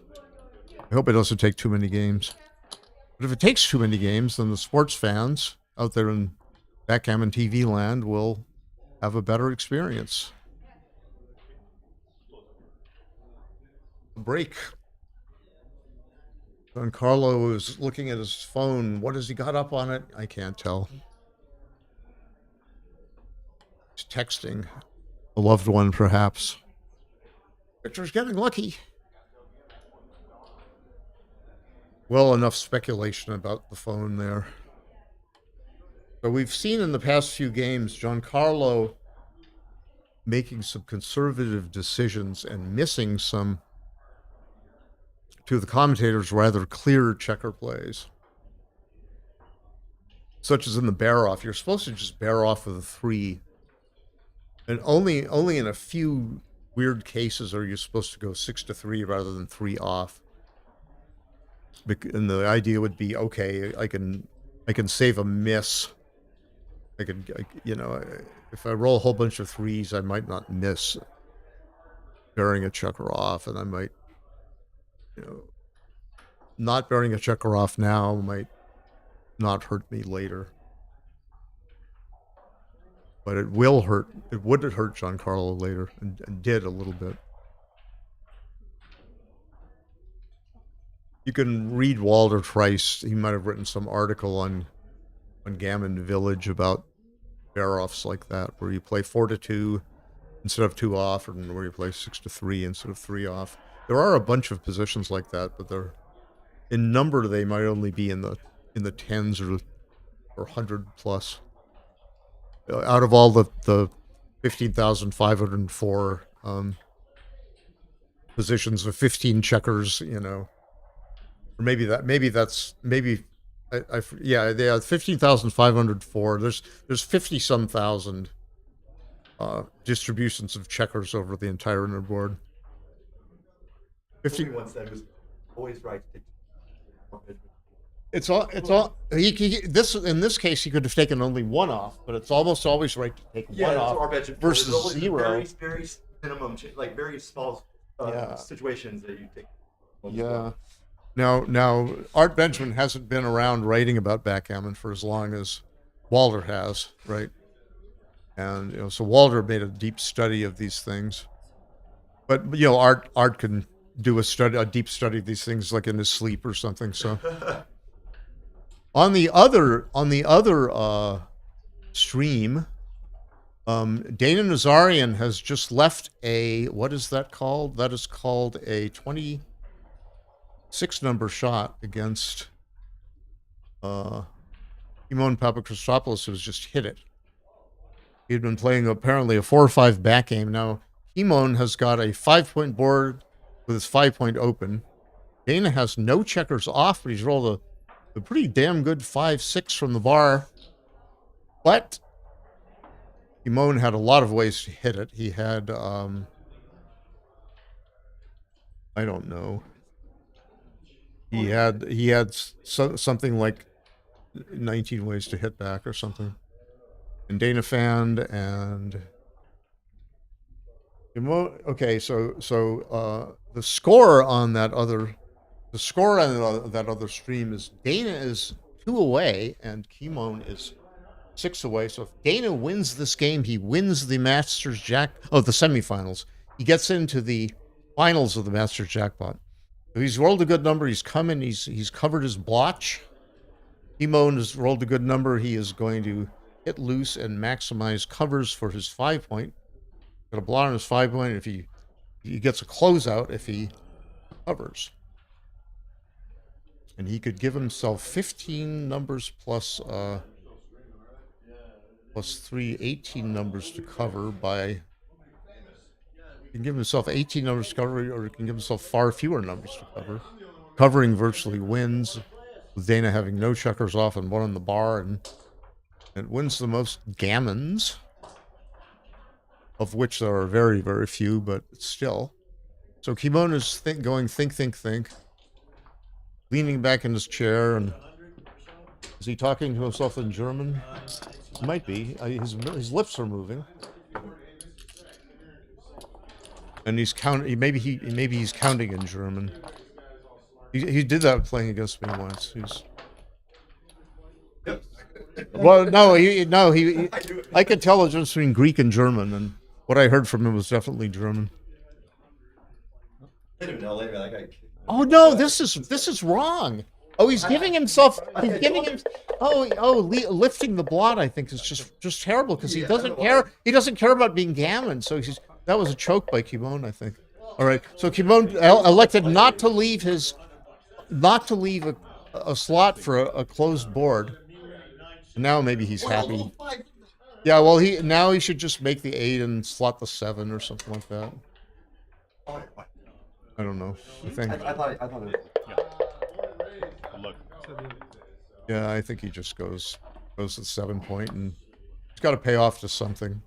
I hope it doesn't take too many games. But if it takes too many games, then the sports fans out there in Backgammon TV land will have a better experience. Break. Carlo is looking at his phone. What has he got up on it? I can't tell. He's texting a loved one, perhaps. Victor's getting lucky. Well, enough speculation about the phone there. So we've seen in the past few games Carlo making some conservative decisions and missing some, to the commentators, rather clear checker plays. Such as in the bear off. You're supposed to just bear off with a 3. And only in a few weird cases are you supposed to go 6 to 3 rather than 3 off. And the idea would be, okay, I can save a miss. If I roll a whole bunch of 3s, I might not miss bearing a checker off, and I might, not bearing a checker off now might not hurt me later. But it will hurt. It would hurt Carlo later, and did a little bit. You can read Walter Trice. He might have written some article on Gammon Village about bear-offs like that, where you play 4 to 2 instead of 2 off, and where you play 6 to 3 instead of 3 off. There are a bunch of positions like that, but they're in number they might only be in the 10s or 100 plus. Out of all the 15,504 positions of 15 checkers, or maybe that's 15,504. There's 50-some thousand distributions of checkers over the entire inner board. 50. Once said it was always right to take. It's all. This in this case, he could have taken only 1 off, but it's almost always right to take 1 off versus 0. Very minimum, like very small situations that you take. Yeah. Now, Art Benjamin hasn't been around writing about backgammon for as long as Walter has, right? And so Walter made a deep study of these things, but Art can do a deep study of these things like in his sleep or something. So. On the other stream, Dana Nazarian has just left a, what is that called? That is called a 20 6-number shot against Kimon Papachrystopoulos, who's just hit it. He had been playing apparently a 4 or 5 back game. Now, Kimon has got a 5-point board with his 5-point open. Dana has no checkers off, but he's rolled a pretty damn good 5-6 from the bar. But Kimon had a lot of ways to hit it. He had, I don't know. He had something like 19 ways to hit back or something. And Dana fanned and okay, so the score on that other stream is Dana is 2 away and Kimon is 6 away. So if Dana wins this game, he wins the Masters the semifinals. He gets into the finals of the Masters jackpot. So he's rolled a good number. He's come in. He's covered his blotch. Kimon has rolled a good number. He is going to hit loose and maximize covers for his 5-point. Got a blot on his 5-point. If he gets a closeout, if he covers, and he could give himself 15 numbers plus 3, 18 numbers to cover by. He can give himself 18 numbers to cover, or he can give himself far fewer numbers to cover. Covering virtually wins, with Dana having no checkers off and 1 on the bar, and it wins the most gammons, of which there are very, very few, but still. So Kimon is going think, leaning back in his chair, and is he talking to himself in German? Might be. His lips are moving. And he's counting. Maybe he's counting in German. He did that playing against me once. Well, no, I could tell the difference between Greek and German, and what I heard from him was definitely German. Oh no, this is wrong. Oh, he's giving himself. Lifting the blot, I think, is just terrible because he doesn't care. He doesn't care about being gammon. So that was a choke by Kimon, I think. All right, so Kimon elected not to leave a slot for a closed board. Now maybe he's happy. Yeah, well, he should just make the 8 and slot the 7 or something like that. I don't know. I think. I thought it was, Yeah, I think he just goes to the 7-point, and he's got to pay off to something.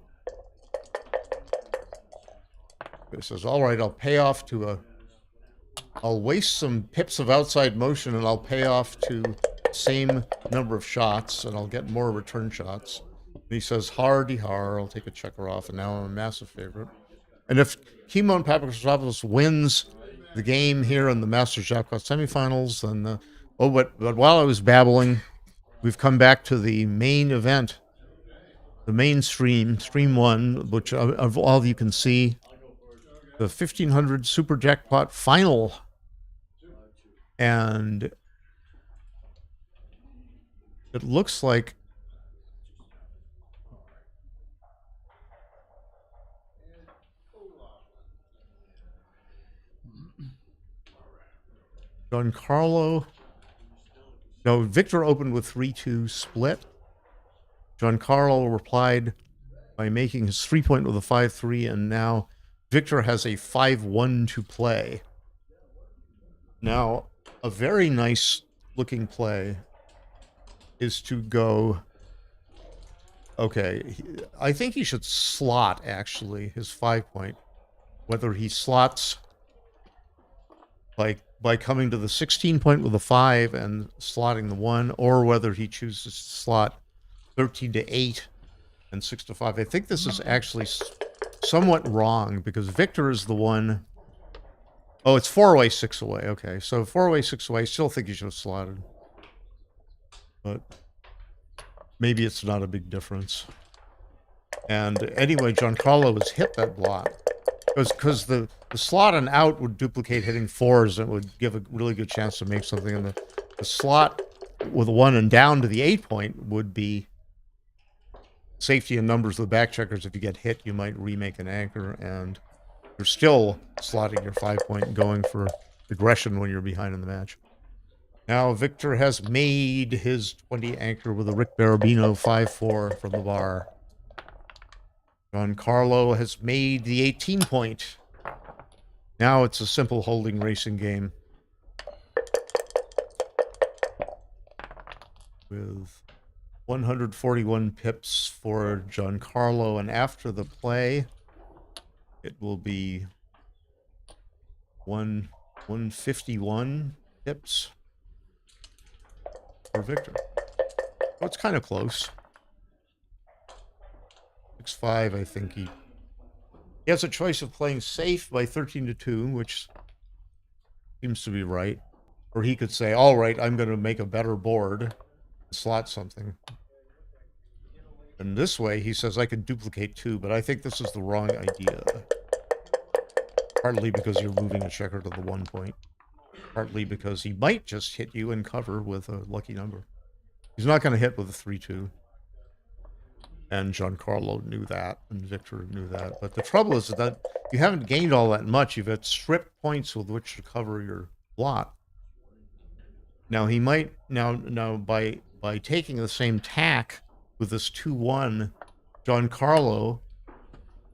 He says, "All right, I'll pay off to I'll waste some pips of outside motion, and I'll pay off to the same number of shots, and I'll get more return shots." And he says, "Hardy har, I'll take a checker off, and now I'm a massive favorite." And if Kimon Papachrystopoulos wins the game here in the Masters Jackpot semifinals, then but while I was babbling, we've come back to the main event, the main stream 1, which of all you can see, the 1500 Super Jackpot final. And it looks like Victor opened with 3-2 split. Carlo replied by making his 3-point with a 5-3, and now Victor has a 5-1 to play. Now, a very nice looking play is to go. Okay, I think he should slot actually his 5-point, whether he slots by coming to the 16-point with a 5 and slotting the 1, or whether he chooses to slot 13-8 and 6-5. I think this is actually somewhat wrong because Victor is the one. Oh, it's 4 away, 6 away. Okay, so 4 away, 6 away. I still think he should have slotted, but maybe it's not a big difference. And anyway, Carlo has hit that blot. Because the slot and out would duplicate hitting 4s, and it would give a really good chance to make something. And the slot with 1 and down to the 8-point would be safety in numbers of the back checkers. If you get hit, you might remake an anchor, and you're still slotting your 5-point and going for aggression when you're behind in the match. Now Victor has made his 20 anchor with a Rick Barabino 5-4 from the bar. Carlo has made the 18 point. Now it's a simple holding racing game. With 141 pips for Carlo, and after the play, it will be 151 pips for Victor. So it's kind of close. 6-5, I think he has a choice of playing safe by 13-2, which seems to be right. Or he could say, all right, I'm going to make a better board, slot something. And this way, he says, I can duplicate 2, but I think this is the wrong idea. Partly because you're moving a checker to the 1 point. Partly because he might just hit you and cover with a lucky number. He's not going to hit with a 3-2. And Carlo knew that, and Victor knew that. But the trouble is that you haven't gained all that much. You've had stripped points with which to cover your blot. Now he might now by taking the same tack with this 2-1, Carlo,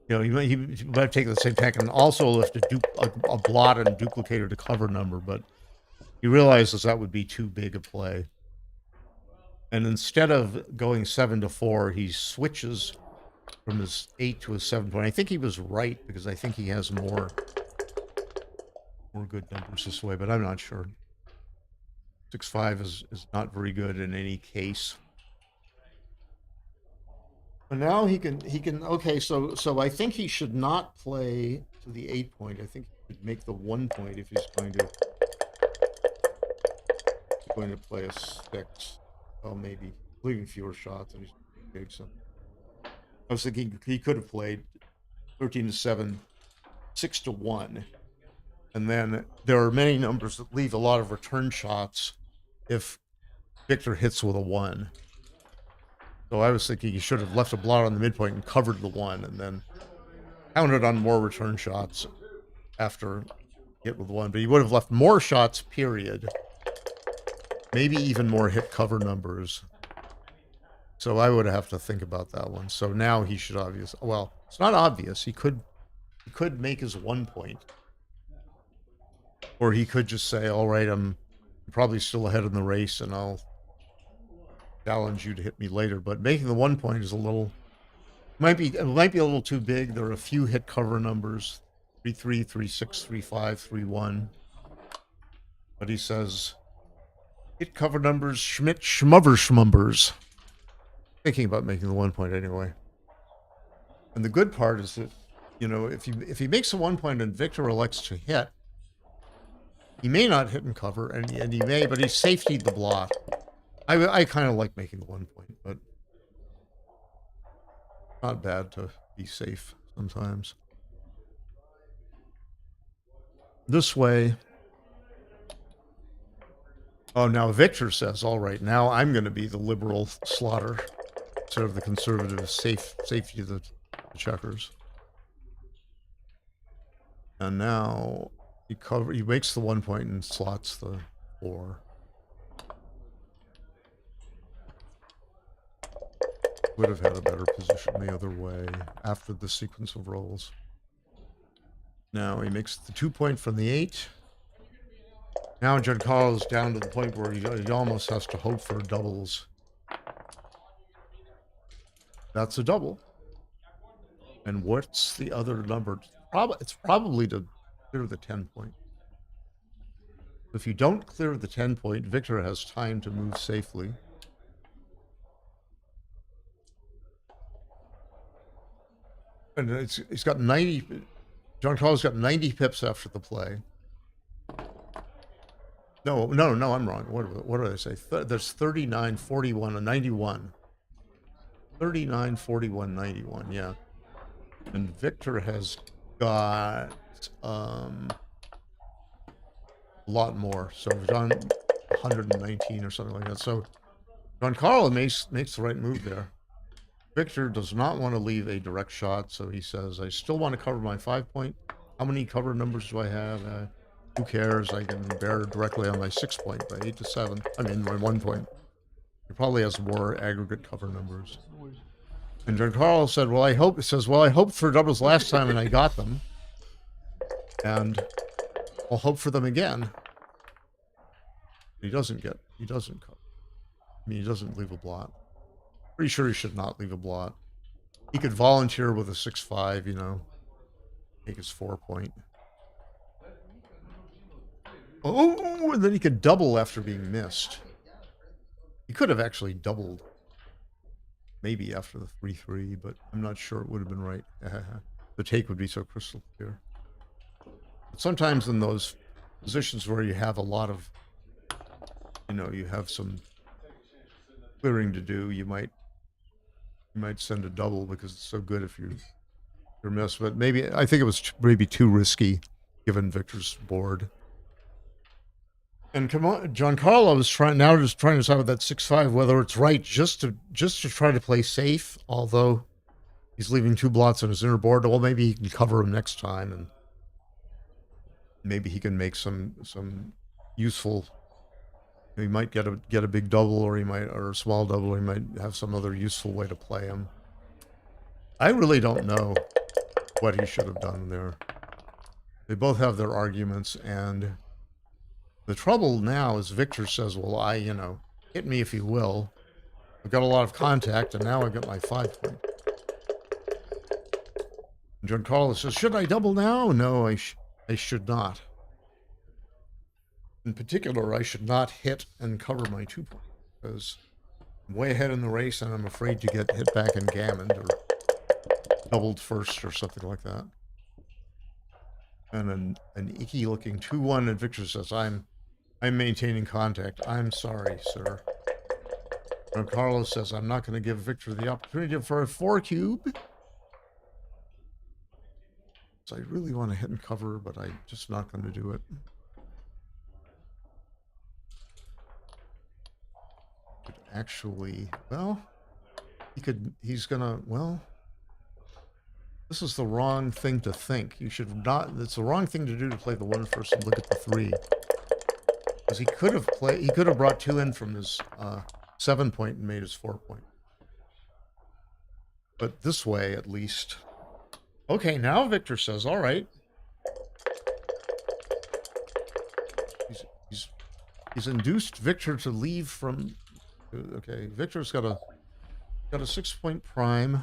he might have taken the same tack and also left a blot and duplicated a cover number, but he realizes that would be too big a play. And instead of going 7-4, he switches from his 8 to a 7 point. I think he was right because I think he has more good numbers this way, but I'm not sure. 6-5 is not very good in any case. But now he can okay, so I think he should not play to the 8 point. I think he should make the 1 point if he's going to play a 6. Oh, maybe leaving fewer shots and he's big. So I was thinking he could have played 13-7, 6-1, and then there are many numbers that leave a lot of return shots if Victor hits with a 1. So I was thinking he should have left a blot on the midpoint and covered the 1, and then counted on more return shots after hit with 1. But he would have left more shots, period. Maybe even more hit cover numbers. So I would have to think about that one. So now he should well, it's not obvious. He could make his 1 point. Or he could just say, all right, I'm probably still ahead in the race and I'll challenge you to hit me later. But making the 1 point is might be a little too big. There are a few hit cover numbers, 3-3, 3-6, 3-5, 3-1. But he says, hit cover numbers, Schmidt, Schmumbers. Thinking about making the 1 point anyway. And the good part is that, if he makes a 1 point and Victor elects to hit, he may not hit and cover, and he may, but he safetied the blot. I kind of like making the 1 point, but not bad to be safe sometimes. This way. Oh, now Victor says, all right, now I'm going to be the liberal slaughter instead of the conservative safety of the checkers. And now he makes the 1 point and slots the 4. Would have had a better position the other way after the sequence of rolls. Now he makes the 2 point from the 8. Now Carlo's down to the point where he almost has to hope for doubles. That's a double. And what's the other number? It's probably to clear the 10 point. If you don't clear the 10 point, Victor has time to move safely. And he's got 90. Carlo's got 90 pips after the play. No, I'm wrong. What did I say? There's 39, 41, and 91. 39, 41, 91, yeah. And Victor has got a lot more. So he's on 119 or something like that. So Carlo makes the right move there. Victor does not want to leave a direct shot, so he says, I still want to cover my 5 point. How many cover numbers do I have? Who cares? I can bear directly on my 6 point by 8 to 7. I mean, my 1 point. He probably has more aggregate cover numbers. And Giancarlo said, well, I hope, it says, well, I hoped for doubles last time and I got them. And I'll hope for them again. He doesn't cover. I mean, he doesn't leave a blot. Pretty sure he should not leave a blot. He could volunteer with a 6-5, you know, make his 4 point. Oh, and then he could double after being missed. He could have actually doubled. Maybe after the 3-3, but I'm not sure it would have been right. The take would be so crystal clear. But sometimes in those positions where you have a lot of, you know, you have some clearing to do, you might send a double because it's so good if you're missed. But maybe, I think it was maybe too risky given Victor's board. And come on, Giancarlo is trying to decide with that 6-5 whether it's right just to try to play safe, although he's leaving 2 blots on his inner board. Well, maybe he can cover him next time, and maybe he can make some useful. He might get a big double, or a small double, or he might have some other useful way to play him. I really don't know what he should have done there. They both have their arguments, and the trouble now is Victor says, well, hit me if you will. I've got a lot of contact, and now I've got my 5 point. And Giancarlo says, should I double now? No, I should not. In particular, I should not hit and cover my 2 point, because I'm way ahead in the race, and I'm afraid to get hit back and gammoned, or doubled first, or something like that. And an icky-looking 2-1, and Victor says, I'm maintaining contact. I'm sorry, sir. And Carlo says, I'm not going to give Victor the opportunity for a 4 cube. So I really want to hit and cover, but I'm just not going to do it. Could actually, well, he's going to, well, this is the wrong thing to think. You should not, it's the wrong thing to do to play the 1 first and look at the 3. Because he could have brought 2 in from his 7 point and made his 4 point. But this way, at least. Okay, now Victor says, all right. He's induced Victor to leave from. Okay, Victor's got a 6 point prime.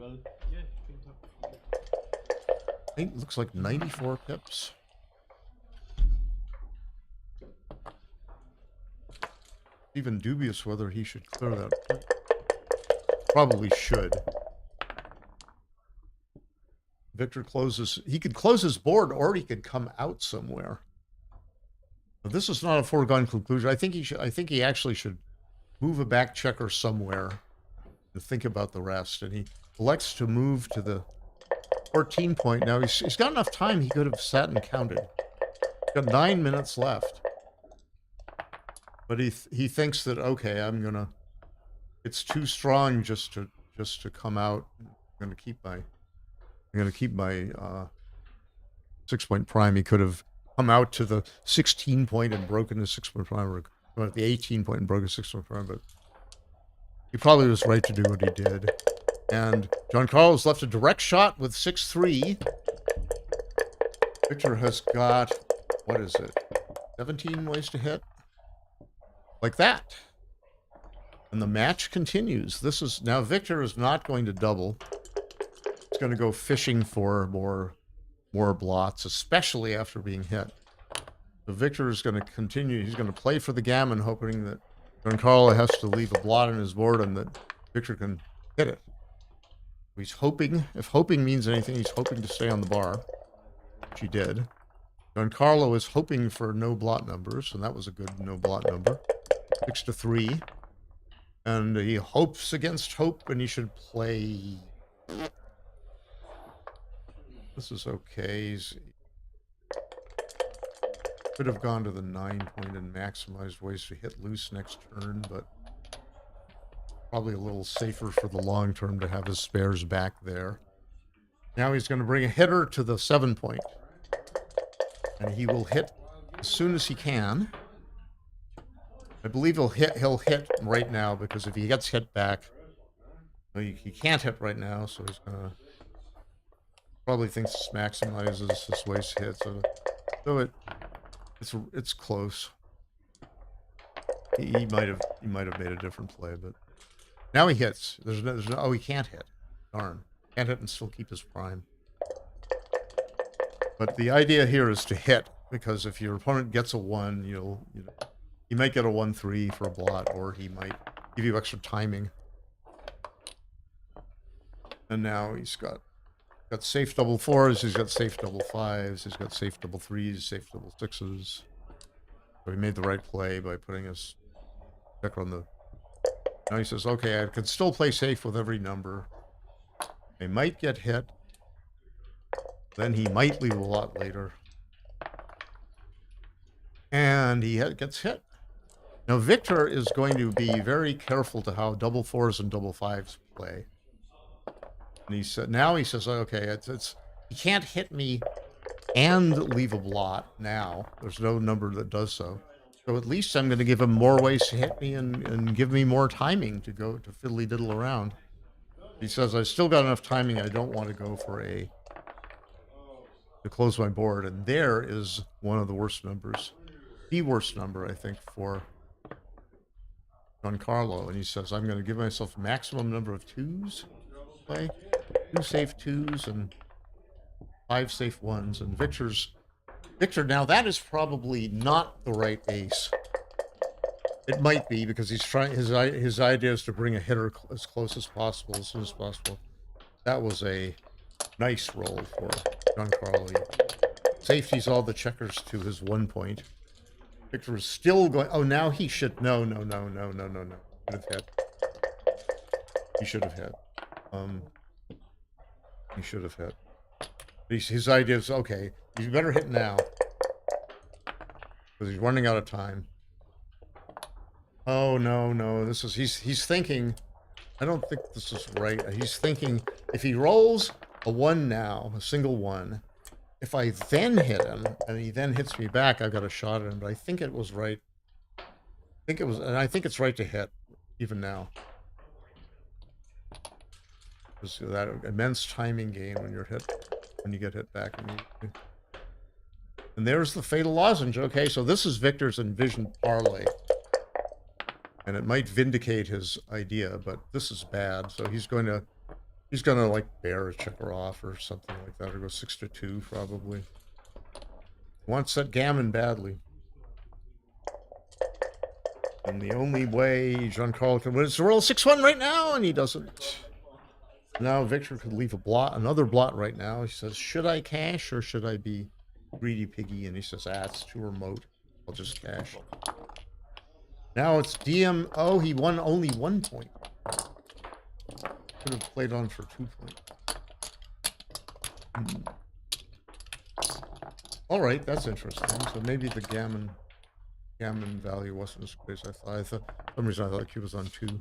I think it looks like 94 pips. Even dubious whether he should clear that. Probably should. Victor closes. He could close his board, or he could come out somewhere. But this is not a foregone conclusion. I think he should. I think he actually should move a back checker somewhere and think about the rest. And he elects to move to the 14 point. Now he's got enough time. He could have sat and counted. He's got 9 minutes left. But he thinks that, okay, it's too strong just to come out. I'm gonna keep my 6 point prime. He could have come out to the 16 point and broken his 6 point prime, or come out the 18 point and broken his 6 point prime, but he probably was right to do what he did. And Giancarlo's left a direct shot with 6-3. Victor has got, what is it, 17 ways to hit? Like that. And the match continues. Now Victor is not going to double. He's going to go fishing for more blots, especially after being hit. So Victor is going to continue. He's going to play for the gammon, hoping that Giancarlo has to leave a blot on his board and that Victor can hit it. He's hoping, if hoping means anything, he's hoping to stay on the bar, which he did. Giancarlo is hoping for no blot numbers, and that was a good no blot number. 6-3. And he hopes against hope, and he should play. This is okay. Could have gone to the 9 point and maximized ways to hit loose next turn, but probably a little safer for the long term to have his spares back there. Now he's going to bring a hitter to the 7 point. and he will hit as soon as he can. I believe he'll hit right now, because if he gets hit back, well, he can't hit right now, so he's gonna probably thinks this maximizes his ways to hit. So it's close. He might have made a different play, but now he hits. There's no oh, he can't hit. Darn, can't hit and still keep his prime. But the idea here is to hit, because if your opponent gets a 1, you might get a 1-3 for a blot, or he might give you extra timing. And now he's got safe double 4s, he's got safe double 5s, he's got safe double 3s, safe double 6s. So he made the right play by putting his checker on the... Now he says, okay, I can still play safe with every number. I might get hit. Then he might leave a lot later. And he gets hit. Now Victor is going to be very careful to how double 4s and double 5s play. And he said, now he says, okay, he can't hit me and leave a blot now. There's no number that does so. So at least I'm going to give him more ways to hit me and give me more timing to go to fiddly diddle around. He says, I've still got enough timing. I don't want to go for to close my board. And there is one of the worst numbers. The worst number, I think, for Carlo. And he says, I'm going to give myself maximum number of 2s. Play 2 safe 2s and 5 safe 1s. And Victor, now that is probably not the right ace. It might be, because he's trying, his idea is to bring a hitter as close as possible, as soon as possible. That was a nice roll for Carlo. Safeties all the checkers to his 1 point. Victor is still going, oh, now he should, no. He should have hit. He should have hit. His idea is, okay, you better hit now, because he's running out of time. Oh, no, he's thinking, I don't think this is right. He's thinking, if he rolls a 1 now, a single 1, if I then hit him, and he then hits me back, I've got a shot at him, but I think it was right. And I think it's right to hit, even now. There's that immense timing gain when you get hit back immediately. And there's the fatal lozenge. Okay, so this is Victor's envisioned parlay. And it might vindicate his idea, but this is bad. So he's gonna like bear a checker off or something like that, or go 6-2 probably. Wants that gammon badly. And the only way Giancarlo can win is to roll 6-1 right now, and he doesn't. Now Victor could leave another blot right now. He says, should I cash or should I be greedy piggy? And he says, it's too remote. I'll just cash. Now it's DM. Oh, he won only 1 point. Could have played on for 2 points. All right, that's interesting. So maybe the gammon value wasn't as great as I thought. For some reason I thought he was on 2.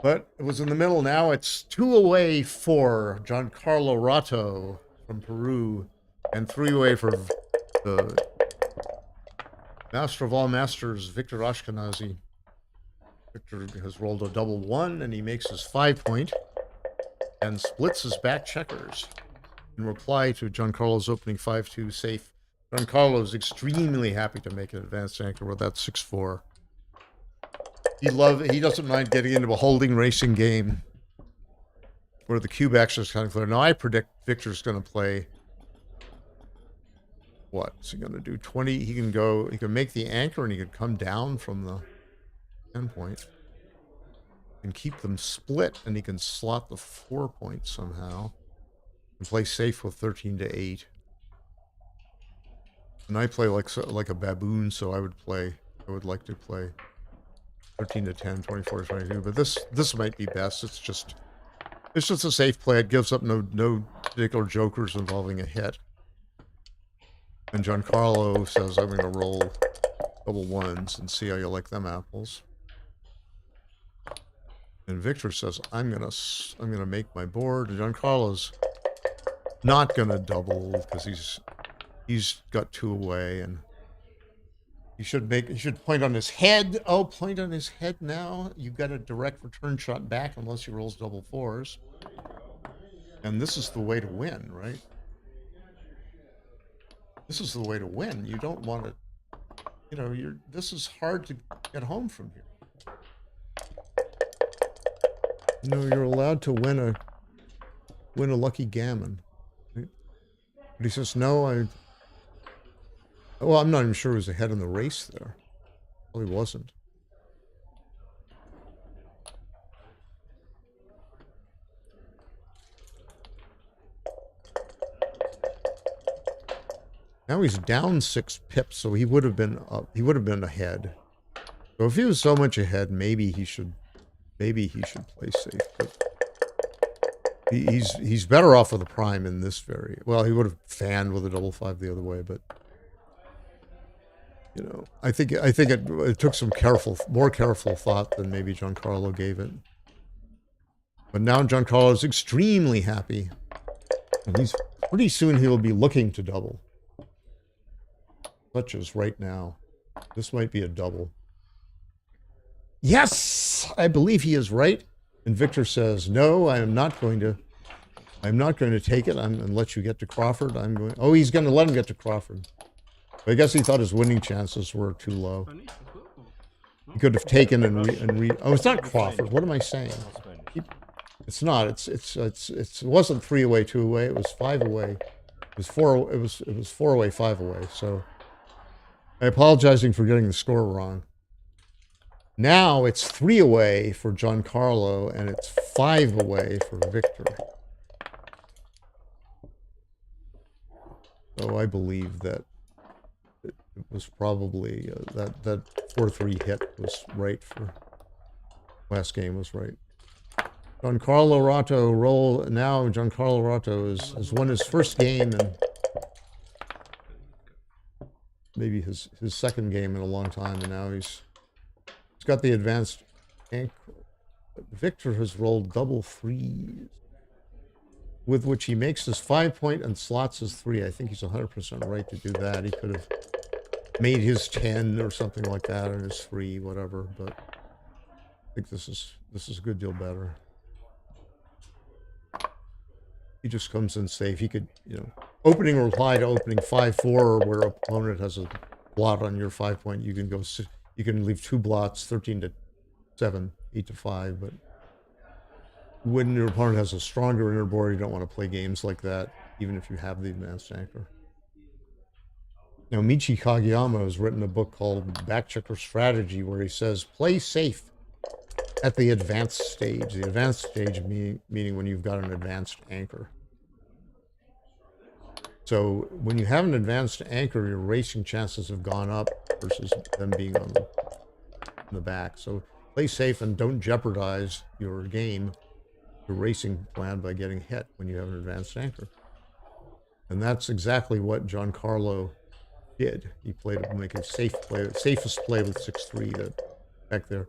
But it was in the middle. Now it's 2 away for Giancarlo Rato from Peru, and 3 away for the master of all masters, Victor Ashkenazi. Victor has rolled a double 1, and he makes his 5 point and splits his back checkers in reply to Giancarlo's opening 5-2 safe. Giancarlo is extremely happy to make an advanced anchor with that 6-4. He doesn't mind getting into a holding racing game where the cube action is kind of clear. Now I predict Victor's going to play. What is he going to do? 20. He can make the anchor, and he can come down from the 10 point and keep them split, and he can slot the 4 point somehow and play safe with 13-8. And I play like a baboon, so I would like to play 13-10, 24-22, but this might be best. It's just a safe play. It gives up no particular jokers involving a hit. And Giancarlo says, I'm going to roll double 1s and see how you like them apples. And Victor says, I'm gonna make my board. Giancarlo's not gonna double because he's He's got 2 away, and you should point on his head. Oh, point on his head now. You got a direct return shot back unless he rolls double 4s. And this is the way to win, right? This is the way to win. You don't want to, you know, this is hard to get home from here. You know, you're allowed to win a lucky gammon. But he says, no, well, I'm not even sure he was ahead in the race there. Well, he wasn't. Now he's down 6 pips, so he would have been up. He would have been ahead. So if he was so much ahead, maybe he should play safe. But he's better off with a prime in this well, he would have fanned with a double 5 the other way, but you know, I think it took some more careful thought than maybe Giancarlo gave it. But now Giancarlo is extremely happy, and pretty soon he will be looking to double. Such as right now. This might be a double. Yes! I believe he is right. And Victor says, no, I'm not going to take it. I'm going to let you get to Crawford. Oh, he's going to let him get to Crawford. But I guess he thought his winning chances were too low. He could have taken oh, it's not Crawford. What am I saying? It's not. It wasn't 3 away, 2 away. It was 5 away. It was 4 away, 5 away. So I'm apologizing for getting the score wrong. Now it's 3 away for Giancarlo, and it's 5 away for Victor. So I believe that it was probably that 4-3 hit was right for last game was right. Giancarlo Rotto roll now. Giancarlo Rotto has won his first game and maybe his second game in a long time, and now he's got the advanced anchor. Victor has rolled double 3s, with which he makes his 5-point and slots his 3. I think he's 100% right to do that. He could have made his 10 or something like that, or his 3, whatever. But I think this is a good deal better. He just comes in safe. He could, you know, opening reply to opening 5-4, where opponent has a blot on your 5-point. You can leave 2 blots, 13-7, 8-5. But when your opponent has a stronger inner board, you don't want to play games like that, even if you have the advanced anchor. Now, Michi Kageyama has written a book called Backchecker Strategy, where he says, play safe at the advanced stage. The advanced stage meaning when you've got an advanced anchor. So when you have an advanced anchor, your racing chances have gone up versus them being on the back. So play safe and don't jeopardize your game, your racing plan, by getting hit when you have an advanced anchor. And that's exactly what Giancarlo did. He played to make a safe play, safest play with 6-3 back there.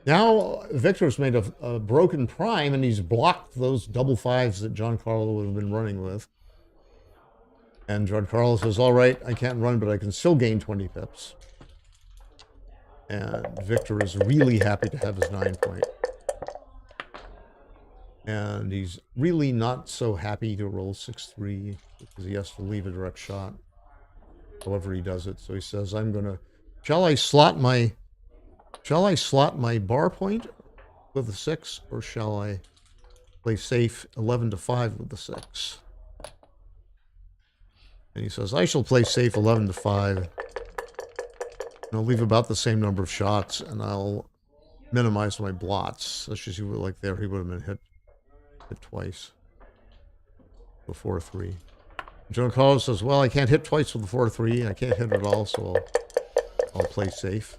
Now Victor's made a broken prime, and he's blocked those double 5s that Giancarlo would have been running with. And Giancarlo says, all right, I can't run, but I can still gain 20 pips. And Victor is really happy to have his 9-point. And he's really not so happy to roll 6-3 because he has to leave a direct shot. However he does it. So he says, shall I slot my bar point with the 6, or shall I play safe 11-5 with the 6? And he says, I shall play safe 11-5. And I'll leave about the same number of shots, and I'll minimize my blots. Such as he would, like there, he would have been hit twice. The 4-3. Giancarlo says, well, I can't hit twice with the 4-3. I can't hit at all, so I'll play safe.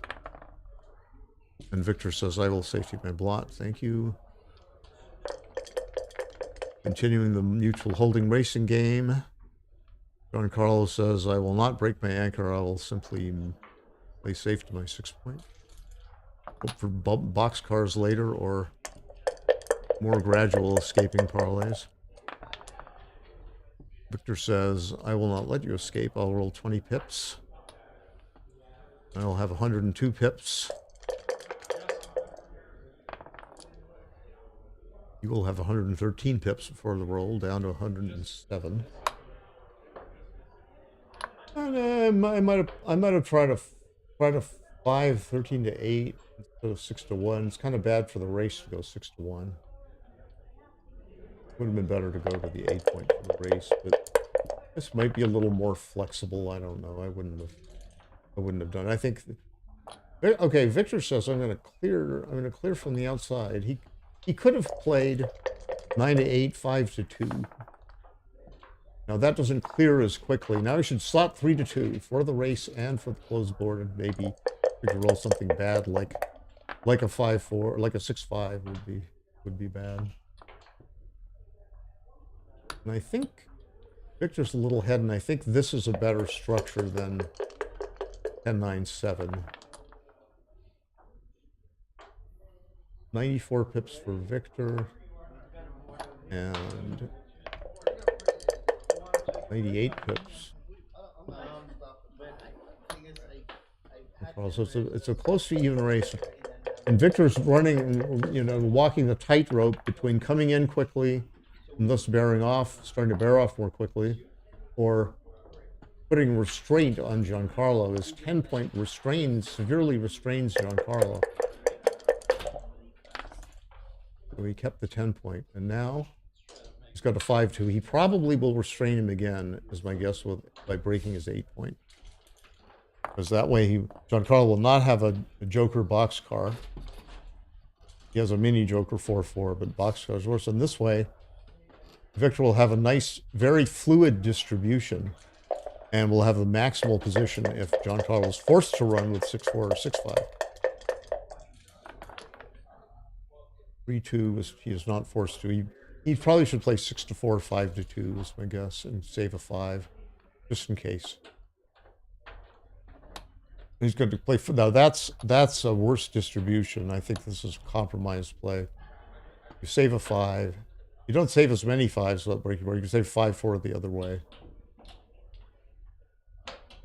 And Victor says, I will safety my blot. Thank you. Continuing the mutual holding racing game. Giancarlo says, I will not break my anchor. I will simply play safe to my 6-point. Hope for boxcars later or more gradual escaping parlays. Victor says, I will not let you escape. I'll roll 20 pips. I'll have 102 pips. You will have 113 pips before the roll, down to 107. And I might have tried to 5, 13 to 8 instead of 6 to 1. It's kind of bad for the race to go 6 to 1. Would have been better to go to the 8 point for the race, but this might be a little more flexible. I don't know. I wouldn't have done it. I think. Okay, Victor says I'm going to clear from the outside. He could have played 9 to 8, 5 to 2. Now that doesn't clear as quickly. Now he should slot 3 to 2 for the race and for the closed board, and maybe we could roll something bad like a 5-4, like a 6-5 would be bad. And I think Victor's a little ahead, and I think this is a better structure than 10-9-7. 94 pips for Victor, and 98 pips. So it's a close to even race, and Victor's running, walking the tightrope between coming in quickly and thus starting to bear off more quickly, or putting restraint on Giancarlo. His 10-point severely restrains Giancarlo. So he kept the 10-point, and now he's got a 5-2. He probably will restrain him again, is my guess, by breaking his 8-point. Because that way Giancarlo will not have a joker boxcar. He has a mini joker 4-4, but boxcar is worse. And this way, Victor will have a nice, very fluid distribution, and will have the maximal position if Giancarlo is forced to run with 6-4 or 6-5. 3-2 he is not forced to. He probably should play 6-4, 5-2 is my guess, and save a 5, just in case. He's going to play for now. That's a worse distribution. I think this is a compromised play. You save a 5. You don't save as many 5s without breaking board. You can save 5-4 the other way.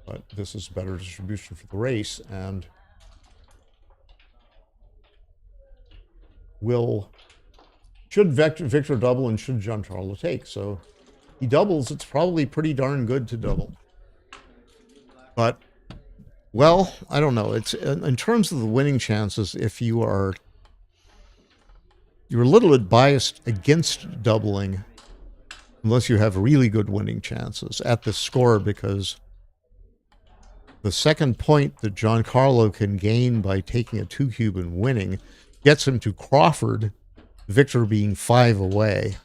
But this is a better distribution for the race, and should Victor double and should Giancarlo take. So he doubles, it's probably pretty darn good to double. But, well, I don't know. It's in terms of the winning chances, if you're a little bit biased against doubling unless you have really good winning chances at the score, because the second point that Giancarlo can gain by taking a 2-cube and winning gets him to Crawford, Victor being 5 away.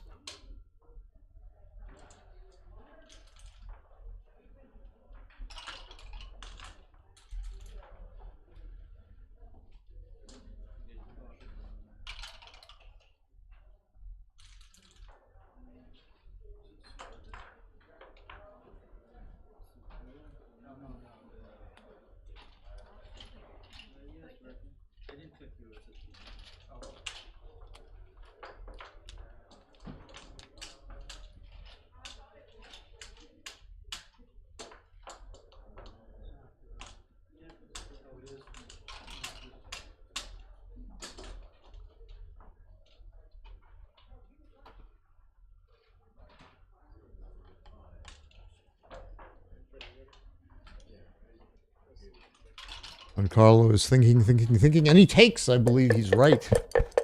And Carlo is thinking, and he takes. I believe he's right,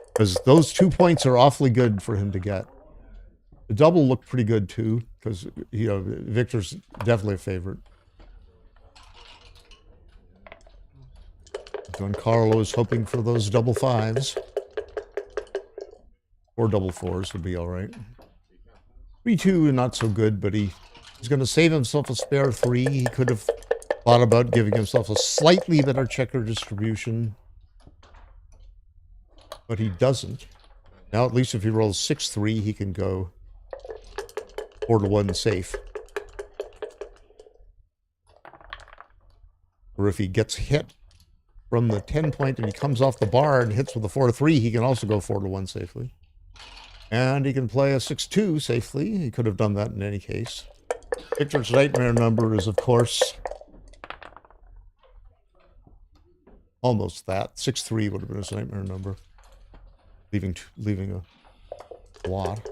because those 2 points are awfully good for him to get. The double looked pretty good too, because Victor's definitely a favorite. Giancarlo is hoping for those double 5s, or double 4s would be all right. 3-2 not so good, but he's going to save himself a spare 3. He could have thought about giving himself a slightly better checker distribution, but he doesn't. Now, at least if he rolls 6-3, he can go 4-1 safe. Or if he gets hit from the 10-point and he comes off the bar and hits with a 4-3, he can also go 4-1 safely. And he can play a 6-2 safely. He could have done that in any case. Victor's nightmare number is, of course, almost that. 6-3 would have been his nightmare number, leaving a lot.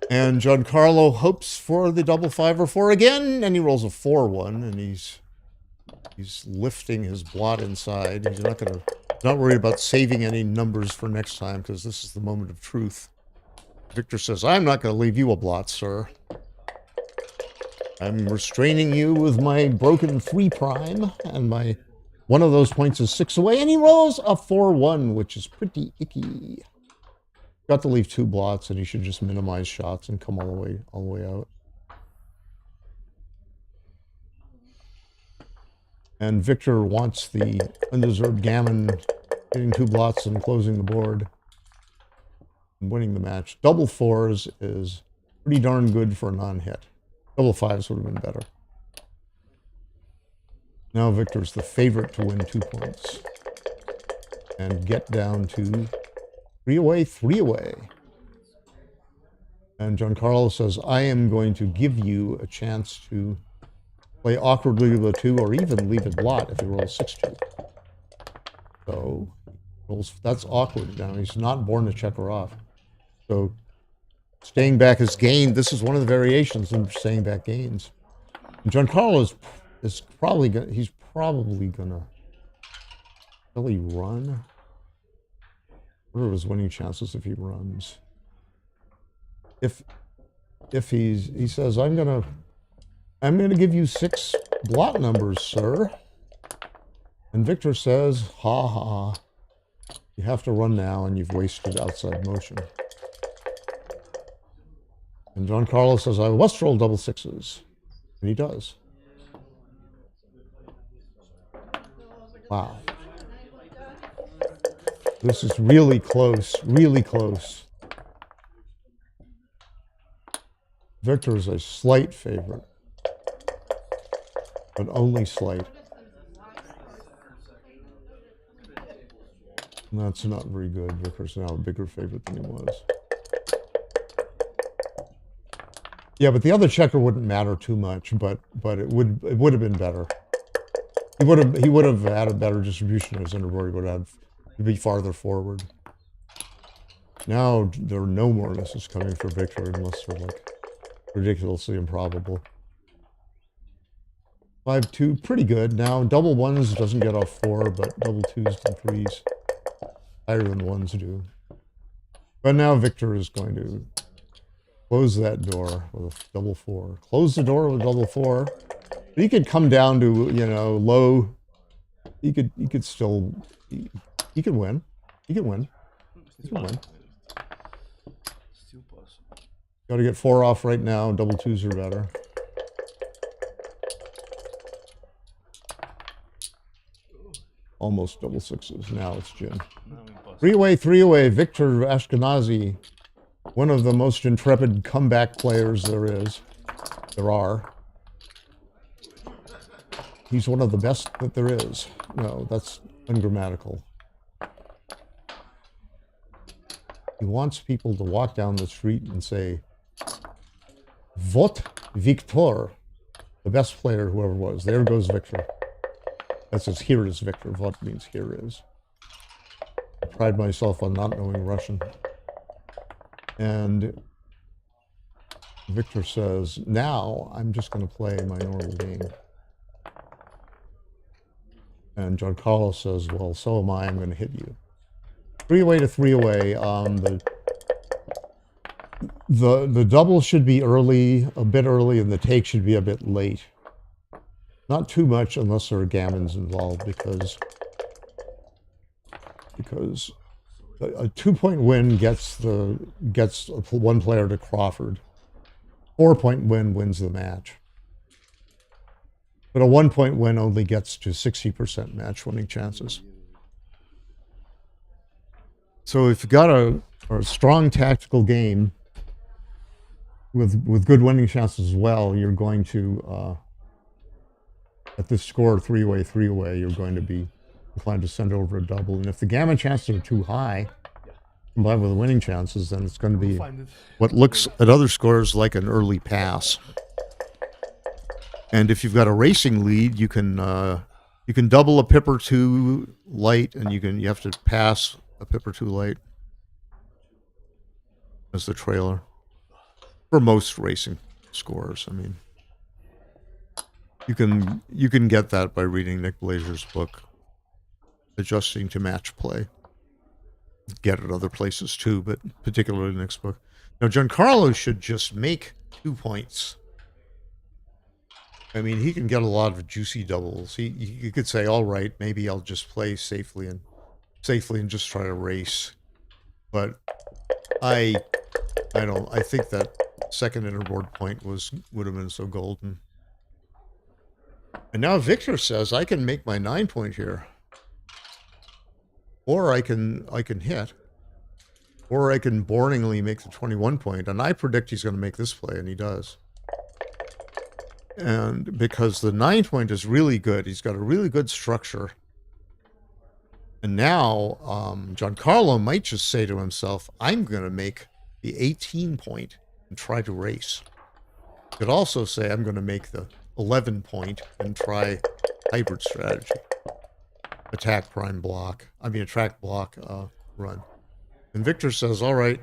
And Giancarlo hopes for the double 5 or 4 again, and he rolls a 4-1, and he's lifting his blot inside. He's not worried about saving any numbers for next time, because this is the moment of truth. Victor says, I'm not going to leave you a blot, sir. I'm restraining you with my broken 3 prime, and one of those points is 6 away, and he rolls a 4-1, which is pretty icky. Got to leave 2 blots, and he should just minimize shots and come all the way out. And Victor wants the undeserved gammon, getting 2 blots and closing the board, and winning the match. Double 4s is pretty darn good for a non-hit. Double 5s would have been better. Now Victor's the favorite to win 2 points and get down to 3 away, 3 away. And Giancarlo says, I am going to give you a chance to play awkwardly with a 2 or even leave a blot if he rolls 6-2. So that's awkward now. He's not born to check her off. So staying back is gain. This is one of the variations in staying back gains. And Giancarlo is probably going to really run. What are his winning chances if he runs? If he says, I'm gonna give you 6 blot numbers, sir. And Victor says, ha ha. You have to run now and you've wasted outside motion. And Giancarlo says, I must roll double 6s. And he does. Wow. This is really close, really close. Victor is a slight favorite, but only slight. And that's not very good. Victor's now a bigger favorite than he was. Yeah, but the other checker wouldn't matter too much, but it would have been better. He would have had a better distribution as Underboard. He would have to be farther forward. Now there are no more misses coming for Victor unless they're like ridiculously improbable. 5-2, pretty good. Now double 1s doesn't get off 4, but double 2s and 3s higher than 1s do. But now Victor is going to close that door with a double 4. Close the door with a double 4. But he could come down to, low. He could still. He can win. He can win. He can win. Got to get 4 off right now. Double 2s are better. Almost double 6s. Now it's Jim. 3 away, 3 away. Victor Ashkenazi, one of the most intrepid comeback players there are. He's one of the best that there is. No, that's ungrammatical. He wants people to walk down the street and say, Vot Victor, the best player whoever was. There goes Victor. That says, here is Victor. Vot means here is. I pride myself on not knowing Russian. And Victor says, now I'm just going to play my normal game. And Giancarlo says, well, so am I. I'm going to hit you. 3 away to 3 away. The double should be early, a bit early, and the take should be a bit late. Not too much unless there are gammons involved, because a 2-point win gets one player to Crawford. 4-point win wins the match. But a 1-point win only gets to 60% match winning chances. So if you've got a strong tactical game with good winning chances as well, you're going to, at this score 3 away, 3 away, you're going to be inclined to send over a double. And if the gammon chances are too high, combined with the winning chances, then it's going to be what looks at other scores like an early pass. And if you've got a racing lead, you can double a pip or two light, and you have to pass a pip or two light as the trailer for most racing scores. I mean, you can get that by reading Nick Blasier's book, Adjusting to Match Play. Get it other places too, but particularly Nick's book. Now, Giancarlo should just make 2 points. I mean, he can get a lot of juicy doubles. You could say, all right, maybe I'll just play safely and just try to race. But I think that second interboard point would have been so golden. And now Victor says I can make my 9 point here. Or I can hit. Or I can boringly make the 21 point. And I predict he's going to make this play, and he does. And because the 9 point is really good, he's got a really good structure. And now Giancarlo might just say to himself, I'm going to make the 18 point and try to race. He could also say, I'm going to make the 11 point and try hybrid strategy. Attack block run. And Victor says, all right,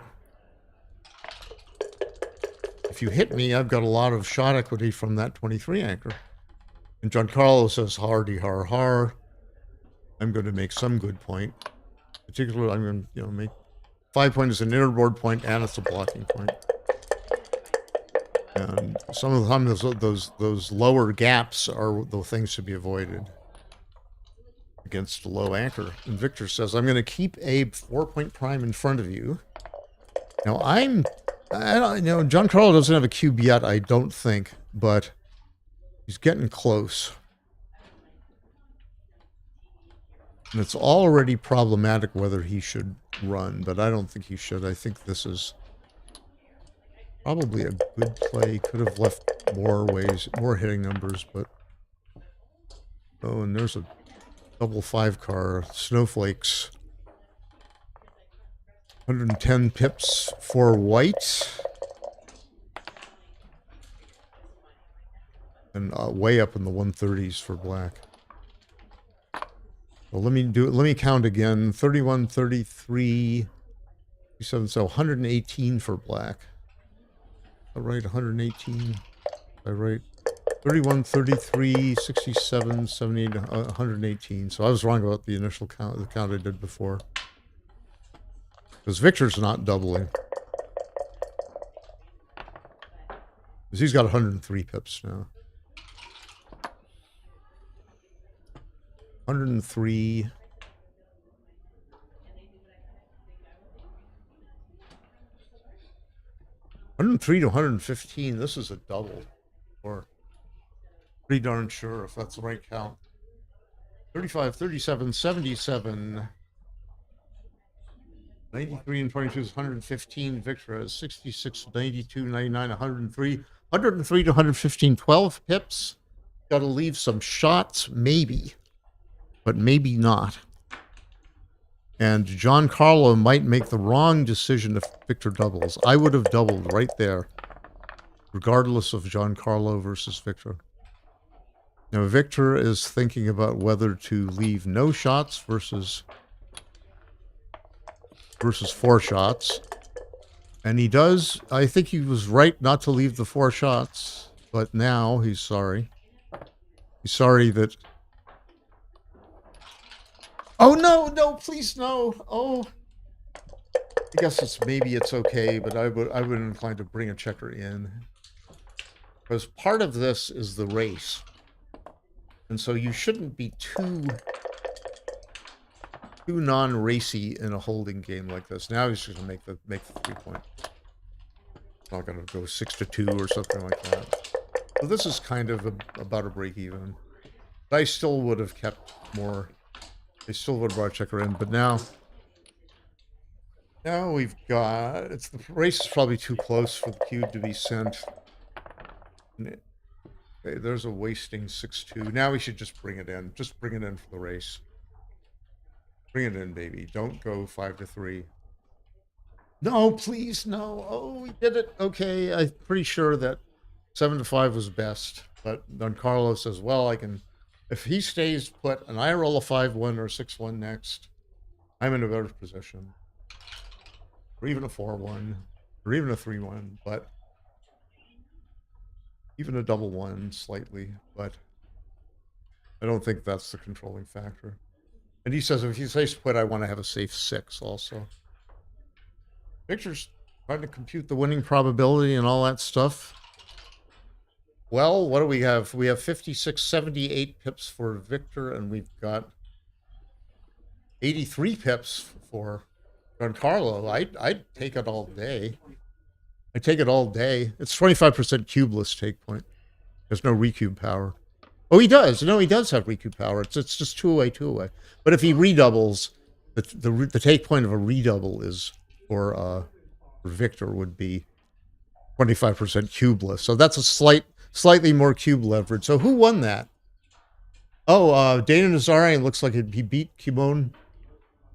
if you hit me, I've got a lot of shot equity from that 23 anchor. And Giancarlo says, hardy har har. I'm going to make some good point. Particularly, I'm going to make 5 point is an interboard point and it's a blocking point. And some of the time those lower gaps are the things to be avoided against a low anchor. And Victor says, I'm going to keep a 4 point prime in front of you. Now I don't know, Giancarlo doesn't have a cube yet, I don't think, but he's getting close. And it's already problematic whether he should run, but I don't think he should. I think this is probably a good play. Could have left more hitting numbers, but oh, and there's a double 5 car, snowflakes. 110 pips for white. And way up in the 130s for black. Well, let me count again. 31, 33, 37, so 118 for black. All right, 118. All right. 31, 33, 67, 78, 118. So I was wrong about the initial count, the count I did before. Because Victor's not doubling. Because he's got 103 pips now. 103. 103 to 115. This is a double. Or pretty darn sure if that's the right count. 35, 37, 77. 93 and 22 is 115. Victor has 66, 92, 99, 103. 103 to 115. 12 pips. Got to leave some shots, maybe. But maybe not. And Giancarlo might make the wrong decision if Victor doubles. I would have doubled right there, regardless of Giancarlo versus Victor. Now, Victor is thinking about whether to leave no shots versus 4 shots. And he does. I think he was right not to leave the 4 shots, but now he's sorry. He's sorry that... Oh, no, please, no. Oh, I guess maybe it's okay, but I would inclined to bring a checker in. Because part of this is the race. And so you shouldn't be too non-racy in a holding game like this. Now he's just going to make the 3 point. Not going to go 6-2 or something like that. So this is kind of about a break even. But I still would have kept more... I still would have brought a checker in, but now we've got... the race is probably too close for the cube to be sent. Okay, there's a wasting 6-2. Now we should just bring it in. Just bring it in for the race. Bring it in, baby. Don't go 5-3. No, please, no. Oh, we did it. Okay, I'm pretty sure that 7-5 was best. But then Carlo says, well, I can, if he stays put and I roll a 5-1 or 6-1 next, I'm in a better position. Or even a 4-1, or even a 3-1, but even a double 1 slightly, but I don't think that's the controlling factor. And he says, if he stays put, I want to have a safe 6 also. Victor's trying to compute the winning probability and all that stuff. Well, what do we have? We have 78 pips for Victor, and we've got 83 pips for Carlo. I'd take it all day. I take it all day. It's 25% cubeless take point. There's no recube power. Oh, he does. No, he does have recube power. It's just 2-away. But if he redoubles, the take point of a redouble is for Victor would be 25% cubeless. So that's a slightly more cube leverage. So who won that? Oh, Dana Nazarian looks like he beat Kimon.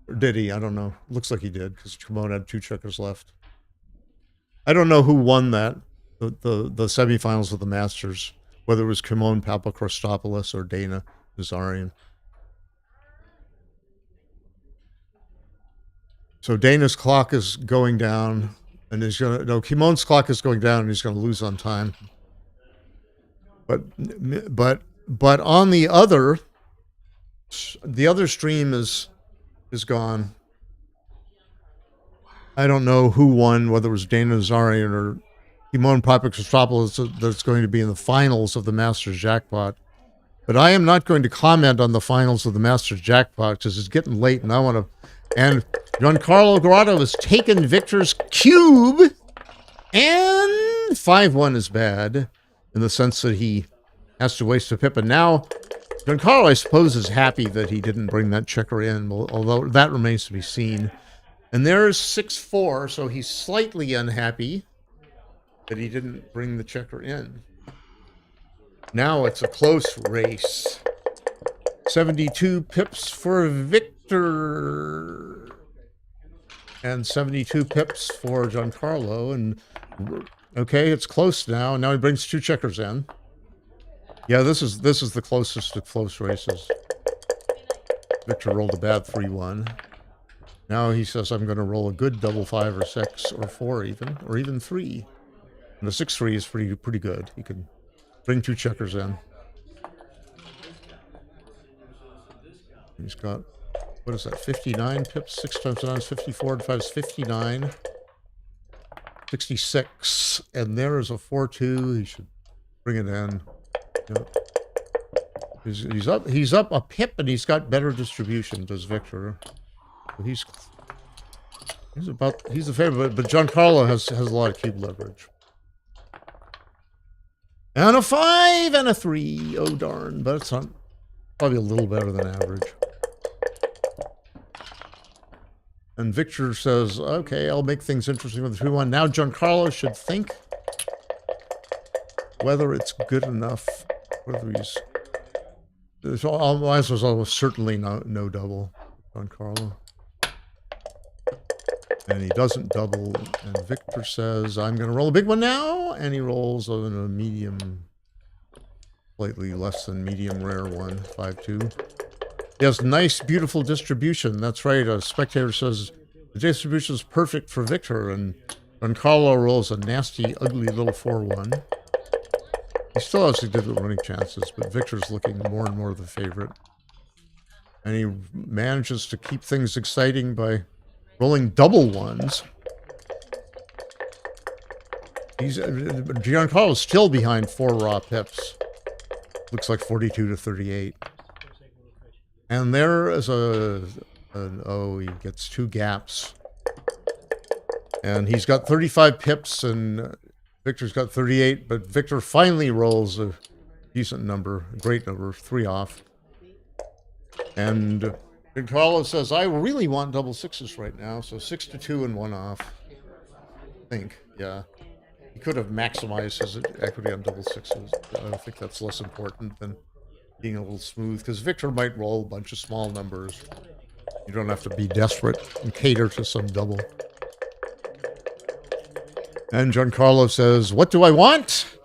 Or did he? I don't know. Looks like he did because Kimon had 2 checkers left. I don't know who won that, the semifinals of the Masters, whether it was Kimon Papakostopoulos or Dana Nazarian. So Dana's clock is going down, and Kimon's clock is going down, and he's going to lose on time. But on the other stream is gone. I don't know who won, whether it was Dana Nazarian or Kimon Papakostopoulos that's going to be in the finals of the Masters Jackpot. But I am not going to comment on the finals of the Masters Jackpot because it's getting late, and I want to. And Giancarlo Grotto has taken Victor's cube, and 5-1 is bad in the sense that he has to waste a pip. And now Giancarlo, I suppose, is happy that he didn't bring that checker in, although that remains to be seen. And there's 6-4, so he's slightly unhappy that he didn't bring the checker in. Now it's a close race. 72 pips for Victor. And 72 pips for Giancarlo. And okay, it's close now. Now he brings 2 checkers in. Yeah, this is the closest to close races. Victor rolled a bad 3-1. Now he says, I'm going to roll a good double 5 or 6 or 4 even, or even 3. And the 6-3 is pretty good. He can bring 2 checkers in. He's got, what is that, 59 pips? 6 times 9 is 54, and 5 is 59. 66. And there is a 4-2. He should bring it in. Yep. He's up a pip, and he's got better distribution, does Victor. He's the favorite, but Giancarlo has a lot of cube leverage. And a 5 and a 3. Oh darn, but it's not probably a little better than average. And Victor says, okay, I'll make things interesting with the 2-1. Now Giancarlo should think whether it's good enough, whether he's... This was almost certainly no double, Giancarlo. And he doesn't double, and Victor says, I'm going to roll a big one now, and he rolls in a medium, slightly less than medium rare one, 5-2. He has nice, beautiful distribution. That's right, a spectator says, the distribution is perfect for Victor, and Carlo rolls a nasty, ugly little 4-1. He still has significant winning chances, but Victor's looking more and more the favorite. And he manages to keep things exciting by rolling double 1s. Giancarlo's still behind 4 raw pips. Looks like 42-38. And there is he gets 2 gaps. And he's got 35 pips, and Victor's got 38, but Victor finally rolls a decent number, a great number, 3 off. And Carlo says, I really want double 6s right now, so 6-2 and 1 off. I think, yeah. He could have maximized his equity on double 6s. I think that's less important than being a little smooth, because Victor might roll a bunch of small numbers. You don't have to be desperate and cater to some double. And Giancarlo says, "What do I want?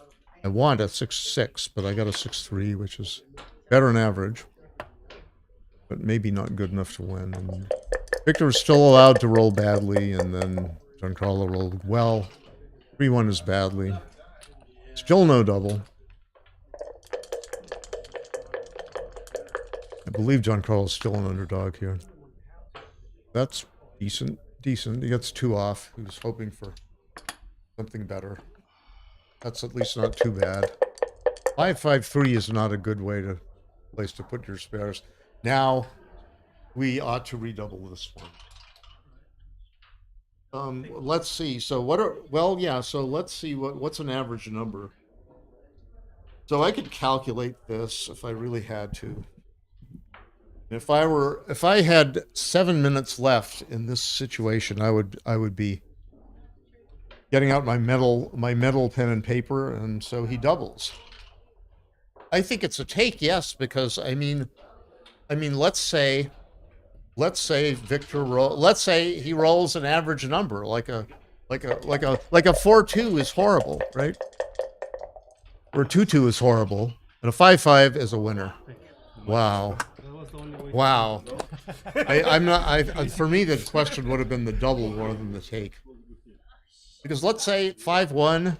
I want a 6-6, but I got a 6-3, which is better than average, but maybe not good enough to win." And Victor is still allowed to roll badly, and then Giancarlo rolled well. 3-1 is badly. Still no double. I believe Giancarlo is still an underdog here. That's decent. Decent. He gets 2 off. He was hoping for something better. That's at least not too bad. 5-5-3 is not a good place to put your spares. Now, we ought to redouble this one. Let's see. So so let's see what's an average number. So I could calculate this if I really had to. If I had 7 minutes left in this situation, I would be getting out my metal pen and paper, and so he doubles. I think it's a take, yes, because I mean, let's say Victor let's say he rolls an average number, like a 4-2 is horrible, right? Or 2-2 is horrible, and a 5-5 is a winner. Wow. Wow. For me, the question would have been the double more than the take. Because let's say 5-1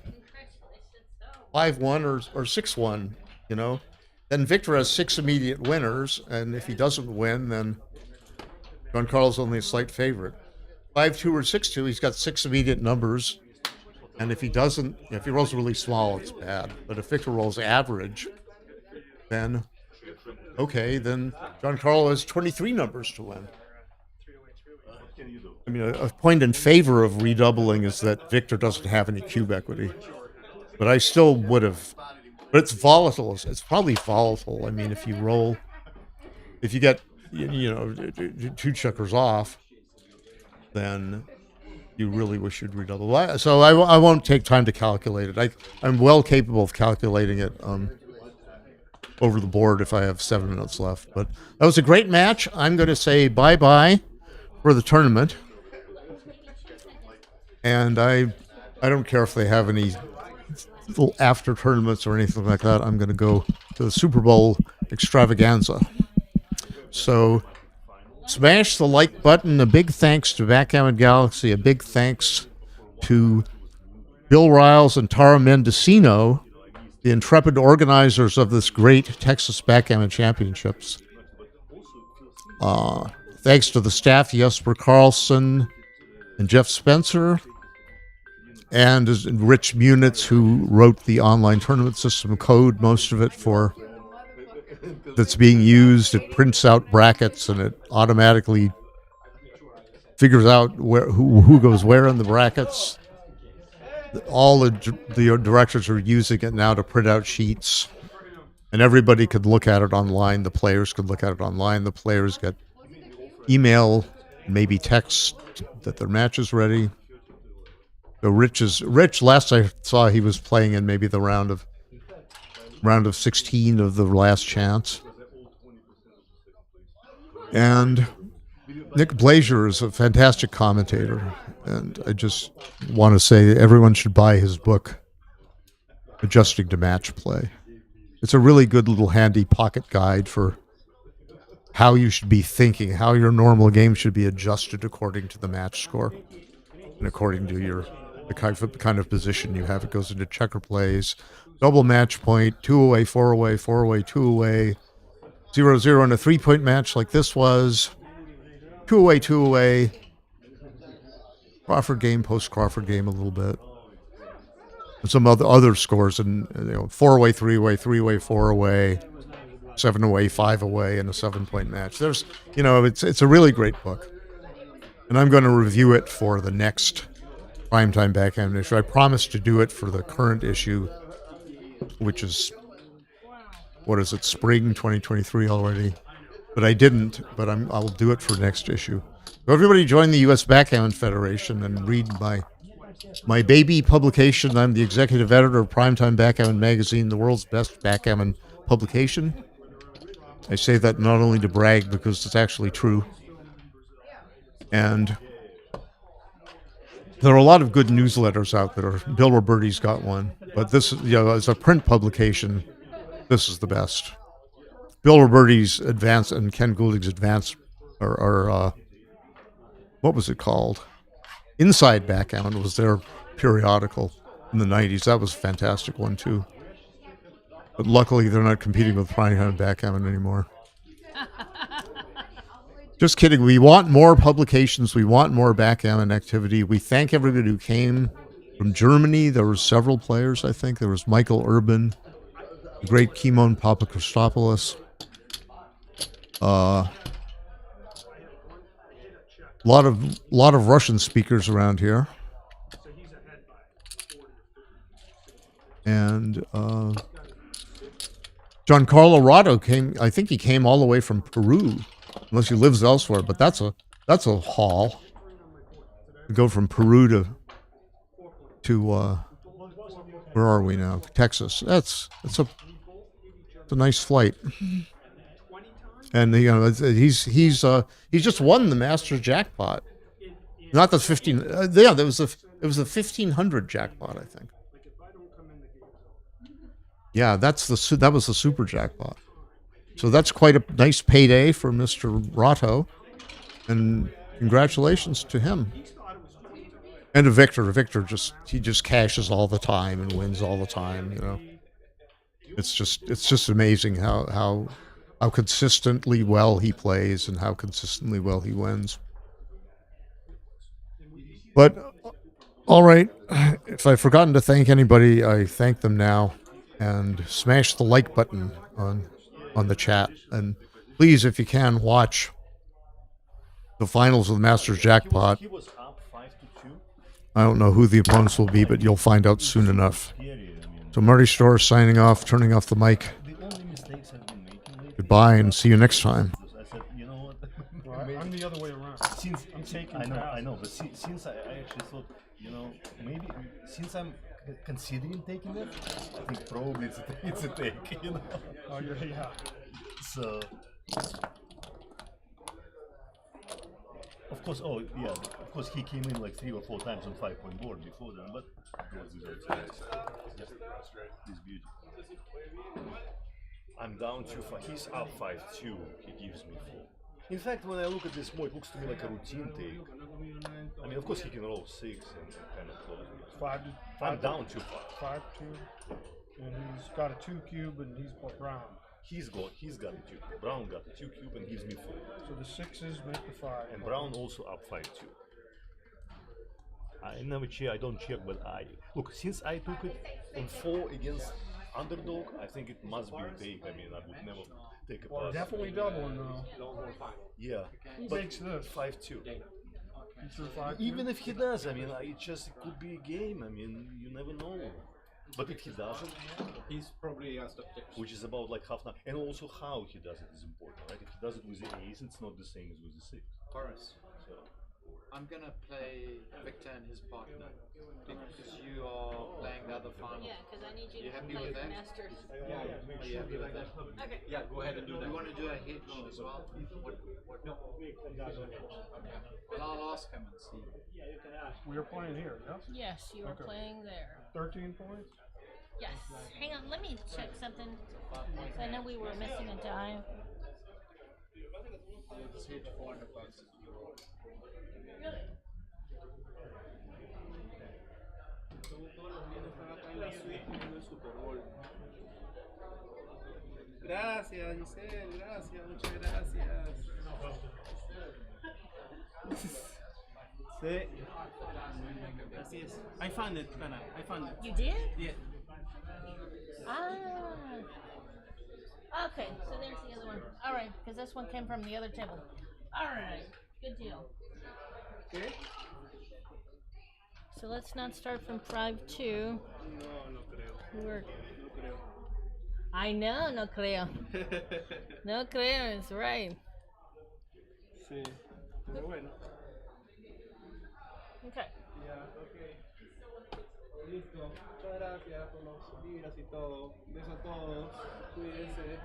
or 6-1, then Victor has 6 immediate winners, and if he doesn't win, then Giancarlo's only a slight favorite. 5-2 or 6-2, he's got 6 immediate numbers, and if he rolls really small, it's bad. But if Victor rolls average, then Giancarlo has 23 numbers to win. I mean, a point in favor of redoubling is that Victor doesn't have any cube equity. But I still would have. But it's volatile. It's probably volatile. I mean, if you get 2 checkers off, then you really wish you'd redouble. So I won't take time to calculate it. I'm well capable of calculating it over the board if I have 7 minutes left. But that was a great match. I'm going to say bye-bye for the tournament. And I don't care if they have any little after tournaments or anything like that. I'm going to go to the Super Bowl extravaganza. So smash the like button. A big thanks to Backgammon Galaxy. A big thanks to Bill Riles and Tara Mendicino, the intrepid organizers of this great Texas Backgammon Championships. Thanks to the staff, Jesper, Carlsson, and Jeff Spencer, and Rich Munitz, who wrote the online tournament system code, most of it that's being used. It prints out brackets, and it automatically figures out who goes where in the brackets. All the directors are using it now to print out sheets, and everybody could look at it online. The players could look at it online. The players get email, maybe text that their match is ready. So Rich, last I saw, he was playing in maybe the round of 16 of the last chance. And Nick Blasier is a fantastic commentator, and I just want to say everyone should buy his book, Adjusting to Match Play. It's a really good little handy pocket guide for how you should be thinking, how your normal game should be adjusted according to the match score and according to the kind of position you have. It goes into checker plays, double match point, 2 away, 4 away, 4 away, 2 away, 0-0 in a 3-point match like this was, 2 away, 2 away, Crawford game, post-Crawford game a little bit, and some other scores, and 4 away, 3 away, 3 away, 4 away, 7 away, 5 away in a 7-point match. There's, it's a really great book, and I'm going to review it for the next Primetime Backgammon issue. I promised to do it for the current issue, which is, spring 2023 already, but I didn't. But I'll do it for next issue. So everybody join the U.S. Backgammon Federation and read my baby publication. I'm the executive editor of Primetime Backgammon Magazine, the world's best backgammon publication. I say that not only to brag, because it's actually true. And There are a lot of good newsletters out there. Bill Roberti's got one, but this, as a print publication, this is the best. Bill Roberti's Advance and Ken Goulding's Advance, or what was it called? Inside Backgammon was their periodical in the 90s. That was a fantastic one too. But luckily, they're not competing with Finalizing Backgammon anymore. Just kidding. We want more publications. We want more backgammon activity. We thank everybody who came from Germany. There were several players, I think. There was Michael Urban, the great Kimon Papakostopoulos. A lot of Russian speakers around here. And Giancarlo Rado came, I think he came all the way from Peru, unless he lives elsewhere, but that's a haul to go from Peru to where are we now? Texas. It's a nice flight. And he's just won the Masters jackpot. Not the 15. It was a 1,500 jackpot, I think. Yeah, that was the super jackpot. So that's quite a nice payday for Mr. Rado, and congratulations to him. And to Victor. Victor just cashes all the time and wins all the time. It's just amazing how consistently well he plays and how consistently well he wins. But all right, if I've forgotten to thank anybody, I thank them now. And smash the like button on the chat. And please, if you can, watch the finals of the Masters Jackpot. I don't know who the opponents will be, but you'll find out soon enough. So Marty Storr signing off, turning off the mic. Goodbye, and see you next time. I'm the other way around. I know, but since I actually thought, maybe since I'm considering taking it, I think probably it's a take, Oh, yeah. So, of course, he came in like 3 or 4 times on 5-point board before then, but this beauty. I'm down 2-5. He's up 5-2. He gives me 4. In fact, when I look at this more, it looks to me like a routine take. I mean, of course, he can roll 6 and kind of close me. I'm down 2-5. 5-2, and he's got a 2 cube, and he's brown. He's got a 2 cube. Brown got a 2 cube and gives me 4. So the 6s make the 5. And Brown also up 5-2. I never check. I don't check, but look. Since I took it on 4 against underdog, I think it must be a take. I mean, I would never take a pass. Definitely doubling though. Yeah. Who but makes this? 5-2. Even if he does, I mean, it could be a game. I mean, you never know. But if he doesn't, he's probably asked up tips. Which is about like half an hour. And also how he does it is important, right? If he does it with the ace, it's not the same as with the 6. Horace, so I'm gonna play Victor and his partner because you are playing the other final. Yeah, because I need you to happy play with that? Masters. Yeah, are you happy with that? Okay. Yeah, go ahead and do that. You want to do a hedge as well? No. Well, I'll ask him and see. We are playing here, yes? Yes, you are playing there. 13 points? Yes. Hang on, let me check something. I know we were missing a die. This hedge $400. Gracias, Giselle, gracias, muchas gracias. Sí. Así es. I found it, Kana. I found it. You did? Yeah. Ah. Okay, so there's the other one. All right, because this one came from the other table. All right, good deal. Okay. So let's not start from 5-2. No creo. We're... No creo. I know, no creo. No creo is right. Sí, pero bueno. Okay. Ya, okay. Listo. Muchas gracias por los libras y todo. Besos a todos. Cuídense.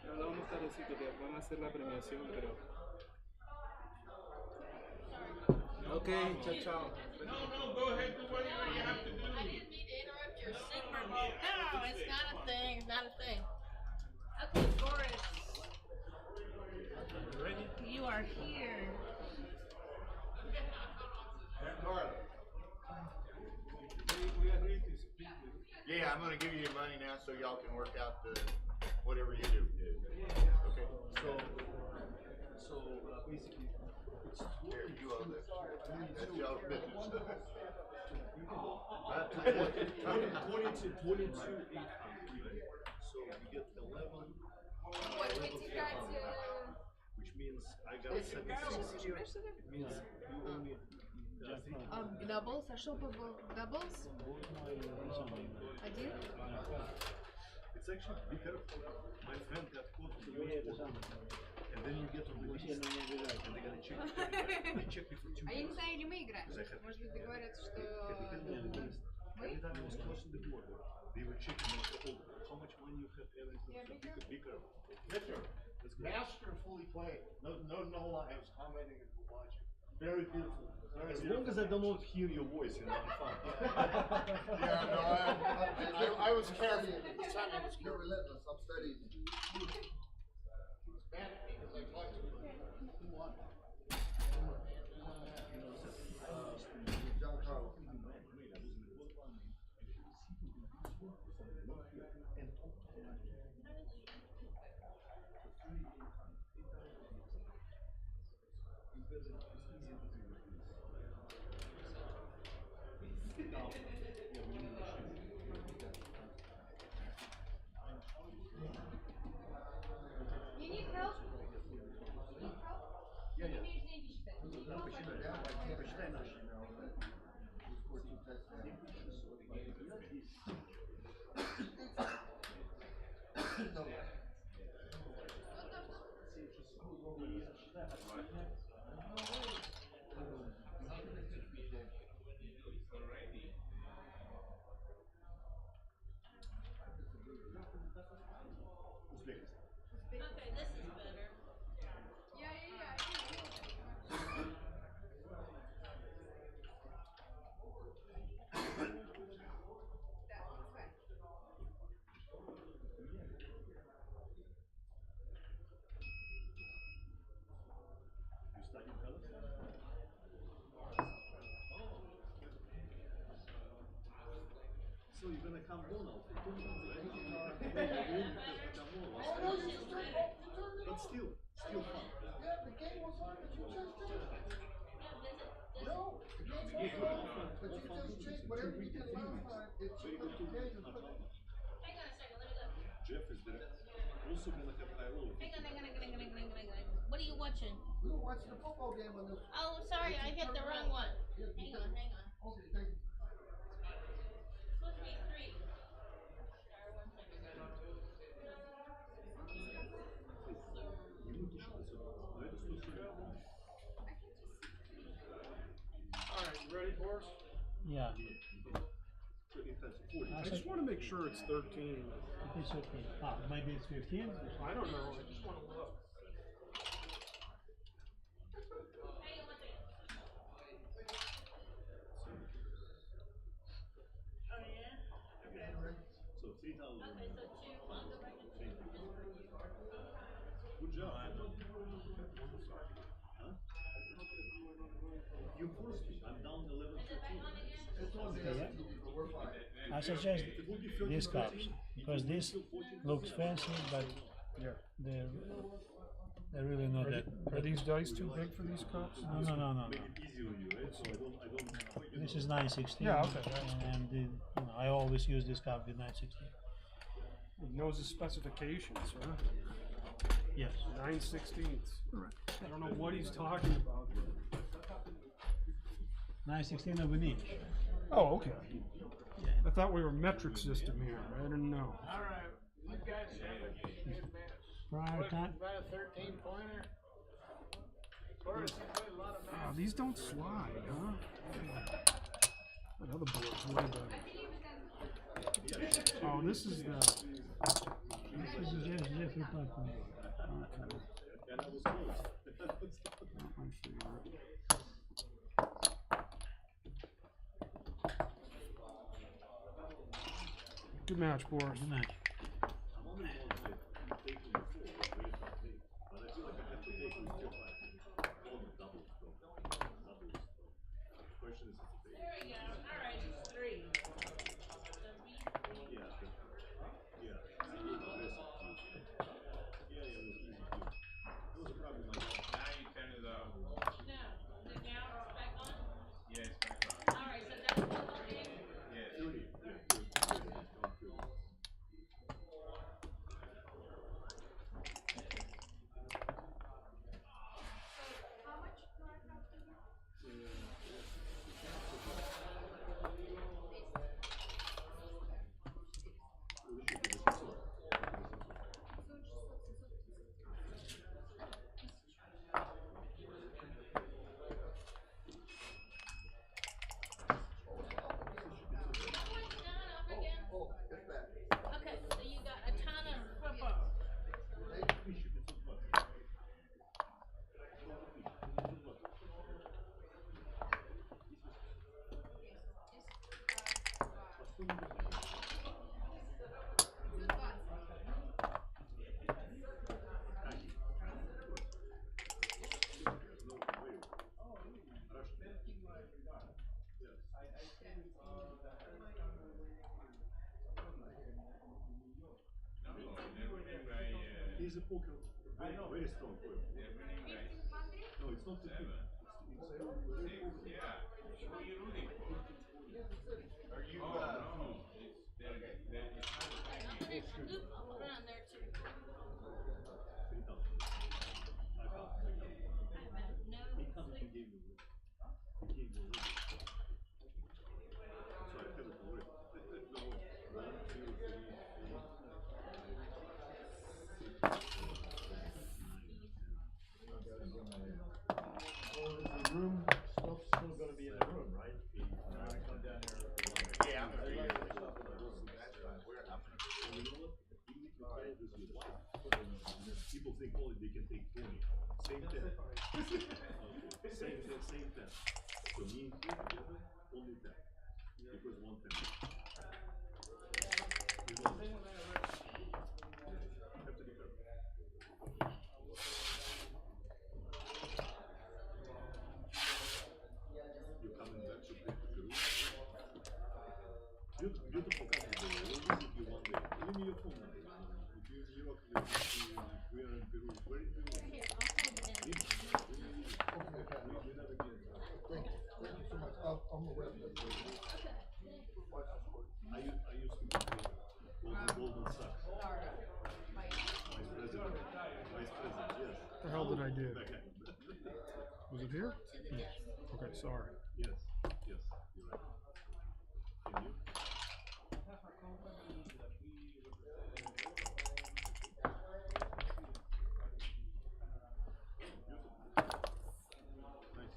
Nos vamos tardecito, que van a hacer la premiación, pero... Okay, ciao, ciao. No, go ahead, do whatever you have to do. I didn't mean to interrupt your super bowl. No, it's not a thing. It's not a thing. Okay, Boris. Ready? You are here. Carlo. We agreed to split this. Yeah, I'm gonna give you your money now so y'all can work out the whatever you do. Okay. So basically, it's Here, you owe this. That's y'all's business. 22, 800. So we get 11. Which means I got 76. It means you owe me. Doubles? А что было? Doubles? Один? It's actually be careful. My friend got caught to the and then you get on the list, and they're gonna check. They check me for 2 А я не years. знаю, или мы играем. Может быть, договорятся, что... Every time I was crossing the border, they were checking like, oh, how much money you have, everything. So be careful. Victor, master fully played. No one was commenting and watching. Very beautiful. As long as I do not hear your voice, you know, I'm fine. Yeah, no, I was careful. This time I was careful. Relentless. I'm studying. It's bad because I talked to him. Who won? John Carlo. You need help? Yeah, yeah. Умеешь деньги считать? Посчитай наши. Okay, this is better. So you're gonna come down now for 2 minutes, right? But still fun. Yeah, the game was on, but you just changed. No, the game was on, but you just changed. Whatever you did last time, it changed. Hang on a second, let me look. Jeff is there. Also gonna have high roll. Hang on. What are you watching? We were watching a football game on this. Oh, sorry, I hit the wrong one. Hang on. Okay, thank you. Supposed to be 3. Sorry, 1 second. Alright, you ready, Boris? Yeah. I just want to make sure it's 13. It's okay. Maybe it's 15? I don't know. I just want to look. Oh, yeah? Okay. So 3,000. Okay, so 2. I'll go back and Good job. Huh? You forced me. I'm down 11 I suggest these cups because this looks fancy, but they're really not that. Are these dice too big for these cups? No. Make it easy on you, right? So I don't. This is 916. Yeah, okay. And I always use this cup with 916. He knows the specifications, huh? Yes. 9/16. I don't know what he's talking about. 916 of an inch. Oh, okay. I thought we were metric system here. I didn't know. All right, you guys have it. Prior time. About a 13 pointer. Boris, you played a lot of Oh, these don't slide, huh? That other board's way better. Oh, this is the. This is Jeffrey Parkman. Okay. And I was close. Not my favorite. Good match, Boris. Good match. I'm only taking the full, but I feel like I have to take with two five. On double stroke. Double stroke. The question is if it's There we go. All right, it's 3. yeah, yeah. I need aggressive cue. Yeah, it was easy cue. It was probably my fault. Now you turn it off. No. Is it now back on? Yeah, it's back on. All right, so that's the game. Yeah. 30. Yeah, good. Strong cue. How much do I have to do? Okay, so you got a ton of football. He's a poker, very strong player. No, it's not 15. It's very poker. Yeah. Who are you rooting for? Are you, no. It's not the same game. Oop, I'll put it on there too. 3,000. I can't. No. He can't. He gave me away. He gave me away. So I have it already. No, 1, 2, 3, 4. So is the room stuff still gonna be in the room, right? I come down there. Yeah, I'm gonna be here. That's fine. We're up. You know what? You need to try this with wife. People think only they can take 20. Same 10. Okay. Same 10. So me and you together, only 10. Because 1 10. You know this. Have to be careful. You coming back to Peru? Beautiful country. We'll visit you one day. Give me your phone number. If you're in New York, we are in Peru. Where in Peru? We never been. Thank you so much. I'm aware of that. I used to be Goldman Sachs. Vice President. Vice President, yes. What the hell did I do? Backhand. Was it here? Okay, sorry. Yes, yes, you're right. Can you? Nice.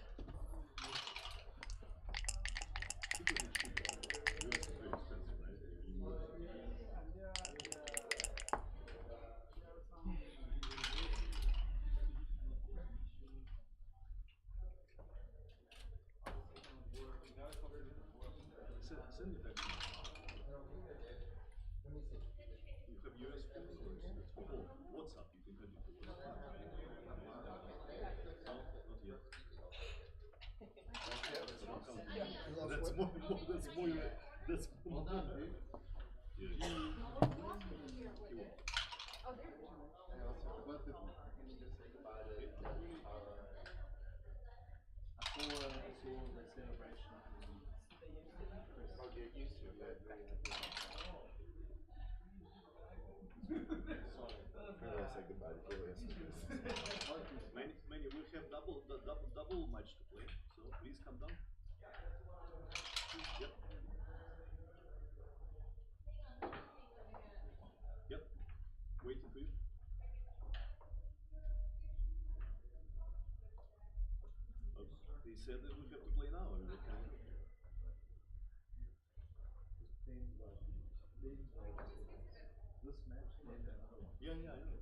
Because it's cheap. US is very expensive, right? Send it back to me. You have US phone or it's for home? WhatsApp, you can connect to WhatsApp. No, not yet. That's more, that's more, that's more. Yeah. You won't. Oh, there we go. I'll get used to it. Before I say goodbye to Julius. Many, we have double match to play, so please come down. Yep. Yep. Waiting for you. They said that we have to play now, and what can we do? Yeah, I know.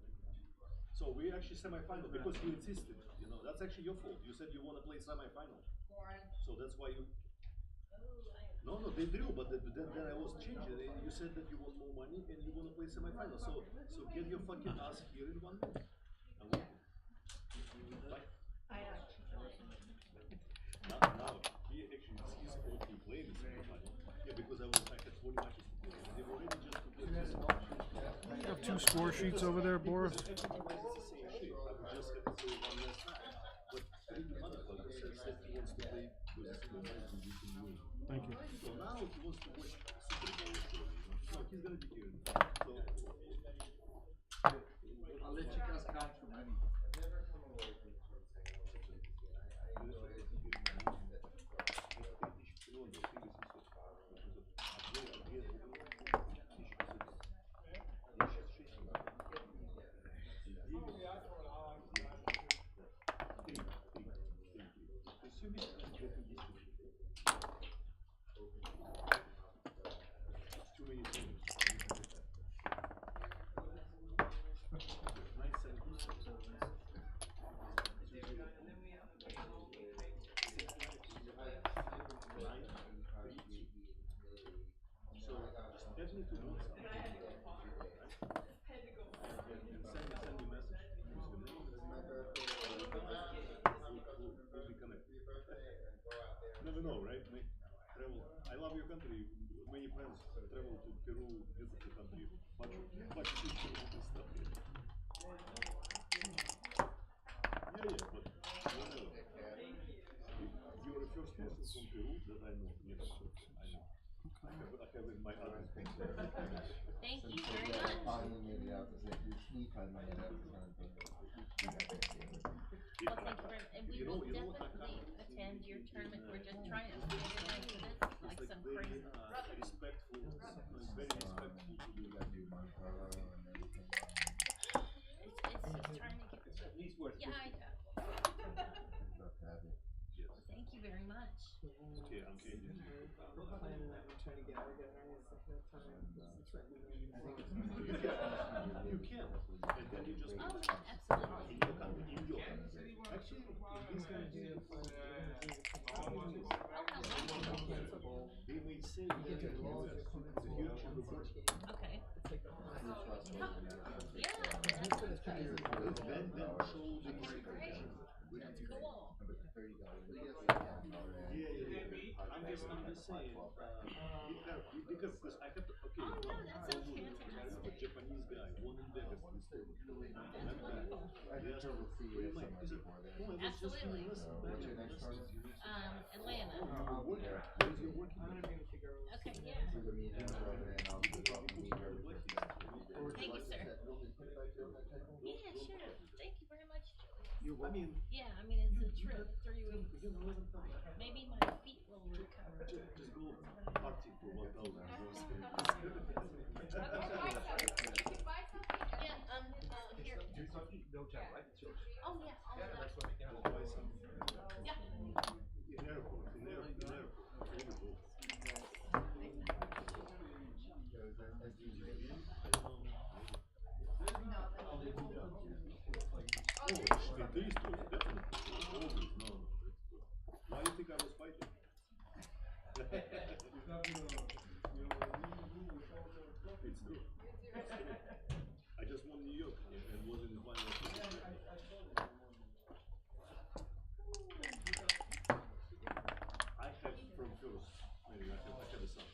So we actually semi-final because you insisted. You know, that's actually your fault. You said you want to play semi-final. So that's why you. No, no, they drew, but then I was changing. You said that you want more money and you want to play semifinal. So get your fucking ass here in 1 minute. I'm waiting. Bye. Now, he actually he's okay playing the semifinal. Yeah, because I had 40 matches to play. They were ready just to play this. You have 2 score sheets over there, Boris. Otherwise, it's the same shit. I would just have to play one last match. But the motherfucker said he wants to play with the semifinal and you can win. Thank you. So now he wants to watch Super Bowl. No, he's gonna be here. So I'll let you guys count for money. Never know, right? Travel. I love your country. Many friends travel to Peru, beautiful country, but stuff here. Yeah, but whatever. You're the first person from Peru that I know. Yes, I know. I have in my address. Thank you very much. Well, thank you very much. And we will definitely attend your tournament. We're just trying to get it into this like some crazy. Respectful, very respectful to do that. It's just trying to get At least worth Yeah, I know. Yes. Thank you very much. Okay, I'm changing. You can. And then you just absolutely. In your country, in your country. Actually, in this country, they may say that in the US, the US should report. Okay. Yeah. Then show the Great. That's cool. Yeah. I'm just saying. Be careful, because I have to. Okay. Oh no, that sounds fantastic. A Japanese guy won in Vegas. Absolutely. Atlanta. Okay, yeah. Thank you, sir. Yeah, sure. Thank you very much, Julius. Yeah, I mean, it's a trip, 3 weeks. Maybe my feet will recover. Just go party for 1,000. Yeah, here. Don't tell, right? It's yours. Oh, yeah. That's what we can buy some. Yeah. In airport. Why do you think I was fighting? It's true. I just won New York and was in the final. I have from first. Maybe I have a son.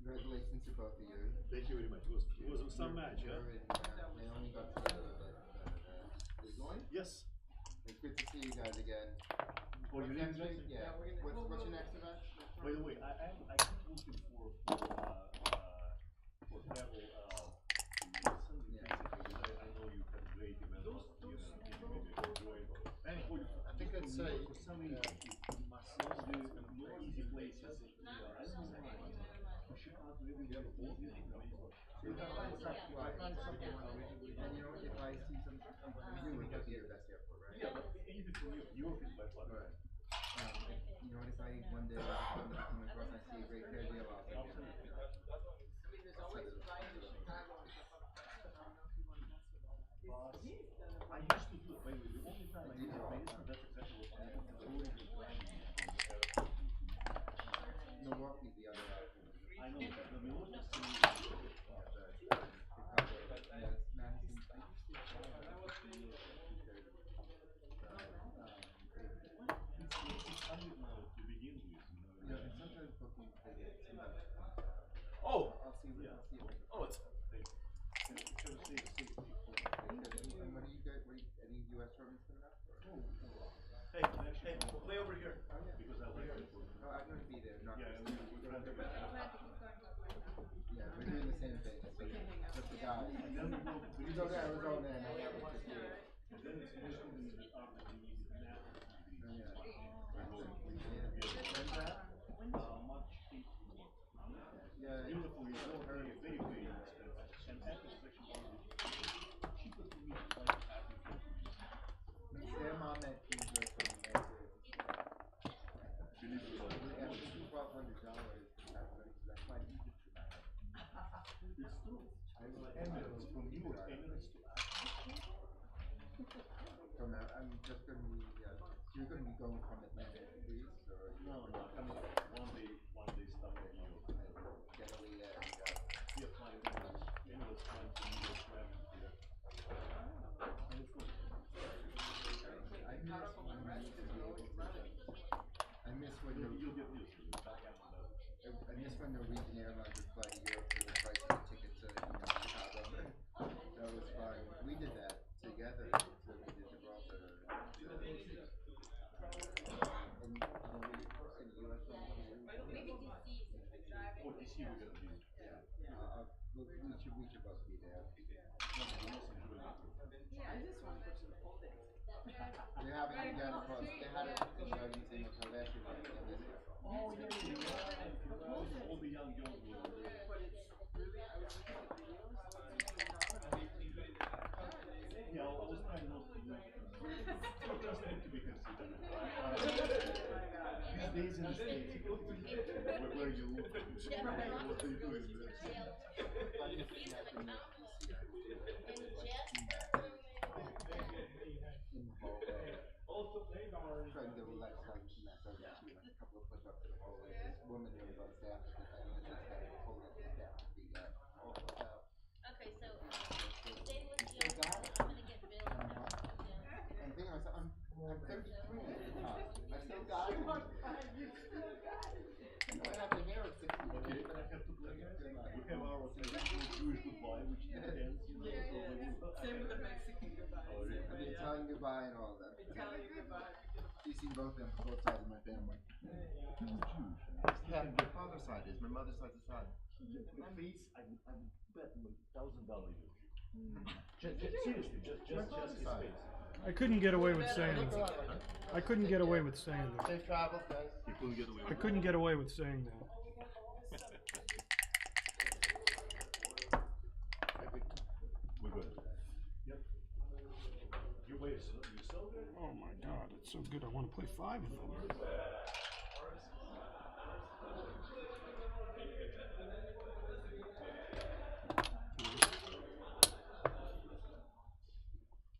Congratulations to both of you. Thank you very much. It was some match, yeah? Naomi got to going? Yes. It's good to see you guys again. Oh, you didn't next week? Yeah. What's your next event? By the way, I keep looking for travel I know you have great events. I think I'd say for some reason massages and easy places. I don't know why. For Chicago, every year I find something and you know, if I see something new, it would be your best airport, right? Yeah, but even for New York is by far. Right. You know, if I one day I'm gonna come across and I see a great fair deal, I'll take it. I used to do it. The only time I used to pay, that's exactly what I did. Milwaukee's the other option. I know, the Milwaukee's still. Yes, Madison. To begin with, Yeah, and sometimes bookings they get sometimes. Oh! I'll see. Yeah. I'll see if I can. Oh, it's. And what do you guys? Any U.S. tournaments coming up? Hey, play over here. Oh yeah. Because I like it. Oh, I'm gonna be there. Not Yeah, gonna we're gonna have to. Yeah, we're doing the same thing. So just the guys. And then We go there. We're going there. And I have just here. And then it's usually after the math. Oh yeah. Much Yeah. beautiful, you know, very expensive. And Apple is actually one of the cheapest to me, like Apple. Their mom that team goes from there. Believe it or not. Yeah, $1,200. That's my Egypt tonight. It's true. Emirates, from Europe, Emirates to Apple. I'm just gonna be, you're gonna be going from Atlanta to Greece, or? No, coming one day stuff in New York. Getaway there. Yeah, flying Emirates flying to New York, traveling here. I miss when You'll get used to it. I miss when Norwegian Airlines would fly to Europe for the price of a ticket to Chicago. That was fun. We did that together. So we did Gibraltar. And in the U.S. Maybe DC since we're driving. Oh, DC we're gonna be. Yeah. We should both be there. Yeah, I just want to go to the whole day. They haven't even gotten across. They had it using hotel last year, but this year. Oh, yeah. All the young girls will. But it's really, I was looking at videos. Yeah, I was trying not to do it. Just need to be considered. These days in the States, where you look, what they do is this. Trying to do less like a couple of push-ups in the hallway. This woman here was on staff at the time, and this guy pulled up the staff to be all about. Okay, so stay with you. I'm gonna get Bill. And the thing is, I'm 33 at the time. I still got it. And I have the hair at 60. Okay, but I have to play. We have our Jewish goodbye, which ends, you know. Same with the Mexican goodbye. Oh, really? The Italian goodbye and all that. Italian goodbye. She's seen both sides of my family. Yeah, my father's side is. My mother's side's the side. My face, I bet $1,000. Seriously, just his face. I couldn't get away with saying that. I couldn't get away with saying that. Safe travels, guys. You couldn't get away with I couldn't get away with saying that. We're good. Yep. You wait, you sell good? Oh my God, it's so good. I want to play 5 of them.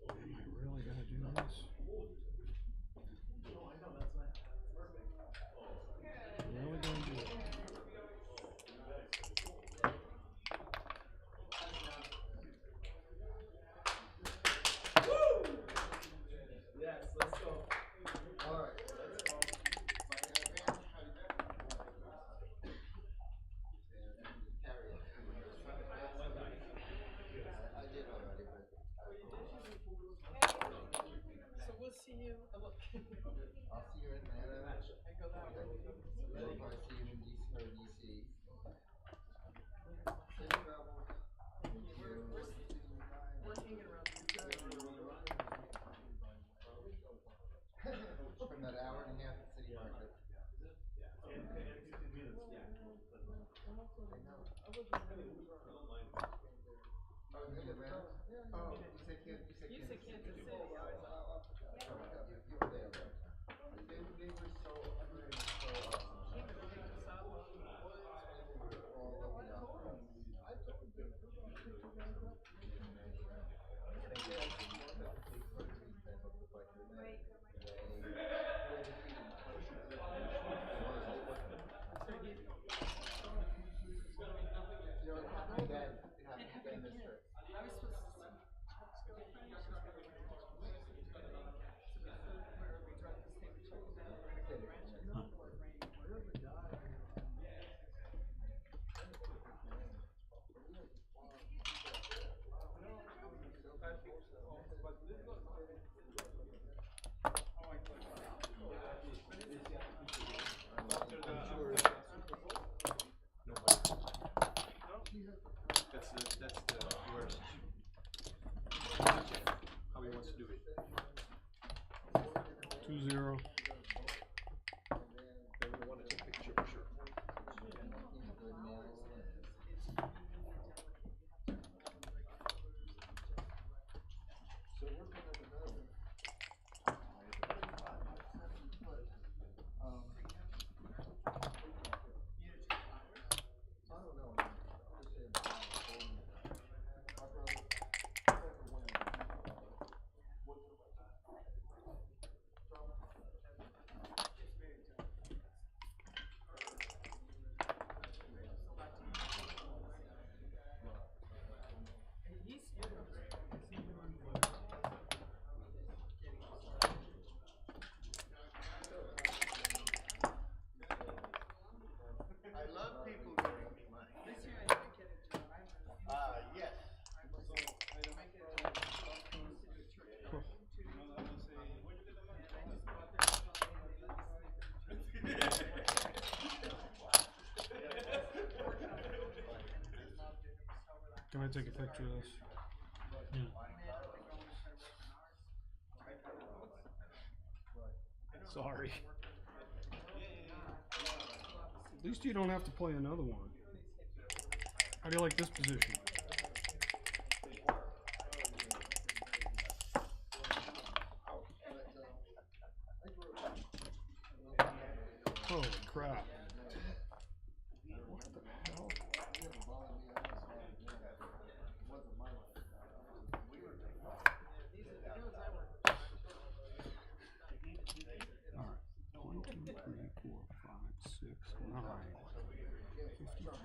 Am I really gonna do this? Really gonna do it? Yes, let's go. All right, let's go. I did already, but. So we'll see you. I'll see you in Atlanta. I go that way. I'll probably see you in DC. Safe travels. Thank you. We're hanging around. From that hour and a half at City Market. Oh, you in Atlanta? Oh, you said Kansas City. You said Kansas City. I was like, You were there, right? They were so, everybody was so awesome. keep it moving to South Los All over the office. 2-0. They would want to take a picture for sure. So we're gonna have another. I don't know. I'm just saying. My brother, I love people giving me money. Yes. Can I take a picture of this? Sorry. At least you don't have to play another one. How do you like this position? Holy crap. What the hell? Alright. 1, 2, 3, 4, 5, 6, 9. 52.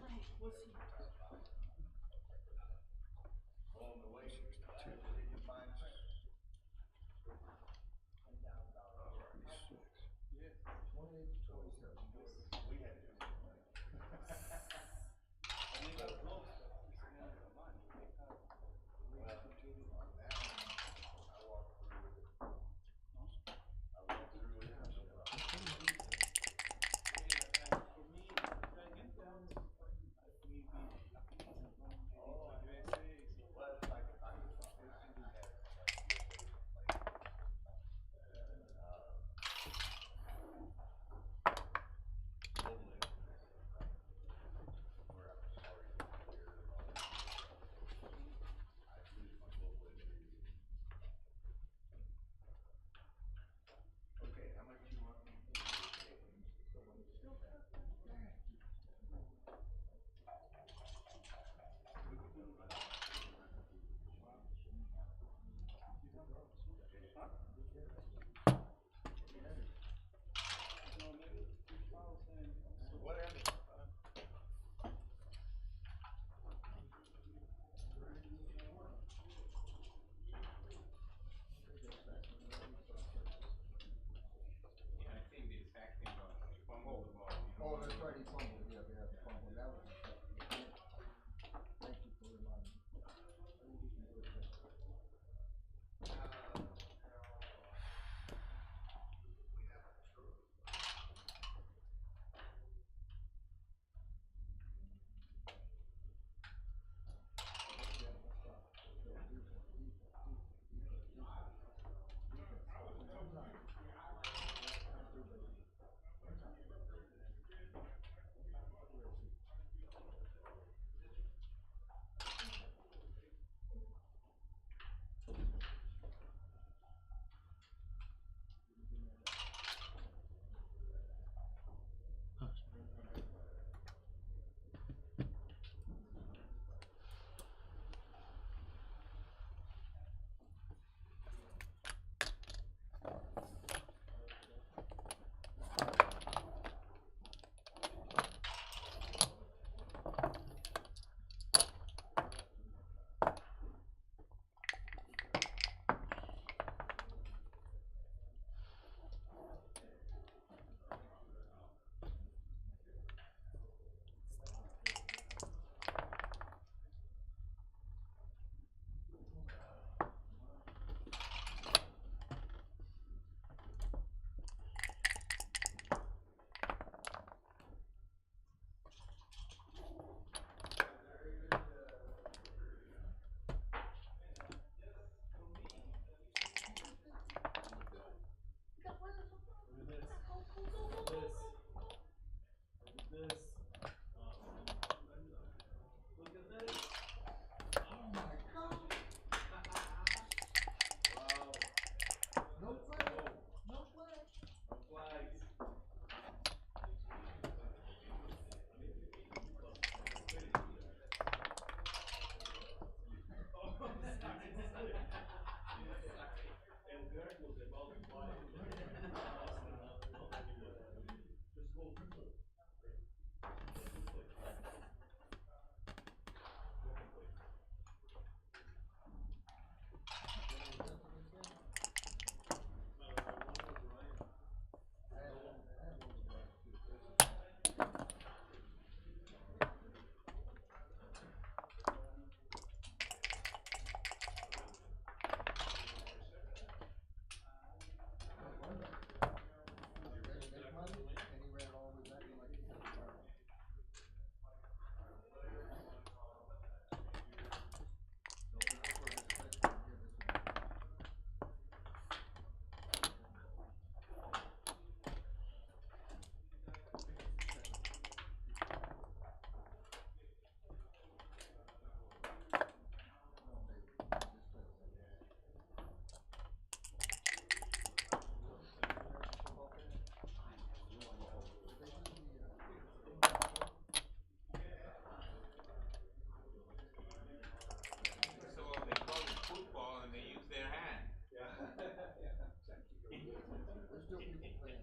still people playing.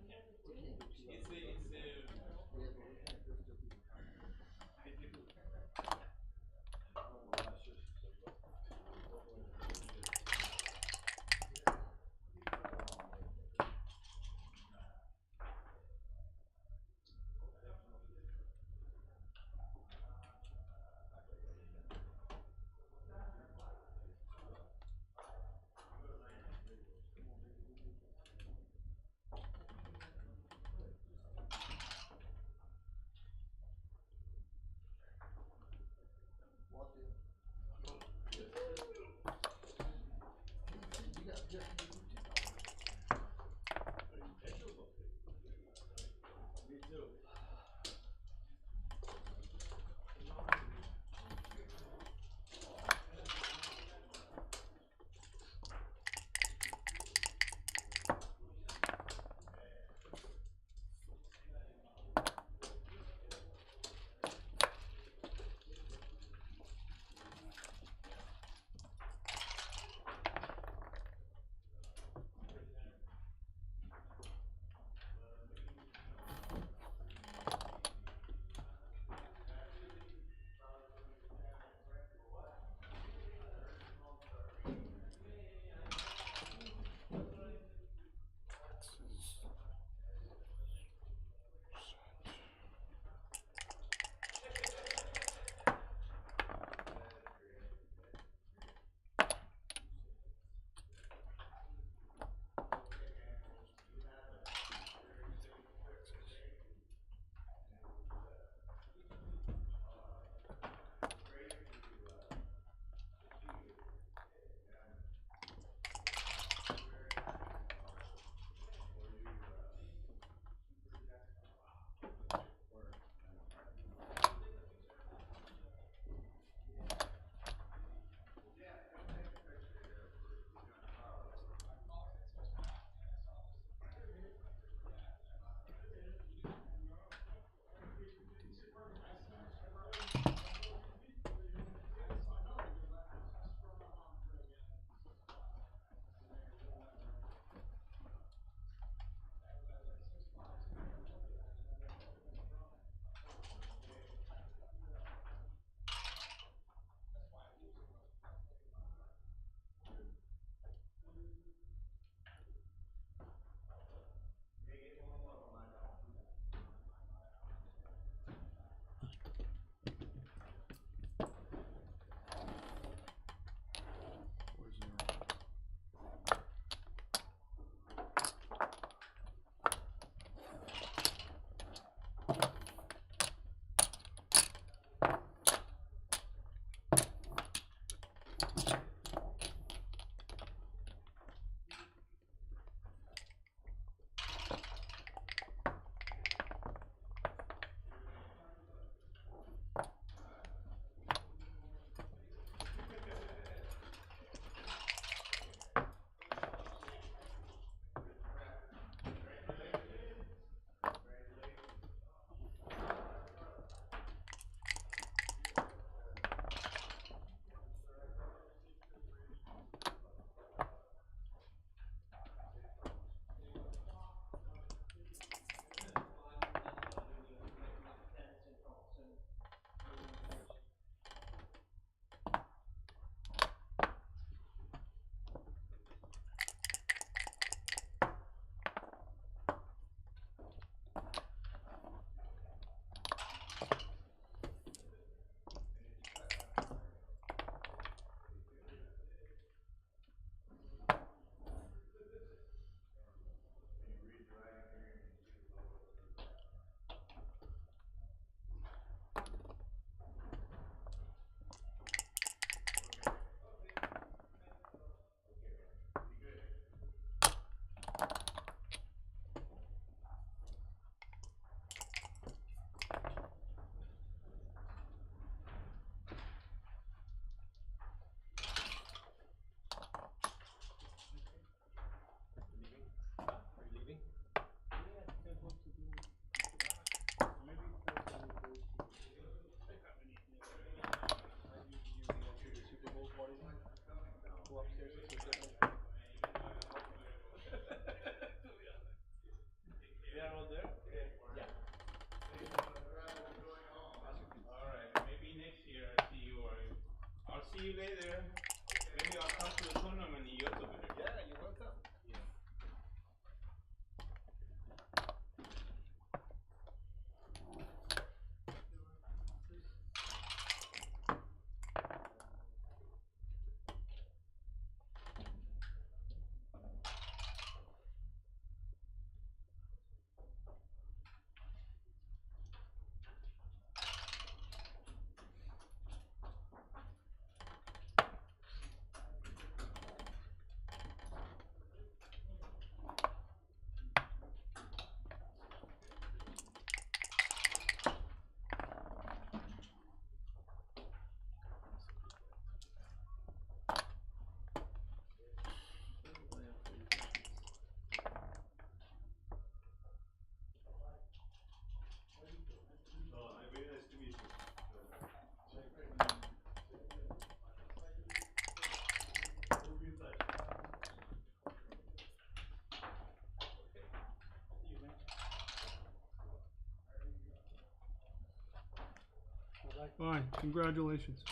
Fine. Congratulations.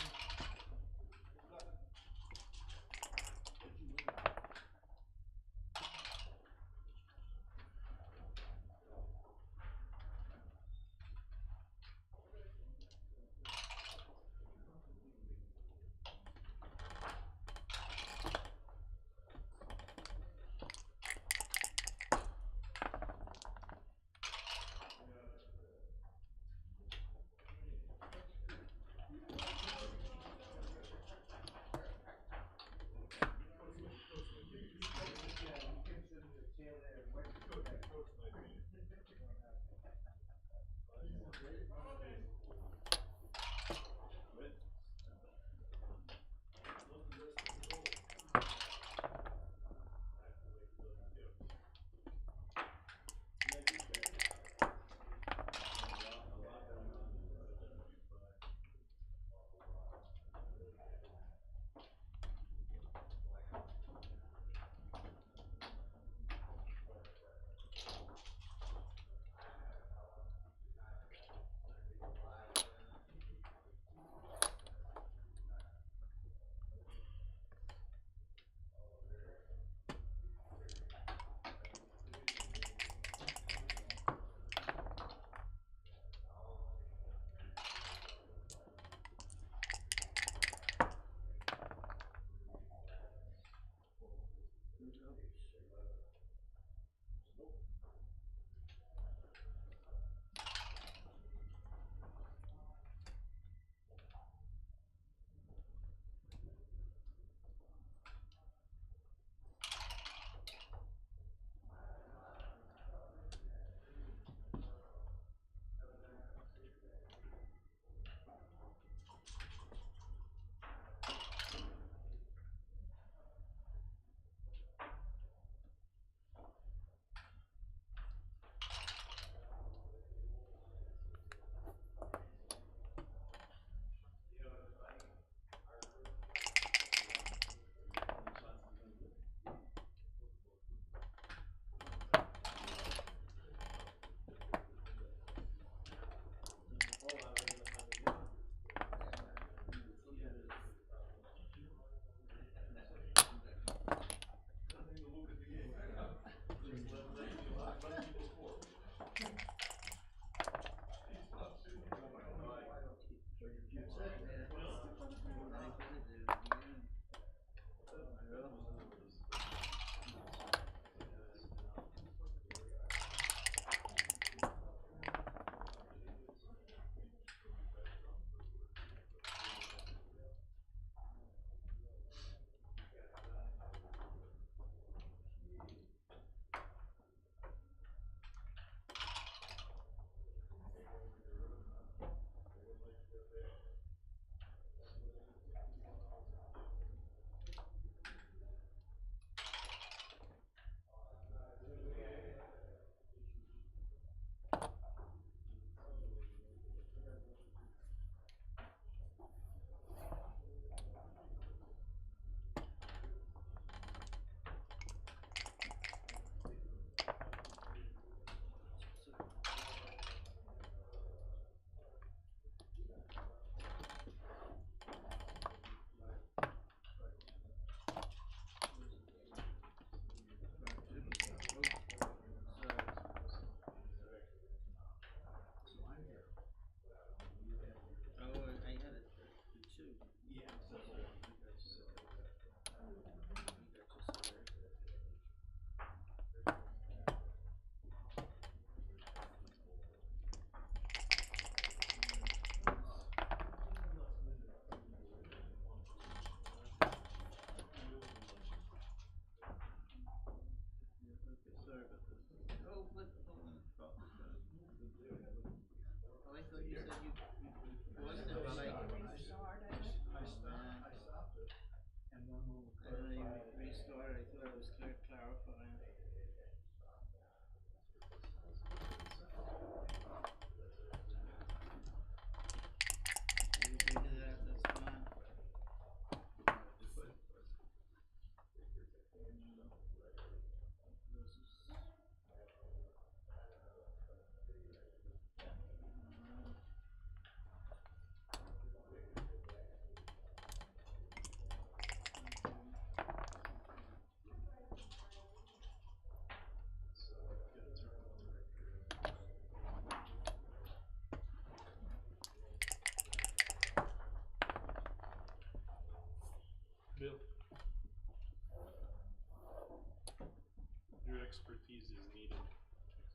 expertise is needed.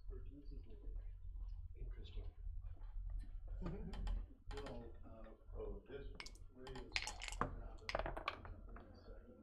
Expertise is needed. Interesting. Well, oh, this way is around 30 seconds.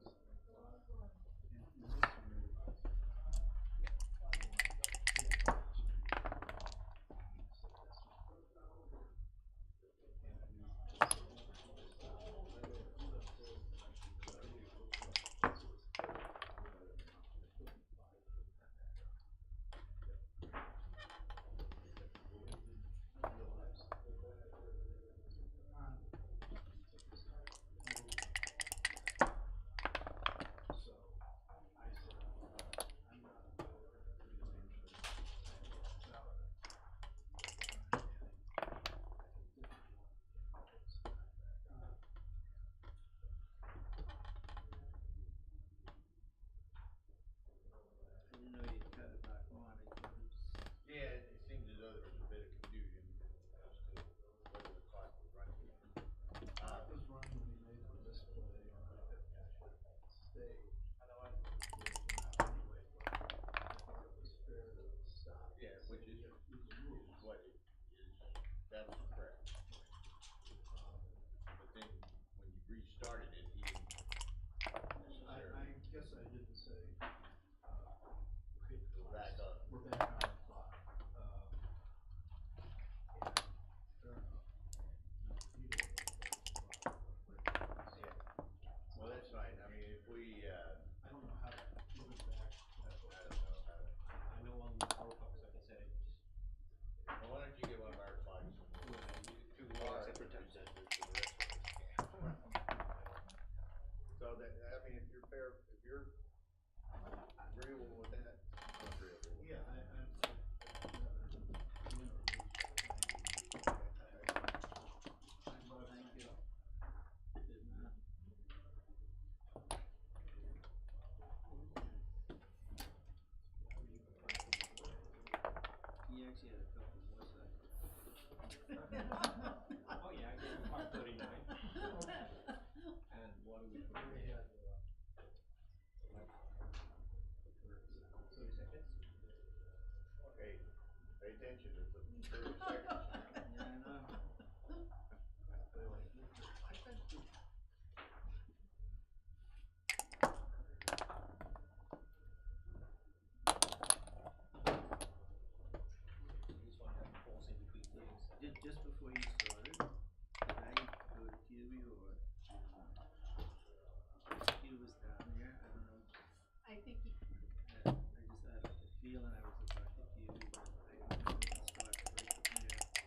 And this Yeah, it seems as though there was a bit of confusion as to whether the clock was running. Clock was running when he made the display on the stage. Otherwise, anyway, I thought it was fair to stop. Yeah, which is what it is. That was correct. But then when you restarted it, he didn't necessarily. I guess I didn't say. Go back up. We're back on the clock. Fair enough. Well, that's fine. I mean, if we, I don't know how to move it back. I don't know how to. I know on the power clocks, like I said, it just. Well, why don't you get one of our clocks? Too far. Separate time zone. So that, I mean, if you're fair, if you're agreeable with that, I'm agreeable. Yeah, He actually had a couple more seconds. Oh yeah, I gave him part 39. And what do we put? Okay, pay attention, it's a 30 seconds. Yeah, I know. Just before you started, did I go to QB or he was down there? I don't know. I think he, I just had a feeling I was about to QB, but I don't know the spot right from there.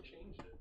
changed it.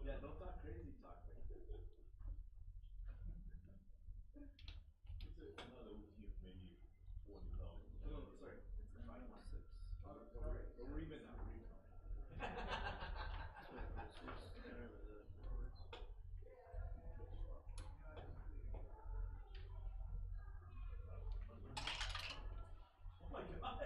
Yeah, don't talk crazy talk. It's another routine, maybe 40,000. No, sorry. It's 506. We're even now. We're even. Oh my god.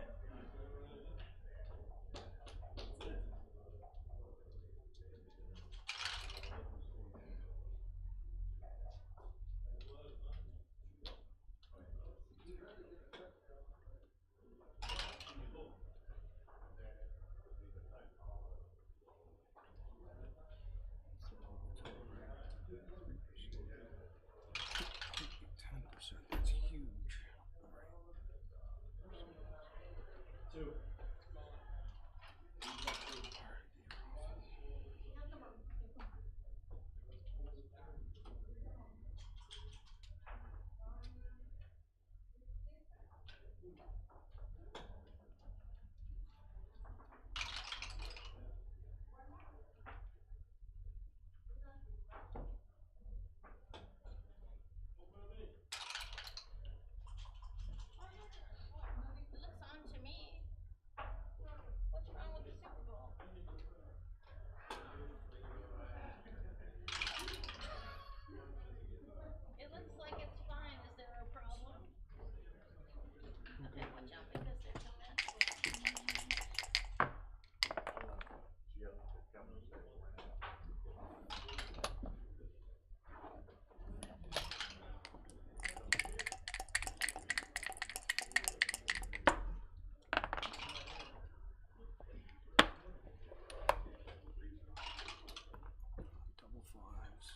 That's huge. Two. It looks on to me. What's wrong with the Super Bowl? It looks like it's fine. Is there a problem? Okay, watch out because there's a mess. Double fives.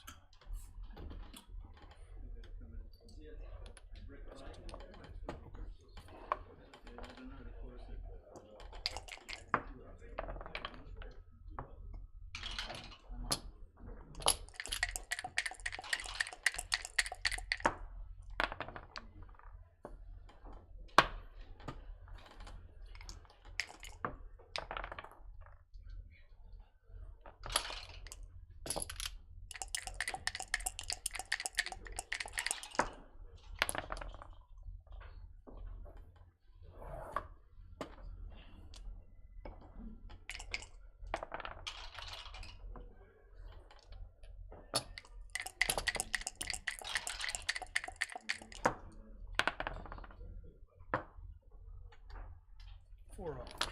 Four up.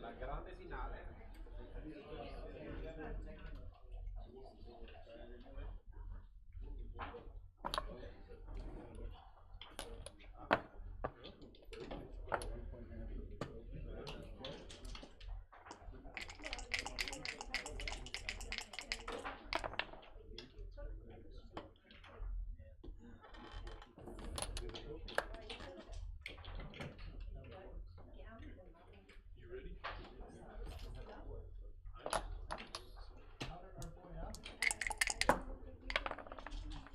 La grande finale.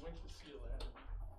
Went to see you last.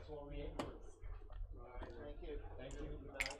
Thank you. Thank you. Good night.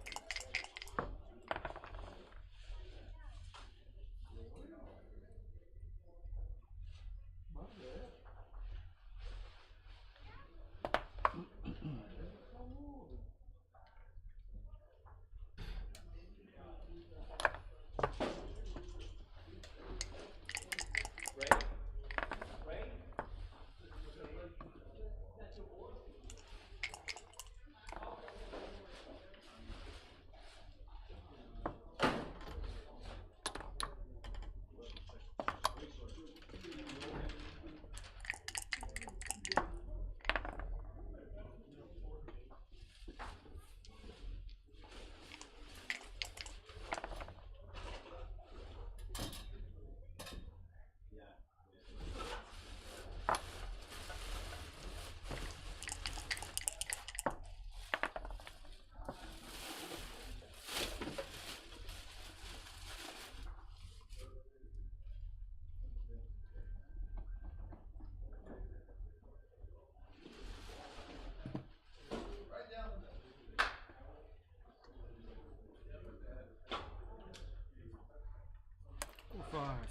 Five.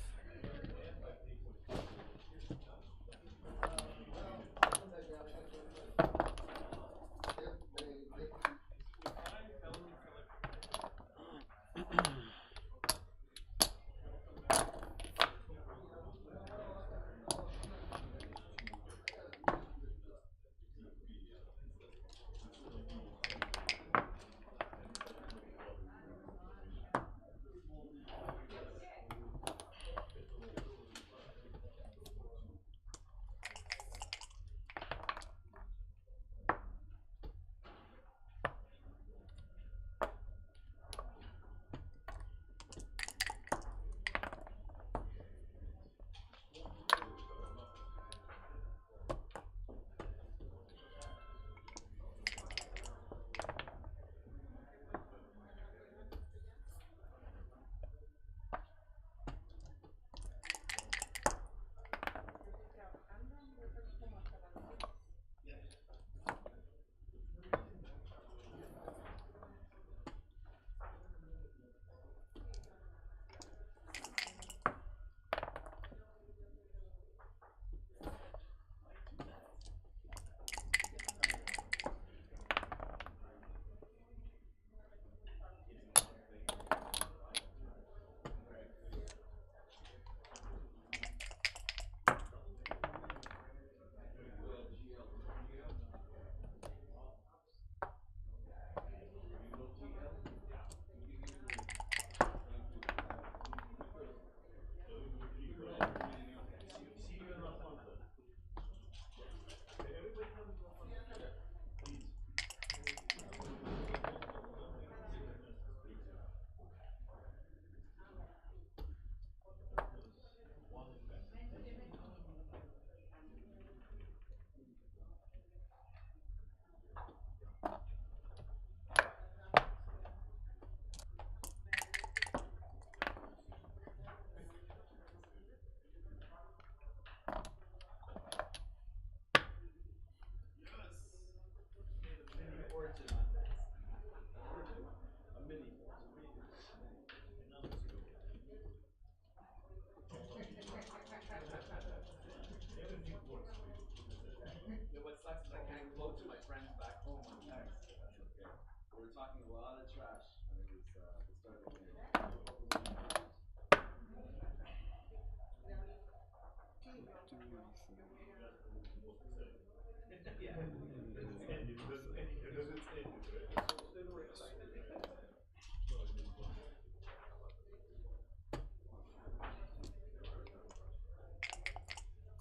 Yeah, what sucks is I can't quote to my friends back home on text. That's okay. We were talking a lot of trash when it was the start of the game.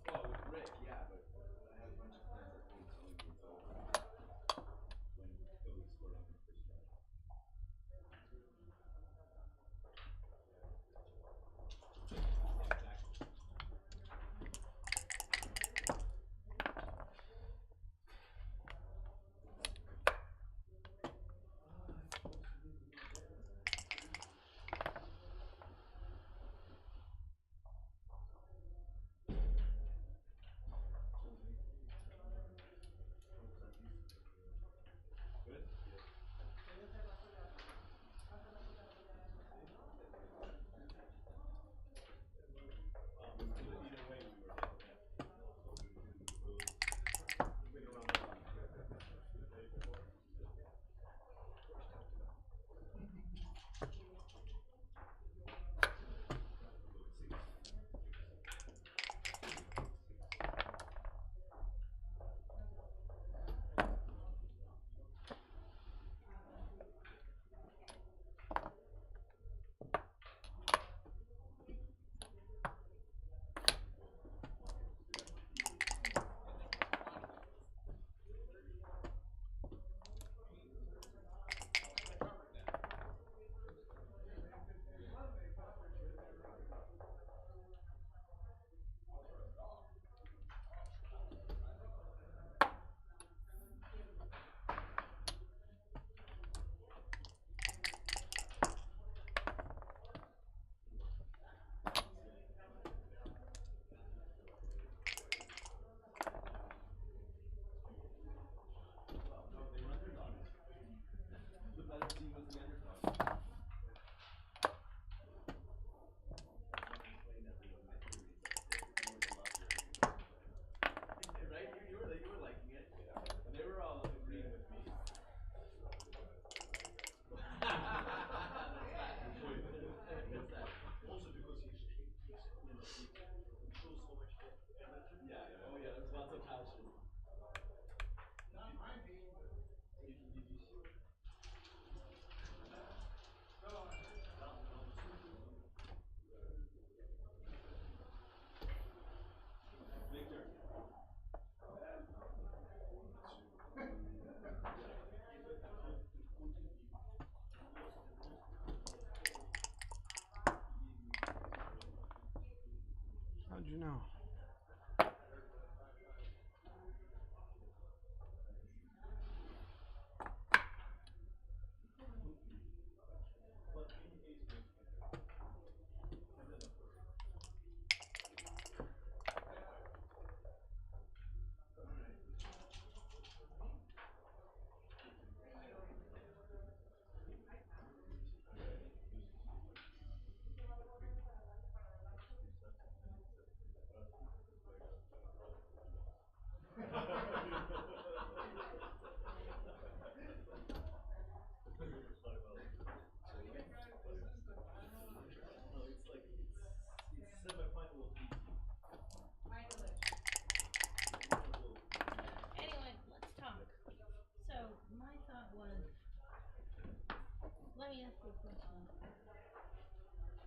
Well, with Rick, yeah, but I had a bunch of friends that played 2 games over when Philly scored on their first drive.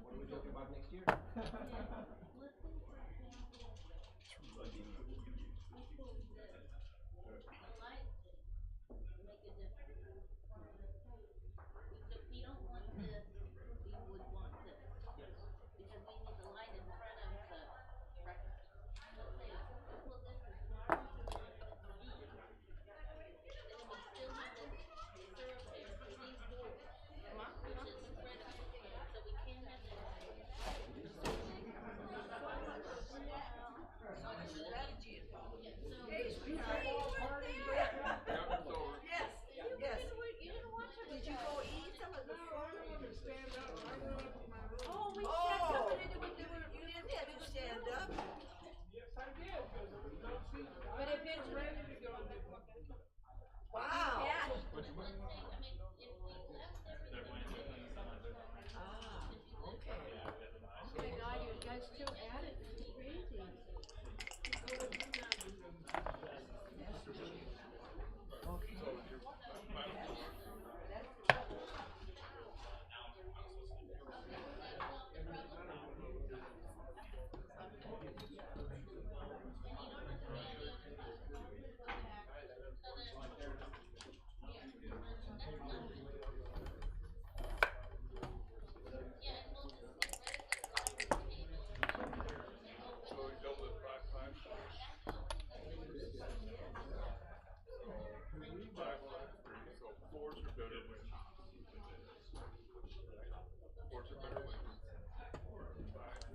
What are we talking about next year? We don't want this, we would want this. Yes. Because we need the light in front of the record. Let's say, pull this as far as you want it to be. And then we still have this syrup there for these boards. Which is spread out. So we can't have that. Strategy is Yeah, so. Hey, sweetheart. Yes, yes. You didn't watch it. Did you go eat some of the food? Stand up. I went up to my room. Oh, we Oh. stepped up and You didn't have to stand up. Yes, I did, because it was no seat. But if it's ready to go, then we'll get it. Wow. Yeah. But let's say, I mean, if we left everything. Ah, okay. Okay, now you guys still at it, it's crazy.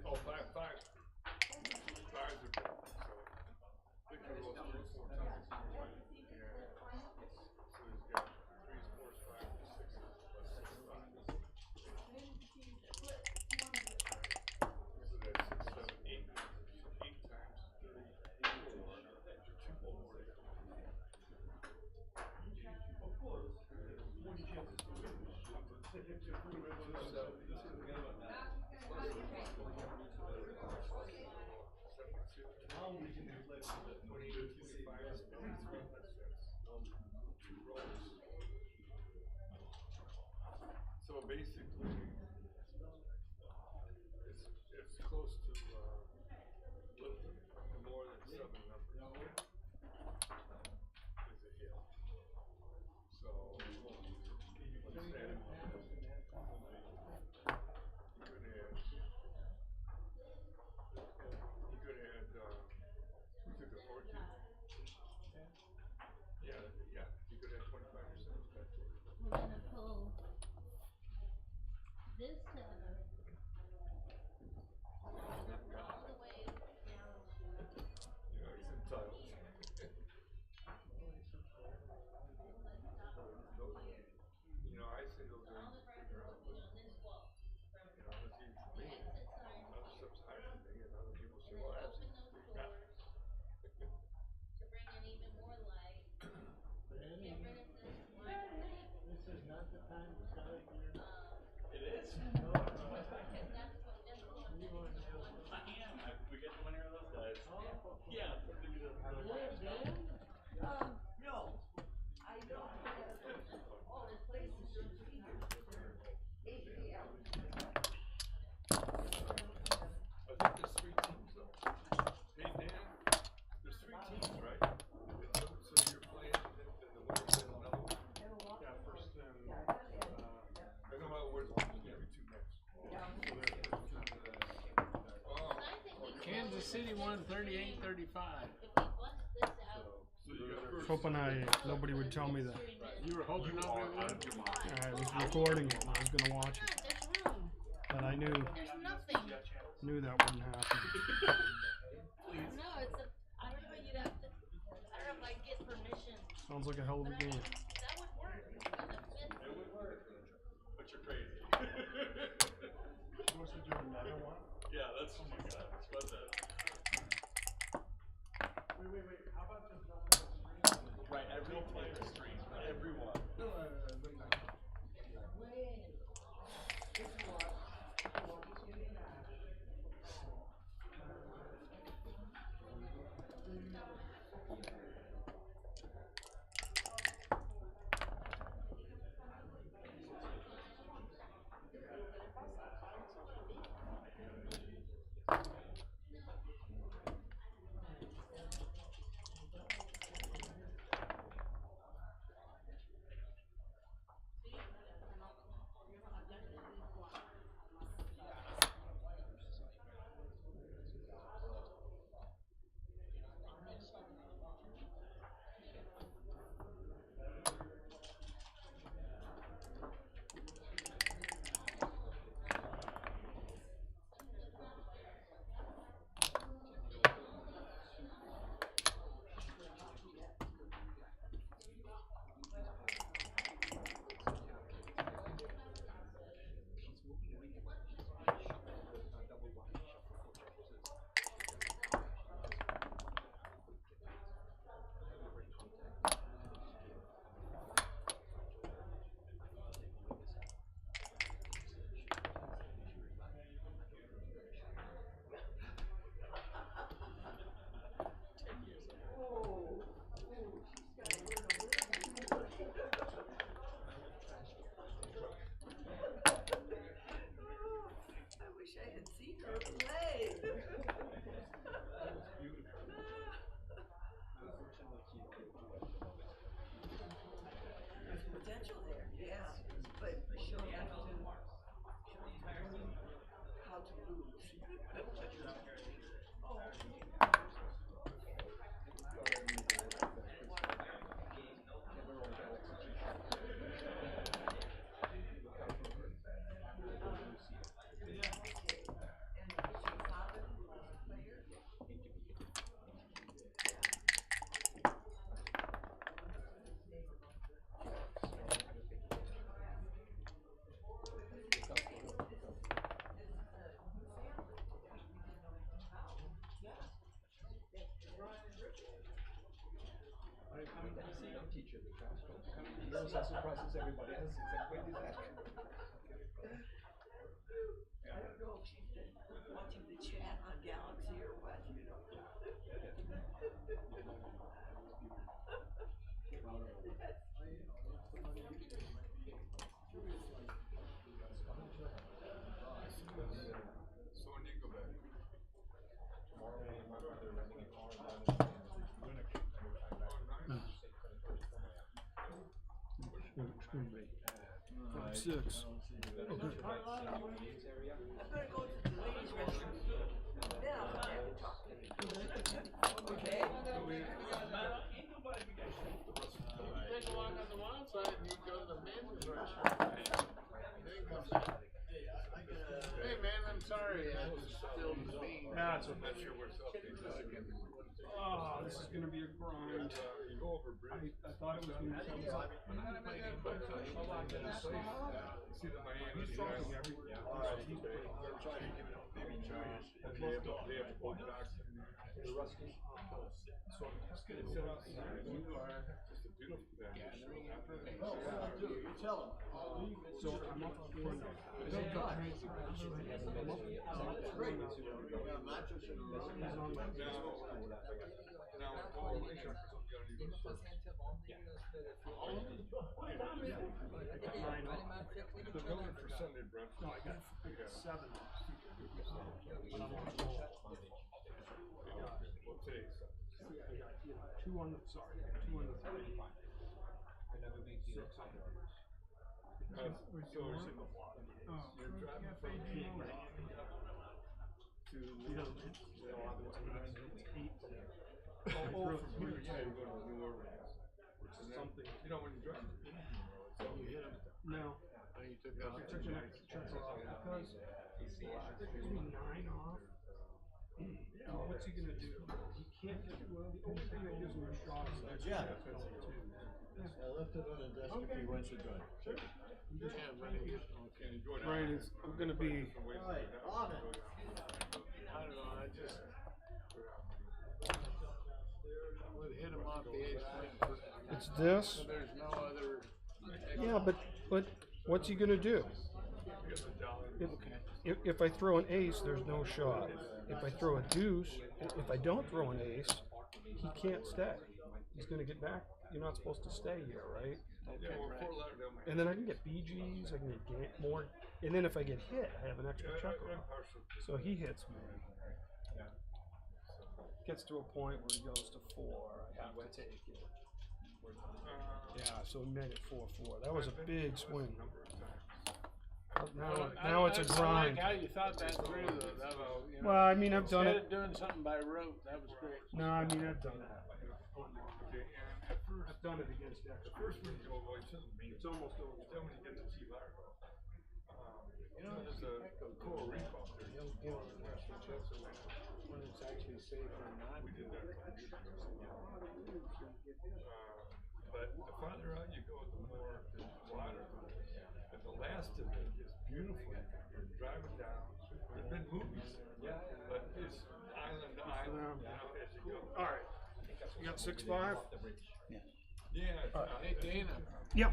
Oh, five. Fives are good. So Victor rolls 3 or 4 times. Yeah. So he's got 3s, 4s, 5s, 6s, plus 6 5s. So that's 6, 7, 8. So 8 times 34. 2 more. Of course. 40 chances to win. Now we can reflect the 25 spinning 3 touchdowns. 2 rolls. So basically, it's close to more than 7 numbers. Is a hit. So what's that? You could add, we took a 14. Yeah, you could add 25% of that to it. We're gonna pull this seven all the way down to. Yeah, he's entitled. You know, I say those are easy to figure out. You know, it's easy for me. Other stuff's hard for me, and other people say, well, that's easy to figure out. To bring in even more light. Get rid of this one. This is not the time to start here. It is? No. Because that's what this one. I am. We get the winner of those guys. Yeah. No, I don't have, oh, the place is your feeder. 8 p.m. I think there's 3 teams though. Hey Dan, there's 3 teams, right? So you're playing, and then the winner plays another one. Yeah, first then. I know how it works. Every 2 next. Kansas City won 38-35. So you got Hoping nobody would tell me that. You were hoping nobody would? I was recording it. I was going to watch it. There's room. But I knew There's nothing. that wouldn't happen. No, it's a, I don't know, you'd have to, I don't know if I'd get permission. Sounds like a hell of a game. That would work. It would work. But you're crazy. You want to do another one? Yeah, that's what you got. What's that? Wait. How about just Right, everyone plays the stream. Everyone. Those are surprises everybody has. Everybody did that. I don't know if she's been watching the chat on Galaxy or what. So when you go back It's gonna be 5-6. I'm gonna go to the ladies' restroom. Then I'll come back and talk to you. Okay? Take a walk on the wild side and you go to the men's restroom. Then comes out. Hey man, I'm sorry, I just spilled the beans. Yeah, it's okay. not sure what's up. Oh, this is gonna be a grind. You go over bridge. I thought it was gonna be something. See the Miami. He's talking every. He's trying to give it up. Maybe Giants. They have to go back. The Ruskies. So it's good. You are just a beautiful guy. You tell him. So I'm up for it. Great. You got a mattress in a room. The building for Sunday brunch. No, I got 7. Well, today's I got 2 on the 3. You're driving from Miami to He doesn't hit. It's 8. from here you go to New Orleans, which is something, you know, when you drive. You hit him. No. And you took I out took an extra checker off because it gives me 9 off. And what's he gonna do? He can't get the only thing that gives him a shot is that. Yeah. I left it on the desk if he wants to join. Sure. Right, I'm gonna be. Right, on it. I don't know, I just would hit him off the Ace Point. It's this. So there's no other. Yeah, but what's he gonna do? If I throw an ace, there's no shot. If I throw a deuce, if I don't throw an ace, he can't stay. He's gonna get back. You're not supposed to stay here, right? Okay, right. And then I can get BGs, I can get more, and then if I get hit, I have an extra checker. So he hits me. Gets to a point where he goes to 4. I have to take it. Yeah, so he made it 4-4. That was a big swing. Now it's a grind. I like how you thought that through, though. That was, you know, Well, I mean, I've done instead it. of doing something by rote, that was great. No, I mean, I've done that. I've done it against Dexter. First one you go, well, it shouldn't mean. It's almost over. Then when you get to Key Largo, you know, there's a coral reef out there. He'll give us an extra check so when it's actually safe or not. We did that. But the farther out you go, the more there's water. And the last of it is beautiful. You're driving down. There's been movies, but it's island to island, you know, as you go. All right. You got 6-5? Yeah. Hey, Dana. Yeah.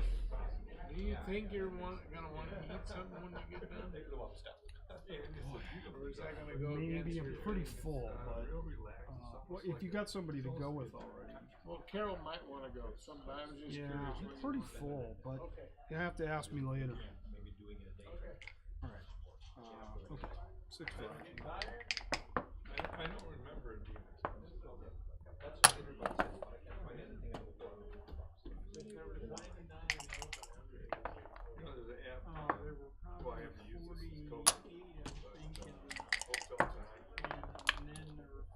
Do you think you're gonna want to eat something when you get done? Or is that gonna go Maybe against I'm your pretty full, but well, if you got somebody to go with already. Well, Carol might want to go. I was just Yeah, curious. I'm when you- pretty full, but you have to ask me later. All right. Okay. 6-5. I don't remember it being. You know, there's an app. Well, I have to use this. It's called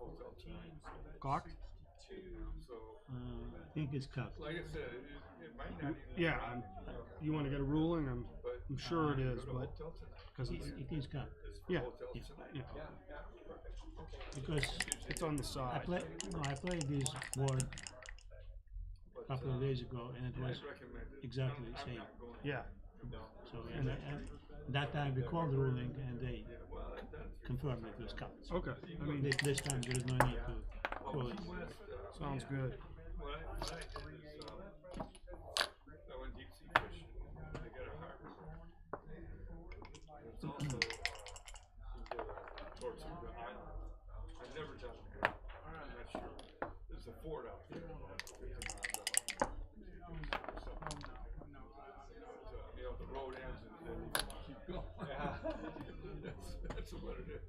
Hotel Tonight. Cocked? So, I think it's cocked. like I said, it might not even. Yeah, you want to get a ruling? I'm sure it is, but because it's It is cocked. yeah, Hotel yeah, Tonight. yeah. Because It's on the I side. played this board a couple of days ago, and it was exactly the same. Yeah. So and that time we called the ruling, and they confirmed it was cocked. Okay. I mean, this time there is no need to call it. sounds good. what I did is I went deep sea fishing. They got a harbor there. It's also Tortuga Island. I've never done it. I'm not sure. There's a fort out there. The road ends and then you keep going. Yeah. that's what it is.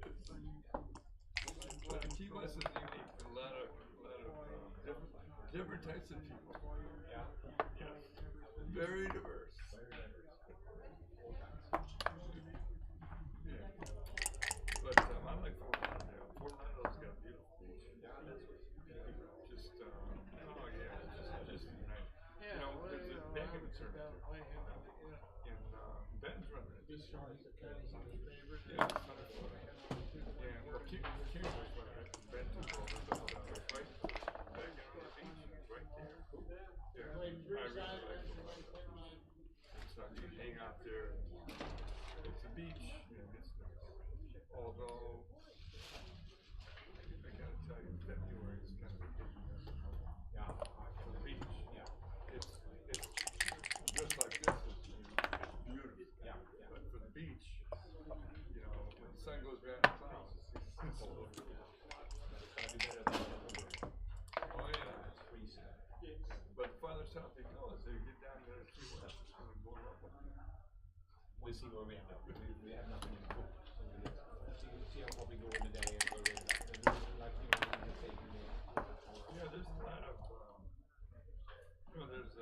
But Key West is unique. A lot of different types of people. Yeah. Yes. Very diverse. Yeah. But I like Fort Lauderdale. Fort Lauderdale's got beautiful beach. Yeah, that's just oh yeah, just nice. You know, there's a backgammon tournament in Ben's running it this year. Yeah, it's kind of fun. Yeah, well, King was running it. Ben took over the right back on the beach, right there. Yeah, I really like it. It's you can hang out there. It's a beach, and it's nice. Although I gotta tell you, February is kind of a hit and miss. Yeah, for the beach. Yeah, it's just like this. It's beautiful. Yeah, but for the beach, you know, when the sun goes behind the clouds, it's all over. Oh yeah, it's freezing. But the farther south they go, as they get down there to Key West, it's going to go up. We'll see where we end up. We have nothing in the book. See how far we go in the day and where we end up. Yeah, there's a lot of, there's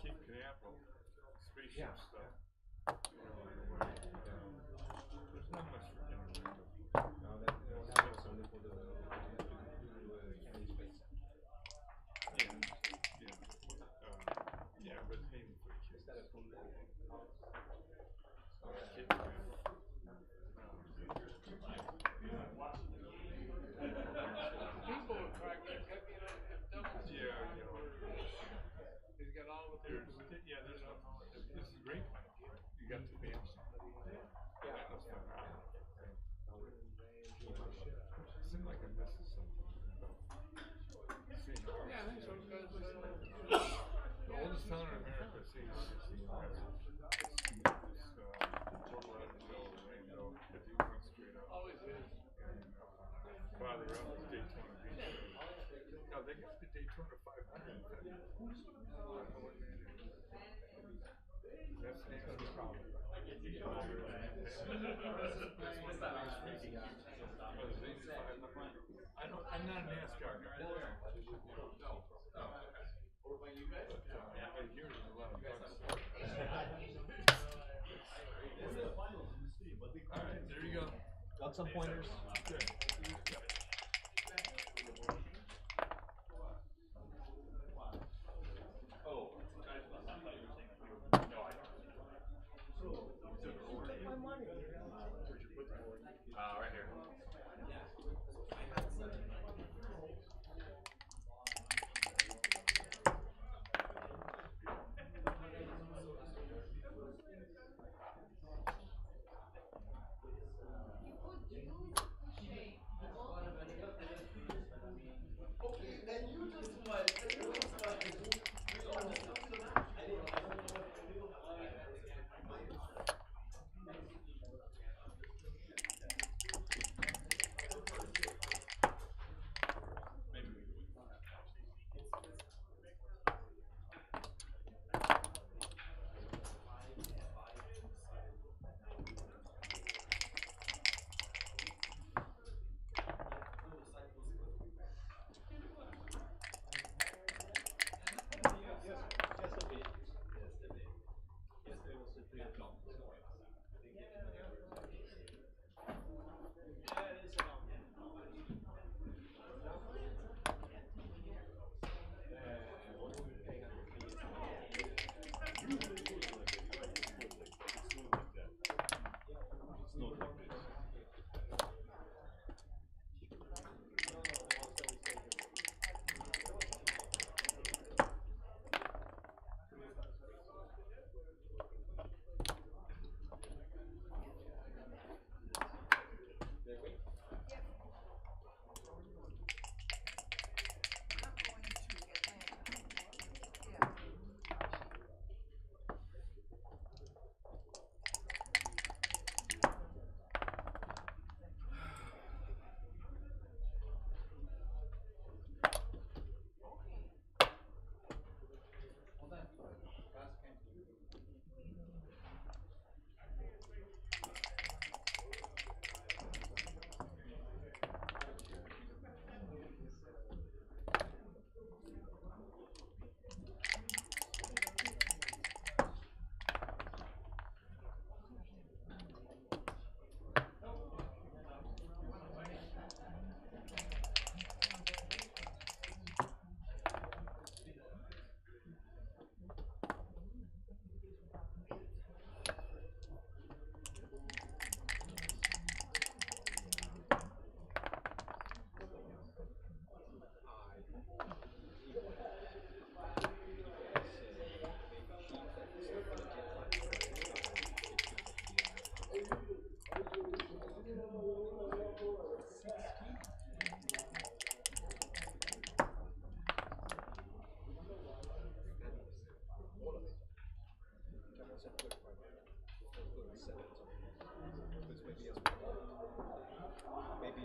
Cape Canaveral spaceship stuff. You know, there's not much for anywhere. No, that's only for the Kennedy Space Center. Yeah, but maybe for kids. Instead of from the Cape Canaveral. People are cracking up, you know, Yeah, you know. He's got all the there's this is great. You got the band song. Yeah, that was phenomenal. Seemed like I'm missing something. Yeah, I think so. The oldest town in America sees Fort Lauderdale, Orlando, if you went straight up. Always is. And farther up is Daytona Beach. Now they got the Daytona 500 in February. I don't know when that is. That's the next problem. I'm not a NASCAR guy. No. But I hear there's a lot of bugs. All right, there you go. Got some pointers? Good. Oh, right here.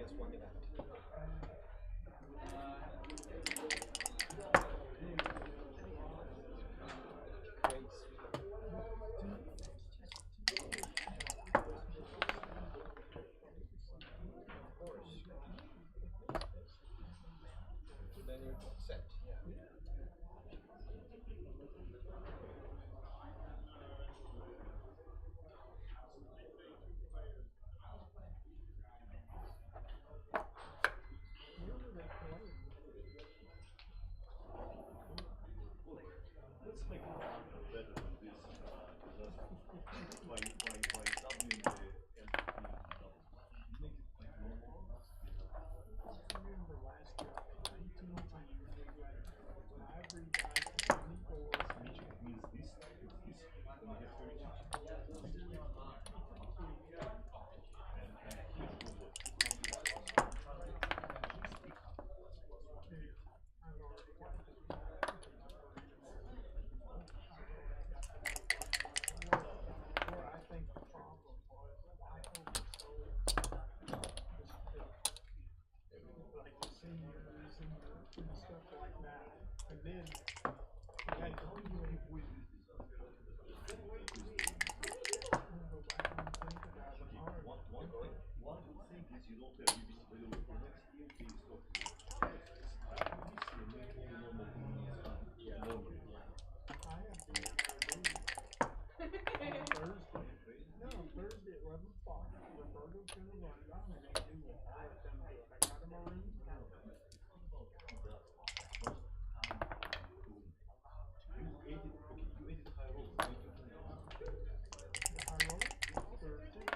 against one event. Then you're set. Yeah. Let's make it better than this. By doubling the entity double. Make it like normal. Remember last year, 19 times every guy, 24. Means this, when you get 32. I think the problem was I like the seniors and stuff like that. And then we had to if we One thing is you don't have UBC available for next year. Please talk to UBC and make all the normal normally. I have to Thursday. No, Thursday at 11 o'clock. Roberto's gonna run down and they do it. I let them do it. I got them already. You edit high roll. High roll? Thursday.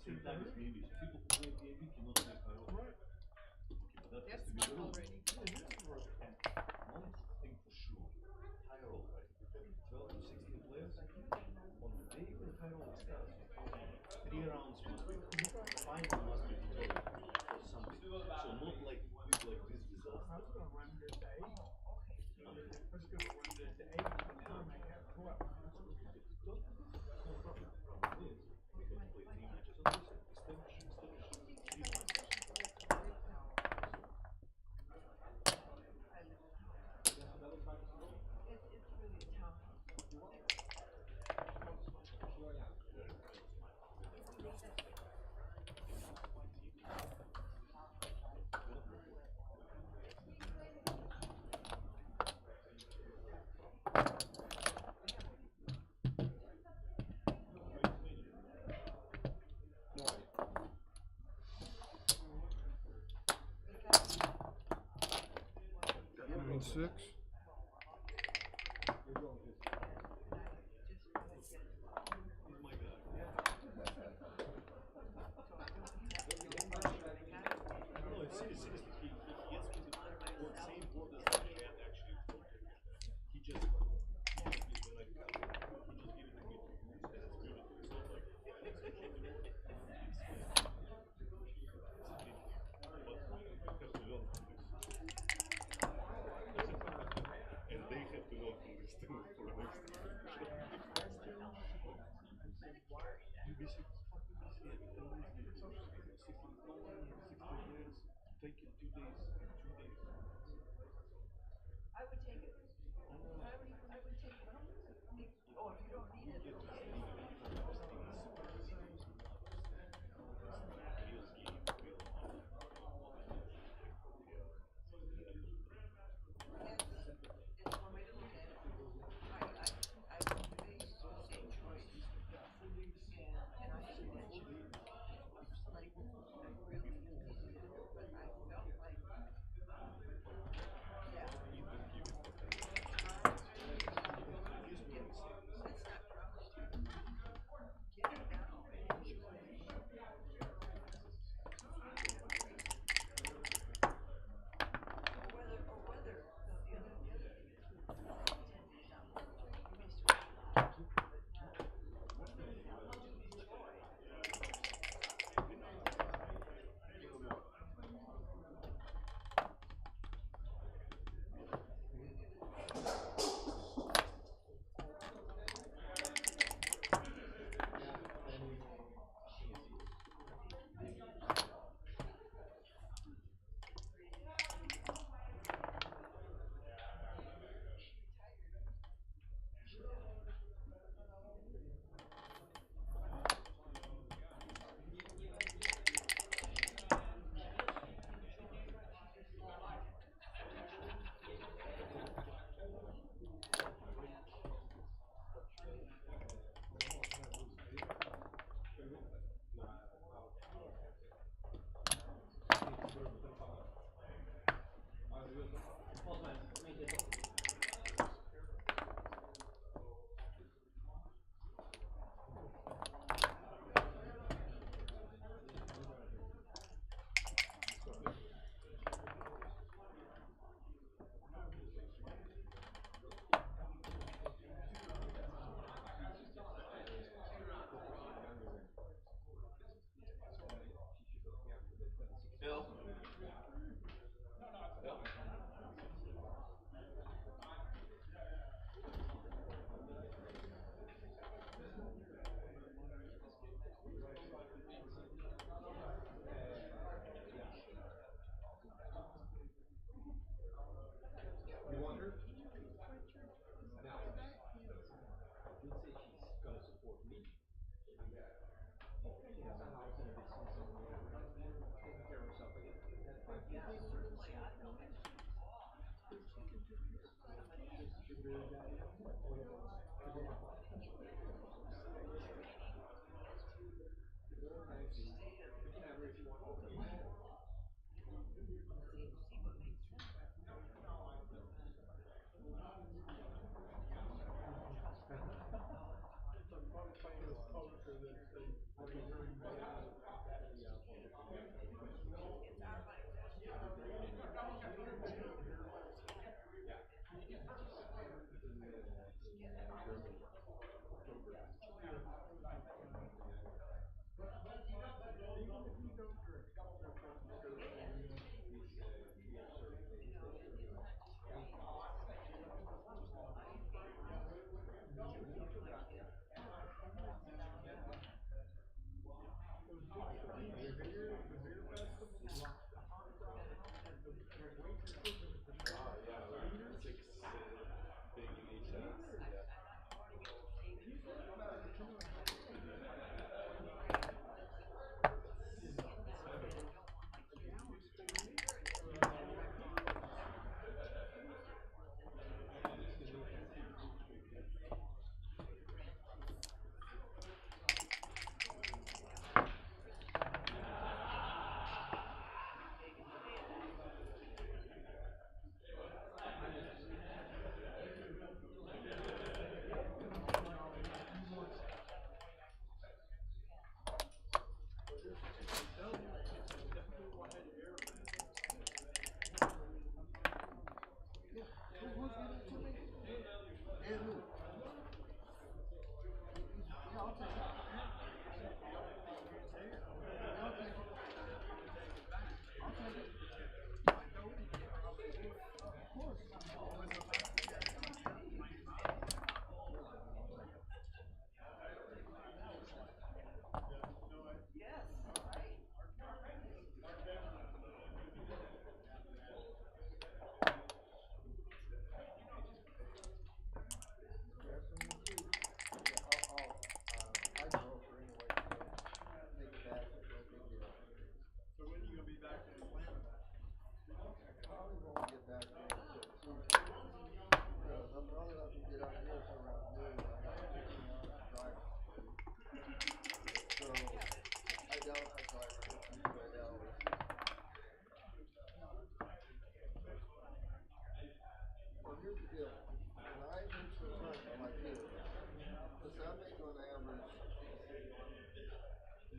Same time as maybe people who play PAB cannot play high roll. Right. Okay, but that has to be the rule. And one thing for sure, high roll, right? You have 12 to 16 players. On the day when high roll starts, 3 rounds must be, final must be determined or something. So not like this disaster. I was gonna run it to 8. I was gonna run it to 8, but now I may have 12. Nine 6. No, it's seriously, he gets me to the same board as I had actually. He just gave it to me to use as it's beautiful. It's not like and they have to learn from this thing for the next UBC. Take it 2 days. I would take it. I would take it. Oh, if you don't need it, okay. And I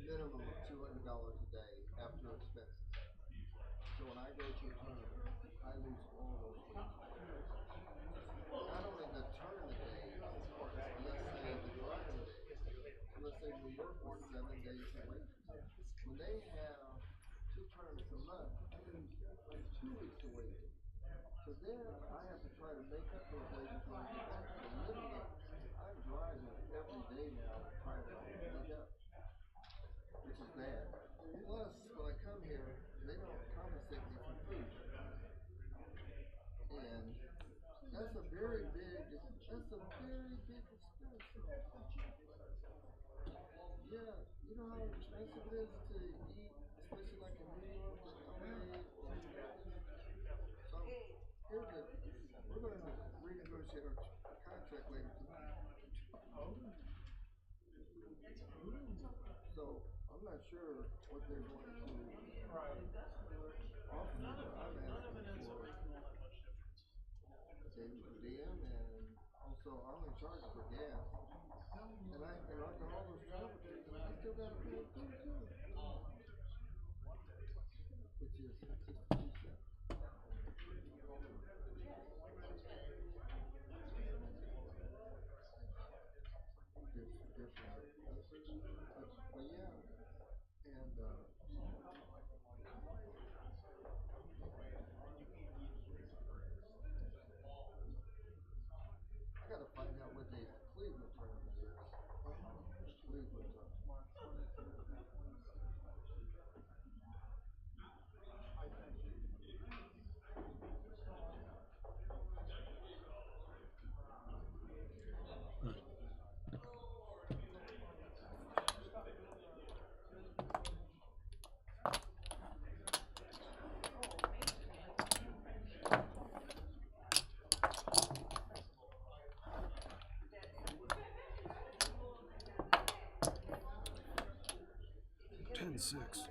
minimum of $200 a day after expenses. So when I go to a tournament, I lose all those wages. Not only the tournament days, or let's say the driving days. So let's say New York was 7 days of wages. When they have 2 tournaments a month, I lose like 2 weeks of wages. So then I have to try to make up those wages when I get back. So literally, I'm driving every day now to try to make up, which is bad. Plus, when I come here, they don't compensate me for food. And that's a very big expense. Yeah, you know how expensive it is to eat, especially like in New York or LA or so here's the, we're going to renegotiate our contract later tonight. So I'm not sure what they're going to offer me, but I'm asking for daily per diem, and also I'm in charge for gas. And under all those travel tickets, I still got to pay food too. Which is 62 cents. But yeah, and I got to find out what day the Cleveland tournament is. Cleveland tournament. 26.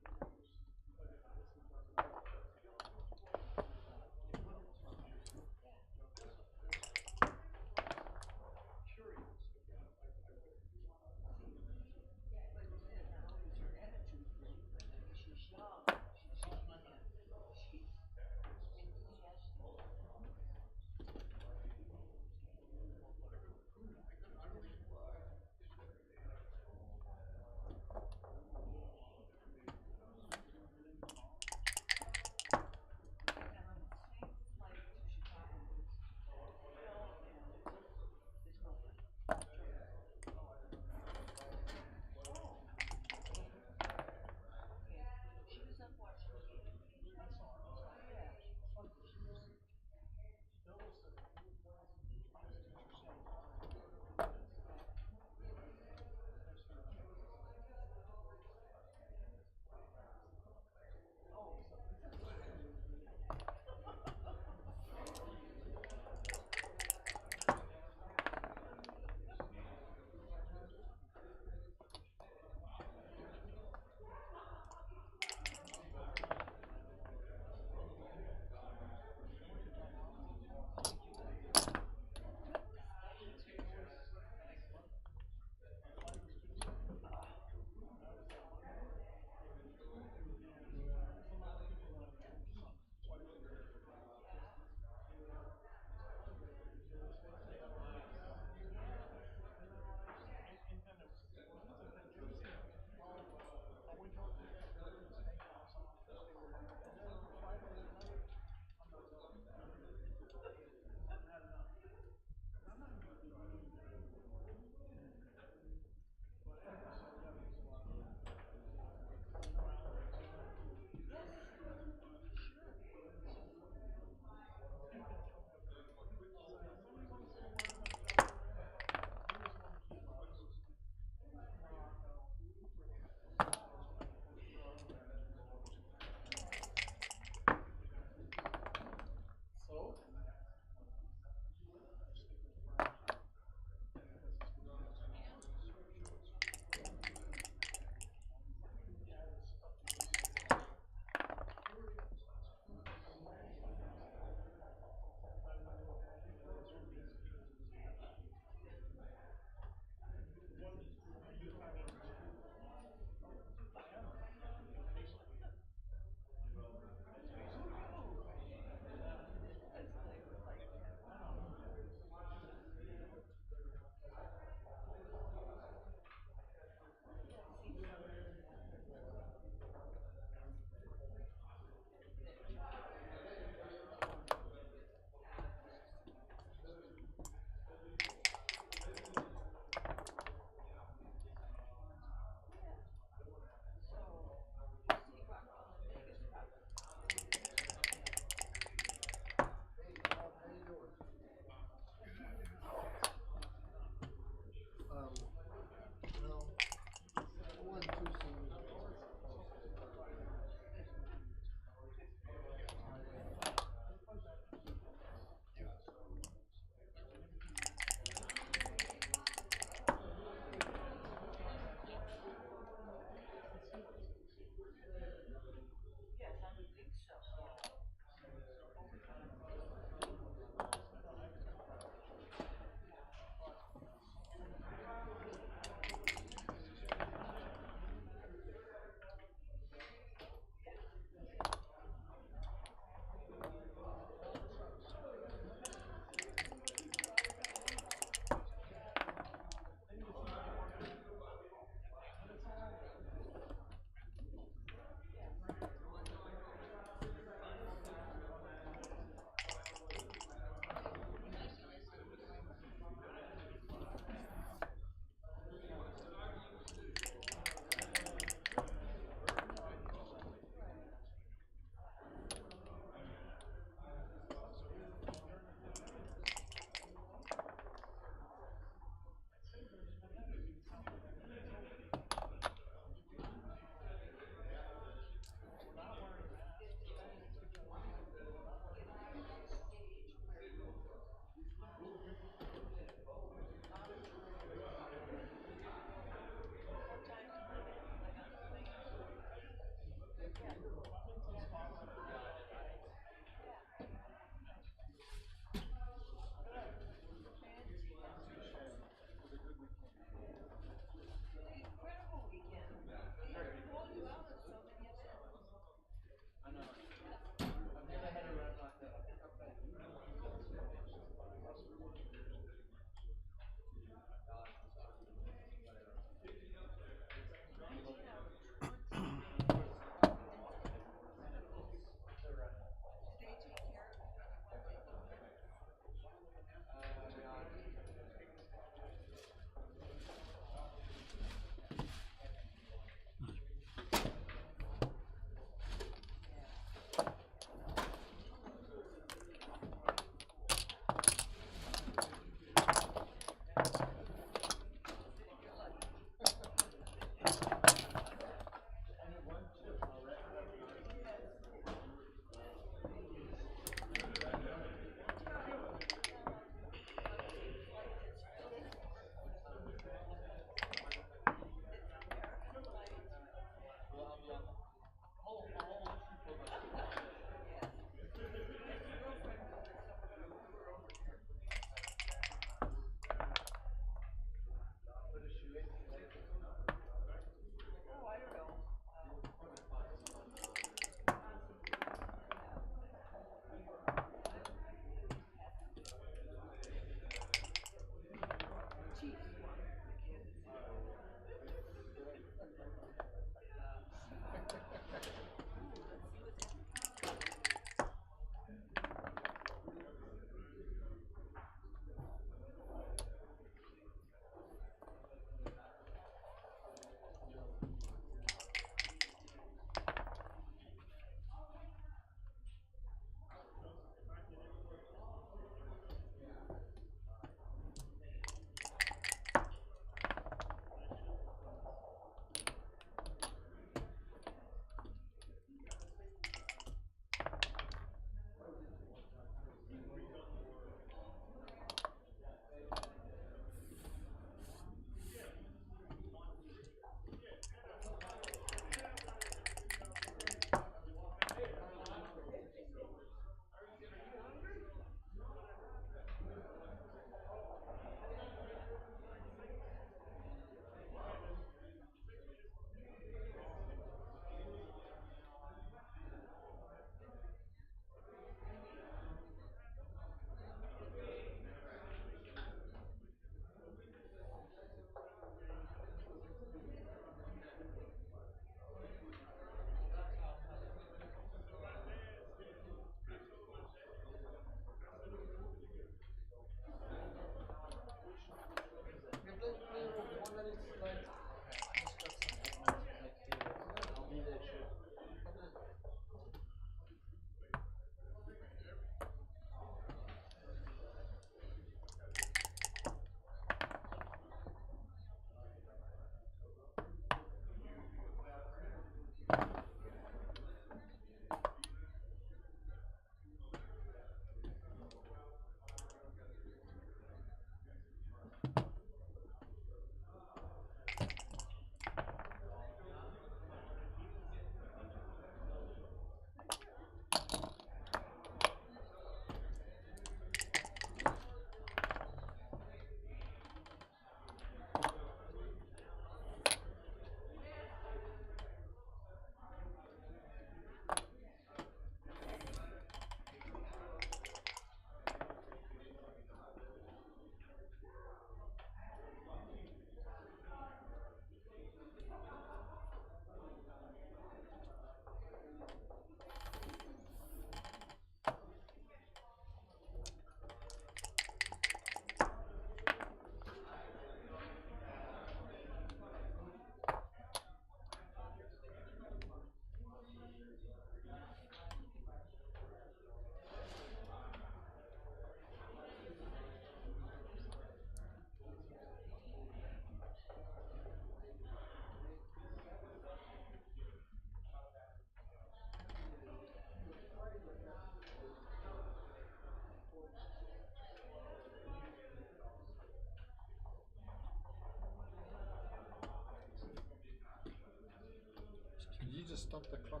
stop the clock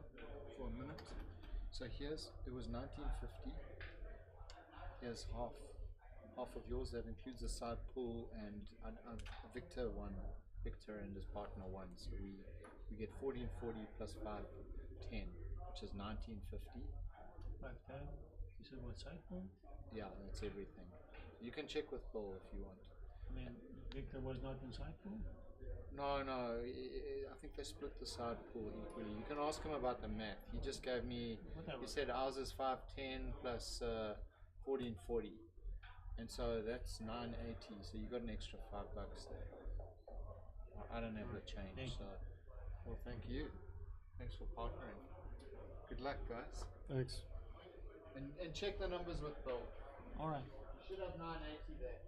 for a minute. So it was 1950. Here's half of yours. That includes the side pool, and Victor won. Victor and his partner won. So we get 40 and 40 plus 5, 10, which is 1950. 510. You said what side pool? Yeah, that's everything. You can check with Bill if you want. I mean, Victor was not in side pool? No, I think they split the side pool equally. You can ask him about the math. He just gave me, he said ours is 510 plus 40 and 40. And so that's 980, so you got an extra $5 there. I don't have the change, so, well, thank you. Thanks for partnering. Good luck, guys. Thanks. And check the numbers with Bill. All right. You should have 980 there.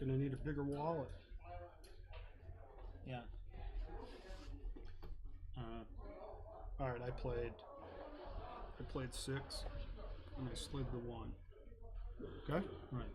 Gonna need a bigger wallet. Yeah. All right, I played 6, and I slid the 1. Okay? Right.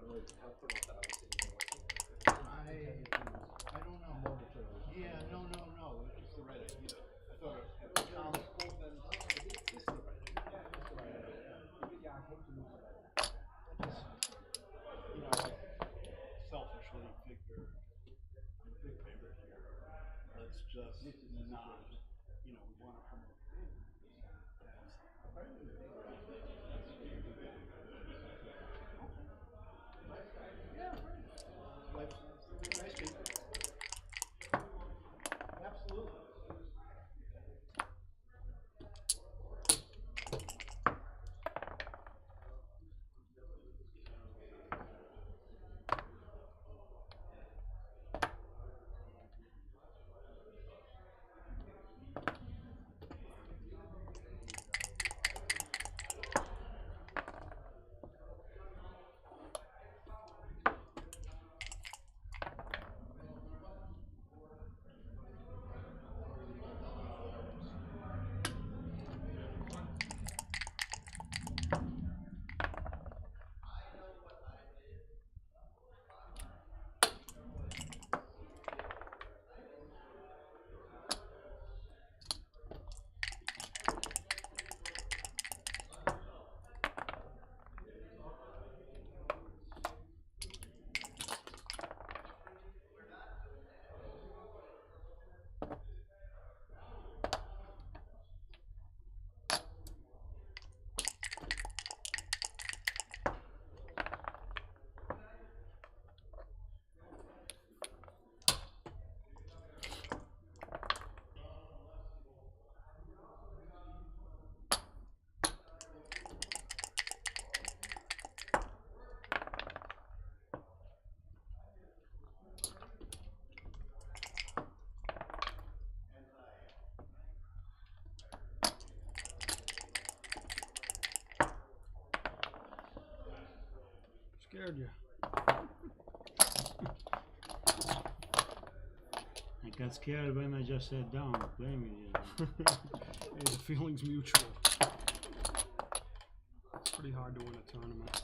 I don't know. Yeah, no. It's the right idea. I thought it had the comment. It's the right idea. It's the right idea. Yeah, I hate to lose that. You know, selfishly figure I'm a big favorite here. Let's just not, you know, we want to promote him yeah, right. Nice people. Absolutely. Scared you. I got scared when I just sat down playing with you. Hey, the feeling's mutual. It's pretty hard to win a tournament.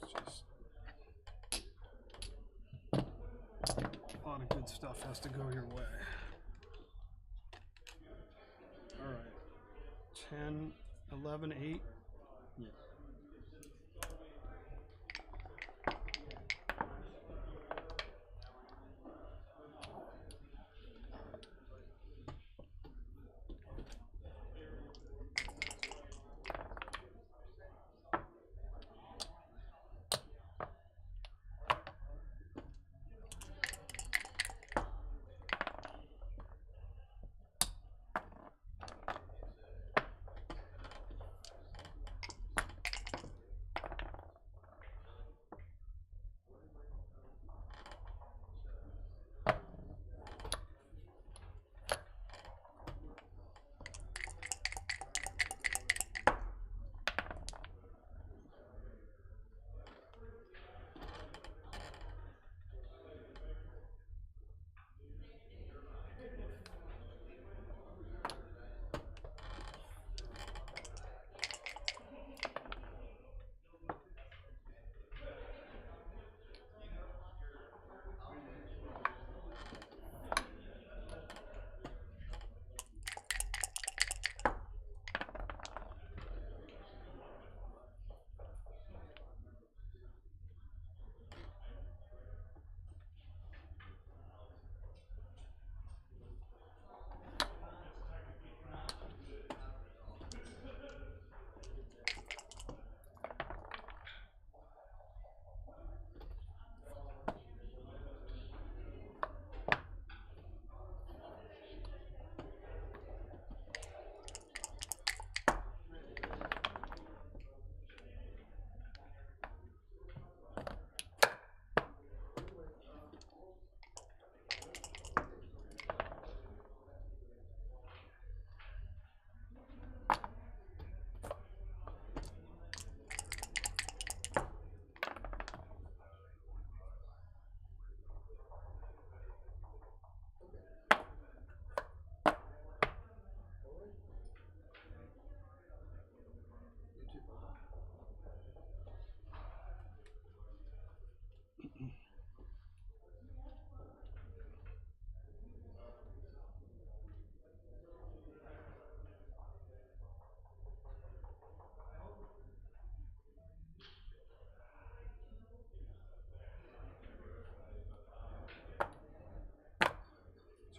It's just a lot of good stuff has to go your way. All right. 10, 11, 8. Yeah.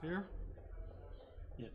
Here? Yes.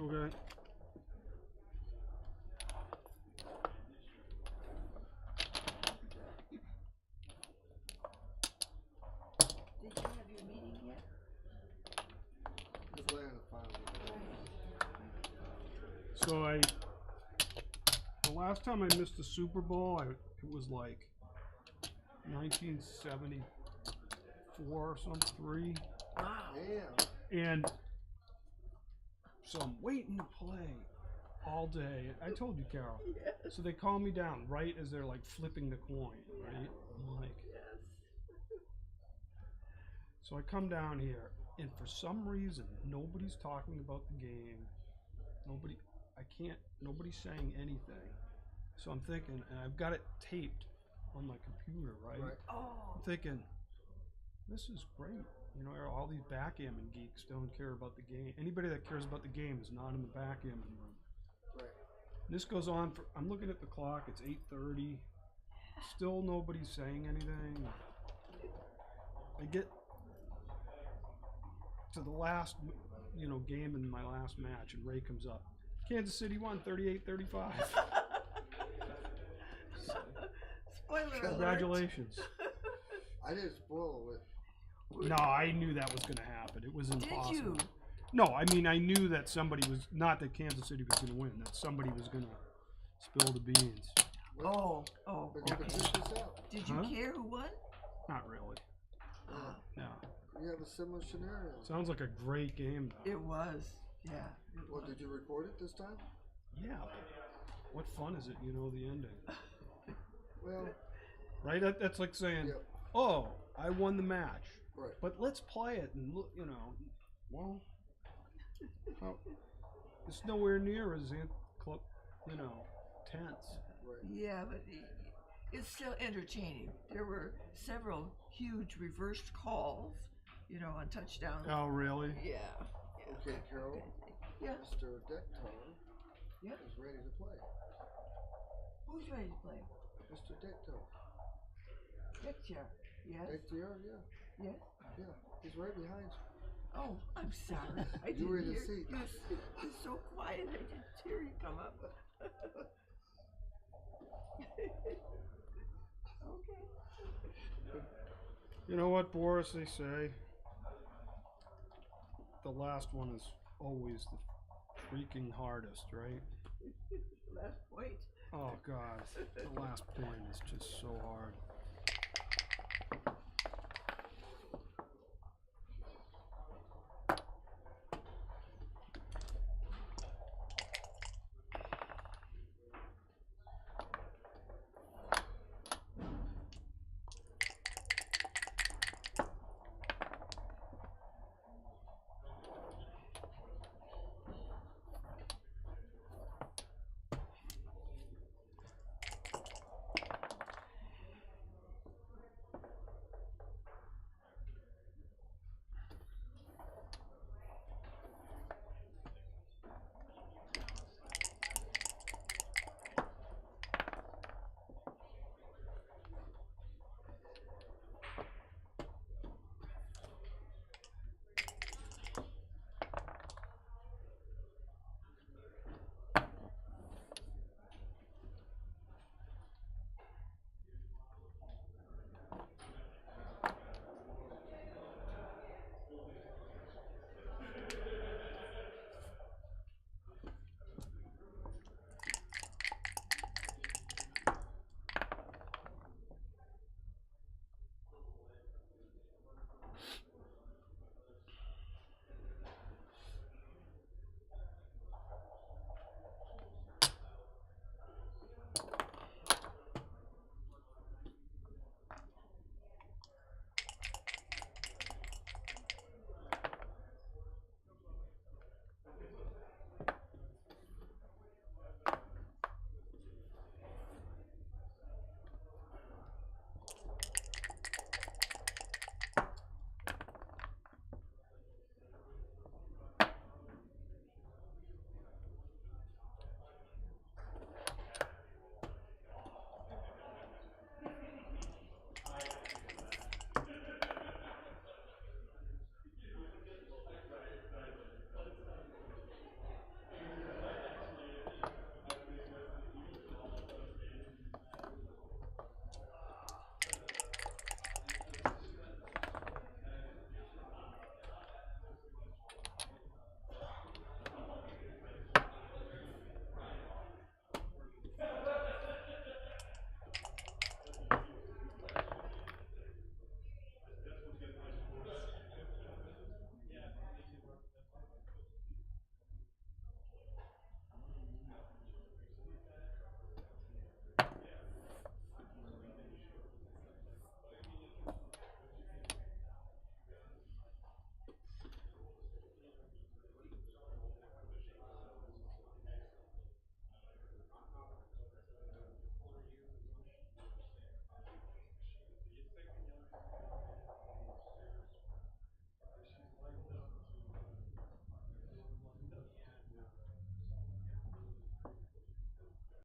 Okay. Did you have your meeting yet? Just laying the final. So the last time I missed the Super Bowl, it was like 1974 or some 3. Wow. Yeah. And so I'm waiting to play all day. I told you, Carol. Yes. So they call me down right as they're like flipping the coin, right? I'm like, Yes. so I come down here, and for some reason, nobody's talking about the game. Nobody's saying anything. So I'm thinking, and I've got it taped on my computer, right? Oh. I'm thinking, this is great. You know, all these backgammon geeks don't care about the game. Anybody that cares about the game is not in the backgammon room. Right. And this goes on for, I'm looking at the clock, it's 8:30. Still nobody's saying anything. I get to the last, game in my last match, and Ray comes up. Kansas City won 38-35. Spoiler alert. Congratulations. I didn't spoil it. No, I knew that was going to happen. It was impossible. Did you? No, I mean, I knew that somebody was, not that Kansas City was going to win, that somebody was going to spill the beans. Oh, But you can okay. figure this out. Did you Huh? care who won? Not really. No. You have a similar scenario. Sounds like a great game, though. It was. Yeah. It Well, was. did you record it this time? Yeah, but what fun is it, the ending? Well, Right? That's like saying, Yep. oh, I won the match. Right. But let's play it and look, well, it's nowhere near as tense. Right. Yeah, but it's still entertaining. There were several huge reversed calls, on touchdowns. Oh, really? Yeah. Okay, Carol. Yeah. Mr. Dectar Yeah. is ready to play. Who's ready to play? Mr. Dectar. Picture. Yes. Dectar, yeah. Yes. Yeah. He's right behind you. Oh, I'm sorry. I You were in didn't the hear. seat. You're so quiet. I didn't hear you come up. Okay. You know what, Boris, they say? The last one is always the freaking hardest, right? Last point. Oh, God. The last point is just so hard.